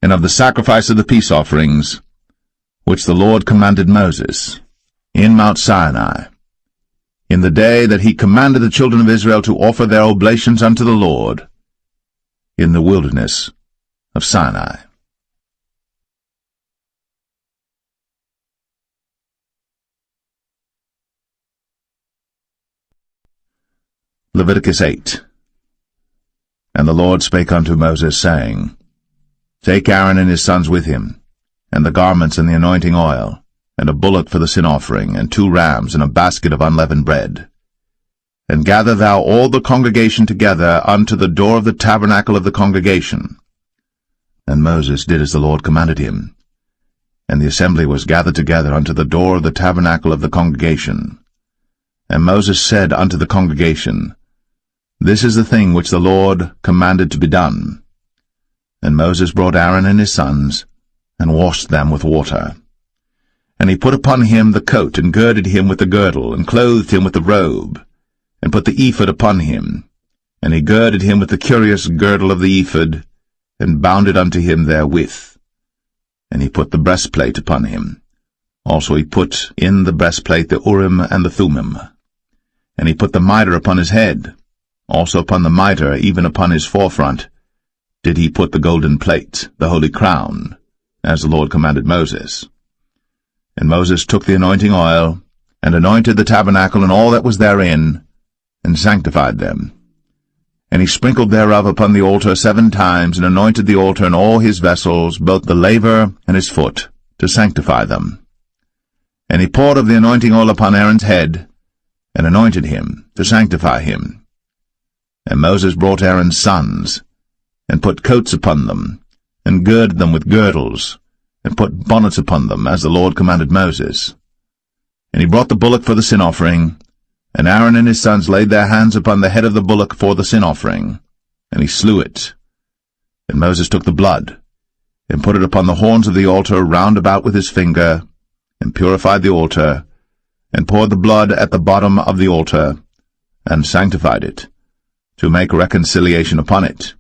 and of the sacrifice of the peace offerings, which the Lord commanded Moses in Mount Sinai, in the day that he commanded the children of Israel to offer their oblations unto the Lord in the wilderness of Sinai. Leviticus 8. And the Lord spake unto Moses, saying, Take Aaron and his sons with him, and the garments and the anointing oil, and a bullock for the sin offering, and 2 rams, and a basket of unleavened bread. And gather thou all the congregation together unto the door of the tabernacle of the congregation. And Moses did as the Lord commanded him. And the assembly was gathered together unto the door of the tabernacle of the congregation. And Moses said unto the congregation, This is the thing which the Lord commanded to be done. And Moses brought Aaron and his sons, and washed them with water. And he put upon him the coat, and girded him with the girdle, and clothed him with the robe, and put the ephod upon him. And he girded him with the curious girdle of the ephod, and bound it unto him therewith. And he put the breastplate upon him. Also he put in the breastplate the Urim and the Thummim. And he put the mitre upon his head. Also upon the mitre, even upon his forefront, did he put the golden plate, the holy crown, as the Lord commanded Moses. And Moses took the anointing oil, and anointed the tabernacle and all that was therein, and sanctified them. And he sprinkled thereof upon the altar 7 times, and anointed the altar and all his vessels, both the laver and his foot, to sanctify them. And he poured of the anointing oil upon Aaron's head, and anointed him, to sanctify him. And Moses brought Aaron's sons, and put coats upon them, and girded them with girdles, and put bonnets upon them, as the Lord commanded Moses. And he brought the bullock for the sin offering, and Aaron and his sons laid their hands upon the head of the bullock for the sin offering, and he slew it. And Moses took the blood, and put it upon the horns of the altar round about with his finger, and purified the altar, and poured the blood at the bottom of the altar, and sanctified it, to make reconciliation upon it.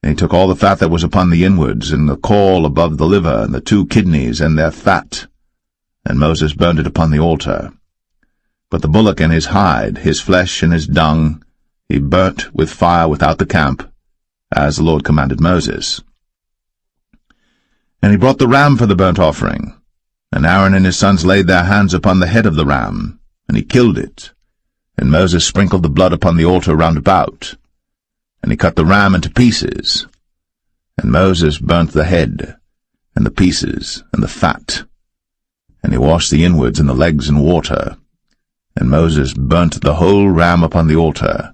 And he took all the fat that was upon the inwards, and the caul above the liver, and the 2 kidneys, and their fat, and Moses burned it upon the altar. But the bullock and his hide, his flesh and his dung, he burnt with fire without the camp, as the Lord commanded Moses. And he brought the ram for the burnt offering, and Aaron and his sons laid their hands upon the head of the ram, and he killed it. And Moses sprinkled the blood upon the altar round about, and he cut the ram into pieces. And Moses burnt the head, and the pieces, and the fat. And he washed the inwards and the legs in water. And Moses burnt the whole ram upon the altar.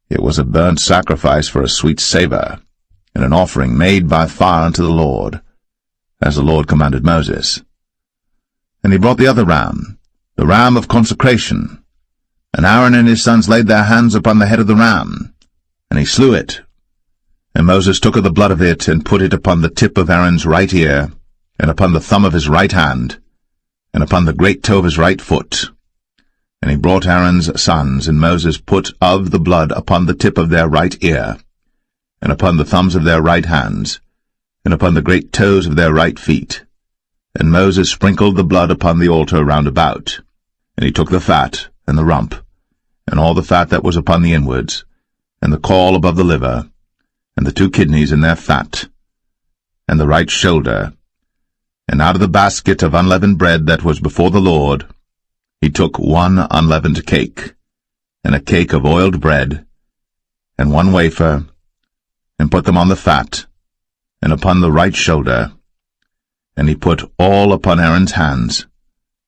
It was a burnt sacrifice for a sweet savour, and an offering made by fire unto the Lord, as the Lord commanded Moses. And he brought the other ram, the ram of consecration. And Aaron and his sons laid their hands upon the head of the ram, and he slew it. And Moses took of the blood of it, and put it upon the tip of Aaron's right ear, and upon the thumb of his right hand, and upon the great toe of his right foot. And he brought Aaron's sons, and Moses put of the blood upon the tip of their right ear, and upon the thumbs of their right hands, and upon the great toes of their right feet. And Moses sprinkled the blood upon the altar round about. And he took the fat, and the rump, and all the fat that was upon the inwards, and the caul above the liver, and the 2 kidneys and their fat, and the right shoulder, and out of the basket of unleavened bread that was before the Lord, he took 1 unleavened cake, and a cake of oiled bread, and 1 wafer, and put them on the fat, and upon the right shoulder. And he put all upon Aaron's hands,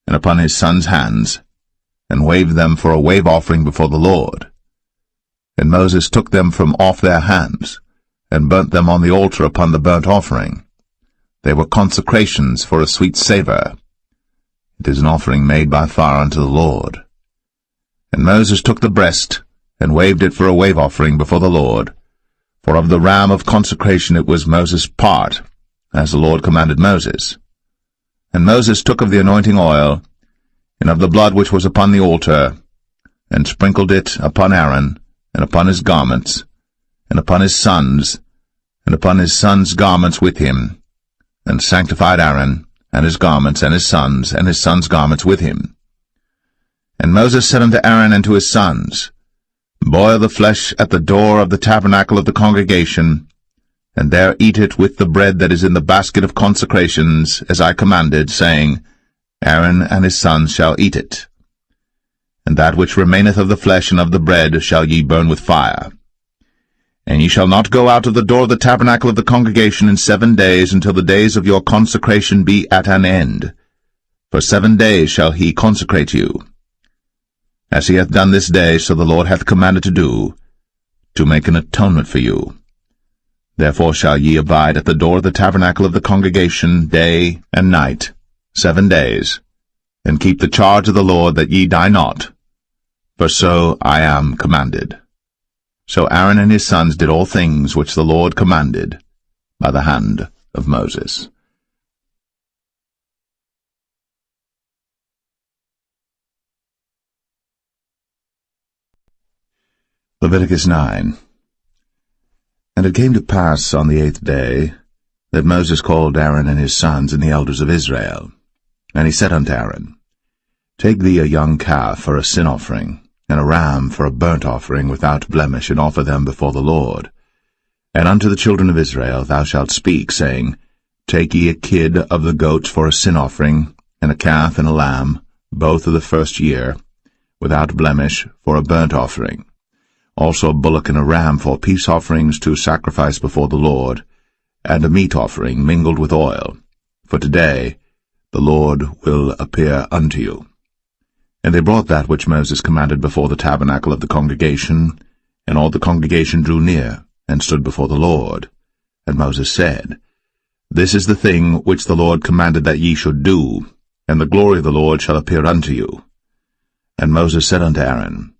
and upon his sons' hands, and waved them for a wave offering before the Lord. And Moses took them from off their hands, and burnt them on the altar upon the burnt offering. They were consecrations for a sweet savour. It is an offering made by fire unto the Lord. And Moses took the breast, and waved it for a wave offering before the Lord. For of the ram of consecration it was Moses' part, as the Lord commanded Moses. And Moses took of the anointing oil, and of the blood which was upon the altar, and sprinkled it upon Aaron, and upon his garments, and upon his sons, and upon his sons' garments with him, and sanctified Aaron, and his garments, and his sons' garments with him. And Moses said unto Aaron and to his sons, Boil the flesh at the door of the tabernacle of the congregation, and there eat it with the bread that is in the basket of consecrations, as I commanded, saying, Aaron and his sons shall eat it. And that which remaineth of the flesh and of the bread shall ye burn with fire. And ye shall not go out of the door of the tabernacle of the congregation in 7 days, until the days of your consecration be at an end. For 7 days shall he consecrate you. As he hath done this day, so the Lord hath commanded to do, to make an atonement for you. Therefore shall ye abide at the door of the tabernacle of the congregation day and night, 7 days, and keep the charge of the Lord, that ye die not, for so I am commanded. So Aaron and his sons did all things which the Lord commanded by the hand of Moses. Leviticus 9. And it came to pass on the 8th day that Moses called Aaron and his sons and the elders of Israel. And he said unto Aaron, Take thee a young calf for a sin offering, and a ram for a burnt offering without blemish, and offer them before the Lord. And unto the children of Israel thou shalt speak, saying, Take ye a kid of the goats for a sin offering, and a calf and a lamb, both of the first year, without blemish, for a burnt offering. Also a bullock and a ram for peace offerings to sacrifice before the Lord, and a meat offering mingled with oil. For today the Lord will appear unto you. And they brought that which Moses commanded before the tabernacle of the congregation, and all the congregation drew near, and stood before the Lord. And Moses said, This is the thing which the Lord commanded that ye should do, and the glory of the Lord shall appear unto you. And Moses said unto Aaron,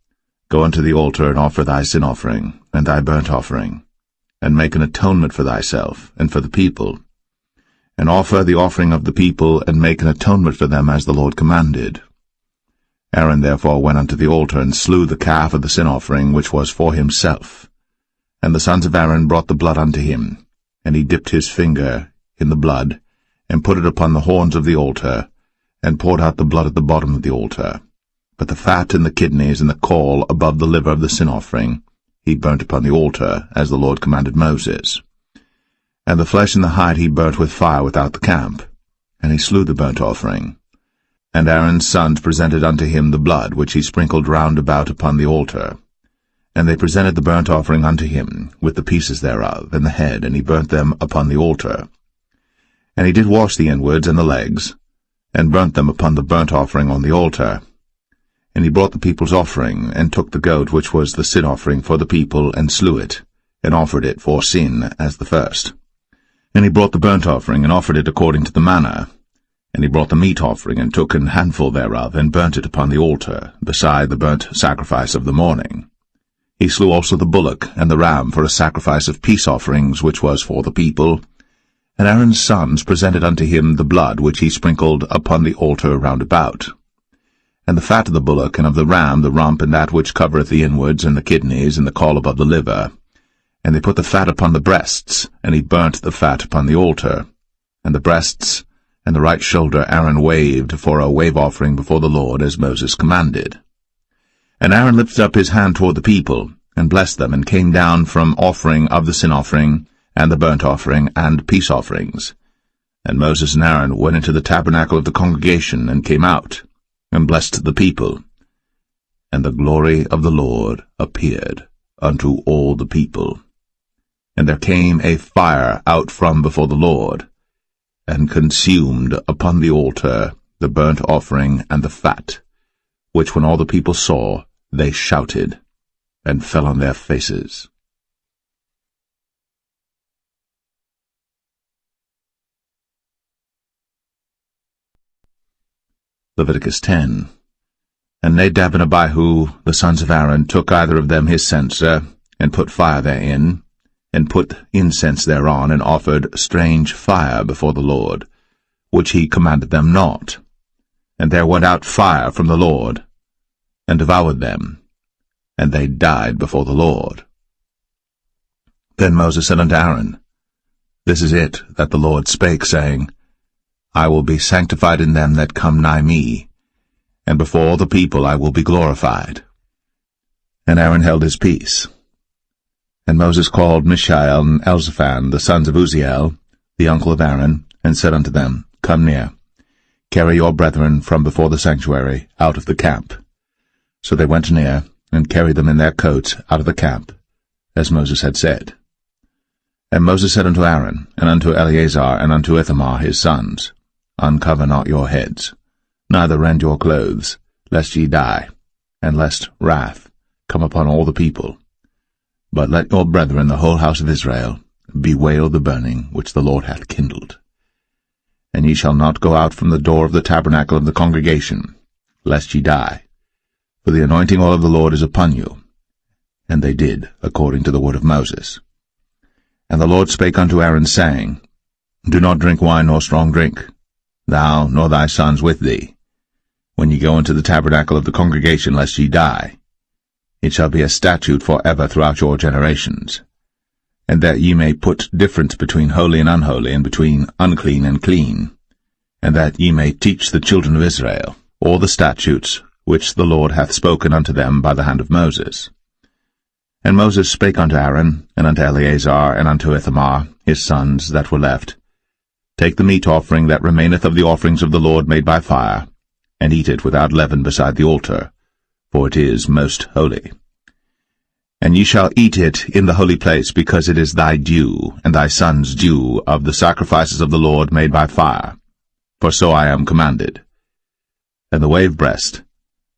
Go unto the altar, and offer thy sin offering, and thy burnt offering, and make an atonement for thyself, and for the people. And offer the offering of the people, and make an atonement for them, as the Lord commanded. Aaron therefore went unto the altar, and slew the calf of the sin offering, which was for himself. And the sons of Aaron brought the blood unto him, and he dipped his finger in the blood, and put it upon the horns of the altar, and poured out the blood at the bottom of the altar. But the fat and the kidneys and the caul above the liver of the sin offering he burnt upon the altar, as the Lord commanded Moses. And the flesh and the hide he burnt with fire without the camp, and he slew the burnt offering. And Aaron's sons presented unto him the blood which he sprinkled round about upon the altar. And they presented the burnt offering unto him, with the pieces thereof, and the head, and he burnt them upon the altar. And he did wash the inwards and the legs, and burnt them upon the burnt offering on the altar. And he brought the people's offering, and took the goat which was the sin offering for the people, and slew it, and offered it for sin as the first. And he brought the burnt offering, and offered it according to the manner. And he brought the meat offering, and took an handful thereof, and burnt it upon the altar, beside the burnt sacrifice of the morning. He slew also the bullock and the ram for a sacrifice of peace offerings, which was for the people. And Aaron's sons presented unto him the blood which he sprinkled upon the altar round about. And the fat of the bullock and of the ram, the rump, and that which covereth the inwards, and the kidneys, and the caul above the liver. And they put the fat upon the breasts, and he burnt the fat upon the altar. And the breasts and the right shoulder Aaron waved for a wave offering before the Lord, as Moses commanded. And Aaron lifted up his hand toward the people, and blessed them, and came down from offering of the sin offering, and the burnt offering, and peace offerings. And Moses and Aaron went into the tabernacle of the congregation, and came out, and blessed the people. And the glory of the Lord appeared unto all the people. And there came a fire out from before the Lord, and consumed upon the altar the burnt offering and the fat, which when all the people saw, they shouted, and fell on their faces. Leviticus 10. And Nadab and Abihu, the sons of Aaron, took either of them his censer, and put fire therein, and put incense thereon, and offered strange fire before the Lord, which he commanded them not. And there went out fire from the Lord, and devoured them, and they died before the Lord. Then Moses said unto Aaron, This is it that the Lord spake, saying, I will be sanctified in them that come nigh me, and before all the people I will be glorified. And Aaron held his peace. And Moses called Mishael and Elzaphan, the sons of Uzziel, the uncle of Aaron, and said unto them, Come near, carry your brethren from before the sanctuary out of the camp. So they went near, and carried them in their coats out of the camp, as Moses had said. And Moses said unto Aaron, and unto Eleazar, and unto Ithamar his sons, Uncover not your heads, neither rend your clothes, lest ye die, and lest wrath come upon all the people. But let your brethren, the whole house of Israel, bewail the burning which the Lord hath kindled. And ye shall not go out from the door of the tabernacle of the congregation, lest ye die. For the anointing oil of the Lord is upon you. And they did according to the word of Moses. And the Lord spake unto Aaron, saying, Do not drink wine nor strong drink, thou nor thy sons with thee, when ye go into the tabernacle of the congregation, lest ye die. It shall be a statute for ever throughout your generations. And that ye may put difference between holy and unholy, and between unclean and clean, and that ye may teach the children of Israel all the statutes which the Lord hath spoken unto them by the hand of Moses. And Moses spake unto Aaron, and unto Eleazar, and unto Ithamar, his sons that were left, Take the meat offering that remaineth of the offerings of the Lord made by fire, and eat it without leaven beside the altar, for it is most holy. And ye shall eat it in the holy place, because it is thy due, and thy son's due, of the sacrifices of the Lord made by fire, for so I am commanded. And the wave breast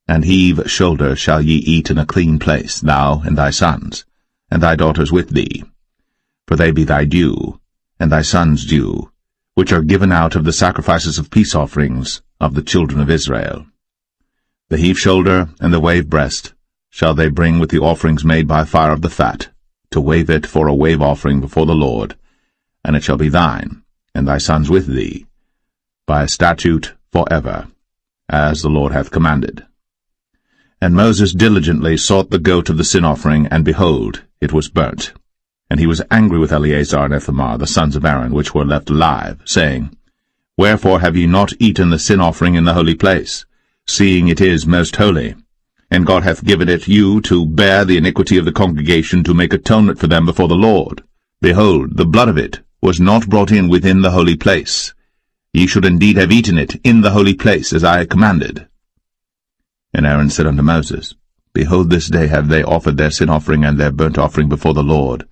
and heave shoulder shall ye eat in a clean place, thou and thy sons, and thy daughters with thee, for they be thy due, and thy sons' due, which are given out of the sacrifices of peace offerings of the children of Israel. The heave shoulder and the wave breast shall they bring with the offerings made by fire of the fat, to wave it for a wave offering before the Lord, and it shall be thine, and thy sons with thee, by a statute for ever, as the Lord hath commanded. And Moses diligently sought the goat of the sin offering, and behold, it was burnt. And he was angry with Eleazar and Ithamar, the sons of Aaron, which were left alive, saying, Wherefore have ye not eaten the sin offering in the holy place, seeing it is most holy? And God hath given it you to bear the iniquity of the congregation, to make atonement for them before the Lord. Behold, the blood of it was not brought in within the holy place. Ye should indeed have eaten it in the holy place, as I commanded. And Aaron said unto Moses, Behold, this day have they offered their sin offering and their burnt offering before the Lord.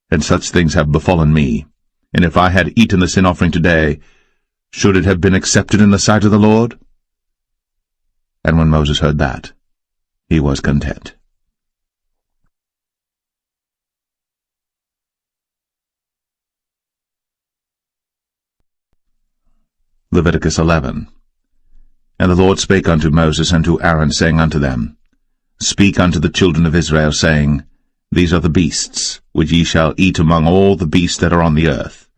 And such things have befallen me. And if I had eaten the sin offering today, should it have been accepted in the sight of the Lord? And when Moses heard that, he was content. Leviticus 11. And the Lord spake unto Moses and to Aaron, saying unto them, Speak unto the children of Israel, saying, These are the beasts, which ye shall eat among all the beasts that are on the earth.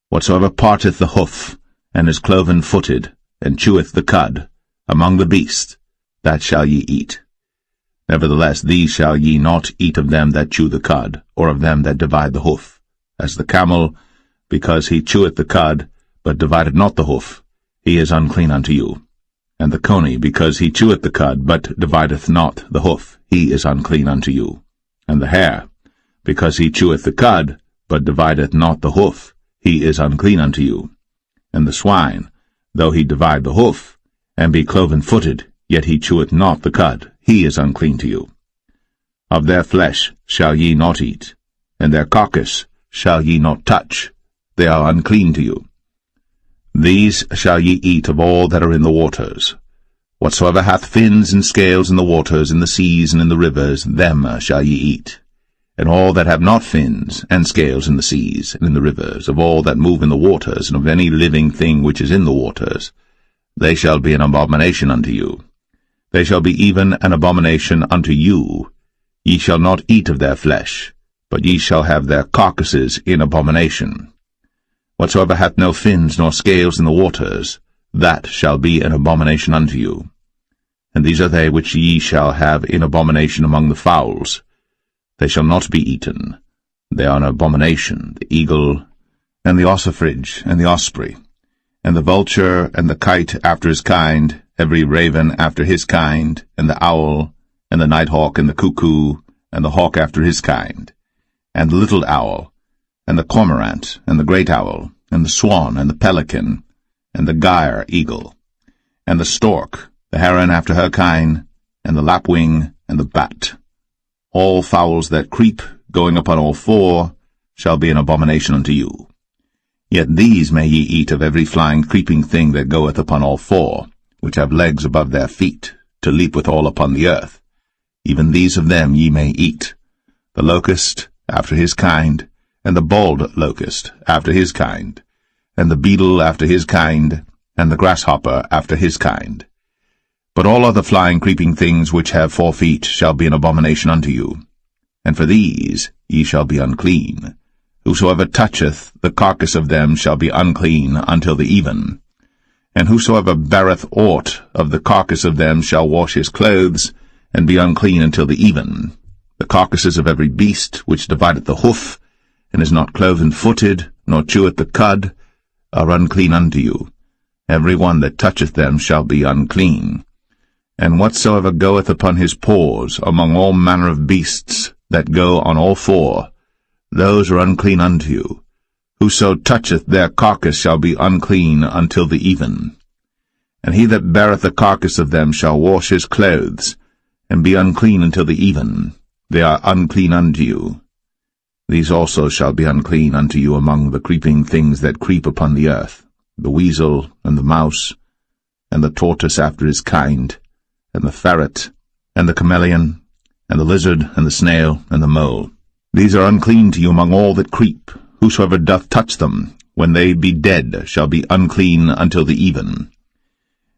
Whatsoever parteth the hoof, and is cloven-footed, and cheweth the cud, among the beasts, that shall ye eat. Nevertheless, these shall ye not eat of them that chew the cud, or of them that divide the hoof, as the camel, because he cheweth the cud, but divideth not the hoof, he is unclean unto you. And the coney, because he cheweth the cud, but divideth not the hoof, he is unclean unto you. And the hare, because he cheweth the cud, but divideth not the hoof, he is unclean unto you. And the swine, though he divide the hoof, and be cloven-footed, yet he cheweth not the cud, he is unclean to you. Of their flesh shall ye not eat, and their carcass shall ye not touch, they are unclean to you. These shall ye eat of all that are in the waters. Whatsoever hath fins and scales in the waters, in the seas, and in the rivers, them shall ye eat. And all that have not fins and scales in the seas, and in the rivers, of all that move in the waters, and of any living thing which is in the waters, they shall be an abomination unto you. They shall be even an abomination unto you. Ye shall not eat of their flesh, but ye shall have their carcasses in abomination. Whatsoever hath no fins nor scales in the waters, that shall be an abomination unto you. And these are they which ye shall have in abomination among the fowls. They shall not be eaten. They are an abomination, the eagle, and the ossifrage, and the osprey, and the vulture, and the kite after his kind, every raven after his kind, and the owl, and the nighthawk, and the cuckoo, and the hawk after his kind, and the little owl, and the cormorant, and the great owl, and the swan, and the pelican, and the gyre eagle, and the stork, the heron after her kind, and the lapwing, and the bat. All fowls that creep, going upon all four, shall be an abomination unto you. Yet these may ye eat of every flying creeping thing that goeth upon all four, which have legs above their feet, to leap withal upon the earth. Even these of them ye may eat, the locust after his kind, and the bald locust after his kind, and the beetle after his kind, and the grasshopper after his kind. But all other flying creeping things which have 4 feet shall be an abomination unto you, and for these ye shall be unclean. Whosoever toucheth the carcass of them shall be unclean until the even. And whosoever beareth aught of the carcass of them shall wash his clothes, and be unclean until the even. The carcasses of every beast which divideth the hoof, and is not cloven-footed, nor cheweth the cud, are unclean unto you. Every one that toucheth them shall be unclean. And whatsoever goeth upon his paws among all manner of beasts that go on all four, those are unclean unto you. Whoso toucheth their carcass shall be unclean until the even. And he that beareth the carcass of them shall wash his clothes, and be unclean until the even. They are unclean unto you. These also shall be unclean unto you among the creeping things that creep upon the earth, the weasel, and the mouse, and the tortoise after his kind, and the ferret, and the chameleon, and the lizard, and the snail, and the mole. These are unclean to you among all that creep. Whosoever doth touch them, when they be dead, shall be unclean until the even.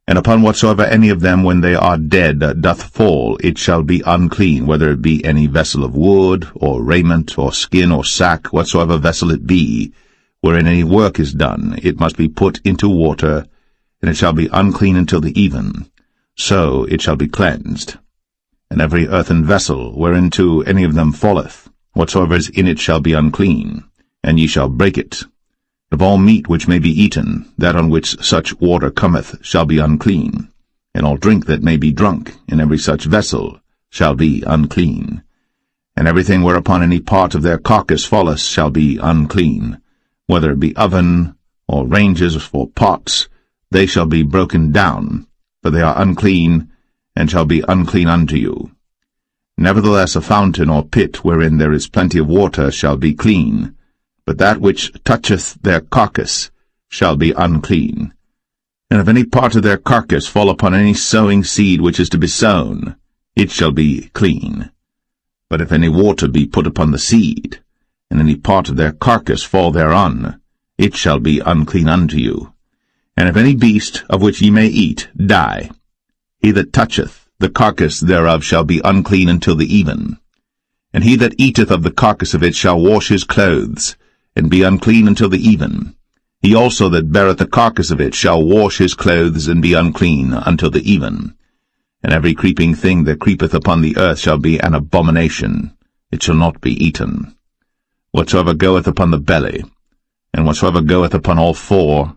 And upon whatsoever any of them, when they are dead, doth fall, it shall be unclean, whether it be any vessel of wood, or raiment, or skin, or sack, whatsoever vessel it be, wherein any work is done, it must be put into water, and it shall be unclean until the even. So it shall be cleansed. And every earthen vessel, whereinto any of them falleth, whatsoever is in it shall be unclean, and ye shall break it. Of all meat which may be eaten, that on which such water cometh shall be unclean, and all drink that may be drunk in every such vessel shall be unclean. And everything whereupon any part of their carcass falleth shall be unclean, whether it be oven, or ranges, or pots, they shall be broken down, for they are unclean, and shall be unclean unto you. Nevertheless a fountain or pit wherein there is plenty of water shall be clean, but that which toucheth their carcass shall be unclean. And if any part of their carcass fall upon any sowing seed which is to be sown, it shall be clean. But if any water be put upon the seed, and any part of their carcass fall thereon, it shall be unclean unto you. And if any beast of which ye may eat die, he that toucheth the carcass thereof shall be unclean until the even. And he that eateth of the carcass of it shall wash his clothes, and be unclean until the even. He also that beareth the carcass of it shall wash his clothes, and be unclean until the even. And every creeping thing that creepeth upon the earth shall be an abomination. It shall not be eaten. Whatsoever goeth upon the belly, and whatsoever goeth upon all four,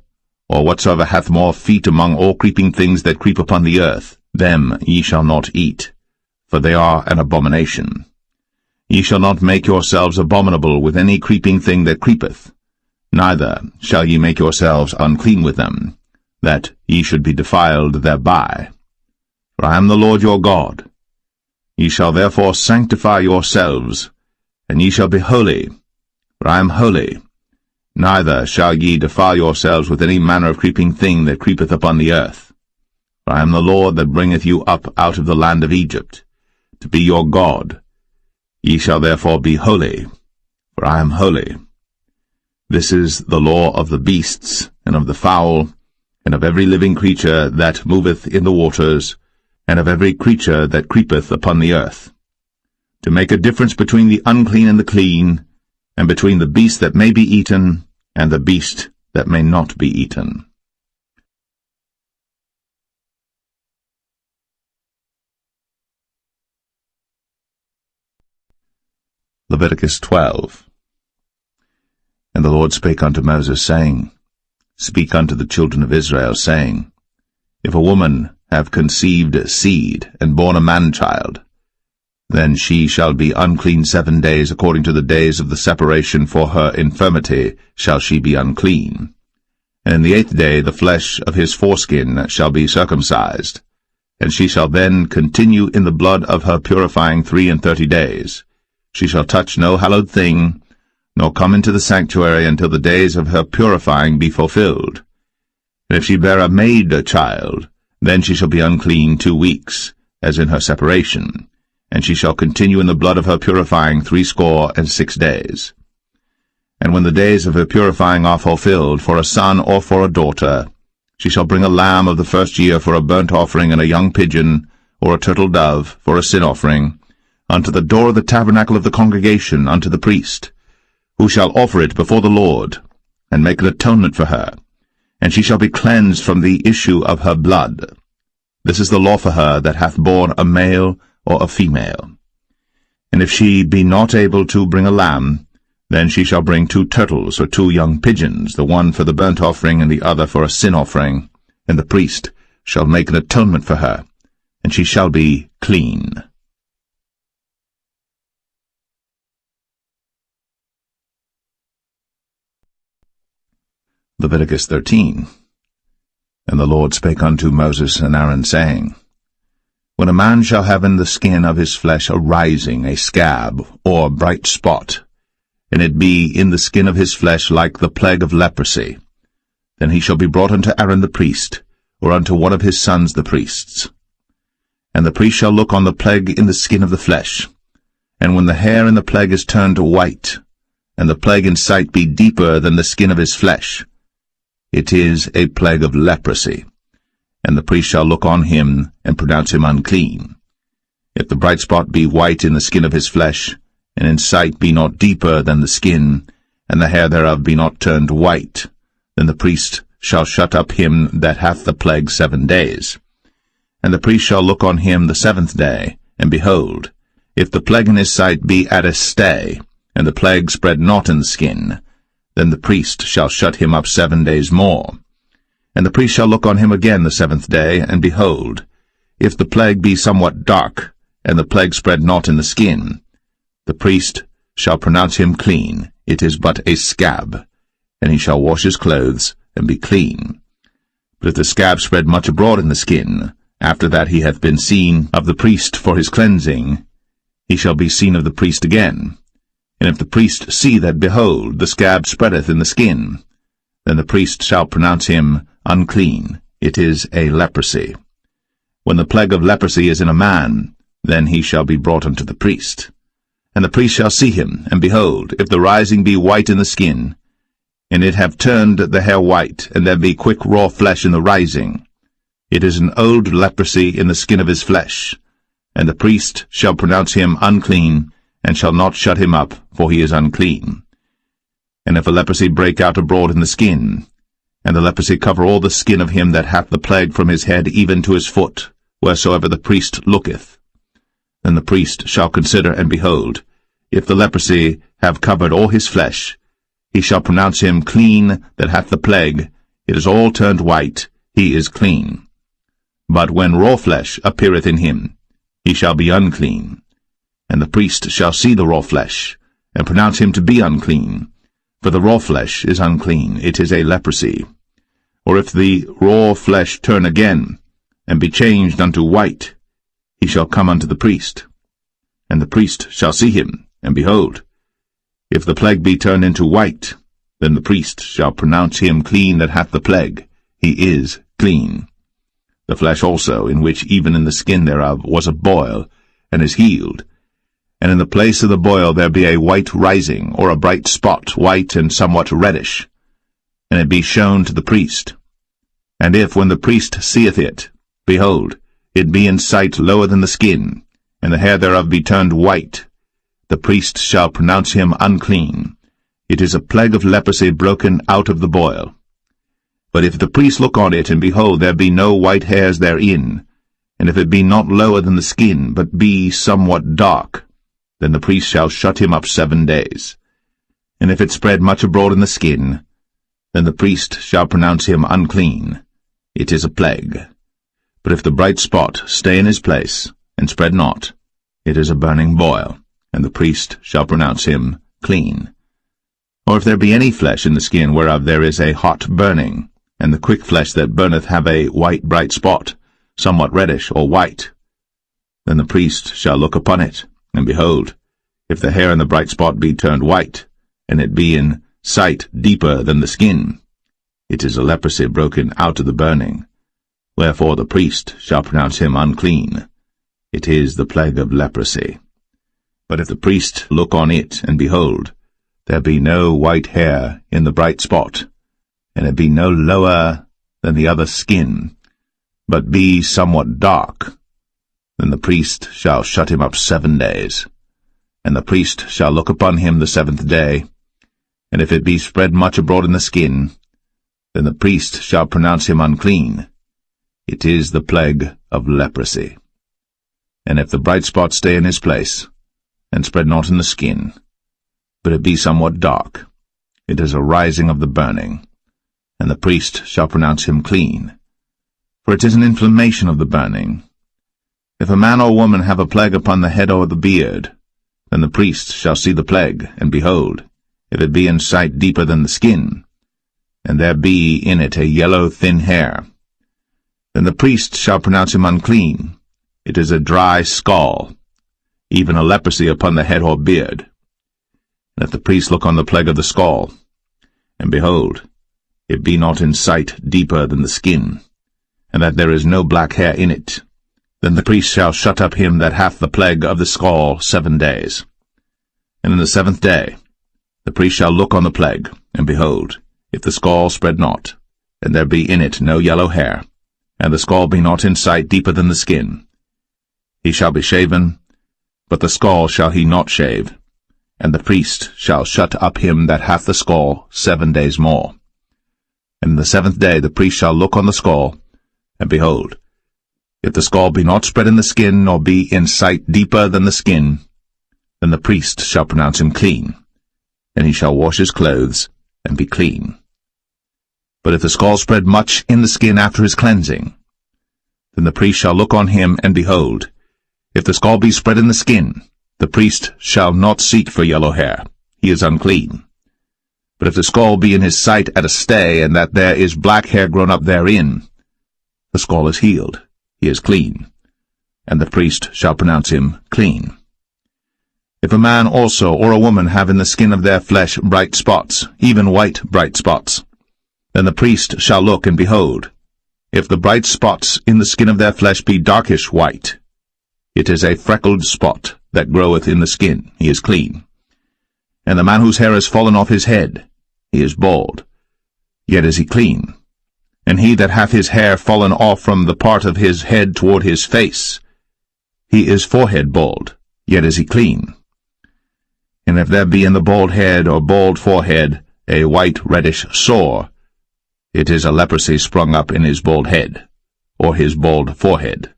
or whatsoever hath more feet among all creeping things that creep upon the earth, them ye shall not eat, for they are an abomination. Ye shall not make yourselves abominable with any creeping thing that creepeth, neither shall ye make yourselves unclean with them, that ye should be defiled thereby. For I am the Lord your God. Ye shall therefore sanctify yourselves, and ye shall be holy, for I am holy. Neither shall ye defile yourselves with any manner of creeping thing that creepeth upon the earth. For I am the Lord that bringeth you up out of the land of Egypt, to be your God. Ye shall therefore be holy, for I am holy. This is the law of the beasts, and of the fowl, and of every living creature that moveth in the waters, and of every creature that creepeth upon the earth, to make a difference between the unclean and the clean, and between the beast that may be eaten, and the beast that may not be eaten. Leviticus 12. And the Lord spake unto Moses, saying, Speak unto the children of Israel, saying, If a woman have conceived seed, and born a man-child, then she shall be unclean 7 days, according to the days of the separation for her infirmity shall she be unclean. And in the 8th day the flesh of his foreskin shall be circumcised, and she shall then continue in the blood of her purifying 33 days. She shall touch no hallowed thing, nor come into the sanctuary until the days of her purifying be fulfilled. And if she bear a maid child, then she shall be unclean 2 weeks, as in her separation, and she shall continue in the blood of her purifying 66 days. And when the days of her purifying are fulfilled, for a son or for a daughter, she shall bring a lamb of the first year for a burnt offering, and a young pigeon, or a turtle dove, for a sin offering, unto the door of the tabernacle of the congregation, unto the priest, who shall offer it before the Lord, and make an atonement for her, and she shall be cleansed from the issue of her blood. This is the law for her that hath borne a male or a female. And if she be not able to bring a lamb, then she shall bring 2 turtles or 2 young pigeons, the one for the burnt offering and the other for a sin offering, and the priest shall make an atonement for her, and she shall be clean. Leviticus 13. And the Lord spake unto Moses and Aaron, saying, When a man shall have in the skin of his flesh a rising, a scab, or bright spot, and it be in the skin of his flesh like the plague of leprosy, then he shall be brought unto Aaron the priest, or unto one of his sons the priests. And the priest shall look on the plague in the skin of the flesh, and when the hair in the plague is turned white, and the plague in sight be deeper than the skin of his flesh, it is a plague of leprosy, and the priest shall look on him, and pronounce him unclean. If the bright spot be white in the skin of his flesh, and in sight be not deeper than the skin, and the hair thereof be not turned white, then the priest shall shut up him that hath the plague 7 days. And the priest shall look on him the 7th day, and behold, if the plague in his sight be at a stay, and the plague spread not in the skin, then the priest shall shut him up 7 days more. And the priest shall look on him again the 7th day, and behold, if the plague be somewhat dark, and the plague spread not in the skin, the priest shall pronounce him clean. It is but a scab, and he shall wash his clothes, and be clean. But if the scab spread much abroad in the skin, after that he hath been seen of the priest for his cleansing, he shall be seen of the priest again. And if the priest see that, behold, the scab spreadeth in the skin, then the priest shall pronounce him unclean. It is a leprosy. When the plague of leprosy is in a man, then he shall be brought unto the priest. And the priest shall see him, and behold, if the rising be white in the skin, and it have turned the hair white, and there be quick raw flesh in the rising, it is an old leprosy in the skin of his flesh, and the priest shall pronounce him unclean, and shall not shut him up, for he is unclean. And if a leprosy break out abroad in the skin, and the leprosy cover all the skin of him that hath the plague from his head even to his foot, wheresoever the priest looketh, then the priest shall consider, and behold, if the leprosy have covered all his flesh, he shall pronounce him clean that hath the plague. It is all turned white, he is clean. But when raw flesh appeareth in him, he shall be unclean. And the priest shall see the raw flesh, and pronounce him to be unclean. For the raw flesh is unclean, it is a leprosy. Or if the raw flesh turn again, and be changed unto white, he shall come unto the priest. And the priest shall see him, and behold, if the plague be turned into white, Then the priest shall pronounce him clean that hath the plague. He is clean. The flesh also, in which even in the skin thereof was a boil, and is healed, and in the place of the boil there be a white rising, or a bright spot, white and somewhat reddish, and it be shown to the priest. And if, when the priest seeth it, behold, it be in sight lower than the skin, and the hair thereof be turned white, the priest shall pronounce him unclean. It is a plague of leprosy broken out of the boil. But if the priest look on it, and behold, there be no white hairs therein, and if it be not lower than the skin, but be somewhat dark, then the priest shall shut him up 7 days. And if it spread much abroad in the skin, then the priest shall pronounce him unclean. It is a plague. But if the bright spot stay in his place, and spread not, it is a burning boil, and the priest shall pronounce him clean. Or if there be any flesh in the skin whereof there is a hot burning, and the quick flesh that burneth have a white bright spot, somewhat reddish or white, then the priest shall look upon it, and behold, if the hair in the bright spot be turned white, and it be in sight deeper than the skin, it is a leprosy broken out of the burning. Wherefore the priest shall pronounce him unclean. It is the plague of leprosy. But if the priest look on it, and behold, there be no white hair in the bright spot, and it be no lower than the other skin, but be somewhat dark, then the priest shall shut him up 7 days. And the priest shall look upon him the 7th day, and if it be spread much abroad in the skin, then the priest shall pronounce him unclean. It is the plague of leprosy. And if the bright spot stay in his place, and spread not in the skin, but it be somewhat dark, it is a rising of the burning, and the priest shall pronounce him clean. For it is an inflammation of the burning. If a man or woman have a plague upon the head or the beard, then the priest shall see the plague, and behold, if it be in sight deeper than the skin, and there be in it a yellow thin hair, then the priest shall pronounce him unclean. It is a dry scall, even a leprosy upon the head or beard. And if the priest look on the plague of the scall, and behold, it be not in sight deeper than the skin, and that there is no black hair in it, then the priest shall shut up him that hath the plague of the scall 7 days. And in the 7th day the priest shall look on the plague, and behold, if the scall spread not, and there be in it no yellow hair, and the scall be not in sight deeper than the skin, he shall be shaven, but the scall shall he not shave, and the priest shall shut up him that hath the scall 7 days more. And in the 7th day the priest shall look on the scall, and behold, if the scall be not spread in the skin, nor be in sight deeper than the skin, then the priest shall pronounce him clean, and he shall wash his clothes, and be clean. But if the scall spread much in the skin after his cleansing, then the priest shall look on him, and behold, if the scall be spread in the skin, the priest shall not seek for yellow hair. He is unclean. But if the scall be in his sight at a stay, and that there is black hair grown up therein, the scall is healed. He is clean, and the priest shall pronounce him clean. If a man also or a woman have in the skin of their flesh bright spots, even white bright spots, then the priest shall look, and behold, if the bright spots in the skin of their flesh be darkish white, it is a freckled spot that groweth in the skin. He is clean. And the man whose hair is fallen off his head, he is bald, yet is he clean. And he that hath his hair fallen off from the part of his head toward his face, he is forehead bald, yet is he clean. And if there be in the bald head or bald forehead a white reddish sore, it is a leprosy sprung up in his bald head, or his bald forehead.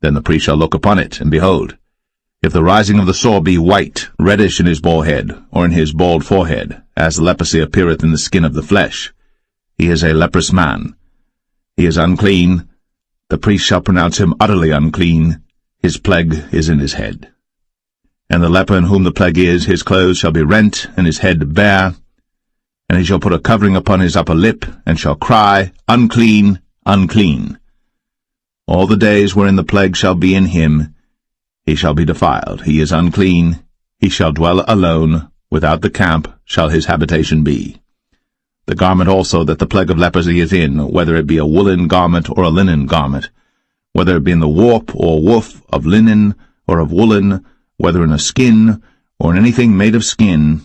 Then the priest shall look upon it, and behold, if the rising of the sore be white, reddish in his bald head, or in his bald forehead, as leprosy appeareth in the skin of the flesh, he is a leprous man. He is unclean. The priest shall pronounce him utterly unclean. His plague is in his head. And the leper in whom the plague is, his clothes shall be rent, and his head bare, and he shall put a covering upon his upper lip, and shall cry, Unclean, unclean. All the days wherein the plague shall be in him, he shall be defiled. He is unclean. He shall dwell alone Without the camp shall his habitation be. The garment also that the plague of leprosy is in, whether it be a woolen garment or a linen garment, whether it be in the warp or woof of linen or of woolen, whether in a skin or in anything made of skin,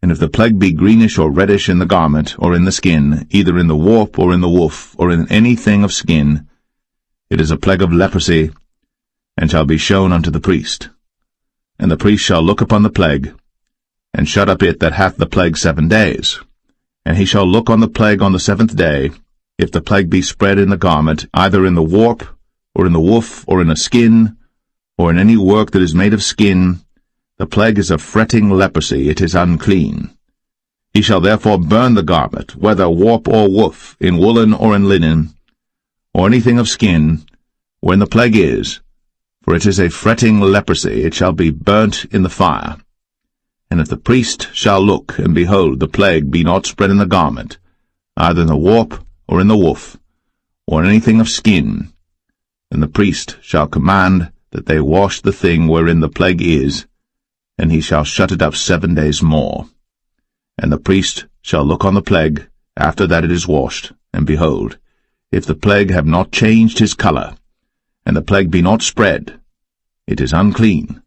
and if the plague be greenish or reddish in the garment or in the skin, either in the warp or in the woof or in anything of skin, it is a plague of leprosy, and shall be shown unto the priest. And the priest shall look upon the plague, and shut up it that hath the plague 7 days. And he shall look on the plague on the 7th day, if the plague be spread in the garment, either in the warp, or in the woof, or in a skin, or in any work that is made of skin, the plague is a fretting leprosy, it is unclean. He shall therefore burn the garment, whether warp or woof, in woolen or in linen, or anything of skin, wherein the plague is, for it is a fretting leprosy, it shall be burnt in the fire. And if the priest shall look, and behold, the plague be not spread in the garment, either in the warp or in the woof, or in anything of skin, then the priest shall command that they wash the thing wherein the plague is, and he shall shut it up 7 days more. And the priest shall look on the plague, after that it is washed, and behold, if the plague have not changed his colour, and the plague be not spread, it is unclean.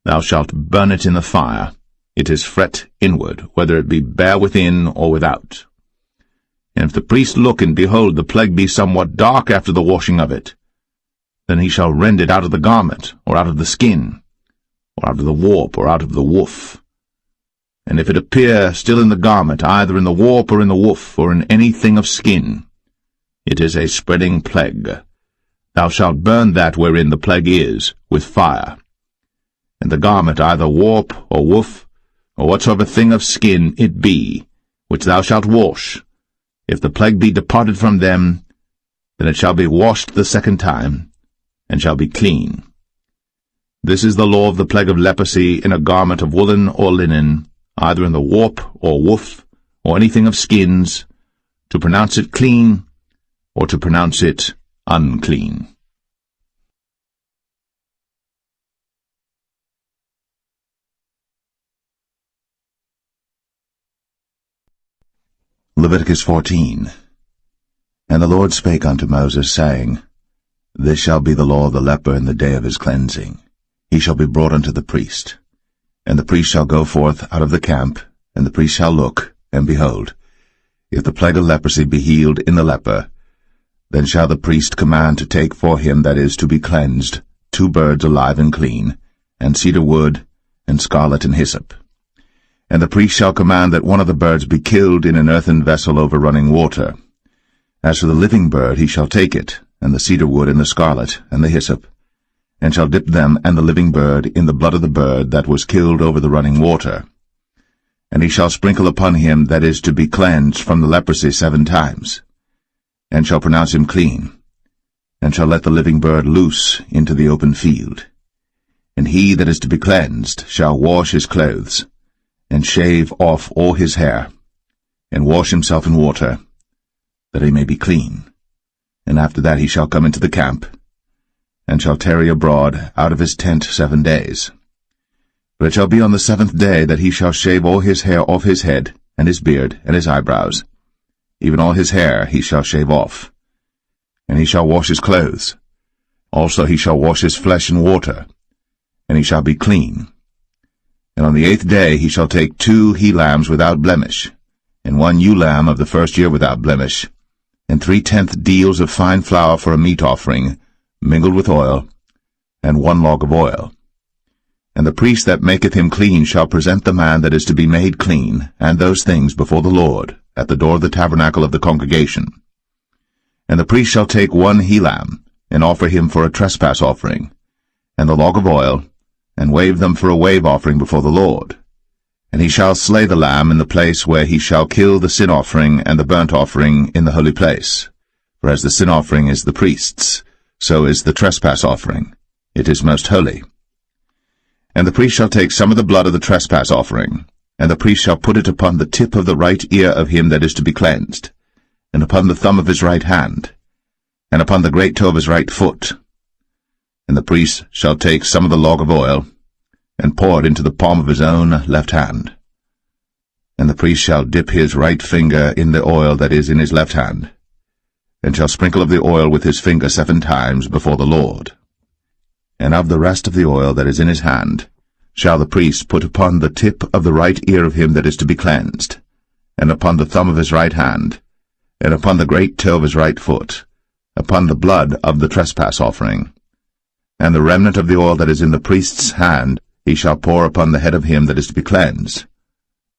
Thou shalt burn it in the fire. It is fret inward, whether it be bare within or without. And if the priest look, and behold, the plague be somewhat dark after the washing of it, then he shall rend it out of the garment, or out of the skin, or out of the warp, or out of the woof. And if it appear still in the garment, either in the warp or in the woof, or in anything of skin, it is a spreading plague. Thou shalt burn that wherein the plague is, with fire. And the garment, either warp or woof, or whatsoever thing of skin it be, which thou shalt wash, if the plague be departed from them, then it shall be washed the 2nd time, and shall be clean. This is the law of the plague of leprosy in a garment of woolen or linen, either in the warp or woof, or anything of skins, to pronounce it clean, or to pronounce it unclean. Leviticus 14. And the Lord spake unto Moses, saying, This shall be the law of the leper in the day of his cleansing. He shall be brought unto the priest. And the priest shall go forth out of the camp, and the priest shall look, and behold, if the plague of leprosy be healed in the leper, then shall the priest command to take for him that is to be cleansed 2 birds alive and clean, and cedar wood, and scarlet and hyssop. And the priest shall command that one of the birds be killed in an earthen vessel over running water. As for the living bird, he shall take it, and the cedar wood, and the scarlet, and the hyssop, and shall dip them and the living bird in the blood of the bird that was killed over the running water. And he shall sprinkle upon him that is to be cleansed from the leprosy 7 times, and shall pronounce him clean, and shall let the living bird loose into the open field. And he that is to be cleansed shall wash his clothes, and shave off all his hair, and wash himself in water, that he may be clean. And after that he shall come into the camp, and shall tarry abroad out of his tent 7 days. But it shall be on the 7th day that he shall shave all his hair off his head, and his beard, and his eyebrows. Even all his hair he shall shave off. And he shall wash his clothes. Also he shall wash his flesh in water, and he shall be clean. And on the 8th day he shall take 2 he-lambs without blemish, and 1 ewe-lamb of the 1st year without blemish, and 3/10 deals of fine flour for a meat offering, mingled with oil, and 1 log of oil. And the priest that maketh him clean shall present the man that is to be made clean, and those things before the Lord, at the door of the tabernacle of the congregation. And the priest shall take 1 he-lamb, and offer him for a trespass offering, and the log of oil, and wave them for a wave offering before the Lord. And he shall slay the lamb in the place where he shall kill the sin offering and the burnt offering in the holy place. For as the sin offering is the priest's, so is the trespass offering. It is most holy. And the priest shall take some of the blood of the trespass offering, and the priest shall put it upon the tip of the right ear of him that is to be cleansed, and upon the thumb of his right hand, and upon the great toe of his right foot. And the priest shall take some of the log of oil, and pour it into the palm of his own left hand, And the priest shall dip his right finger in the oil that is in his left hand, and shall sprinkle of the oil with his finger 7 times before the Lord. And of the rest of the oil that is in his hand shall the priest put upon the tip of the right ear of him that is to be cleansed, and upon the thumb of his right hand, and upon the great toe of his right foot, upon the blood of the trespass offering. And the remnant of the oil that is in the priest's hand he shall pour upon the head of him that is to be cleansed,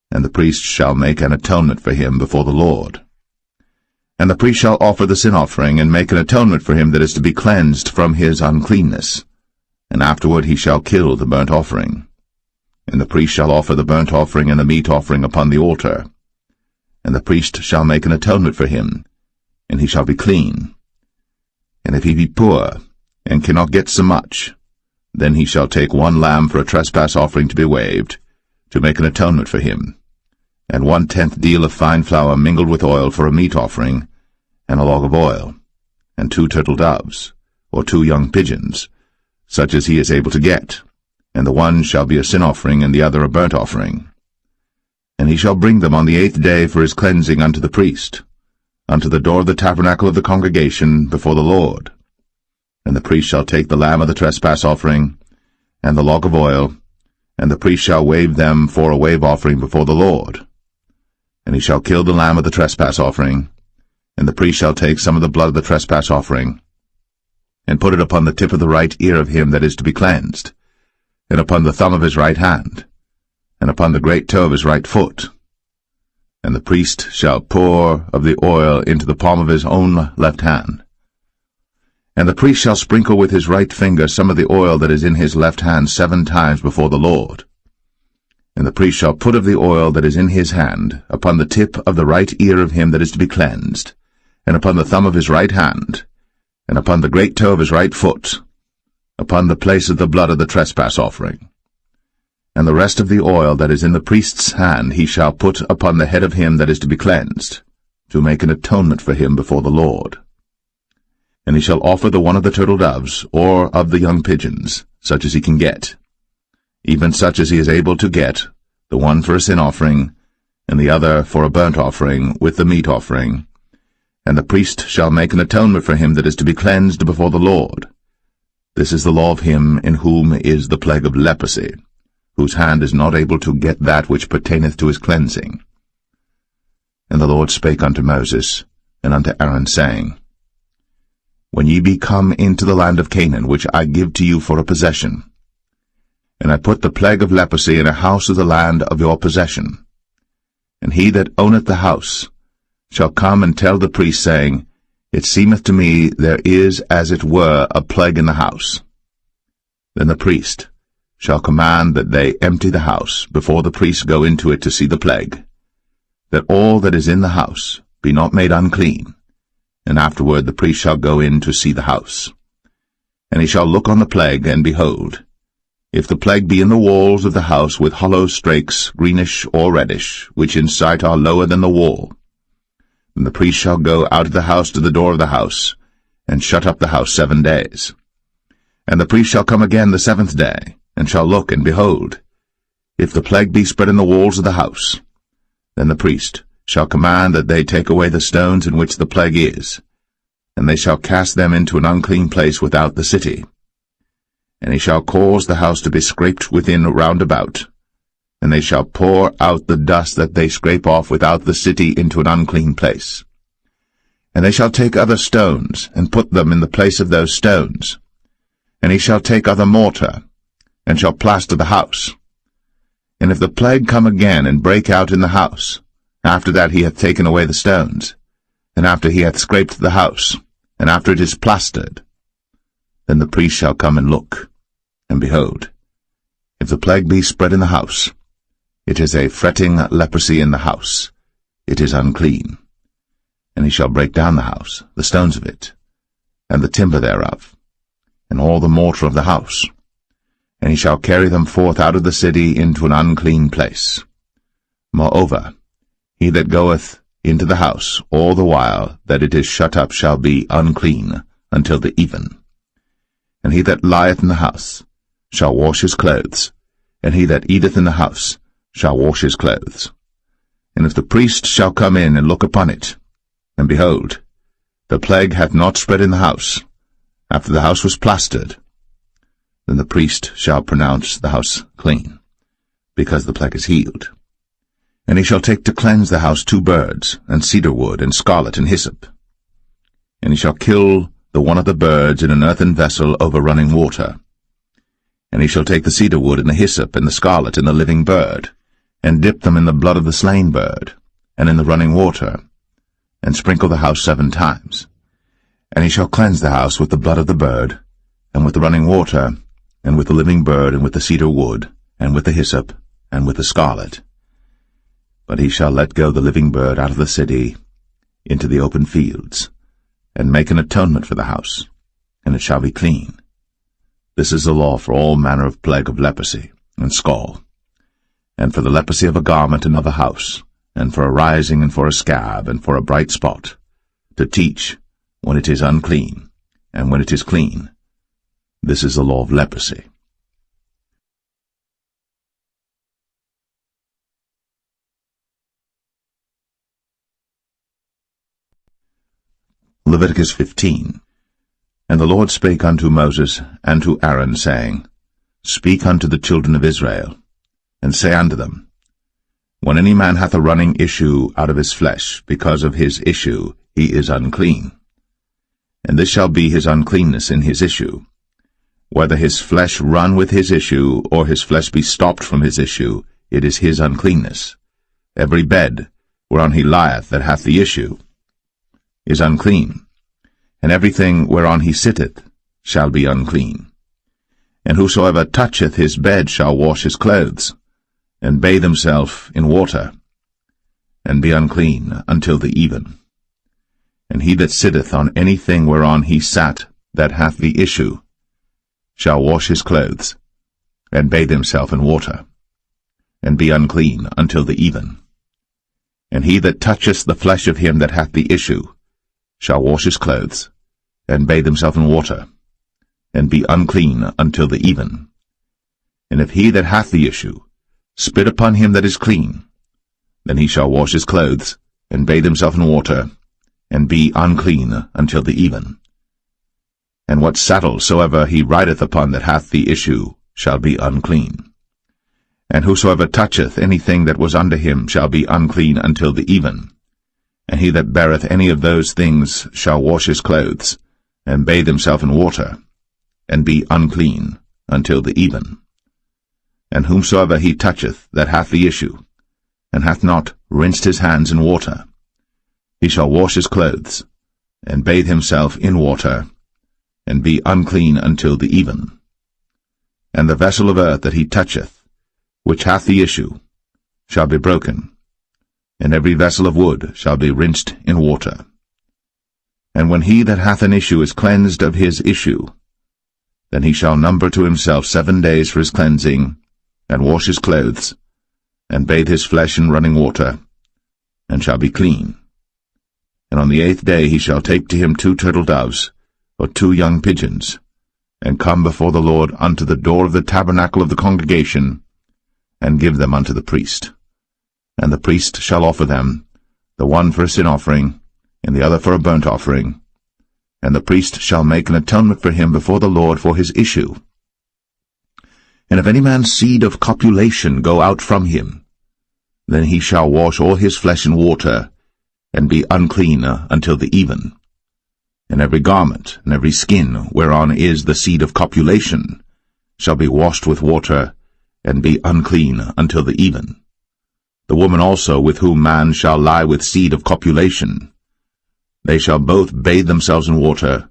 and the priest shall make an atonement for him before the Lord. And the priest shall offer the sin offering, and make an atonement for him that is to be cleansed from his uncleanness, and afterward he shall kill the burnt offering. And the priest shall offer the burnt offering and the meat offering upon the altar. And the priest shall make an atonement for him, and he shall be clean. And if he be poor, and cannot get so much, then he shall take 1 lamb for a trespass offering to be waved, to make an atonement for him, and 1/10 deal of fine flour mingled with oil for a meat offering, and a log of oil, and 2 turtle doves, or 2 young pigeons, such as he is able to get, and the one shall be a sin offering, and the other a burnt offering. And he shall bring them on the 8th day for his cleansing unto the priest, unto the door of the tabernacle of the congregation before the Lord. And the priest shall take the lamb of the trespass offering, and the log of oil, and the priest shall wave them for a wave offering before the Lord. And he shall kill the lamb of the trespass offering, and the priest shall take some of the blood of the trespass offering, and put it upon the tip of the right ear of him that is to be cleansed, and upon the thumb of his right hand, and upon the great toe of his right foot. And the priest shall pour of the oil into the palm of his own left hand. And the priest shall sprinkle with his right finger some of the oil that is in his left hand 7 times before the Lord. And the priest shall put of the oil that is in his hand upon the tip of the right ear of him that is to be cleansed, and upon the thumb of his right hand, and upon the great toe of his right foot, upon the place of the blood of the trespass offering. And the rest of the oil that is in the priest's hand he shall put upon the head of him that is to be cleansed, to make an atonement for him before the Lord. And he shall offer the one of the turtle doves, or of the young pigeons, such as he can get, even such as he is able to get, the one for a sin offering, and the other for a burnt offering, with the meat offering. And the priest shall make an atonement for him that is to be cleansed before the Lord. This is the law of him in whom is the plague of leprosy, whose hand is not able to get that which pertaineth to his cleansing. And the Lord spake unto Moses and unto Aaron, saying, When ye be come into the land of Canaan, which I give to you for a possession, and I put the plague of leprosy in a house of the land of your possession, and he that owneth the house shall come and tell the priest, saying, It seemeth to me there is as it were a plague in the house. Then the priest shall command that they empty the house before the priests go into it to see the plague, that all that is in the house be not made unclean. And afterward the priest shall go in to see the house. And he shall look on the plague, and behold, if the plague be in the walls of the house with hollow strakes, greenish or reddish, which in sight are lower than the wall, then the priest shall go out of the house to the door of the house, and shut up the house 7 days. And the priest shall come again the 7th day, and shall look, and behold, if the plague be spread in the walls of the house, then the priest shall command that they take away the stones in which the plague is, and they shall cast them into an unclean place without the city. And he shall cause the house to be scraped within round about, and they shall pour out the dust that they scrape off without the city into an unclean place. And they shall take other stones, and put them in the place of those stones. And he shall take other mortar, and shall plaster the house. And if the plague come again, and break out in the house, after that he hath taken away the stones, and after he hath scraped the house, and after it is plastered, then the priest shall come and look, and behold, if the plague be spread in the house, it is a fretting leprosy in the house, it is unclean. And he shall break down the house, the stones of it, and the timber thereof, and all the mortar of the house, and he shall carry them forth out of the city into an unclean place. Moreover, he that goeth into the house all the while that it is shut up shall be unclean until the even. And he that lieth in the house shall wash his clothes, and he that eateth in the house shall wash his clothes. And if the priest shall come in and look upon it, and behold, the plague hath not spread in the house, after the house was plastered, then the priest shall pronounce the house clean, because the plague is healed. And he shall take to cleanse the house 2 birds, and cedar wood, and scarlet, and hyssop. And he shall kill the one of the birds in an earthen vessel over running water. And he shall take the cedar wood, and the hyssop, and the scarlet, and the living bird, and dip them in the blood of the slain bird, and in the running water, and sprinkle the house 7 times. And he shall cleanse the house with the blood of the bird, and with the running water, and with the living bird, and with the cedar wood, and with the hyssop, and with the scarlet. But he shall let go the living bird out of the city into the open fields, and make an atonement for the house, and it shall be clean. This is the law for all manner of plague of leprosy, and scall, and for the leprosy of a garment and of a house, and for a rising, and for a scab, and for a bright spot, to teach when it is unclean, and when it is clean. This is the law of leprosy. Leviticus 15. And the Lord spake unto Moses and to Aaron, saying, Speak unto the children of Israel, and say unto them, When any man hath a running issue out of his flesh, because of his issue he is unclean. And this shall be his uncleanness in his issue, whether his flesh run with his issue, or his flesh be stopped from his issue, it is his uncleanness. Every bed whereon he lieth that hath the issue is unclean, and everything whereon he sitteth shall be unclean. And whosoever toucheth his bed shall wash his clothes, and bathe himself in water, and be unclean until the even. And he that sitteth on anything whereon he sat that hath the issue shall wash his clothes, and bathe himself in water, and be unclean until the even. And he that toucheth the flesh of him that hath the issue shall wash his clothes, and bathe himself in water, and be unclean until the even. And if he that hath the issue spit upon him that is clean, then he shall wash his clothes, and bathe himself in water, and be unclean until the even. And what saddle soever he rideth upon that hath the issue shall be unclean. And whosoever toucheth anything that was under him shall be unclean until the even. And he that beareth any of those things shall wash his clothes, and bathe himself in water, and be unclean until the even. And whomsoever he toucheth that hath the issue, and hath not rinsed his hands in water, he shall wash his clothes, and bathe himself in water, and be unclean until the even. And the vessel of earth that he toucheth, which hath the issue, shall be broken, and every vessel of wood shall be rinsed in water. And when he that hath an issue is cleansed of his issue, then he shall number to himself 7 days for his cleansing, and wash his clothes, and bathe his flesh in running water, and shall be clean. And on the 8th day he shall take to him 2 turtle doves, or 2 young pigeons, and come before the Lord unto the door of the tabernacle of the congregation, and give them unto the priest. And the priest shall offer them, the one for a sin offering, and the other for a burnt offering. And the priest shall make an atonement for him before the Lord for his issue. And if any man's seed of copulation go out from him, then he shall wash all his flesh in water, and be unclean until the even. And every garment and every skin whereon is the seed of copulation shall be washed with water, and be unclean until the even. The woman also with whom man shall lie with seed of copulation, they shall both bathe themselves in water,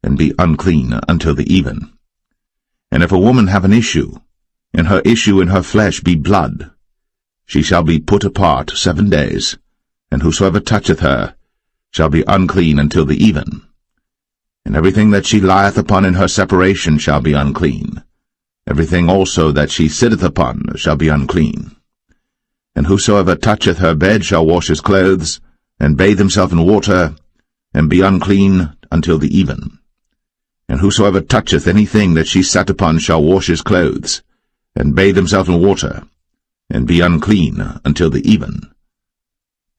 and be unclean until the even. And if a woman have an issue, and her issue in her flesh be blood, she shall be put apart 7 days, and whosoever toucheth her shall be unclean until the even. And everything that she lieth upon in her separation shall be unclean. Everything also that she sitteth upon shall be unclean. And whosoever toucheth her bed shall wash his clothes, and bathe himself in water, and be unclean until the even. And whosoever toucheth anything that she sat upon shall wash his clothes, and bathe himself in water, and be unclean until the even.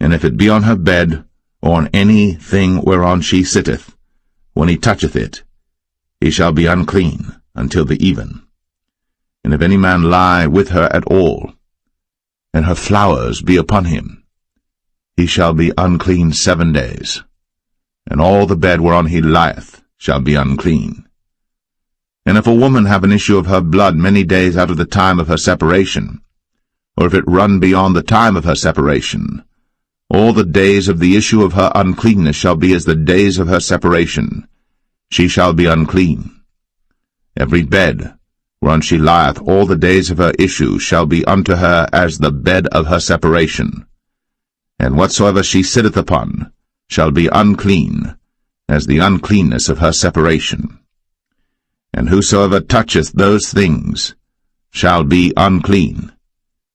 And if it be on her bed, or on any thing whereon she sitteth, when he toucheth it, he shall be unclean until the even. And if any man lie with her at all, and her flowers be upon him, he shall be unclean 7 days, and all the bed whereon he lieth shall be unclean. And if a woman have an issue of her blood many days out of the time of her separation, or if it run beyond the time of her separation, all the days of the issue of her uncleanness shall be as the days of her separation. She shall be unclean. Every bed whereon she lieth all the days of her issue shall be unto her as the bed of her separation. And whatsoever she sitteth upon shall be unclean, as the uncleanness of her separation. And whosoever toucheth those things shall be unclean,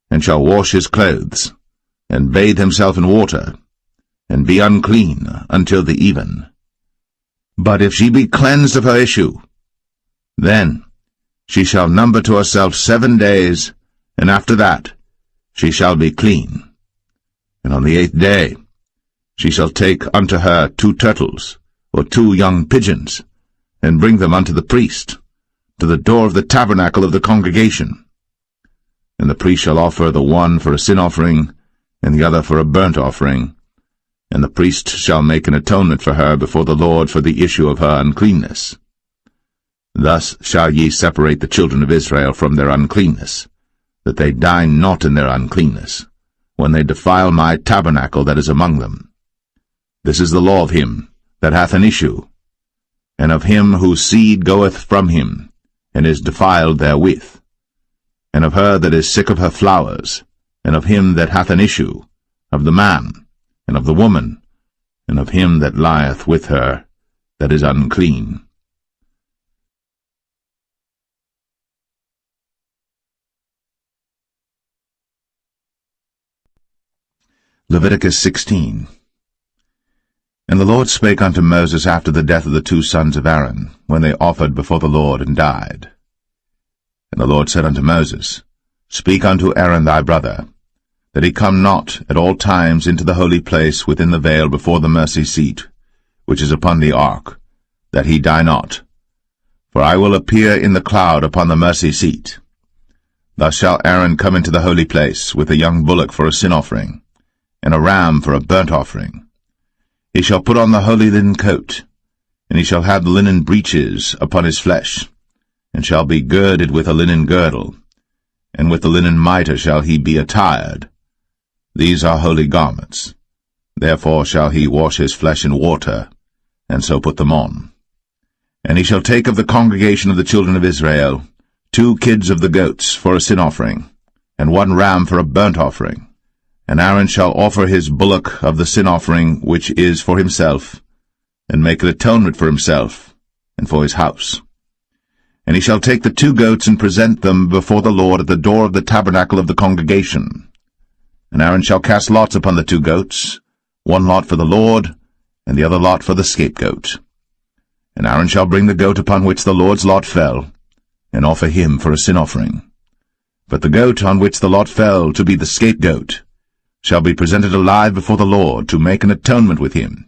and shall wash his clothes, and bathe himself in water, and be unclean until the even. But if she be cleansed of her issue, then she shall number to herself 7 days, and after that she shall be clean. And on the 8th day she shall take unto her 2 turtles, or 2 young pigeons, and bring them unto the priest, to the door of the tabernacle of the congregation. And the priest shall offer the one for a sin offering, and the other for a burnt offering, and the priest shall make an atonement for her before the Lord for the issue of her uncleanness. Thus shall ye separate the children of Israel from their uncleanness, that they die not in their uncleanness, when they defile my tabernacle that is among them. This is the law of him that hath an issue, and of him whose seed goeth from him, and is defiled therewith, and of her that is sick of her flowers, and of him that hath an issue, of the man, and of the woman, and of him that lieth with her, that is unclean. Leviticus 16. And the Lord spake unto Moses after the death of the 2 sons of Aaron, when they offered before the Lord and died. And the Lord said unto Moses, Speak unto Aaron thy brother, that he come not at all times into the holy place within the veil before the mercy seat, which is upon the ark, that he die not. For I will appear in the cloud upon the mercy seat. Thus shall Aaron come into the holy place with a young bullock for a sin offering, and a ram for a burnt offering. He shall put on the holy linen coat, and he shall have the linen breeches upon his flesh, and shall be girded with a linen girdle, and with the linen mitre shall he be attired. These are holy garments. Therefore shall he wash his flesh in water, and so put them on. And he shall take of the congregation of the children of Israel 2 kids of the goats for a sin offering, and 1 ram for a burnt offering. And Aaron shall offer his bullock of the sin offering which is for himself, and make an atonement for himself, and for his house. And he shall take the 2 goats and present them before the Lord at the door of the tabernacle of the congregation. And Aaron shall cast lots upon the 2 goats, 1 lot for the Lord, and the other lot for the scapegoat. And Aaron shall bring the goat upon which the Lord's lot fell, and offer him for a sin offering. But the goat on which the lot fell to be the scapegoat shall be presented alive before the Lord to make an atonement with him,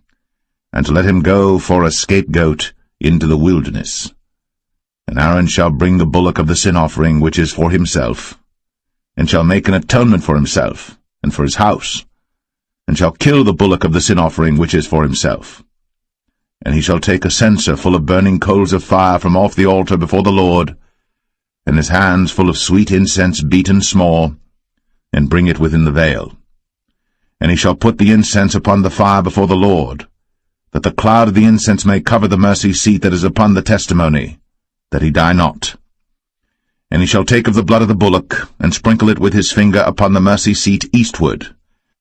and to let him go for a scapegoat into the wilderness. And Aaron shall bring the bullock of the sin offering which is for himself, and shall make an atonement for himself, and for his house, and shall kill the bullock of the sin offering which is for himself. And he shall take a censer full of burning coals of fire from off the altar before the Lord, and his hands full of sweet incense beaten small, and bring it within the veil. And he shall put the incense upon the fire before the Lord, that the cloud of the incense may cover the mercy seat that is upon the testimony, that he die not. And he shall take of the blood of the bullock, and sprinkle it with his finger upon the mercy seat eastward,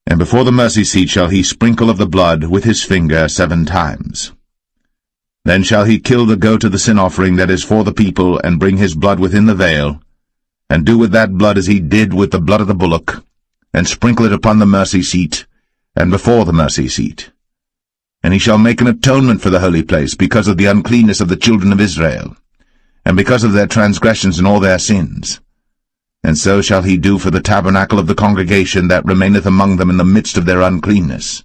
and before the mercy seat shall he sprinkle of the blood with his finger 7 times. Then shall he kill the goat of the sin offering that is for the people, and bring his blood within the veil, and do with that blood as he did with the blood of the bullock, and sprinkle it upon the mercy seat, and before the mercy seat. And he shall make an atonement for the holy place, because of the uncleanness of the children of Israel, and because of their transgressions and all their sins. And so shall he do for the tabernacle of the congregation that remaineth among them in the midst of their uncleanness.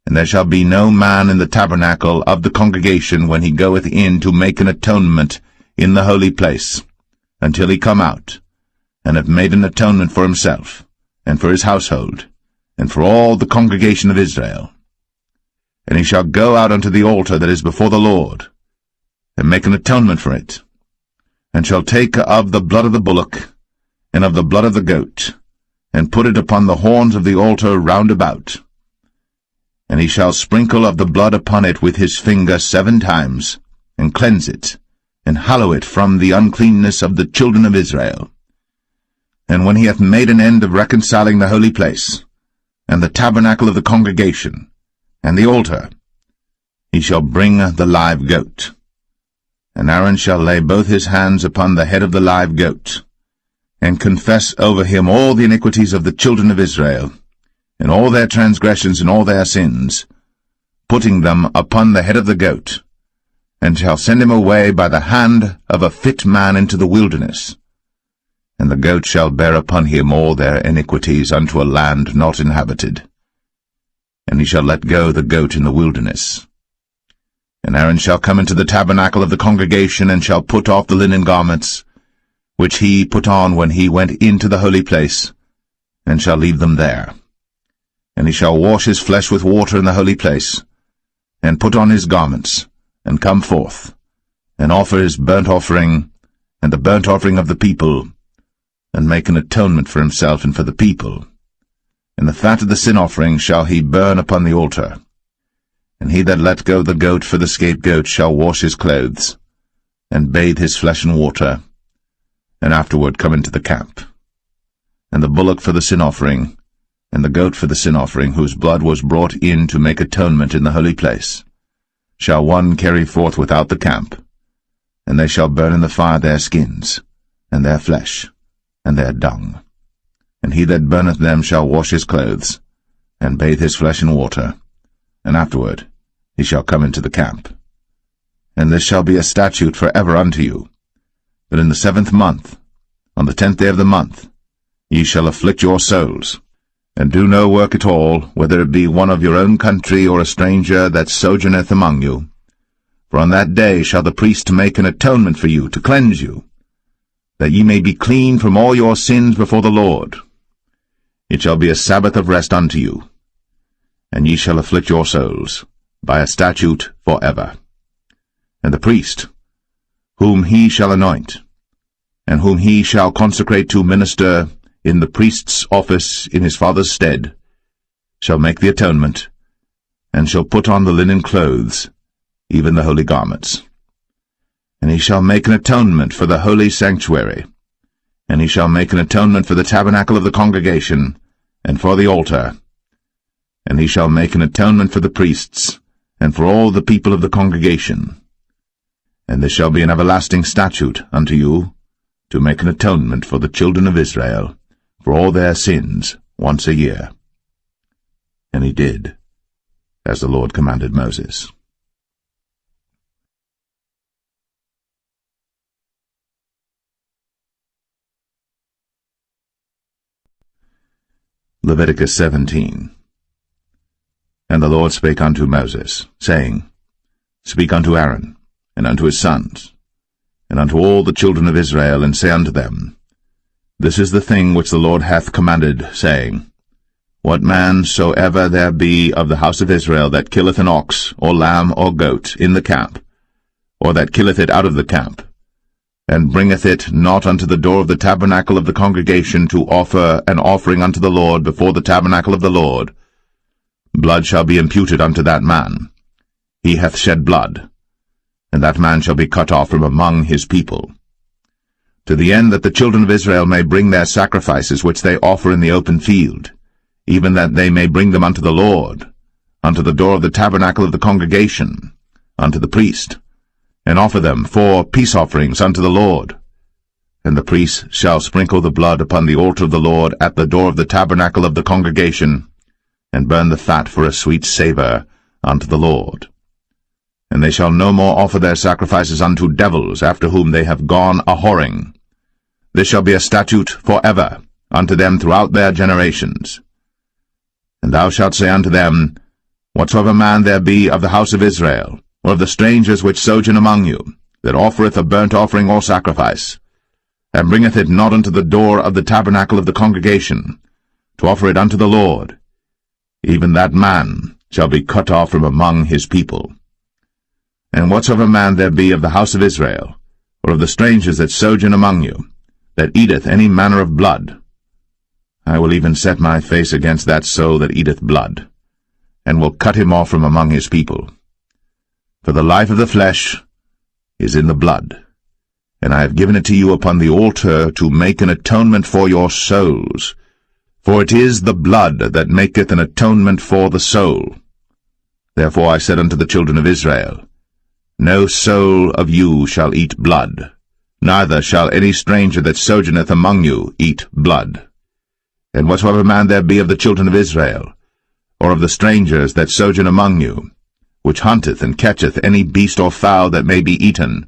And there shall be no man in the tabernacle of the congregation when he goeth in to make an atonement in the holy place, until he come out, and have made an atonement for himself, and for his household, and for all the congregation of Israel. And he shall go out unto the altar that is before the Lord, and make an atonement for it, and shall take of the blood of the bullock, and of the blood of the goat, and put it upon the horns of the altar round about. And he shall sprinkle of the blood upon it with his finger 7 times, and cleanse it, and hallow it from the uncleanness of the children of Israel. And when he hath made an end of reconciling the holy place, and the tabernacle of the congregation, and the altar, he shall bring the live goat. And Aaron shall lay both his hands upon the head of the live goat, and confess over him all the iniquities of the children of Israel, and all their transgressions and all their sins, putting them upon the head of the goat, and shall send him away by the hand of a fit man into the wilderness. And the goat shall bear upon him all their iniquities unto a land not inhabited. And he shall let go the goat in the wilderness. And Aaron shall come into the tabernacle of the congregation, and shall put off the linen garments, which he put on when he went into the holy place, and shall leave them there. And he shall wash his flesh with water in the holy place, and put on his garments, and come forth, and offer his burnt offering, and the burnt offering of the people, and make an atonement for himself and for the people. And the fat of the sin offering shall he burn upon the altar. And he that let go the goat for the scapegoat shall wash his clothes, and bathe his flesh in water, and afterward come into the camp. And the bullock for the sin offering, and the goat for the sin offering, whose blood was brought in to make atonement in the holy place, shall one carry forth without the camp, and they shall burn in the fire their skins, and their flesh, and their dung. And he that burneth them shall wash his clothes, and bathe his flesh in water, and afterward he shall come into the camp. And this shall be a statute for ever unto you, that in the 7th month, on the 10th day of the month, ye shall afflict your souls, and do no work at all, whether it be one of your own country or a stranger that sojourneth among you. For on that day shall the priest make an atonement for you, to cleanse you, that ye may be clean from all your sins before the Lord. It shall be a Sabbath of rest unto you, and ye shall afflict your souls, by a statute for ever. And the priest, whom he shall anoint, and whom he shall consecrate to minister in the priest's office in his father's stead, shall make the atonement, and shall put on the linen clothes, even the holy garments. And he shall make an atonement for the holy sanctuary, and he shall make an atonement for the tabernacle of the congregation, and for the altar, and he shall make an atonement for the priests, and for all the people of the congregation. And this shall be an everlasting statute unto you, to make an atonement for the children of Israel, for all their sins, once a year. And he did, as the Lord commanded Moses. Leviticus 17. And the Lord spake unto Moses, saying, Speak unto Aaron, and unto his sons, and unto all the children of Israel, and say unto them, This is the thing which the Lord hath commanded, saying, What man soever there be of the house of Israel that killeth an ox, or lamb, or goat, in the camp, or that killeth it out of the camp, and bringeth it not unto the door of the tabernacle of the congregation to offer an offering unto the Lord before the tabernacle of the Lord, blood shall be imputed unto that man. He hath shed blood, and that man shall be cut off from among his people. To the end that the children of Israel may bring their sacrifices which they offer in the open field, even that they may bring them unto the Lord, unto the door of the tabernacle of the congregation, unto the priest, and offer them for peace offerings unto the Lord. And the priest shall sprinkle the blood upon the altar of the Lord at the door of the tabernacle of the congregation, and burn the fat for a sweet savour unto the Lord. And they shall no more offer their sacrifices unto devils, after whom they have gone a-whoring, This shall be a statute forever unto them throughout their generations. And thou shalt say unto them, Whatsoever man there be of the house of Israel, or of the strangers which sojourn among you, that offereth a burnt offering or sacrifice, and bringeth it not unto the door of the tabernacle of the congregation, to offer it unto the Lord, even that man shall be cut off from among his people. And whatsoever man there be of the house of Israel, or of the strangers that sojourn among you, that eateth any manner of blood, I will even set my face against that soul that eateth blood, and will cut him off from among his people. For the life of the flesh is in the blood, and I have given it to you upon the altar to make an atonement for your souls. For it is the blood that maketh an atonement for the soul. Therefore I said unto the children of Israel, No soul of you shall eat blood, neither shall any stranger that sojourneth among you eat blood. And whatsoever man there be of the children of Israel, or of the strangers that sojourn among you, which hunteth and catcheth any beast or fowl that may be eaten,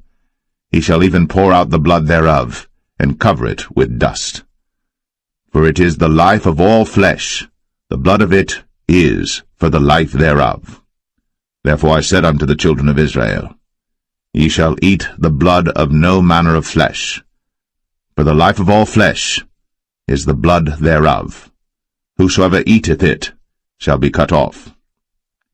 he shall even pour out the blood thereof, and cover it with dust. For it is the life of all flesh, the blood of it is for the life thereof. Therefore I said unto the children of Israel, Ye shall eat the blood of no manner of flesh, for the life of all flesh is the blood thereof. Whosoever eateth it shall be cut off.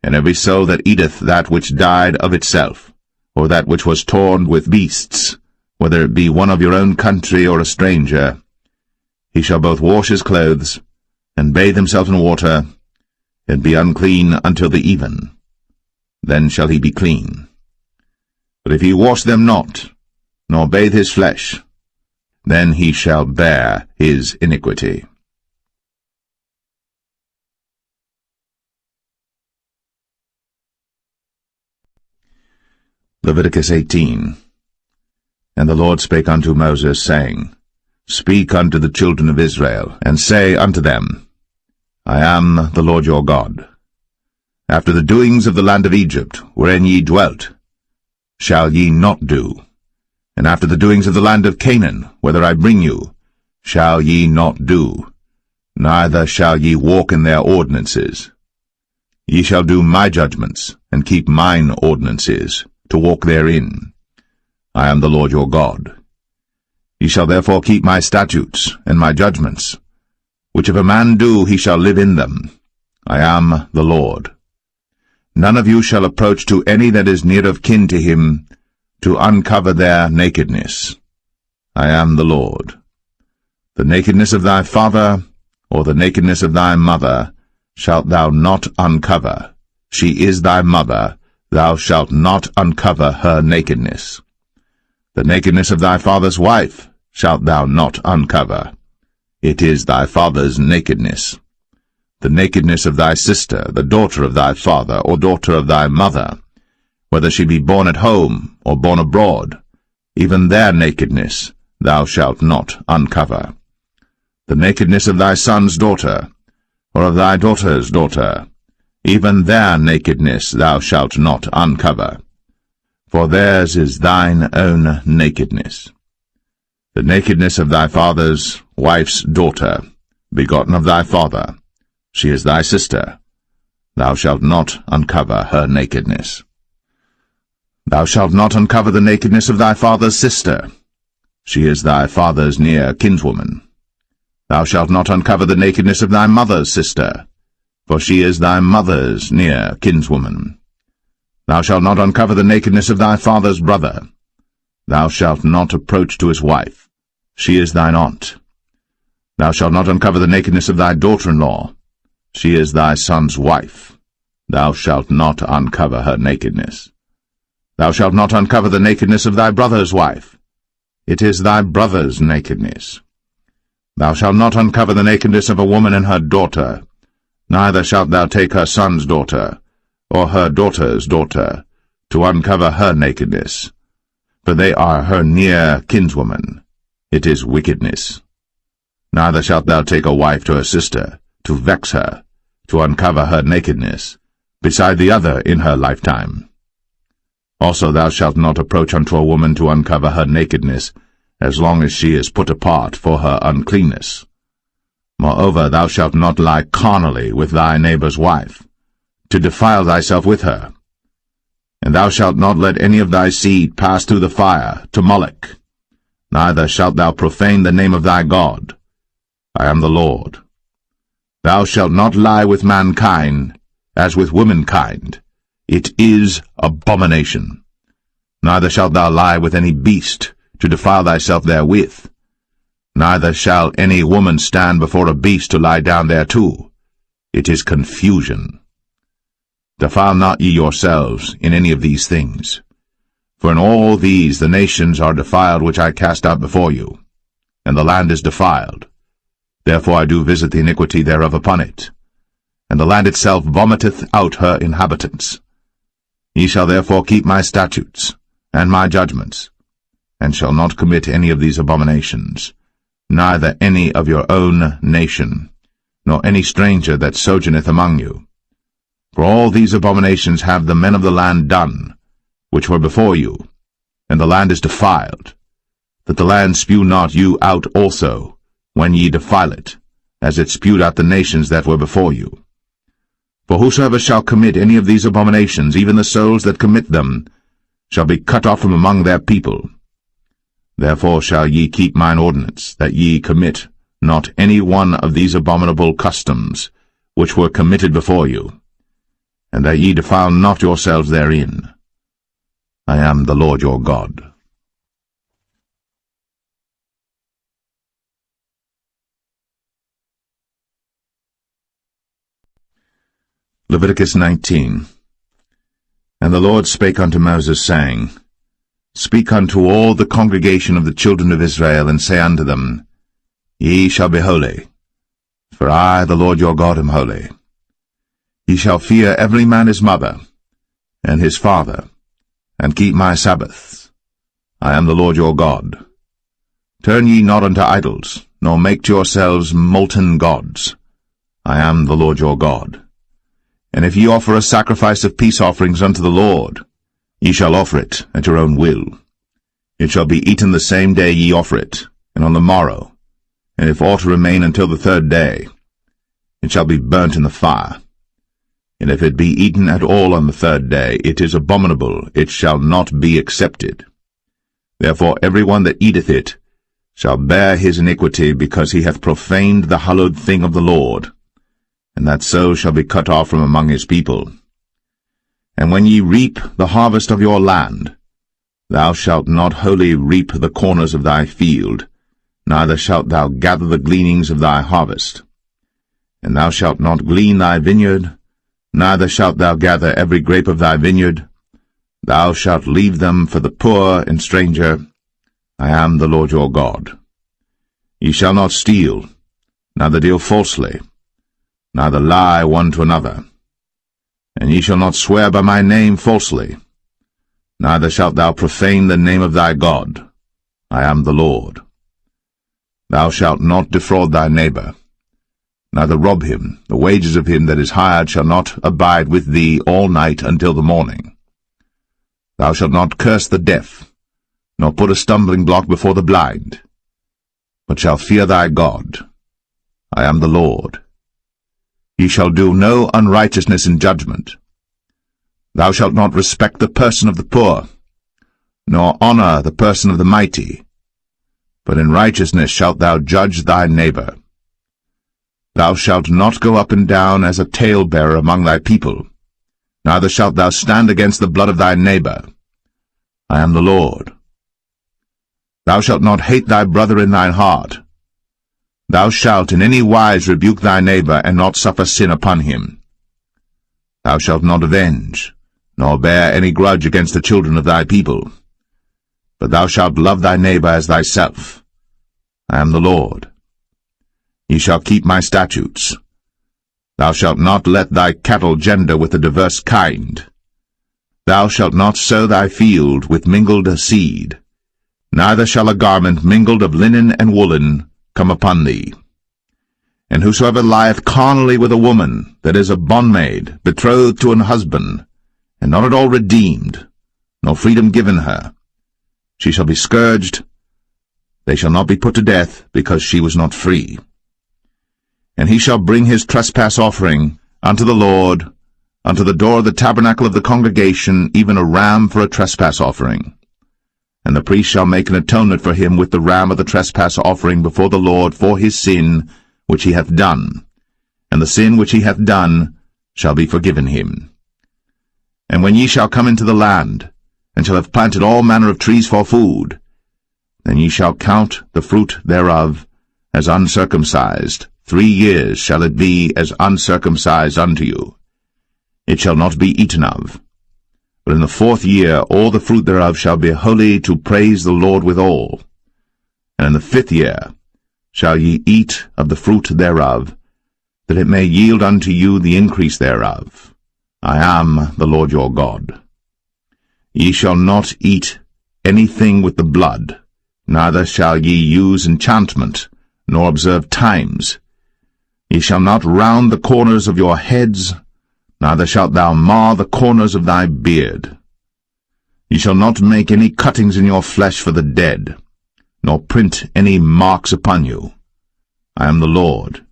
And every soul that eateth that which died of itself, or that which was torn with beasts, whether it be one of your own country or a stranger, he shall both wash his clothes, and bathe himself in water, and be unclean until the even. Then shall he be clean. But if he wash them not, nor bathe his flesh, then he shall bear his iniquity. Leviticus 18. And the Lord spake unto Moses, saying, Speak unto the children of Israel, and say unto them, I am the Lord your God. After the doings of the land of Egypt, wherein ye dwelt, shall ye not do, and after the doings of the land of Canaan, whither I bring you, shall ye not do, neither shall ye walk in their ordinances. Ye shall do my judgments, and keep mine ordinances, to walk therein. I am the Lord your God. Ye shall therefore keep my statutes and my judgments, which if a man do, he shall live in them. I am the Lord. None of you shall approach to any that is near of kin to him, to uncover their nakedness. I am the Lord. The nakedness of thy father, or the nakedness of thy mother, shalt thou not uncover. She is thy mother, thou shalt not uncover her nakedness. The nakedness of thy father's wife shalt thou not uncover. It is thy father's nakedness. The nakedness of thy sister, the daughter of thy father, or daughter of thy mother, whether she be born at home, or born abroad, even their nakedness thou shalt not uncover. The nakedness of thy son's daughter, or of thy daughter's daughter, even their nakedness thou shalt not uncover. For theirs is thine own nakedness. The nakedness of thy father's wife's daughter, begotten of thy father, she is thy sister. Thou shalt not uncover her nakedness. Thou shalt not uncover the nakedness of thy father's sister. She is thy father's near kinswoman. Thou shalt not uncover the nakedness of thy mother's sister, for she is thy mother's near kinswoman. Thou shalt not uncover the nakedness of thy father's brother. Thou shalt not approach to his wife. She is thine aunt. Thou shalt not uncover the nakedness of thy daughter-in-law. She is thy son's wife. Thou shalt not uncover her nakedness. Thou shalt not uncover the nakedness of thy brother's wife. It is thy brother's nakedness. Thou shalt not uncover the nakedness of a woman and her daughter, neither shalt thou take her son's daughter, or her daughter's daughter, to uncover her nakedness, for they are her near kinswoman. It is wickedness. Neither shalt thou take a wife to her sister, to vex her, to uncover her nakedness, beside the other in her lifetime. Also thou shalt not approach unto a woman to uncover her nakedness, as long as she is put apart for her uncleanness. Moreover, thou shalt not lie carnally with thy neighbor's wife, to defile thyself with her. And thou shalt not let any of thy seed pass through the fire to Moloch, neither shalt thou profane the name of thy God. I am the Lord. Thou shalt not lie with mankind, as with womankind. It is abomination. Neither shalt thou lie with any beast, to defile thyself therewith. Neither shall any woman stand before a beast to lie down thereto. It is confusion. Defile not ye yourselves in any of these things. For in all these the nations are defiled which I cast out before you, and the land is defiled. Therefore I do visit the iniquity thereof upon it, and the land itself vomiteth out her inhabitants. Ye shall therefore keep my statutes, and my judgments, and shall not commit any of these abominations, neither any of your own nation, nor any stranger that sojourneth among you. For all these abominations have the men of the land done, which were before you, and the land is defiled, that the land spew not you out also, when ye defile it, as it spewed out the nations that were before you. For whosoever shall commit any of these abominations, even the souls that commit them, shall be cut off from among their people. Therefore shall ye keep mine ordinance, that ye commit not any one of these abominable customs, which were committed before you, and that ye defile not yourselves therein. I am the Lord your God. Leviticus 19. And the Lord spake unto Moses, saying, Speak unto all the congregation of the children of Israel, and say unto them, Ye shall be holy, for I, the Lord your God, am holy. Ye shall fear every man his mother, and his father, and keep my Sabbaths. I am the Lord your God. Turn ye not unto idols, nor make to yourselves molten gods. I am the Lord your God. And if ye offer a sacrifice of peace offerings unto the Lord, ye shall offer it at your own will. It shall be eaten the same day ye offer it, and on the morrow. And if aught remain until the third day, it shall be burnt in the fire. And if it be eaten at all on the third day, it is abominable, it shall not be accepted. Therefore every one that eateth it shall bear his iniquity, because he hath profaned the hallowed thing of the Lord, and that soul shall be cut off from among his people. And when ye reap the harvest of your land, thou shalt not wholly reap the corners of thy field, neither shalt thou gather the gleanings of thy harvest. And thou shalt not glean thy vineyard, neither shalt thou gather every grape of thy vineyard. Thou shalt leave them for the poor and stranger. I am the Lord your God. Ye shall not steal, neither deal falsely, neither lie one to another. And ye shall not swear by my name falsely, neither shalt thou profane the name of thy God. I am the Lord. Thou shalt not defraud thy neighbor, neither rob him. The wages of him that is hired shall not abide with thee all night until the morning. Thou shalt not curse the deaf, nor put a stumbling block before the blind, but shall fear thy God. I am the Lord. Ye shall do no unrighteousness in judgment. Thou shalt not respect the person of the poor, nor honor the person of the mighty, but in righteousness shalt thou judge thy neighbor. Thou shalt not go up and down as a talebearer among thy people, neither shalt thou stand against the blood of thy neighbor. I am the Lord. Thou shalt not hate thy brother in thine heart. Thou shalt in any wise rebuke thy neighbor, and not suffer sin upon him. Thou shalt not avenge, nor bear any grudge against the children of thy people, but thou shalt love thy neighbor as thyself. I am the Lord. Ye shall keep my statutes. Thou shalt not let thy cattle gender with a diverse kind. Thou shalt not sow thy field with mingled seed, neither shall a garment mingled of linen and woolen come upon thee. And whosoever lieth carnally with a woman that is a bondmaid, betrothed to an husband, and not at all redeemed, nor freedom given her, she shall be scourged, They shall not be put to death, because she was not free. And he shall bring his trespass offering unto the Lord, unto the door of the tabernacle of the congregation, even a ram for a trespass offering. And the priest shall make an atonement for him with the ram of the trespass offering before the Lord for his sin which he hath done, and the sin which he hath done shall be forgiven him. And when ye shall come into the land, and shall have planted all manner of trees for food, then ye shall count the fruit thereof as uncircumcised. 3 years shall it be as uncircumcised unto you. It shall not be eaten of. But in the 4th year all the fruit thereof shall be holy to praise the Lord withal. And in the 5th year shall ye eat of the fruit thereof, that it may yield unto you the increase thereof. I am the Lord your God. Ye shall not eat anything with the blood, neither shall ye use enchantment, nor observe times. Ye shall not round the corners of your heads, neither shalt thou mar the corners of thy beard. Ye shall not make any cuttings in your flesh for the dead, nor print any marks upon you. I am the Lord.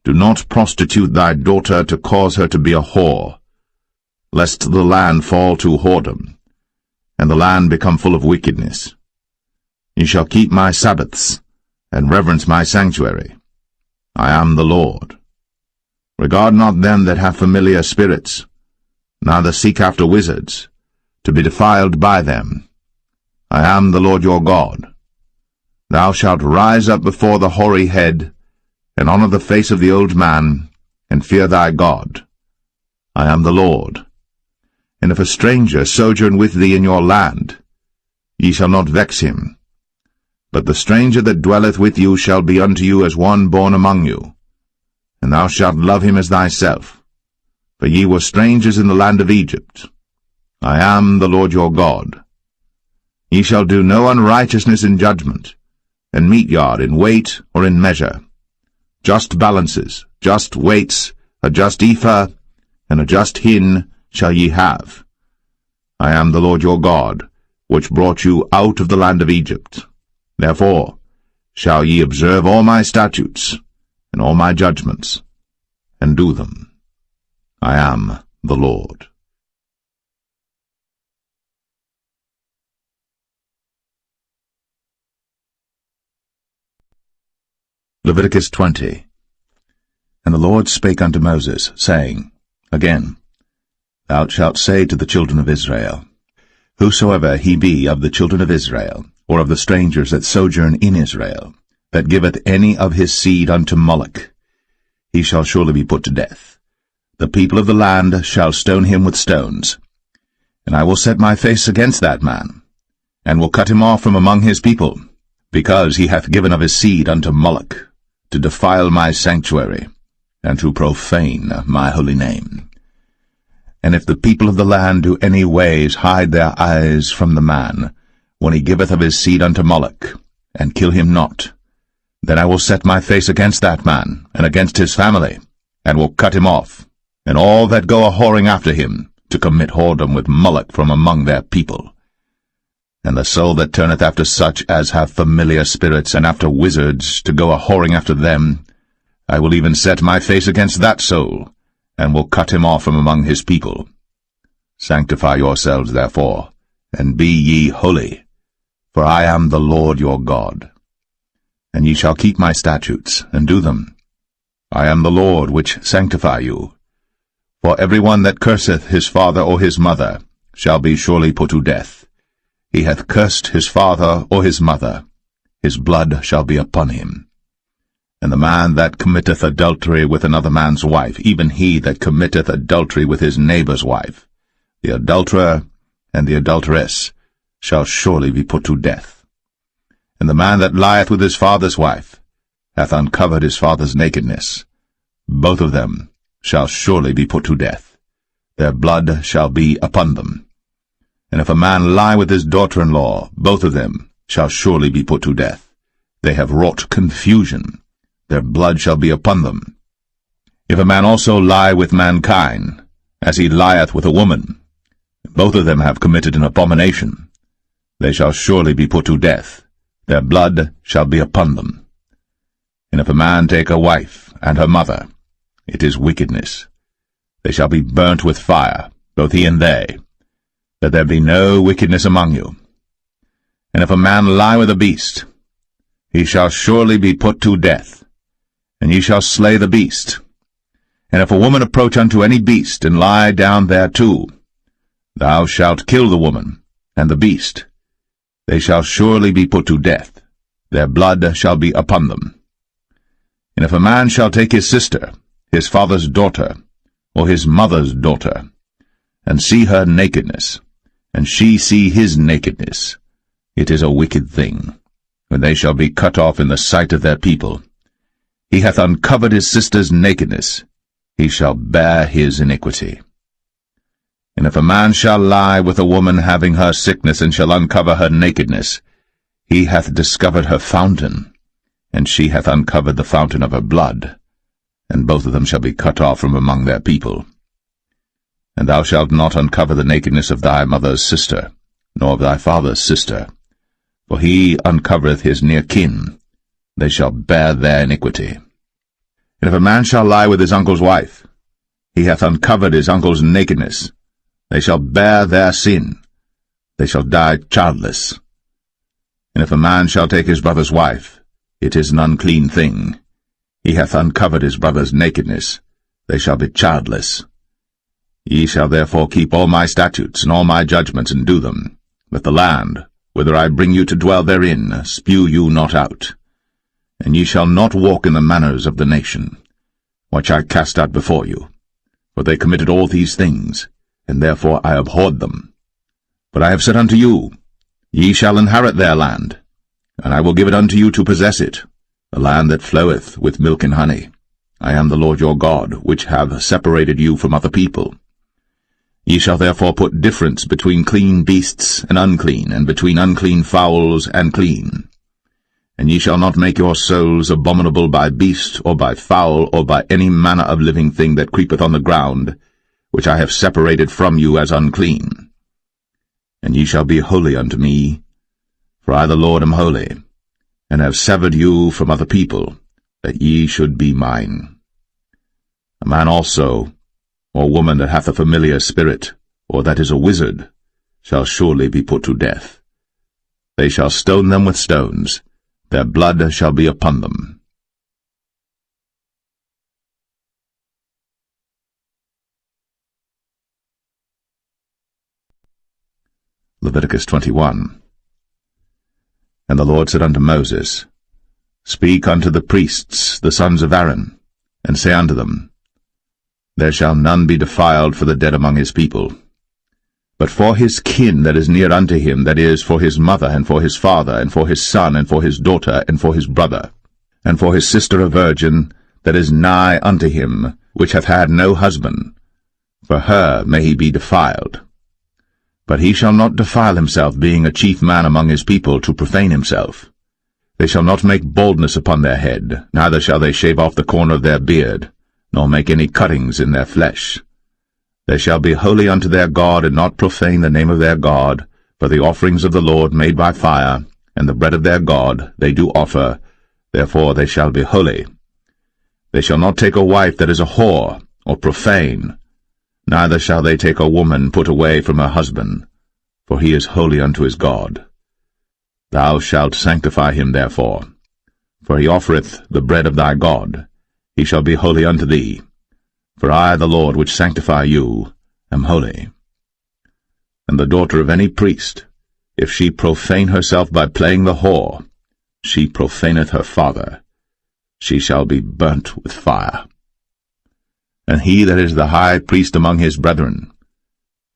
Do not prostitute thy daughter to cause her to be a whore, lest the land fall to whoredom, and the land become full of wickedness. Ye shall keep my Sabbaths, and reverence my sanctuary. I am the Lord. Regard not them that have familiar spirits, neither seek after wizards, to be defiled by them. I am the Lord your God. Thou shalt rise up before the hoary head, and honour the face of the old man, and fear thy God. I am the Lord. And if a stranger sojourn with thee in your land, ye shall not vex him. But the stranger that dwelleth with you shall be unto you as one born among you, and thou shalt love him as thyself. For ye were strangers in the land of Egypt. I am the Lord your God. Ye shall do no unrighteousness in judgment, and mete yard in weight or in measure. Just balances, just weights, a just ephah, and a just hin shall ye have. I am the Lord your God, which brought you out of the land of Egypt. Therefore shall ye observe all my statutes, and all my judgments, and do them. I am the Lord. Leviticus 20. And the Lord spake unto Moses, saying, Again, thou shalt say to the children of Israel, Whosoever he be of the children of Israel, or of the strangers that sojourn in Israel, that giveth any of his seed unto Moloch, he shall surely be put to death. The people of the land shall stone him with stones. And I will set my face against that man, and will cut him off from among his people, because he hath given of his seed unto Moloch, to defile my sanctuary, and to profane my holy name. And if the people of the land do any ways hide their eyes from the man, when he giveth of his seed unto Moloch, and kill him not, then I will set my face against that man, and against his family, and will cut him off, and all that go a-whoring after him, to commit whoredom with Moloch from among their people. And the soul that turneth after such as have familiar spirits, and after wizards, to go a-whoring after them, I will even set my face against that soul, and will cut him off from among his people. Sanctify yourselves, therefore, and be ye holy, for I am the Lord your God. And ye shall keep my statutes, and do them. I am the Lord which sanctify you. For every one that curseth his father or his mother shall be surely put to death. He hath cursed his father or his mother, his blood shall be upon him. And the man that committeth adultery with another man's wife, even he that committeth adultery with his neighbour's wife, the adulterer and the adulteress, shall surely be put to death. And the man that lieth with his father's wife hath uncovered his father's nakedness. Both of them shall surely be put to death. Their blood shall be upon them. And if a man lie with his daughter-in-law, both of them shall surely be put to death. They have wrought confusion. Their blood shall be upon them. If a man also lie with mankind, as he lieth with a woman, both of them have committed an abomination. They shall surely be put to death. their blood shall be upon them. And if a man take a wife and her mother, it is wickedness. They shall be burnt with fire, both he and they, that there be no wickedness among you. And if a man lie with a beast, he shall surely be put to death, and ye shall slay the beast. And if a woman approach unto any beast, and lie down thereto, thou shalt kill the woman and the beast. They shall surely be put to death. Their blood shall be upon them. And if a man shall take his sister, his father's daughter, or his mother's daughter, and see her nakedness, and she see his nakedness, it is a wicked thing, when they shall be cut off in the sight of their people. He hath uncovered his sister's nakedness, he shall bear his iniquity. And if a man shall lie with a woman having her sickness, and shall uncover her nakedness, he hath discovered her fountain, and she hath uncovered the fountain of her blood, and both of them shall be cut off from among their people. And thou shalt not uncover the nakedness of thy mother's sister, nor of thy father's sister, for he uncovereth his near kin, they shall bear their iniquity. And if a man shall lie with his uncle's wife, he hath uncovered his uncle's nakedness, they shall bear their sin, they shall die childless. And if a man shall take his brother's wife, it is an unclean thing. He hath uncovered his brother's nakedness, they shall be childless. Ye shall therefore keep all my statutes and all my judgments, and do them, that the land, whither I bring you to dwell therein, spew you not out. And ye shall not walk in the manners of the nation, which I cast out before you. For they committed all these things, and therefore I abhorred them. But I have said unto you, Ye shall inherit their land, and I will give it unto you to possess it, a land that floweth with milk and honey. I am the Lord your God, which have separated you from other people. Ye shall therefore put difference between clean beasts and unclean, and between unclean fowls and clean. And ye shall not make your souls abominable by beast, or by fowl, or by any manner of living thing that creepeth on the ground, which I have separated from you as unclean. And ye shall be holy unto me, for I the Lord am holy, and have severed you from other people, that ye should be mine. A man also, or woman that hath a familiar spirit, or that is a wizard, shall surely be put to death. They shall stone them with stones, their blood shall be upon them. Leviticus 21. And the Lord said unto Moses, Speak unto the priests, the sons of Aaron, and say unto them, There shall none be defiled for the dead among his people. But for his kin that is near unto him, that is, for his mother, and for his father, and for his son, and for his daughter, and for his brother, and for his sister a virgin, that is nigh unto him, which hath had no husband, for her may he be defiled. But he shall not defile himself, being a chief man among his people, to profane himself. They shall not make baldness upon their head, neither shall they shave off the corner of their beard, nor make any cuttings in their flesh. They shall be holy unto their God, and not profane the name of their God, for the offerings of the Lord made by fire, and the bread of their God they do offer, therefore they shall be holy. They shall not take a wife that is a whore, or profane, neither shall they take a woman put away from her husband, for he is holy unto his God. Thou shalt sanctify him therefore, for he offereth the bread of thy God. He shall be holy unto thee, for I, the Lord, which sanctify you, am holy. And the daughter of any priest, if she profane herself by playing the whore, she profaneth her father. She shall be burnt with fire. And he that is the high priest among his brethren,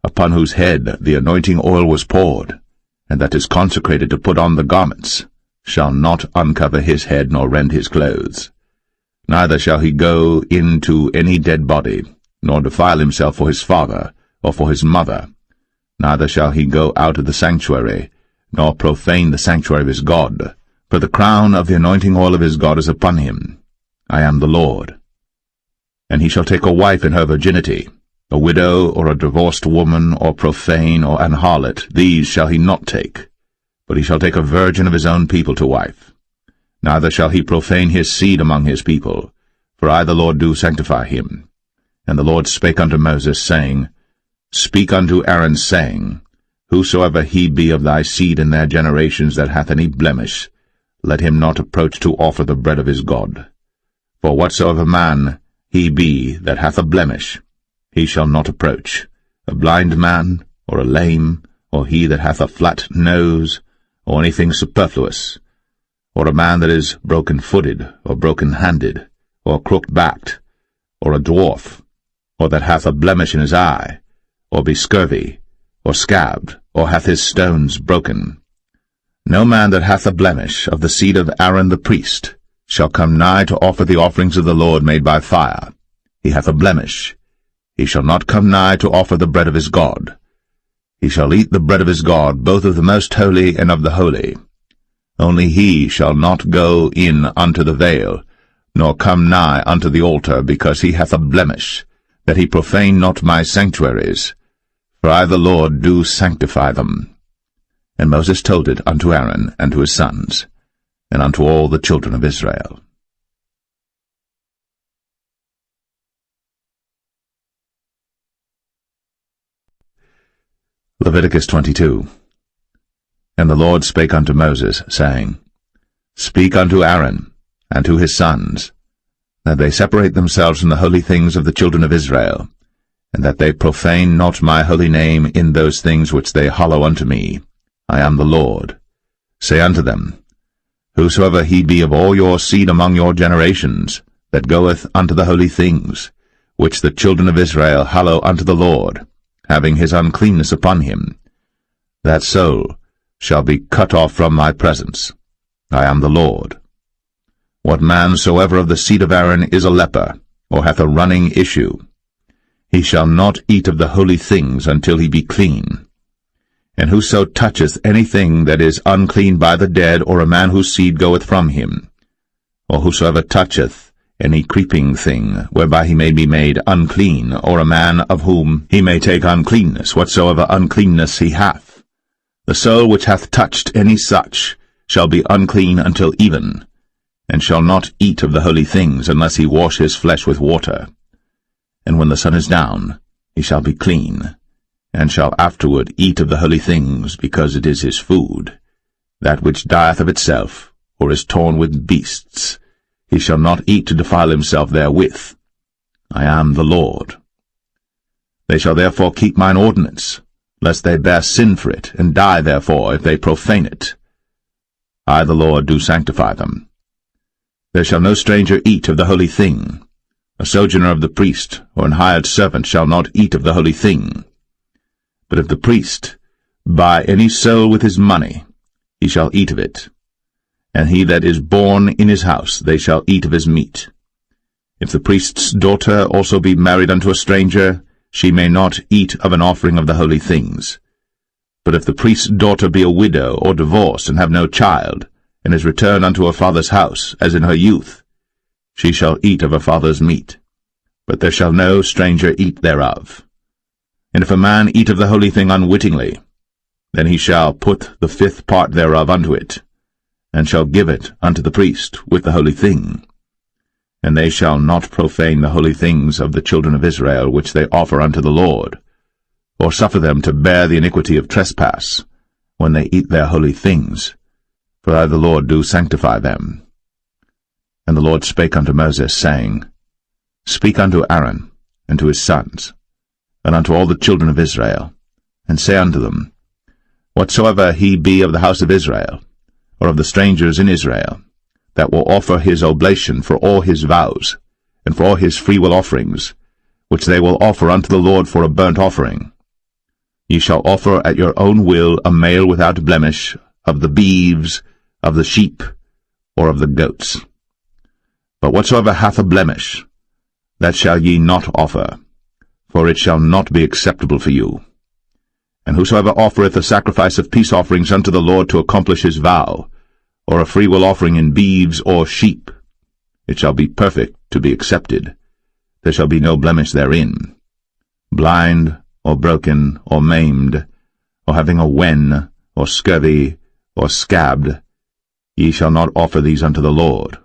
upon whose head the anointing oil was poured, and that is consecrated to put on the garments, shall not uncover his head nor rend his clothes. Neither shall he go into any dead body, nor defile himself for his father, or for his mother. Neither shall he go out of the sanctuary, nor profane the sanctuary of his God, for the crown of the anointing oil of his God is upon him. I am the Lord. And he shall take a wife in her virginity, a widow, or a divorced woman, or profane, or an harlot, these shall he not take. but he shall take a virgin of his own people to wife. Neither shall he profane his seed among his people, for I the Lord do sanctify him. And the Lord spake unto Moses, saying, Speak unto Aaron, saying, Whosoever he be of thy seed in their generations that hath any blemish, let him not approach to offer the bread of his God. For whatsoever man he be that hath a blemish, he shall not approach, a blind man, or a lame, or he that hath a flat nose, or anything superfluous, or a man that is broken-footed, or broken-handed, or crooked-backed, or a dwarf, or that hath a blemish in his eye, or be scurvy, or scabbed, or hath his stones broken. No man that hath a blemish of the seed of Aaron the priest shall come nigh to offer the offerings of the Lord made by fire. He hath a blemish. He shall not come nigh to offer the bread of his God. He shall eat the bread of his God, both of the most holy and of the holy. Only he shall not go in unto the veil, nor come nigh unto the altar, because he hath a blemish, that he profane not my sanctuaries. For I the Lord do sanctify them. And Moses told it unto Aaron and to his sons, and unto all the children of Israel. Leviticus 22. And the Lord spake unto Moses, saying, Speak unto Aaron and to his sons, that they separate themselves from the holy things of the children of Israel, and that they profane not my holy name in those things which they hallow unto me. I am the Lord. Say unto them, Whosoever he be of all your seed among your generations, that goeth unto the holy things, which the children of Israel hallow unto the Lord, having his uncleanness upon him, that soul shall be cut off from my presence. I am the Lord. What man soever of the seed of Aaron is a leper, or hath a running issue, he shall not eat of the holy things until he be clean. And whoso toucheth anything that is unclean by the dead, or a man whose seed goeth from him, or whosoever toucheth any creeping thing, whereby he may be made unclean, or a man of whom he may take uncleanness, whatsoever uncleanness he hath, the soul which hath touched any such shall be unclean until even, and shall not eat of the holy things, unless he wash his flesh with water. And when the sun is down, he shall be clean, and shall afterward eat of the holy things, because it is his food. That which dieth of itself, or is torn with beasts, he shall not eat to defile himself therewith. I am the Lord. They shall therefore keep mine ordinance, lest they bear sin for it, and die therefore if they profane it. I the Lord do sanctify them. There shall no stranger eat of the holy thing. A sojourner of the priest, or an hired servant, shall not eat of the holy thing. But if the priest buy any soul with his money, he shall eat of it. And he that is born in his house, they shall eat of his meat. If the priest's daughter also be married unto a stranger, she may not eat of an offering of the holy things. But if the priest's daughter be a widow, or divorced, and have no child, and is returned unto her father's house, as in her youth, she shall eat of her father's meat, but there shall no stranger eat thereof. And if a man eat of the holy thing unwittingly, then he shall put the 5th part thereof unto it, and shall give it unto the priest with the holy thing. And they shall not profane the holy things of the children of Israel, which they offer unto the Lord, or suffer them to bear the iniquity of trespass, when they eat their holy things, for I the Lord do sanctify them. And the Lord spake unto Moses, saying, Speak unto Aaron, and to his sons, and unto all the children of Israel, and say unto them, Whatsoever he be of the house of Israel, or of the strangers in Israel, that will offer his oblation for all his vows, and for all his freewill offerings, which they will offer unto the Lord for a burnt offering, ye shall offer at your own will a male without blemish, of the beeves, of the sheep, or of the goats. But whatsoever hath a blemish, that shall ye not offer, for it shall not be acceptable for you. And whosoever offereth a sacrifice of peace offerings unto the Lord to accomplish his vow, or a freewill offering in beeves or sheep, it shall be perfect to be accepted. There shall be no blemish therein. Blind, or broken, or maimed, or having a wen, or scurvy, or scabbed, ye shall not offer these unto the Lord,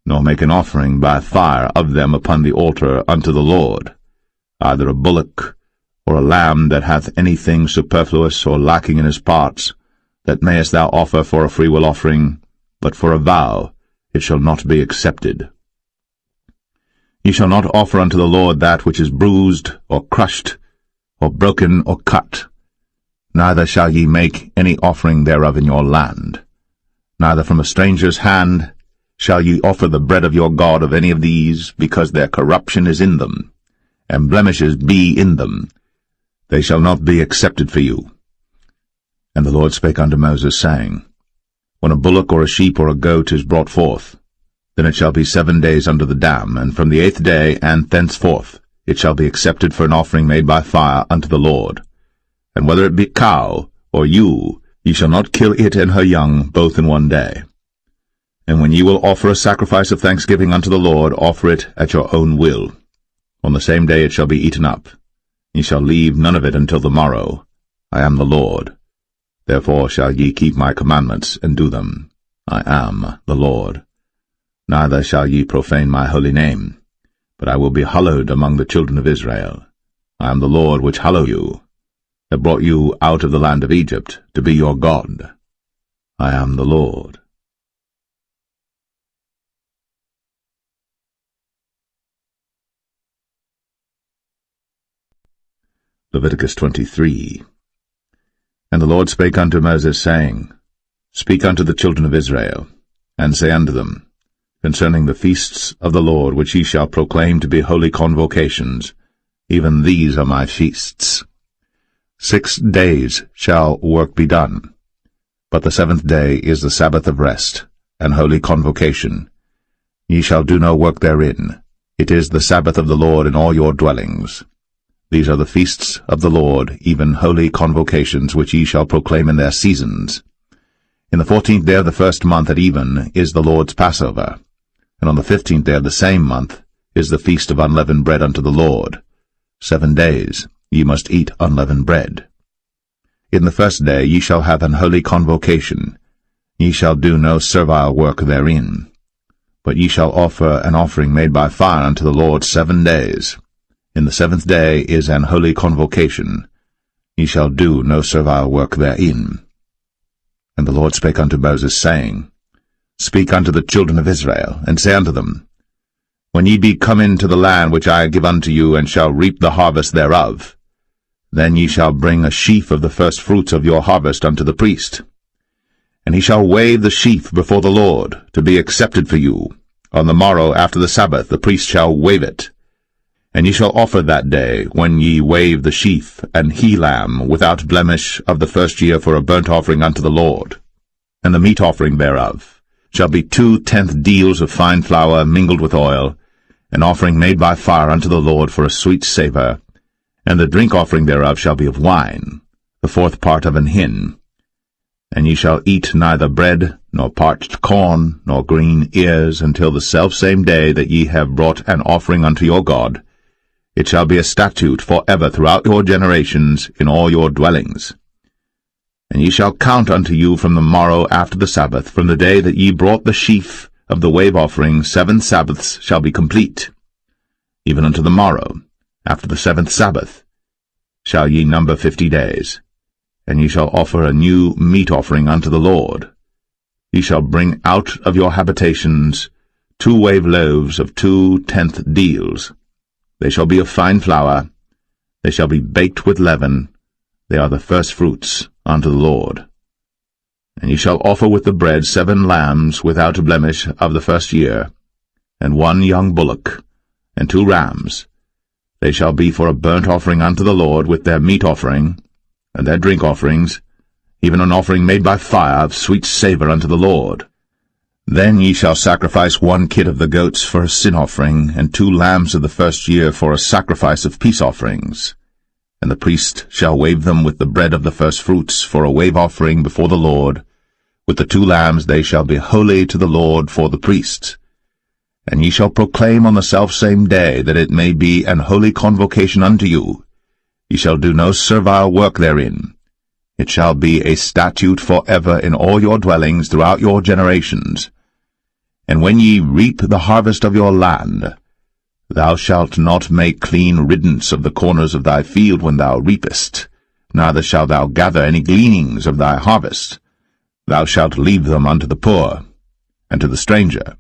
nor make an offering by fire of them upon the altar unto the Lord, either a bullock or a lamb that hath anything superfluous or lacking in his parts, that mayest thou offer for a freewill offering, but for a vow it shall not be accepted. Ye shall not offer unto the Lord that which is bruised, or crushed, or broken, or cut. Neither shall ye make any offering thereof in your land. Neither from a stranger's hand shall ye offer the bread of your God of any of these, because their corruption is in them, and blemishes be in them. They shall not be accepted for you. And the Lord spake unto Moses, saying, When a bullock or a sheep or a goat is brought forth, then it shall be 7 days under the dam, and from the 8th day and thenceforth it shall be accepted for an offering made by fire unto the Lord. And whether it be cow or ewe, ye shall not kill it and her young both in 1 day. And when ye will offer a sacrifice of thanksgiving unto the Lord, offer it at your own will. On the same day it shall be eaten up. Ye shall leave none of it until the morrow. I am the Lord. Therefore shall ye keep my commandments, and do them. I am the Lord. Neither shall ye profane my holy name, but I will be hallowed among the children of Israel. I am the Lord which hallow you, that brought you out of the land of Egypt, to be your God. I am the Lord. Leviticus 23. And the Lord spake unto Moses, saying, Speak unto the children of Israel, and say unto them, Concerning the feasts of the Lord, which ye shall proclaim to be holy convocations, even these are my feasts. 6 days shall work be done, but the 7th day is the Sabbath of rest, and holy convocation. Ye shall do no work therein. It is the Sabbath of the Lord in all your dwellings. These are the feasts of the Lord, even holy convocations, which ye shall proclaim in their seasons. In the 14th day of the 1st month at even is the Lord's Passover, and on the 15th day of the same month is the feast of unleavened bread unto the Lord. 7 days ye must eat unleavened bread. In the 1st day ye shall have an holy convocation. Ye shall do no servile work therein, but ye shall offer an offering made by fire unto the Lord 7 days. In the 7th day is an holy convocation. Ye shall do no servile work therein. And the Lord spake unto Moses, saying, Speak unto the children of Israel, and say unto them, When ye be come into the land which I give unto you, and shall reap the harvest thereof, then ye shall bring a sheaf of the first fruits of your harvest unto the priest. And he shall wave the sheaf before the Lord, to be accepted for you. On the morrow after the Sabbath the priest shall wave it. And ye shall offer that day, when ye wave the sheaf, an he-lamb without blemish of the 1st year for a burnt offering unto the Lord. And the meat offering thereof shall be 2/10 deals of fine flour mingled with oil, an offering made by fire unto the Lord for a sweet savour. And the drink offering thereof shall be of wine, the 4th part of an hin. And ye shall eat neither bread, nor parched corn, nor green ears, until the selfsame day that ye have brought an offering unto your God. It shall be a statute for ever throughout your generations in all your dwellings. And ye shall count unto you from the morrow after the Sabbath, from the day that ye brought the sheaf of the wave offering, 7 Sabbaths shall be complete. Even unto the morrow, after the 7th Sabbath, shall ye number 50 days. And ye shall offer a new meat offering unto the Lord. Ye shall bring out of your habitations 2 wave loaves of 2/10 deals. They shall be of fine flour. They shall be baked with leaven. They are the first fruits unto the Lord. And ye shall offer with the bread 7 lambs without a blemish of the 1st year, and 1 young bullock, and 2 rams. They shall be for a burnt offering unto the Lord, with their meat offering, and their drink offerings, even an offering made by fire of sweet savour unto the Lord. Then ye shall sacrifice 1 kid of the goats for a sin offering, and 2 lambs of the 1st year for a sacrifice of peace offerings. And the priest shall wave them with the bread of the first fruits for a wave offering before the Lord. With the 2 lambs they shall be holy to the Lord for the priests. And ye shall proclaim on the selfsame day that it may be an holy convocation unto you. Ye shall do no servile work therein. It shall be a statute forever in all your dwellings throughout your generations. And when ye reap the harvest of your land, thou shalt not make clean riddance of the corners of thy field when thou reapest, neither shalt thou gather any gleanings of thy harvest. Thou shalt leave them unto the poor, and to the stranger.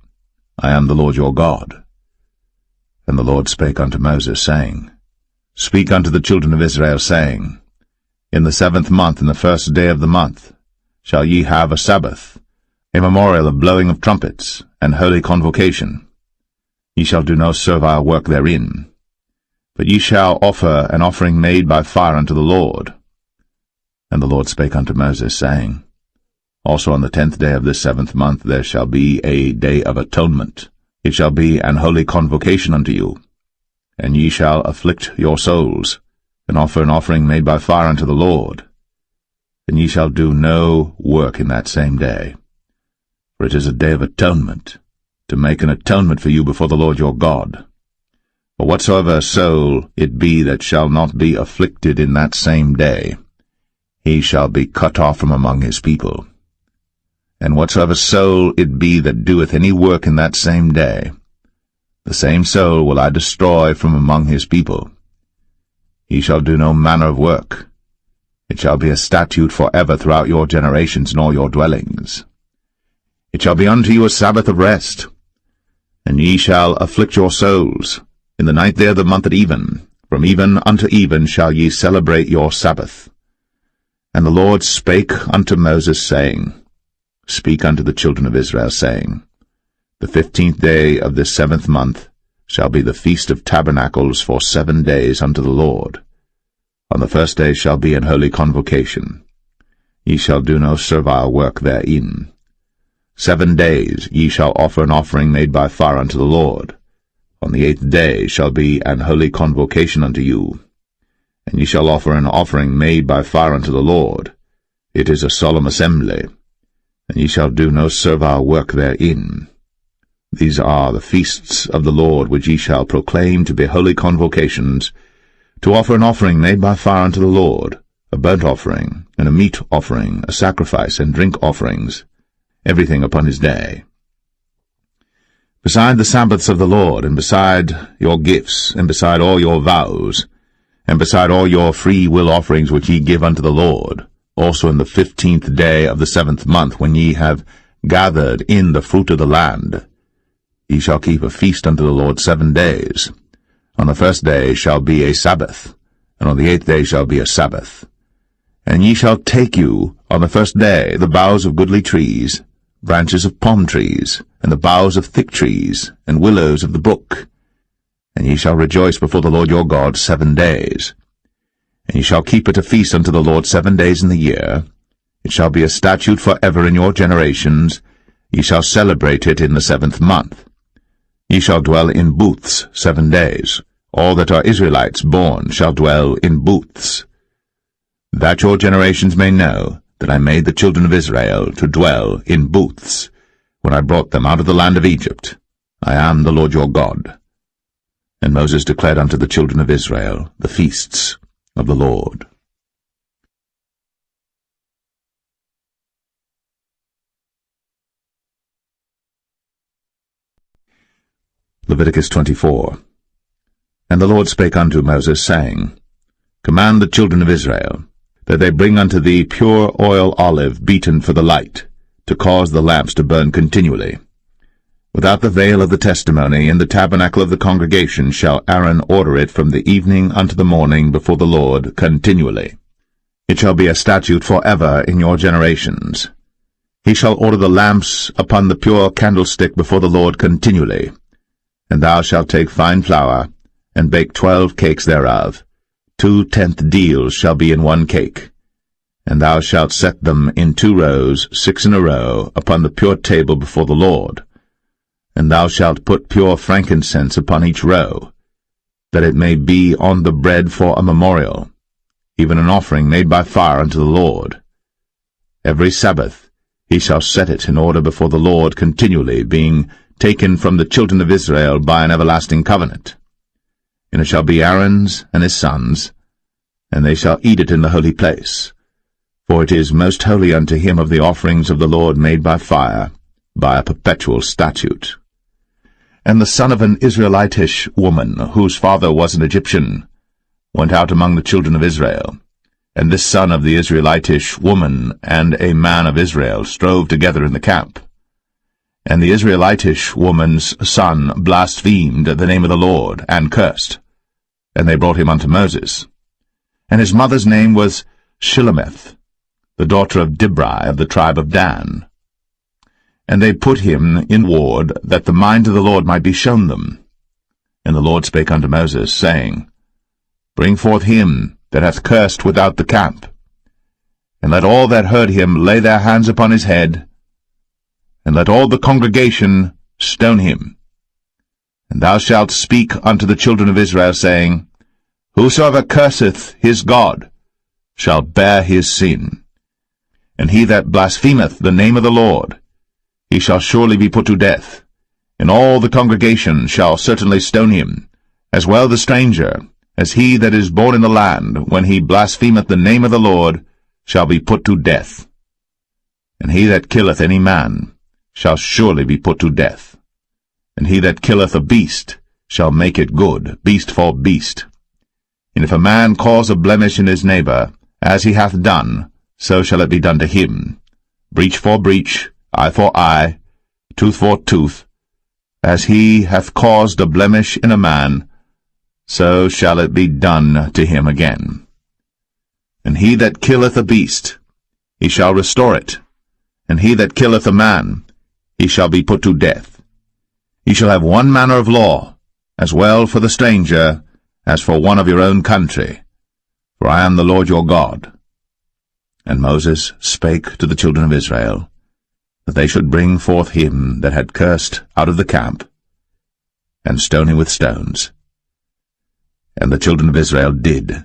I am the Lord your God. And the Lord spake unto Moses, saying, Speak unto the children of Israel, saying, In the 7th month, in the 1st day of the month, shall ye have a Sabbath, a memorial of blowing of trumpets, and holy convocation. Ye shall do no servile work therein, but ye shall offer an offering made by fire unto the Lord. And the Lord spake unto Moses, saying, Also on the 10th day of this 7th month there shall be a day of atonement. It shall be an holy convocation unto you. And ye shall afflict your souls, and offer an offering made by fire unto the Lord. And ye shall do no work in that same day. For it is a day of atonement, to make an atonement for you before the Lord your God. For whatsoever soul it be that shall not be afflicted in that same day, he shall be cut off from among his people. And whatsoever soul it be that doeth any work in that same day, the same soul will I destroy from among his people. He shall do no manner of work. It shall be a statute forever throughout your generations in all your dwellings. It shall be unto you a Sabbath of rest, and ye shall afflict your souls. In the 9th day of the month at even, from even unto even shall ye celebrate your Sabbath. And the Lord spake unto Moses, saying, Speak unto the children of Israel, saying, The 15th day of this 7th month shall be the Feast of Tabernacles for 7 days unto the Lord. On the 1st day shall be an holy convocation. Ye shall do no servile work therein. 7 days ye shall offer an offering made by fire unto the Lord. On the 8th day shall be an holy convocation unto you. And ye shall offer an offering made by fire unto the Lord. It is a solemn assembly, and ye shall do no servile work therein. These are the feasts of the Lord which ye shall proclaim to be holy convocations, to offer an offering made by fire unto the Lord, a burnt offering, and a meat offering, a sacrifice, and drink offerings, everything upon his day. Beside the Sabbaths of the Lord, and beside your gifts, and beside all your vows, and beside all your free will offerings which ye give unto the Lord, also in the 15th day of the 7th month, when ye have gathered in the fruit of the land, ye shall keep a feast unto the Lord 7 days. On the 1st day shall be a Sabbath, and on the 8th day shall be a Sabbath. And ye shall take you on the 1st day the boughs of goodly trees, branches of palm trees, and the boughs of thick trees, and willows of the brook. And ye shall rejoice before the Lord your God 7 days. And ye shall keep it a feast unto the Lord 7 days in the year. It shall be a statute forever in your generations. Ye shall celebrate it in the 7th month. Ye shall dwell in booths 7 days. All that are Israelites born shall dwell in booths. That your generations may know that I made the children of Israel to dwell in booths, when I brought them out of the land of Egypt. I am the Lord your God. And Moses declared unto the children of Israel the feasts of the Lord. Leviticus 24. And the Lord spake unto Moses, saying, Command the children of Israel, that they bring unto thee pure oil olive beaten for the light, to cause the lamps to burn continually. Without the veil of the testimony, in the tabernacle of the congregation, shall Aaron order it from the evening unto the morning before the Lord continually. It shall be a statute forever in your generations. He shall order the lamps upon the pure candlestick before the Lord continually. And thou shalt take fine flour, and bake 12 cakes thereof. 2 tenth deals shall be in 1 cake. And thou shalt set them in 2 rows, 6 in a row, upon the pure table before the Lord. And thou shalt put pure frankincense upon each row, that it may be on the bread for a memorial, even an offering made by fire unto the Lord. Every Sabbath he shall set it in order before the Lord continually, being taken from the children of Israel by an everlasting covenant. And it shall be Aaron's and his sons, and they shall eat it in the holy place. For it is most holy unto him of the offerings of the Lord made by fire, by a perpetual statute. And the son of an Israelitish woman, whose father was an Egyptian, went out among the children of Israel. And this son of the Israelitish woman and a man of Israel strove together in the camp. And the Israelitish woman's son blasphemed the name of the Lord, and cursed. And they brought him unto Moses. And his mother's name was Shilemeth, the daughter of Dibri of the tribe of Dan. And they put him in ward, that the mind of the Lord might be shown them. And the Lord spake unto Moses, saying, Bring forth him that hath cursed without the camp, and let all that heard him lay their hands upon his head, and let all the congregation stone him. And thou shalt speak unto the children of Israel, saying, Whosoever curseth his God shall bear his sin. And he that blasphemeth the name of the Lord, he shall surely be put to death, and all the congregation shall certainly stone him, as well the stranger, as he that is born in the land, when he blasphemeth the name of the Lord, shall be put to death. And he that killeth any man shall surely be put to death. And he that killeth a beast shall make it good, beast for beast. And if a man cause a blemish in his neighbor, as he hath done, so shall it be done to him. Breach for breach, eye for eye, tooth for tooth. As he hath caused a blemish in a man, so shall it be done to him again. And he that killeth a beast, he shall restore it. And he that killeth a man, he shall be put to death. Ye shall have one manner of law, as well for the stranger, as for one of your own country. For I am the Lord your God. And Moses spake to the children of Israel, that they should bring forth him that had cursed out of the camp, and stone him with stones. And the children of Israel did,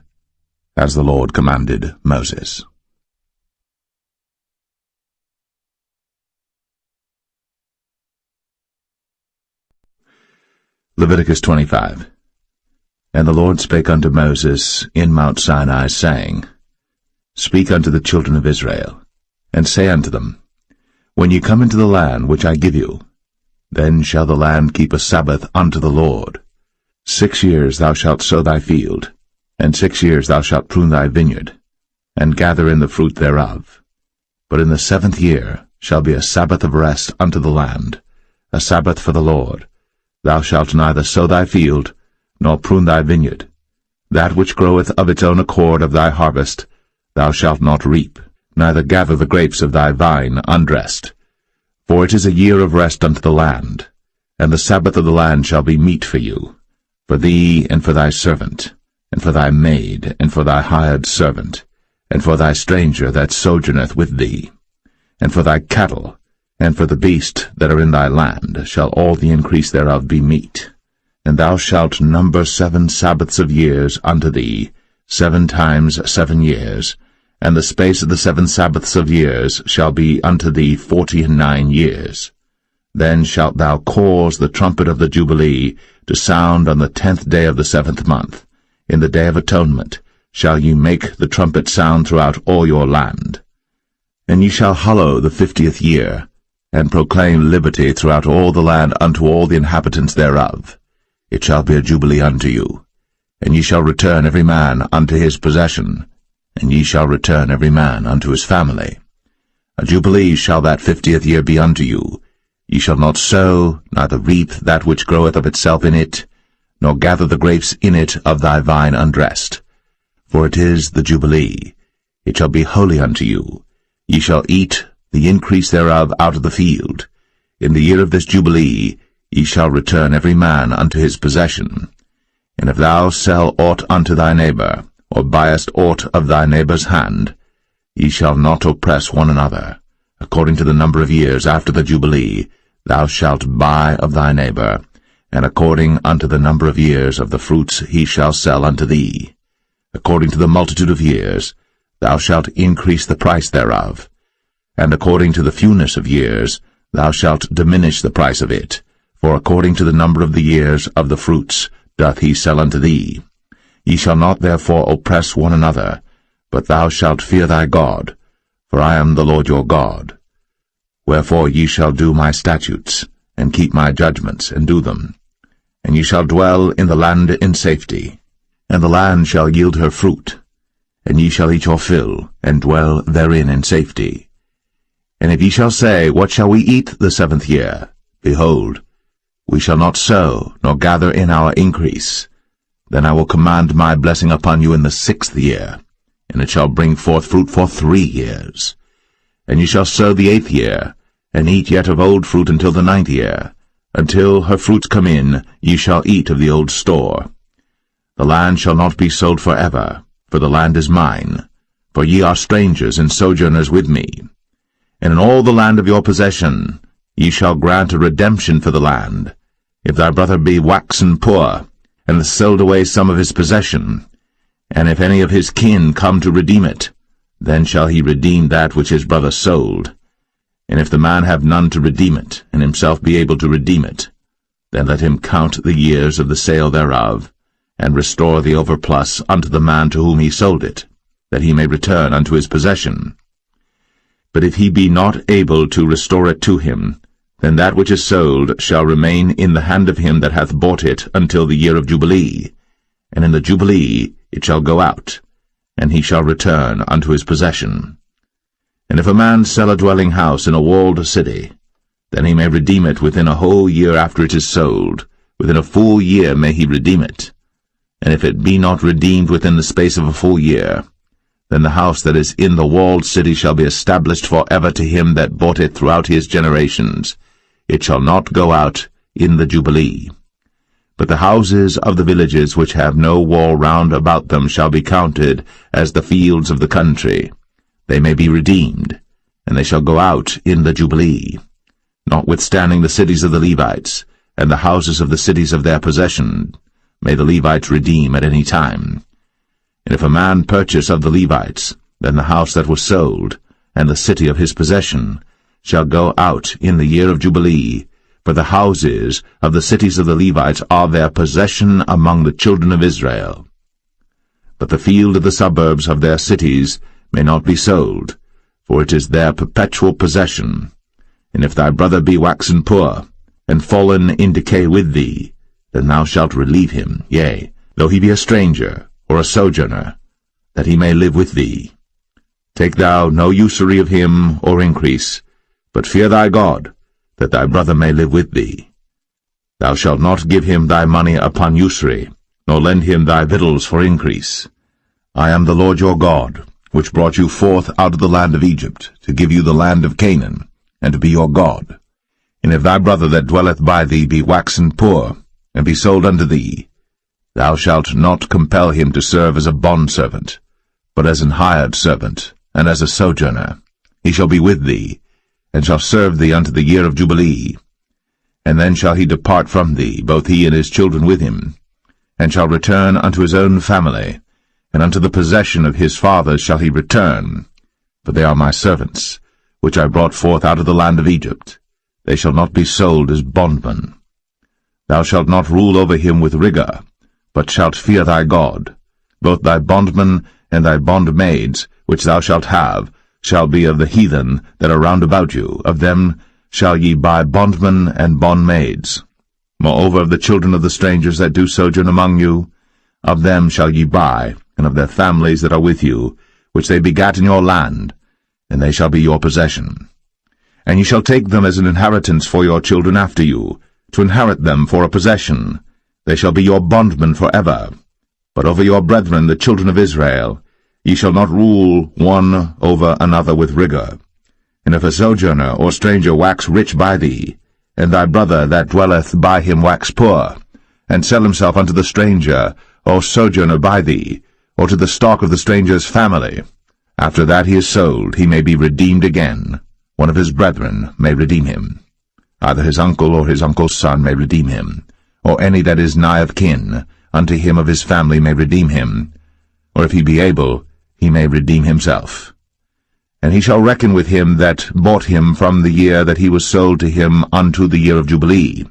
as the Lord commanded Moses. Leviticus 25. And the Lord spake unto Moses in Mount Sinai, saying, Speak unto the children of Israel, and say unto them, When ye come into the land which I give you, then shall the land keep a Sabbath unto the Lord. 6 years thou shalt sow thy field, and 6 years thou shalt prune thy vineyard, and gather in the fruit thereof. But in the 7th year shall be a Sabbath of rest unto the land, a Sabbath for the Lord. Thou shalt neither sow thy field, nor prune thy vineyard. That which groweth of its own accord of thy harvest thou shalt not reap, neither gather the grapes of thy vine undressed. For it is a year of rest unto the land, and the Sabbath of the land shall be meat for you, for thee and for thy servant, and for thy maid, and for thy hired servant, and for thy stranger that sojourneth with thee, and for thy cattle, and for the beast that are in thy land shall all the increase thereof be meat. And thou shalt number 7 Sabbaths of years unto thee, 7 times 7 years, and the space of the 7 Sabbaths of years shall be unto thee 49 years. Then shalt thou cause the trumpet of the Jubilee to sound on the 10th day of the 7th month. In the day of atonement shall ye make the trumpet sound throughout all your land. And ye shall hallow the 50th year, and proclaim liberty throughout all the land unto all the inhabitants thereof. It shall be a jubilee unto you. And ye shall return every man unto his possession, and ye shall return every man unto his family. A jubilee shall that 50th year be unto you. Ye shall not sow, neither reap that which groweth of itself in it, nor gather the grapes in it of thy vine undressed. For it is the jubilee. It shall be holy unto you. Ye shall eat the increase thereof out of the field. In the year of this jubilee ye shall return every man unto his possession. And if thou sell aught unto thy neighbor, or buyest aught of thy neighbor's hand, ye shall not oppress one another. According to the number of years after the jubilee thou shalt buy of thy neighbor, and according unto the number of years of the fruits he shall sell unto thee. According to the multitude of years thou shalt increase the price thereof, and according to the fewness of years thou shalt diminish the price of it, for according to the number of the years of the fruits doth he sell unto thee. Ye shall not therefore oppress one another, but thou shalt fear thy God, for I am the Lord your God. Wherefore ye shall do my statutes, and keep my judgments, and do them. And ye shall dwell in the land in safety, and the land shall yield her fruit, and ye shall eat your fill, and dwell therein in safety. And if ye shall say, What shall we eat the 7th year? Behold, we shall not sow, nor gather in our increase. Then I will command my blessing upon you in the 6th year, and it shall bring forth fruit for 3 years. And ye shall sow the 8th year, and eat yet of old fruit until the 9th year. Until her fruits come in, ye shall eat of the old store. The land shall not be sold forever, for the land is mine. For ye are strangers and sojourners with me. And in all the land of your possession ye shall grant a redemption for the land. If thy brother be waxen poor, and hath sold away some of his possession, and if any of his kin come to redeem it, then shall he redeem that which his brother sold. And if the man have none to redeem it, and himself be able to redeem it, then let him count the years of the sale thereof, and restore the overplus unto the man to whom he sold it, that he may return unto his possession. But if he be not able to restore it to him, then that which is sold shall remain in the hand of him that hath bought it until the year of Jubilee, and in the Jubilee it shall go out, and he shall return unto his possession. And if a man sell a dwelling house in a walled city, then he may redeem it within a whole year after it is sold. Within a full year may he redeem it. And if it be not redeemed within the space of a full year, then the house that is in the walled city shall be established for ever to him that bought it throughout his generations. It shall not go out in the Jubilee. But the houses of the villages which have no wall round about them shall be counted as the fields of the country. They may be redeemed, and they shall go out in the Jubilee. Notwithstanding the cities of the Levites, and the houses of the cities of their possession, may the Levites redeem at any time. And if a man purchase of the Levites, then the house that was sold, and the city of his possession, shall go out in the year of Jubilee, for the houses of the cities of the Levites are their possession among the children of Israel. But the field of the suburbs of their cities may not be sold, for it is their perpetual possession. And if thy brother be waxen poor, and fallen in decay with thee, then thou shalt relieve him, yea, though he be a stranger, or a sojourner, that he may live with thee. Take thou no usury of him, or increase, but fear thy God, that thy brother may live with thee. Thou shalt not give him thy money upon usury, nor lend him thy victuals for increase. I am the Lord your God, which brought you forth out of the land of Egypt, to give you the land of Canaan, and to be your God. And if thy brother that dwelleth by thee be waxen poor, and be sold unto thee, thou shalt not compel him to serve as a bondservant, but as an hired servant, and as a sojourner. He shall be with thee, and shall serve thee unto the year of Jubilee. And then shall he depart from thee, both he and his children with him, and shall return unto his own family, and unto the possession of his fathers shall he return. For they are my servants, which I brought forth out of the land of Egypt. They shall not be sold as bondmen. Thou shalt not rule over him with rigor, but shalt fear thy God. Both thy bondmen and thy bondmaids, which thou shalt have, shall be of the heathen that are round about you. Of them shall ye buy bondmen and bondmaids. Moreover, of the children of the strangers that do sojourn among you, of them shall ye buy, and of their families that are with you, which they begat in your land, and they shall be your possession. And ye shall take them as an inheritance for your children after you, to inherit them for a possession. They shall be your bondmen for ever. But over your brethren, the children of Israel, ye shall not rule one over another with rigor. And if a sojourner or stranger wax rich by thee, and thy brother that dwelleth by him wax poor, and sell himself unto the stranger or sojourner by thee, or to the stock of the stranger's family, after that he is sold, he may be redeemed again. One of his brethren may redeem him. Either his uncle or his uncle's son may redeem him, or any that is nigh of kin unto him of his family may redeem him, or if he be able, he may redeem himself. And he shall reckon with him that bought him from the year that he was sold to him unto the year of Jubilee.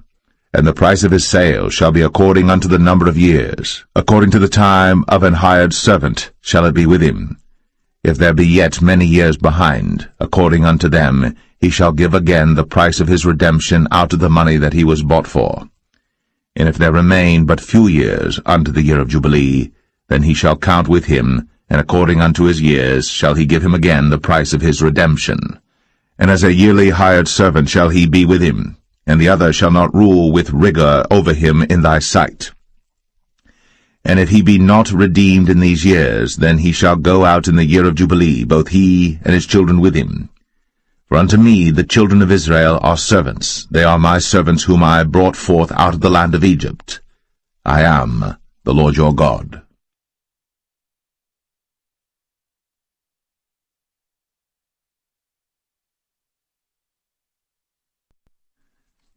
And the price of his sale shall be according unto the number of years. According to the time of an hired servant shall it be with him. If there be yet many years behind, according unto them, he shall give again the price of his redemption out of the money that he was bought for. And if there remain but few years unto the year of Jubilee, then he shall count with him, and according unto his years shall he give him again the price of his redemption. And as a yearly hired servant shall he be with him, and the other shall not rule with rigor over him in thy sight. And if he be not redeemed in these years, then he shall go out in the year of Jubilee, both he and his children with him. For unto me the children of Israel are servants. They are my servants whom I brought forth out of the land of Egypt. I am the Lord your God.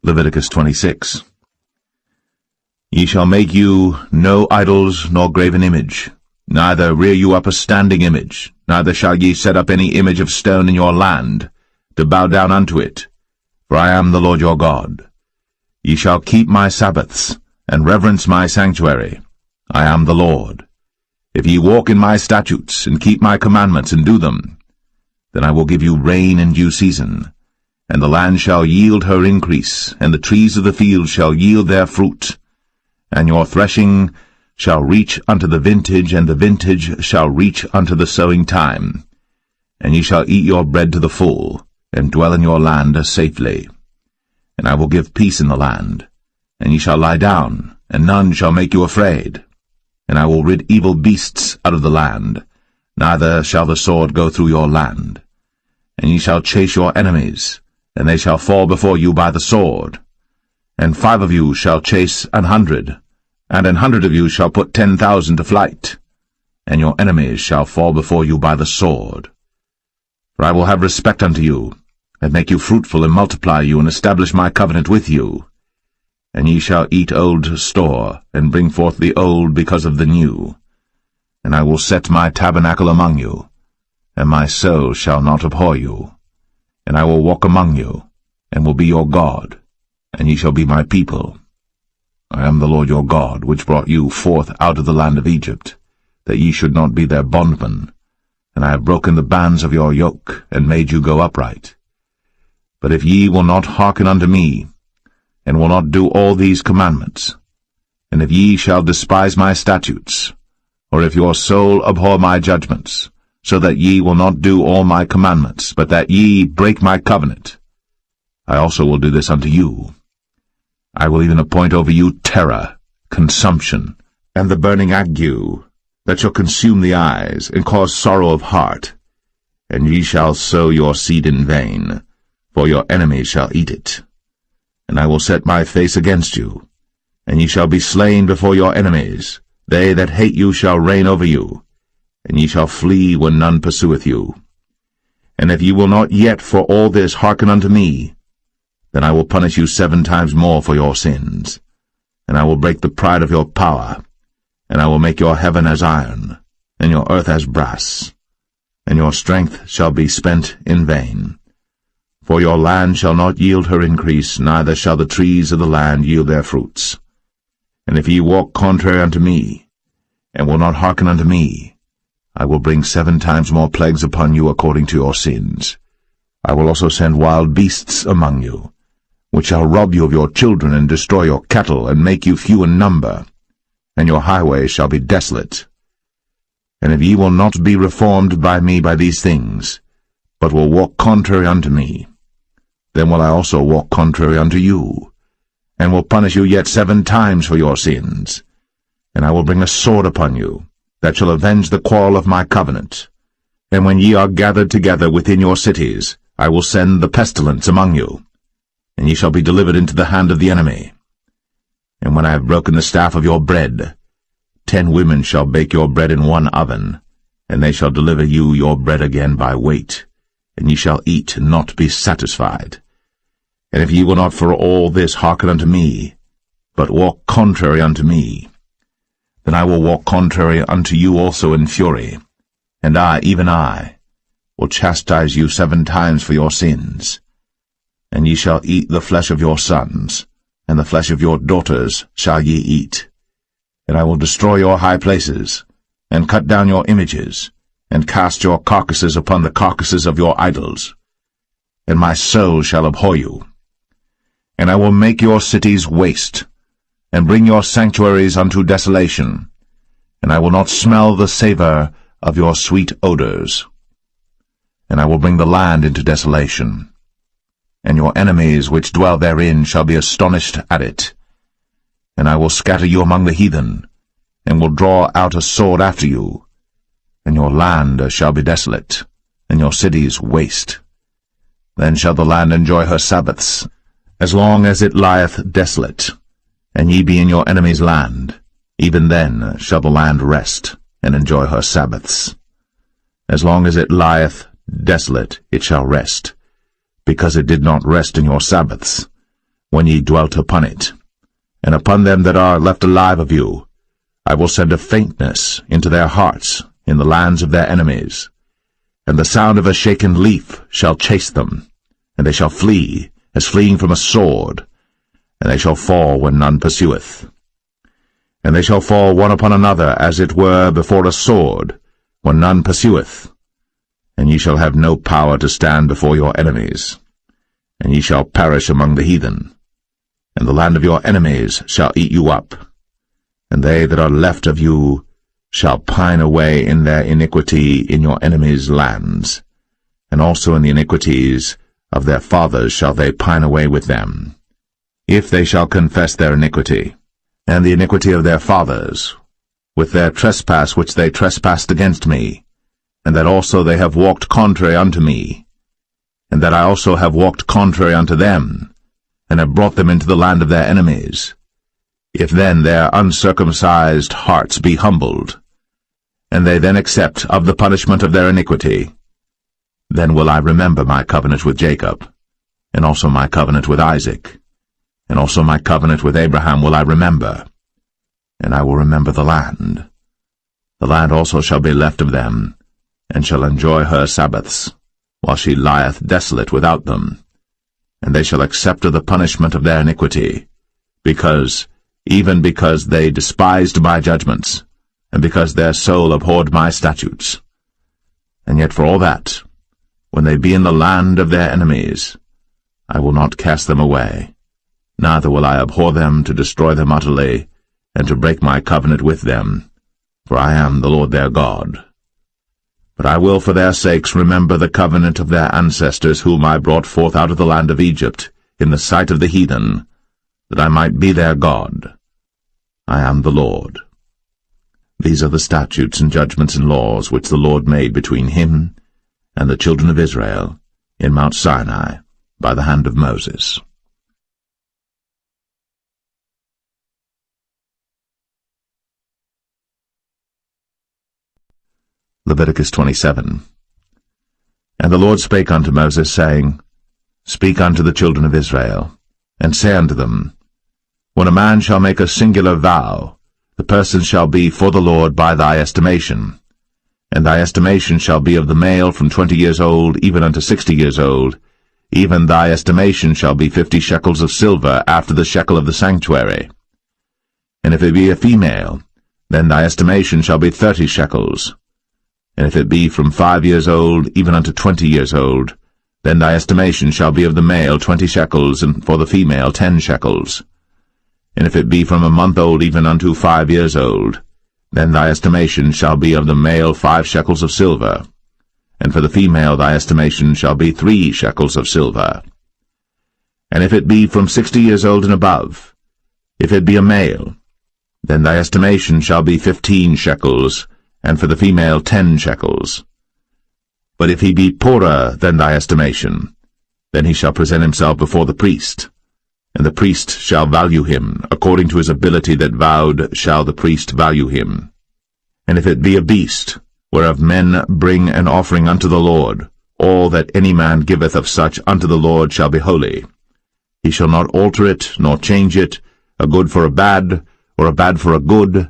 Leviticus 26. Ye shall make you no idols nor graven image, neither rear you up a standing image, neither shall ye set up any image of stone in your land, to bow down unto it, for I am the Lord your God. Ye shall keep my Sabbaths, and reverence my sanctuary. I am the Lord. If ye walk in my statutes, and keep my commandments, and do them, then I will give you rain in due season, and the land shall yield her increase, and the trees of the field shall yield their fruit. And your threshing shall reach unto the vintage, and the vintage shall reach unto the sowing time. And ye shall eat your bread to the full, and dwell in your land safely. And I will give peace in the land, and ye shall lie down, and none shall make you afraid. And I will rid evil beasts out of the land, neither shall the sword go through your land. And ye shall chase your enemies, and they shall fall before you by the sword. And 5 of you shall chase 100, and 100 of you shall put 10,000 to flight, and your enemies shall fall before you by the sword. For I will have respect unto you, and make you fruitful, and multiply you, and establish my covenant with you. And ye shall eat old store, and bring forth the old because of the new. And I will set my tabernacle among you, and my soul shall not abhor you. And I will walk among you, and will be your God, and ye shall be my people. I am the Lord your God, which brought you forth out of the land of Egypt, that ye should not be their bondmen. And I have broken the bands of your yoke, and made you go upright. But if ye will not hearken unto me, and will not do all these commandments, and if ye shall despise my statutes, or if your soul abhor my judgments, so that ye will not do all my commandments, but that ye break my covenant, I also will do this unto you. I will even appoint over you terror, consumption, and the burning ague, that shall consume the eyes, and cause sorrow of heart. And ye shall sow your seed in vain, for your enemies shall eat it. And I will set my face against you, and ye shall be slain before your enemies. They that hate you shall reign over you, and ye shall flee when none pursueth you. And if ye will not yet for all this hearken unto me, then I will punish you 7 times more for your sins. And I will break the pride of your power, and I will make your heaven as iron, and your earth as brass, and your strength shall be spent in vain. For your land shall not yield her increase, neither shall the trees of the land yield their fruits. And if ye walk contrary unto me, and will not hearken unto me, I will bring 7 times more plagues upon you according to your sins. I will also send wild beasts among you, which shall rob you of your children, and destroy your cattle, and make you few in number, and your highways shall be desolate. And if ye will not be reformed by me by these things, but will walk contrary unto me, then will I also walk contrary unto you, and will punish you yet 7 times for your sins. And I will bring a sword upon you, that shall avenge the quarrel of my covenant. And when ye are gathered together within your cities, I will send the pestilence among you, and ye shall be delivered into the hand of the enemy. And when I have broken the staff of your bread, 10 women shall bake your bread in one oven, and they shall deliver you your bread again by weight, and ye shall eat and not be satisfied. And if ye will not for all this hearken unto me, but walk contrary unto me, then I will walk contrary unto you also in fury, and I, even I, will chastise you 7 times for your sins. And ye shall eat the flesh of your sons, and the flesh of your daughters shall ye eat. And I will destroy your high places, and cut down your images, and cast your carcasses upon the carcasses of your idols. And my soul shall abhor you. And I will make your cities waste, and bring your sanctuaries unto desolation, and I will not smell the savour of your sweet odours. And I will bring the land into desolation, and your enemies which dwell therein shall be astonished at it. And I will scatter you among the heathen, and will draw out a sword after you, and your land shall be desolate, and your cities waste. Then shall the land enjoy her Sabbaths, as long as it lieth desolate, and ye be in your enemy's land. Even then shall the land rest, and enjoy her Sabbaths. As long as it lieth desolate it shall rest, because it did not rest in your Sabbaths, when ye dwelt upon it. And upon them that are left alive of you I will send a faintness into their hearts in the lands of their enemies, and the sound of a shaken leaf shall chase them, and they shall flee, as fleeing from a sword, and they shall fall when none pursueth. And they shall fall one upon another, as it were before a sword, when none pursueth. And ye shall have no power to stand before your enemies, and ye shall perish among the heathen. And the land of your enemies shall eat you up, and they that are left of you shall pine away in their iniquity in your enemies' lands, and also in the iniquities of their fathers shall they pine away with them, if they shall confess their iniquity, and the iniquity of their fathers, with their trespass which they trespassed against me, and that also they have walked contrary unto me, and that I also have walked contrary unto them, and have brought them into the land of their enemies. If then their uncircumcised hearts be humbled, and they then accept of the punishment of their iniquity, then will I remember my covenant with Jacob, and also my covenant with Isaac, and also my covenant with Abraham will I remember, and I will remember the land. The land also shall be left of them, and shall enjoy her Sabbaths, while she lieth desolate without them. And they shall accept of the punishment of their iniquity, even because they despised my judgments, and because their soul abhorred my statutes. And yet for all that, when they be in the land of their enemies, I will not cast them away, neither will I abhor them to destroy them utterly, and to break my covenant with them, for I am the Lord their God. But I will for their sakes remember the covenant of their ancestors, whom I brought forth out of the land of Egypt, in the sight of the heathen, that I might be their God. I am the Lord. These are the statutes and judgments and laws which the Lord made between him and the children of Israel in Mount Sinai by the hand of Moses. Leviticus 27. And the Lord spake unto Moses, saying, Speak unto the children of Israel, and say unto them, When a man shall make a singular vow, the person shall be for the Lord by thy estimation. And thy estimation shall be of the male from 20 years old even unto 60 years old. Even thy estimation shall be 50 shekels of silver after the shekel of the sanctuary. And if it be a female, then thy estimation shall be 30 shekels. And if it be from 5 years old even unto 20 years old, then thy estimation shall be of the male 20 shekels, and for the female 10 shekels. And if it be from a month old even unto 5 years old, then thy estimation shall be of the male 5 shekels of silver, and for the female thy estimation shall be 3 shekels of silver. And if it be from 60 years old and above, if it be a male, then thy estimation shall be 15 shekels, and for the female 10 shekels. But if he be poorer than thy estimation, then he shall present himself before the priest, and the priest shall value him, according to his ability that vowed shall the priest value him. And if it be a beast, whereof men bring an offering unto the Lord, all that any man giveth of such unto the Lord shall be holy. He shall not alter it, nor change it, a good for a bad, or a bad for a good.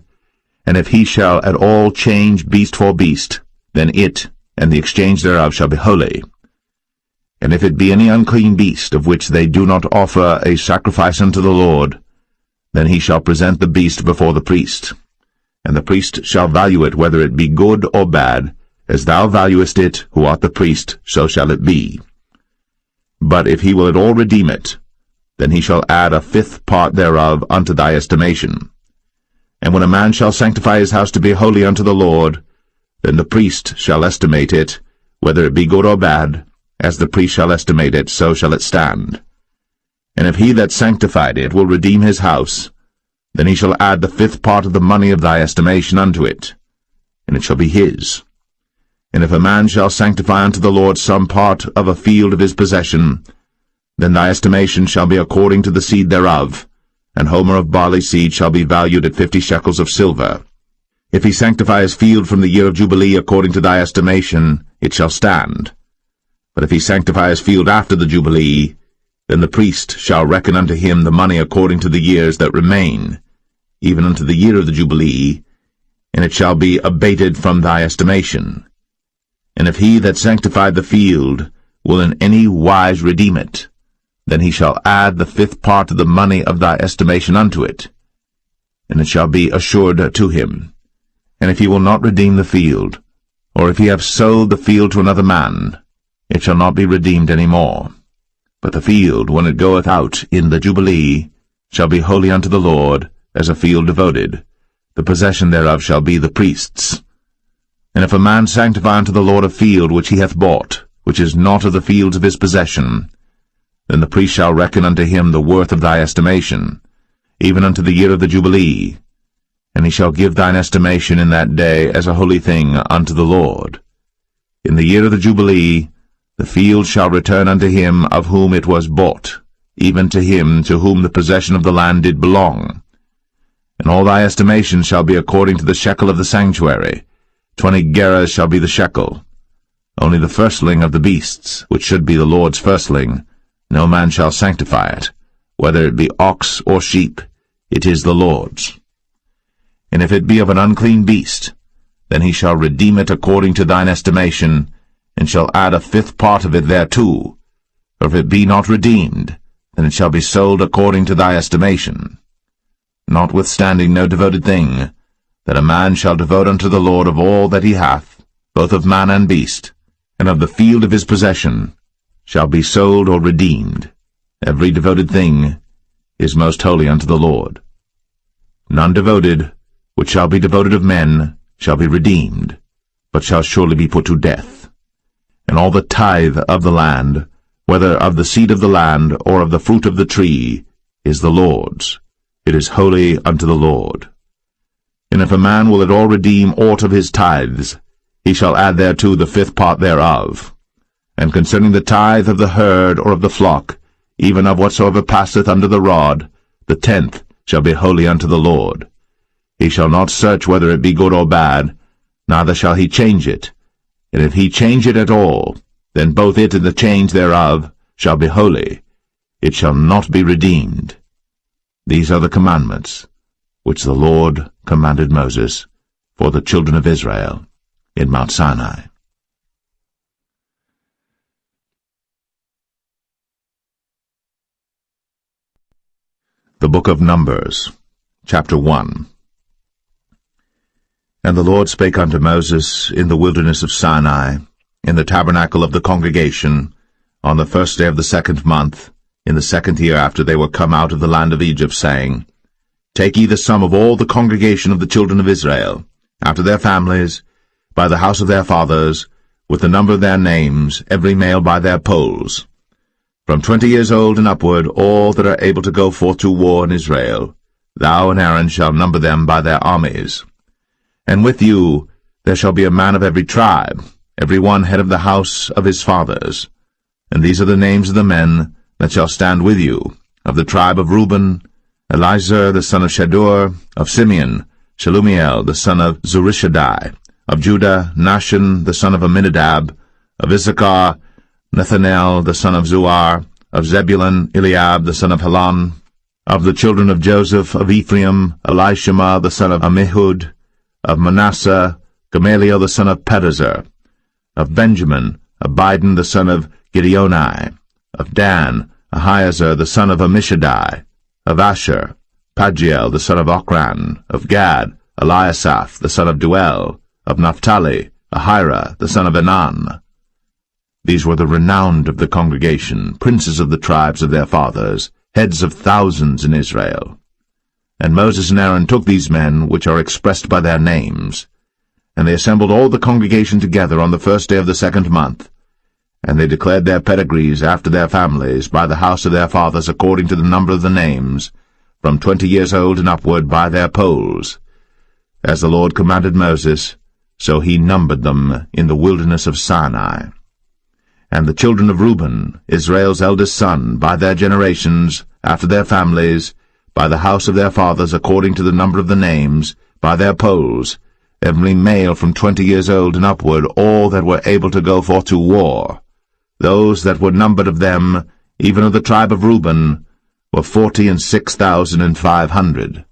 And if he shall at all change beast for beast, then it and the exchange thereof shall be holy. And if it be any unclean beast, of which they do not offer a sacrifice unto the Lord, then he shall present the beast before the priest. And the priest shall value it, whether it be good or bad, As thou valuest it, who art the priest, so shall it be. But if he will at all redeem it, then he shall add a fifth part thereof unto thy estimation. And when a man shall sanctify his house to be holy unto the Lord, then the priest shall estimate it, whether it be good or bad, as the priest shall estimate it, so shall it stand. And if he that sanctified it will redeem his house, then he shall add the fifth part of the money of thy estimation unto it, and it shall be his. And if a man shall sanctify unto the Lord some part of a field of his possession, then thy estimation shall be according to the seed thereof, an homer of barley seed shall be valued at 50 shekels of silver. If he sanctify his field from the year of Jubilee according to thy estimation, it shall stand. But if he sanctify his field after the Jubilee, then the priest shall reckon unto him the money according to the years that remain, even unto the year of the Jubilee, and it shall be abated from thy estimation. And if he that sanctified the field will in any wise redeem it, then he shall add the fifth part of the money of thy estimation unto it, and it shall be assured to him. And if he will not redeem the field, or if he have sold the field to another man, it shall not be redeemed any more. But the field, when it goeth out in the Jubilee, shall be holy unto the Lord, as a field devoted. The possession thereof shall be the priest's. And if a man sanctify unto the Lord a field which he hath bought, which is not of the fields of his possession, then the priest shall reckon unto him the worth of thy estimation, even unto the year of the Jubilee, and he shall give thine estimation in that day as a holy thing unto the Lord. In the year of the Jubilee, the field shall return unto him of whom it was bought, even to him to whom the possession of the land did belong. And all thy estimation shall be according to the shekel of the sanctuary. 20 gerahs shall be the shekel. Only the firstling of the beasts, which should be the Lord's firstling, no man shall sanctify it, whether it be ox or sheep, it is the Lord's. And if it be of an unclean beast, then he shall redeem it according to thine estimation, and shall add a fifth part of it thereto. Or if it be not redeemed, then it shall be sold according to thy estimation. Notwithstanding no devoted thing, that a man shall devote unto the Lord of all that he hath, both of man and beast, and of the field of his possession, shall be sold or redeemed. Every devoted thing is most holy unto the Lord. None devoted, which shall be devoted of men, shall be redeemed, but shall surely be put to death. And all the tithe of the land, whether of the seed of the land or of the fruit of the tree, is the Lord's. It is holy unto the Lord. And if a man will at all redeem aught of his tithes, he shall add thereto the fifth part thereof. And concerning the tithe of the herd or of the flock, even of whatsoever passeth under the rod, the 10th shall be holy unto the Lord. He shall not search whether it be good or bad, neither shall he change it. And if he change it at all, then both it and the change thereof shall be holy. It shall not be redeemed. These are the commandments which the Lord commanded Moses for the children of Israel in Mount Sinai. The Book of Numbers, chapter 1. And the Lord spake unto Moses in the wilderness of Sinai, in the tabernacle of the congregation, on the first day of the 2nd month, in the 2nd year after they were come out of the land of Egypt, saying, Take ye the sum of all the congregation of the children of Israel, after their families, by the house of their fathers, with the number of their names, every male by their polls. From 20 years old and upward, all that are able to go forth to war in Israel, thou and Aaron shall number them by their armies. And with you there shall be a man of every tribe, every one head of the house of his fathers. And these are the names of the men that shall stand with you, of the tribe of Reuben, Elizur the son of Shadur, of Simeon, Shelumiel the son of Zurishaddai, of Judah, Nahshon the son of Amminadab, of Issachar, Nethanel the son of Zuar, of Zebulun, Eliab the son of Helon, of the children of Joseph, of Ephraim, Elishama the son of Ammihud, of Manasseh, Gamaliel the son of Pedazur, of Benjamin, Abidan the son of Gideoni, of Dan, Ahiezer the son of Ammishaddai, of Asher, Pagiel the son of Ochran, of Gad, Eliasaph the son of Duel, of Naphtali, Ahira the son of Enan. These were the renowned of the congregation, princes of the tribes of their fathers, heads of thousands in Israel. And Moses and Aaron took these men, which are expressed by their names, and they assembled all the congregation together on the first day of the 2nd month, and they declared their pedigrees after their families, by the house of their fathers, according to the number of the names, from 20 years old and upward, by their polls. As the Lord commanded Moses, so he numbered them in the wilderness of Sinai. And the children of Reuben, Israel's eldest son, by their generations, after their families, by the house of their fathers, according to the number of the names, by their polls, every male from 20 years old and upward, all that were able to go forth to war. Those that were numbered of them, even of the tribe of Reuben, were 46,500.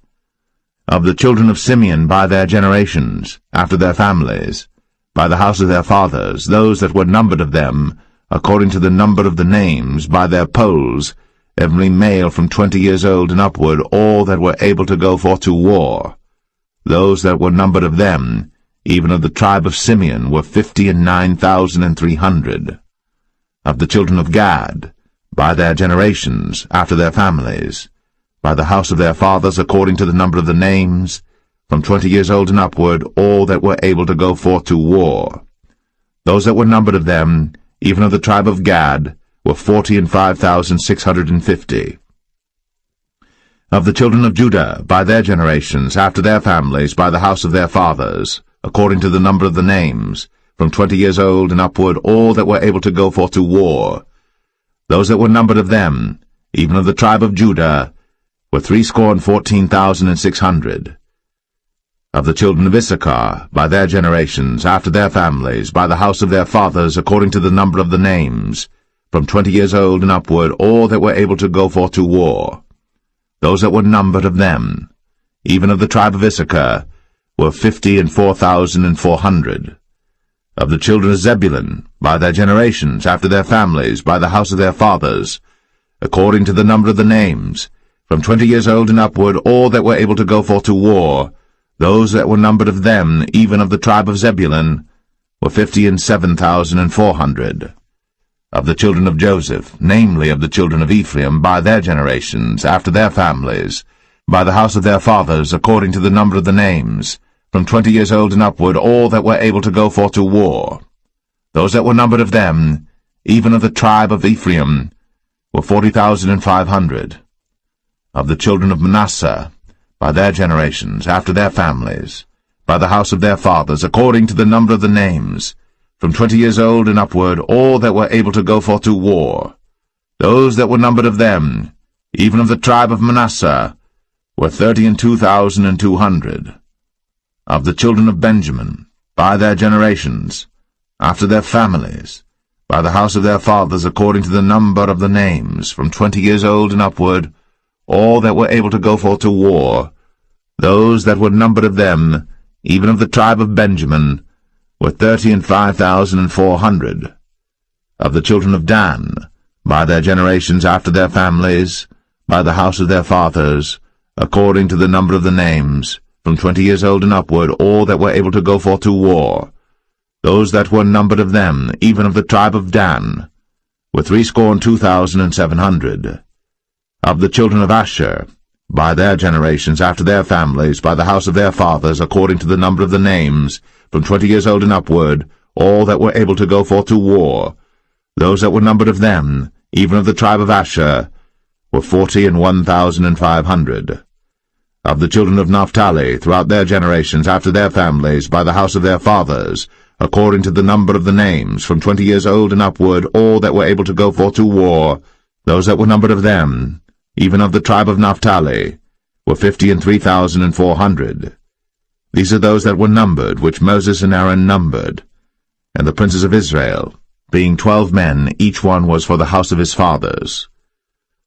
Of the children of Simeon by their generations, after their families, by the house of their fathers, those that were numbered of them, according to the number of the names, by their polls, every male from 20 years old and upward, all that were able to go forth to war. Those that were numbered of them, even of the tribe of Simeon, were 59,300. Of the children of Gad, by their generations, after their families, by the house of their fathers, according to the number of the names, from 20 years old and upward, all that were able to go forth to war. Those that were numbered of them, even of the tribe of Gad, were 45,650. Of the children of Judah, by their generations, after their families, by the house of their fathers, according to the number of the names, from 20 years old and upward, all that were able to go forth to war. Those that were numbered of them, even of the tribe of Judah, were 314,600. Of the children of Issachar, by their generations, after their families, by the house of their fathers, according to the number of the names, from 20 years old and upward, all that were able to go forth to war. Those that were numbered of them, even of the tribe of Issachar, were 54,400. Of the children of Zebulun, by their generations, after their families, by the house of their fathers, according to the number of the names, from 20 years old and upward, all that were able to go forth to war, those that were numbered of them, even of the tribe of Zebulun, were 57,400. Of the children of Joseph, namely of the children of Ephraim, by their generations, after their families, by the house of their fathers, according to the number of the names, from 20 years old and upward, all that were able to go forth to war. Those that were numbered of them, even of the tribe of Ephraim, were 40,500. Of the children of Manasseh, by their generations, after their families, by the house of their fathers, according to the number of the names, from 20 years old and upward, all that were able to go forth to war. Those that were numbered of them, even of the tribe of Manasseh, were 32,200. Of the children of Benjamin, by their generations, after their families, by the house of their fathers, according to the number of the names, from 20 years old and upward, all that were able to go forth to war, those that were numbered of them, even of the tribe of Benjamin, were 35,400. Of the children of Dan, by their generations, after their families, by the house of their fathers, according to the number of the names, from 20 years old and upward, all that were able to go forth to war, those that were numbered of them, even of the tribe of Dan, were 62,700. Of the children of Asher, by their generations, after their families, by the house of their fathers, according to the number of the names, from 20 years old and upward, all that were able to go forth to war, those that were numbered of them, even of the tribe of Asher, were 41,500. Of the children of Naphtali, throughout their generations, after their families, by the house of their fathers, according to the number of the names, from 20 years old and upward, all that were able to go forth to war, those that were numbered of them, even of the tribe of Naphtali, were 53,400. These are those that were numbered, which Moses and Aaron numbered. And the princes of Israel, being 12 men, each one was for the house of his fathers.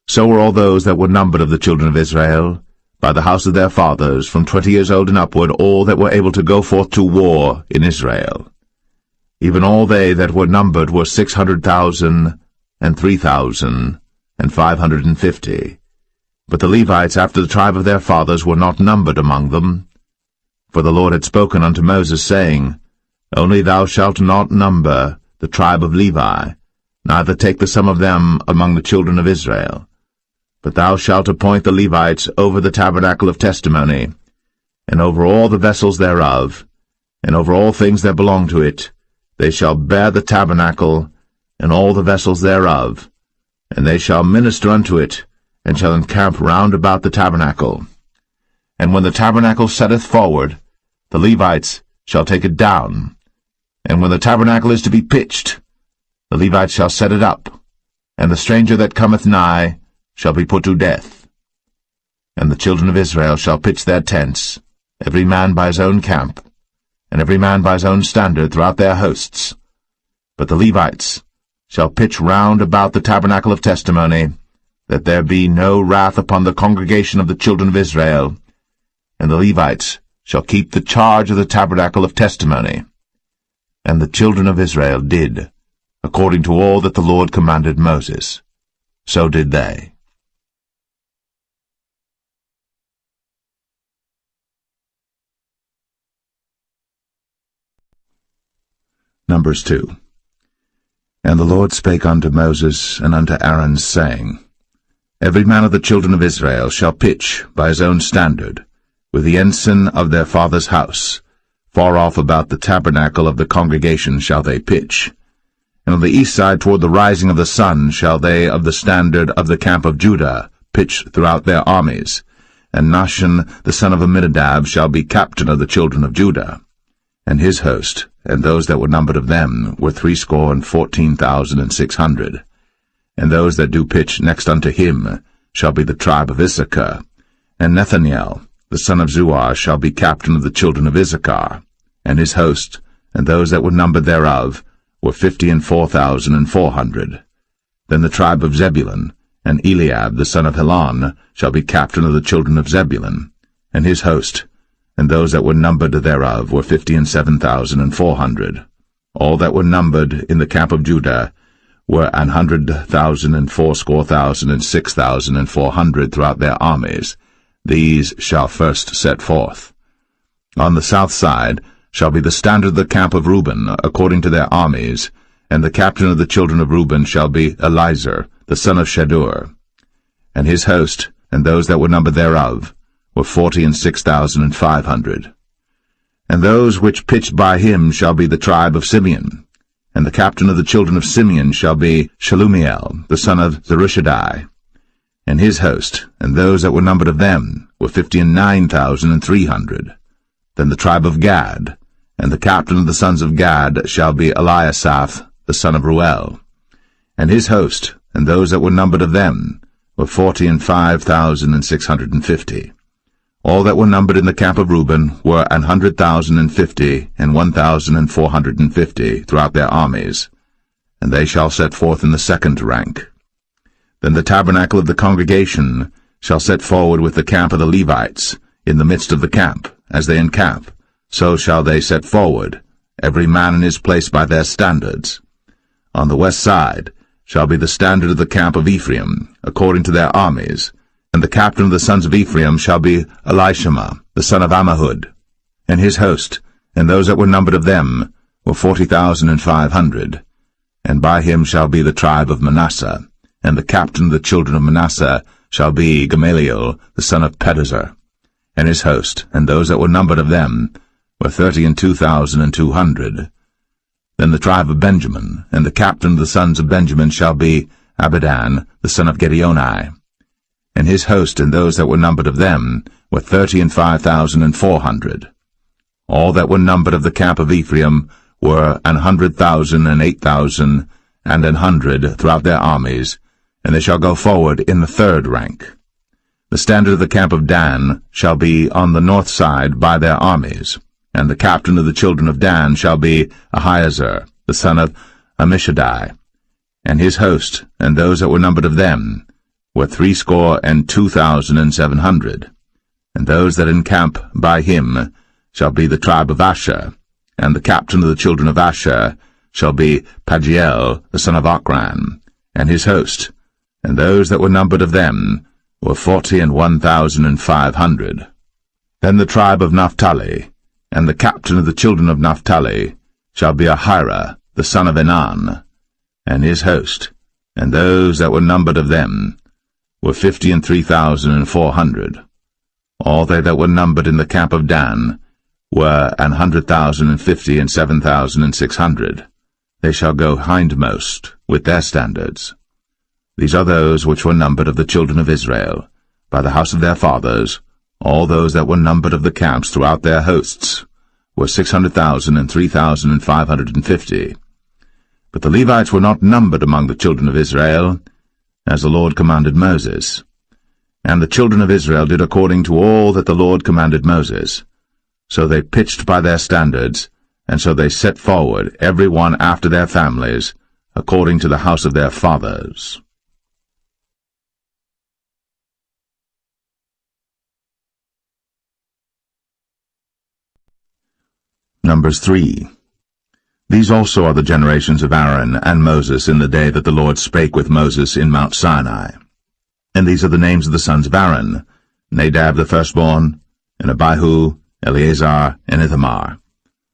So were all those that were numbered of the children of Israel, by the house of their fathers, from 20 years old and upward, all that were able to go forth to war in Israel. Even all they that were numbered were 600,000 and 3,550. But the Levites after the tribe of their fathers were not numbered among them. For the Lord had spoken unto Moses, saying, Only thou shalt not number the tribe of Levi, neither take the sum of them among the children of Israel. But thou shalt appoint the Levites over the tabernacle of testimony, and over all the vessels thereof, and over all things that belong to it. They shall bear the tabernacle, and all the vessels thereof, and they shall minister unto it, and shall encamp round about the tabernacle. And when the tabernacle setteth forward, the Levites shall take it down. And when the tabernacle is to be pitched, the Levites shall set it up, and the stranger that cometh nigh shall be put to death. And the children of Israel shall pitch their tents, every man by his own camp, and every man by his own standard throughout their hosts. But the Levites shall pitch round about the tabernacle of testimony, that there be no wrath upon the congregation of the children of Israel. And the Levites shall keep the charge of the tabernacle of testimony. And the children of Israel did, according to all that the Lord commanded Moses. So did they. Numbers 2. And the Lord spake unto Moses and unto Aaron, saying, Every man of the children of Israel shall pitch by his own standard, with the ensign of their father's house. Far off about the tabernacle of the congregation shall they pitch. And on the east side toward the rising of the sun shall they of the standard of the camp of Judah pitch throughout their armies. And Nahshon the son of Amminadab shall be captain of the children of Judah. And his host, and those that were numbered of them, were 14,600. And those that do pitch next unto him shall be the tribe of Issachar. And Nethaniel the son of Zuar shall be captain of the children of Issachar. And his host, and those that were numbered thereof, were 54,400. Then the tribe of Zebulun, and Eliab the son of Helon, shall be captain of the children of Zebulun. And his host, and those that were numbered thereof, were 57,400. All that were numbered in the camp of Judah were 100,000 and 6,400 throughout their armies. These shall first set forth. On the south side shall be the standard of the camp of Reuben, according to their armies, and the captain of the children of Reuben shall be Elizur, the son of Shedeur. And his host, and those that were numbered thereof, were 46,500. And those which pitched by him shall be the tribe of Simeon. And the captain of the children of Simeon shall be Shelumiel, the son of Zerushadai. And his host, and those that were numbered of them, were 59,300. Then the tribe of Gad, and the captain of the sons of Gad shall be Eliasaph, the son of Ruel. And his host, and those that were numbered of them, were 45,650. All that were numbered in the camp of Reuben were 100,050 and 1,450 throughout their armies, and they shall set forth in the second rank. Then the tabernacle of the congregation shall set forward with the camp of the Levites, in the midst of the camp, as they encamp. So shall they set forward, every man in his place by their standards. On the west side shall be the standard of the camp of Ephraim, according to their armies, and the captain of the sons of Ephraim shall be Elishama, the son of Ammihud. And his host, and those that were numbered of them, were 40,500. And by him shall be the tribe of Manasseh, and the captain of the children of Manasseh shall be Gamaliel, the son of Pedazur. And his host, and those that were numbered of them, were 32,200. Then the tribe of Benjamin, and the captain of the sons of Benjamin shall be Abidan, the son of Gideoni. And his host, and those that were numbered of them, were 35,400. All that were numbered of the camp of Ephraim were 100,000 and 8,000 and 100 throughout their armies, and they shall go forward in the third rank. The standard of the camp of Dan shall be on the north side by their armies, and the captain of the children of Dan shall be Ahiezer, the son of Ammishaddai. And his host, and those that were numbered of them, were 62,700. And those that encamp by him shall be the tribe of Asher, and the captain of the children of Asher shall be Pagiel, the son of Ochran, and his host, and those that were numbered of them were 41,500. Then the tribe of Naphtali, and the captain of the children of Naphtali shall be Ahira, the son of Enan, and his host, and those that were numbered of them were 53,400. All they that were numbered in the camp of Dan were 150,050 and 7,600. They shall go hindmost with their standards. These are those which were numbered of the children of Israel, by the house of their fathers. All those that were numbered of the camps throughout their hosts were 600,000 and 3,550. But the Levites were not numbered among the children of Israel, as the Lord commanded Moses. And the children of Israel did according to all that the Lord commanded Moses. So they pitched by their standards, and so they set forward, every one after their families, according to the house of their fathers. Numbers 3. These also are the generations of Aaron and Moses in the day that the Lord spake with Moses in Mount Sinai. And these are the names of the sons of Aaron: Nadab the firstborn, and Abihu, Eleazar, and Ithamar.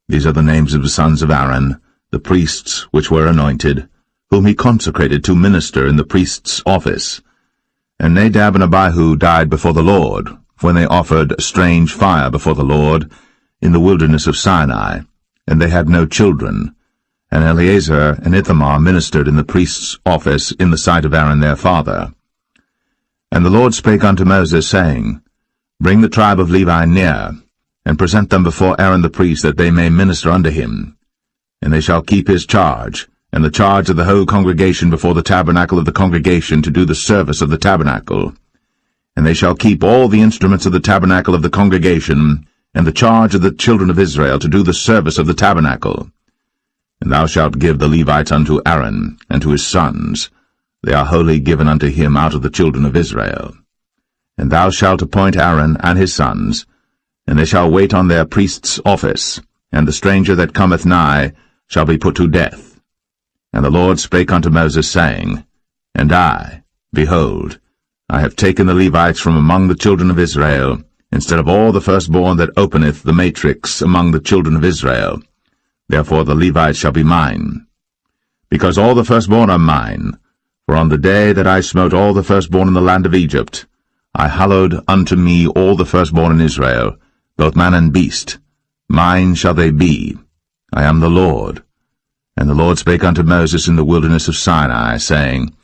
These are the names of the sons of Aaron, the priests which were anointed, whom he consecrated to minister in the priest's office. And Nadab and Abihu died before the Lord, when they offered strange fire before the Lord in the wilderness of Sinai, and they had no children. And Eleazar and Ithamar ministered in the priest's office in the sight of Aaron their father. And the Lord spake unto Moses, saying, Bring the tribe of Levi near, and present them before Aaron the priest, that they may minister unto him. And they shall keep his charge, and the charge of the whole congregation before the tabernacle of the congregation, to do the service of the tabernacle. And they shall keep all the instruments of the tabernacle of the congregation, and the charge of the children of Israel, to do the service of the tabernacle. And thou shalt give the Levites unto Aaron, and to his sons. They are wholly given unto him out of the children of Israel. And thou shalt appoint Aaron and his sons, and they shall wait on their priest's office, and the stranger that cometh nigh shall be put to death. And the Lord spake unto Moses, saying, And I, behold, I have taken the Levites from among the children of Israel, instead of all the firstborn that openeth the matrix among the children of Israel. Therefore the Levites shall be mine. Because all the firstborn are mine, for on the day that I smote all the firstborn in the land of Egypt, I hallowed unto me all the firstborn in Israel, both man and beast. Mine shall they be. I am the Lord. And the Lord spake unto Moses in the wilderness of Sinai, saying,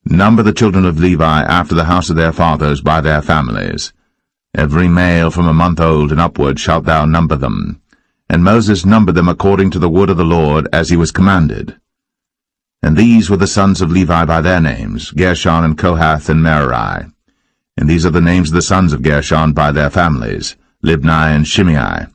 Number the children of Levi after the house of their fathers by their families. Every male from a month old and upward shalt thou number them. And Moses numbered them according to the word of the Lord, as he was commanded. And these were the sons of Levi by their names, Gershon and Kohath and Merari. And these are the names of the sons of Gershon by their families, Libni and Shimei.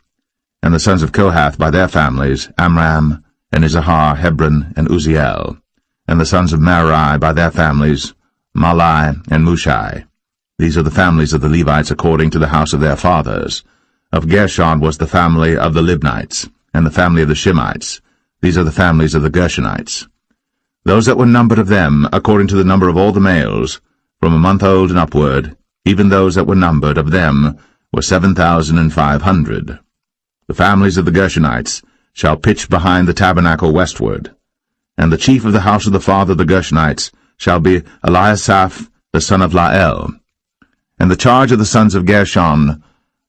And the sons of Kohath by their families, Amram, and Izahar, Hebron, and Uzziel. And the sons of Merari by their families, Mahli and Mushai. These are the families of the Levites according to the house of their fathers. Of Gershon was the family of the Libnites, and the family of the Shimeites. These are the families of the Gershonites. Those that were numbered of them, according to the number of all the males, from a month old and upward, even those that were numbered of them, were 7,500. The families of the Gershonites shall pitch behind the tabernacle westward. And the chief of the house of the father of the Gershonites shall be Eliasaph the son of Lael. And the charge of the sons of Gershon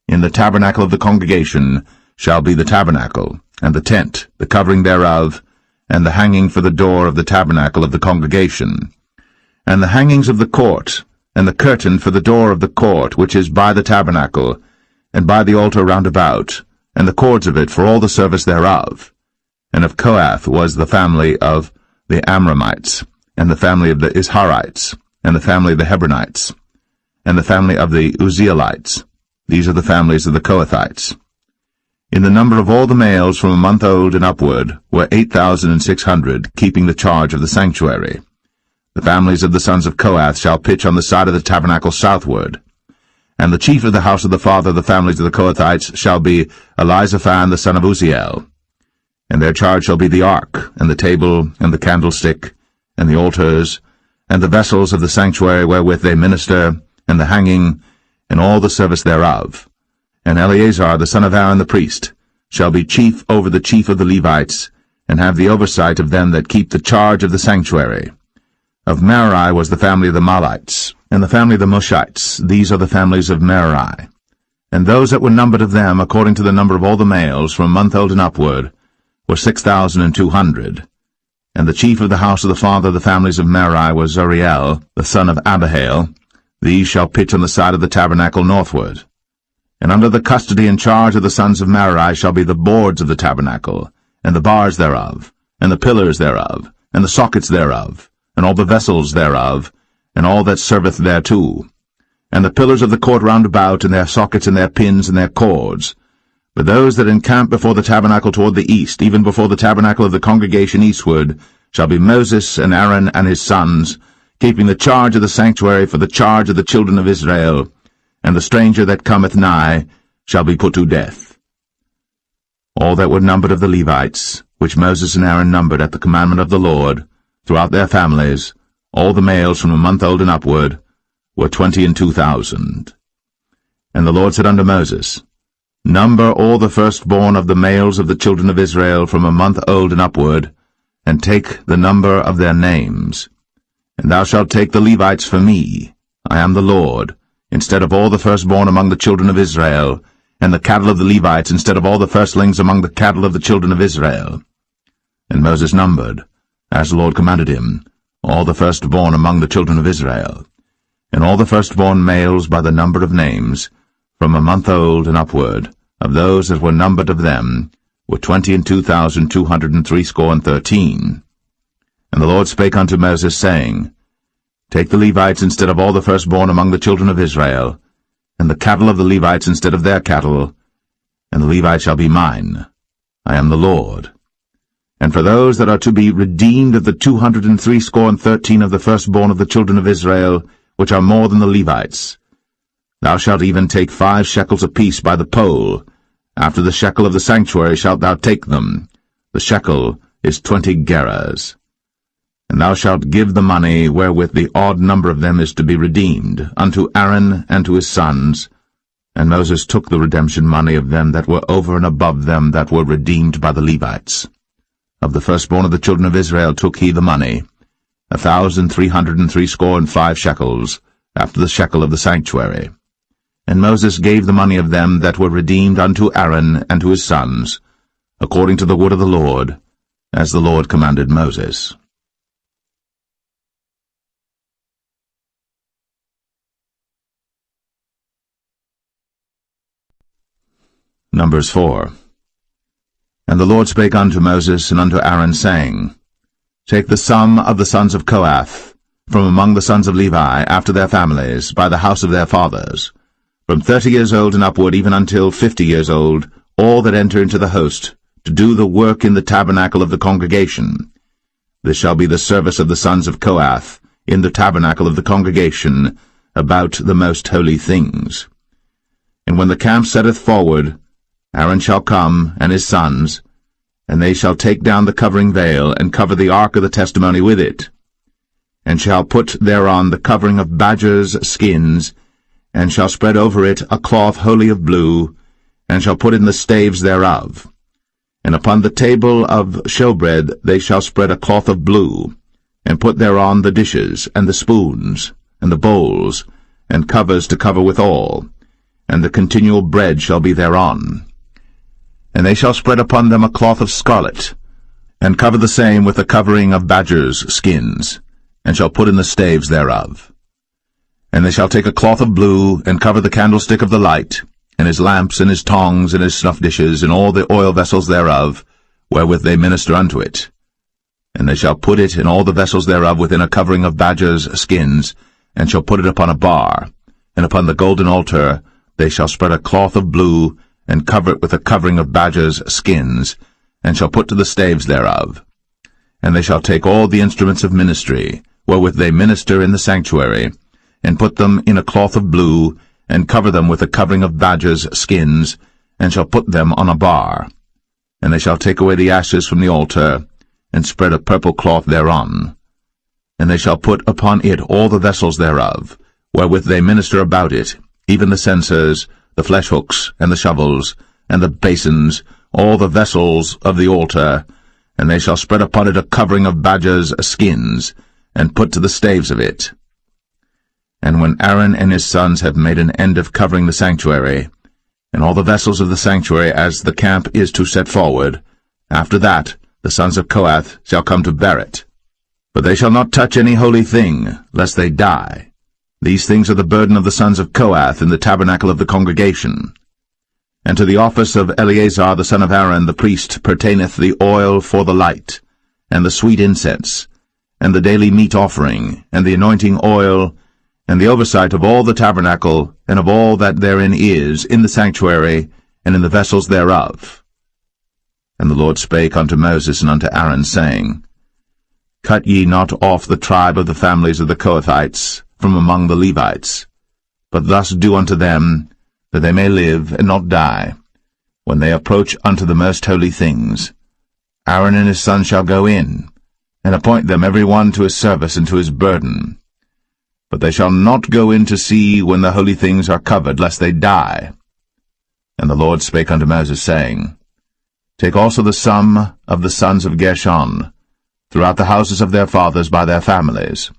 in the tabernacle of the congregation shall be the tabernacle, and the tent, the covering thereof, and the hanging for the door of the tabernacle of the congregation, and the hangings of the court, and the curtain for the door of the court which is by the tabernacle, and by the altar round about, and the cords of it for all the service thereof. And of Kohath was the family of the Amramites, and the family of the Isharites, and the family of the Hebronites, and the family of the Uzzielites. These are the families of the Kohathites. In the number of all the males from a month old and upward were 8,600, keeping the charge of the sanctuary. The families of the sons of Kohath shall pitch on the side of the tabernacle southward. And the chief of the house of the father of the families of the Kohathites shall be Elizaphan the son of Uzziel. And their charge shall be the ark, and the table, and the candlestick, and the altars, and the vessels of the sanctuary wherewith they minister, and the hanging, and all the service thereof. And Eleazar the son of Aaron the priest shall be chief over the chief of the Levites, and have the oversight of them that keep the charge of the sanctuary. Of Merari was the family of the Mahlites, and the family of the Mushites. These are the families of Merari. And those that were numbered of them, according to the number of all the males, from a month old and upward, were 6,200. And the chief of the house of the father of the families of Merari was Zuriel, the son of Abihail. These shall pitch on the side of the tabernacle northward. And under the custody and charge of the sons of Merari shall be the boards of the tabernacle, and the bars thereof, and the pillars thereof, and the sockets thereof, and all the vessels thereof, and all that serveth thereto, and the pillars of the court round about, and their sockets, and their pins, and their cords. But those that encamp before the tabernacle toward the east, even before the tabernacle of the congregation eastward, shall be Moses and Aaron and his sons, keeping the charge of the sanctuary for the charge of the children of Israel, and the stranger that cometh nigh shall be put to death. All that were numbered of the Levites, which Moses and Aaron numbered at the commandment of the Lord, throughout their families, all the males from a month old and upward, were 22,000. And the Lord said unto Moses, Number all the firstborn of the males of the children of Israel from a month old and upward, and take the number of their names. And thou shalt take the Levites for me, I am the Lord, instead of all the firstborn among the children of Israel, and the cattle of the Levites instead of all the firstlings among the cattle of the children of Israel. And Moses numbered, as the Lord commanded him, all the firstborn among the children of Israel, and all the firstborn males by the number of names, from a month old and upward, of those that were numbered of them, were 22,213. And the Lord spake unto Moses, saying, Take the Levites instead of all the firstborn among the children of Israel, and the cattle of the Levites instead of their cattle, and the Levites shall be mine. I am the Lord. And for those that are to be redeemed of the 213 of the firstborn of the children of Israel, which are more than the Levites, thou shalt even take 5 shekels apiece by the poll. After the shekel of the sanctuary shalt thou take them. The shekel is 20 gerahs. And thou shalt give the money wherewith the odd number of them is to be redeemed, unto Aaron and to his sons. And Moses took the redemption money of them that were over and above them that were redeemed by the Levites. Of the firstborn of the children of Israel took he the money, 1,365 shekels, after the shekel of the sanctuary. And Moses gave the money of them that were redeemed unto Aaron and to his sons, according to the word of the Lord, as the Lord commanded Moses. Numbers 4. And the Lord spake unto Moses and unto Aaron, saying, Take the sum of the sons of Kohath, from among the sons of Levi, after their families, by the house of their fathers, from 30 years old and upward, even until 50 years old, all that enter into the host, to do the work in the tabernacle of the congregation. This shall be the service of the sons of Kohath, in the tabernacle of the congregation, about the most holy things. And when the camp setteth forward, Aaron shall come, and his sons, and they shall take down the covering veil, and cover the ark of the testimony with it, and shall put thereon the covering of badgers' skins, and shall spread over it a cloth wholly of blue, and shall put in the staves thereof. And upon the table of showbread they shall spread a cloth of blue, and put thereon the dishes, and the spoons, and the bowls, and covers to cover withal, and the continual bread shall be thereon. And they shall spread upon them a cloth of scarlet, and cover the same with a covering of badgers' skins, and shall put in the staves thereof. And they shall take a cloth of blue, and cover the candlestick of the light, and his lamps, and his tongs, and his snuff dishes, and all the oil vessels thereof, wherewith they minister unto it. And they shall put it and all the vessels thereof within a covering of badgers' skins, and shall put it upon a bar. And upon the golden altar they shall spread a cloth of blue, and cover it with a covering of badgers' skins, and shall put to the staves thereof. And they shall take all the instruments of ministry, wherewith they minister in the sanctuary, and put them in a cloth of blue, and cover them with a covering of badgers' skins, and shall put them on a bar. And they shall take away the ashes from the altar, and spread a purple cloth thereon. And they shall put upon it all the vessels thereof, wherewith they minister about it, even the censers, the flesh hooks, and the shovels, and the basins, all the vessels of the altar, and they shall spread upon it a covering of badgers' skins, and put to the staves of it. And when Aaron and his sons have made an end of covering the sanctuary, and all the vessels of the sanctuary as the camp is to set forward, after that the sons of Kohath shall come to bear it. But they shall not touch any holy thing, lest they die. These things are the burden of the sons of Kohath in the tabernacle of the congregation. And to the office of Eleazar the son of Aaron the priest pertaineth the oil for the light, and the sweet incense, and the daily meat offering, and the anointing oil, and the oversight of all the tabernacle, and of all that therein is, in the sanctuary, and in the vessels thereof. And the Lord spake unto Moses and unto Aaron, saying, Cut ye not off the tribe of the families of the Kohathites from among the Levites, but thus do unto them, that they may live and not die, when they approach unto the most holy things. Aaron and his sons shall go in, and appoint them every one to his service and to his burden. But they shall not go in to see when the holy things are covered, lest they die. And the Lord spake unto Moses, saying, Take also the sum of the sons of Gershon, throughout the houses of their fathers by their families.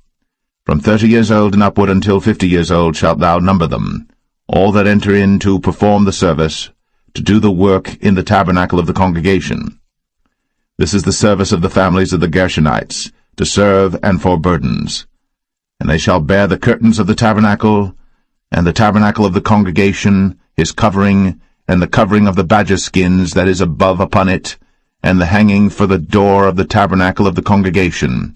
From 30 years old and upward until 50 years old shalt thou number them, all that enter in to perform the service, to do the work in the tabernacle of the congregation. This is the service of the families of the Gershonites, to serve and for burdens. And they shall bear the curtains of the tabernacle, and the tabernacle of the congregation, his covering, and the covering of the badger skins that is above upon it, and the hanging for the door of the tabernacle of the congregation,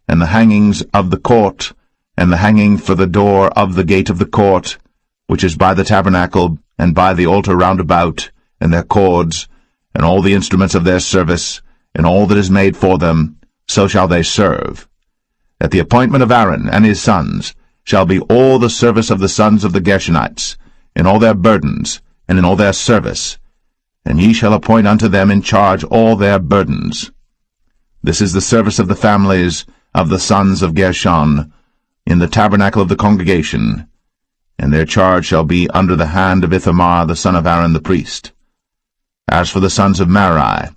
and the hangings of the court, and the hanging for the door of the gate of the court, which is by the tabernacle, and by the altar round about, and their cords, and all the instruments of their service, and all that is made for them, so shall they serve. At the appointment of Aaron and his sons shall be all the service of the sons of the Gershonites, in all their burdens, and in all their service, and ye shall appoint unto them in charge all their burdens. This is the service of the families of the sons of Gershon, in the tabernacle of the congregation, and their charge shall be under the hand of Ithamar the son of Aaron the priest. As for the sons of Merari,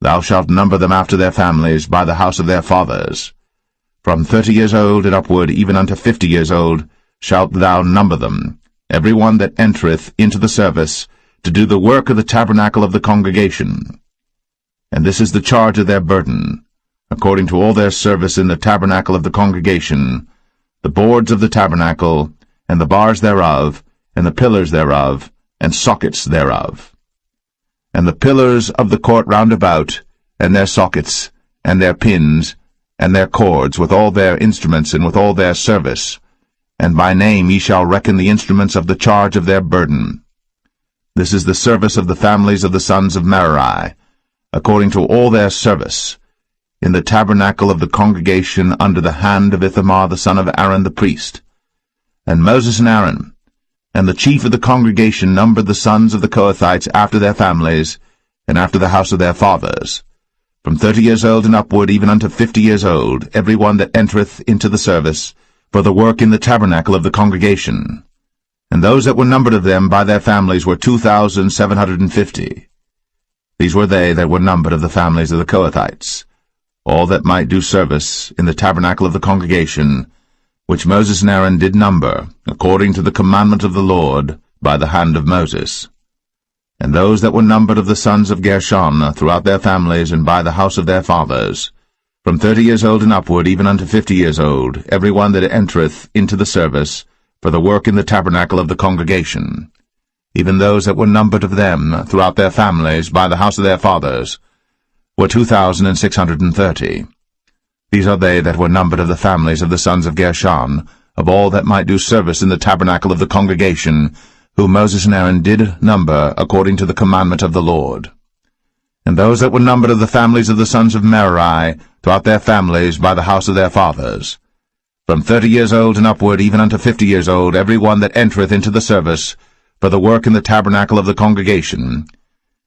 thou shalt number them after their families by the house of their fathers. From 30 years old and upward, even unto 50 years old, shalt thou number them, every one that entereth into the service, to do the work of the tabernacle of the congregation. And this is the charge of their burden, according to all their service in the tabernacle of the congregation, the boards of the tabernacle, and the bars thereof, and the pillars thereof, and sockets thereof. And the pillars of the court round about, and their sockets, and their pins, and their cords, with all their instruments, and with all their service. And by name ye shall reckon the instruments of the charge of their burden. This is the service of the families of the sons of Merari, according to all their service, in the tabernacle of the congregation under the hand of Ithamar the son of Aaron the priest. And Moses and Aaron, and the chief of the congregation numbered the sons of the Kohathites after their families, and after the house of their fathers, from 30 years old and upward, even unto 50 years old, every one that entereth into the service, for the work in the tabernacle of the congregation. And those that were numbered of them by their families were 2,750. These were they that were numbered of the families of the Kohathites, all that might do service in the tabernacle of the congregation, which Moses and Aaron did number, according to the commandment of the Lord, by the hand of Moses. And those that were numbered of the sons of Gershon throughout their families and by the house of their fathers, from 30 years old and upward, even unto 50 years old, every one that entereth into the service, for the work in the tabernacle of the congregation, even those that were numbered of them throughout their families by the house of their fathers, were 2,630. These are they that were numbered of the families of the sons of Gershon, of all that might do service in the tabernacle of the congregation, whom Moses and Aaron did number according to the commandment of the Lord. And those that were numbered of the families of the sons of Merari throughout their families by the house of their fathers, from 30 years old and upward, even unto 50 years old, every one that entereth into the service, for the work in the tabernacle of the congregation,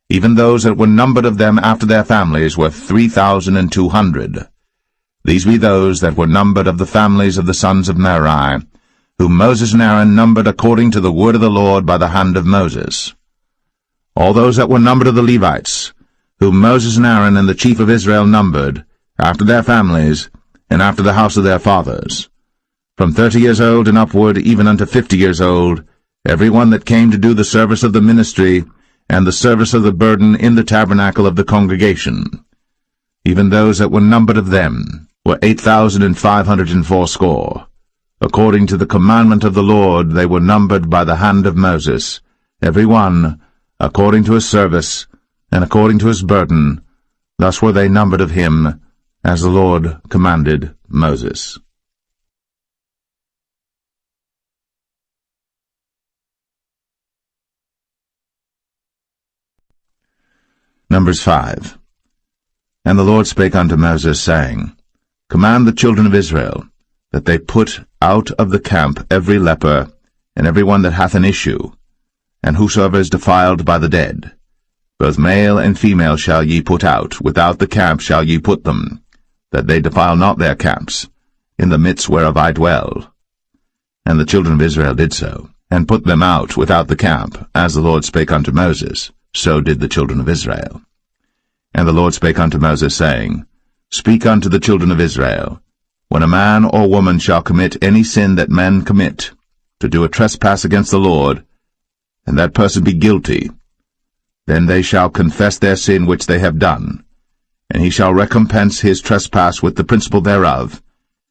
even those that were numbered of them after their families were 3,200. These be those that were numbered of the families of the sons of Merari, whom Moses and Aaron numbered according to the word of the Lord by the hand of Moses. All those that were numbered of the Levites, whom Moses and Aaron and the chief of Israel numbered, after their families, and after the house of their fathers. From 30 years old and upward, even unto 50 years old, every one that came to do the service of the ministry, and the service of the burden in the tabernacle of the congregation. Even those that were numbered of them were 8,580. According to the commandment of the Lord they were numbered by the hand of Moses, every one according to his service, and according to his burden. Thus were they numbered of him, as the Lord commanded Moses. Numbers 5. And the Lord spake unto Moses, saying, Command the children of Israel, that they put out of the camp every leper, and every one that hath an issue, and whosoever is defiled by the dead. Both male and female shall ye put out, without the camp shall ye put them, that they defile not their camps, in the midst whereof I dwell. And the children of Israel did so, and put them out without the camp, as the Lord spake unto Moses. So did the children of Israel. And the Lord spake unto Moses, saying, Speak unto the children of Israel, when a man or woman shall commit any sin that men commit, to do a trespass against the Lord, and that person be guilty, then they shall confess their sin which they have done, and he shall recompense his trespass with the principal thereof,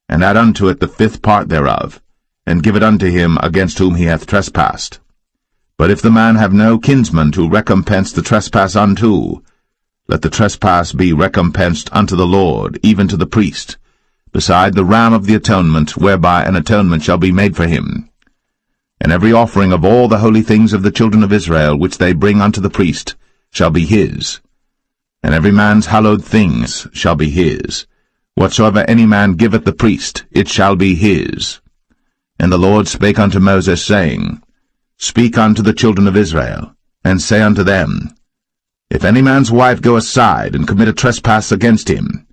and add unto it the 5th part thereof, and give it unto him against whom he hath trespassed. But if the man have no kinsman to recompense the trespass unto, let the trespass be recompensed unto the Lord, even to the priest, beside the ram of the atonement, whereby an atonement shall be made for him. And every offering of all the holy things of the children of Israel, which they bring unto the priest, shall be his. And every man's hallowed things shall be his. Whatsoever any man giveth the priest, it shall be his. And the Lord spake unto Moses, saying, Speak unto the children of Israel, and say unto them, If any man's wife go aside, and commit a trespass against him,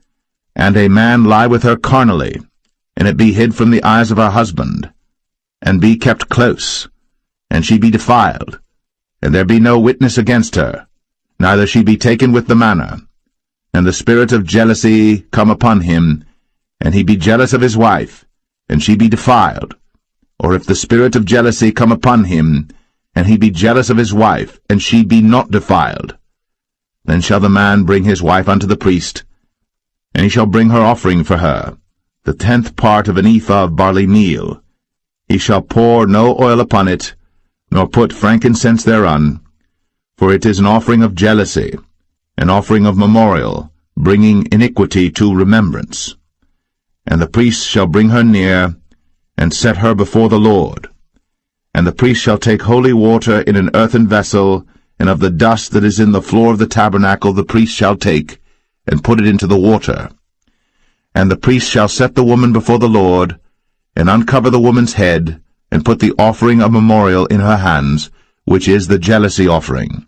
and a man lie with her carnally, and it be hid from the eyes of her husband, and be kept close, and she be defiled, and there be no witness against her, neither she be taken with the manner, and the spirit of jealousy come upon him, and he be jealous of his wife, and she be defiled, or if the spirit of jealousy come upon him, and he be jealous of his wife, and she be not defiled, then shall the man bring his wife unto the priest, and he shall bring her offering for her, the 10th part of an ephah of barley meal. He shall pour no oil upon it, nor put frankincense thereon, for it is an offering of jealousy, an offering of memorial, bringing iniquity to remembrance. And the priest shall bring her near, and set her before the Lord. And the priest shall take holy water in an earthen vessel, and of the dust that is in the floor of the tabernacle the priest shall take, and put it into the water. And the priest shall set the woman before the Lord, and uncover the woman's head, and put the offering of memorial in her hands, which is the jealousy offering.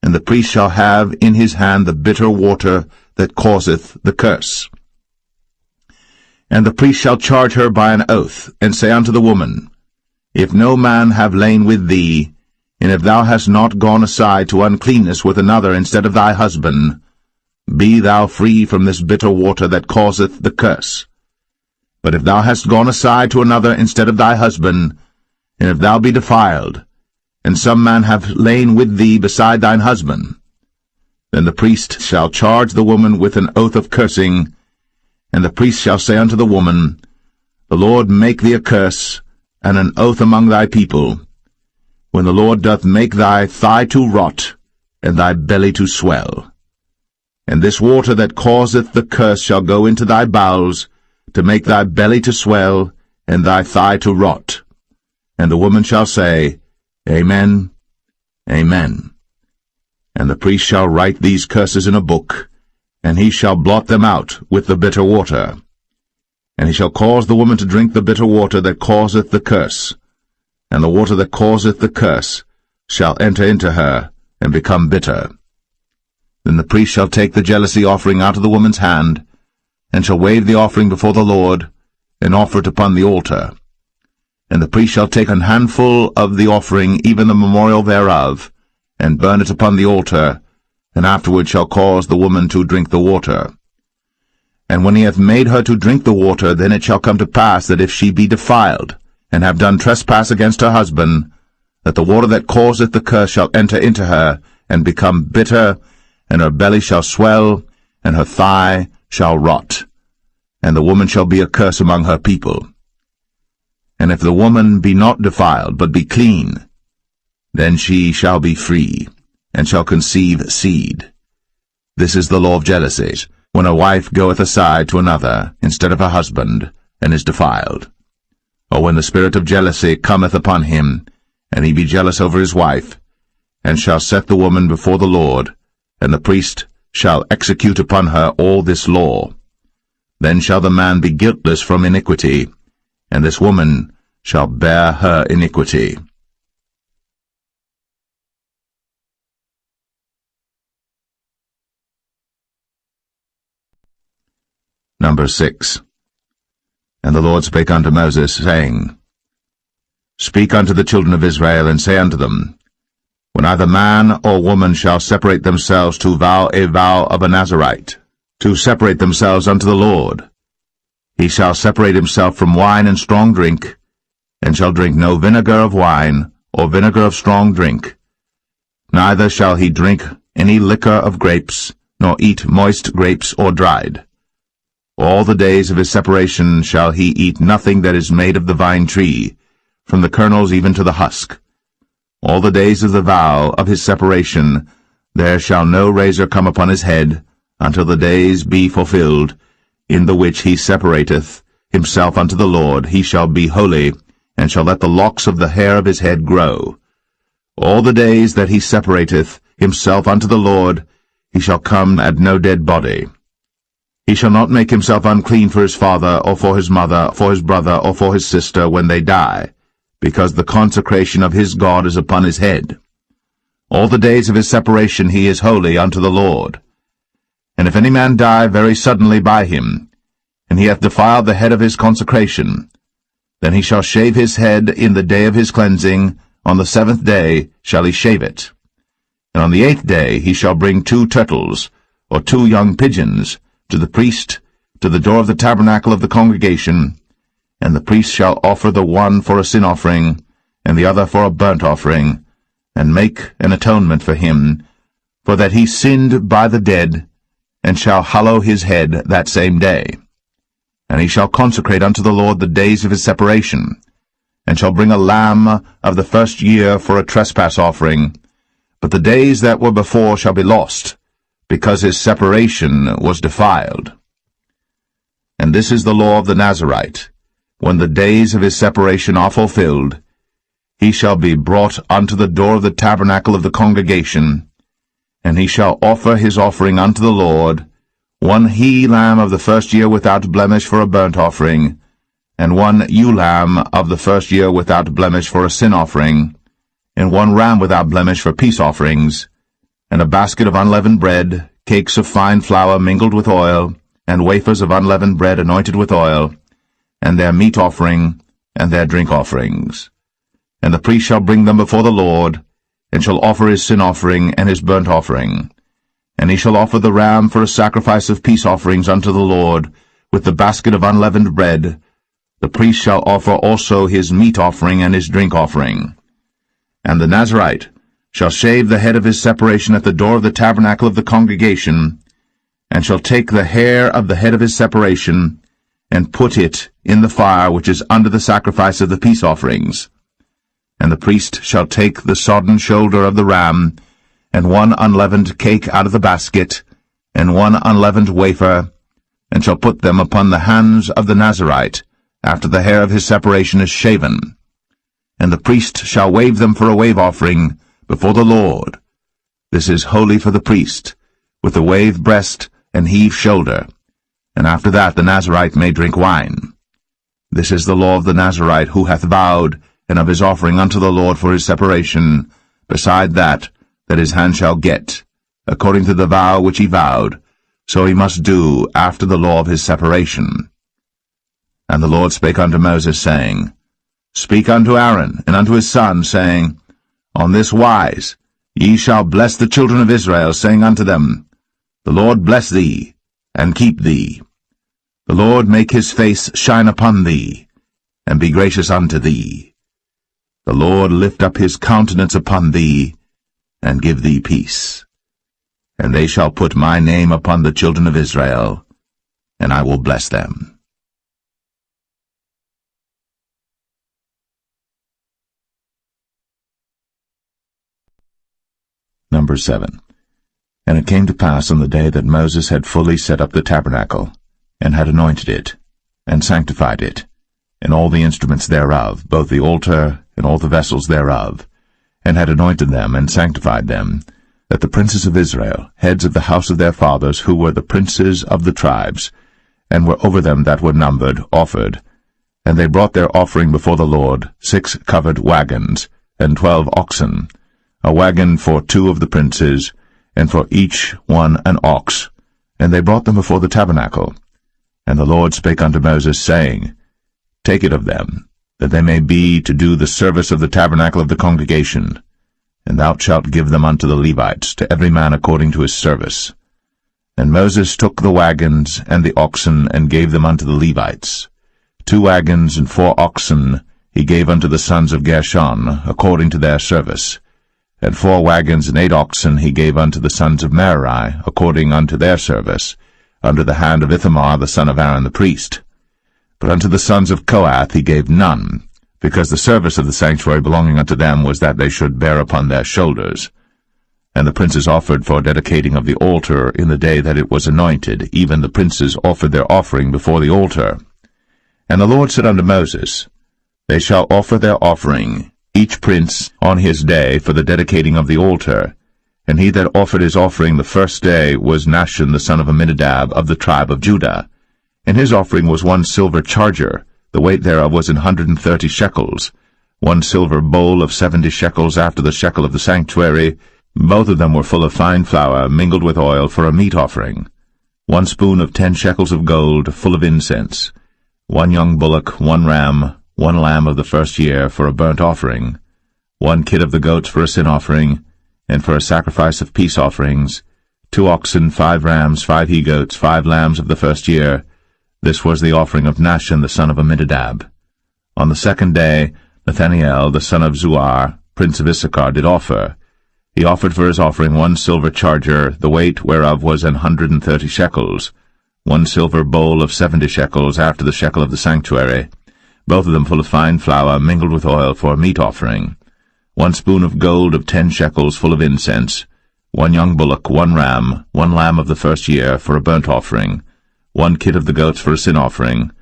And the priest shall have in his hand the bitter water that causeth the curse. And the priest shall charge her by an oath, and say unto the woman, If no man have lain with thee, and if thou hast not gone aside to uncleanness with another instead of thy husband, be thou free from this bitter water that causeth the curse. But if thou hast gone aside to another instead of thy husband, and if thou be defiled, and some man have lain with thee beside thine husband, then the priest shall charge the woman with an oath of cursing, and the priest shall say unto the woman, The Lord make thee a curse, and an oath among thy people, when the Lord doth make thy thigh to rot, and thy belly to swell. And this water that causeth the curse shall go into thy bowels, to make thy belly to swell, and thy thigh to rot. And the woman shall say, Amen, Amen. And the priest shall write these curses in a book, and he shall blot them out with the bitter water. And he shall cause the woman to drink the bitter water that causeth the curse, and the water that causeth the curse shall enter into her, and become bitter. Then the priest shall take the jealousy offering out of the woman's hand, and shall wave the offering before the Lord, and offer it upon the altar. And the priest shall take an handful of the offering, even the memorial thereof, and burn it upon the altar, and afterward shall cause the woman to drink the water. And when he hath made her to drink the water, then it shall come to pass that if she be defiled, and have done trespass against her husband, that the water that causeth the curse shall enter into her, and become bitter, and her belly shall swell, and her thigh shall rot, and the woman shall be a curse among her people. And if the woman be not defiled, but be clean, then she shall be free, and shall conceive seed. This is the law of jealousy, when a wife goeth aside to another instead of her husband, and is defiled. Or when the spirit of jealousy cometh upon him, and he be jealous over his wife, and shall set the woman before the Lord, and the priest shall execute upon her all this law. Then shall the man be guiltless from iniquity, and this woman shall bear her iniquity. Number 6. And the Lord spake unto Moses, saying, Speak unto the children of Israel, and say unto them, When either man or woman shall separate themselves to vow a vow of a Nazarite, to separate themselves unto the Lord, he shall separate himself from wine and strong drink, and shall drink no vinegar of wine, or vinegar of strong drink. Neither shall he drink any liquor of grapes, nor eat moist grapes or dried. All the days of his separation shall he eat nothing that is made of the vine tree, from the kernels even to the husk. All the days of the vow of his separation there shall no razor come upon his head, until the days be fulfilled, in the which he separateth himself unto the Lord. He shall be holy, and shall let the locks of the hair of his head grow. All the days that he separateth himself unto the Lord, he shall come at no dead body. He shall not make himself unclean for his father, or for his mother, for his brother, or for his sister, when they die, because the consecration of his God is upon his head. All the days of his separation he is holy unto the Lord. And if any man die very suddenly by him, and he hath defiled the head of his consecration, then he shall shave his head in the day of his cleansing. On the 7th day shall he shave it. And on the 8th day he shall bring 2 turtles, or 2 young pigeons, to the priest, to the door of the tabernacle of the congregation, and the priest shall offer the one for a sin offering, and the other for a burnt offering, and make an atonement for him, for that he sinned by the dead, and shall hallow his head that same day. And he shall consecrate unto the Lord the days of his separation, and shall bring a lamb of the first year for a trespass offering, but the days that were before shall be lost, because his separation was defiled. And this is the law of the Nazarite. When the days of his separation are fulfilled, he shall be brought unto the door of the tabernacle of the congregation, and he shall offer his offering unto the Lord, 1 he-lamb of the first year without blemish for a burnt offering, and 1 ewe-lamb of the first year without blemish for a sin offering, and 1 ram without blemish for peace offerings, and a basket of unleavened bread, cakes of fine flour mingled with oil, and wafers of unleavened bread anointed with oil, and their meat offering, and their drink offerings. And the priest shall bring them before the Lord, and shall offer his sin offering and his burnt offering. And he shall offer the ram for a sacrifice of peace offerings unto the Lord, with the basket of unleavened bread. The priest shall offer also his meat offering and his drink offering. And the Nazarite shall shave the head of his separation at the door of the tabernacle of the congregation, and shall take the hair of the head of his separation, and put it in the fire which is under the sacrifice of the peace offerings. And the priest shall take the sodden shoulder of the ram, and 1 unleavened cake out of the basket, and 1 unleavened wafer, and shall put them upon the hands of the Nazarite, after the hair of his separation is shaven. And the priest shall wave them for a wave offering before the Lord. This is holy for the priest, with the waved breast and heaved shoulder. And after that the Nazarite may drink wine. This is the law of the Nazarite who hath vowed, and of his offering unto the Lord for his separation, beside that his hand shall get, according to the vow which he vowed, so he must do after the law of his separation. And the Lord spake unto Moses, saying, Speak unto Aaron and unto his sons, saying, On this wise Ye shall bless the children of Israel, saying unto them, The Lord bless thee, and keep thee. The Lord make his face shine upon thee, and be gracious unto thee. The Lord lift up his countenance upon thee, and give thee peace. And they shall put my name upon the children of Israel, and I will bless them. Number 7. And it came to pass on the day that Moses had fully set up the tabernacle, and had anointed it, and sanctified it, and all the instruments thereof, both the altar and all the vessels thereof, and had anointed them and sanctified them, that the princes of Israel, heads of the house of their fathers, who were the princes of the tribes, and were over them that were numbered, offered. And they brought their offering before the Lord, 6 covered wagons, and 12 oxen, a wagon for 2 of the princes, and for each one an ox. And they brought them before the tabernacle. And the Lord spake unto Moses, saying, Take it of them, that they may be to do the service of the tabernacle of the congregation, and thou shalt give them unto the Levites, to every man according to his service. And Moses took the wagons and the oxen, and gave them unto the Levites. 2 wagons and 4 oxen he gave unto the sons of Gershon, according to their service. And 4 wagons and 8 oxen he gave unto the sons of Merari, according unto their service, under the hand of Ithamar the son of Aaron the priest. But unto the sons of Kohath he gave none, because the service of the sanctuary belonging unto them was that they should bear upon their shoulders. And the princes offered for dedicating of the altar in the day that it was anointed, even the princes offered their offering before the altar. And the Lord said unto Moses, They shall offer their offering, each prince on his day, for the dedicating of the altar. And he that offered his offering the first day was Nahshon the son of Amminadab of the tribe of Judah. And his offering was 1 silver charger, the weight thereof was 130 shekels, 1 silver bowl of 70 shekels after the shekel of the sanctuary. Both of them were full of fine flour, mingled with oil, for a meat offering. 1 spoon of 10 shekels of gold, full of incense. 1 young bullock, 1 ram, 1 lamb of the first year, for a burnt offering. 1 kid of the goats for a sin offering, and for a sacrifice of peace offerings. 2 oxen, 5 rams, 5 he-goats, 5 lambs of the first year. This was the offering of Nahshon the son of Amminadab. On the 2nd day, Nathanael the son of Zuar, prince of Issachar, did offer. He offered for his offering 1 silver charger, the weight whereof was 130 shekels, 1 silver bowl of 70 shekels after the shekel of the sanctuary, both of them full of fine flour, mingled with oil, for a meat offering. 1 spoon of gold of 10 shekels, full of incense. 1 young bullock, 1 ram, 1 lamb of the first year, for a burnt offering. 1 kid of the goats for a sin offering.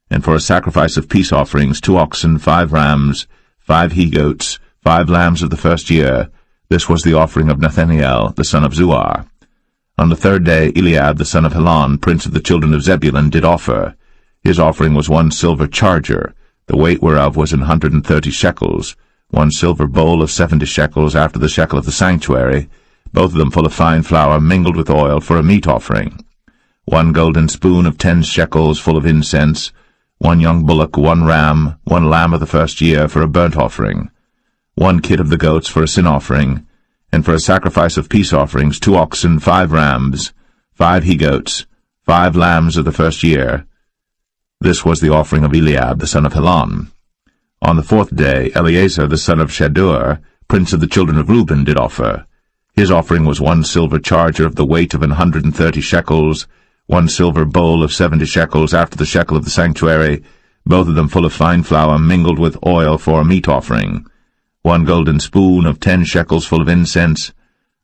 And for a sacrifice of peace offerings, 2 oxen, 5 rams, 5 he-goats, 5 lambs of the first year. This was the offering of Nathanael the son of Zuar. On the 3rd day, Eliab the son of Helon, prince of the children of Zebulun, did offer. His offering was 1 silver charger, the weight whereof was 130 shekels, 1 silver bowl of 70 shekels after the shekel of the sanctuary, both of them full of fine flour, mingled with oil, for a meat offering. 1 golden spoon of 10 shekels, full of incense. 1 young bullock, 1 ram, 1 lamb of the first year, for a burnt offering. 1 kid of the goats for a sin offering. And for a sacrifice of peace offerings, 2 oxen, 5 rams, 5 he-goats, 5 lambs of the first year. This was the offering of Eliab the son of Helon. On the 4th day, Eleazar the son of Shadur, prince of the children of Reuben, did offer. His offering was 1 silver charger of the weight of 130 shekels, 1 silver bowl of 70 shekels after the shekel of the sanctuary, both of them full of fine flour, mingled with oil, for a meat offering. 1 golden spoon of 10 shekels, full of incense.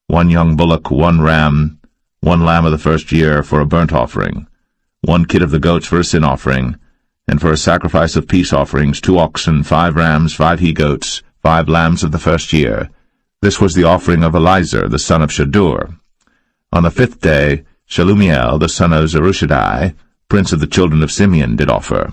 1 young bullock, 1 ram, 1 lamb of the first year, for a burnt offering. 1 kid of the goats for a sin offering. And for a sacrifice of peace offerings, 2 oxen, 5 rams, 5 he-goats, 5 lambs of the first year. This was the offering of Eliezer the son of Shadur. On the 5th day, Shelumiel the son of Zerushadai, prince of the children of Simeon, did offer.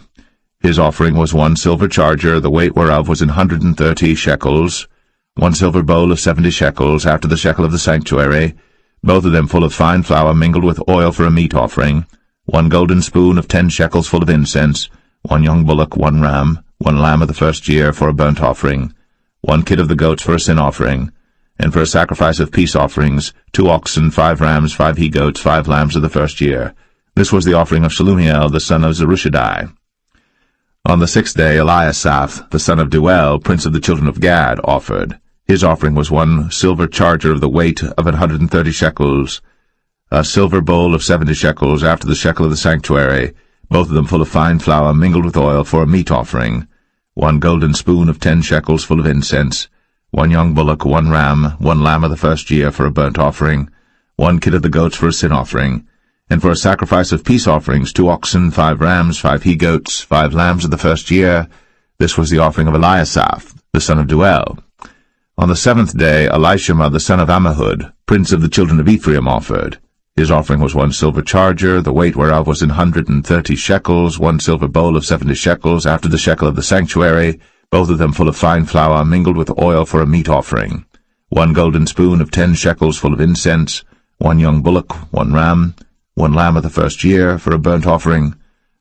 His offering was 1 silver charger, the weight whereof was 130 shekels, 1 silver bowl of 70 shekels after the shekel of the sanctuary, both of them full of fine flour, mingled with oil, for a meat offering. 1 golden spoon of 10 shekels, full of incense. 1 young bullock, 1 ram, 1 lamb of the first year, for a burnt offering. 1 kid of the goats for a sin offering. and for a sacrifice of peace offerings, 2 oxen, 5 rams, 5 he-goats, 5 lambs of the first year. This was the offering of Shelumiel, the son of Zerushadai. On the 6th day, Eliasaph, the son of Deuel, prince of the children of Gad, offered. His offering was 1 silver charger of the weight of 130 shekels, a silver bowl of 70 shekels after the shekel of the sanctuary, both of them full of fine flour mingled with oil for a meat offering, 1 golden spoon of 10 shekels full of incense, 1 young bullock, 1 ram, 1 lamb of the first year for a burnt offering, 1 kid of the goats for a sin offering, and for a sacrifice of peace offerings, 2 oxen, 5 rams, 5 he-goats, 5 lambs of the first year. This was the offering of Eliasaph, the son of Deuel. On the 7th day, Elishama, the son of Ammihud, prince of the children of Ephraim, offered. His offering was 1 silver charger, the weight whereof was 130 shekels, 1 silver bowl of 70 shekels, after the shekel of the sanctuary, both of them full of fine flour mingled with oil for a meat offering, 1 golden spoon of 10 shekels full of incense, 1 young bullock, 1 ram, 1 lamb of the first year for a burnt offering,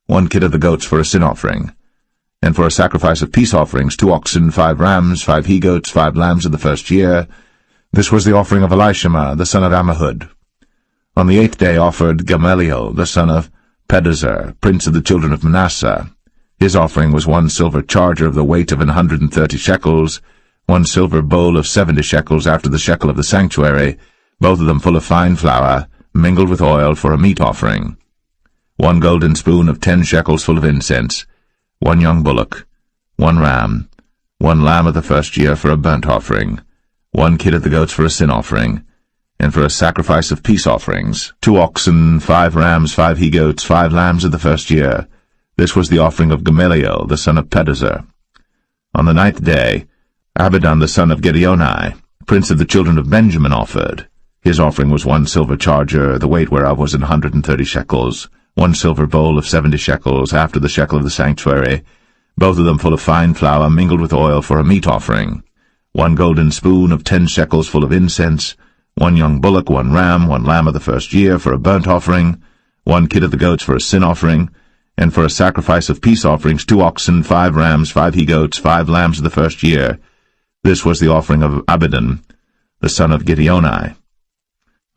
1 kid of the goats for a sin offering, and for a sacrifice of peace offerings, 2 oxen, 5 rams, 5 he-goats, 5 lambs of the first year. This was the offering of Elishama, the son of Ammihud. On the 8th day offered Gamaliel, the son of Pedahzur, prince of the children of Manasseh. His offering was 1 silver charger of the weight of 130 shekels, 1 silver bowl of 70 shekels after the shekel of the sanctuary, both of them full of fine flour, mingled with oil for a meat offering, 1 golden spoon of 10 shekels full of incense, 1 young bullock, 1 ram, 1 lamb of the first year for a burnt offering, 1 kid of the goats for a sin offering, and for a sacrifice of peace offerings, 2 oxen, 5 rams, 5 he-goats, 5 lambs of the first year. This was the offering of Gamaliel, the son of Pedahzur. On the 9th day, Abidan, the son of Gideoni, prince of the children of Benjamin, offered. His offering was 1 silver charger, the weight whereof was 130 shekels, 1 silver bowl of 70 shekels after the shekel of the sanctuary, both of them full of fine flour mingled with oil for a meat offering, 1 golden spoon of 10 shekels full of incense, 1 young bullock, 1 ram, 1 lamb of the first year for a burnt offering, 1 kid of the goats for a sin offering, and for a sacrifice of peace offerings, 2 oxen, 5 rams, 5 he-goats, 5 lambs of the first year. This was the offering of Abidan, the son of Gideoni.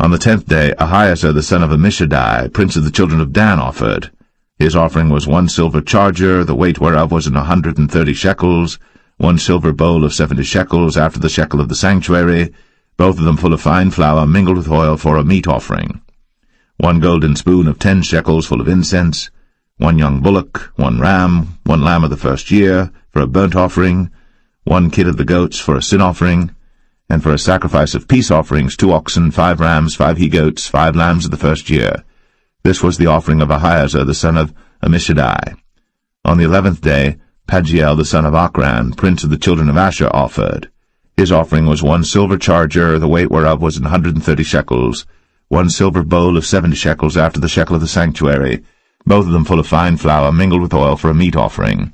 On the 10th day, Ahiezer, the son of Ammishaddai, prince of the children of Dan, offered. His offering was 1 silver charger, the weight whereof was 130 shekels, 1 silver bowl of 70 shekels after the shekel of the sanctuary, both of them full of fine flour mingled with oil for a meat offering, 1 golden spoon of 10 shekels full of incense, 1 young bullock, 1 ram, 1 lamb of the first year for a burnt offering, 1 kid of the goats for a sin offering, and for a sacrifice of peace offerings, 2 oxen, 5 rams, 5 he-goats, 5 lambs of the first year. This was the offering of Ahiezer, the son of Ammishaddai. On the 11th day, Pagiel, the son of Ochran, prince of the children of Asher, offered. His offering was 1 silver charger, the weight whereof was 130 shekels, 1 silver bowl of 70 shekels after the shekel of the sanctuary, both of them full of fine flour mingled with oil for a meat offering,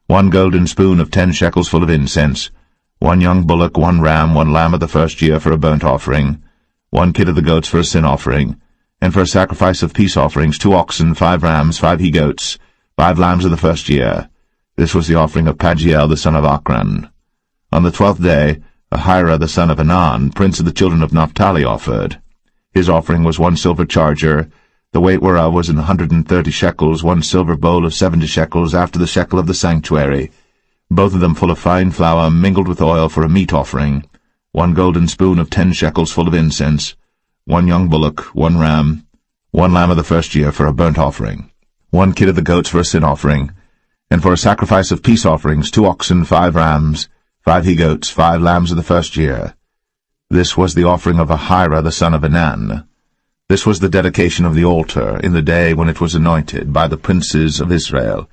1 golden spoon of 10 shekels full of incense, 1 young bullock, 1 ram, 1 lamb of the first year for a burnt offering, 1 kid of the goats for a sin offering, and for a sacrifice of peace offerings, 2 oxen, 5 rams, 5 he-goats, 5 lambs of the first year. This was the offering of Pagiel, the son of Ochran. On the 12th day, Ahira, the son of Anan, prince of the children of Naphtali, offered. His offering was 1 silver charger, the weight whereof was 130 shekels, 1 silver bowl of 70 shekels after the shekel of the sanctuary, both of them full of fine flour mingled with oil for a meat offering, 1 golden spoon of 10 shekels full of incense, 1 young bullock, 1 ram, 1 lamb of the first year for a burnt offering, 1 kid of the goats for a sin offering, and for a sacrifice of peace offerings, 2 oxen, 5 rams, 5 he-goats, 5 lambs of the first year. This was the offering of Ahira, the son of Anan. This was the dedication of the altar in the day when it was anointed by the princes of Israel,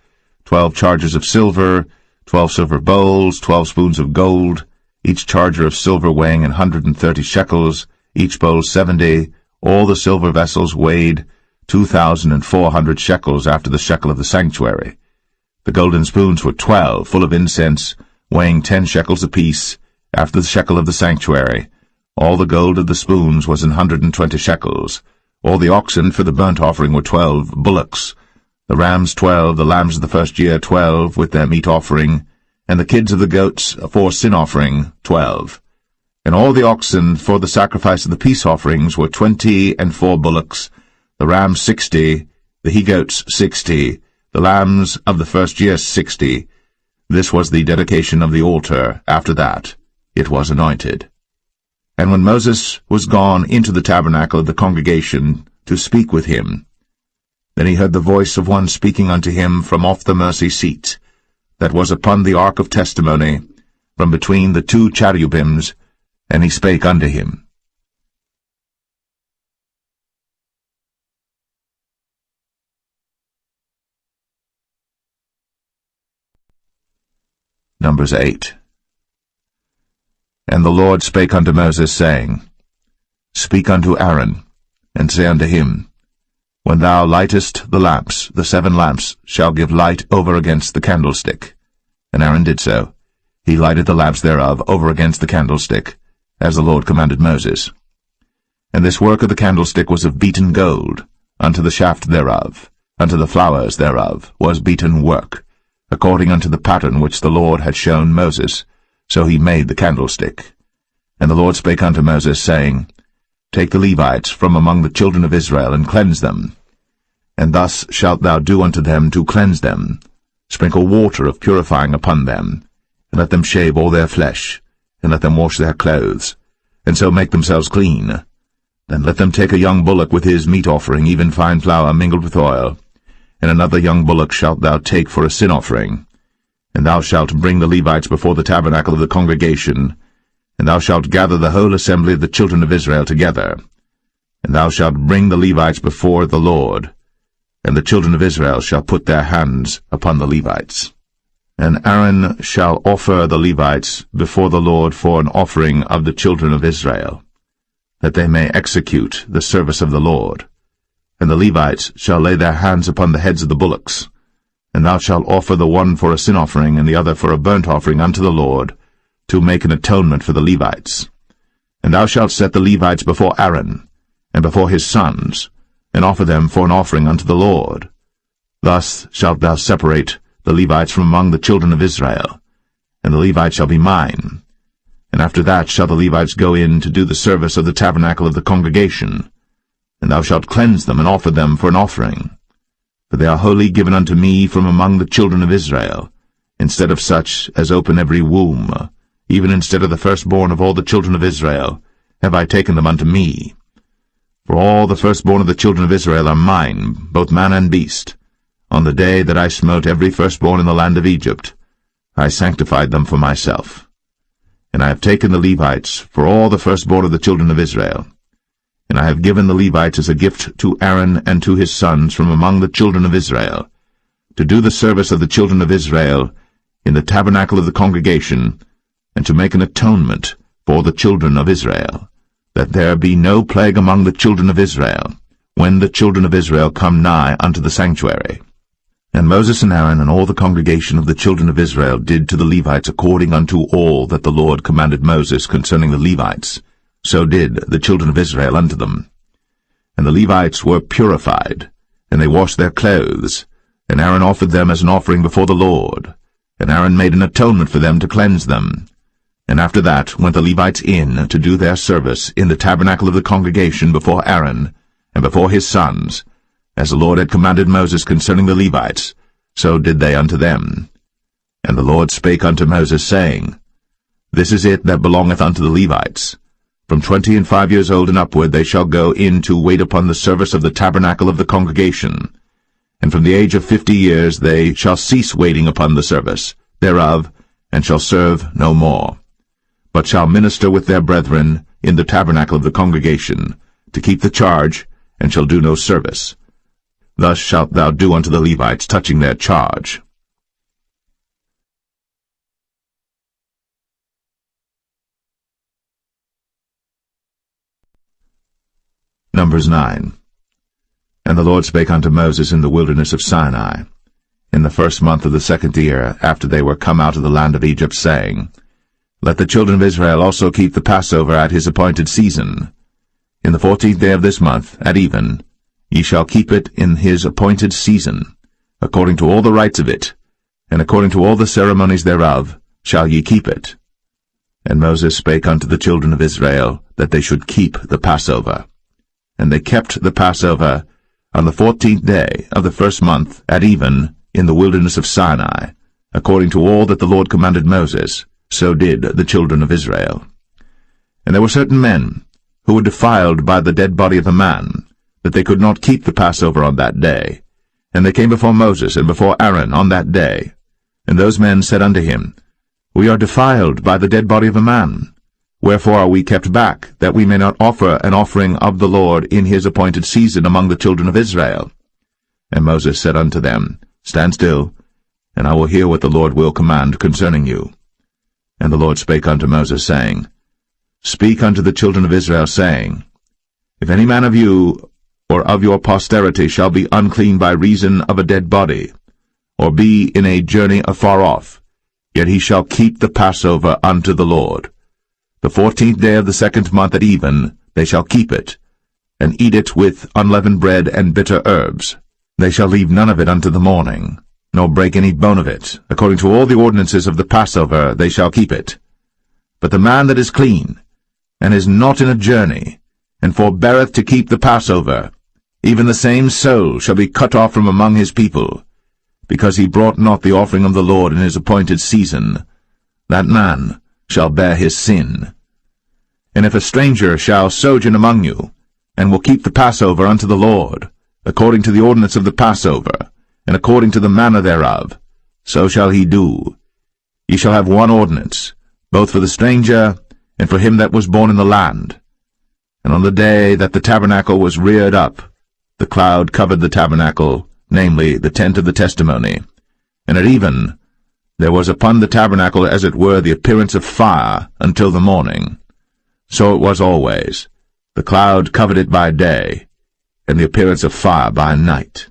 12 chargers of silver, 12 silver bowls, 12 spoons of gold, each charger of silver weighing 130 shekels, each bowl 70, all the silver vessels weighed 2,400 shekels after the shekel of the sanctuary. The golden spoons were 12, full of incense, weighing 10 shekels apiece, after the shekel of the sanctuary. All the gold of the spoons was 120 shekels. All the oxen for the burnt offering were 12 bullocks, the rams 12, the lambs of the first year 12, with their meat offering, and the kids of the goats for sin offering 12. And all the oxen for the sacrifice of the peace offerings were 24 bullocks, the rams 60, the he-goats 60, the lambs of the first year 60. This was the dedication of the altar. After that it was anointed. And when Moses was gone into the tabernacle of the congregation to speak with him, then he heard the voice of one speaking unto him from off the mercy seat, that was upon the ark of testimony, from between the two cherubims, and he spake unto him. Numbers 8. And the Lord spake unto Moses, saying, Speak unto Aaron, and say unto him, When thou lightest the lamps, the 7 lamps shall give light over against the candlestick. And Aaron did so. He lighted the lamps thereof over against the candlestick, as the Lord commanded Moses. And this work of the candlestick was of beaten gold, unto the shaft thereof, unto the flowers thereof was beaten work, according unto the pattern which the Lord had shown Moses. So he made the candlestick. And the Lord spake unto Moses, saying, Take the Levites from among the children of Israel, and cleanse them. And thus shalt thou do unto them to cleanse them. Sprinkle water of purifying upon them, and let them shave all their flesh, and let them wash their clothes, and so make themselves clean. Then let them take a young bullock with his meat offering, even fine flour mingled with oil, and another young bullock shalt thou take for a sin offering. And thou shalt bring the Levites before the tabernacle of the congregation, and thou shalt gather the whole assembly of the children of Israel together. And thou shalt bring the Levites before the Lord, and the children of Israel shall put their hands upon the Levites. And Aaron shall offer the Levites before the Lord for an offering of the children of Israel, that they may execute the service of the Lord. And the Levites shall lay their hands upon the heads of the bullocks, and thou shalt offer the one for a sin offering, and the other for a burnt offering unto the Lord, to make an atonement for the Levites. And thou shalt set the Levites before Aaron, and before his sons, and offer them for an offering unto the Lord. Thus shalt thou separate the Levites from among the children of Israel, and the Levites shall be mine. And after that shall the Levites go in to do the service of the tabernacle of the congregation, and thou shalt cleanse them and offer them for an offering. For they are wholly given unto me from among the children of Israel, instead of such as open every womb, even instead of the firstborn of all the children of Israel, have I taken them unto me. For all the firstborn of the children of Israel are mine, both man and beast. On the day that I smote every firstborn in the land of Egypt, I sanctified them for myself. And I have taken the Levites for all the firstborn of the children of Israel. And I have given the Levites as a gift to Aaron and to his sons from among the children of Israel, to do the service of the children of Israel in the tabernacle of the congregation, and to make an atonement for the children of Israel, that there be no plague among the children of Israel, when the children of Israel come nigh unto the sanctuary. And Moses and Aaron and all the congregation of the children of Israel did to the Levites according unto all that the Lord commanded Moses concerning the Levites. So did the children of Israel unto them. And the Levites were purified, and they washed their clothes, and Aaron offered them as an offering before the Lord. And Aaron made an atonement for them to cleanse them. And after that went the Levites in to do their service in the tabernacle of the congregation before Aaron, and before his sons, as the Lord had commanded Moses concerning the Levites, so did they unto them. And the Lord spake unto Moses, saying, This is it that belongeth unto the Levites. From 25 years old and upward they shall go in to wait upon the service of the tabernacle of the congregation. And from the age of 50 years they shall cease waiting upon the service thereof, and shall serve no more, but shall minister with their brethren in the tabernacle of the congregation, to keep the charge, and shall do no service. Thus shalt thou do unto the Levites touching their charge. Numbers 9. And the Lord spake unto Moses in the wilderness of Sinai, in the first month of the 2nd year, after they were come out of the land of Egypt, saying, Let the children of Israel also keep the Passover at his appointed season. In the 14th day of this month, at even, ye shall keep it in his appointed season, according to all the rites of it, and according to all the ceremonies thereof shall ye keep it. And Moses spake unto the children of Israel, that they should keep the Passover. And they kept the Passover on the 14th day of the first month at even in the wilderness of Sinai, according to all that the Lord commanded Moses, so did the children of Israel. And there were certain men who were defiled by the dead body of a man, that they could not keep the Passover on that day. And they came before Moses and before Aaron on that day. And those men said unto him, We are defiled by the dead body of a man. Wherefore are we kept back, that we may not offer an offering of the Lord in his appointed season among the children of Israel? And Moses said unto them, Stand still, and I will hear what the Lord will command concerning you. And the Lord spake unto Moses, saying, Speak unto the children of Israel, saying, If any man of you or of your posterity shall be unclean by reason of a dead body, or be in a journey afar off, yet he shall keep the Passover unto the Lord. The 14th day of the second month at even they shall keep it, and eat it with unleavened bread and bitter herbs. They shall leave none of it unto the morning, nor break any bone of it. According to all the ordinances of the Passover they shall keep it. But the man that is clean, and is not in a journey, and forbeareth to keep the Passover, even the same soul shall be cut off from among his people, because he brought not the offering of the Lord in his appointed season. That man shall bear his sin. And if a stranger shall sojourn among you, and will keep the Passover unto the Lord, according to the ordinance of the Passover, and according to the manner thereof, so shall he do. Ye shall have one ordinance, both for the stranger and for him that was born in the land. And on the day that the tabernacle was reared up, the cloud covered the tabernacle, namely the tent of the testimony. And at even there was upon the tabernacle as it were the appearance of fire until the morning. So it was always. The cloud covered it by day, and the appearance of fire by night.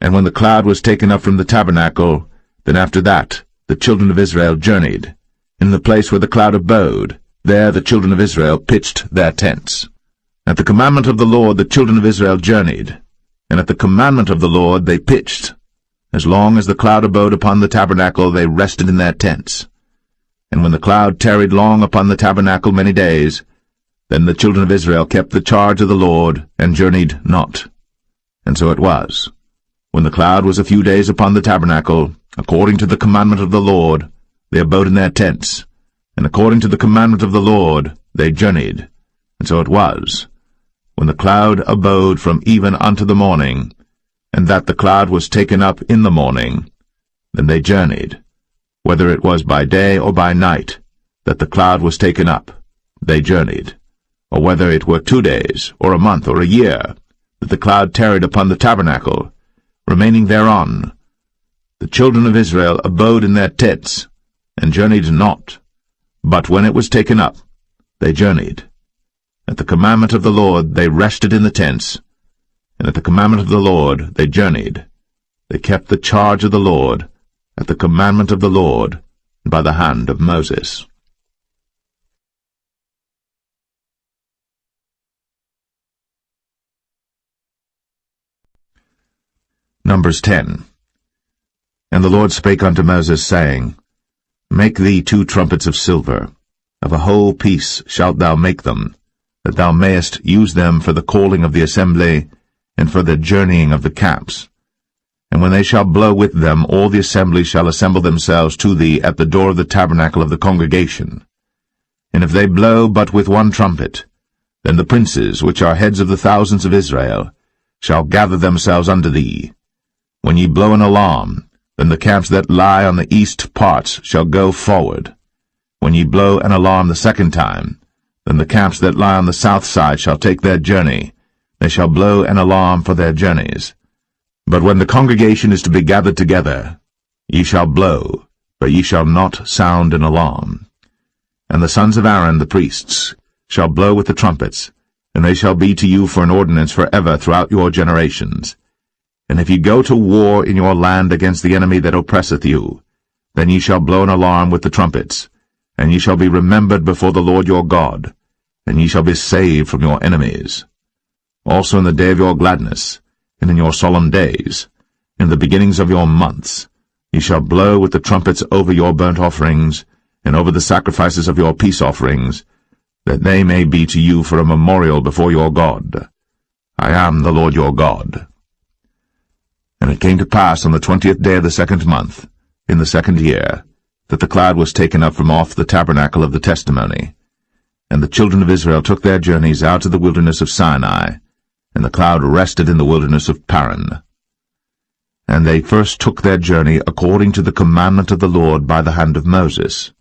And when the cloud was taken up from the tabernacle, then after that the children of Israel journeyed. In the place where the cloud abode, there the children of Israel pitched their tents. At the commandment of the Lord the children of Israel journeyed, and at the commandment of the Lord they pitched. As long as the cloud abode upon the tabernacle they rested in their tents. And when the cloud tarried long upon the tabernacle many days, then the children of Israel kept the charge of the Lord, and journeyed not. And so it was, when the cloud was a few days upon the tabernacle, according to the commandment of the Lord, they abode in their tents, and according to the commandment of the Lord they journeyed. And so it was, when the cloud abode from even unto the morning, and that the cloud was taken up in the morning, then they journeyed. Whether it was by day or by night that the cloud was taken up, they journeyed. Or whether it were 2 days, or a month, or a year, that the cloud tarried upon the tabernacle, remaining thereon, the children of Israel abode in their tents, and journeyed not. But when it was taken up, they journeyed. At the commandment of the Lord they rested in the tents, and at the commandment of the Lord they journeyed. They kept the charge of the Lord, at the commandment of the Lord, by the hand of Moses. Numbers 10. And the Lord spake unto Moses, saying, Make thee 2 trumpets of silver, of a whole piece shalt thou make them, that thou mayest use them for the calling of the assembly, and for the journeying of the camps. And when they shall blow with them, all the assembly shall assemble themselves to thee at the door of the tabernacle of the congregation. And if they blow but with 1 trumpet, then the princes, which are heads of the thousands of Israel, shall gather themselves unto thee. When ye blow an alarm, then the camps that lie on the east parts shall go forward. When ye blow an alarm the 2nd time, then the camps that lie on the south side shall take their journey. They shall blow an alarm for their journeys. But when the congregation is to be gathered together, ye shall blow, but ye shall not sound an alarm. And the sons of Aaron the priests shall blow with the trumpets, and they shall be to you for an ordinance forever throughout your generations. And if ye go to war in your land against the enemy that oppresseth you, then ye shall blow an alarm with the trumpets, and ye shall be remembered before the Lord your God, and ye shall be saved from your enemies. Also in the day of your gladness, and in your solemn days, in the beginnings of your months, ye shall blow with the trumpets over your burnt offerings, and over the sacrifices of your peace offerings, that they may be to you for a memorial before your God. I am the Lord your God. And it came to pass on the 20th day of the 2nd month, in the 2nd year, that the cloud was taken up from off the tabernacle of the testimony. And the children of Israel took their journeys out to the wilderness of Sinai, and the cloud rested in the wilderness of Paran. And they first took their journey according to the commandment of the Lord by the hand of Moses.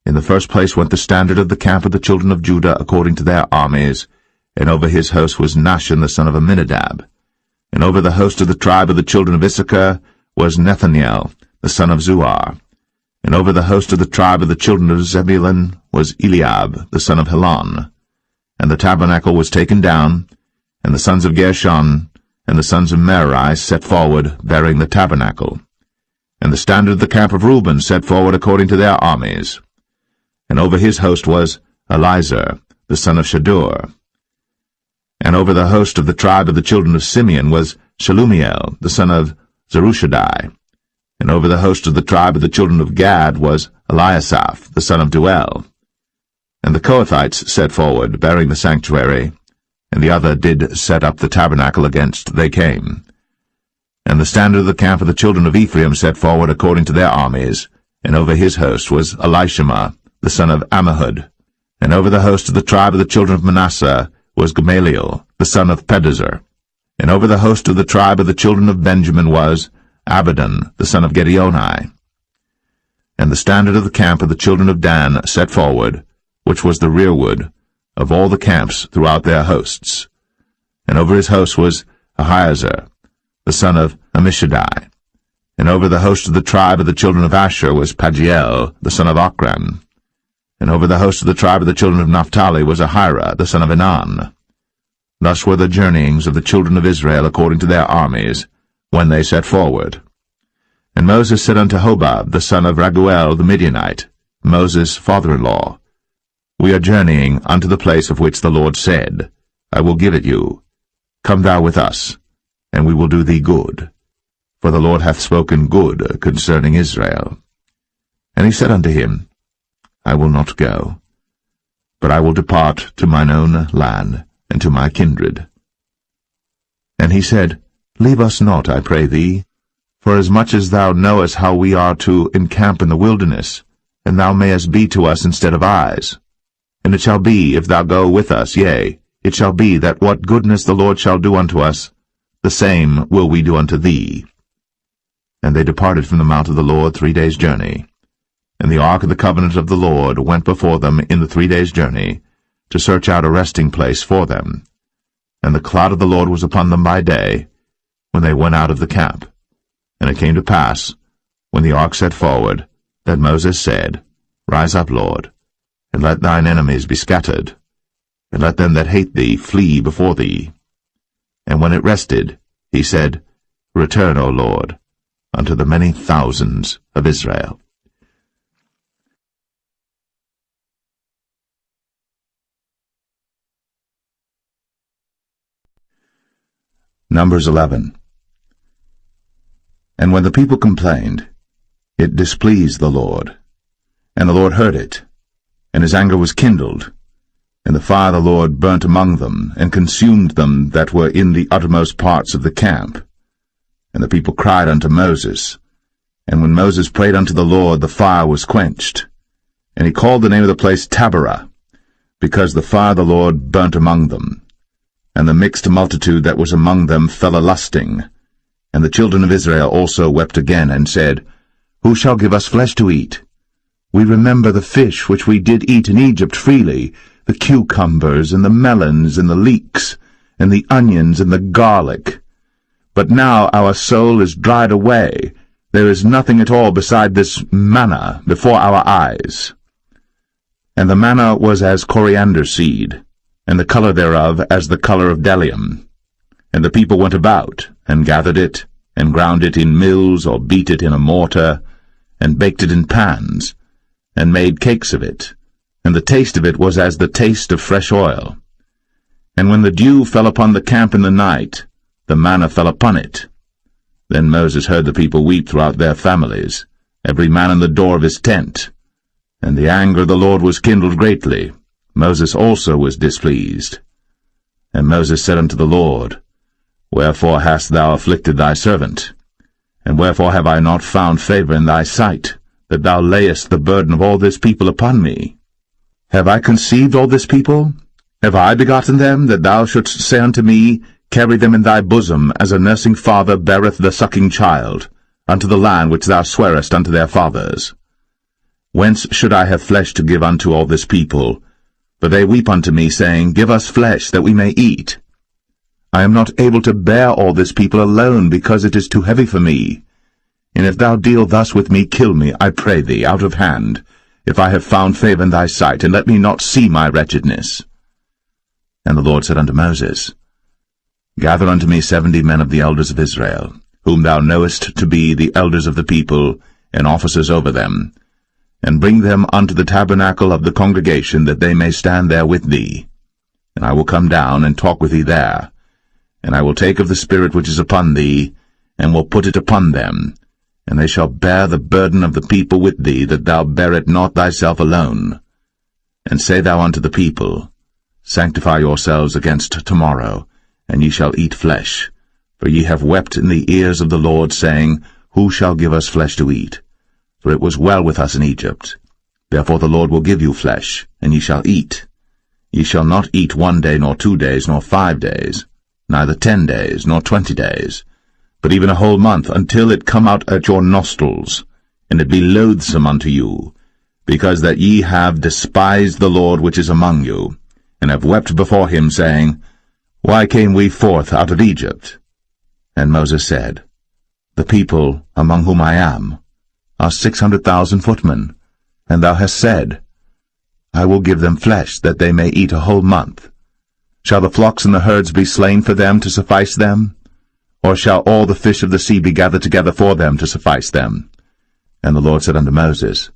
In the first place went the standard of the camp of the children of Judah according to their armies, and over his host was Nahshon the son of Amminadab. And over the host of the tribe of the children of Issachar was Nethaniel the son of Zuar. And over the host of the tribe of the children of Zebulun was Eliab the son of Helon. And the tabernacle was taken down, and the sons of Gershon and the sons of Merari set forward, bearing the tabernacle. And the standard of the camp of Reuben set forward according to their armies. And over his host was Elizur the son of Shadur. And over the host of the tribe of the children of Simeon was Shelumiel the son of Zerushadai. And over the host of the tribe of the children of Gad was Eliasaph the son of Duel. And the Kohathites set forward, bearing the sanctuary, and the other did set up the tabernacle against they came. And the standard of the camp of the children of Ephraim set forward according to their armies, and over his host was Elishama the son of Ammihud. And over the host of the tribe of the children of Manasseh was Gamaliel the son of Pedazur. And over the host of the tribe of the children of Benjamin was Abidan the son of Gideoni. And the standard of the camp of the children of Dan set forward, which was the rearward of all the camps throughout their hosts. And over his host was Ahiezer the son of Ammishaddai. And over the host of the tribe of the children of Asher was Pagiel the son of Ochran. And over the host of the tribe of the children of Naphtali was Ahira the son of Enan. Thus were the journeyings of the children of Israel according to their armies, when they set forward. And Moses said unto Hobab the son of Raguel the Midianite, Moses' father-in-law, We are journeying unto the place of which the Lord said, I will give it you. Come thou with us, and we will do thee good. For the Lord hath spoken good concerning Israel. And he said unto him, I will not go, but I will depart to mine own land, and to my kindred. And he said, Leave us not, I pray thee, for as much as thou knowest how we are to encamp in the wilderness, and thou mayest be to us instead of eyes. And it shall be, if thou go with us, yea, it shall be that what goodness the Lord shall do unto us, the same will we do unto thee. And they departed from the mount of the Lord 3 days' journey. And the ark of the covenant of the Lord went before them in the 3 days' journey, to search out a resting place for them. And the cloud of the Lord was upon them by day, when they went out of the camp. And it came to pass, when the ark set forward, that Moses said, Rise up, Lord, and let thine enemies be scattered, and let them that hate thee flee before thee. And when it rested, he said, Return, O Lord, unto the many thousands of Israel. Numbers 11. And when the people complained, it displeased the Lord. And the Lord heard it, and his anger was kindled. And the fire of the Lord burnt among them, and consumed them that were in the uttermost parts of the camp. And the people cried unto Moses. And when Moses prayed unto the Lord, the fire was quenched. And he called the name of the place Taberah, because the fire of the Lord burnt among them. And the mixed multitude that was among them fell a-lusting. And the children of Israel also wept again, and said, Who shall give us flesh to eat? We remember the fish which we did eat in Egypt freely, the cucumbers, and the melons, and the leeks, and the onions, and the garlic. But now our soul is dried away. There is nothing at all beside this manna before our eyes. And the manna was as coriander seed, and the color thereof as the color of bdellium. And the people went about, and gathered it, and ground it in mills, or beat it in a mortar, and baked it in pans, and made cakes of it. And the taste of it was as the taste of fresh oil. And when the dew fell upon the camp in the night, the manna fell upon it. Then Moses heard the people weep throughout their families, every man in the door of his tent. And the anger of the Lord was kindled greatly. Moses also was displeased. And Moses said unto the Lord, Wherefore hast thou afflicted thy servant? And wherefore have I not found favor in thy sight, that thou layest the burden of all this people upon me? Have I conceived all this people? Have I begotten them, that thou shouldst say unto me, Carry them in thy bosom, as a nursing father beareth the sucking child, unto the land which thou swarest unto their fathers? Whence should I have flesh to give unto all this people? For they weep unto me, saying, Give us flesh, that we may eat. I am not able to bear all this people alone, because it is too heavy for me. And if thou deal thus with me, kill me, I pray thee, out of hand, if I have found favor in thy sight, and let me not see my wretchedness. And the Lord said unto Moses, Gather unto me 70 men of the elders of Israel, whom thou knowest to be the elders of the people, and officers over them, and bring them unto the tabernacle of the congregation, that they may stand there with thee. And I will come down and talk with thee there. And I will take of the Spirit which is upon thee, and will put it upon them, and they shall bear the burden of the people with thee, that thou bear it not thyself alone. And say thou unto the people, Sanctify yourselves against tomorrow, and ye shall eat flesh. For ye have wept in the ears of the Lord, saying, Who shall give us flesh to eat? For it was well with us in Egypt. Therefore the Lord will give you flesh, and ye shall eat. Ye shall not eat 1 day, nor 2 days, nor 5 days, neither 10 days, nor 20 days, but even a whole month, until it come out at your nostrils, and it be loathsome unto you, because that ye have despised the Lord which is among you, and have wept before him, saying, Why came we forth out of Egypt? And Moses said, The people among whom I am are 600,000 footmen, and thou hast said, I will give them flesh, that they may eat a whole month. Shall the flocks and the herds be slain for them to suffice them? Or shall all the fish of the sea be gathered together for them to suffice them? And the Lord said unto Moses,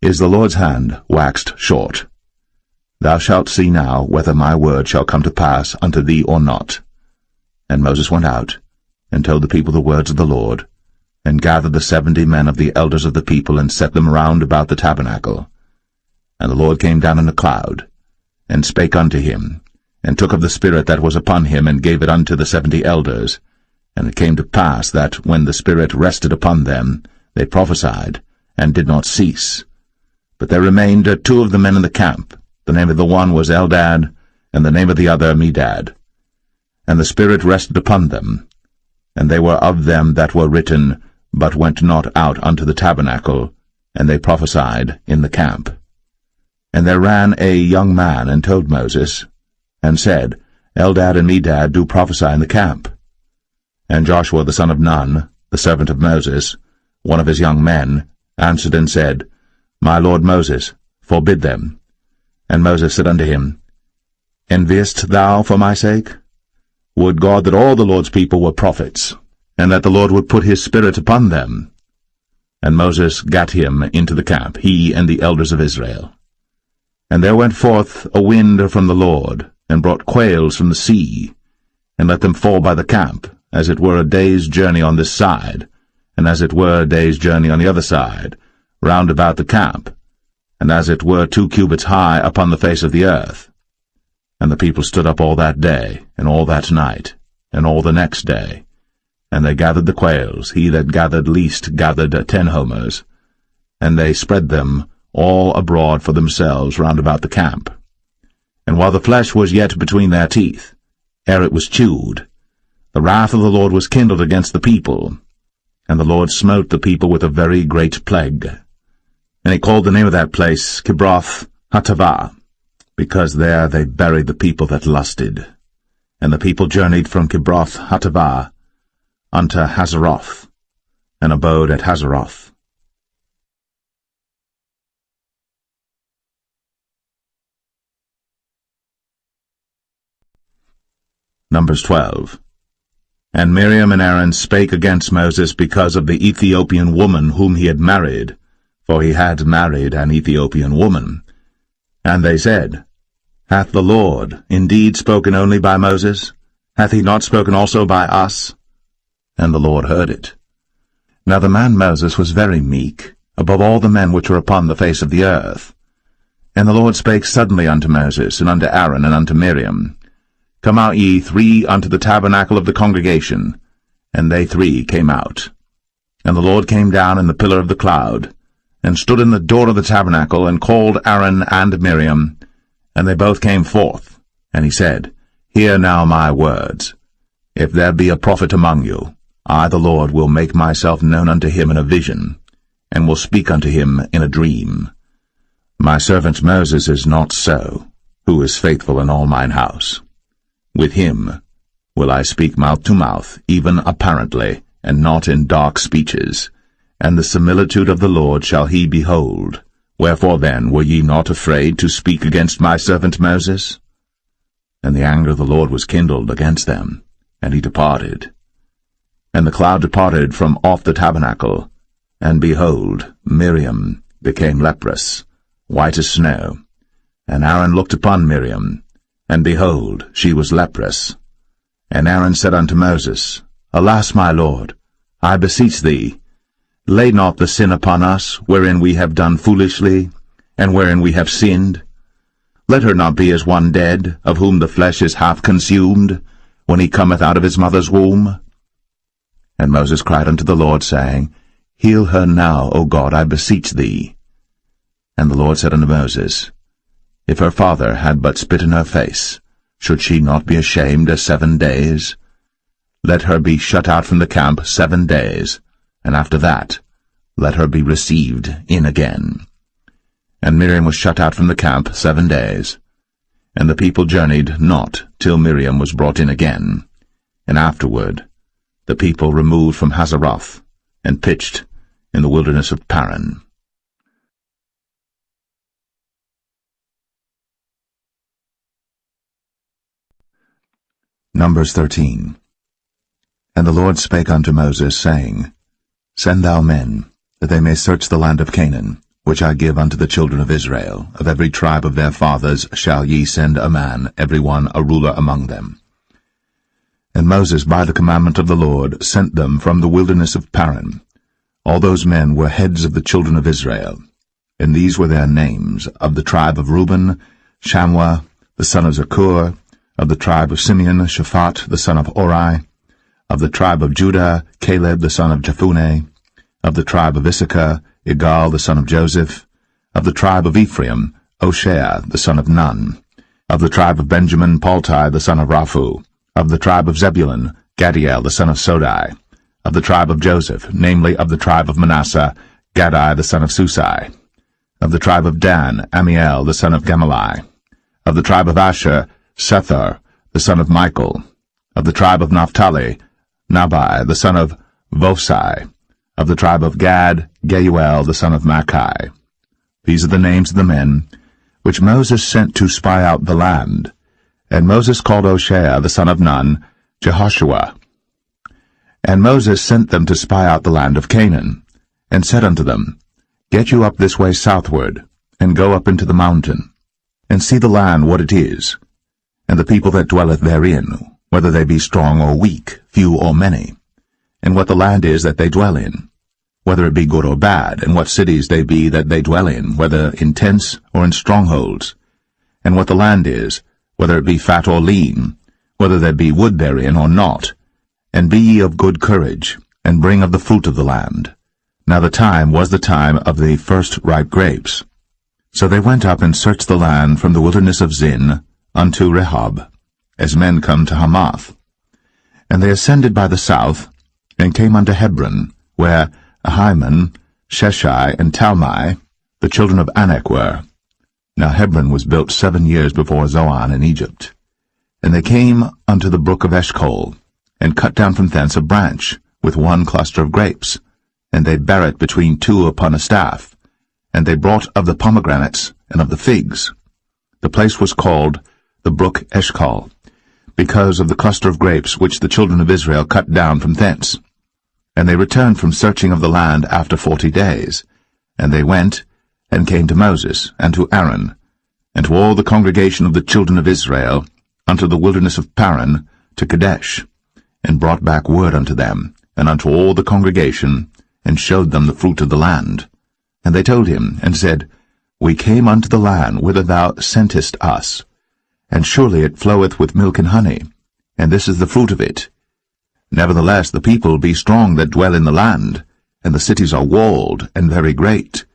Is the Lord's hand waxed short? Thou shalt see now whether my word shall come to pass unto thee or not. And Moses went out, and told the people the words of the Lord, and gathered the 70 men of the elders of the people, and set them round about the tabernacle. And the Lord came down in a cloud, and spake unto him, and took of the Spirit that was upon him, and gave it unto the 70 elders. And it came to pass that, when the Spirit rested upon them, they prophesied, and did not cease. But there remained 2 of the men in the camp. The name of the one was Eldad, and the name of the other Medad. And the Spirit rested upon them, and they were of them that were written, but went not out unto the tabernacle, and they prophesied in the camp. And there ran a young man, and told Moses, and said, Eldad and Medad do prophesy in the camp. And Joshua the son of Nun, the servant of Moses, one of his young men, answered and said, My lord Moses, forbid them. And Moses said unto him, Enviest thou for my sake? Would God that all the Lord's people were prophets, and that the Lord would put his Spirit upon them. And Moses gat him into the camp, he and the elders of Israel. And there went forth a wind from the Lord, and brought quails from the sea, and let them fall by the camp, as it were a day's journey on this side, and as it were a day's journey on the other side, round about the camp, and as it were 2 cubits high upon the face of the earth. And the people stood up all that day, and all that night, and all the next day. And they gathered the quails, he that gathered least gathered 10 homers, and they spread them all abroad for themselves round about the camp. And while the flesh was yet between their teeth, ere it was chewed, the wrath of the Lord was kindled against the people, and the Lord smote the people with a very great plague. And he called the name of that place Kibroth Hattaavah, because there they buried the people that lusted. And the people journeyed from Kibroth Hattaavah unto Hazeroth, and abode at Hazeroth. Numbers 12. And Miriam and Aaron spake against Moses because of the Ethiopian woman whom he had married, for he had married an Ethiopian woman. And they said, Hath the Lord indeed spoken only by Moses? Hath he not spoken also by us? And the Lord heard it. Now the man Moses was very meek, above all the men which are upon the face of the earth. And the Lord spake suddenly unto Moses, and unto Aaron, and unto Miriam, Come out ye three unto the tabernacle of the congregation. And they three came out. And the Lord came down in the pillar of the cloud, and stood in the door of the tabernacle, and called Aaron and Miriam, and they both came forth. And he said, Hear now my words. If there be a prophet among you, I the Lord will make myself known unto him in a vision, and will speak unto him in a dream. My servant Moses is not so, who is faithful in all mine house. With him will I speak mouth to mouth, even apparently, and not in dark speeches. And the similitude of the Lord shall he behold. Wherefore then were ye not afraid to speak against my servant Moses? And the anger of the Lord was kindled against them, and he departed. And the cloud departed from off the tabernacle, and behold, Miriam became leprous, white as snow. And Aaron looked upon Miriam, and behold, she was leprous. And Aaron said unto Moses, Alas, my Lord, I beseech thee, lay not the sin upon us, wherein we have done foolishly, and wherein we have sinned. Let her not be as one dead, of whom the flesh is half consumed, when he cometh out of his mother's womb. And Moses cried unto the Lord, saying, Heal her now, O God, I beseech thee. And the Lord said unto Moses, If her father had but spit in her face, should she not be ashamed 7 days? Let her be shut out from the camp 7 days, and after that let her be received in again. And Miriam was shut out from the camp 7 days. And the people journeyed not till Miriam was brought in again. And afterward the people removed from Hazeroth, and pitched in the wilderness of Paran. Numbers 13. And the Lord spake unto Moses, saying, Send thou men, that they may search the land of Canaan, which I give unto the children of Israel. Of every tribe of their fathers shall ye send a man, every one a ruler among them. And Moses, by the commandment of the Lord, sent them from the wilderness of Paran. All those men were heads of the children of Israel. And these were their names: of the tribe of Reuben, Shammua, the son of Zakur; of the tribe of Simeon, Shaphat, the son of Ori; of the tribe of Judah, Caleb, the son of Jephunneh; of the tribe of Issachar, Igal, the son of Joseph; of the tribe of Ephraim, Hoshea, the son of Nun; of the tribe of Benjamin, Paltai, the son of Raphu; of the tribe of Zebulun, Gadiel, the son of Sodai; of the tribe of Joseph, namely of the tribe of Manasseh, Gadai, the son of Susai; of the tribe of Dan, Amiel, the son of Gemalli; of the tribe of Asher, Sethar, the son of Michael; of the tribe of Naphtali, Nabai, the son of Vosai; of the tribe of Gad, Geuel, the son of Machi. These are the names of the men which Moses sent to spy out the land. And Moses called Hoshea, the son of Nun, Jehoshua. And Moses sent them to spy out the land of Canaan, and said unto them, Get you up this way southward, and go up into the mountain, and see the land what it is, and the people that dwelleth therein, whether they be strong or weak, few or many, and what the land is that they dwell in, whether it be good or bad, and what cities they be that they dwell in, whether in tents or in strongholds, and what the land is, whether it be fat or lean, whether there be wood therein or not. And be ye of good courage, and bring of the fruit of the land. Now the time was the time of the first ripe grapes. So they went up and searched the land from the wilderness of Zin unto Rehob, as men come to Hamath. And they ascended by the south, and came unto Hebron, where Ahiman, Sheshai, and Talmai, the children of Anak, were. Now Hebron was built 7 years before Zoan in Egypt. And they came unto the brook of Eshcol, and cut down from thence a branch, with one cluster of grapes, and they bare it between two upon a staff. And they brought of the pomegranates and of the figs. The place was called the brook Eshcol, because of the cluster of grapes which the children of Israel cut down from thence. And they returned from searching of the land after 40 days. And they went, and came to Moses, and to Aaron, and to all the congregation of the children of Israel, unto the wilderness of Paran, to Kadesh, and brought back word unto them, and unto all the congregation, and showed them the fruit of the land. And they told him, and said, We came unto the land whither thou sentest us, and surely it floweth with milk and honey, and this is the fruit of it. Nevertheless the people be strong that dwell in the land, and the cities are walled and very great.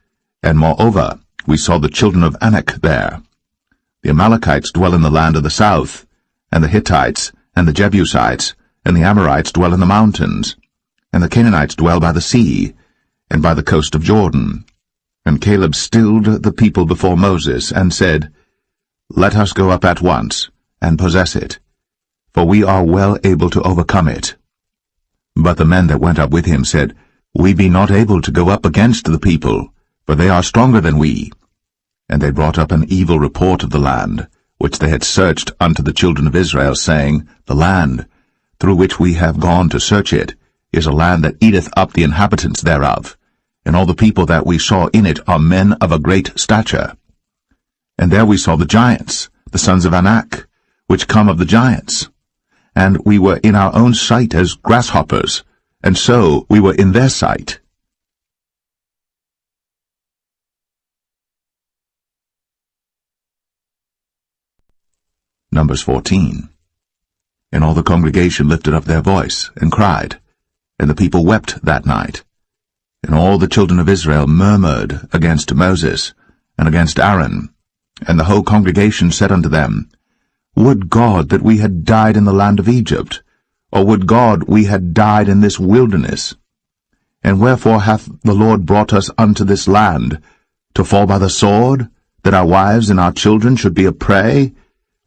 And moreover, we saw the children of Anak there. The Amalekites dwell in the land of the south, and the Hittites, and the Jebusites, and the Amorites dwell in the mountains, and the Canaanites dwell by the sea, and by the coast of Jordan. And Caleb stilled the people before Moses, and said, Let us go up at once, and possess it, for we are well able to overcome it. But the men that went up with him said, We be not able to go up against the people, for they are stronger than we. And they brought up an evil report of the land, which they had searched unto the children of Israel, saying, The land, through which we have gone to search it, is a land that eateth up the inhabitants thereof, and all the people that we saw in it are men of a great stature. And there we saw the giants, the sons of Anak, which come of the giants. And we were in our own sight as grasshoppers, and so we were in their sight. Numbers 14. And all the congregation lifted up their voice, and cried, and the people wept that night. And all the children of Israel murmured against Moses, and against Aaron. And the whole congregation said unto them, Would God that we had died in the land of Egypt, or would God we had died in this wilderness? And wherefore hath the Lord brought us unto this land, to fall by the sword, that our wives and our children should be a prey?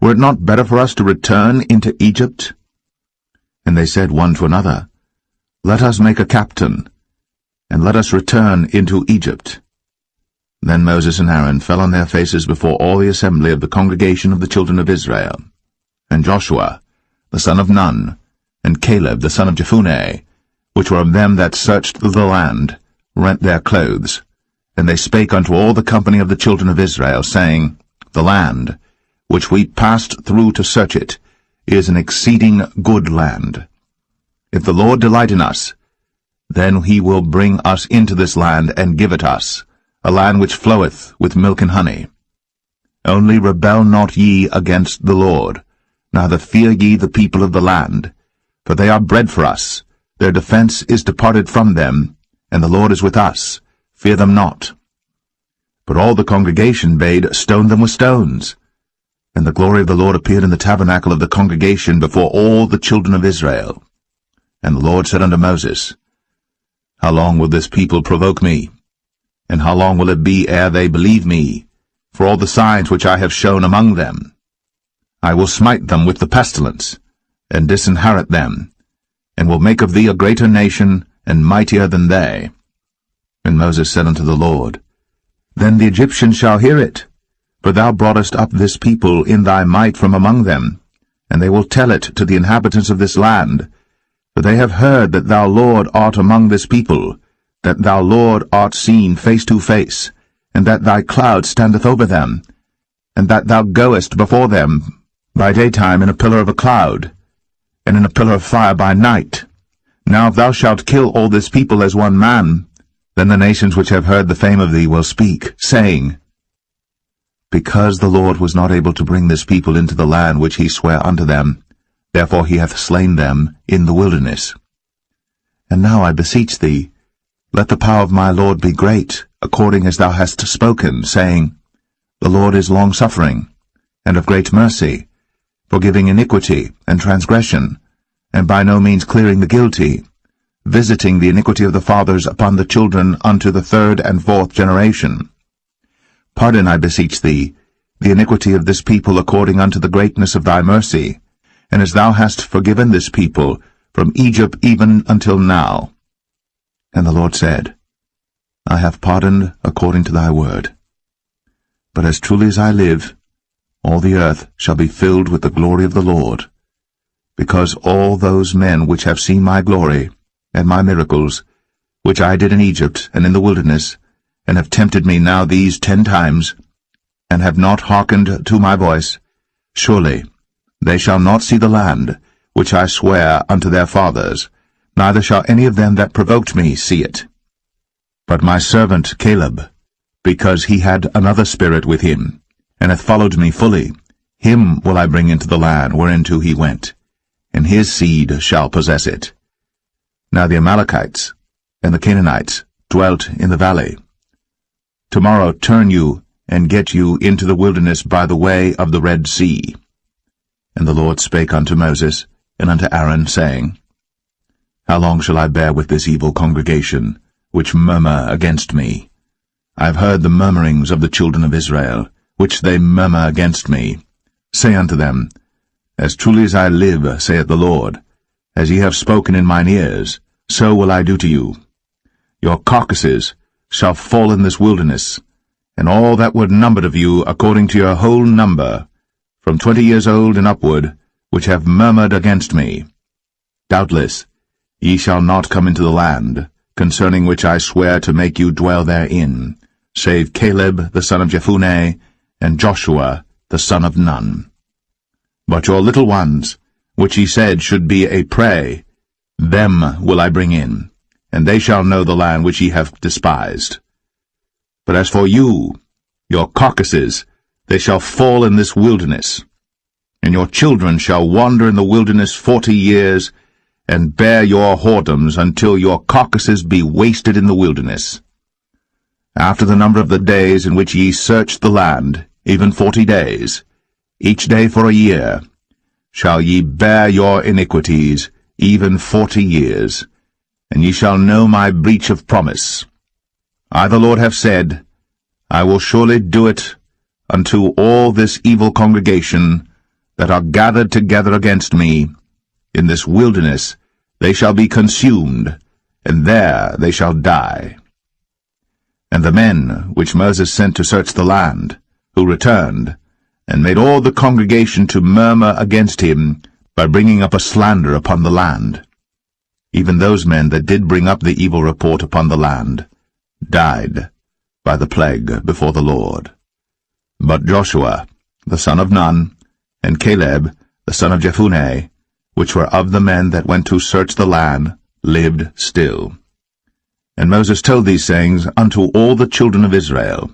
Were it not better for us to return into Egypt? And they said one to another, Let us make a captain, and let us return into Egypt. Then Moses and Aaron fell on their faces before all the assembly of the congregation of the children of Israel. And Joshua, the son of Nun, and Caleb, the son of Jephunneh, which were of them that searched the land, rent their clothes. And they spake unto all the company of the children of Israel, saying, The land, which we passed through to search it, is an exceeding good land. If the Lord delight in us, then he will bring us into this land, and give it us, a land which floweth with milk and honey. Only rebel not ye against the Lord, neither fear ye the people of the land, for they are bread for us, their defense is departed from them, and the Lord is with us, fear them not. But all the congregation bade stone them with stones. And the glory of the Lord appeared in the tabernacle of the congregation before all the children of Israel. And the Lord said unto Moses, How long will this people provoke me? And how long will it be ere they believe me, for all the signs which I have shown among them? I will smite them with the pestilence, and disinherit them, and will make of thee a greater nation, and mightier than they. And Moses said unto the Lord, Then the Egyptians shall hear it, for thou broughtest up this people in thy might from among them, and they will tell it to the inhabitants of this land. For they have heard that thou, Lord, art among this people, that thou, Lord, art seen face to face, and that thy cloud standeth over them, and that thou goest before them by daytime in a pillar of a cloud, and in a pillar of fire by night. Now if thou shalt kill all this people as one man, then the nations which have heard the fame of thee will speak, saying, Because the Lord was not able to bring this people into the land which he sware unto them, therefore he hath slain them in the wilderness. And now I beseech thee, let the power of my Lord be great, according as thou hast spoken, saying, The Lord is long-suffering, and of great mercy, forgiving iniquity and transgression, and by no means clearing the guilty, visiting the iniquity of the fathers upon the children unto the third and fourth generation. Pardon, I beseech thee, the iniquity of this people according unto the greatness of thy mercy, and as thou hast forgiven this people from Egypt even until now. And the Lord said, I have pardoned according to thy word. But as truly as I live, all the earth shall be filled with the glory of the Lord, because all those men which have seen my glory and my miracles, which I did in Egypt and in the wilderness, and have tempted me now these 10 times, and have not hearkened to my voice, surely they shall not see the land, which I swear unto their fathers, neither shall any of them that provoked me see it. But my servant Caleb because he had another spirit with him, and hath followed me fully. Him will I bring into the land whereinto he went, and his seed shall possess it. Now the Amalekites and the Canaanites dwelt in the valley. Tomorrow turn you, and get you into the wilderness by the way of the Red Sea. And the Lord spake unto Moses and unto Aaron, saying, How long shall I bear with this evil congregation, which murmur against me? I have heard the murmurings of the children of Israel, which they murmur against me. Say unto them, As truly as I live, saith the Lord, as ye have spoken in mine ears, so will I do to you. Your carcasses shall fall in this wilderness, and all that were numbered of you according to your whole number, from 20 years old and upward, which have murmured against me. Doubtless ye shall not come into the land, concerning which I swear to make you dwell therein, save Caleb the son of Jephunneh, and Joshua the son of Nun. But your little ones, which ye said should be a prey, them will I bring in, and they shall know the land which ye have despised. But as for you, your carcasses, they shall fall in this wilderness, and your children shall wander in the wilderness 40 years, and bear your whoredoms until your carcasses be wasted in the wilderness. After the number of the days in which ye searched the land, even 40 days, each day for a year, shall ye bear your iniquities, even 40 years, and ye shall know my breach of promise. I the Lord have said, I will surely do it unto all this evil congregation that are gathered together against me. In this wilderness they shall be consumed, and there they shall die. And the men which Moses sent to search the land, who returned, and made all the congregation to murmur against him by bringing up a slander upon the land, even those men that did bring up the evil report upon the land, died by the plague before the Lord. But Joshua, the son of Nun, and Caleb, the son of Jephunneh, which were of the men that went to search the land, lived still. And Moses told these sayings unto all the children of Israel,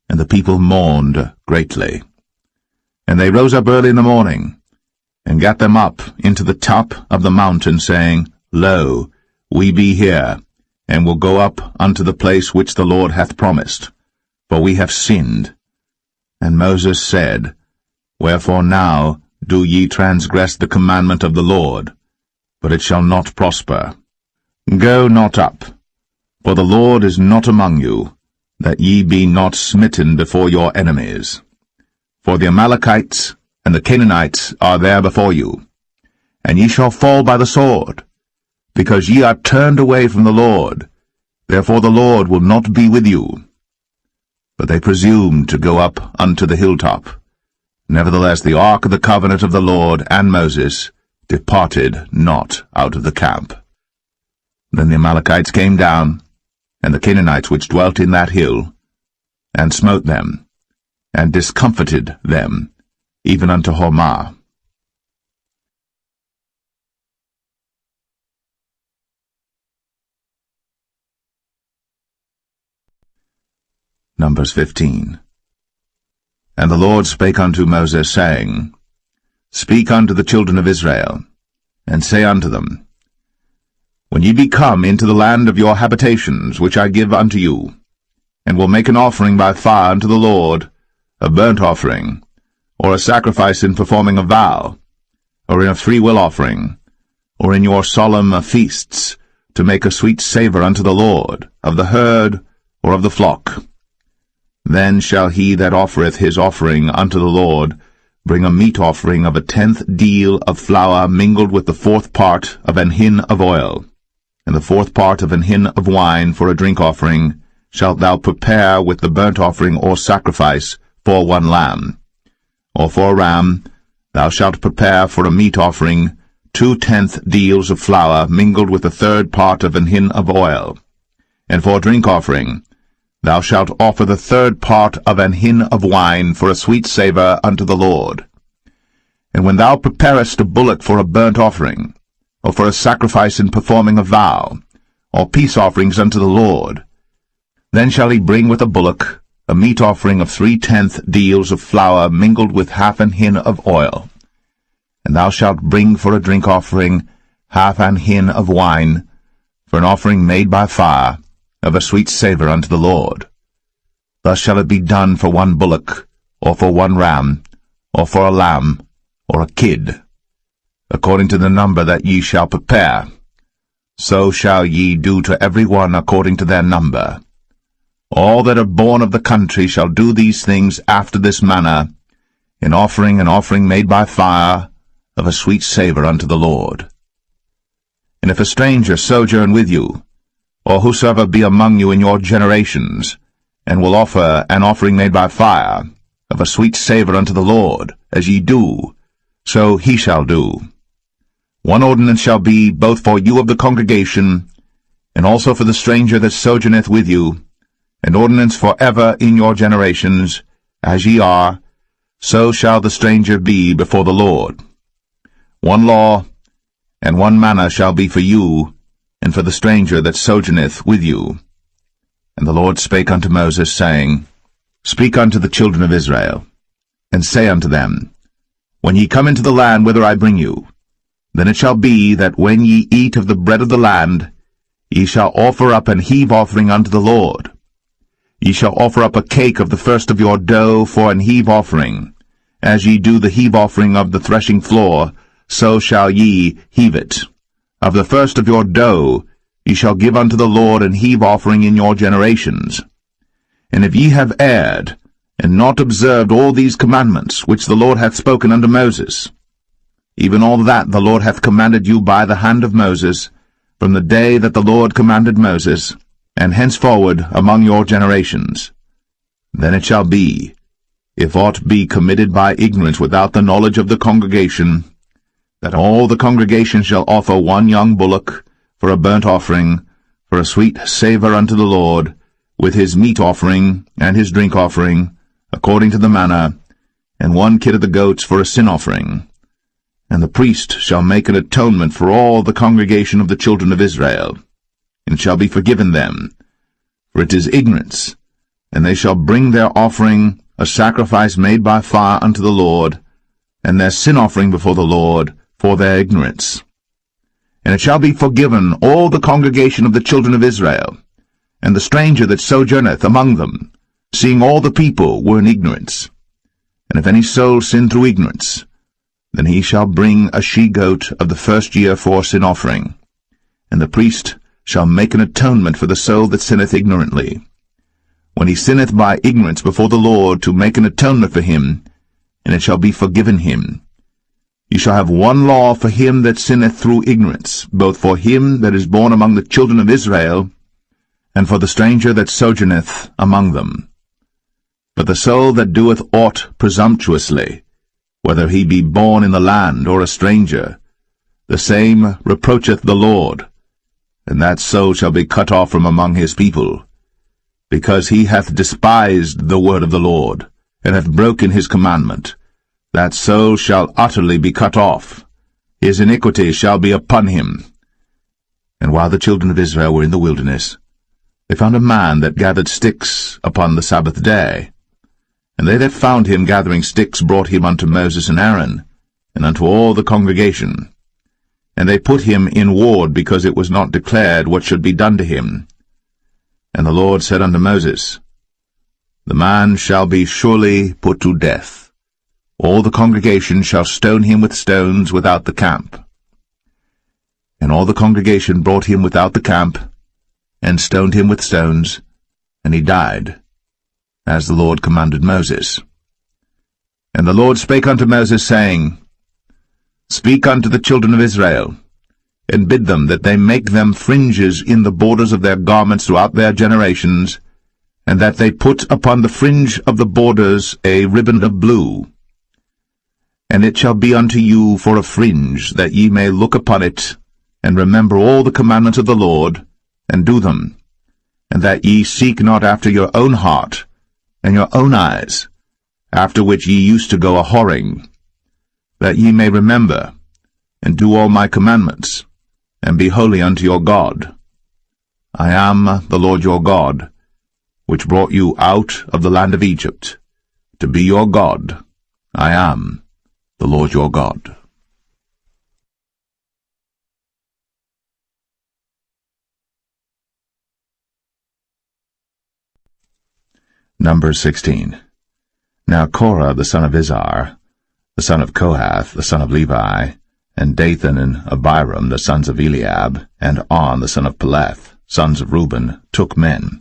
and the people mourned greatly. And they rose up early in the morning, and gat them up into the top of the mountain, saying, Lo, we be here, and will go up unto the place which the Lord hath promised, for we have sinned. And Moses said, Wherefore now do ye transgress the commandment of the Lord? But it shall not prosper. Go not up, for the Lord is not among you, that ye be not smitten before your enemies. For the Amalekites and the Canaanites are there before you, and ye shall fall by the sword, because ye are turned away from the Lord. Therefore the Lord will not be with you. But they presumed to go up unto the hilltop. Nevertheless the ark of the covenant of the Lord and Moses departed not out of the camp. Then the Amalekites came down, and the Canaanites which dwelt in that hill, and smote them, and discomfited them, even unto Hormah. Numbers 15. And the Lord spake unto Moses, saying, Speak unto the children of Israel, and say unto them, When ye be come into the land of your habitations, which I give unto you, and will make an offering by fire unto the Lord, a burnt offering, or a sacrifice in performing a vow, or in a freewill offering, or in your solemn feasts, to make a sweet savour unto the Lord, of the herd or of the flock, then shall he that offereth his offering unto the Lord bring a meat offering of 1/10 deal of flour mingled with the 4th part of an hin of oil, and the 4th part of an hin of wine for a drink offering shalt thou prepare with the burnt offering or sacrifice for 1 lamb. Or for a ram thou shalt prepare for a meat offering 2/10 deals of flour mingled with the 3rd part of an hin of oil. And for a drink offering thou shalt offer the 3rd part of an hin of wine for a sweet savour unto the Lord. And when thou preparest a bullock for a burnt offering, or for a sacrifice in performing a vow, or peace offerings unto the Lord, then shall he bring with a bullock a meat offering of 3/10 deals of flour mingled with half an hin of oil. And thou shalt bring for a drink offering half an hin of wine, for an offering made by fire, of a sweet savour unto the Lord. Thus shall it be done for one bullock, or for one ram, or for a lamb, or a kid, according to the number that ye shall prepare. So shall ye do to every one according to their number. All that are born of the country shall do these things after this manner, in offering an offering made by fire, of a sweet savour unto the Lord. And if a stranger sojourn with you, or whosoever be among you in your generations, and will offer an offering made by fire, of a sweet savour unto the Lord, as ye do, so he shall do. One ordinance shall be both for you of the congregation, and also for the stranger that sojourneth with you, an ordinance for ever in your generations, as ye are, so shall the stranger be before the Lord. One law and one manner shall be for you, and for the stranger that sojourneth with you. And the Lord spake unto Moses, saying, Speak unto the children of Israel, and say unto them, When ye come into the land whither I bring you, then it shall be that when ye eat of the bread of the land, ye shall offer up an heave offering unto the Lord. Ye shall offer up a cake of the first of your dough for an heave offering. As ye do the heave offering of the threshing floor, so shall ye heave it. Of the first of your dough ye shall give unto the Lord an heave offering in your generations. And if ye have erred, and not observed all these commandments which the Lord hath spoken unto Moses, even all that the Lord hath commanded you by the hand of Moses, from the day that the Lord commanded Moses, and henceforward among your generations, then it shall be, if aught be committed by ignorance without the knowledge of the congregation, that all the congregation shall offer one young bullock for a burnt offering, for a sweet savour unto the Lord, with his meat offering and his drink offering, according to the manner, and one kid of the goats for a sin offering. And the priest shall make an atonement for all the congregation of the children of Israel, and shall be forgiven them, for it is ignorance, and they shall bring their offering, a sacrifice made by fire unto the Lord, and their sin offering before the Lord, for their ignorance. And it shall be forgiven all the congregation of the children of Israel, and the stranger that sojourneth among them, seeing all the people were in ignorance. And if any soul sin through ignorance, then he shall bring a she-goat of the first year for sin offering, and the priest shall make an atonement for the soul that sinneth ignorantly. When he sinneth by ignorance before the Lord, to make an atonement for him, and it shall be forgiven him. You shall have one law for him that sinneth through ignorance, both for him that is born among the children of Israel, and for the stranger that sojourneth among them. But the soul that doeth aught presumptuously, whether he be born in the land or a stranger, the same reproacheth the Lord, and that soul shall be cut off from among his people, because he hath despised the word of the Lord, and hath broken his commandment. That soul shall utterly be cut off. His iniquity shall be upon him. And while the children of Israel were in the wilderness, they found a man that gathered sticks upon the Sabbath day. And they that found him gathering sticks brought him unto Moses and Aaron, and unto all the congregation. And they put him in ward, because it was not declared what should be done to him. And the Lord said unto Moses, The man shall be surely put to death. All the congregation shall stone him with stones without the camp. And all the congregation brought him without the camp, and stoned him with stones, and he died, as the Lord commanded Moses. And the Lord spake unto Moses, saying, Speak unto the children of Israel, and bid them that they make them fringes in the borders of their garments throughout their generations, and that they put upon the fringe of the borders a ribbon of blue. And it shall be unto you for a fringe, that ye may look upon it, and remember all the commandments of the Lord, and do them, and that ye seek not after your own heart, and your own eyes, after which ye used to go a-whoring, that ye may remember, and do all my commandments, and be holy unto your God. I am the Lord your God, which brought you out of the land of Egypt, to be your God. I am the Lord your God. Numbers 16. Now Korah the son of Izhar, the son of Kohath, the son of Levi, and Dathan and Abiram, the sons of Eliab, and On, the son of Peleth, sons of Reuben, took men.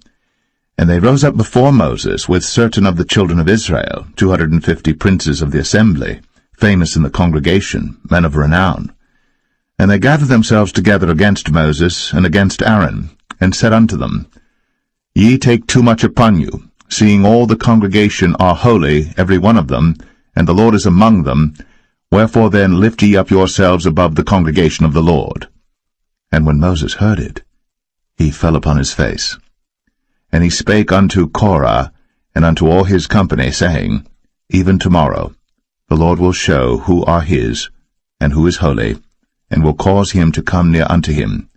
And they rose up before Moses with certain of the children of Israel, 250 princes of the assembly, famous in the congregation, men of renown. And they gathered themselves together against Moses and against Aaron, and said unto them, Ye take too much upon you, seeing all the congregation are holy, every one of them, and the Lord is among them, wherefore then lift ye up yourselves above the congregation of the Lord. And when Moses heard it, he fell upon his face. And he spake unto Korah, and unto all his company, saying, Even tomorrow the Lord will show who are his, and who is holy, and will cause him to come near unto him.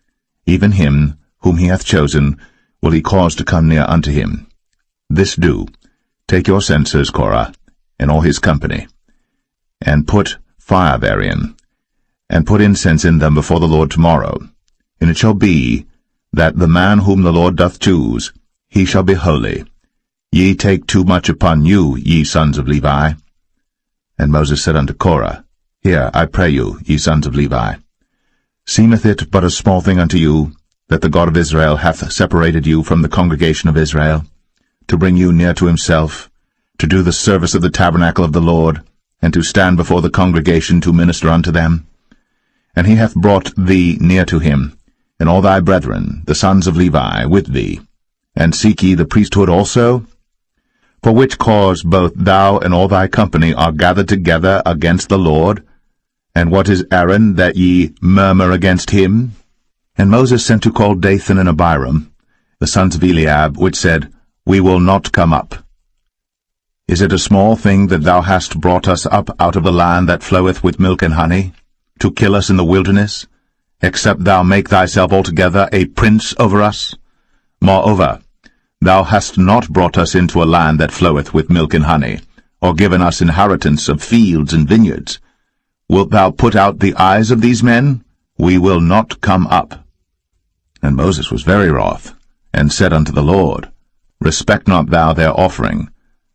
Even him whom he hath chosen will he cause to come near unto him. This do, take your censers, Korah, and all his company, and put fire therein, and put incense in them before the Lord tomorrow. And it shall be, that the man whom the Lord doth choose, he shall be holy. Ye take too much upon you, ye sons of Levi. And Moses said unto Korah, Hear, I pray you, ye sons of Levi. Seemeth it but a small thing unto you, that the God of Israel hath separated you from the congregation of Israel, to bring you near to himself, to do the service of the tabernacle of the Lord, and to stand before the congregation to minister unto them? And he hath brought thee near to him, and all thy brethren, the sons of Levi, with thee. And seek ye the priesthood also? For which cause both thou and all thy company are gathered together against the Lord? And what is Aaron, that ye murmur against him? And Moses sent to call Dathan and Abiram, the sons of Eliab, which said, We will not come up. Is it a small thing that thou hast brought us up out of the land that floweth with milk and honey, to kill us in the wilderness, except thou make thyself altogether a prince over us? Moreover, thou hast not brought us into a land that floweth with milk and honey, or given us inheritance of fields and vineyards. Wilt thou put out the eyes of these men? We will not come up. And Moses was very wroth, and said unto the Lord, Respect not thou their offering.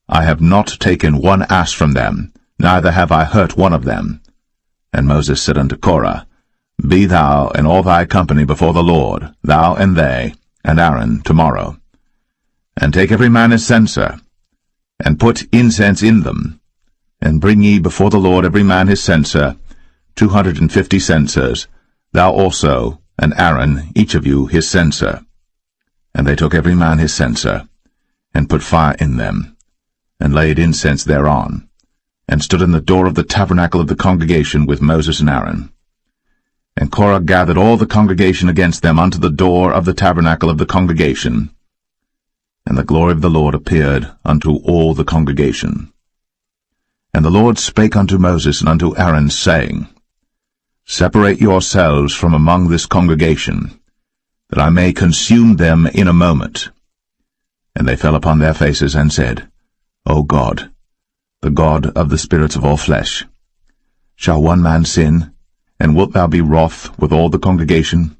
I have not taken one ass from them, neither have I hurt one of them. And Moses said unto Korah, Be thou and all thy company before the Lord, thou and they, and Aaron, tomorrow. And take every man his censer, and put incense in them, and bring ye before the Lord every man his censer, 250 censers, thou also, and Aaron, each of you his censer. And they took every man his censer, and put fire in them, and laid incense thereon, and stood in the door of the tabernacle of the congregation with Moses and Aaron. And Korah gathered all the congregation against them unto the door of the tabernacle of the congregation. And the glory of the Lord appeared unto all the congregation. And the Lord spake unto Moses and unto Aaron, saying, Separate yourselves from among this congregation, that I may consume them in a moment. And they fell upon their faces and said, O God, the God of the spirits of all flesh, shall one man sin, and wilt thou be wroth with all the congregation?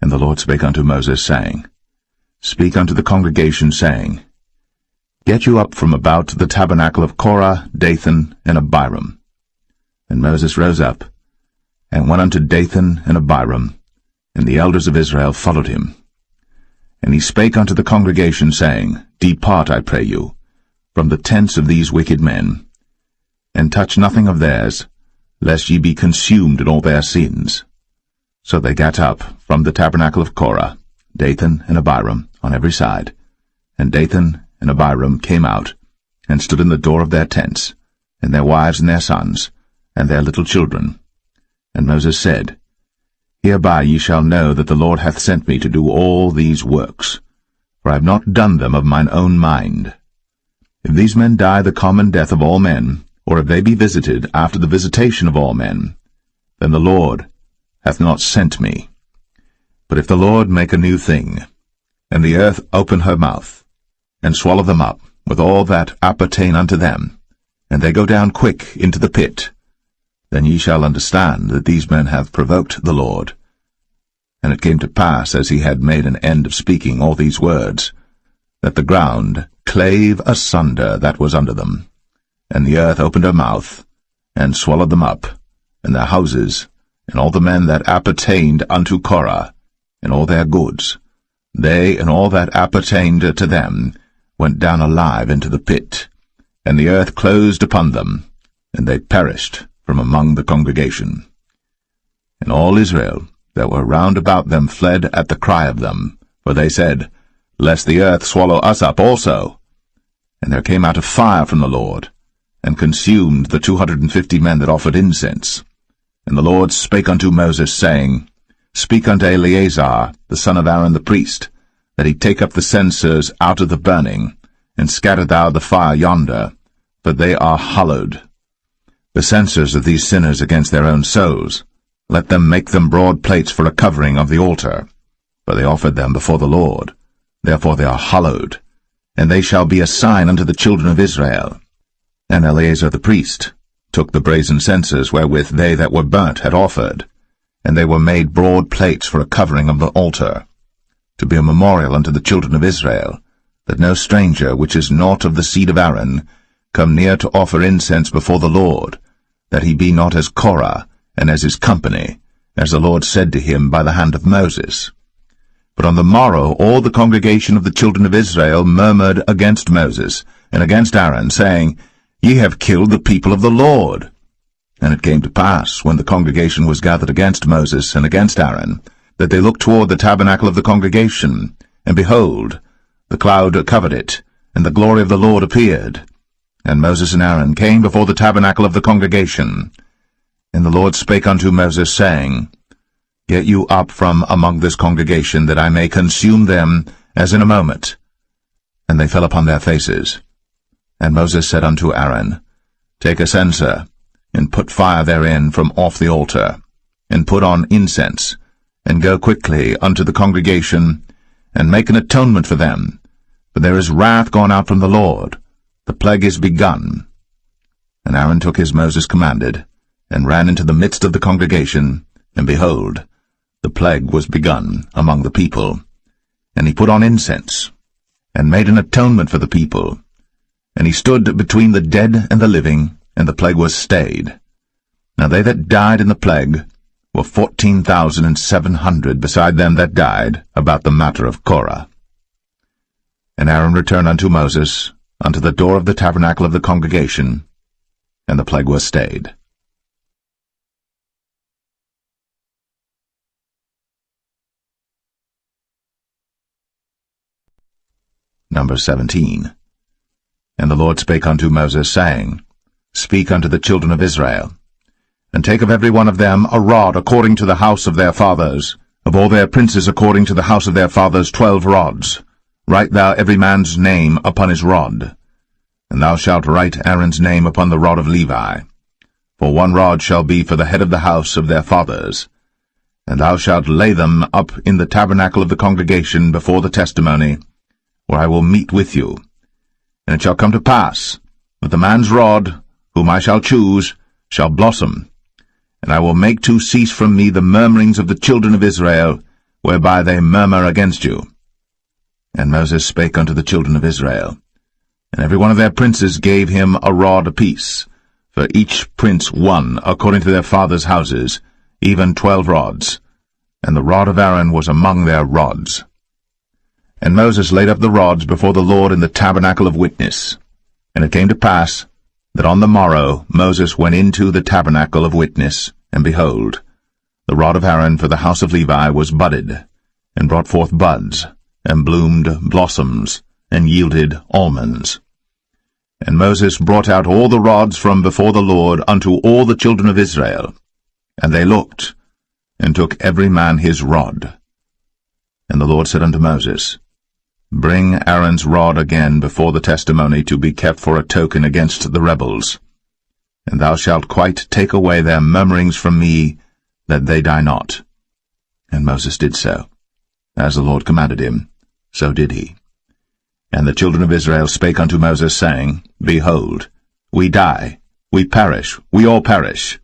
And the Lord spake unto Moses, saying, Speak unto the congregation, saying, Get you up from about the tabernacle of Korah, Dathan, and Abiram. And Moses rose up, and went unto Dathan and Abiram, and the elders of Israel followed him. And he spake unto the congregation, saying, Depart, I pray you, from the tents of these wicked men, and touch nothing of theirs, lest ye be consumed in all their sins. So they gat up from the tabernacle of Korah, Dathan and Abiram, on every side. And Dathan and Abiram came out, and stood in the door of their tents, and their wives and their sons, and their little children. And Moses said, Hereby ye shall know that the Lord hath sent me to do all these works, for I have not done them of mine own mind. If these men die the common death of all men, or if they be visited after the visitation of all men, then the Lord hath not sent me. But if the Lord make a new thing, and the earth open her mouth, and swallow them up, with all that appertain unto them, and they go down quick into the pit. Then ye shall understand that these men have provoked the Lord. And it came to pass, as he had made an end of speaking all these words, that the ground clave asunder that was under them, and the earth opened her mouth, and swallowed them up, and their houses, and all the men that appertained unto Korah, and all their goods. They and all that appertained to them went down alive into the pit, and the earth closed upon them, and they perished from among the congregation. And all Israel that were round about them fled at the cry of them, for they said, Lest the earth swallow us up also. And there came out a fire from the Lord, and consumed the 250 men that offered incense. And the Lord spake unto Moses, saying, Speak unto Eleazar, the son of Aaron the priest, that he take up the censers out of the burning, and scatter thou the fire yonder, for they are hallowed. The censers of these sinners against their own souls, let them make them broad plates for a covering of the altar, for they offered them before the Lord. Therefore they are hallowed, and they shall be a sign unto the children of Israel. And Eleazar the priest took the brazen censers wherewith they that were burnt had offered, and they were made broad plates for a covering of the altar, to be a memorial unto the children of Israel, that no stranger which is not of the seed of Aaron come near to offer incense before the Lord, that he be not as Korah, and as his company, as the Lord said to him by the hand of Moses. But on the morrow all the congregation of the children of Israel murmured against Moses, and against Aaron, saying, Ye have killed the people of the Lord. And it came to pass, when the congregation was gathered against Moses and against Aaron, that they looked toward the tabernacle of the congregation, and behold, the cloud covered it, and the glory of the Lord appeared. And Moses and Aaron came before the tabernacle of the congregation. And the Lord spake unto Moses, saying, Get you up from among this congregation, that I may consume them as in a moment. And they fell upon their faces. And Moses said unto Aaron, Take a censer, and put fire therein from off the altar, and put on incense, and go quickly unto the congregation, and make an atonement for them, for there is wrath gone out from the Lord, the plague is begun. And Aaron took as Moses commanded, and ran into the midst of the congregation, and behold, the plague was begun among the people. And he put on incense, and made an atonement for the people. And he stood between the dead and the living, and the plague was stayed. Now they that died in the plague were 14,700, beside them that died about the matter of Korah. And Aaron returned unto Moses, unto the door of the tabernacle of the congregation, and the plague was stayed. Number 17. And the Lord spake unto Moses, saying, Speak unto the children of Israel, and take of every one of them a rod according to the house of their fathers, of all their princes according to the house of their fathers 12 rods. Write thou every man's name upon his rod. And thou shalt write Aaron's name upon the rod of Levi. For 1 rod shall be for the head of the house of their fathers. And thou shalt lay them up in the tabernacle of the congregation before the testimony, where I will meet with you. And it shall come to pass that the man's rod, whom I shall choose, shall blossom, and I will make to cease from me the murmurings of the children of Israel, whereby they murmur against you. And Moses spake unto the children of Israel, and every one of their princes gave him a rod apiece, for each prince 1 according to their fathers' houses, even 12 rods, and the rod of Aaron was among their rods. And Moses laid up the rods before the Lord in the tabernacle of witness. And it came to pass that on the morrow Moses went into the tabernacle of witness, and behold, the rod of Aaron for the house of Levi was budded, and brought forth buds, and bloomed blossoms, and yielded almonds. And Moses brought out all the rods from before the Lord unto all the children of Israel. And they looked, and took every man his rod. And the Lord said unto Moses, Bring Aaron's rod again before the testimony to be kept for a token against the rebels. And thou shalt quite take away their murmurings from me, that they die not. And Moses did so. As the Lord commanded him, so did he. And the children of Israel spake unto Moses, saying, Behold, we die, we perish, we all perish.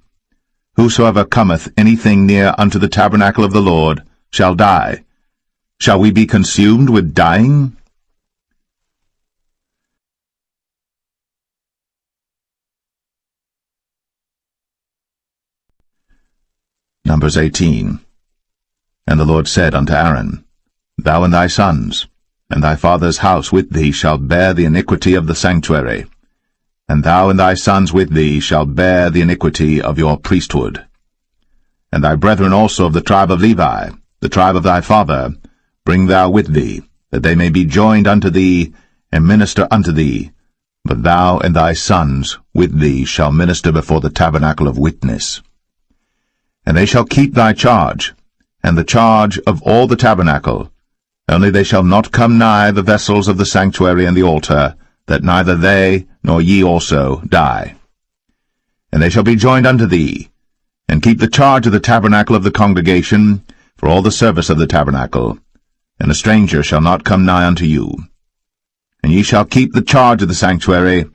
Whosoever cometh anything near unto the tabernacle of the Lord shall die. Shall we be consumed with dying? Numbers 18. And the Lord said unto Aaron, Thou and thy sons, and thy father's house with thee shall bear the iniquity of the sanctuary, and thou and thy sons with thee shall bear the iniquity of your priesthood. And thy brethren also of the tribe of Levi, the tribe of thy father, bring thou with thee, that they may be joined unto thee, and minister unto thee. But thou and thy sons with thee shall minister before the tabernacle of witness. And they shall keep thy charge, and the charge of all the tabernacle, only they shall not come nigh the vessels of the sanctuary and the altar, that neither they nor ye also die. And they shall be joined unto thee, and keep the charge of the tabernacle of the congregation, for all the service of the tabernacle, and a stranger shall not come nigh unto you. And ye shall keep the charge of the sanctuary,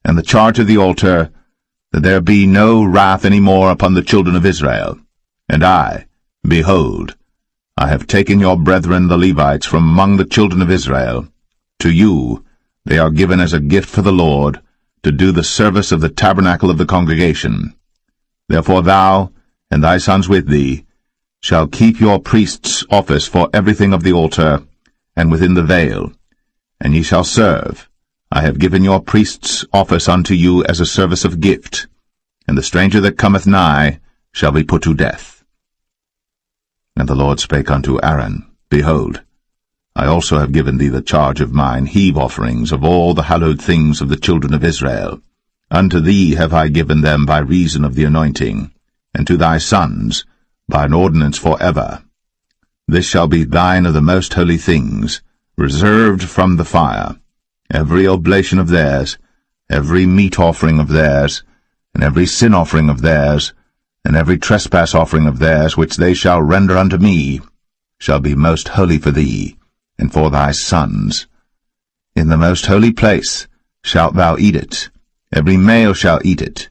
and the charge of the altar, that there be no wrath any more upon the children of Israel. And I, behold, I have taken your brethren the Levites from among the children of Israel. To you they are given as a gift for the Lord, to do the service of the tabernacle of the congregation. Therefore thou, and thy sons with thee, shall keep your priest's office for everything of the altar, and within the veil, and ye shall serve. I have given your priest's office unto you as a service of gift, and the stranger that cometh nigh shall be put to death. And the Lord spake unto Aaron, Behold, I also have given thee the charge of mine heave offerings of all the hallowed things of the children of Israel. Unto thee have I given them by reason of the anointing, and to thy sons by an ordinance for ever. This shall be thine of the most holy things, reserved from the fire, every oblation of theirs, every meat offering of theirs, and every sin offering of theirs, and every trespass offering of theirs, which they shall render unto me, shall be most holy for thee, and for thy sons. In the most holy place shalt thou eat it, every male shall eat it.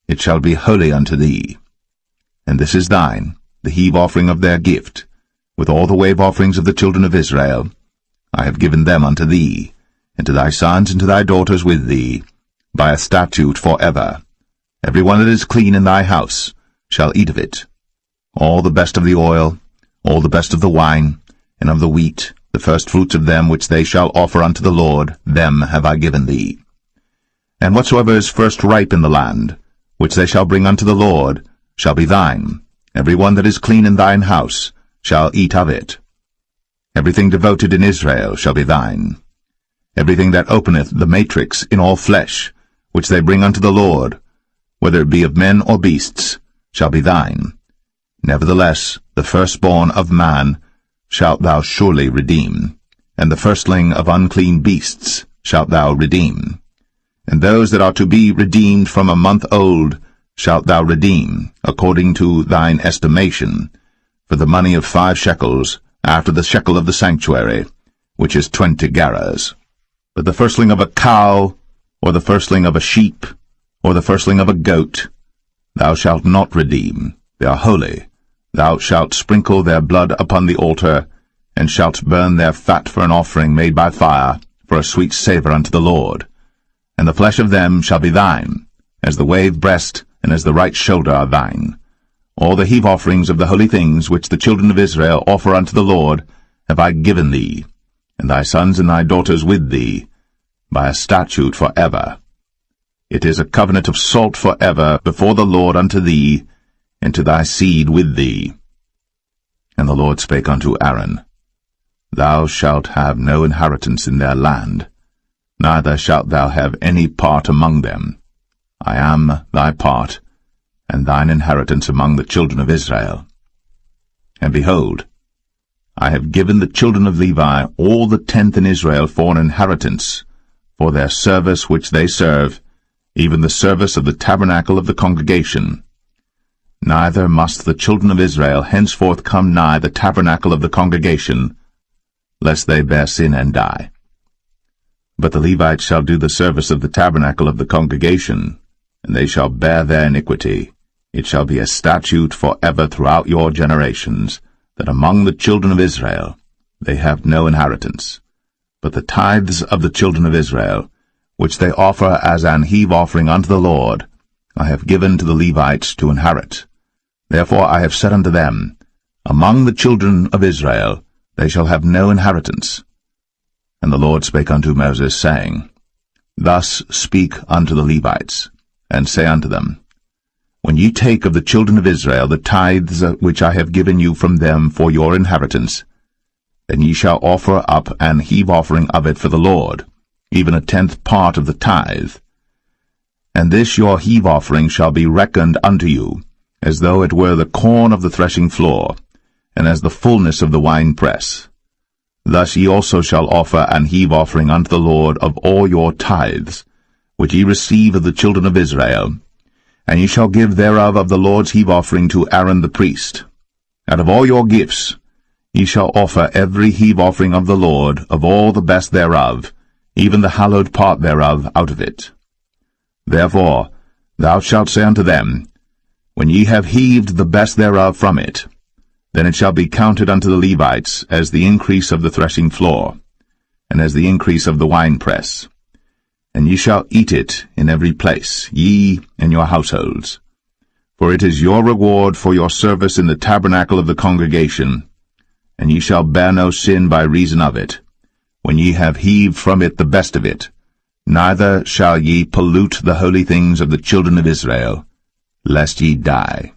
It shall be holy unto thee. And this is thine, the heave offering of their gift, with all the wave offerings of the children of Israel. I have given them unto thee, and to thy sons and to thy daughters with thee, by a statute for ever. Every one that is clean in thy house shall eat of it. All the best of the oil, all the best of the wine, and of the wheat, the first fruits of them which they shall offer unto the Lord, them have I given thee. And whatsoever is first ripe in the land, which they shall bring unto the Lord, shall be thine. Every one that is clean in thine house shall eat of it. Everything devoted in Israel shall be thine. Everything that openeth the matrix in all flesh, which they bring unto the Lord, whether it be of men or beasts, shall be thine. Nevertheless, the firstborn of man shalt thou surely redeem, and the firstling of unclean beasts shalt thou redeem. And those that are to be redeemed from a month old shalt thou redeem, according to thine estimation, for the money of 5 shekels, after the shekel of the sanctuary, which is 20 gerahs. But the firstling of a cow, or the firstling of a sheep, or the firstling of a goat, thou shalt not redeem. They are holy. Thou shalt sprinkle their blood upon the altar, and shalt burn their fat for an offering made by fire, for a sweet savour unto the Lord. And the flesh of them shall be thine, as the wave breast and as the right shoulder are thine. All the heave offerings of the holy things which the children of Israel offer unto the Lord have I given thee, and thy sons and thy daughters with thee, by a statute for ever. It is a covenant of salt for ever before the Lord unto thee, and to thy seed with thee. And the Lord spake unto Aaron, Thou shalt have no inheritance in their land, neither shalt thou have any part among them. I am thy part, and thine inheritance among the children of Israel. And behold, I have given the children of Levi all the 10th in Israel for an inheritance, for their service which they serve, even the service of the tabernacle of the congregation. Neither must the children of Israel henceforth come nigh the tabernacle of the congregation, lest they bear sin and die. But the Levites shall do the service of the tabernacle of the congregation, and they shall bear their iniquity. It shall be a statute forever throughout your generations, that among the children of Israel they have no inheritance. But the tithes of the children of Israel, which they offer as an heave offering unto the Lord, I have given to the Levites to inherit. Therefore I have said unto them, Among the children of Israel they shall have no inheritance. And the Lord spake unto Moses, saying, Thus speak unto the Levites, and say unto them, When ye take of the children of Israel the tithes which I have given you from them for your inheritance, then ye shall offer up an heave offering of it for the Lord, even a 10th part of the tithe. And this your heave offering shall be reckoned unto you, as though it were the corn of the threshing floor, and as the fullness of the winepress. Thus ye also shall offer an heave offering unto the Lord of all your tithes, which ye receive of the children of Israel, and ye shall give thereof of the Lord's heave offering to Aaron the priest. Out of all your gifts ye shall offer every heave offering of the Lord of all the best thereof, even the hallowed part thereof out of it. Therefore thou shalt say unto them, When ye have heaved the best thereof from it, then it shall be counted unto the Levites as the increase of the threshing floor, and as the increase of the winepress. And ye shall eat it in every place, ye and your households. For it is your reward for your service in the tabernacle of the congregation, and ye shall bear no sin by reason of it, when ye have heaved from it the best of it, neither shall ye pollute the holy things of the children of Israel, lest ye die.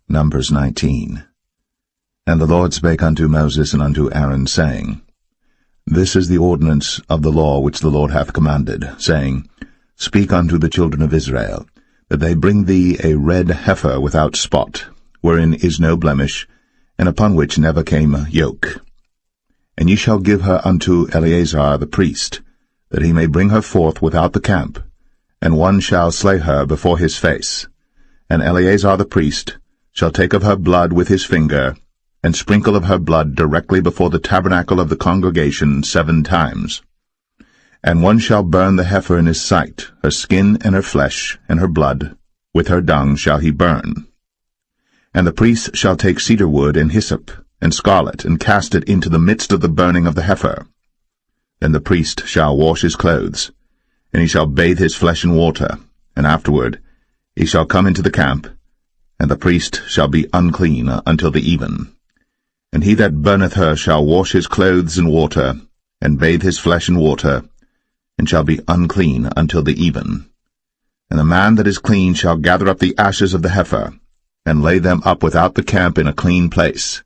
Numbers 19. And the Lord spake unto Moses and unto Aaron, saying, This is the ordinance of the law which the Lord hath commanded, saying, Speak unto the children of Israel, that they bring thee a red heifer without spot, wherein is no blemish, and upon which never came yoke. And ye shall give her unto Eleazar the priest, that he may bring her forth without the camp, and one shall slay her before his face. And Eleazar the priest shall take of her blood with his finger, and sprinkle of her blood directly before the tabernacle of the congregation 7 times. And one shall burn the heifer in his sight, her skin and her flesh, and her blood, with her dung shall he burn. And the priest shall take cedar wood and hyssop, and scarlet, and cast it into the midst of the burning of the heifer. Then the priest shall wash his clothes, and he shall bathe his flesh in water, and afterward he shall come into the camp, and the priest shall be unclean until the even. And he that burneth her shall wash his clothes in water, and bathe his flesh in water, and shall be unclean until the even. And the man that is clean shall gather up the ashes of the heifer, and lay them up without the camp in a clean place.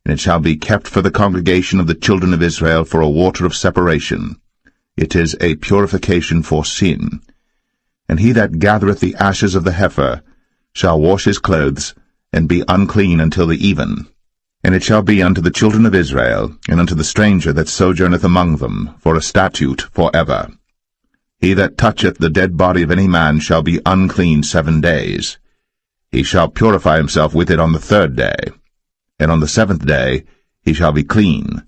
And it shall be kept for the congregation of the children of Israel for a water of separation. It is a purification for sin. And he that gathereth the ashes of the heifer shall wash his clothes, and be unclean until the even. And it shall be unto the children of Israel, and unto the stranger that sojourneth among them, for a statute forever. He that toucheth the dead body of any man shall be unclean 7 days. He shall purify himself with it on the 3rd day, and on the 7th day he shall be clean.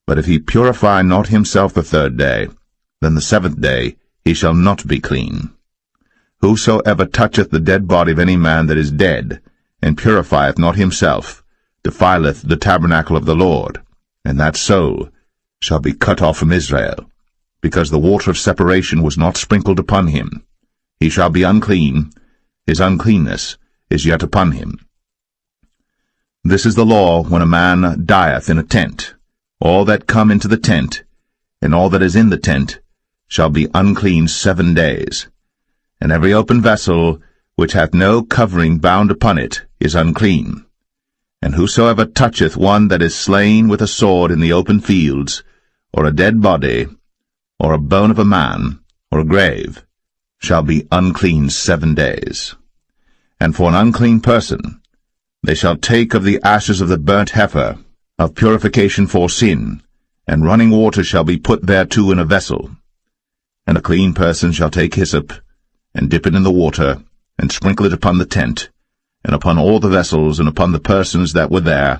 But if he purify not himself the 3rd day, then the 7th day he shall not be clean. Whosoever toucheth the dead body of any man that is dead, and purifieth not himself, defileth the tabernacle of the Lord, and that soul shall be cut off from Israel, because the water of separation was not sprinkled upon him. He shall be unclean, his uncleanness is yet upon him. This is the law when a man dieth in a tent. All that come into the tent, and all that is in the tent, shall be unclean 7 days. And every open vessel, which hath no covering bound upon it, is unclean. And whosoever toucheth one that is slain with a sword in the open fields, or a dead body, or a bone of a man, or a grave, shall be unclean 7 days. And for an unclean person, they shall take of the ashes of the burnt heifer, of purification for sin, and running water shall be put thereto in a vessel. And a clean person shall take hyssop, and dip it in the water, and sprinkle it upon the tent, and upon all the vessels, and upon the persons that were there,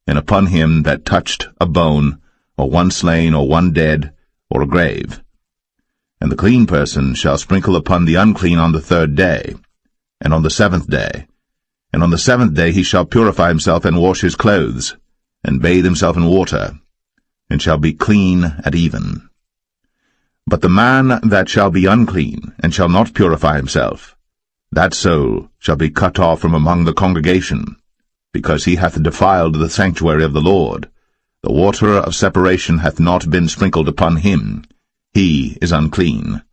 and upon him that touched a bone, or one slain, or one dead, or a grave. And the clean person shall sprinkle upon the unclean on the 3rd day, and on the 7th day. And on the 7th day he shall purify himself, and wash his clothes, and bathe himself in water, and shall be clean at even. But the man that shall be unclean, and shall not purify himself, that soul shall be cut off from among the congregation, because he hath defiled the sanctuary of the Lord. The water of separation hath not been sprinkled upon him. He is unclean.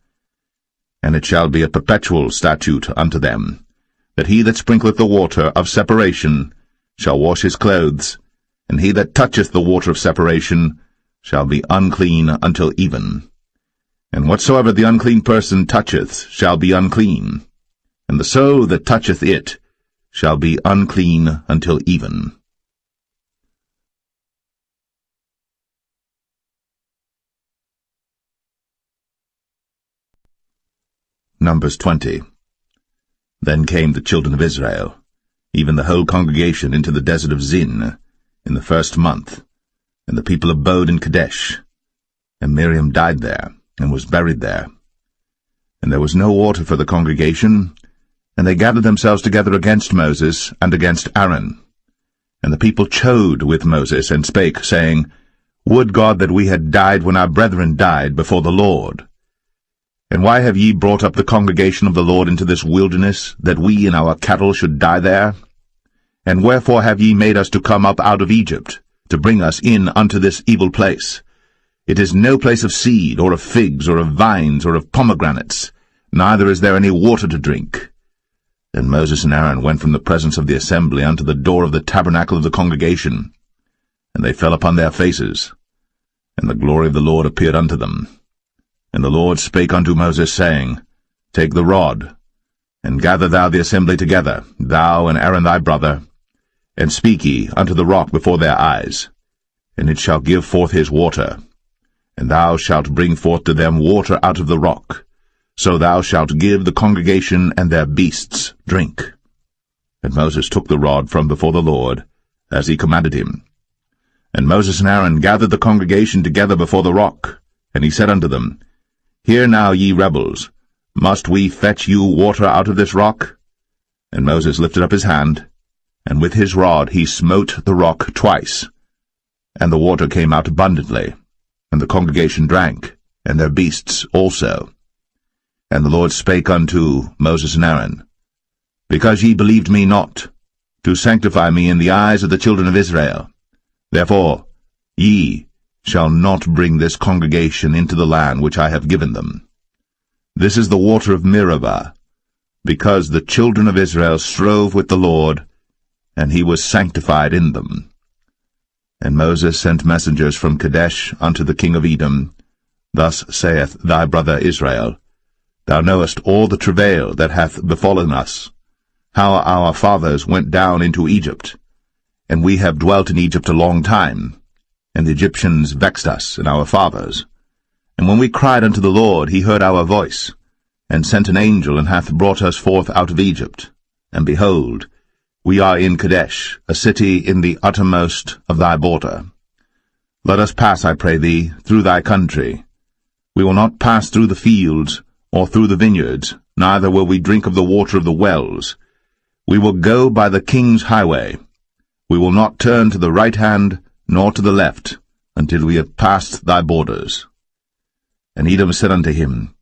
And it shall be a perpetual statute unto them, that he that sprinkleth the water of separation shall wash his clothes, and he that toucheth the water of separation shall be unclean until even. And whatsoever the unclean person toucheth shall be unclean, and the soul that toucheth it shall be unclean until even. Numbers 20. Then came the children of Israel, even the whole congregation, into the desert of Zin, in the 1st month, and the people abode in Kadesh. And Miriam died there, and was buried there. And there was no water for the congregation, and they gathered themselves together against Moses and against Aaron. And the people chode with Moses, and spake, saying, Would God that we had died when our brethren died before the Lord! And why have ye brought up the congregation of the Lord into this wilderness, that we and our cattle should die there? And wherefore have ye made us to come up out of Egypt, to bring us in unto this evil place? It is no place of seed, or of figs, or of vines, or of pomegranates, neither is there any water to drink. Then Moses and Aaron went from the presence of the assembly unto the door of the tabernacle of the congregation, and they fell upon their faces, and the glory of the Lord appeared unto them. And the Lord spake unto Moses, saying, Take the rod, and gather thou the assembly together, thou and Aaron thy brother, and speak ye unto the rock before their eyes, and it shall give forth his water. And thou shalt bring forth to them water out of the rock, so thou shalt give the congregation and their beasts drink. And Moses took the rod from before the Lord, as he commanded him. And Moses and Aaron gathered the congregation together before the rock, and he said unto them, Hear now, ye rebels, must we fetch you water out of this rock? And Moses lifted up his hand, and with his rod he smote the rock twice, and the water came out abundantly, and the congregation drank, and their beasts also. And the Lord spake unto Moses and Aaron, Because ye believed me not, to sanctify me in the eyes of the children of Israel, therefore ye shall not bring this congregation into the land which I have given them. This is the water of Meribah, because the children of Israel strove with the Lord, and he was sanctified in them. And Moses sent messengers from Kadesh unto the king of Edom. Thus saith thy brother Israel, Thou knowest all the travail that hath befallen us, how our fathers went down into Egypt, and we have dwelt in Egypt a long time, and the Egyptians vexed us and our fathers. And when we cried unto the Lord, he heard our voice, and sent an angel, and hath brought us forth out of Egypt. And behold, we are in Kadesh, a city in the uttermost of thy border. Let us pass, I pray thee, through thy country. We will not pass through the fields, or through the vineyards, neither will we drink of the water of the wells. We will go by the king's highway. We will not turn to the right hand, nor to the left, until we have passed thy borders. And Edom said unto him,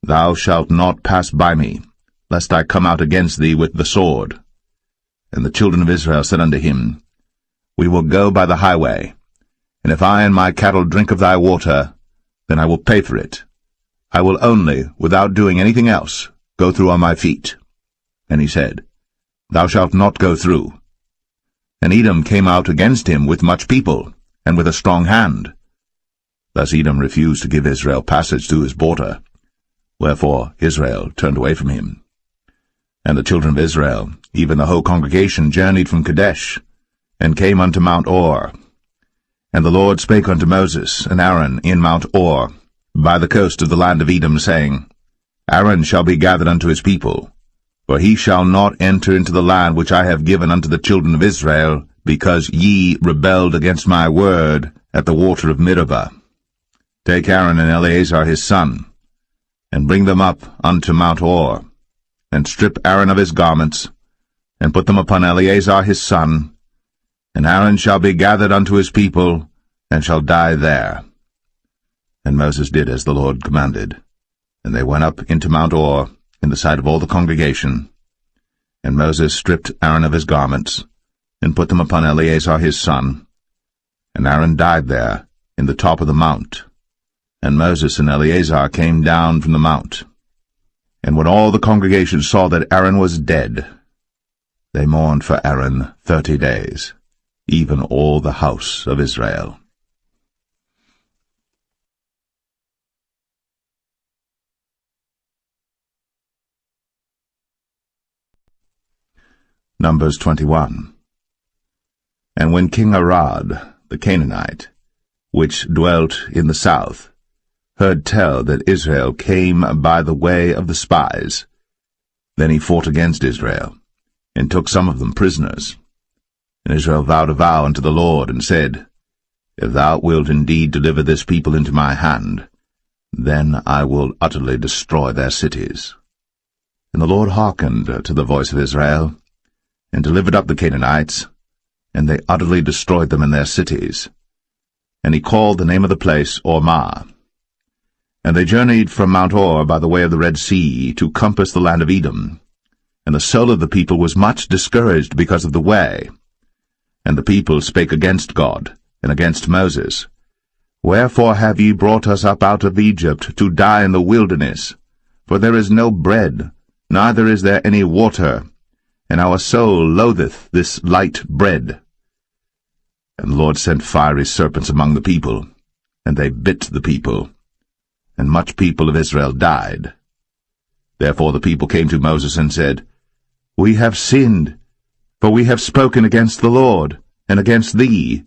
Thou shalt not pass by me, lest I come out against thee with the sword. And the children of Israel said unto him, We will go by the highway, and if I and my cattle drink of thy water, then I will pay for it. I will only, without doing anything else, go through on my feet. And he said, Thou shalt not go through. And Edom came out against him with much people, and with a strong hand. Thus Edom refused to give Israel passage through his border, wherefore Israel turned away from him. And the children of Israel, even the whole congregation, journeyed from Kadesh, and came unto Mount Or. And the Lord spake unto Moses and Aaron in Mount Or, by the coast of the land of Edom, saying, Aaron shall be gathered unto his people, For he shall not enter into the land which I have given unto the children of Israel, because ye rebelled against my word at the water of Meribah. Take Aaron and Eleazar his son, and bring them up unto Mount Or, and strip Aaron of his garments, and put them upon Eleazar his son, and Aaron shall be gathered unto his people, and shall die there. And Moses did as the Lord commanded. And they went up into Mount Or, in the sight of all the congregation. And Moses stripped Aaron of his garments, and put them upon Eleazar his son. And Aaron died there, in the top of the mount. And Moses and Eleazar came down from the mount. And when all the congregation saw that Aaron was dead, they mourned for Aaron 30 days, even all the house of Israel. Numbers 21. And when King Arad, the Canaanite, which dwelt in the south, heard tell that Israel came by the way of the spies, then he fought against Israel, and took some of them prisoners. And Israel vowed a vow unto the Lord, and said, If thou wilt indeed deliver this people into my hand, then I will utterly destroy their cities. And the Lord hearkened to the voice of Israel, and delivered up the Canaanites, and they utterly destroyed them in their cities. And he called the name of the place Ormah. And they journeyed from Mount Or by the way of the Red Sea to compass the land of Edom. And the soul of the people was much discouraged because of the way. And the people spake against God, and against Moses. Wherefore have ye brought us up out of Egypt to die in the wilderness? For there is no bread, neither is there any water, and our soul loatheth this light bread. And the Lord sent fiery serpents among the people, and they bit the people, and much people of Israel died. Therefore the people came to Moses and said, We have sinned, for we have spoken against the Lord, and against thee.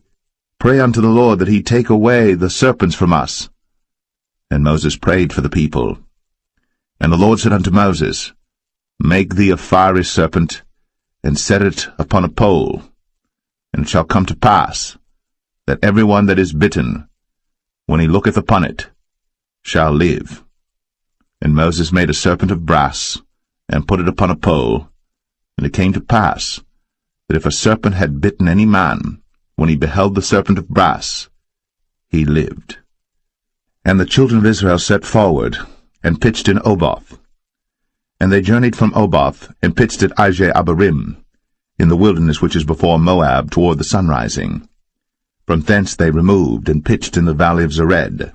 Pray unto the Lord that he take away the serpents from us. And Moses prayed for the people. And the Lord said unto Moses, Make thee a fiery serpent, and set it upon a pole. And it shall come to pass, that every one that is bitten, when he looketh upon it, shall live. And Moses made a serpent of brass, and put it upon a pole. And it came to pass, that if a serpent had bitten any man, when he beheld the serpent of brass, he lived. And the children of Israel set forward, and pitched in Oboth. And they journeyed from Oboth, and pitched at Ije-Abarim, in the wilderness which is before Moab, toward the sunrising. From thence they removed, and pitched in the valley of Zered.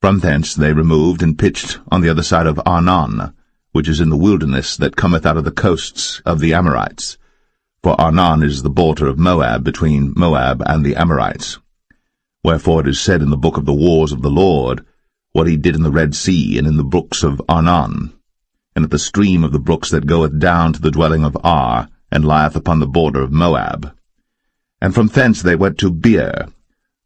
From thence they removed, and pitched on the other side of Arnon, which is in the wilderness that cometh out of the coasts of the Amorites. For Arnon is the border of Moab, between Moab and the Amorites. Wherefore it is said in the book of the wars of the Lord, what he did in the Red Sea, and in the brooks of Arnon, and at the stream of the brooks that goeth down to the dwelling of Ar, and lieth upon the border of Moab. And from thence they went to Beer,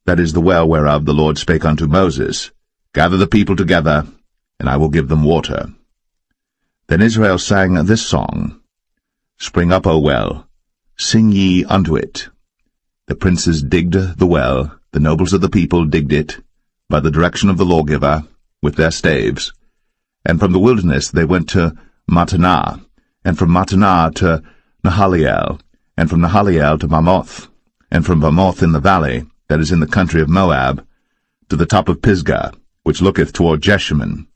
that is the well whereof the Lord spake unto Moses, Gather the people together, and I will give them water. Then Israel sang this song, Spring up, O well, sing ye unto it. The princes digged the well, the nobles of the people digged it, by the direction of the lawgiver, with their staves. And from the wilderness they went to Mattanah, and from Mattanah to Nahaliel, and from Nahaliel to Bamoth, and from Bamoth in the valley, that is in the country of Moab, to the top of Pisgah, which looketh toward Jeshimon.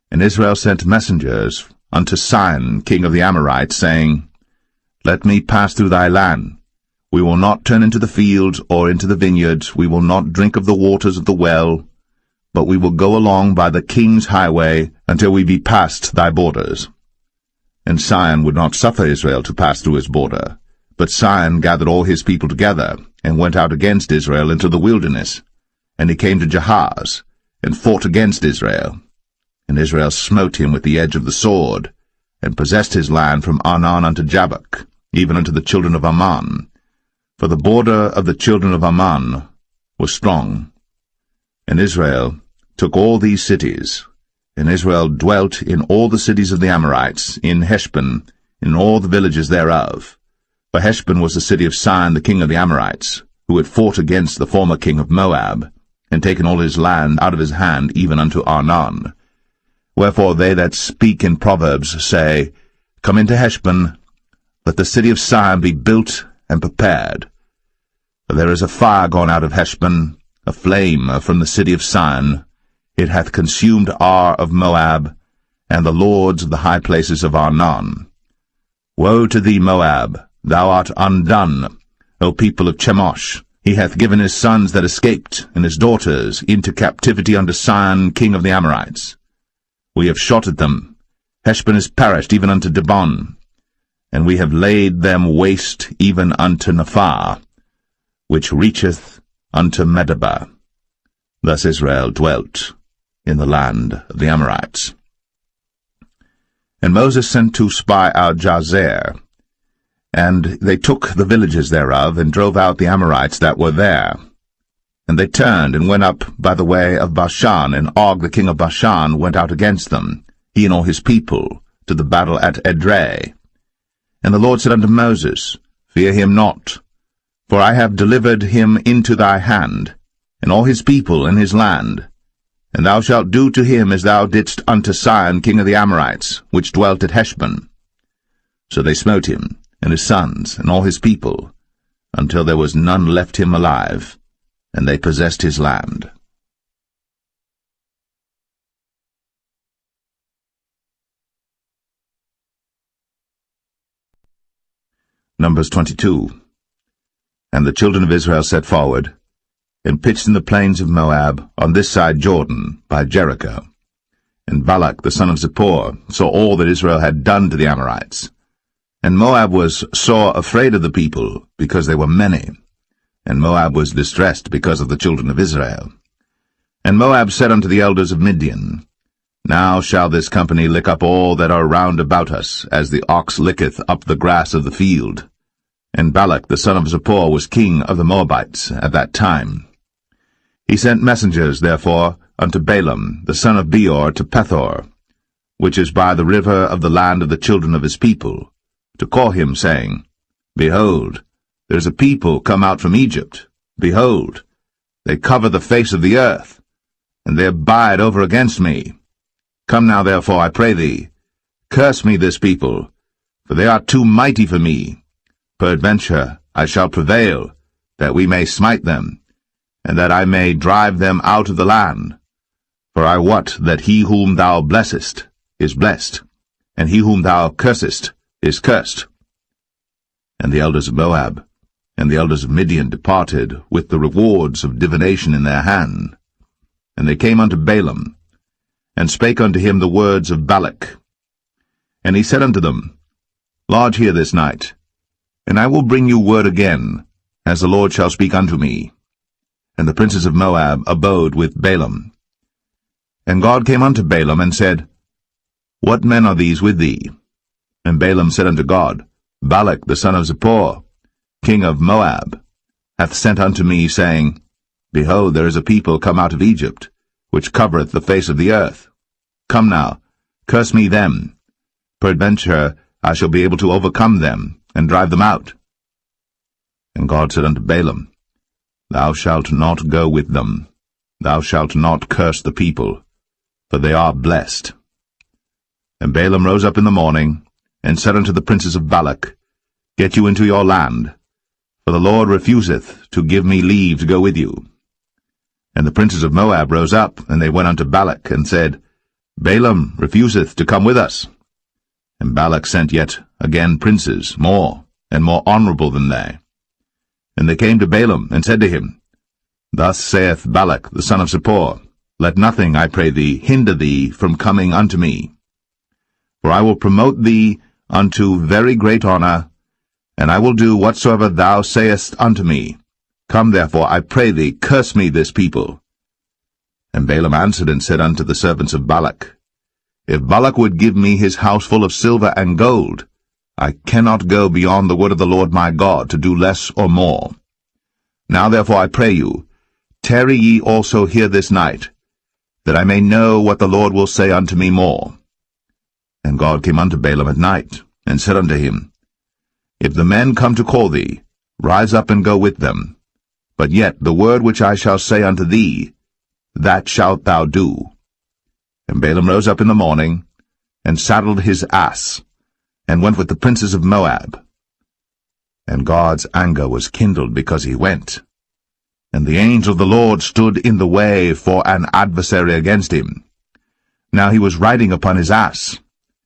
And Israel sent messengers unto Sihon, king of the Amorites, saying, Let me pass through thy land. We will not turn into the fields or into the vineyards, we will not drink of the waters of the well, but we will go along by the king's highway until we be past thy borders. And Sihon would not suffer Israel to pass through his border. But Sihon gathered all his people together, and went out against Israel into the wilderness. And he came to Jahaz, and fought against Israel. And Israel smote him with the edge of the sword, and possessed his land from Arnon unto Jabbok, even unto the children of Ammon. For the border of the children of Ammon was strong. And Israel took all these cities, And Israel dwelt in all the cities of the Amorites, in Heshbon, in all the villages thereof. For Heshbon was the city of Sihon the king of the Amorites, who had fought against the former king of Moab, and taken all his land out of his hand, even unto Arnon. Wherefore they that speak in Proverbs say, Come into Heshbon, let the city of Sihon be built and prepared. For there is a fire gone out of Heshbon, a flame from the city of Sihon. It hath consumed Ar of Moab, and the lords of the high places of Arnon. Woe to thee, Moab! Thou art undone, O people of Chemosh! He hath given his sons that escaped, and his daughters, into captivity unto Sihon king of the Amorites. We have shot at them. Heshbon is perished even unto Dibon, and we have laid them waste even unto Nephah, which reacheth unto Medeba. Thus Israel dwelt in the land of the Amorites. And Moses sent to spy out Jazer, and they took the villages thereof, and drove out the Amorites that were there. And they turned, and went up by the way of Bashan, and Og the king of Bashan went out against them, he and all his people, to the battle at Edrei. And the Lord said unto Moses, Fear him not, for I have delivered him into thy hand, and all his people and his land. And thou shalt do to him as thou didst unto Sihon king of the Amorites, which dwelt at Heshbon. So they smote him, and his sons, and all his people, until there was none left him alive, and they possessed his land. Numbers 22. And the children of Israel set forward, and pitched in the plains of Moab, on this side Jordan, by Jericho. And Balak the son of Zippor saw all that Israel had done to the Amorites. And Moab was sore afraid of the people, because they were many. And Moab was distressed because of the children of Israel. And Moab said unto the elders of Midian, Now shall this company lick up all that are round about us, as the ox licketh up the grass of the field. And Balak the son of Zippor was king of the Moabites at that time. He sent messengers, therefore, unto Balaam the son of Beor to Pethor, which is by the river of the land of the children of his people, to call him, saying, Behold, there is a people come out from Egypt. Behold, they cover the face of the earth, and they abide over against me. Come now, therefore, I pray thee, curse me this people, for they are too mighty for me. Peradventure I shall prevail, that we may smite them, and that I may drive them out of the land. For I wot that he whom thou blessest is blessed, and he whom thou cursest is cursed. And the elders of Moab and the elders of Midian departed with the rewards of divination in their hand. And they came unto Balaam, and spake unto him the words of Balak. And he said unto them, Lodge here this night, and I will bring you word again, as the Lord shall speak unto me. And the princes of Moab abode with Balaam. And God came unto Balaam, and said, What men are these with thee? And Balaam said unto God, Balak the son of Zippor, king of Moab, hath sent unto me, saying, Behold, there is a people come out of Egypt, which covereth the face of the earth. Come now, curse me them. Peradventure I shall be able to overcome them, and drive them out. And God said unto Balaam, Thou shalt not go with them. Thou shalt not curse the people, for they are blessed. And Balaam rose up in the morning, and said unto the princes of Balak, Get you into your land, for the Lord refuseth to give me leave to go with you. And the princes of Moab rose up, and they went unto Balak, and said, Balaam refuseth to come with us. And Balak sent yet again princes, more and more honorable than they. And they came to Balaam, and said to him, Thus saith Balak the son of Zippor, Let nothing, I pray thee, hinder thee from coming unto me. For I will promote thee unto very great honor, and I will do whatsoever thou sayest unto me. Come therefore, I pray thee, curse me this people. And Balaam answered and said unto the servants of Balak, If Balak would give me his house full of silver and gold, I cannot go beyond the word of the Lord my God, to do less or more. Now therefore I pray you, tarry ye also here this night, that I may know what the Lord will say unto me more. And God came unto Balaam at night, and said unto him, If the men come to call thee, rise up and go with them. But yet the word which I shall say unto thee, that shalt thou do. And Balaam rose up in the morning, and saddled his ass, and went with the princes of Moab. And God's anger was kindled because he went. And the angel of the Lord stood in the way for an adversary against him. Now he was riding upon his ass,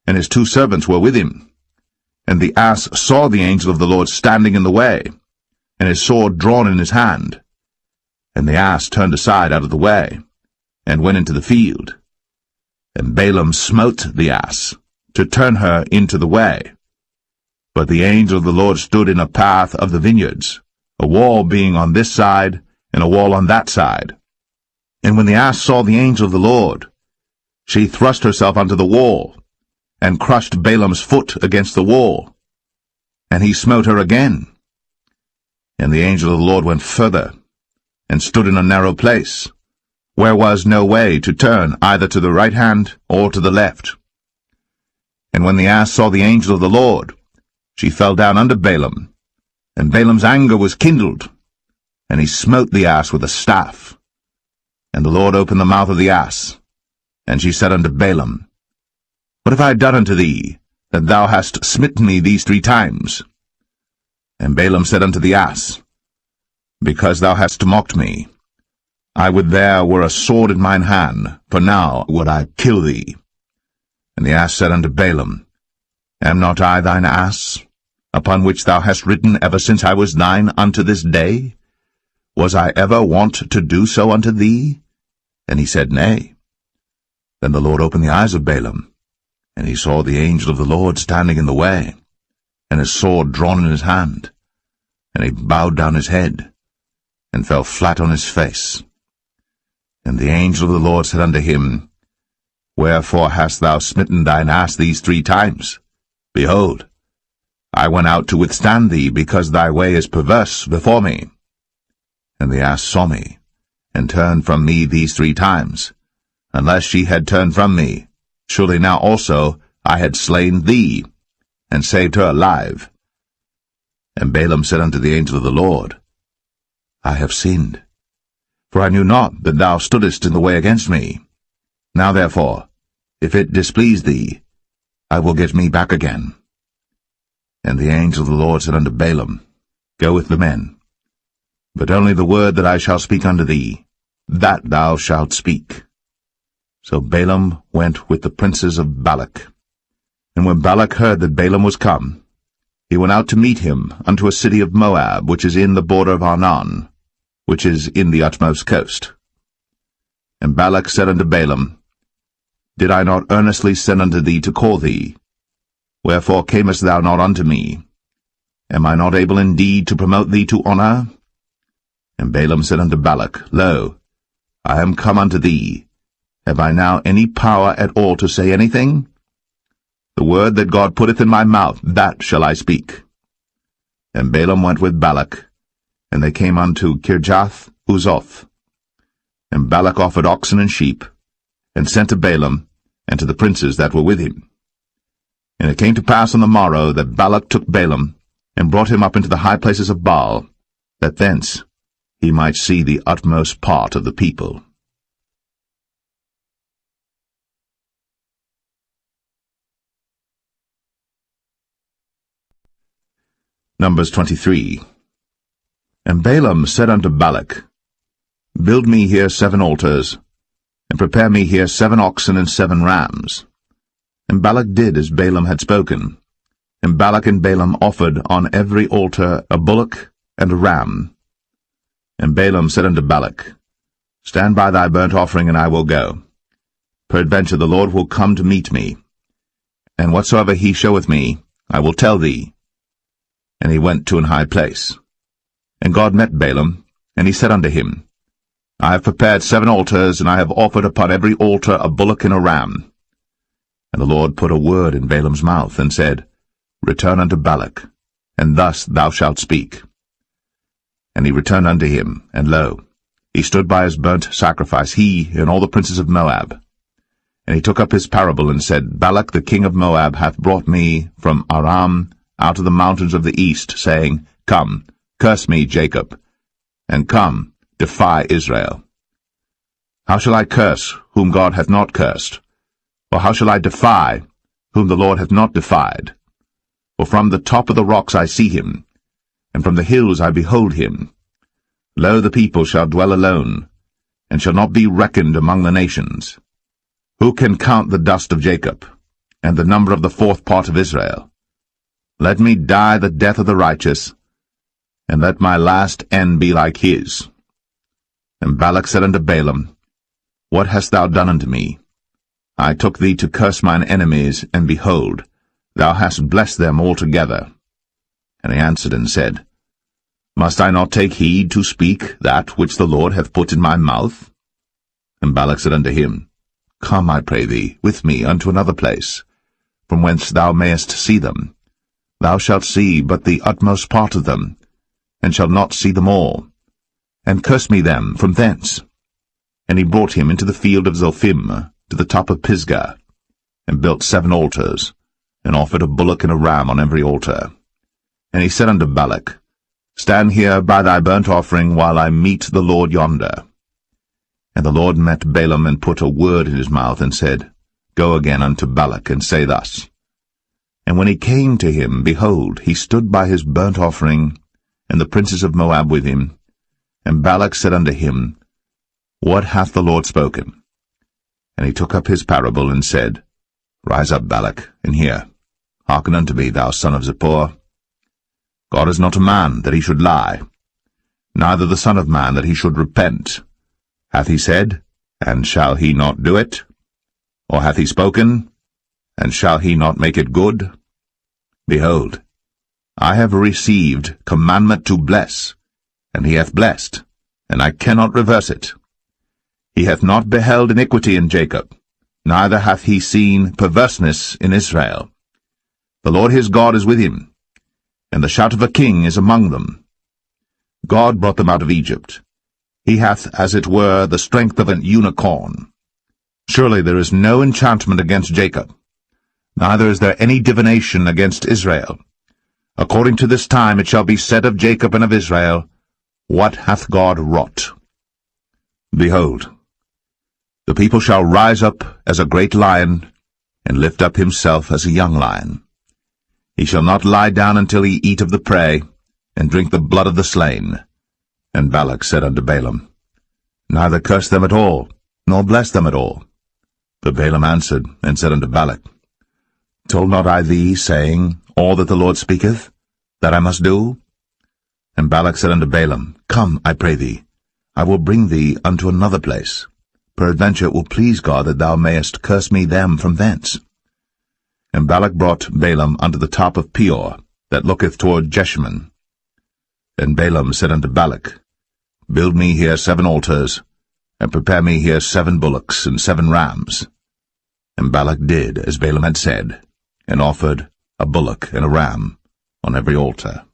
and his 2 servants were with him. And the ass saw the angel of the Lord standing in the way, and his sword drawn in his hand. And the ass turned aside out of the way, and went into the field. And Balaam smote the ass, to turn her into the way. But the angel of the Lord stood in a path of the vineyards, a wall being on this side, and a wall on that side. And when the ass saw the angel of the Lord, she thrust herself unto the wall, and crushed Balaam's foot against the wall. And he smote her again. And the angel of the Lord went further, and stood in a narrow place, where was no way to turn either to the right hand or to the left. And when the ass saw the angel of the Lord, she fell down under Balaam, and Balaam's anger was kindled, and he smote the ass with a staff. And the Lord opened the mouth of the ass, and she said unto Balaam, What have I done unto thee, that thou hast smitten me these 3 times? And Balaam said unto the ass, Because thou hast mocked me, I would there were a sword in mine hand, for now would I kill thee. And the ass said unto Balaam, Am not I thine ass, upon which thou hast ridden ever since I was thine unto this day? Was I ever wont to do so unto thee? And he said, Nay. Then the Lord opened the eyes of Balaam, and he saw the angel of the Lord standing in the way, and his sword drawn in his hand. And he bowed down his head, and fell flat on his face. And the angel of the Lord said unto him, Wherefore hast thou smitten thine ass these 3 times? Behold, I went out to withstand thee, because thy way is perverse before me. And the ass saw me, and turned from me these 3 times. Unless she had turned from me, surely now also I had slain thee, and saved her alive. And Balaam said unto the angel of the Lord, I have sinned, for I knew not that thou stoodest in the way against me. Now therefore, if it displease thee, I will get me back again. And the angel of the Lord said unto Balaam, Go with the men, but only the word that I shall speak unto thee, that thou shalt speak. So Balaam went with the princes of Balak. And when Balak heard that Balaam was come, he went out to meet him unto a city of Moab, which is in the border of Arnon, which is in the utmost coast. And Balak said unto Balaam, Did I not earnestly send unto thee to call thee? Wherefore camest thou not unto me? Am I not able indeed to promote thee to honour? And Balaam said unto Balak, Lo, I am come unto thee. Have I now any power at all to say anything? The word that God putteth in my mouth, that shall I speak. And Balaam went with Balak, and they came unto Kirjath Uzoth. And Balak offered oxen and sheep, and sent to Balaam, and to the princes that were with him. And it came to pass on the morrow that Balak took Balaam, and brought him up into the high places of Baal, that thence he might see the utmost part of the people. Numbers 23. And Balaam said unto Balak, Build me here 7 altars, and prepare me here 7 oxen and 7 rams. And Balak did as Balaam had spoken. And Balak and Balaam offered on every altar a bullock and a ram. And Balaam said unto Balak, Stand by thy burnt offering, and I will go. Peradventure the Lord will come to meet me, and whatsoever he showeth me, I will tell thee. And he went to an high place. And God met Balaam, and he said unto him, I have prepared 7 altars, and I have offered upon every altar a bullock and a ram. And the Lord put a word in Balaam's mouth, and said, Return unto Balak, and thus thou shalt speak. And he returned unto him, and lo, he stood by his burnt sacrifice, he and all the princes of Moab. And he took up his parable and said, Balak the king of Moab hath brought me from Aram out of the mountains of the east, saying, Come, curse me, Jacob, and come, defy Israel. How shall I curse whom God hath not cursed? Or how shall I defy whom the Lord hath not defied? For from the top of the rocks I see him, and from the hills I behold him. Lo, the people shall dwell alone, and shall not be reckoned among the nations. Who can count the dust of Jacob, and the number of the fourth part of Israel? Let me die the death of the righteous, and let my last end be like his. And Balak said unto Balaam, What hast thou done unto me? I took thee to curse mine enemies, and behold, thou hast blessed them altogether. And he answered and said, Must I not take heed to speak that which the Lord hath put in my mouth? And Balak said unto him, Come, I pray thee, with me unto another place, from whence thou mayest see them. Thou shalt see but the utmost part of them, and shalt not see them all. And curse me them from thence. And he brought him into the field of Zophim, to the top of Pisgah, and built 7 altars, and offered a bullock and a ram on every altar. And he said unto Balak, Stand here by thy burnt offering, while I meet the Lord yonder. And the Lord met Balaam, and put a word in his mouth, and said, Go again unto Balak, and say thus. And when he came to him, behold, he stood by his burnt offering, and the princes of Moab with him. And Balak said unto him, What hath the Lord spoken? And he took up his parable, and said, Rise up, Balak, and hear. Hearken unto me, thou son of Zippor. God is not a man, that he should lie, neither the son of man, that he should repent. Hath he said, and shall he not do it? Or hath he spoken, and shall he not make it good? Behold, I have received commandment to bless, and he hath blessed, and I cannot reverse it. He hath not beheld iniquity in Jacob, neither hath he seen perverseness in Israel. The Lord his God is with him, and the shout of a king is among them. God brought them out of Egypt. He hath, as it were, the strength of an unicorn. Surely there is no enchantment against Jacob, neither is there any divination against Israel. According to this time it shall be said of Jacob and of Israel, What hath God wrought? Behold, the people shall rise up as a great lion, and lift up himself as a young lion. He shall not lie down until he eat of the prey, and drink the blood of the slain. And Balak said unto Balaam, Neither curse them at all, nor bless them at all. But Balaam answered, and said unto Balak, Told not I thee, saying, All that the Lord speaketh, that I must do? And Balak said unto Balaam, Come, I pray thee, I will bring thee unto another place. Peradventure it will please God that thou mayest curse me them from thence. And Balak brought Balaam unto the top of Peor, that looketh toward Jeshimon. Then Balaam said unto Balak, Build me here 7 altars, and prepare me here 7 bullocks and 7 rams. And Balak did as Balaam had said, and offered a bullock and a ram on every altar.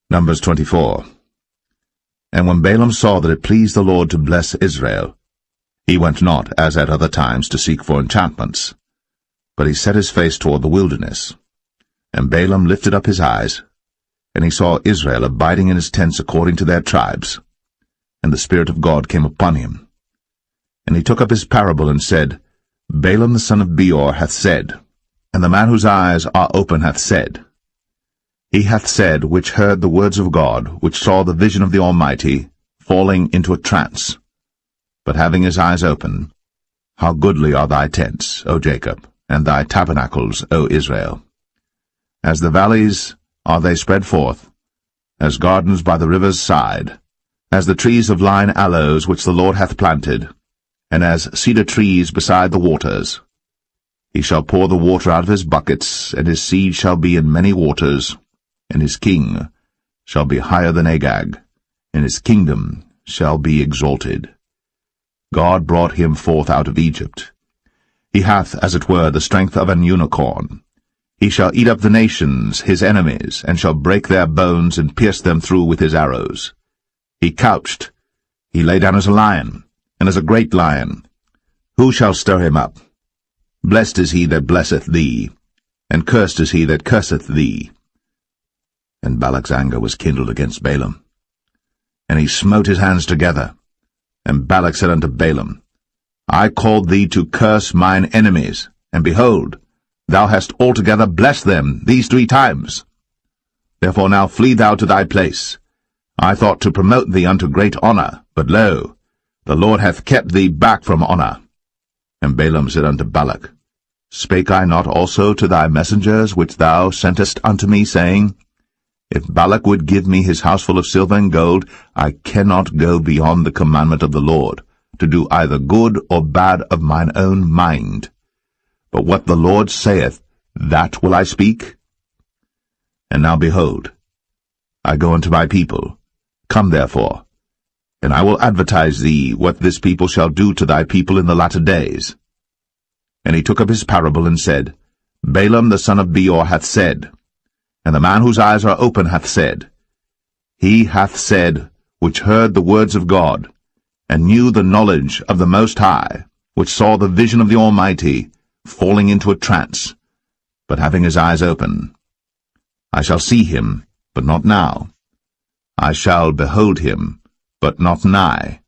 Numbers 24. And when Balaam saw that it pleased the Lord to bless Israel, he went not, as at other times, to seek for enchantments, but he set his face toward the wilderness. And Balaam lifted up his eyes, and he saw Israel abiding in his tents according to their tribes. And the Spirit of God came upon him. And he took up his parable, and said, Balaam the son of Beor hath said, and the man whose eyes are open hath said, He hath said, which heard the words of God, which saw the vision of the Almighty, falling into a trance, but having his eyes open, How goodly are thy tents, O Jacob, and thy tabernacles, O Israel! As the valleys are they spread forth, as gardens by the river's side, as the trees of lign aloes which the Lord hath planted, and as cedar trees beside the waters. He shall pour the water out of his buckets, and his seed shall be in many waters, and his king shall be higher than Agag, and his kingdom shall be exalted. God brought him forth out of Egypt, He hath, as it were, the strength of an unicorn. He shall eat up the nations, his enemies, and shall break their bones and pierce them through with his arrows. He couched. He lay down as a lion, and as a great lion. Who shall stir him up? Blessed is he that blesseth thee, and cursed is he that curseth thee. And Balak's anger was kindled against Balaam. And he smote his hands together. And Balak said unto Balaam, I called thee to curse mine enemies, and behold, thou hast altogether blessed them these 3 times. Therefore now flee thou to thy place. I thought to promote thee unto great honour, but lo, the Lord hath kept thee back from honour. And Balaam said unto Balak, Spake I not also to thy messengers which thou sentest unto me, saying, If Balak would give me his house full of silver and gold, I cannot go beyond the commandment of the Lord, to do either good or bad of mine own mind. But what the Lord saith, that will I speak. And now behold, I go unto my people. Come therefore, and I will advertise thee what this people shall do to thy people in the latter days. And he took up his parable and said, Balaam the son of Beor hath said, and the man whose eyes are open hath said, He hath said, which heard the words of God, and knew the knowledge of the Most High, which saw the vision of the Almighty, falling into a trance, but having his eyes open. I shall see him, but not now. I shall behold him, but not nigh.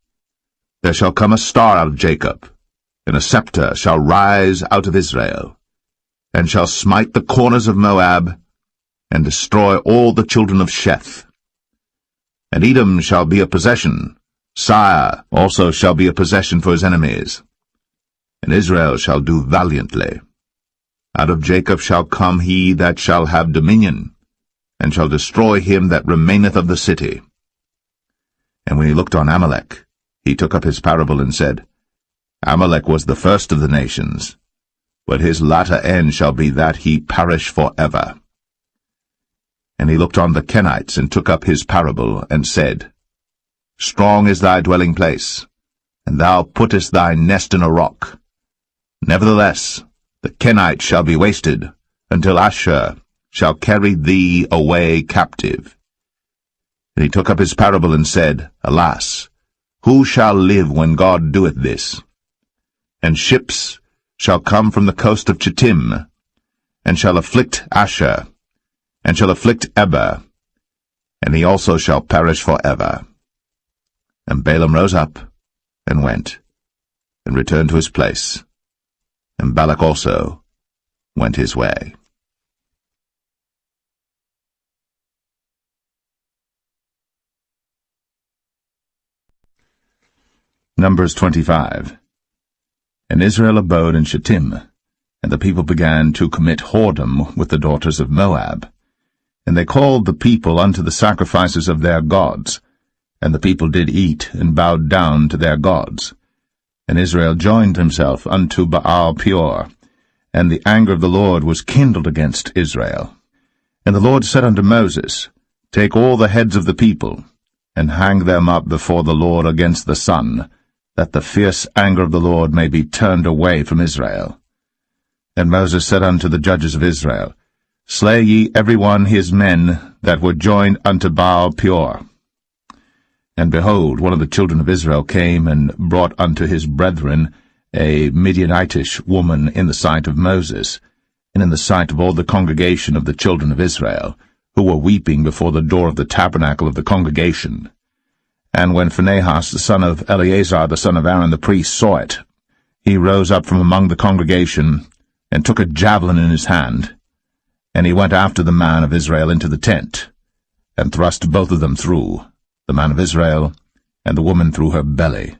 There shall come a star out of Jacob, and a scepter shall rise out of Israel, and shall smite the corners of Moab, and destroy all the children of Sheth. And Edom shall be a possession, Sire also shall be a possession for his enemies. And Israel shall do valiantly. Out of Jacob shall come he that shall have dominion, and shall destroy him that remaineth of the city. And when he looked on Amalek, he took up his parable and said, Amalek was the first of the nations, but his latter end shall be that he perish for ever. And he looked on the Kenites, and took up his parable, and said, Strong is thy dwelling place, and thou puttest thy nest in a rock. Nevertheless, the Kenites shall be wasted, until Ashur shall carry thee away captive. And he took up his parable and said, Alas, who shall live when God doeth this? And ships shall come from the coast of Chittim, and shall afflict Ashur, and shall afflict Eber, and he also shall perish for ever. And Balaam rose up, and went, and returned to his place, and Balak also went his way. Numbers 25. And Israel abode in Shittim, and the people began to commit whoredom with the daughters of Moab. And they called the people unto the sacrifices of their gods, and the people did eat, and bowed down to their gods. And Israel joined himself unto Baal Peor, and the anger of the Lord was kindled against Israel. And the Lord said unto Moses, Take all the heads of the people, and hang them up before the Lord against the sun, that the fierce anger of the Lord may be turned away from Israel. And Moses said unto the judges of Israel, Slay ye every one his men that were joined unto Baal Peor. And behold, one of the children of Israel came and brought unto his brethren a Midianitish woman in the sight of Moses, and in the sight of all the congregation of the children of Israel, who were weeping before the door of the tabernacle of the congregation. And when Phinehas the son of Eleazar the son of Aaron the priest saw it, he rose up from among the congregation, and took a javelin in his hand, and he went after the man of Israel into the tent, and thrust both of them through, the man of Israel, and the woman through her belly.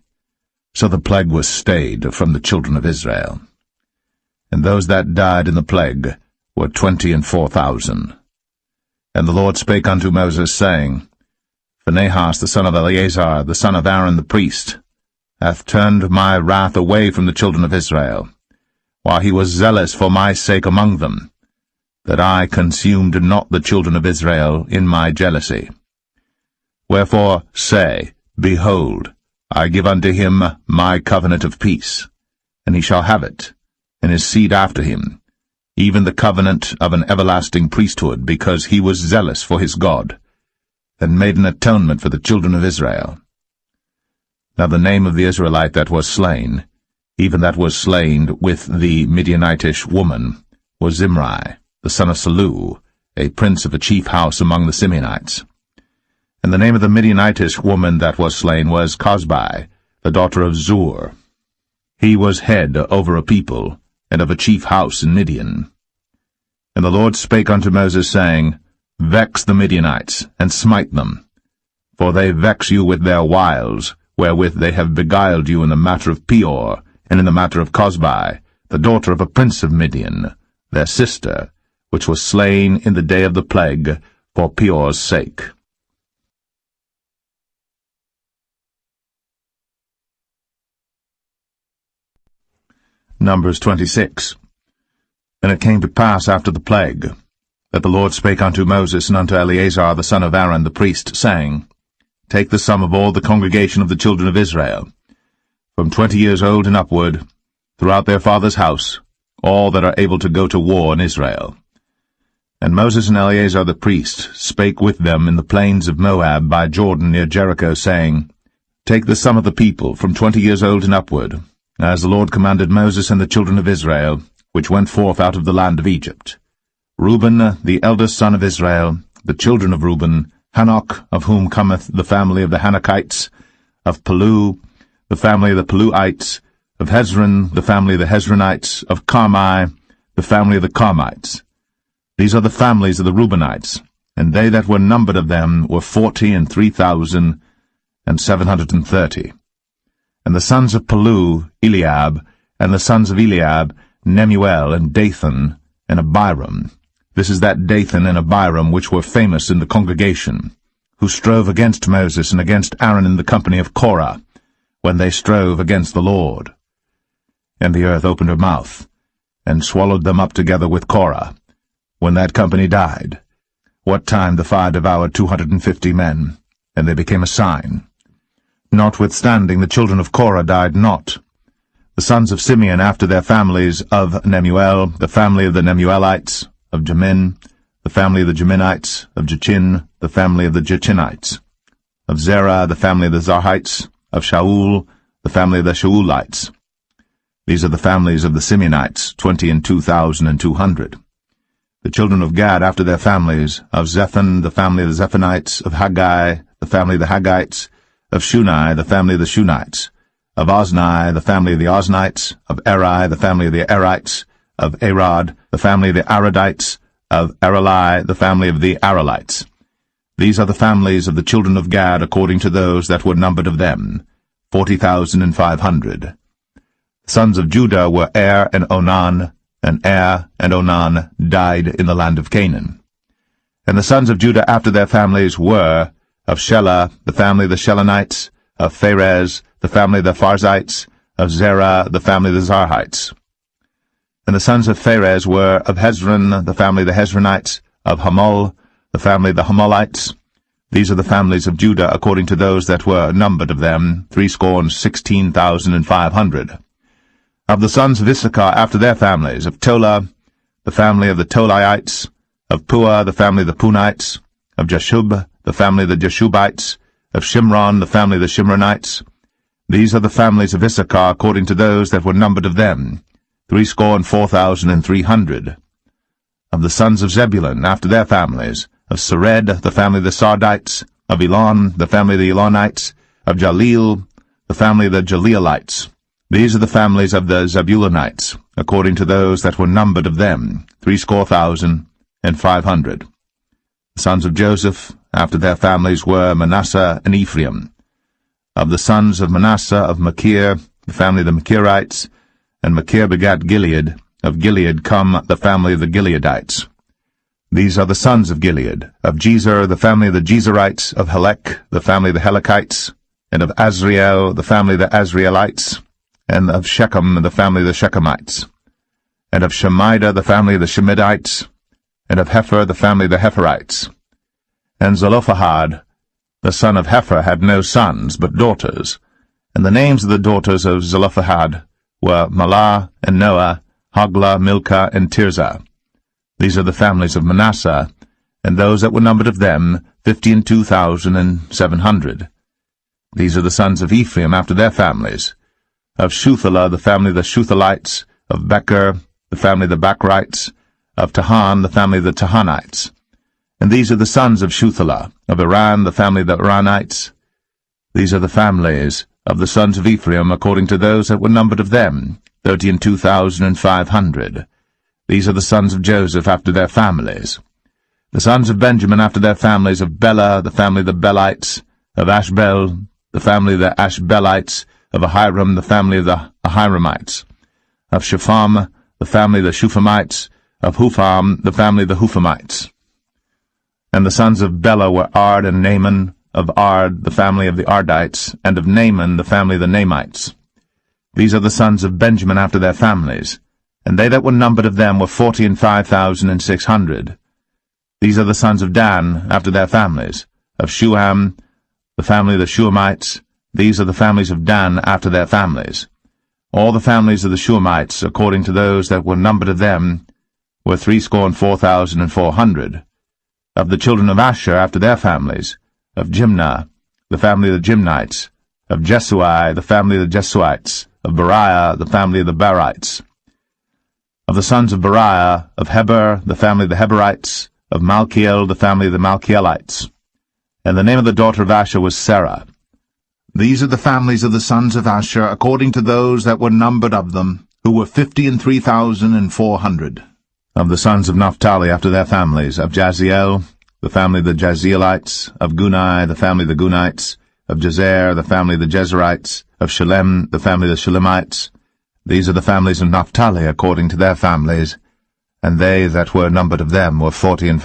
So the plague was stayed from the children of Israel. And those that died in the plague were 24,000. And the Lord spake unto Moses, saying, Phinehas the son of Eleazar, the son of Aaron the priest, hath turned my wrath away from the children of Israel, while he was zealous for my sake among them, that I consumed not the children of Israel in my jealousy. Wherefore say, Behold, I give unto him my covenant of peace, and he shall have it, and his seed after him, even the covenant of an everlasting priesthood, because he was zealous for his God, and made an atonement for the children of Israel. Now the name of the Israelite that was slain, even that was slain with the Midianitish woman, was Zimri, the son of Salu, a prince of a chief house among the Simeonites. And the name of the Midianitish woman that was slain was Cosbi, the daughter of Zur. He was head over a people, and of a chief house in Midian. And the Lord spake unto Moses, saying, Vex the Midianites, and smite them, for they vex you with their wiles, wherewith they have beguiled you in the matter of Peor, and in the matter of Cosbi, the daughter of a prince of Midian, their sister, which was slain in the day of the plague, for Peor's sake. Numbers 26. And it came to pass after the plague, that the Lord spake unto Moses and unto Eleazar the son of Aaron the priest, saying, Take the sum of all the congregation of the children of Israel, from 20 years old and upward, throughout their father's house, all that are able to go to war in Israel. And Moses and Eleazar the priest spake with them in the plains of Moab by Jordan near Jericho, saying, Take the sum of the people from 20 years old and upward, as the Lord commanded Moses and the children of Israel, which went forth out of the land of Egypt. Reuben, the eldest son of Israel, the children of Reuben, Hanok, of whom cometh the family of the Hanokites, of Palu, the family of the Paluites, of Hezron, the family of the Hezronites, of Carmi, the family of the Carmites. These are the families of the Reubenites, and they that were numbered of them were 40,003,730. And the sons of Palu, Eliab, and the sons of Eliab, Nemuel, and Dathan, and Abiram. This is that Dathan and Abiram which were famous in the congregation, who strove against Moses and against Aaron in the company of Korah, when they strove against the Lord. And the earth opened her mouth, and swallowed them up together with Korah, when that company died, what time the fire devoured 250 men, and they became a sign. Notwithstanding, the children of Korah died not. The sons of Simeon after their families, of Nemuel, the family of the Nemuelites, of Jamin, the family of the Jaminites, of Jachin, the family of the Jachinites, of Zerah, the family of the Zarhites, of Shaul, the family of the Shaulites. These are the families of the Simeonites, 22,200. The children of Gad after their families, of Zephon, the family of the Zephonites, of Haggai, the family of the Haggites, of Shunai, the family of the Shunites, of Ozni, the family of the Oznites, of Eri, the family of the Erites, of Arad, the family of the Aradites, of Arali, the family of the Aralites. These are the families of the children of Gad according to those that were numbered of them, 40,500. The sons of Judah were Er and Onan, and Er and Onan died in the land of Canaan. And the sons of Judah after their families were, of Shelah, the family of the Shelonites, of Pharez, the family of the Pharzites, of Zerah, the family of the Zarhites. And the sons of Pharez were, of Hezron, the family of the Hezronites, of Hamul, the family of the Hamulites. These are the families of Judah according to those that were numbered of them, 16,500. Of the sons of Issachar after their families, of Tola, the family of the Tolaites, of Pua, the family of the Punites, of Jashub, the family of the Jashubites, of Shimron, the family of the Shimronites. These are the families of Issachar according to those that were numbered of them, 64,300. Of the sons of Zebulun after their families, of Sered, the family of the Sardites, of Elon, the family of the Elonites, of Jaleel, the family of the Jaleelites. These are the families of the Zebulunites, according to those that were numbered of them, 64,500. The sons of Joseph after their families were Manasseh and Ephraim. Of the sons of Manasseh, of Machir, the family of the Machirites, and Machir begat Gilead. Of Gilead come the family of the Gileadites. These are the sons of Gilead. Of Jezer, the family of the Jezerites. Of Helek, the family of the Helekites. And of Azriel, the family of the Azrielites. And of Shechem, the family of the Shechemites. And of Shemida, the family of the Shemidites. And of Hepher, the family of the Hepherites. And Zelophehad, the son of Hepher, had no sons, but daughters. And the names of the daughters of Zelophehad were Mahlah, and Noah, Hoglah, Milcah, and Tirzah. These are the families of Manasseh, and those that were numbered of them 52,700. These are the sons of Ephraim after their families. Of Shuthelah, the family of the Shuthelites. Of Becher, the family of the Bachrites. Of Tahan, the family of the Tahanites. And these are the sons of Shuthelah. Of Iran, the family of the Iranites. These are the families of the sons of Ephraim according to those that were numbered of them, 32,500. These are the sons of Joseph after their families. The sons of Benjamin after their families, of Bela, the family of the Belites. Of Ashbel, the family of the Ashbelites. Of Ahiram, the family of the Ahiramites. Of Shepham, the family of the Shuphamites. Of Hupham, the family of the Huphamites. And the sons of Bela were Ard and Naaman. Of Ard, the family of the Ardites. And of Naaman, the family of the Naamites. These are the sons of Benjamin after their families. And they that were numbered of them were 45,600. These are the sons of Dan after their families. Of Shuham, the family of the Shuhamites. These are the families of Dan after their families. All the families of the Shuhamites, according to those that were numbered of them, were 64,400. Of the children of Asher after their families. Of Jimnah, the family of the Jimnites. Of Jesui, the family of the Jesuites. Of Beriah, the family of the Berites. Of the sons of Beriah, of Heber, the family of the Heberites. Of Malchiel, the family of the Malchielites. And the name of the daughter of Asher was Sarah. These are the families of the sons of Asher, according to those that were numbered of them, who were 53,400. Of the sons of Naphtali after their families, of Jaziel, the family of the Jazielites. Of Gunai, the family of the Gunites. Of Jezer, the family of the Jezerites. Of Shalem, the family of the Shalemites. These are the families of Naphtali according to their families, and they that were numbered of them were 45,000.